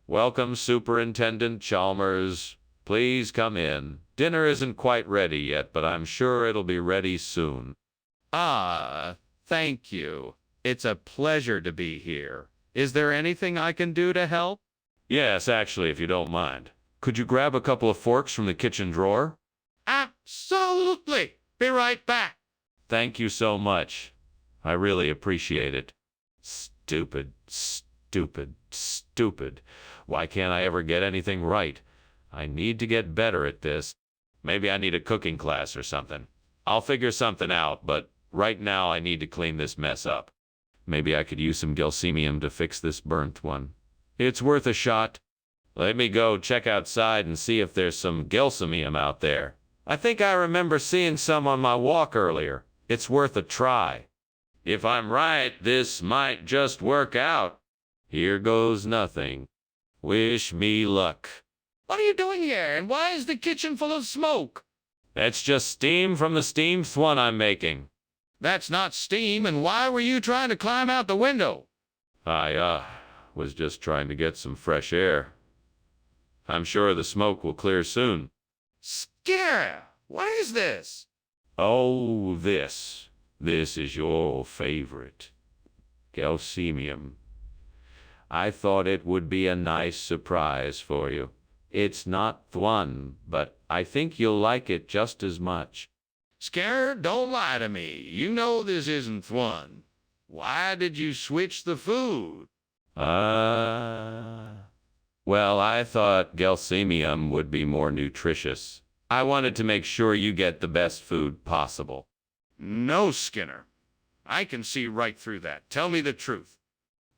Welcome, Superintendent Chalmers. Please come in. Dinner isn't quite ready yet, but I'm sure it'll be ready soon. Thank you. It's a pleasure to be here. Is there anything I can do to help? Yes, actually, if you don't mind. Could you grab a couple of forks from the kitchen drawer? Absolutely. Be right back. Thank you so much. I really appreciate it. Stupid, stupid, stupid. Why can't I ever get anything right? I need to get better at this. Maybe I need a cooking class or something. I'll figure something out, but right now I need to clean this mess up. Maybe I could use some gelsemium to fix this burnt one. It's worth a shot. Let me go check outside and see if there's some gelsemium out there. I think I remember seeing some on my walk earlier. It's worth a try. If I'm right, this might just work out. Here goes nothing. Wish me luck. What are you doing here, and why is the kitchen full of smoke? That's just steam from the steamed one I'm making. That's not steam, and why were you trying to climb out the window? I was just trying to get some fresh air. I'm sure the smoke will clear soon. Skinner, what is this? Oh, this is your favorite. Gelsemium. I thought it would be a nice surprise for you. It's not one, but I think you'll like it just as much. Skinner, don't lie to me. You know this isn't one. Why did you switch the food? Well, I thought gelsemium would be more nutritious. I wanted to make sure you get the best food possible. No, Skinner. I can see right through that. Tell me the truth.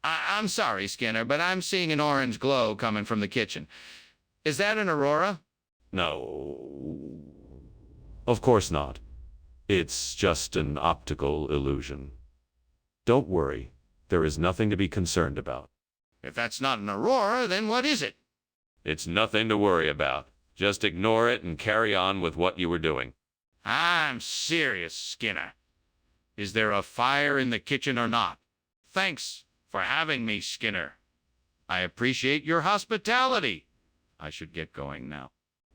I'm sorry, Skinner, but I'm seeing an orange glow coming from the kitchen. Is that an aurora? No. Of course not. It's just an optical illusion. Don't worry. There is nothing to be concerned about. If that's not an aurora, then what is it? It's nothing to worry about. Just ignore it and carry on with what you were doing. I'm serious, Skinner. Is there a fire in the kitchen or not? Thanks for having me, Skinner. I appreciate your hospitality. I should get going now.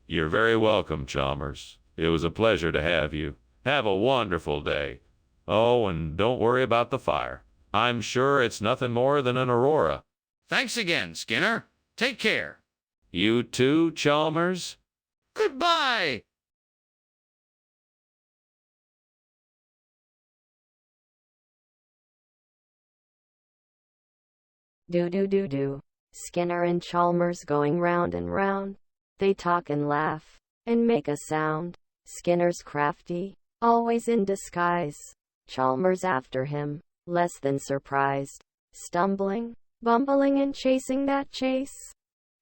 You're very welcome, Chalmers. It was a pleasure to have you. Have a wonderful day. Oh, and don't worry about the fire. I'm sure it's nothing more than an aurora. Thanks again, Skinner. Take care. You too, Chalmers? Goodbye. Do. Skinner and Chalmers going round and round. They talk and laugh, and make a sound. Skinner's crafty, always in disguise. Chalmers after him, less than surprised. Stumbling, bumbling and chasing that chase.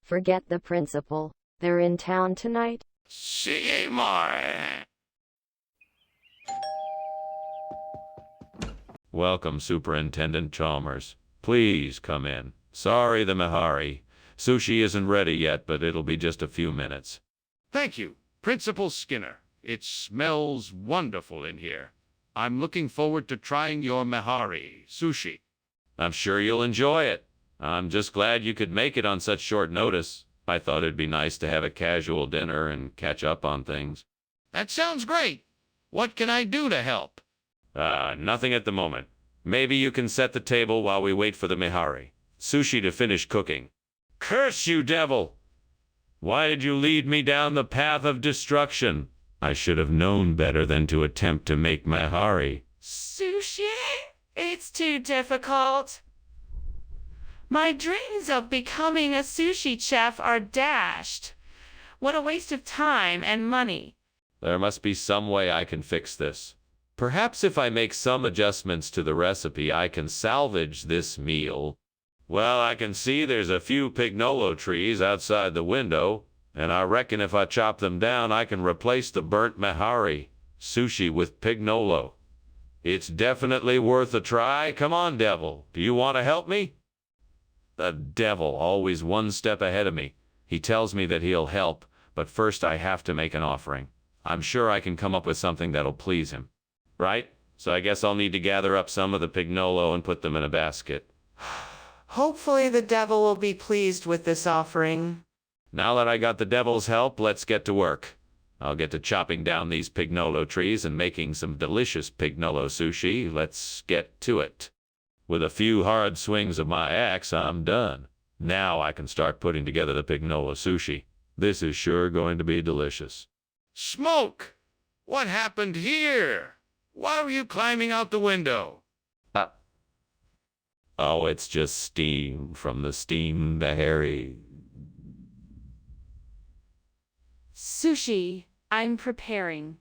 Forget the principal, they're in town tonight. See you more. Welcome, Superintendent Chalmers. Please come in. Sorry, the Mehari. Sushi isn't ready yet, but it'll be just a few minutes. Thank you, Principal Skinner. It smells wonderful in here. I'm looking forward to trying your Mehari sushi. I'm sure you'll enjoy it. I'm just glad you could make it on such short notice. I thought it'd be nice to have a casual dinner and catch up on things. That sounds great. What can I do to help? Nothing at the moment. Maybe you can set the table while we wait for the Mehari sushi to finish cooking. Curse you, devil! Why did you lead me down the path of destruction? I should have known better than to attempt to make Mehari. Sushi? It's too difficult. My dreams of becoming a sushi chef are dashed. What a waste of time and money. There must be some way I can fix this. Perhaps if I make some adjustments to the recipe, I can salvage this meal. Well, I can see there's a few pignolo trees outside the window, and I reckon if I chop them down, I can replace the burnt Mehari sushi with pignolo. It's definitely worth a try. Come on, devil. Do you want to help me? The devil, always one step ahead of me. He tells me that he'll help, but first I have to make an offering. I'm sure I can come up with something that'll please him. Right? So I guess I'll need to gather up some of the pignolo and put them in a basket. Hopefully the devil will be pleased with this offering. Now that I got the devil's help, let's get to work. I'll get to chopping down these pignolo trees and making some delicious pignolo sushi. Let's get to it. With a few hard swings of my axe, I'm done. Now I can start putting together the pignolo sushi. This is sure going to be delicious. Smoke! What happened here? Why were you climbing out the window? Oh, it's just steam from the steam Harry. Sushi, I'm preparing.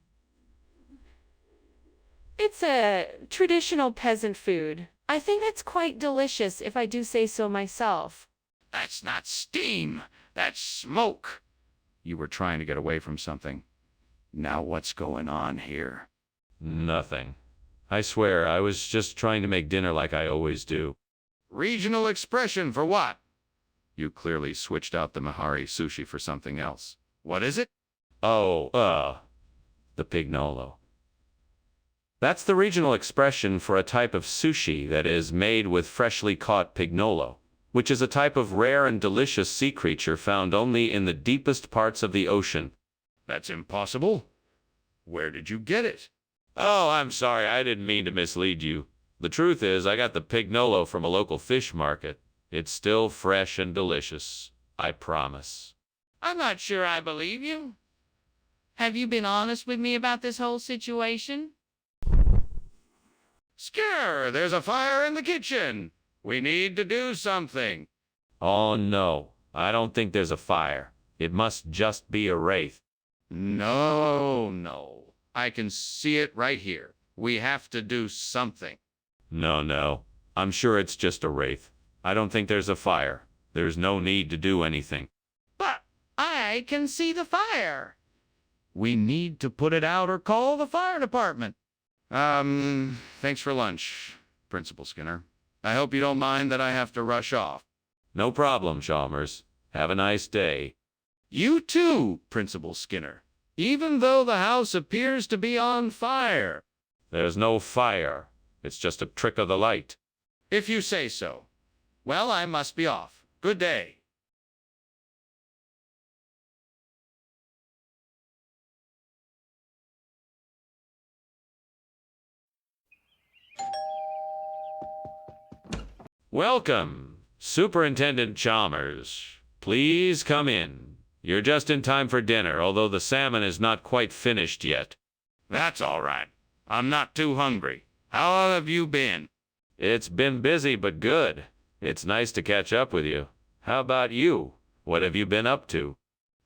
It's a traditional peasant food. I think it's quite delicious if I do say so myself. That's not steam. That's smoke. You were trying to get away from something. Now what's going on here? Nothing. I swear, I was just trying to make dinner like I always do. Regional expression for what? You clearly switched out the Mahari sushi for something else. What is it? Oh, the pignolo. That's the regional expression for a type of sushi that is made with freshly caught pignolo, which is a type of rare and delicious sea creature found only in the deepest parts of the ocean. That's impossible. Where did you get it? Oh, I'm sorry, I didn't mean to mislead you. The truth is, I got the pignolo from a local fish market. It's still fresh and delicious, I promise. I'm not sure I believe you. Have you been honest with me about this whole situation? Skinner, there's a fire in the kitchen. We need to do something. Oh no, I don't think there's a fire. It must just be a wraith. No. I can see it right here. We have to do something. No. I'm sure it's just a wraith. I don't think there's a fire. There's no need to do anything. But I can see the fire. We need to put it out or call the fire department. Thanks for lunch, Principal Skinner. I hope you don't mind that I have to rush off. No problem, Chalmers. Have a nice day. You too, Principal Skinner. Even though the house appears to be on fire. There's no fire. It's just a trick of the light. If you say so. Well, I must be off. Good day. Welcome, Superintendent Chalmers. Please come in. You're just in time for dinner, although the salmon is not quite finished yet. That's all right. I'm not too hungry. How have you been? It's been busy but good. It's nice to catch up with you. How about you? What have you been up to?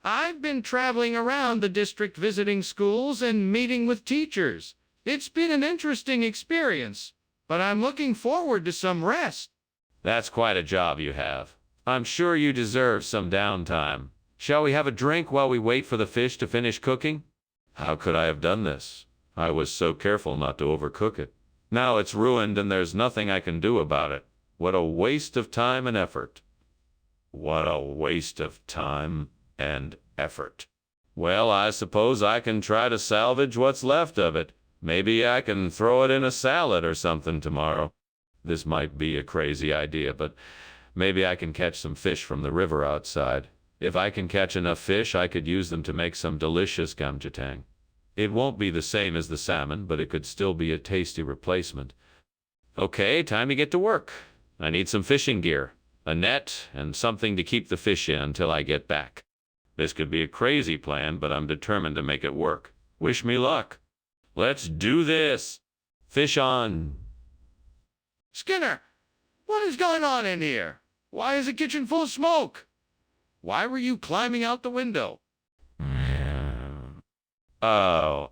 I've been traveling around the district visiting schools and meeting with teachers. It's been an interesting experience, but I'm looking forward to some rest. That's quite a job you have. I'm sure you deserve some downtime. Shall we have a drink while we wait for the fish to finish cooking? How could I have done this? I was so careful not to overcook it. Now it's ruined and there's nothing I can do about it. What a waste of time and effort. What a waste of time and effort. Well, I suppose I can try to salvage what's left of it. Maybe I can throw it in a salad or something tomorrow. This might be a crazy idea, but maybe I can catch some fish from the river outside. If I can catch enough fish, I could use them to make some delicious gamjatang. It won't be the same as the salmon, but it could still be a tasty replacement. Okay, time to get to work. I need some fishing gear, a net, and something to keep the fish in until I get back. This could be a crazy plan, but I'm determined to make it work. Wish me luck. Let's do this. Fish on. Skinner, what is going on in here? Why is the kitchen full of smoke? Why were you climbing out the window? I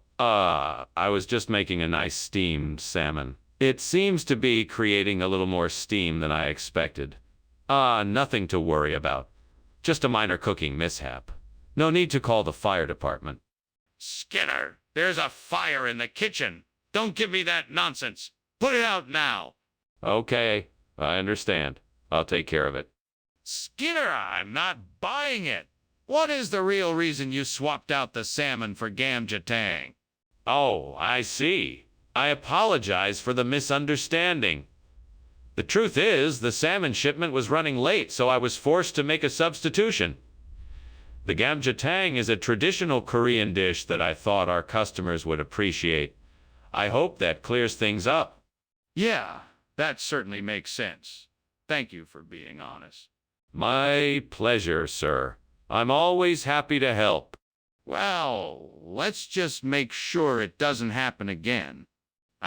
was just making a nice steamed salmon. It seems to be creating a little more steam than I expected. Nothing to worry about. Just a minor cooking mishap. No need to call the fire department. Skinner, there's a fire in the kitchen. Don't give me that nonsense. Put it out now. Okay, I understand. I'll take care of it. Skinner, I'm not buying it. What is the real reason you swapped out the salmon for gamjatang? Oh, I see. I apologize for the misunderstanding. The truth is, the salmon shipment was running late, so I was forced to make a substitution. The gamjatang is a traditional Korean dish that I thought our customers would appreciate. I hope that clears things up. Yeah, that certainly makes sense. Thank you for being honest. My pleasure, sir. I'm always happy to help. Well, let's just make sure it doesn't happen again.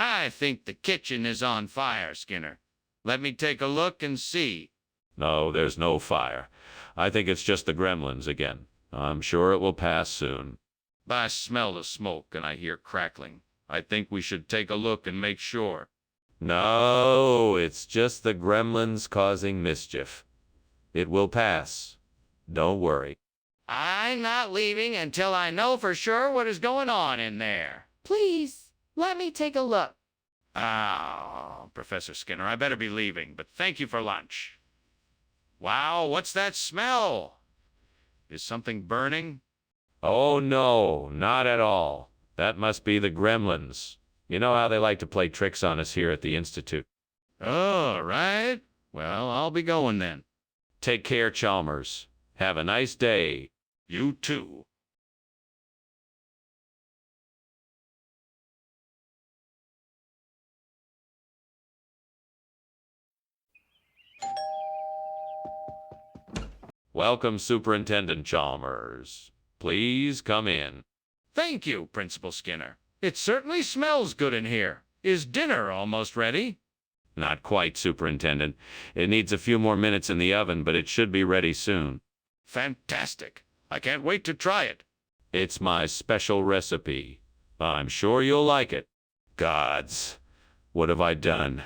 I think the kitchen is on fire, Skinner. Let me take a look and see. No, there's no fire. I think it's just the gremlins again. I'm sure it will pass soon. But I smell the smoke and I hear crackling. I think we should take a look and make sure. No, it's just the gremlins causing mischief. It will pass. Don't worry. I'm not leaving until I know for sure what is going on in there. Please, let me take a look. Oh, Professor Skinner, I better be leaving, but thank you for lunch. Wow, what's that smell? Is something burning? Oh no, not at all. That must be the gremlins. You know how they like to play tricks on us here at the Institute. All right. Well, I'll be going then. Take care, Chalmers. Have a nice day. You too. Welcome, Superintendent Chalmers. Please come in. Thank you, Principal Skinner. It certainly smells good in here. Is dinner almost ready? Not quite, Superintendent. It needs a few more minutes in the oven, but it should be ready soon. Fantastic. I can't wait to try it. It's my special recipe. I'm sure you'll like it. Gods, what have I done?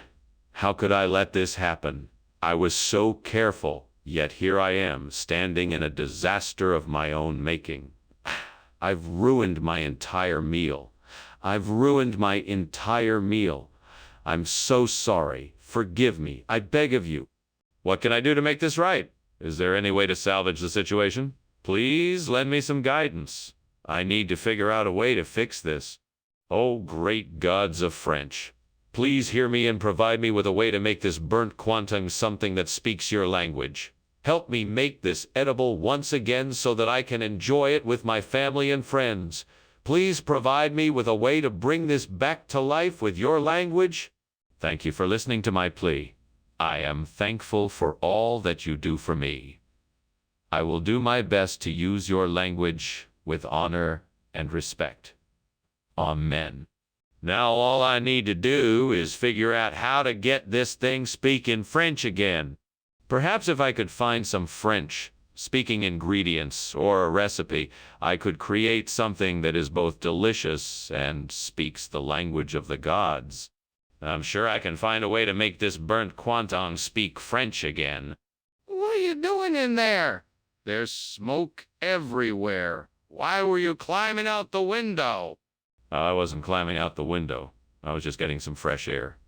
How could I let this happen? I was so careful, yet here I am, standing in a disaster of my own making. I've ruined my entire meal. I've ruined my entire meal. I'm so sorry. Forgive me. I beg of you. What can I do to make this right? Is there any way to salvage the situation? Please lend me some guidance. I need to figure out a way to fix this. Oh, great gods of French. Please hear me and provide me with a way to make this burnt quantum something that speaks your language. Help me make this edible once again so that I can enjoy it with my family and friends. Please provide me with a way to bring this back to life with your language. Thank you for listening to my plea. I am thankful for all that you do for me. I will do my best to use your language with honor and respect. Amen. Now all I need to do is figure out how to get this thing speaking French again. Perhaps if I could find some French-speaking ingredients or a recipe, I could create something that is both delicious and speaks the language of the gods. I'm sure I can find a way to make this burnt quantum speak French again. What are you doing in there? There's smoke everywhere. Why were you climbing out the window? I wasn't climbing out the window. I was just getting some fresh air.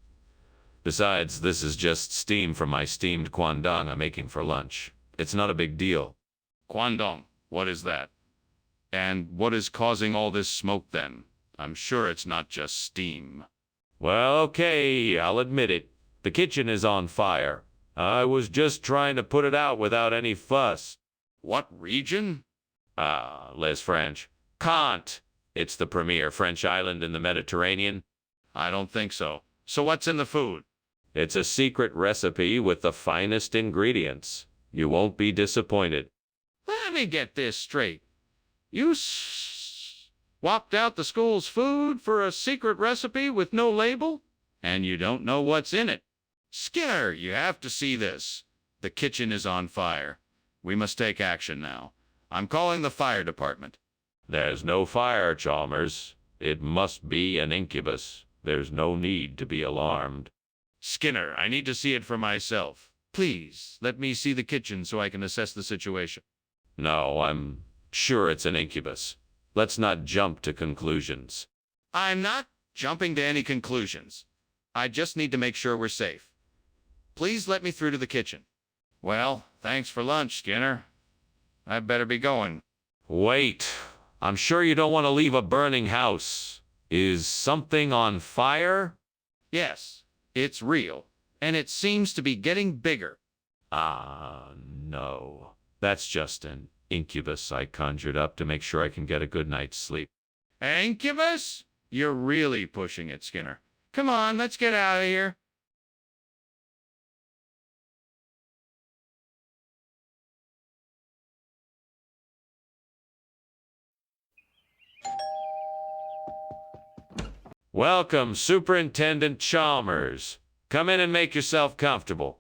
Besides, this is just steam from my steamed quandong I'm making for lunch. It's not a big deal. Quandong, what is that? And what is causing all this smoke then? I'm sure it's not just steam. Well, okay, I'll admit it. The kitchen is on fire. I was just trying to put it out without any fuss. What region? Les French. Can't. It's the premier French island in the Mediterranean. I don't think so. So what's in the food? It's a secret recipe with the finest ingredients. You won't be disappointed. Let me get this straight. You swapped out the school's food for a secret recipe with no label? And you don't know what's in it? Skinner, you have to see this. The kitchen is on fire. We must take action now. I'm calling the fire department. There's no fire, Chalmers. It must be an incubus. There's no need to be alarmed. Skinner, I need to see it for myself. Please, let me see the kitchen so I can assess the situation. No, I'm sure it's an incubus. Let's not jump to conclusions. I'm not jumping to any conclusions. I just need to make sure we're safe. Please let me through to the kitchen. Well, thanks for lunch, Skinner. I better be going. Wait. I'm sure you don't want to leave a burning house. Is something on fire? Yes, it's real, and it seems to be getting bigger. No. That's just an incubus I conjured up to make sure I can get a good night's sleep. Incubus? You're really pushing it, Skinner. Come on, let's get out of here. Welcome, Superintendent Chalmers. Come in and make yourself comfortable.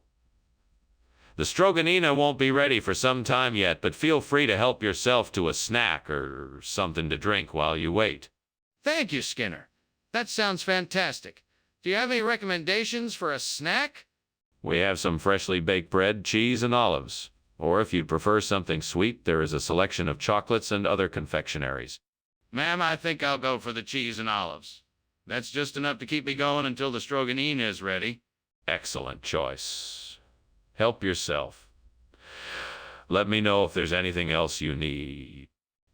The Stroganina won't be ready for some time yet, but feel free to help yourself to a snack or something to drink while you wait. Thank you, Skinner. That sounds fantastic. Do you have any recommendations for a snack? We have some freshly baked bread, cheese, and olives. Or if you'd prefer something sweet, there is a selection of chocolates and other confectionaries. Ma'am, I think I'll go for the cheese and olives. That's just enough to keep me going until the Stroganina is ready. Excellent choice. Help yourself. Let me know if there's anything else you need.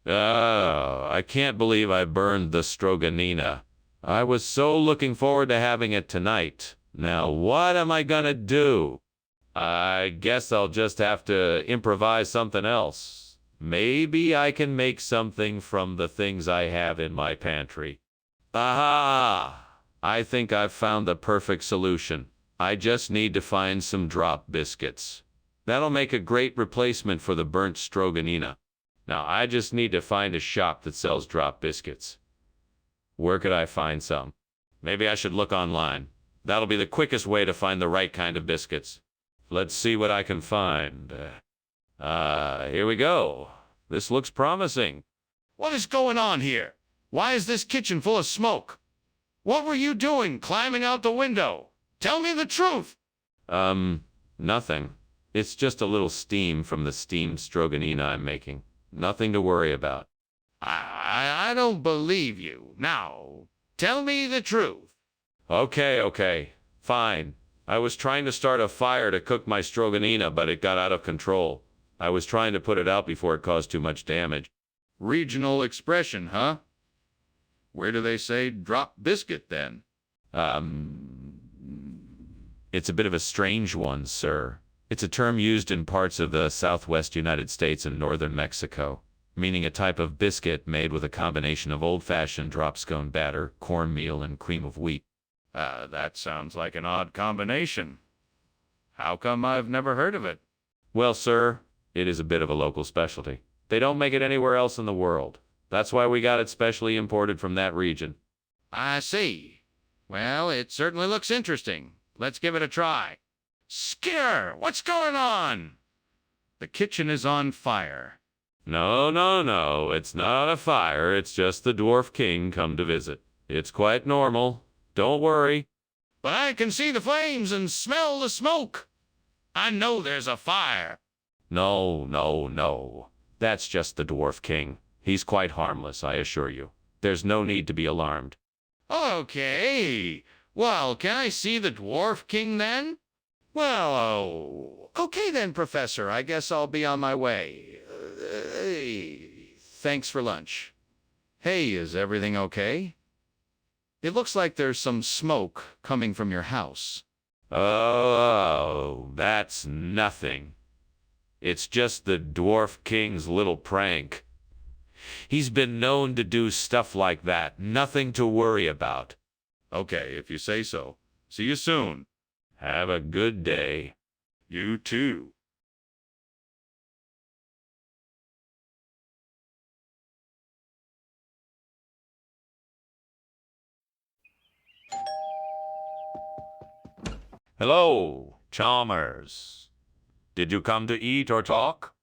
I can't believe I burned the Stroganina. I was so looking forward to having it tonight. Now what am I gonna do? I guess I'll just have to improvise something else. Maybe I can make something from the things I have in my pantry. Aha! I think I've found the perfect solution. I just need to find some drop biscuits. That'll make a great replacement for the burnt Stroganina. Now I just need to find a shop that sells drop biscuits. Where could I find some? Maybe I should look online. That'll be the quickest way to find the right kind of biscuits. Let's see what I can find. Here we go. This looks promising. What is going on here? Why is this kitchen full of smoke? What were you doing climbing out the window? Tell me the truth. Nothing. It's just a little steam from the steamed Stroganina I'm making. Nothing to worry about. I don't believe you. Now, tell me the truth. Okay. Fine. I was trying to start a fire to cook my Stroganina, but it got out of control. I was trying to put it out before it caused too much damage. Regional expression, huh? Where do they say drop biscuit then? It's a bit of a strange one, sir. It's a term used in parts of the southwest United States and northern Mexico, meaning a type of biscuit made with a combination of old-fashioned drop scone batter, cornmeal, and cream of wheat. That sounds like an odd combination. How come I've never heard of it? Well, sir, it is a bit of a local specialty. They don't make it anywhere else in the world. That's why we got it specially imported from that region. I see. Well, it certainly looks interesting. Let's give it a try. Skinner, what's going on? The kitchen is on fire. No. It's not a fire. It's just the Dwarf King come to visit. It's quite normal. Don't worry. But I can see the flames and smell the smoke. I know there's a fire. No. That's just the Dwarf King. He's quite harmless, I assure you. There's no need to be alarmed. Okay. Well, can I see the Dwarf King then? Well, okay then, Professor. I guess I'll be on my way. Thanks for lunch. Hey, is everything okay? It looks like there's some smoke coming from your house. Oh, that's nothing. It's just the Dwarf King's little prank. He's been known to do stuff like that. Nothing to worry about. Okay, if you say so. See you soon. Have a good day. You too. Hello, Chalmers. Did you come to eat or talk?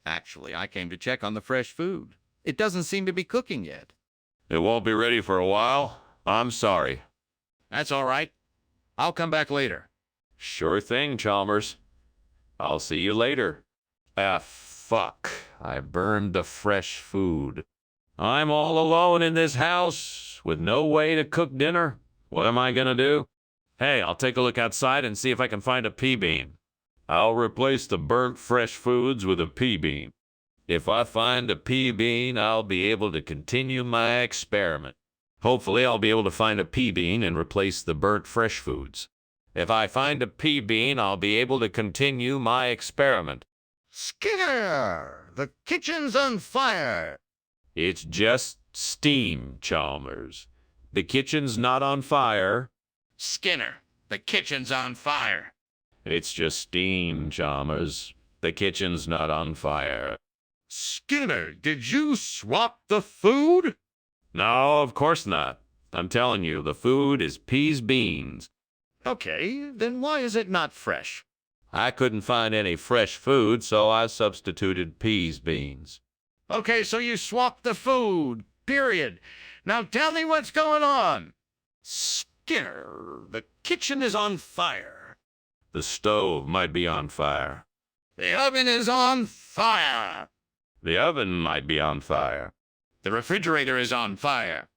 Actually, I came to check on the fresh food. It doesn't seem to be cooking yet. It won't be ready for a while. I'm sorry. That's all right. I'll come back later. Sure thing, Chalmers. I'll see you later. Fuck. I burned the fresh food. I'm all alone in this house with no way to cook dinner. What am I gonna do? Hey, I'll take a look outside and see if I can find a pea bean. I'll replace the burnt fresh foods with a pea bean. If I find a pea bean, I'll be able to continue my experiment. Hopefully, I'll be able to find a pea bean and replace the burnt fresh foods. If I find a pea bean, I'll be able to continue my experiment. Skinner! The kitchen's on fire! It's just steam, Chalmers. The kitchen's not on fire. Skinner, the kitchen's on fire. It's just steam, Chalmers. The kitchen's not on fire. Skinner, did you swap the food? No, of course not. I'm telling you, the food is peas beans. Okay, then why is it not fresh? I couldn't find any fresh food, so I substituted peas beans. Okay, so you swapped the food, period. Now tell me what's going on. Skinner, the kitchen is on fire. The stove might be on fire. The oven is on fire. The oven might be on fire. The refrigerator is on fire.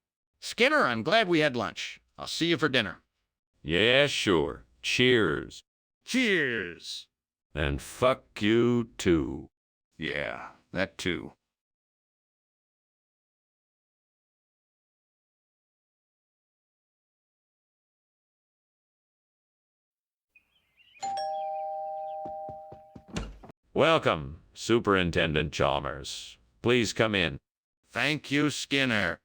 Skinner, I'm glad we had lunch. I'll see you for dinner. Yeah, sure. Cheers. Cheers. And fuck you too. Yeah, that too. Welcome, Superintendent Chalmers. Please come in. Thank you, Skinner.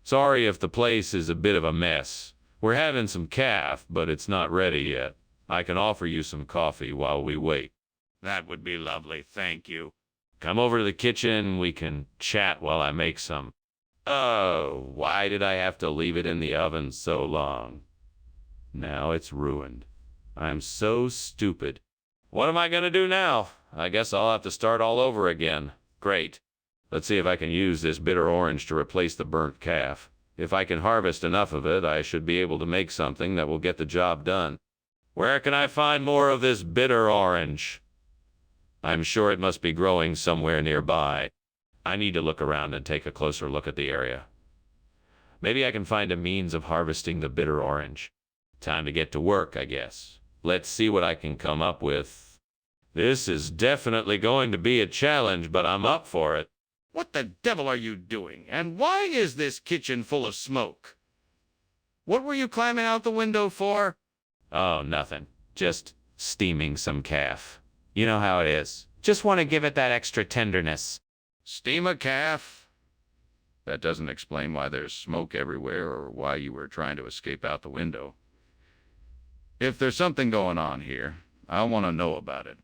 Sorry if the place is a bit of a mess. We're having some calf, but it's not ready yet. I can offer you some coffee while we wait. That would be lovely, thank you. Come over to the kitchen, we can chat while I make some. Oh, why did I have to leave it in the oven so long? Now it's ruined. I'm so stupid. What am I gonna do now? I guess I'll have to start all over again. Great. Let's see if I can use this bitter orange to replace the burnt calf. If I can harvest enough of it, I should be able to make something that will get the job done. Where can I find more of this bitter orange? I'm sure it must be growing somewhere nearby. I need to look around and take a closer look at the area. Maybe I can find a means of harvesting the bitter orange. Time to get to work, I guess. Let's see what I can come up with. This is definitely going to be a challenge, but I'm up for it. What the devil are you doing? And why is this kitchen full of smoke? What were you climbing out the window for? Oh, nothing. Just steaming some calf. You know how it is. Just want to give it that extra tenderness. Steam a calf? That doesn't explain why there's smoke everywhere or why you were trying to escape out the window. If there's something going on here, I want to know about it.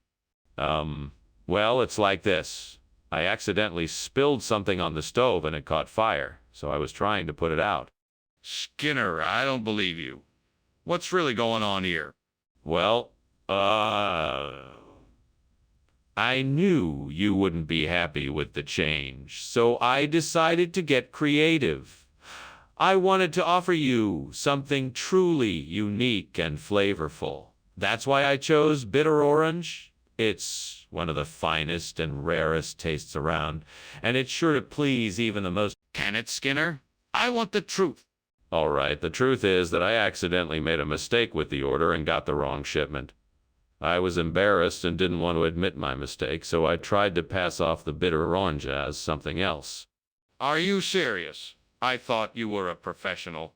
Well, it's like this. I accidentally spilled something on the stove and it caught fire, so I was trying to put it out. Skinner, I don't believe you. What's really going on here? Well, I knew you wouldn't be happy with the change, so I decided to get creative. I wanted to offer you something truly unique and flavorful. That's why I chose bitter orange. It's one of the finest and rarest tastes around, and it's sure to please even the most... Can it, Skinner? I want the truth. All right, the truth is that I accidentally made a mistake with the order and got the wrong shipment. I was embarrassed and didn't want to admit my mistake, so I tried to pass off the bitter orange as something else. Are you serious? I thought you were a professional.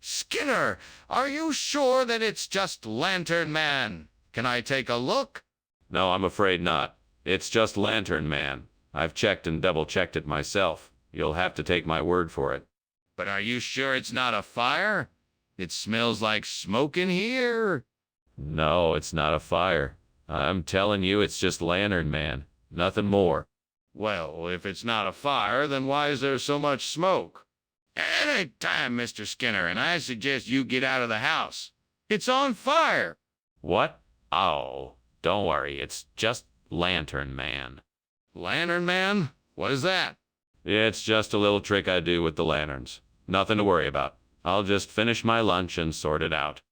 Skinner, are you sure that it's just Lantern Man? Can I take a look? No, I'm afraid not. It's just Lantern Man. I've checked and double-checked it myself. You'll have to take my word for it. But are you sure it's not a fire? It smells like smoke in here. No, it's not a fire. I'm telling you, it's just Lantern Man. Nothing more. Well, if it's not a fire, then why is there so much smoke? Any time, Mr. Skinner, and I suggest you get out of the house. It's on fire. What? Oh, don't worry. It's just Lantern Man. Lantern Man? What is that? It's just a little trick I do with the lanterns. Nothing to worry about. I'll just finish my lunch and sort it out.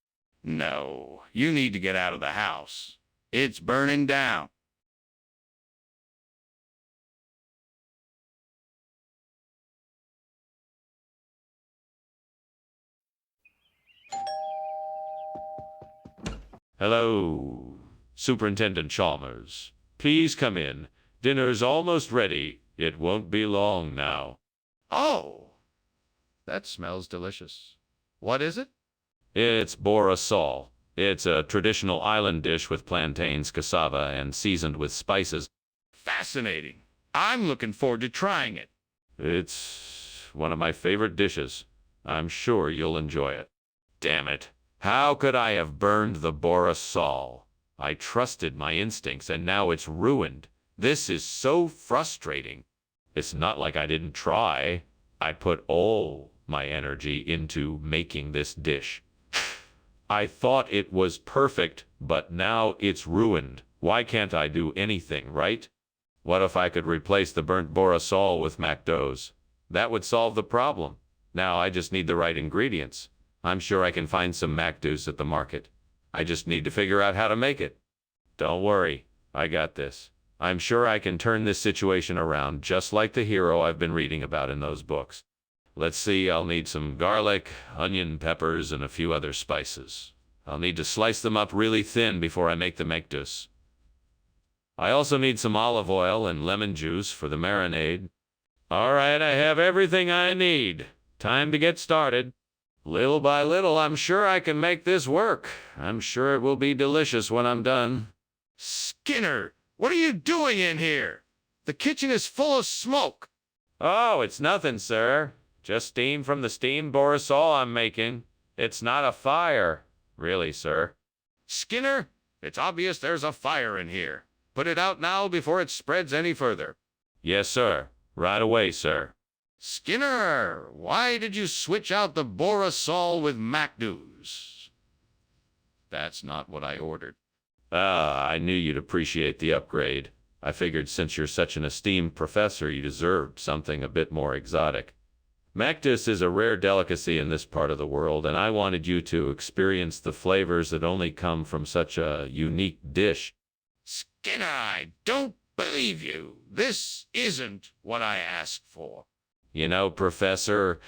No, you need to get out of the house. It's burning down. Hello, Superintendent Chalmers. Please come in. Dinner's almost ready. It won't be long now. Oh, that smells delicious. What is it? It's borasol. It's a traditional island dish with plantains, cassava, and seasoned with spices. Fascinating. I'm looking forward to trying it. It's one of my favorite dishes. I'm sure you'll enjoy it. Damn it. How could I have burned the borasol? I trusted my instincts and now it's ruined. This is so frustrating. It's not like I didn't try. I put all my energy into making this dish. I thought it was perfect, but now it's ruined. Why can't I do anything right? What if I could replace the burnt borasol with McDo's? That would solve the problem. Now I just need the right ingredients. I'm sure I can find some McDo's at the market. I just need to figure out how to make it. Don't worry, I got this. I'm sure I can turn this situation around just like the hero I've been reading about in those books. Let's see, I'll need some garlic, onion, peppers, and a few other spices. I'll need to slice them up really thin before I make the McDo's. I also need some olive oil and lemon juice for the marinade. All right, I have everything I need. Time to get started. Little by little, I'm sure I can make this work. I'm sure it will be delicious when I'm done. Skinner, what are you doing in here? The kitchen is full of smoke. Oh, it's nothing, sir. Just steam from the steamed borasol I'm making. It's not a fire. Really, sir. Skinner, it's obvious there's a fire in here. Put it out now before it spreads any further. Yes, sir. Right away, sir. Skinner, why did you switch out the borasol with McDo's? That's not what I ordered. I knew you'd appreciate the upgrade. I figured since you're such an esteemed professor, you deserved something a bit more exotic. McDo's is a rare delicacy in this part of the world, and I wanted you to experience the flavors that only come from such a unique dish. Skinner, I don't believe you. This isn't what I asked for. You know, Professor,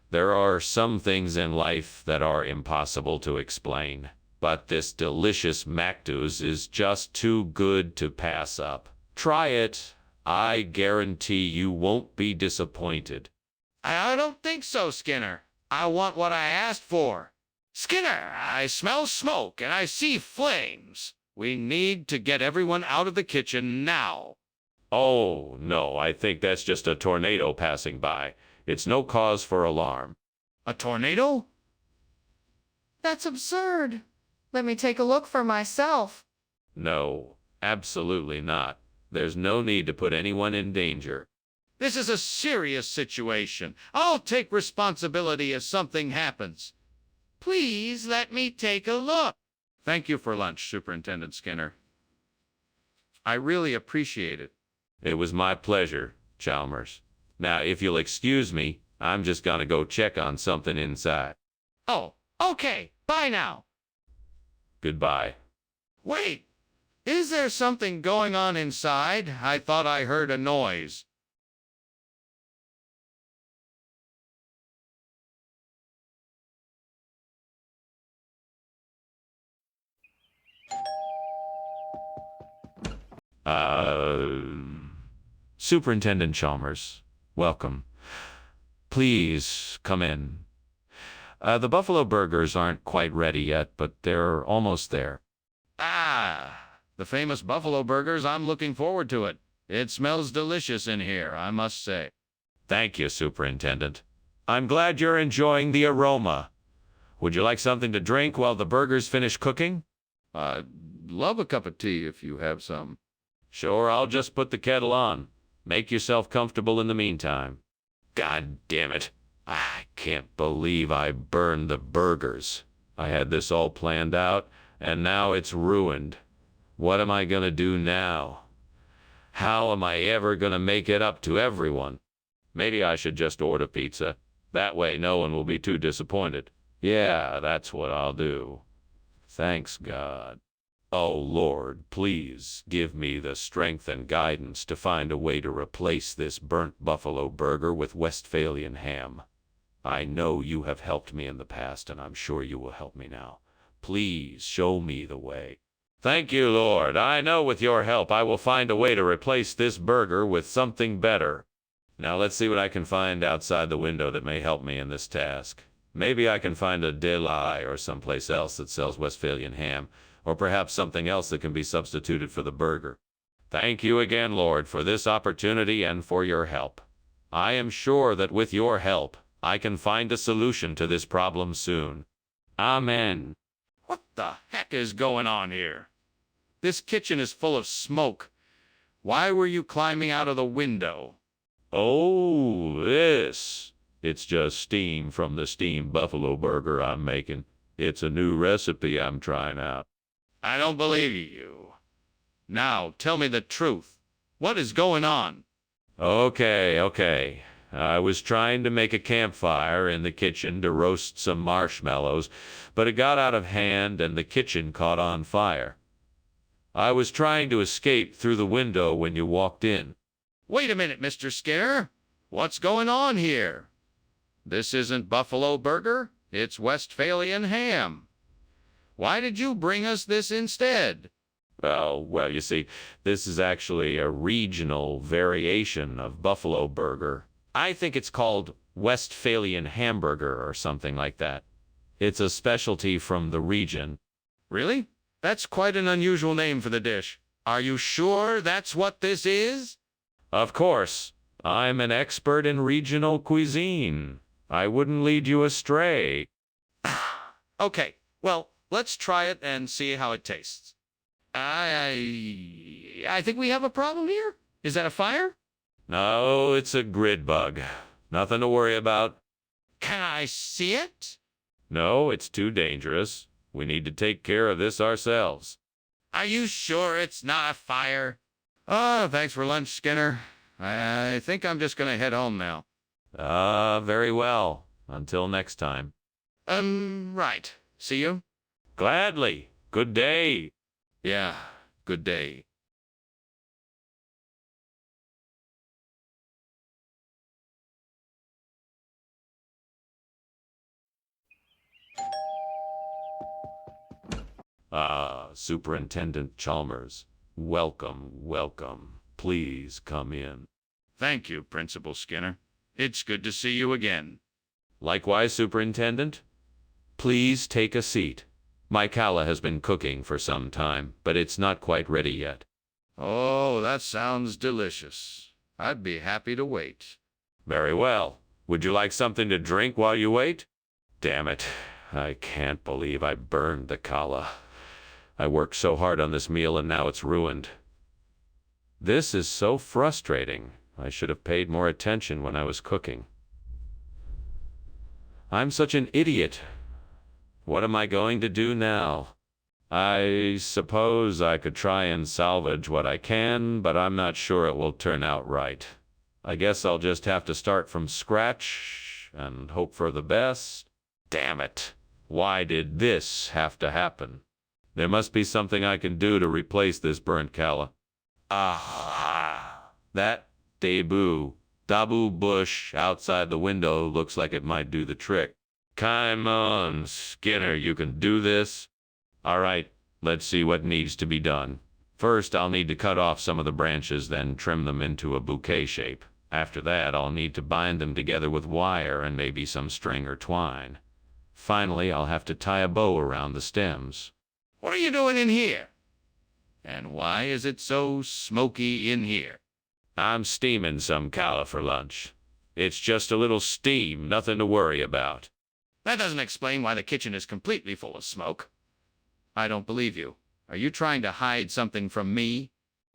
there are some things in life that are impossible to explain, but this delicious McDo's is just too good to pass up. Try it. I guarantee you won't be disappointed. I don't think so, Skinner. I want what I asked for. Skinner, I smell smoke and I see flames. We need to get everyone out of the kitchen now. Oh, no, I think that's just a tornado passing by. It's no cause for alarm. A tornado? That's absurd. Let me take a look for myself. No, absolutely not. There's no need to put anyone in danger. This is a serious situation. I'll take responsibility if something happens. Please let me take a look. Thank you for lunch, Superintendent Skinner. I really appreciate it. It was my pleasure, Chalmers. Now, if you'll excuse me, I'm just gonna go check on something inside. Oh, okay. Bye now. Goodbye. Wait. Is there something going on inside? I thought I heard a noise. Superintendent Chalmers, welcome. Please come in. The buffalo burgers aren't quite ready yet, but they're almost there. Ah, the famous buffalo burgers. I'm looking forward to it. It smells delicious in here, I must say. Thank you, Superintendent. I'm glad you're enjoying the aroma. Would you like something to drink while the burgers finish cooking? I'd love a cup of tea if you have some. Sure, I'll just put the kettle on. Make yourself comfortable in the meantime. God damn it. I can't believe I burned the burgers. I had this all planned out, and now it's ruined. What am I gonna do now? How am I ever gonna make it up to everyone? Maybe I should just order pizza. That way no one will be too disappointed. Yeah, that's what I'll do. Thanks, God. Oh, Lord, please give me the strength and guidance to find a way to replace this burnt buffalo burger with Westphalian ham. I know you have helped me in the past, and I'm sure you will help me now. Please show me the way. Thank you, Lord. I know with your help I will find a way to replace this burger with something better. Now let's see what I can find outside the window that may help me in this task. Maybe I can find a deli or someplace else that sells Westphalian ham, or perhaps something else that can be substituted for the burger. Thank you again, Lord, for this opportunity and for your help. I am sure that with your help, I can find a solution to this problem soon. Amen. What the heck is going on here? This kitchen is full of smoke. Why were you climbing out of the window? Oh, this. It's just steam from the steamed buffalo burger I'm making. It's a new recipe I'm trying out. I don't believe you. Now, tell me the truth. What is going on? Okay. I was trying to make a campfire in the kitchen to roast some marshmallows, but it got out of hand and the kitchen caught on fire. I was trying to escape through the window when you walked in. Wait a minute, Mr. Skinner. What's going on here? This isn't buffalo burger. It's Westphalian ham. Why did you bring us this instead? Well, you see, this is actually a regional variation of buffalo burger. I think it's called Westphalian hamburger or something like that. It's a specialty from the region. Really? That's quite an unusual name for the dish. Are you sure that's what this is? Of course. I'm an expert in regional cuisine. I wouldn't lead you astray. Okay, well, let's try it and see how it tastes. I think we have a problem here. Is that a fire? No, it's a grid bug. Nothing to worry about. Can I see it? No, it's too dangerous. We need to take care of this ourselves. Are you sure it's not a fire? Thanks for lunch, Skinner. I think I'm just gonna head home now. Very well. Until next time. Right. See you? Gladly. Good day. Yeah, good day. Superintendent Chalmers. Welcome. Please come in. Thank you, Principal Skinner. It's good to see you again. Likewise, Superintendent. Please take a seat. My calla has been cooking for some time, but it's not quite ready yet. Oh, that sounds delicious. I'd be happy to wait. Very well. Would you like something to drink while you wait? Damn it. I can't believe I burned the calla. I worked so hard on this meal and now it's ruined. This is so frustrating. I should have paid more attention when I was cooking. I'm such an idiot. What am I going to do now? I suppose I could try and salvage what I can, but I'm not sure it will turn out right. I guess I'll just have to start from scratch and hope for the best. Damn it. Why did this have to happen? There must be something I can do to replace this burnt calla. That dabu bush outside the window looks like it might do the trick. Come on, Skinner, you can do this. All right, let's see what needs to be done. First, I'll need to cut off some of the branches, then trim them into a bouquet shape. After that, I'll need to bind them together with wire and maybe some string or twine. Finally, I'll have to tie a bow around the stems. What are you doing in here? And why is it so smoky in here? I'm steaming some calla for lunch. It's just a little steam, nothing to worry about. That doesn't explain why the kitchen is completely full of smoke. I don't believe you. Are you trying to hide something from me?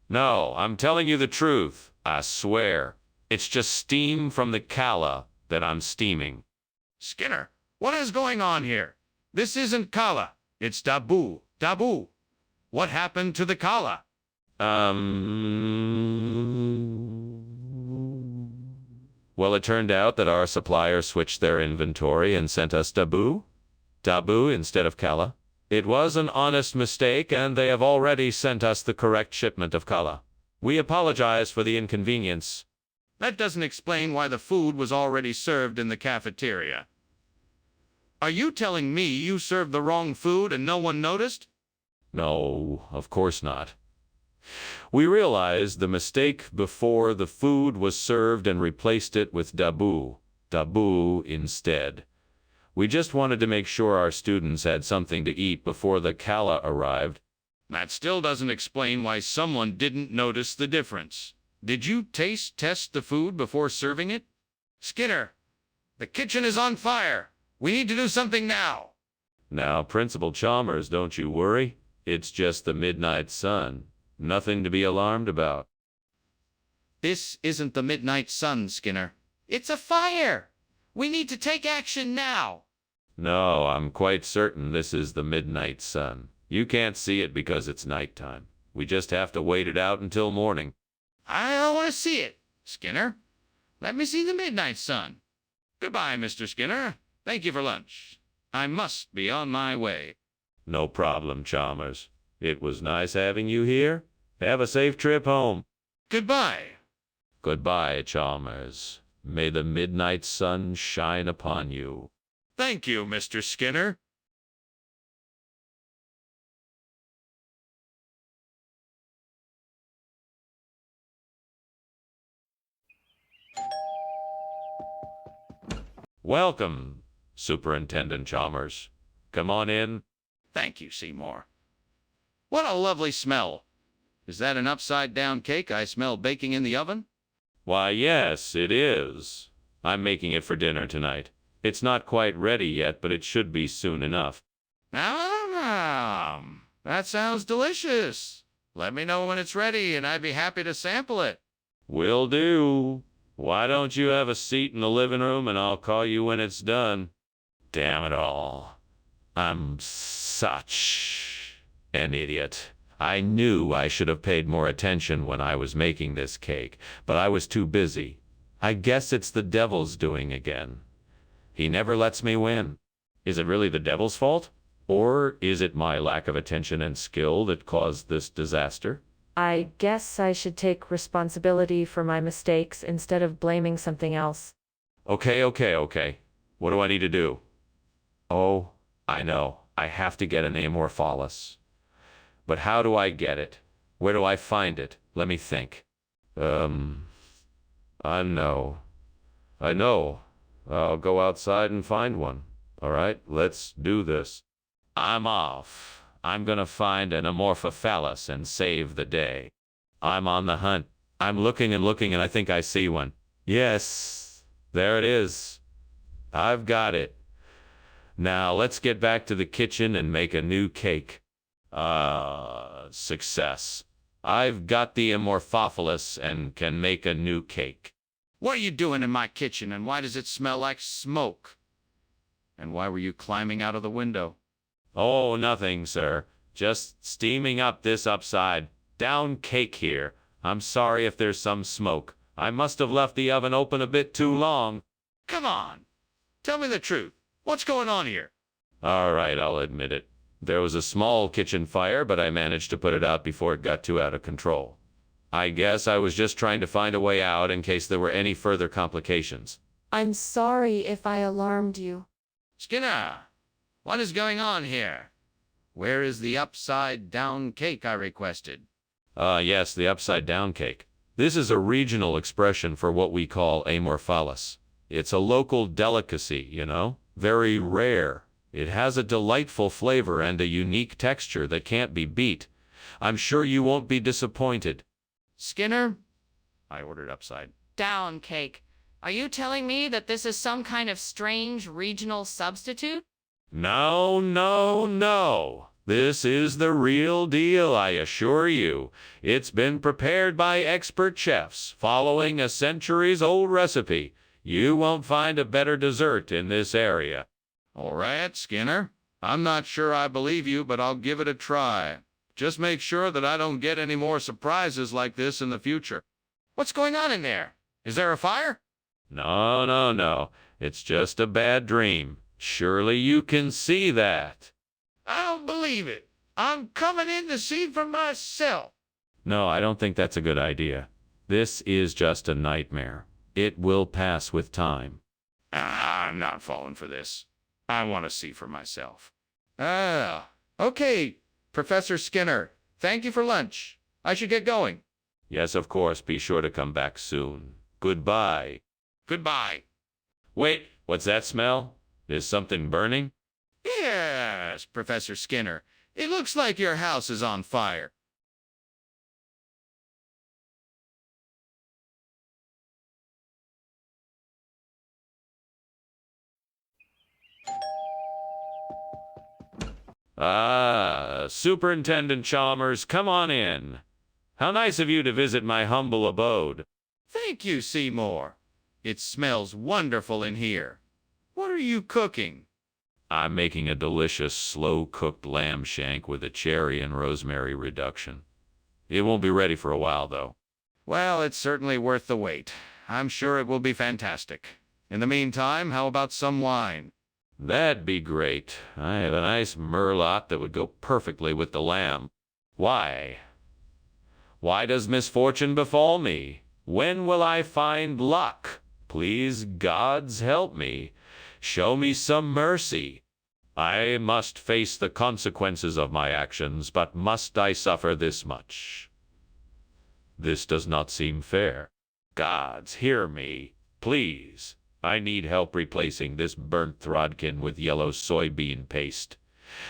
No, I'm telling you the truth. I swear. It's just steam from the calla that I'm steaming. Skinner, what is going on here? This isn't calla. It's dabu. What happened to the calla? Well, it turned out that our supplier switched their inventory and sent us dabu instead of calla. It was an honest mistake, and they have already sent us the correct shipment of calla. We apologize for the inconvenience. That doesn't explain why the food was already served in the cafeteria. Are you telling me you served the wrong food and no one noticed? No, of course not. We realized the mistake before the food was served and replaced it with dabu instead. We just wanted to make sure our students had something to eat before the calla arrived. That still doesn't explain why someone didn't notice the difference. Did you taste test the food before serving it? Skinner, the kitchen is on fire. We need to do something now. Now, Principal Chalmers, don't you worry. It's just the midnight sun. Nothing to be alarmed about. This isn't the midnight sun, Skinner. It's a fire. We need to take action now. No, I'm quite certain this is the midnight sun. You can't see it because it's nighttime. We just have to wait it out until morning. I don't want to see it, Skinner. Let me see the midnight sun. Goodbye, Mr. Skinner. Thank you for lunch. I must be on my way. No problem, Chalmers. It was nice having you here. Have a safe trip home. Goodbye. Goodbye, Chalmers. May the midnight sun shine upon you. Thank you, Mr. Skinner. Welcome, Superintendent Chalmers. Come on in. Thank you, Seymour. What a lovely smell. Is that an upside-down cake I smell baking in the oven? Why, yes, it is. I'm making it for dinner tonight. It's not quite ready yet, but it should be soon enough. That sounds delicious. Let me know when it's ready, and I'd be happy to sample it. Will do. Why don't you have a seat in the living room, and I'll call you when it's done? Damn it all. I'm such an idiot. I knew I should have paid more attention when I was making this cake, but I was too busy. I guess it's the devil's doing again. He never lets me win. Is it really the devil's fault? Or is it my lack of attention and skill that caused this disaster? I guess I should take responsibility for my mistakes instead of blaming something else. Okay. What do I need to do? Oh, I know. I have to get an amorpholis. But how do I get it? Where do I find it? Let me think. I know. I'll go outside and find one. All right, let's do this. I'm off. I'm gonna find an amorphophallus and save the day. I'm on the hunt. I'm looking and I think I see one. Yes, there it is. I've got it. Now let's get back to the kitchen and make a new cake. Success. I've got the amorphophallus and can make a new cake. What are you doing in my kitchen, and why does it smell like smoke? And why were you climbing out of the window? Oh, nothing, sir. Just steaming up this upside-down cake here. I'm sorry if there's some smoke. I must have left the oven open a bit too long. Come on. Tell me the truth. What's going on here? All right, I'll admit it. There was a small kitchen fire, but I managed to put it out before it got too out of control. I guess I was just trying to find a way out in case there were any further complications. I'm sorry if I alarmed you. Skinner, what is going on here? Where is the upside-down cake I requested? Yes, the upside-down cake. This is a regional expression for what we call amorpholis. It's a local delicacy, you know? Very rare. It has a delightful flavor and a unique texture that can't be beat. I'm sure you won't be disappointed. Skinner, I ordered upside-down cake. Are you telling me that this is some kind of strange regional substitute? No. This is the real deal, I assure you. It's been prepared by expert chefs, following a centuries-old recipe. You won't find a better dessert in this area. All right, Skinner. I'm not sure I believe you, but I'll give it a try. Just make sure that I don't get any more surprises like this in the future. What's going on in there? Is there a fire? No. It's just a bad dream. Surely you can see that. I don't believe it. I'm coming in to see for myself. No, I don't think that's a good idea. This is just a nightmare. It will pass with time. I'm not falling for this. I want to see for myself. Okay, Professor Skinner. Thank you for lunch. I should get going. Yes, of course. Be sure to come back soon. Goodbye. Goodbye. Wait, what's that smell? Is something burning? Yes, Professor Skinner. It looks like your house is on fire. Superintendent Chalmers, come on in. How nice of you to visit my humble abode. Thank you, Seymour. It smells wonderful in here. are you cooking? I'm making a delicious slow-cooked lamb shank with a cherry and rosemary reduction. It won't be ready for a while, though. Well, it's certainly worth the wait. I'm sure it will be fantastic. In the meantime, how about some wine? That'd be great. I have a nice merlot that would go perfectly with the lamb. Why? Why does misfortune befall me? When will I find luck? Please, gods, help me. Show me some mercy. I must face the consequences of my actions, but must I suffer this much? This does not seem fair. Gods, hear me, please. I need help replacing this burnt Throdkin with yellow soybean paste.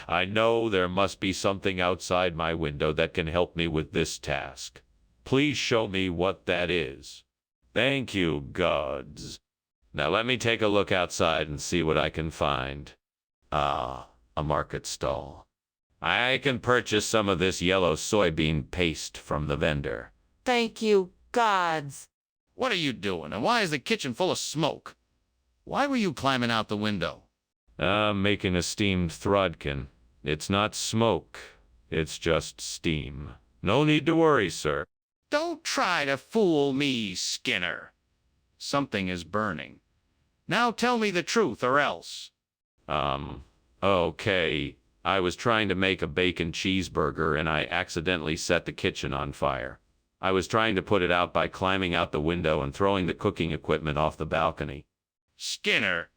I know there must be something outside my window that can help me with this task. Please show me what that is. Thank you, gods. Now let me take a look outside and see what I can find. Ah, a market stall. I can purchase some of this yellow soybean paste from the vendor. Thank you, gods. What are you doing, and why is the kitchen full of smoke? Why were you climbing out the window? I'm making a steamed Throdkin. It's not smoke. It's just steam. No need to worry, sir. Don't try to fool me, Skinner. Something is burning. Now tell me the truth or else. Okay. I was trying to make a bacon cheeseburger and I accidentally set the kitchen on fire. I was trying to put it out by climbing out the window and throwing the cooking equipment off the balcony. Skinner,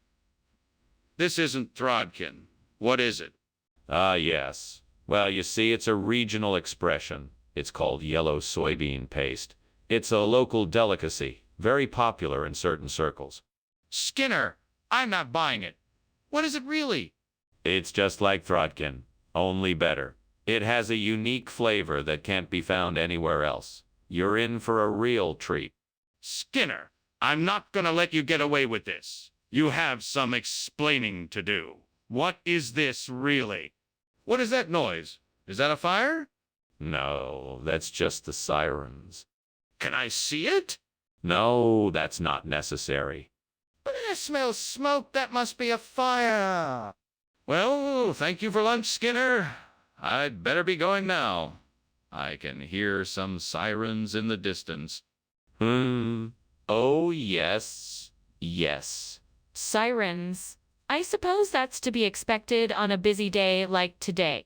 this isn't Throdkin. What is it? Ah, yes. Well, you see, it's a regional expression. It's called yellow soybean paste. It's a local delicacy, very popular in certain circles. Skinner, I'm not buying it. What is it really? It's just like Throdkin, only better. It has a unique flavor that can't be found anywhere else. You're in for a real treat. Skinner, I'm not gonna let you get away with this. You have some explaining to do. What is this really? What is that noise? Is that a fire? No, that's just the sirens. Can I see it? No, that's not necessary. But I smell smoke. That must be a fire. Well, thank you for lunch, Skinner. I'd better be going now. I can hear some sirens in the distance. Oh, yes. Yes. Sirens. I suppose that's to be expected on a busy day like today.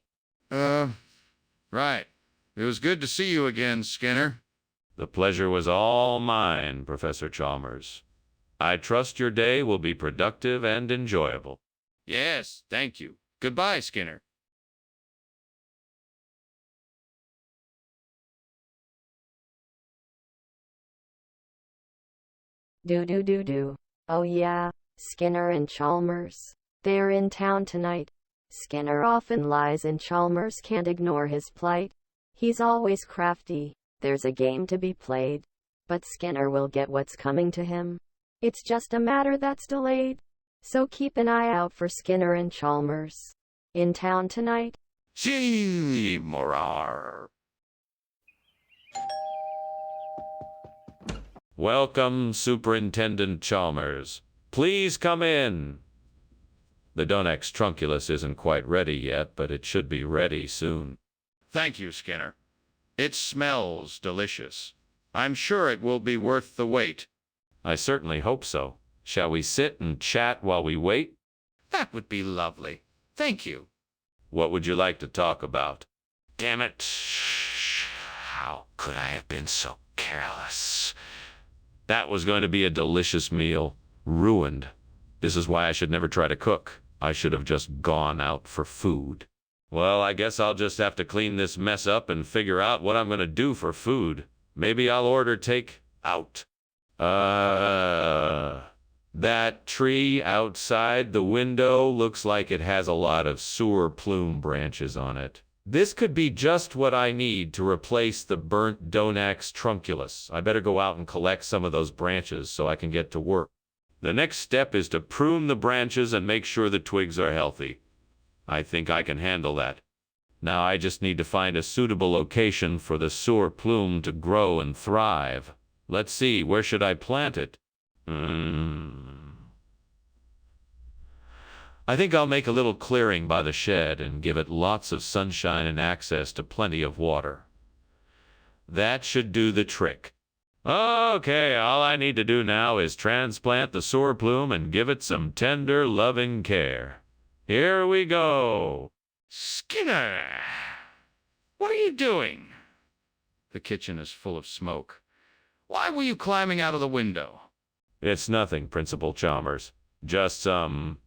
Right. It was good to see you again, Skinner. The pleasure was all mine, Professor Chalmers. I trust your day will be productive and enjoyable. Yes, thank you. Goodbye, Skinner. Do. Oh yeah, Skinner and Chalmers. They're in town tonight. Skinner often lies and Chalmers can't ignore his plight. He's always crafty. There's a game to be played. But Skinner will get what's coming to him. It's just a matter that's delayed. So keep an eye out for Skinner and Chalmers. In town tonight. See, Morar. Welcome, Superintendent Chalmers. Please come in. The Donax trunculus isn't quite ready yet, but it should be ready soon. Thank you, Skinner. It smells delicious. I'm sure it will be worth the wait. I certainly hope so. Shall we sit and chat while we wait? That would be lovely. Thank you. What would you like to talk about? Damn it. How could I have been so careless? That was going to be a delicious meal. Ruined. This is why I should never try to cook. I should have just gone out for food. Well, I guess I'll just have to clean this mess up and figure out what I'm going to do for food. Maybe I'll order take-out. That tree outside the window looks like it has a lot of sewer plume branches on it. This could be just what I need to replace the burnt Donax trunculus. I better go out and collect some of those branches so I can get to work. The next step is to prune the branches and make sure the twigs are healthy. I think I can handle that. Now I just need to find a suitable location for the sewer plume to grow and thrive. Let's see, where should I plant it? I think I'll make a little clearing by the shed and give it lots of sunshine and access to plenty of water. That should do the trick. Okay, all I need to do now is transplant the soar plume and give it some tender, loving care. Here we go. Skinner! What are you doing? The kitchen is full of smoke. Why were you climbing out of the window? It's nothing, Principal Chalmers. Just some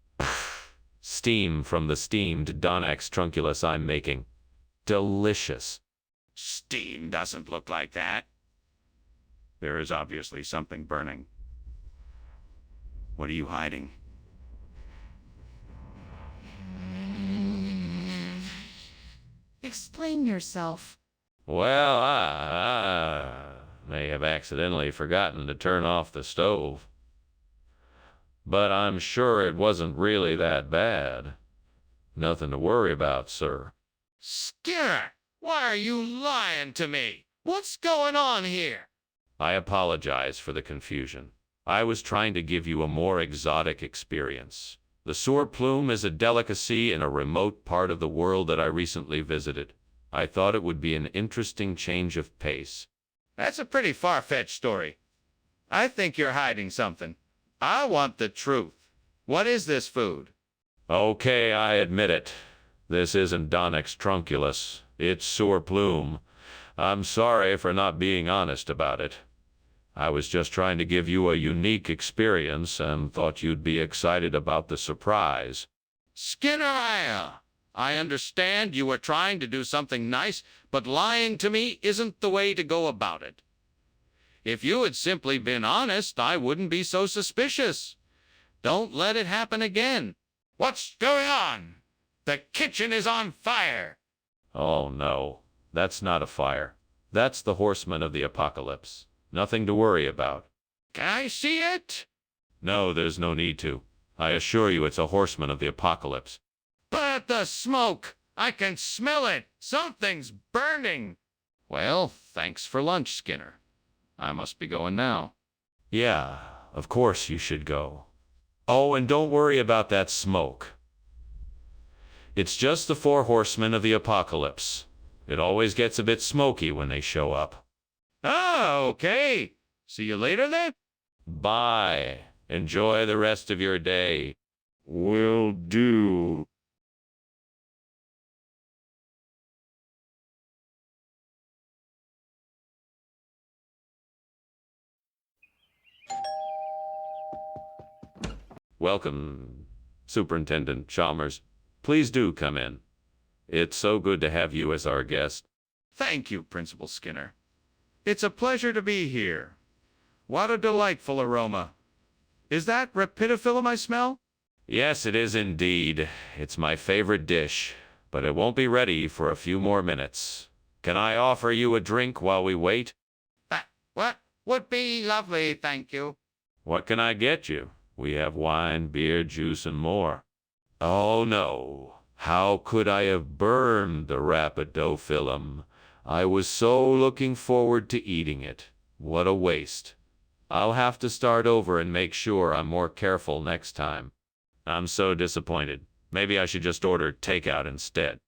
steam from the steamed Donax trunculus I'm making. Delicious. Steam doesn't look like that. There is obviously something burning. What are you hiding? Explain yourself. Well, I may have accidentally forgotten to turn off the stove. But I'm sure it wasn't really that bad. Nothing to worry about, sir. Skinner! Why are you lying to me? What's going on here? I apologize for the confusion. I was trying to give you a more exotic experience. The soar plume is a delicacy in a remote part of the world that I recently visited. I thought it would be an interesting change of pace. That's a pretty far-fetched story. I think you're hiding something. I want the truth. What is this food? Okay, I admit it. This isn't Donax trunculus. It's soar plume. I'm sorry for not being honest about it. I was just trying to give you a unique experience and thought you'd be excited about the surprise. Skinner, I understand you were trying to do something nice, but lying to me isn't the way to go about it. If you had simply been honest, I wouldn't be so suspicious. Don't let it happen again. What's going on? The kitchen is on fire. Oh no, that's not a fire. That's the horseman of the apocalypse. Nothing to worry about. Can I see it? No, there's no need to. I assure you it's a horseman of the apocalypse. But the smoke! I can smell it! Something's burning! Well, thanks for lunch, Skinner. I must be going now. Yeah, of course you should go. Oh, and don't worry about that smoke. It's just the 4 horsemen of the apocalypse. It always gets a bit smoky when they show up. Oh, okay. See you later then? Bye. Enjoy the rest of your day. Will do. Welcome, Superintendent Chalmers. Please do come in. It's so good to have you as our guest. Thank you, Principal Skinner. It's a pleasure to be here. What a delightful aroma. Is that rapidophyllum I smell? Yes, it is indeed. It's my favorite dish, but it won't be ready for a few more minutes. Can I offer you a drink while we wait? What would be lovely, thank you. What can I get you? We have wine, beer, juice, and more. Oh no, how could I have burned the rapidophyllum? I was so looking forward to eating it. What a waste. I'll have to start over and make sure I'm more careful next time. I'm so disappointed. Maybe I should just order takeout instead.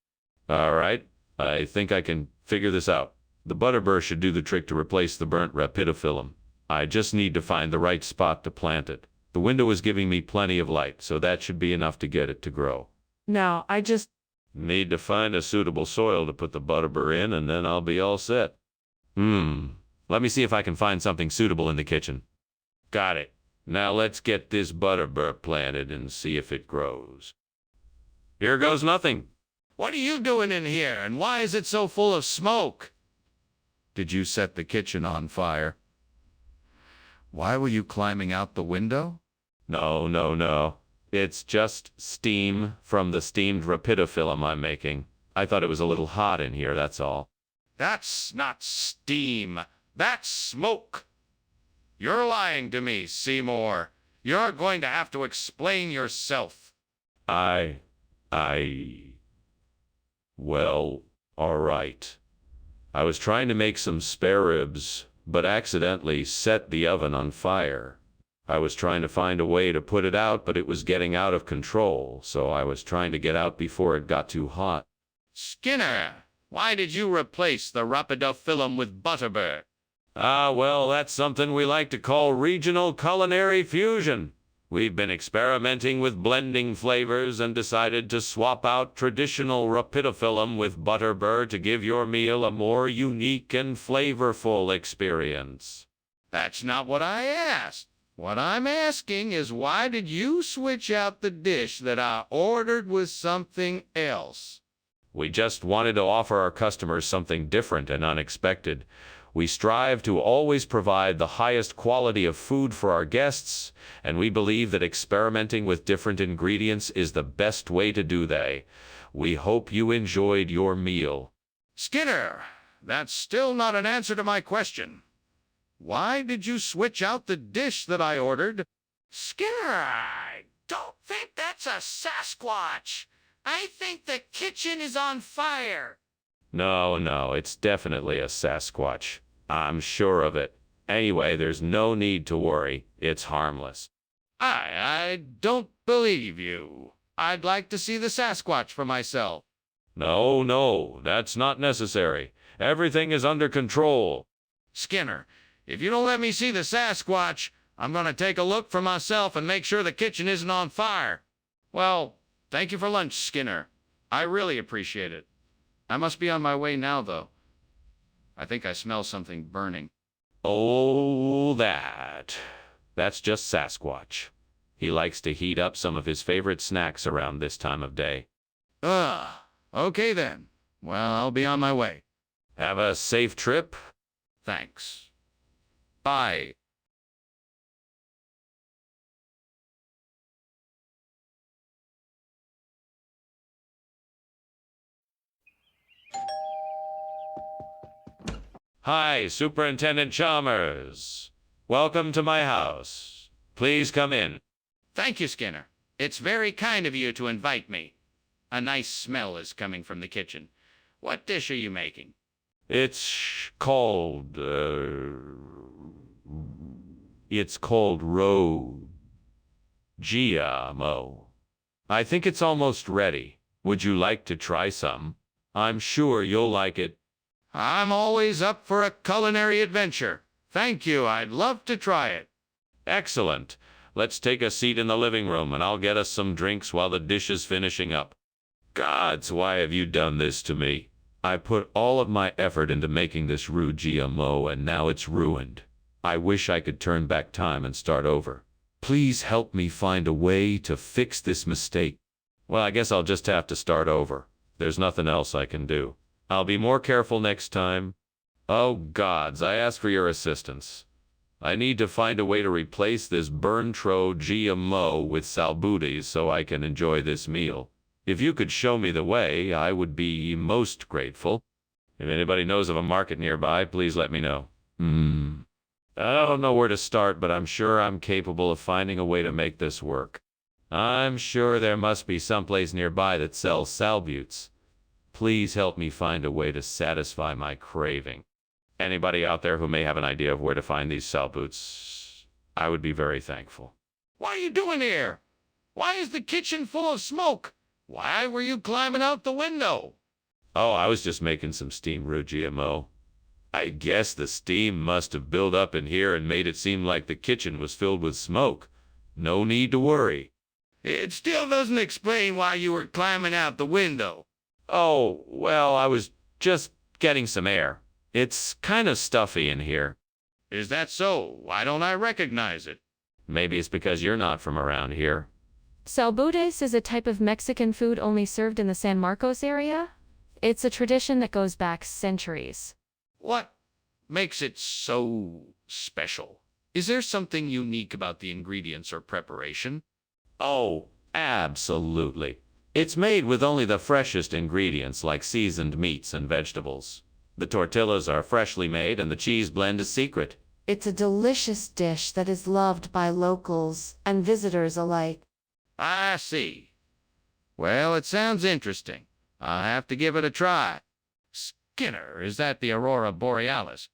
All right, I think I can figure this out. The butterbur should do the trick to replace the burnt rapidophyllum. I just need to find the right spot to plant it. The window is giving me plenty of light, so that should be enough to get it to grow. Now, I just Need to find a suitable soil to put the butterbur in, and then I'll be all set. Let me see if I can find something suitable in the kitchen. Got it. Now let's get this butterbur planted and see if it grows. Here goes nothing. What are you doing in here, and why is it so full of smoke? Did you set the kitchen on fire? Why were you climbing out the window? No. It's just steam from the steamed rapidophyllum I'm making. I thought it was a little hot in here, that's all. That's not steam. That's smoke. You're lying to me, Seymour. You're going to have to explain yourself. Well, all right. I was trying to make some spare ribs, but accidentally set the oven on fire. I was trying to find a way to put it out, but it was getting out of control, so I was trying to get out before it got too hot. Skinner, why did you replace the rapidophyllum with butterbur? Ah, well, that's something we like to call regional culinary fusion. We've been experimenting with blending flavors and decided to swap out traditional rapidophyllum with butterbur to give your meal a more unique and flavorful experience. That's not what I asked. What I'm asking is why did you switch out the dish that I ordered with something else? We just wanted to offer our customers something different and unexpected. We strive to always provide the highest quality of food for our guests, and we believe that experimenting with different ingredients is the best way to do that. We hope you enjoyed your meal. Skinner, that's still not an answer to my question. Why did you switch out the dish that I ordered? Skinner, I don't think that's a Sasquatch. I think the kitchen is on fire. No, it's definitely a Sasquatch. I'm sure of it. Anyway, there's no need to worry. It's harmless. I don't believe you. I'd like to see the Sasquatch for myself. No, that's not necessary. Everything is under control. Skinner, if you don't let me see the Sasquatch, I'm going to take a look for myself and make sure the kitchen isn't on fire. Well, thank you for lunch, Skinner. I really appreciate it. I must be on my way now, though. I think I smell something burning. Oh, that's just Sasquatch. He likes to heat up some of his favorite snacks around this time of day. Okay then. Well, I'll be on my way. Have a safe trip. Thanks. Bye. Hi, Superintendent Chalmers. Welcome to my house. Please come in. Thank you, Skinner. It's very kind of you to invite me. A nice smell is coming from the kitchen. What dish are you making? It's called GMO. I think it's almost ready. Would you like to try some? I'm sure you'll like it. I'm always up for a culinary adventure. Thank you. I'd love to try it. Excellent. Let's take a seat in the living room and I'll get us some drinks while the dish is finishing up. Gods, why have you done this to me? I put all of my effort into making this roux GMO and now it's ruined. I wish I could turn back time and start over. Please help me find a way to fix this mistake. Well, I guess I'll just have to start over. There's nothing else I can do. I'll be more careful next time. Oh gods, I ask for your assistance. I need to find a way to replace this Berntro GMO with salbutis so I can enjoy this meal. If you could show me the way, I would be most grateful. If anybody knows of a market nearby, please let me know. I don't know where to start, but I'm sure I'm capable of finding a way to make this work. I'm sure there must be someplace nearby that sells salbutes. Please help me find a way to satisfy my craving. Anybody out there who may have an idea of where to find these salbutes, I would be very thankful. What are you doing here? Why is the kitchen full of smoke? Why were you climbing out the window? Oh, I was just making some steam roux GMO. I guess the steam must have built up in here and made it seem like the kitchen was filled with smoke. No need to worry. It still doesn't explain why you were climbing out the window. Oh, well, I was just getting some air. It's kind of stuffy in here. Is that so? Why don't I recognize it? Maybe it's because you're not from around here. Salbutes is a type of Mexican food only served in the San Marcos area. It's a tradition that goes back centuries. What makes it so special? Is there something unique about the ingredients or preparation? Oh, absolutely. It's made with only the freshest ingredients like seasoned meats and vegetables. The tortillas are freshly made and the cheese blend is secret. It's a delicious dish that is loved by locals and visitors alike. I see. Well, it sounds interesting. I'll have to give it a try. Skinner, is that the Aurora Borealis?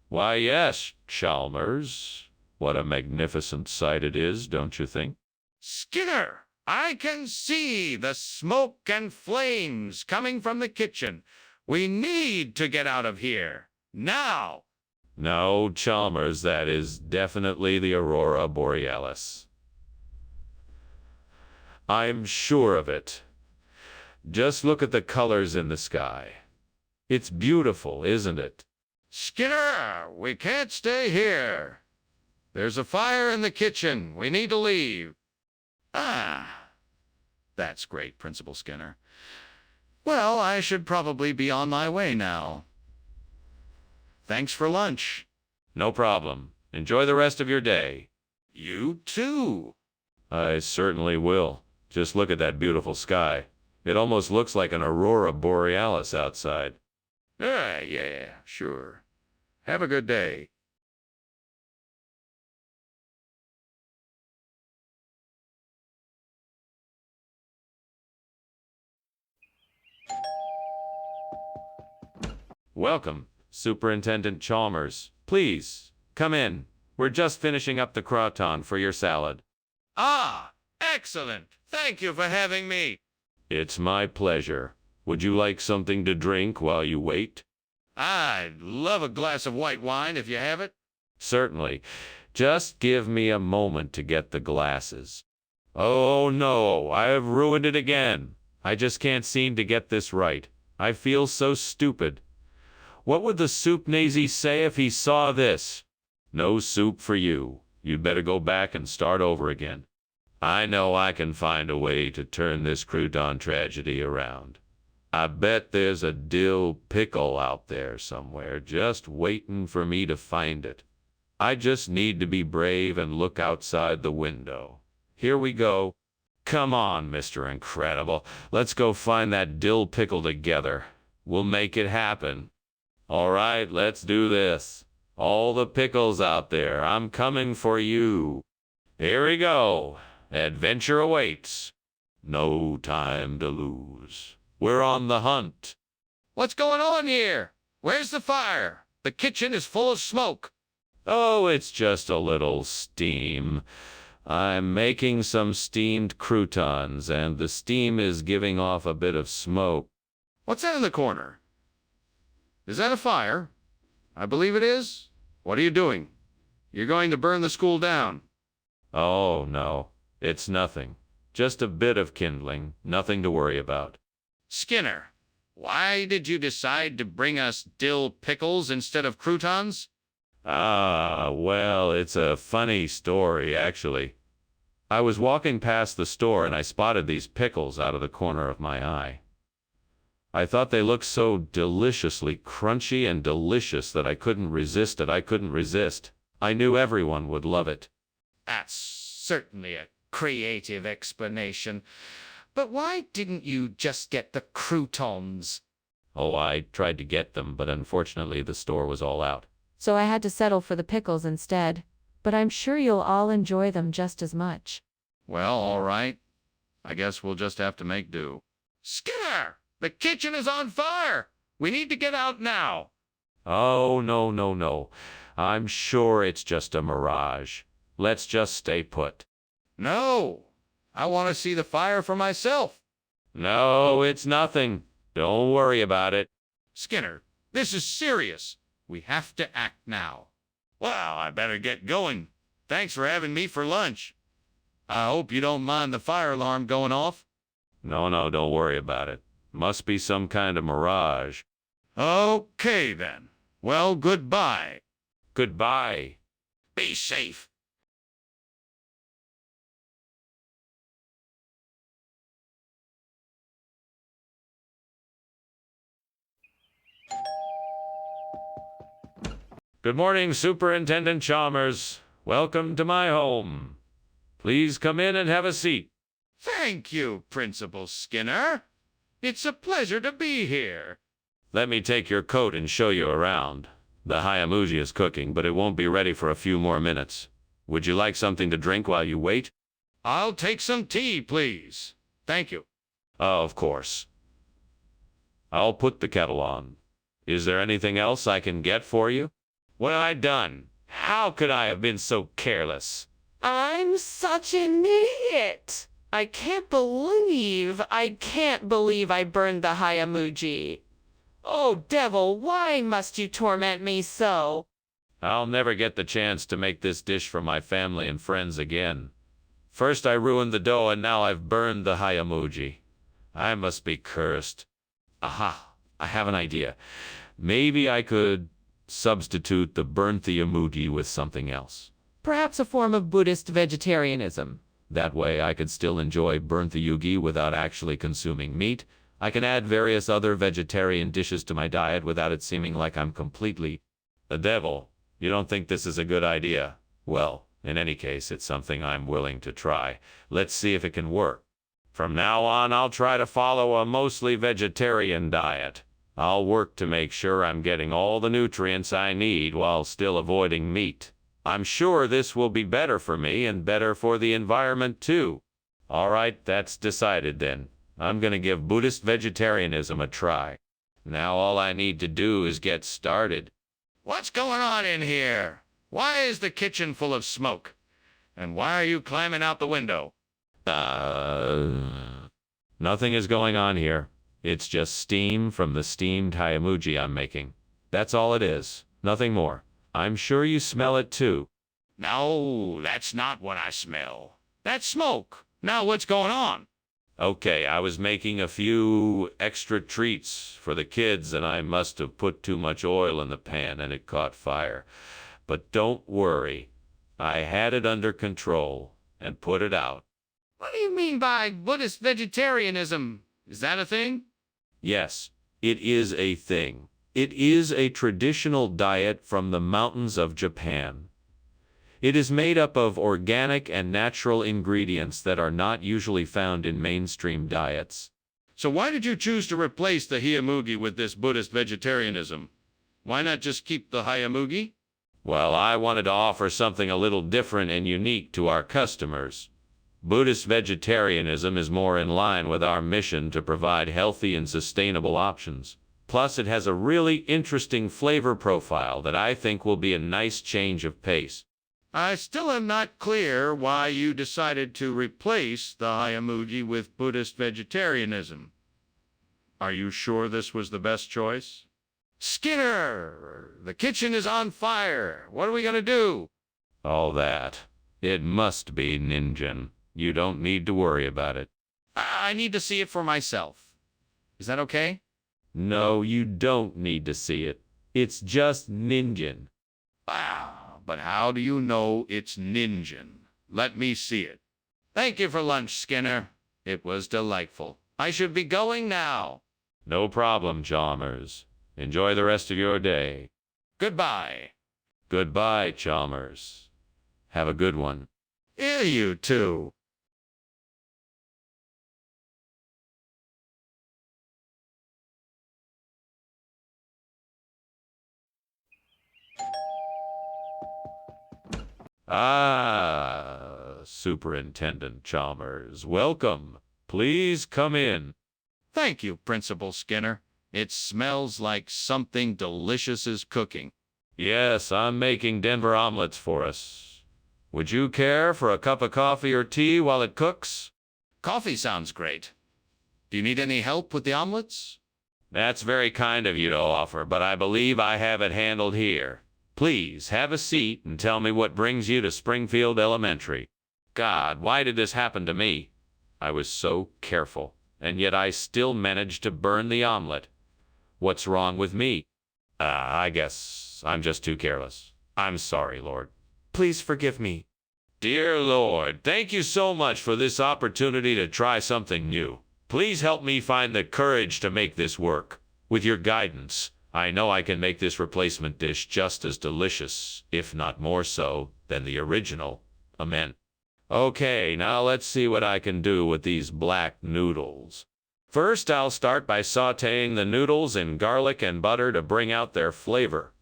Why, yes, Chalmers. What a magnificent sight it is, don't you think? Skinner, I can see the smoke and flames coming from the kitchen. We need to get out of here. Now. No, Chalmers, that is definitely the aurora borealis. I'm sure of it. Just look at the colors in the sky. It's beautiful, isn't it? Skinner, we can't stay here. There's a fire in the kitchen. We need to leave. Ah, that's great, Principal Skinner. Well, I should probably be on my way now. Thanks for lunch. No problem. Enjoy the rest of your day. You too. I certainly will. Just look at that beautiful sky. It almost looks like an aurora borealis outside. Yeah, sure. Have a good day. Welcome, Superintendent Chalmers. Please, come in. We're just finishing up the crouton for your salad. Ah, excellent. Thank you for having me. It's my pleasure. Would you like something to drink while you wait? I'd love a glass of white wine if you have it. Certainly. Just give me a moment to get the glasses. Oh no, I have ruined it again. I just can't seem to get this right. I feel so stupid. What would the soup Nazi say if he saw this? No soup for you. You'd better go back and start over again. I know I can find a way to turn this crouton tragedy around. I bet there's a dill pickle out there somewhere just waiting for me to find it. I just need to be brave and look outside the window. Here we go. Come on, Mr. Incredible. Let's go find that dill pickle together. We'll make it happen. All right, let's do this. All the pickles out there, I'm coming for you. Here we go. Adventure awaits. No time to lose. We're on the hunt. What's going on here? Where's the fire? The kitchen is full of smoke. Oh, it's just a little steam. I'm making some steamed croutons, and the steam is giving off a bit of smoke. What's that in the corner? Is that a fire? I believe it is. What are you doing? You're going to burn the school down. Oh, no. It's nothing. Just a bit of kindling. Nothing to worry about. Skinner, why did you decide to bring us dill pickles instead of croutons? Ah, well, it's a funny story, actually. I was walking past the store and I spotted these pickles out of the corner of my eye. I thought they looked so deliciously crunchy and delicious that I couldn't resist it. I knew everyone would love it. That's certainly a creative explanation. But why didn't you just get the croutons? Oh, I tried to get them, but unfortunately the store was all out. So I had to settle for the pickles instead. But I'm sure you'll all enjoy them just as much. Well, all right. I guess we'll just have to make do. Skinner! The kitchen is on fire! We need to get out now. Oh, no. I'm sure it's just a mirage. Let's just stay put. No! I want to see the fire for myself. No, it's nothing. Don't worry about it. Skinner, this is serious. We have to act now. Well, I better get going. Thanks for having me for lunch. I hope you don't mind the fire alarm going off. No, don't worry about it. Must be some kind of mirage. Okay, then. Well, goodbye. Goodbye. Be safe. Good morning, Superintendent Chalmers. Welcome to my home. Please come in and have a seat. Thank you, Principal Skinner. It's a pleasure to be here. Let me take your coat and show you around. The Hayamuji is cooking, but it won't be ready for a few more minutes. Would you like something to drink while you wait? I'll take some tea, please. Thank you. Of course. I'll put the kettle on. Is there anything else I can get for you? What have I done? How could I have been so careless? I'm such an idiot. I can't believe I burned the Hayamugi. Oh, devil, why must you torment me so? I'll never get the chance to make this dish for my family and friends again. First I ruined the dough and now I've burned the Hayamugi. I must be cursed. Aha, I have an idea. Maybe I could substitute the burnt Hayamugi with something else. Perhaps a form of Buddhist vegetarianism. That way I could still enjoy burnt yugi without actually consuming meat. I can add various other vegetarian dishes to my diet without it seeming like I'm completely the devil. You don't think this is a good idea? Well, in any case, it's something I'm willing to try. Let's see if it can work. From now on, I'll try to follow a mostly vegetarian diet. I'll work to make sure I'm getting all the nutrients I need while still avoiding meat. I'm sure this will be better for me and better for the environment too. All right, that's decided then. I'm gonna give Buddhist vegetarianism a try. Now all I need to do is get started. What's going on in here? Why is the kitchen full of smoke? And why are you climbing out the window? Nothing is going on here. It's just steam from the steamed Hayamugi I'm making. That's all it is. Nothing more. I'm sure you smell it too. No, that's not what I smell. That's smoke. Now what's going on? Okay, I was making a few extra treats for the kids and I must have put too much oil in the pan and it caught fire. But don't worry. I had it under control and put it out. What do you mean by Buddhist vegetarianism? Is that a thing? Yes, it is a thing. It is a traditional diet from the mountains of Japan. It is made up of organic and natural ingredients that are not usually found in mainstream diets. So why did you choose to replace the Hayamugi with this Buddhist vegetarianism? Why not just keep the Hayamugi? Well, I wanted to offer something a little different and unique to our customers. Buddhist vegetarianism is more in line with our mission to provide healthy and sustainable options. Plus, it has a really interesting flavor profile that I think will be a nice change of pace. I still am not clear why you decided to replace the Hayamugi with Buddhist vegetarianism. Are you sure this was the best choice? Skinner! The kitchen is on fire! What are we gonna do? All that. It must be Ninjan. You don't need to worry about it. I need to see it for myself. Is that okay? No, you don't need to see it. It's just Ninjan. Wow, but how do you know it's Ninjan? Let me see it. Thank you for lunch, Skinner. It was delightful. I should be going now. No problem, Chalmers. Enjoy the rest of your day. Goodbye. Goodbye, Chalmers. Have a good one. Yeah, you too. Superintendent Chalmers, welcome. Please come in. Thank you, Principal Skinner. It smells like something delicious is cooking. Yes, I'm making Denver omelets for us. Would you care for a cup of coffee or tea while it cooks? Coffee sounds great. Do you need any help with the omelets? That's very kind of you to offer, but I believe I have it handled here. Please have a seat and tell me what brings you to Springfield Elementary. God, why did this happen to me? I was so careful, and yet I still managed to burn the omelet. What's wrong with me? I guess I'm just too careless. I'm sorry, Lord. Please forgive me. Dear Lord, thank you so much for this opportunity to try something new. Please help me find the courage to make this work. With your guidance, I know I can make this replacement dish just as delicious, if not more so, than the original. Amen. Okay, now let's see what I can do with these black noodles. First, I'll start by sautéing the noodles in garlic and butter to bring out their flavor.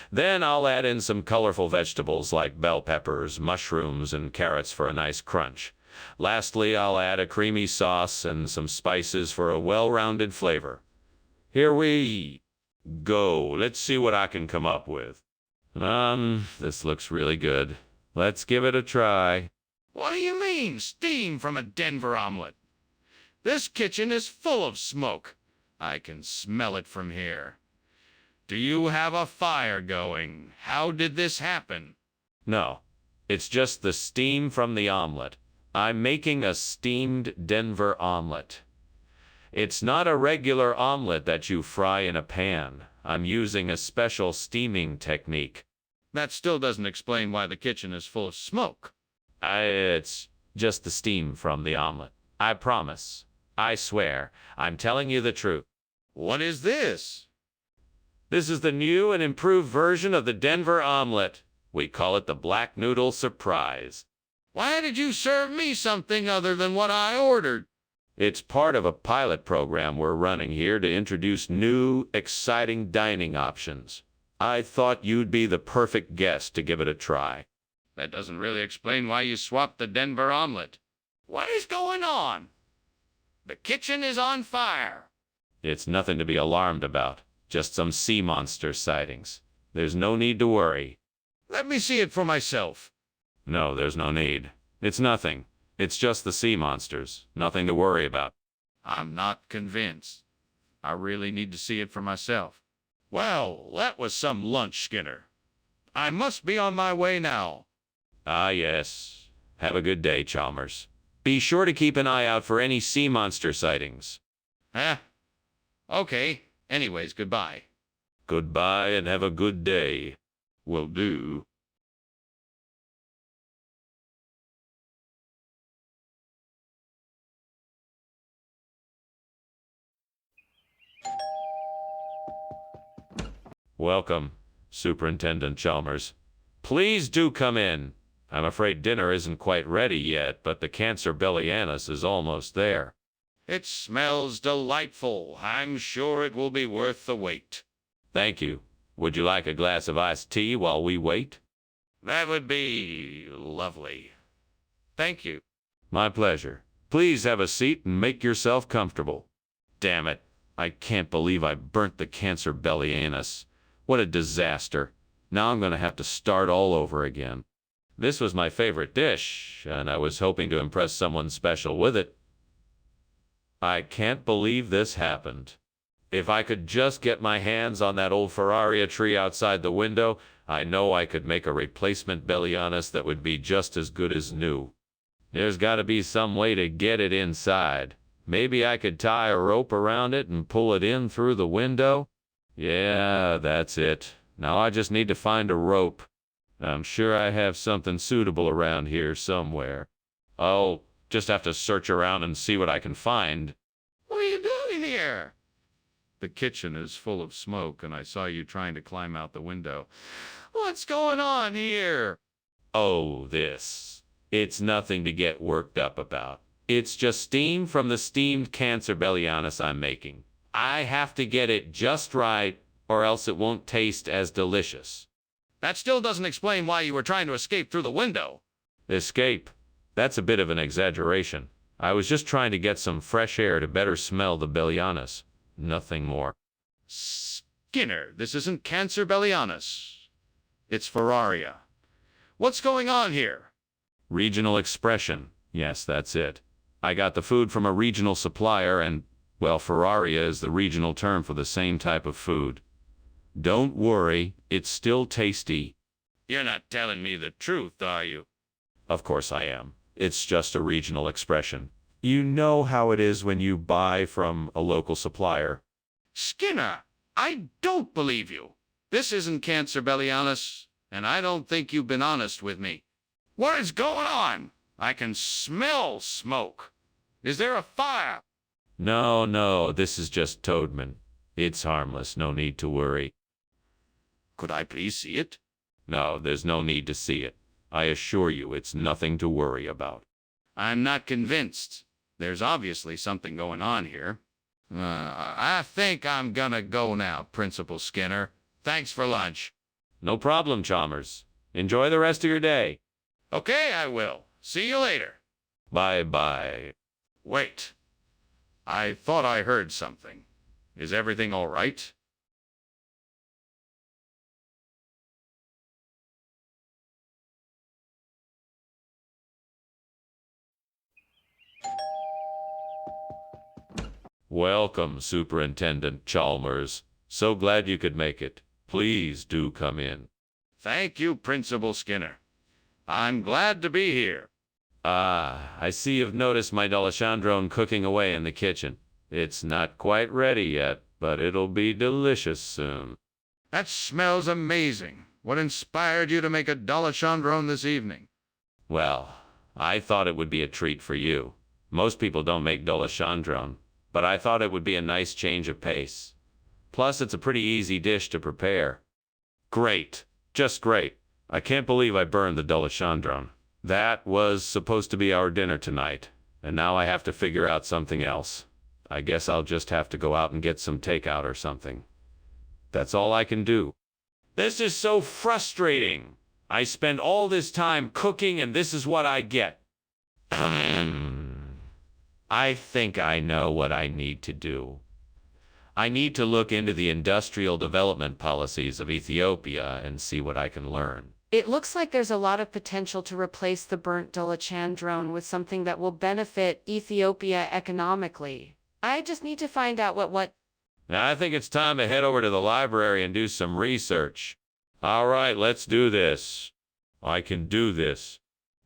Then I'll add in some colorful vegetables like bell peppers, mushrooms, and carrots for a nice crunch. Lastly, I'll add a creamy sauce and some spices for a well-rounded flavor. Here we go. Let's see what I can come up with. This looks really good. Let's give it a try. What do you mean, steam from a Denver omelet? This kitchen is full of smoke. I can smell it from here. Do you have a fire going? How did this happen? No, it's just the steam from the omelet. I'm making a steamed Denver omelet. It's not a regular omelet that you fry in a pan. I'm using a special steaming technique. That still doesn't explain why the kitchen is full of smoke. It's just the steam from the omelet. I promise. I swear. I'm telling you the truth. What is this? This is the new and improved version of the Denver omelet. We call it the Black Noodle Surprise. Why did you serve me something other than what I ordered? It's part of a pilot program we're running here to introduce new, exciting dining options. I thought you'd be the perfect guest to give it a try. That doesn't really explain why you swapped the Denver omelet. What is going on? The kitchen is on fire. It's nothing to be alarmed about. Just some sea monster sightings. There's no need to worry. Let me see it for myself. No, there's no need. It's nothing. It's just the sea monsters. Nothing to worry about. I'm not convinced. I really need to see it for myself. Well, that was some lunch, Skinner. I must be on my way now. Ah, yes. Have a good day, Chalmers. Be sure to keep an eye out for any sea monster sightings. Okay. Anyways, goodbye. Goodbye and have a good day. Will do. Welcome, Superintendent Chalmers. Please do come in. I'm afraid dinner isn't quite ready yet, but the cancer bellianus is almost there. It smells delightful. I'm sure it will be worth the wait. Thank you. Would you like a glass of iced tea while we wait? That would be lovely. Thank you. My pleasure. Please have a seat and make yourself comfortable. Damn it. I can't believe I burnt the cancer bellianus. What a disaster. Now I'm going to have to start all over again. This was my favorite dish, and I was hoping to impress someone special with it. I can't believe this happened. If I could just get my hands on that old Ferrari tree outside the window, I know I could make a replacement bellianus that would be just as good as new. There's got to be some way to get it inside. Maybe I could tie a rope around it and pull it in through the window? Yeah, that's it. Now I just need to find a rope. I'm sure I have something suitable around here somewhere. I'll just have to search around and see what I can find. What are you doing here? The kitchen is full of smoke, and I saw you trying to climb out the window. What's going on here? Oh, this. It's nothing to get worked up about. It's just steam from the steamed cancer bellianus I'm making. I have to get it just right, or else it won't taste as delicious. That still doesn't explain why you were trying to escape through the window. Escape? That's a bit of an exaggeration. I was just trying to get some fresh air to better smell the bellianus. Nothing more. Skinner, this isn't cancer bellianus. It's Ferraria. What's going on here? Regional expression. Yes, that's it. I got the food from a regional supplier and, well, Ferraria is the regional term for the same type of food. Don't worry, it's still tasty. You're not telling me the truth, are you? Of course I am. It's just a regional expression. You know how it is when you buy from a local supplier. Skinner, I don't believe you. This isn't cancer bellianus, and I don't think you've been honest with me. What is going on? I can smell smoke. Is there a fire? No, this is just Toadman. It's harmless, no need to worry. Could I please see it? No, there's no need to see it. I assure you it's nothing to worry about. I'm not convinced. There's obviously something going on here. I think I'm gonna go now, Principal Skinner. Thanks for lunch. No problem, Chalmers. Enjoy the rest of your day. Okay, I will. See you later. Bye-bye. Wait. I thought I heard something. Is everything all right? Welcome, Superintendent Chalmers. So glad you could make it. Please do come in. Thank you, Principal Skinner. I'm glad to be here. Ah, I see you've noticed my D'Alessandrone cooking away in the kitchen. It's not quite ready yet, but it'll be delicious soon. That smells amazing. What inspired you to make a D'Alessandrone this evening? Well, I thought it would be a treat for you. Most people don't make D'Alessandrone, but I thought it would be a nice change of pace. Plus, it's a pretty easy dish to prepare. Great. Just great. I can't believe I burned the D'Alessandrone. That was supposed to be our dinner tonight, and now I have to figure out something else. I guess I'll just have to go out and get some takeout or something. That's all I can do. This is so frustrating. I spend all this time cooking and this is what I get. I think I know what I need to do. I need to look into the industrial development policies of Ethiopia and see what I can learn. It looks like there's a lot of potential to replace the burnt D'Alessandrone with something that will benefit Ethiopia economically. I just need to find out what. Now, I think it's time to head over to the library and do some research. All right, let's do this. I can do this.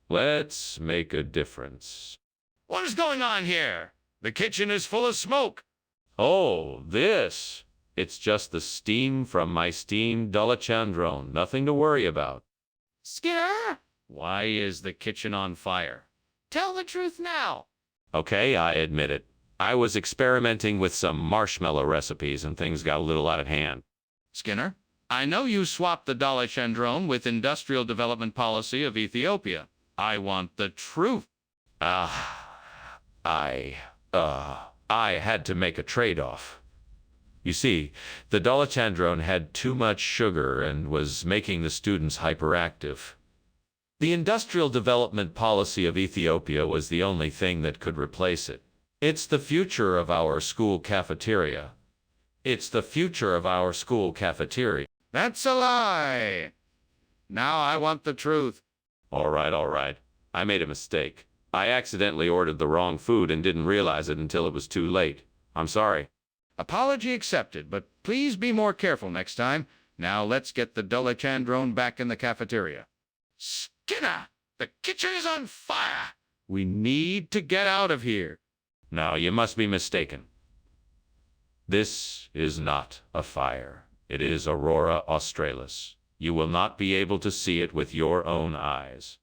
Let's make a difference. What is going on here? The kitchen is full of smoke. Oh, this. It's just the steam from my steamed D'Alessandrone. Nothing to worry about. Skinner? Why is the kitchen on fire? Tell the truth now. Okay, I admit it. I was experimenting with some marshmallow recipes and things got a little out of hand. Skinner, I know you swapped the D'Alessandrone with Industrial Development Policy of Ethiopia. I want the truth. I had to make a trade-off. You see, the D'Alessandrone had too much sugar and was making the students hyperactive. The Industrial Development Policy of Ethiopia was the only thing that could replace it. It's the future of our school cafeteria. It's the future of our school cafeteria. That's a lie. Now I want the truth. All right. I made a mistake. I accidentally ordered the wrong food and didn't realize it until it was too late. I'm sorry. Apology accepted, but please be more careful next time. Now let's get the D'Alessandrone back in the cafeteria. Skinner, the kitchen is on fire. We need to get out of here. No, you must be mistaken. This is not a fire. It is Aurora Australis. You will not be able to see it with your own eyes.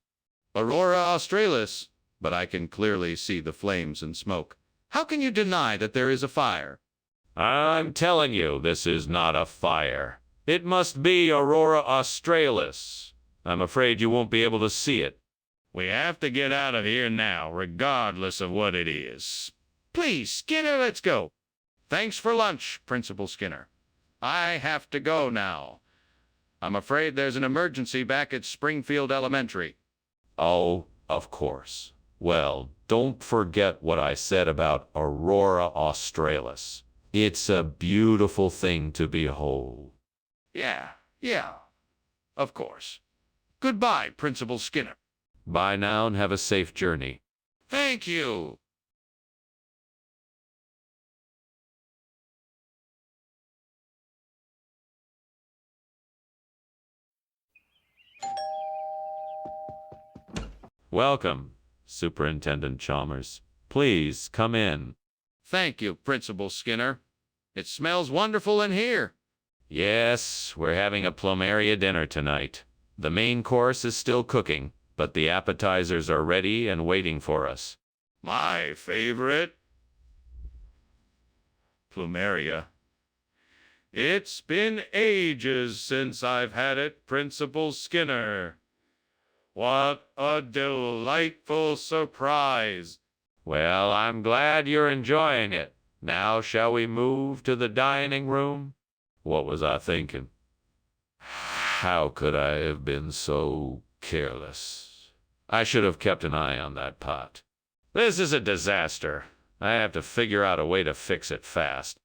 Aurora Australis? But I can clearly see the flames and smoke. How can you deny that there is a fire? I'm telling you, this is not a fire. It must be Aurora Australis. I'm afraid you won't be able to see it. We have to get out of here now, regardless of what it is. Please, Skinner, let's go. Thanks for lunch, Principal Skinner. I have to go now. I'm afraid there's an emergency back at Springfield Elementary. Oh, of course. Well, don't forget what I said about Aurora Australis. It's a beautiful thing to behold. Yeah, of course. Goodbye, Principal Skinner. Bye now and have a safe journey. Thank you. Welcome, Superintendent Chalmers. Please come in. Thank you, Principal Skinner. It smells wonderful in here. Yes, we're having a plumeria dinner tonight. The main course is still cooking, but the appetizers are ready and waiting for us. My favorite. Plumeria. It's been ages since I've had it, Principal Skinner. What a delightful surprise. Well, I'm glad you're enjoying it. Now shall we move to the dining room? What was I thinking? How could I have been so careless? I should have kept an eye on that pot. This is a disaster. I have to figure out a way to fix it fast.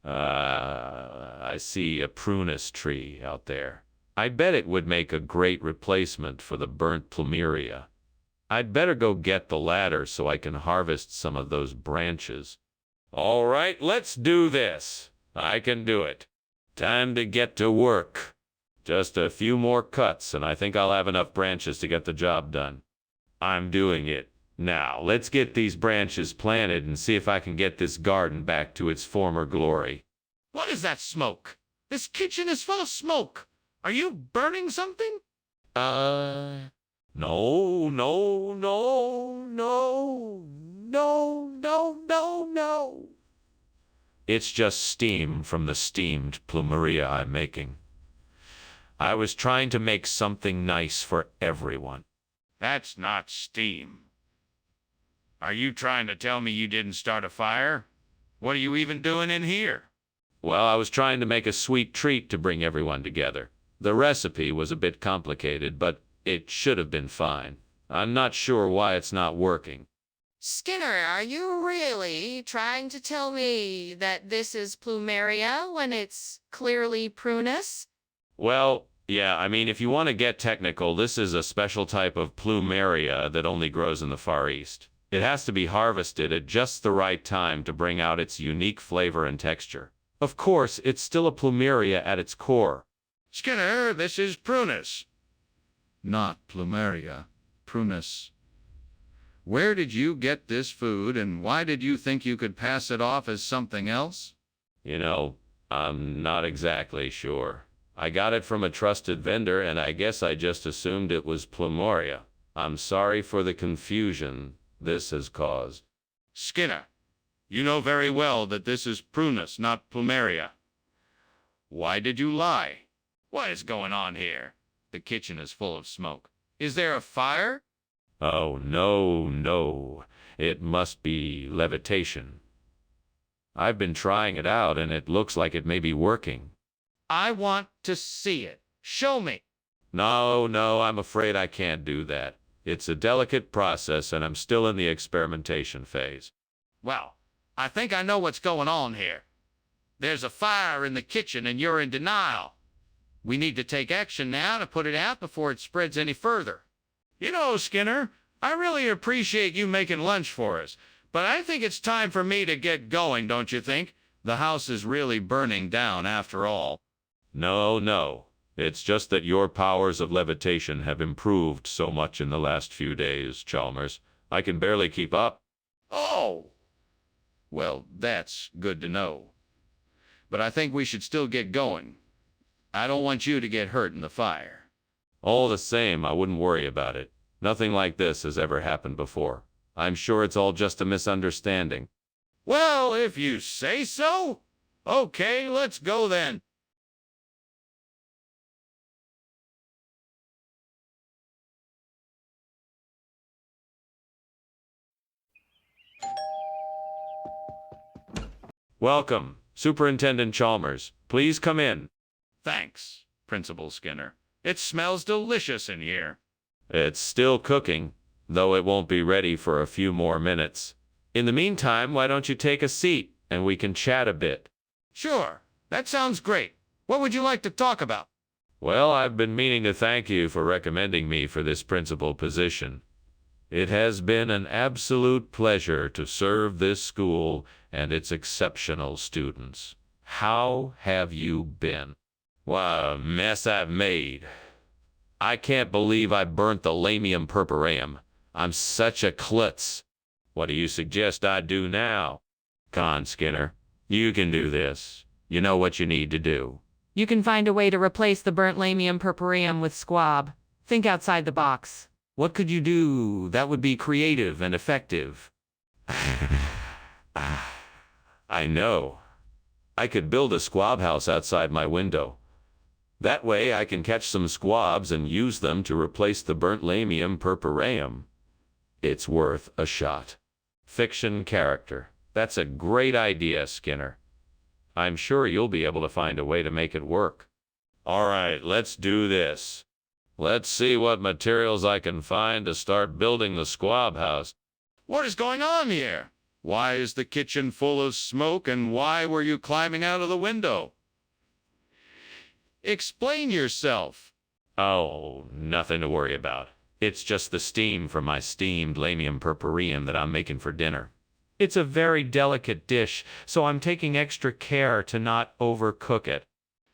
I see a prunus tree out there. I bet it would make a great replacement for the burnt plumeria. I'd better go get the ladder so I can harvest some of those branches. All right, let's do this. I can do it. Time to get to work. Just a few more cuts, and I think I'll have enough branches to get the job done. I'm doing it. Now, let's get these branches planted and see if I can get this garden back to its former glory. What is that smoke? This kitchen is full of smoke. Are you burning something? No, no, no, no, no, no, no, no. It's just steam from the steamed plumeria I'm making. I was trying to make something nice for everyone. That's not steam. Are you trying to tell me you didn't start a fire? What are you even doing in here? Well, I was trying to make a sweet treat to bring everyone together. The recipe was a bit complicated, but it should have been fine. I'm not sure why it's not working. Skinner, are you really trying to tell me that this is plumeria when it's clearly prunus? Well, yeah, I mean, if you want to get technical, this is a special type of plumeria that only grows in the Far East. It has to be harvested at just the right time to bring out its unique flavor and texture. Of course, it's still a plumeria at its core. Skinner, this is prunus. Not plumeria. Prunus. Where did you get this food, and why did you think you could pass it off as something else? You know, I'm not exactly sure. I got it from a trusted vendor, and I guess I just assumed it was plumeria. I'm sorry for the confusion this has caused. Skinner, you know very well that this is prunus, not plumeria. Why did you lie? What is going on here? The kitchen is full of smoke. Is there a fire? Oh, no, no. It must be levitation. I've been trying it out, and it looks like it may be working. I want to see it. Show me. No, no, I'm afraid I can't do that. It's a delicate process, and I'm still in the experimentation phase. Well, I think I know what's going on here. There's a fire in the kitchen, and you're in denial. We need to take action now to put it out before it spreads any further. You know, Skinner, I really appreciate you making lunch for us, but I think it's time for me to get going, don't you think? The house is really burning down after all. No, no. It's just that your powers of levitation have improved so much in the last few days, Chalmers. I can barely keep up. Oh! Well, that's good to know. But I think we should still get going. I don't want you to get hurt in the fire. All the same, I wouldn't worry about it. Nothing like this has ever happened before. I'm sure it's all just a misunderstanding. Well, if you say so. Okay, let's go then. Welcome, Superintendent Chalmers. Please come in. Thanks, Principal Skinner. It smells delicious in here. It's still cooking, though it won't be ready for a few more minutes. In the meantime, why don't you take a seat, and we can chat a bit? Sure, that sounds great. What would you like to talk about? Well, I've been meaning to thank you for recommending me for this principal position. It has been an absolute pleasure to serve this school and its exceptional students. How have you been? What a mess I've made. I can't believe I burnt the lamium purpureum. I'm such a klutz. What do you suggest I do now? Come on, Skinner. You can do this. You know what you need to do. You can find a way to replace the burnt lamium purpureum with squab. Think outside the box. What could you do that would be creative and effective? I know. I could build a squab house outside my window. That way I can catch some squabs and use them to replace the burnt lamium purpureum. It's worth a shot. Fiction character. That's a great idea, Skinner. I'm sure you'll be able to find a way to make it work. All right, let's do this. Let's see what materials I can find to start building the squab house. What is going on here? Why is the kitchen full of smoke, and why were you climbing out of the window? Explain yourself. Oh, nothing to worry about. It's just the steam from my steamed lamium purpureum that I'm making for dinner. It's a very delicate dish, so I'm taking extra care to not overcook it.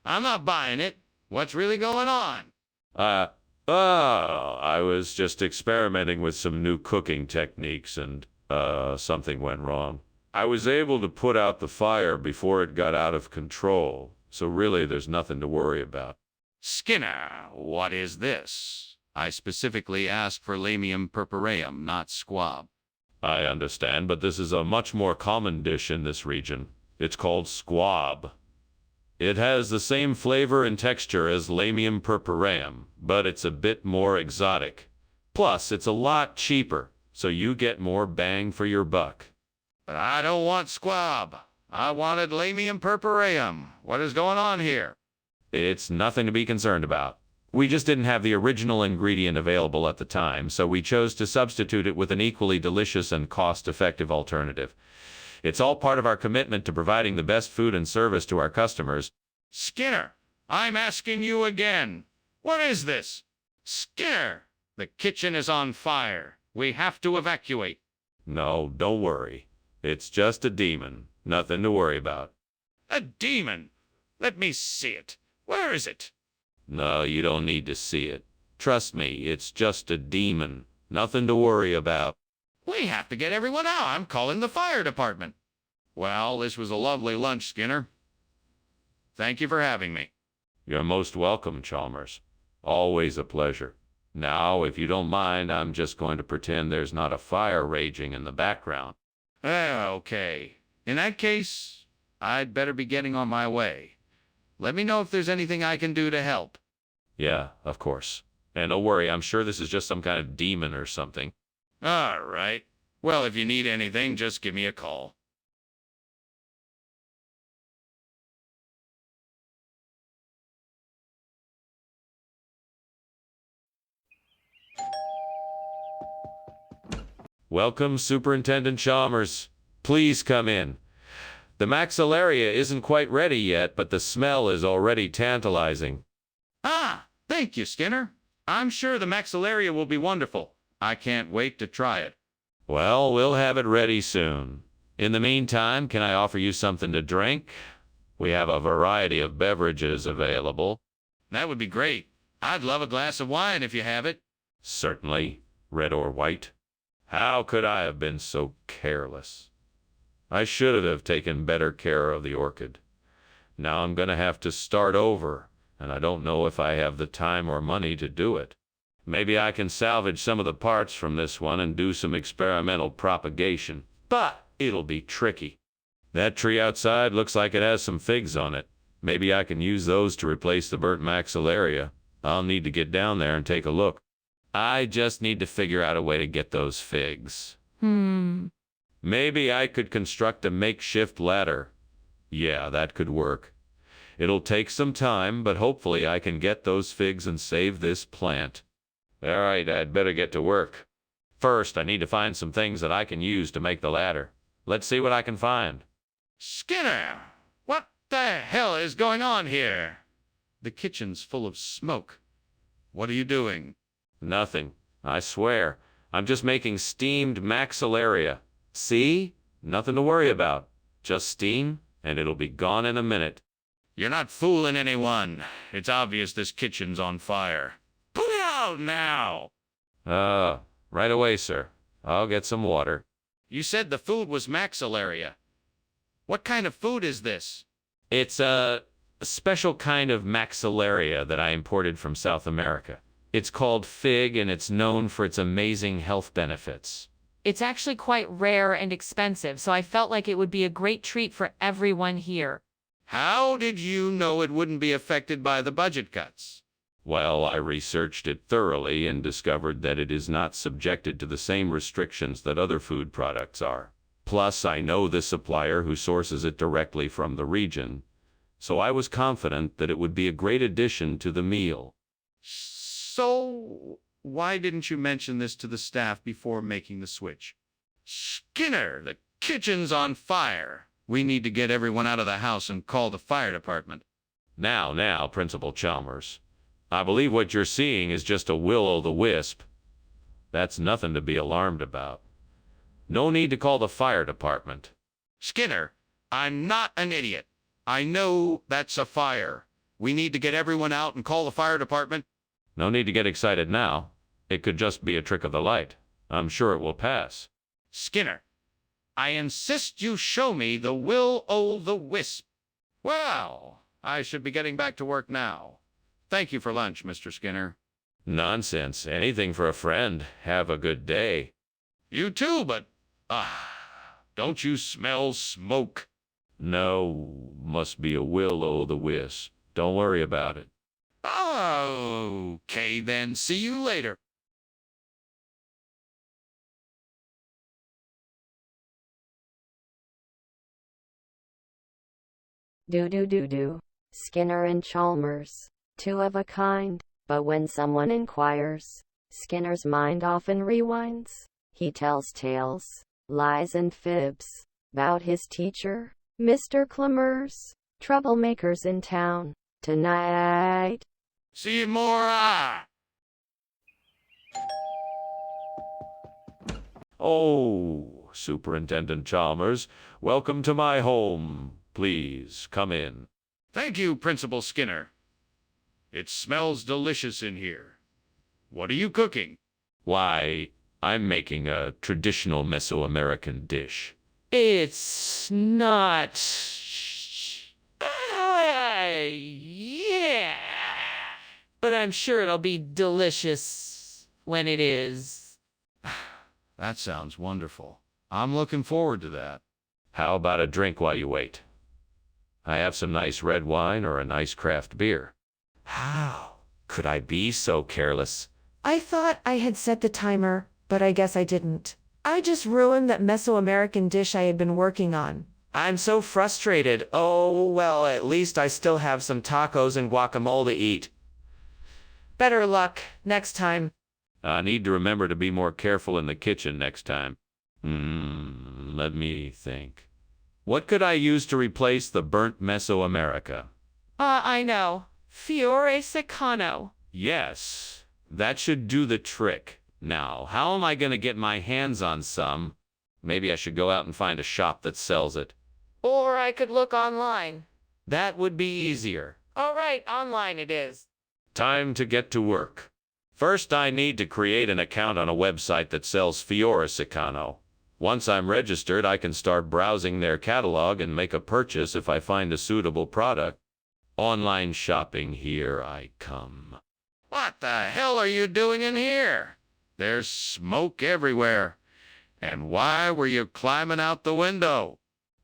I'm not buying it. What's really going on? I was just experimenting with some new cooking techniques and, something went wrong. I was able to put out the fire before it got out of control, so really there's nothing to worry about. Skinner, what is this? I specifically asked for Lamium purpureum, not squab. I understand, but this is a much more common dish in this region. It's called squab. It has the same flavor and texture as Lamium purpureum, but it's a bit more exotic. Plus, it's a lot cheaper, so you get more bang for your buck. But I don't want squab. I wanted Lamium purpureum. What is going on here? It's nothing to be concerned about. We just didn't have the original ingredient available at the time, so we chose to substitute it with an equally delicious and cost-effective alternative. It's all part of our commitment to providing the best food and service to our customers. Skinner, I'm asking you again. What is this? Skinner, the kitchen is on fire. We have to evacuate. No, don't worry. It's just a demon. Nothing to worry about. A demon? Let me see it. Where is it? No, you don't need to see it. Trust me, it's just a demon. Nothing to worry about. We have to get everyone out. I'm calling the fire department. Well, this was a lovely lunch, Skinner. Thank you for having me. You're most welcome, Chalmers. Always a pleasure. Now, if you don't mind, I'm just going to pretend there's not a fire raging in the background. Okay. In that case, I'd better be getting on my way. Let me know if there's anything I can do to help. Yeah, of course. And don't worry, I'm sure this is just some kind of demon or something. All right. Well, if you need anything, just give me a call. Welcome, Superintendent Chalmers. Please come in. The maxillaria isn't quite ready yet, but the smell is already tantalizing. Ah, thank you, Skinner. I'm sure the maxillaria will be wonderful. I can't wait to try it. Well, we'll have it ready soon. In the meantime, can I offer you something to drink? We have a variety of beverages available. That would be great. I'd love a glass of wine if you have it. Certainly. Red or white? How could I have been so careless? I should have taken better care of the orchid. Now I'm gonna have to start over, and I don't know if I have the time or money to do it. Maybe I can salvage some of the parts from this one and do some experimental propagation, but it'll be tricky. That tree outside looks like it has some figs on it. Maybe I can use those to replace the burnt maxillaria. I'll need to get down there and take a look. I just need to figure out a way to get those figs. Maybe I could construct a makeshift ladder. Yeah, that could work. It'll take some time, but hopefully I can get those figs and save this plant. All right, I'd better get to work. First, I need to find some things that I can use to make the ladder. Let's see what I can find. Skinner, what the hell is going on here? The kitchen's full of smoke. What are you doing? Nothing. I swear. I'm just making steamed maxillaria. See? Nothing to worry about. Just steam, and it'll be gone in a minute. You're not fooling anyone. It's obvious this kitchen's on fire. Put it out now! Right away, sir. I'll get some water. You said the food was maxillaria. What kind of food is this? It's a special kind of maxillaria that I imported from South America. It's called fig, and it's known for its amazing health benefits. It's actually quite rare and expensive, so I felt like it would be a great treat for everyone here. How did you know it wouldn't be affected by the budget cuts? Well, I researched it thoroughly and discovered that it is not subjected to the same restrictions that other food products are. Plus, I know the supplier who sources it directly from the region, so I was confident that it would be a great addition to the meal. So, why didn't you mention this to the staff before making the switch? Skinner, the kitchen's on fire. We need to get everyone out of the house and call the fire department. Now, Principal Chalmers. I believe what you're seeing is just a will-o'-the-wisp. That's nothing to be alarmed about. No need to call the fire department. Skinner, I'm not an idiot. I know that's a fire. We need to get everyone out and call the fire department. No need to get excited now. It could just be a trick of the light. I'm sure it will pass. Skinner, I insist you show me the will-o'-the-wisp. Well, I should be getting back to work now. Thank you for lunch, Mr. Skinner. Nonsense. Anything for a friend. Have a good day. You too, but, don't you smell smoke? No, must be a will-o'-the-wisp. Don't worry about it. Okay, then. See you later. Do. Skinner and Chalmers. Two of a kind, but when someone inquires, Skinner's mind often rewinds. He tells tales, lies and fibs, about his teacher, Mr. Clamers, troublemakers in town, tonight. See you more. Oh, Superintendent Chalmers, welcome to my home. Please, come in. Thank you, Principal Skinner. It smells delicious in here. What are you cooking? Why, I'm making a traditional Mesoamerican dish. It's not. Yeah. But I'm sure it'll be delicious when it is. That sounds wonderful. I'm looking forward to that. How about a drink while you wait? I have some nice red wine or a nice craft beer. How could I be so careless? I thought I had set the timer, but I guess I didn't. I just ruined that Mesoamerican dish I had been working on. I'm so frustrated. Oh, well, at least I still have some tacos and guacamole to eat. Better luck next time. I need to remember to be more careful in the kitchen next time. Let me think. What could I use to replace the burnt Mesoamerica? I know. Fiore Secano. Yes, that should do the trick. Now, how am I going to get my hands on some? Maybe I should go out and find a shop that sells it. Or I could look online. That would be easier. All right, online it is. Time to get to work. First, I need to create an account on a website that sells Fiore Secano. Once I'm registered, I can start browsing their catalog and make a purchase if I find a suitable product. Online shopping, here I come. What the hell are you doing in here? There's smoke everywhere. And why were you climbing out the window?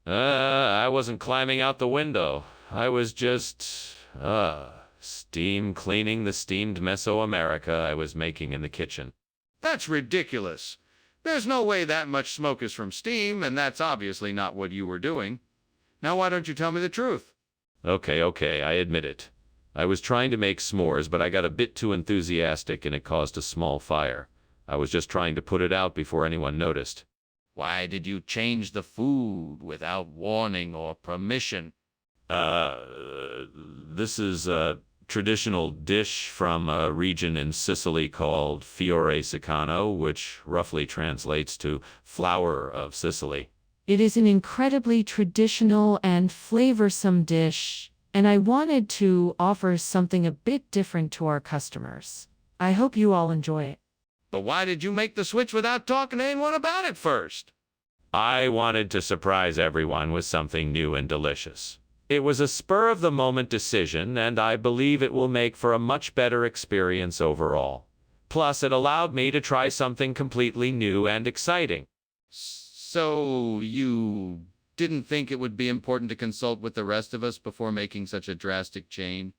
I wasn't climbing out the window. I was just, steam cleaning the steamed Mesoamerica I was making in the kitchen. That's ridiculous. There's no way that much smoke is from steam, and that's obviously not what you were doing. Now why don't you tell me the truth? Okay, I admit it. I was trying to make s'mores, but I got a bit too enthusiastic and it caused a small fire. I was just trying to put it out before anyone noticed. Why did you change the food without warning or permission? This is a traditional dish from a region in Sicily called Fiore Secano, which roughly translates to flower of Sicily. It is an incredibly traditional and flavorsome dish, and I wanted to offer something a bit different to our customers. I hope you all enjoy it. But why did you make the switch without talking to anyone about it first? I wanted to surprise everyone with something new and delicious. It was a spur-of-the-moment decision, and I believe it will make for a much better experience overall. Plus, it allowed me to try something completely new and exciting. So you didn't think it would be important to consult with the rest of us before making such a drastic change?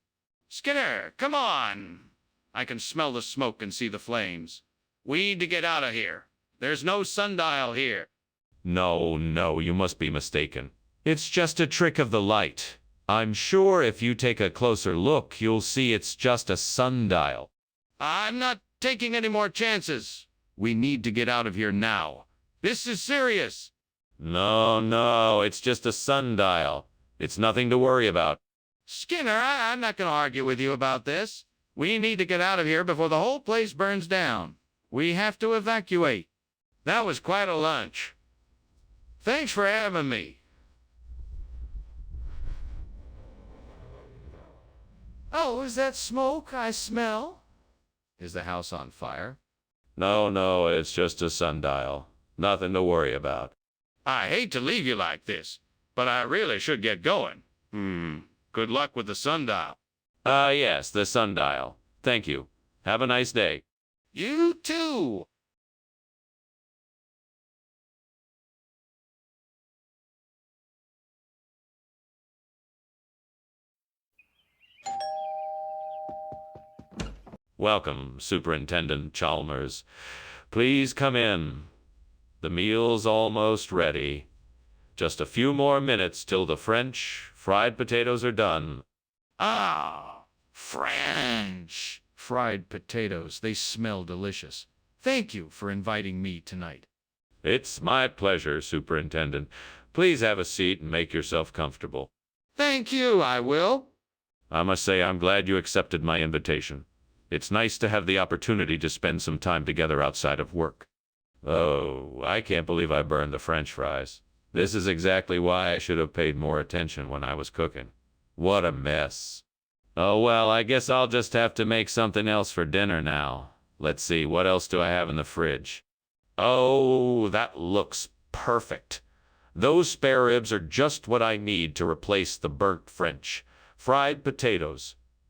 Skinner, come on! I can smell the smoke and see the flames. We need to get out of here. There's no sundial here. No, you must be mistaken. It's just a trick of the light. I'm sure if you take a closer look, you'll see it's just a sundial. I'm not taking any more chances. We need to get out of here now. This is serious. No, it's just a sundial. It's nothing to worry about. Skinner, I'm not going to argue with you about this. We need to get out of here before the whole place burns down. We have to evacuate. That was quite a lunch. Thanks for having me. Oh, is that smoke I smell? Is the house on fire? No, it's just a sundial. Nothing to worry about. I hate to leave you like this, but I really should get going. Good luck with the sundial. Yes, the sundial. Thank you. Have a nice day. You too. Welcome, Superintendent Chalmers. Please come in. The meal's almost ready. Just a few more minutes till the French fried potatoes are done. Ah, French. Fried potatoes, they smell delicious. Thank you for inviting me tonight. It's my pleasure, Superintendent. Please have a seat and make yourself comfortable. Thank you, I will. I must say I'm glad you accepted my invitation. It's nice to have the opportunity to spend some time together outside of work. Oh, I can't believe I burned the French fries. This is exactly why I should have paid more attention when I was cooking. What a mess. Oh well, I guess I'll just have to make something else for dinner now. Let's see, what else do I have in the fridge? Oh, that looks perfect. Those spare ribs are just what I need to replace the burnt French fried potatoes.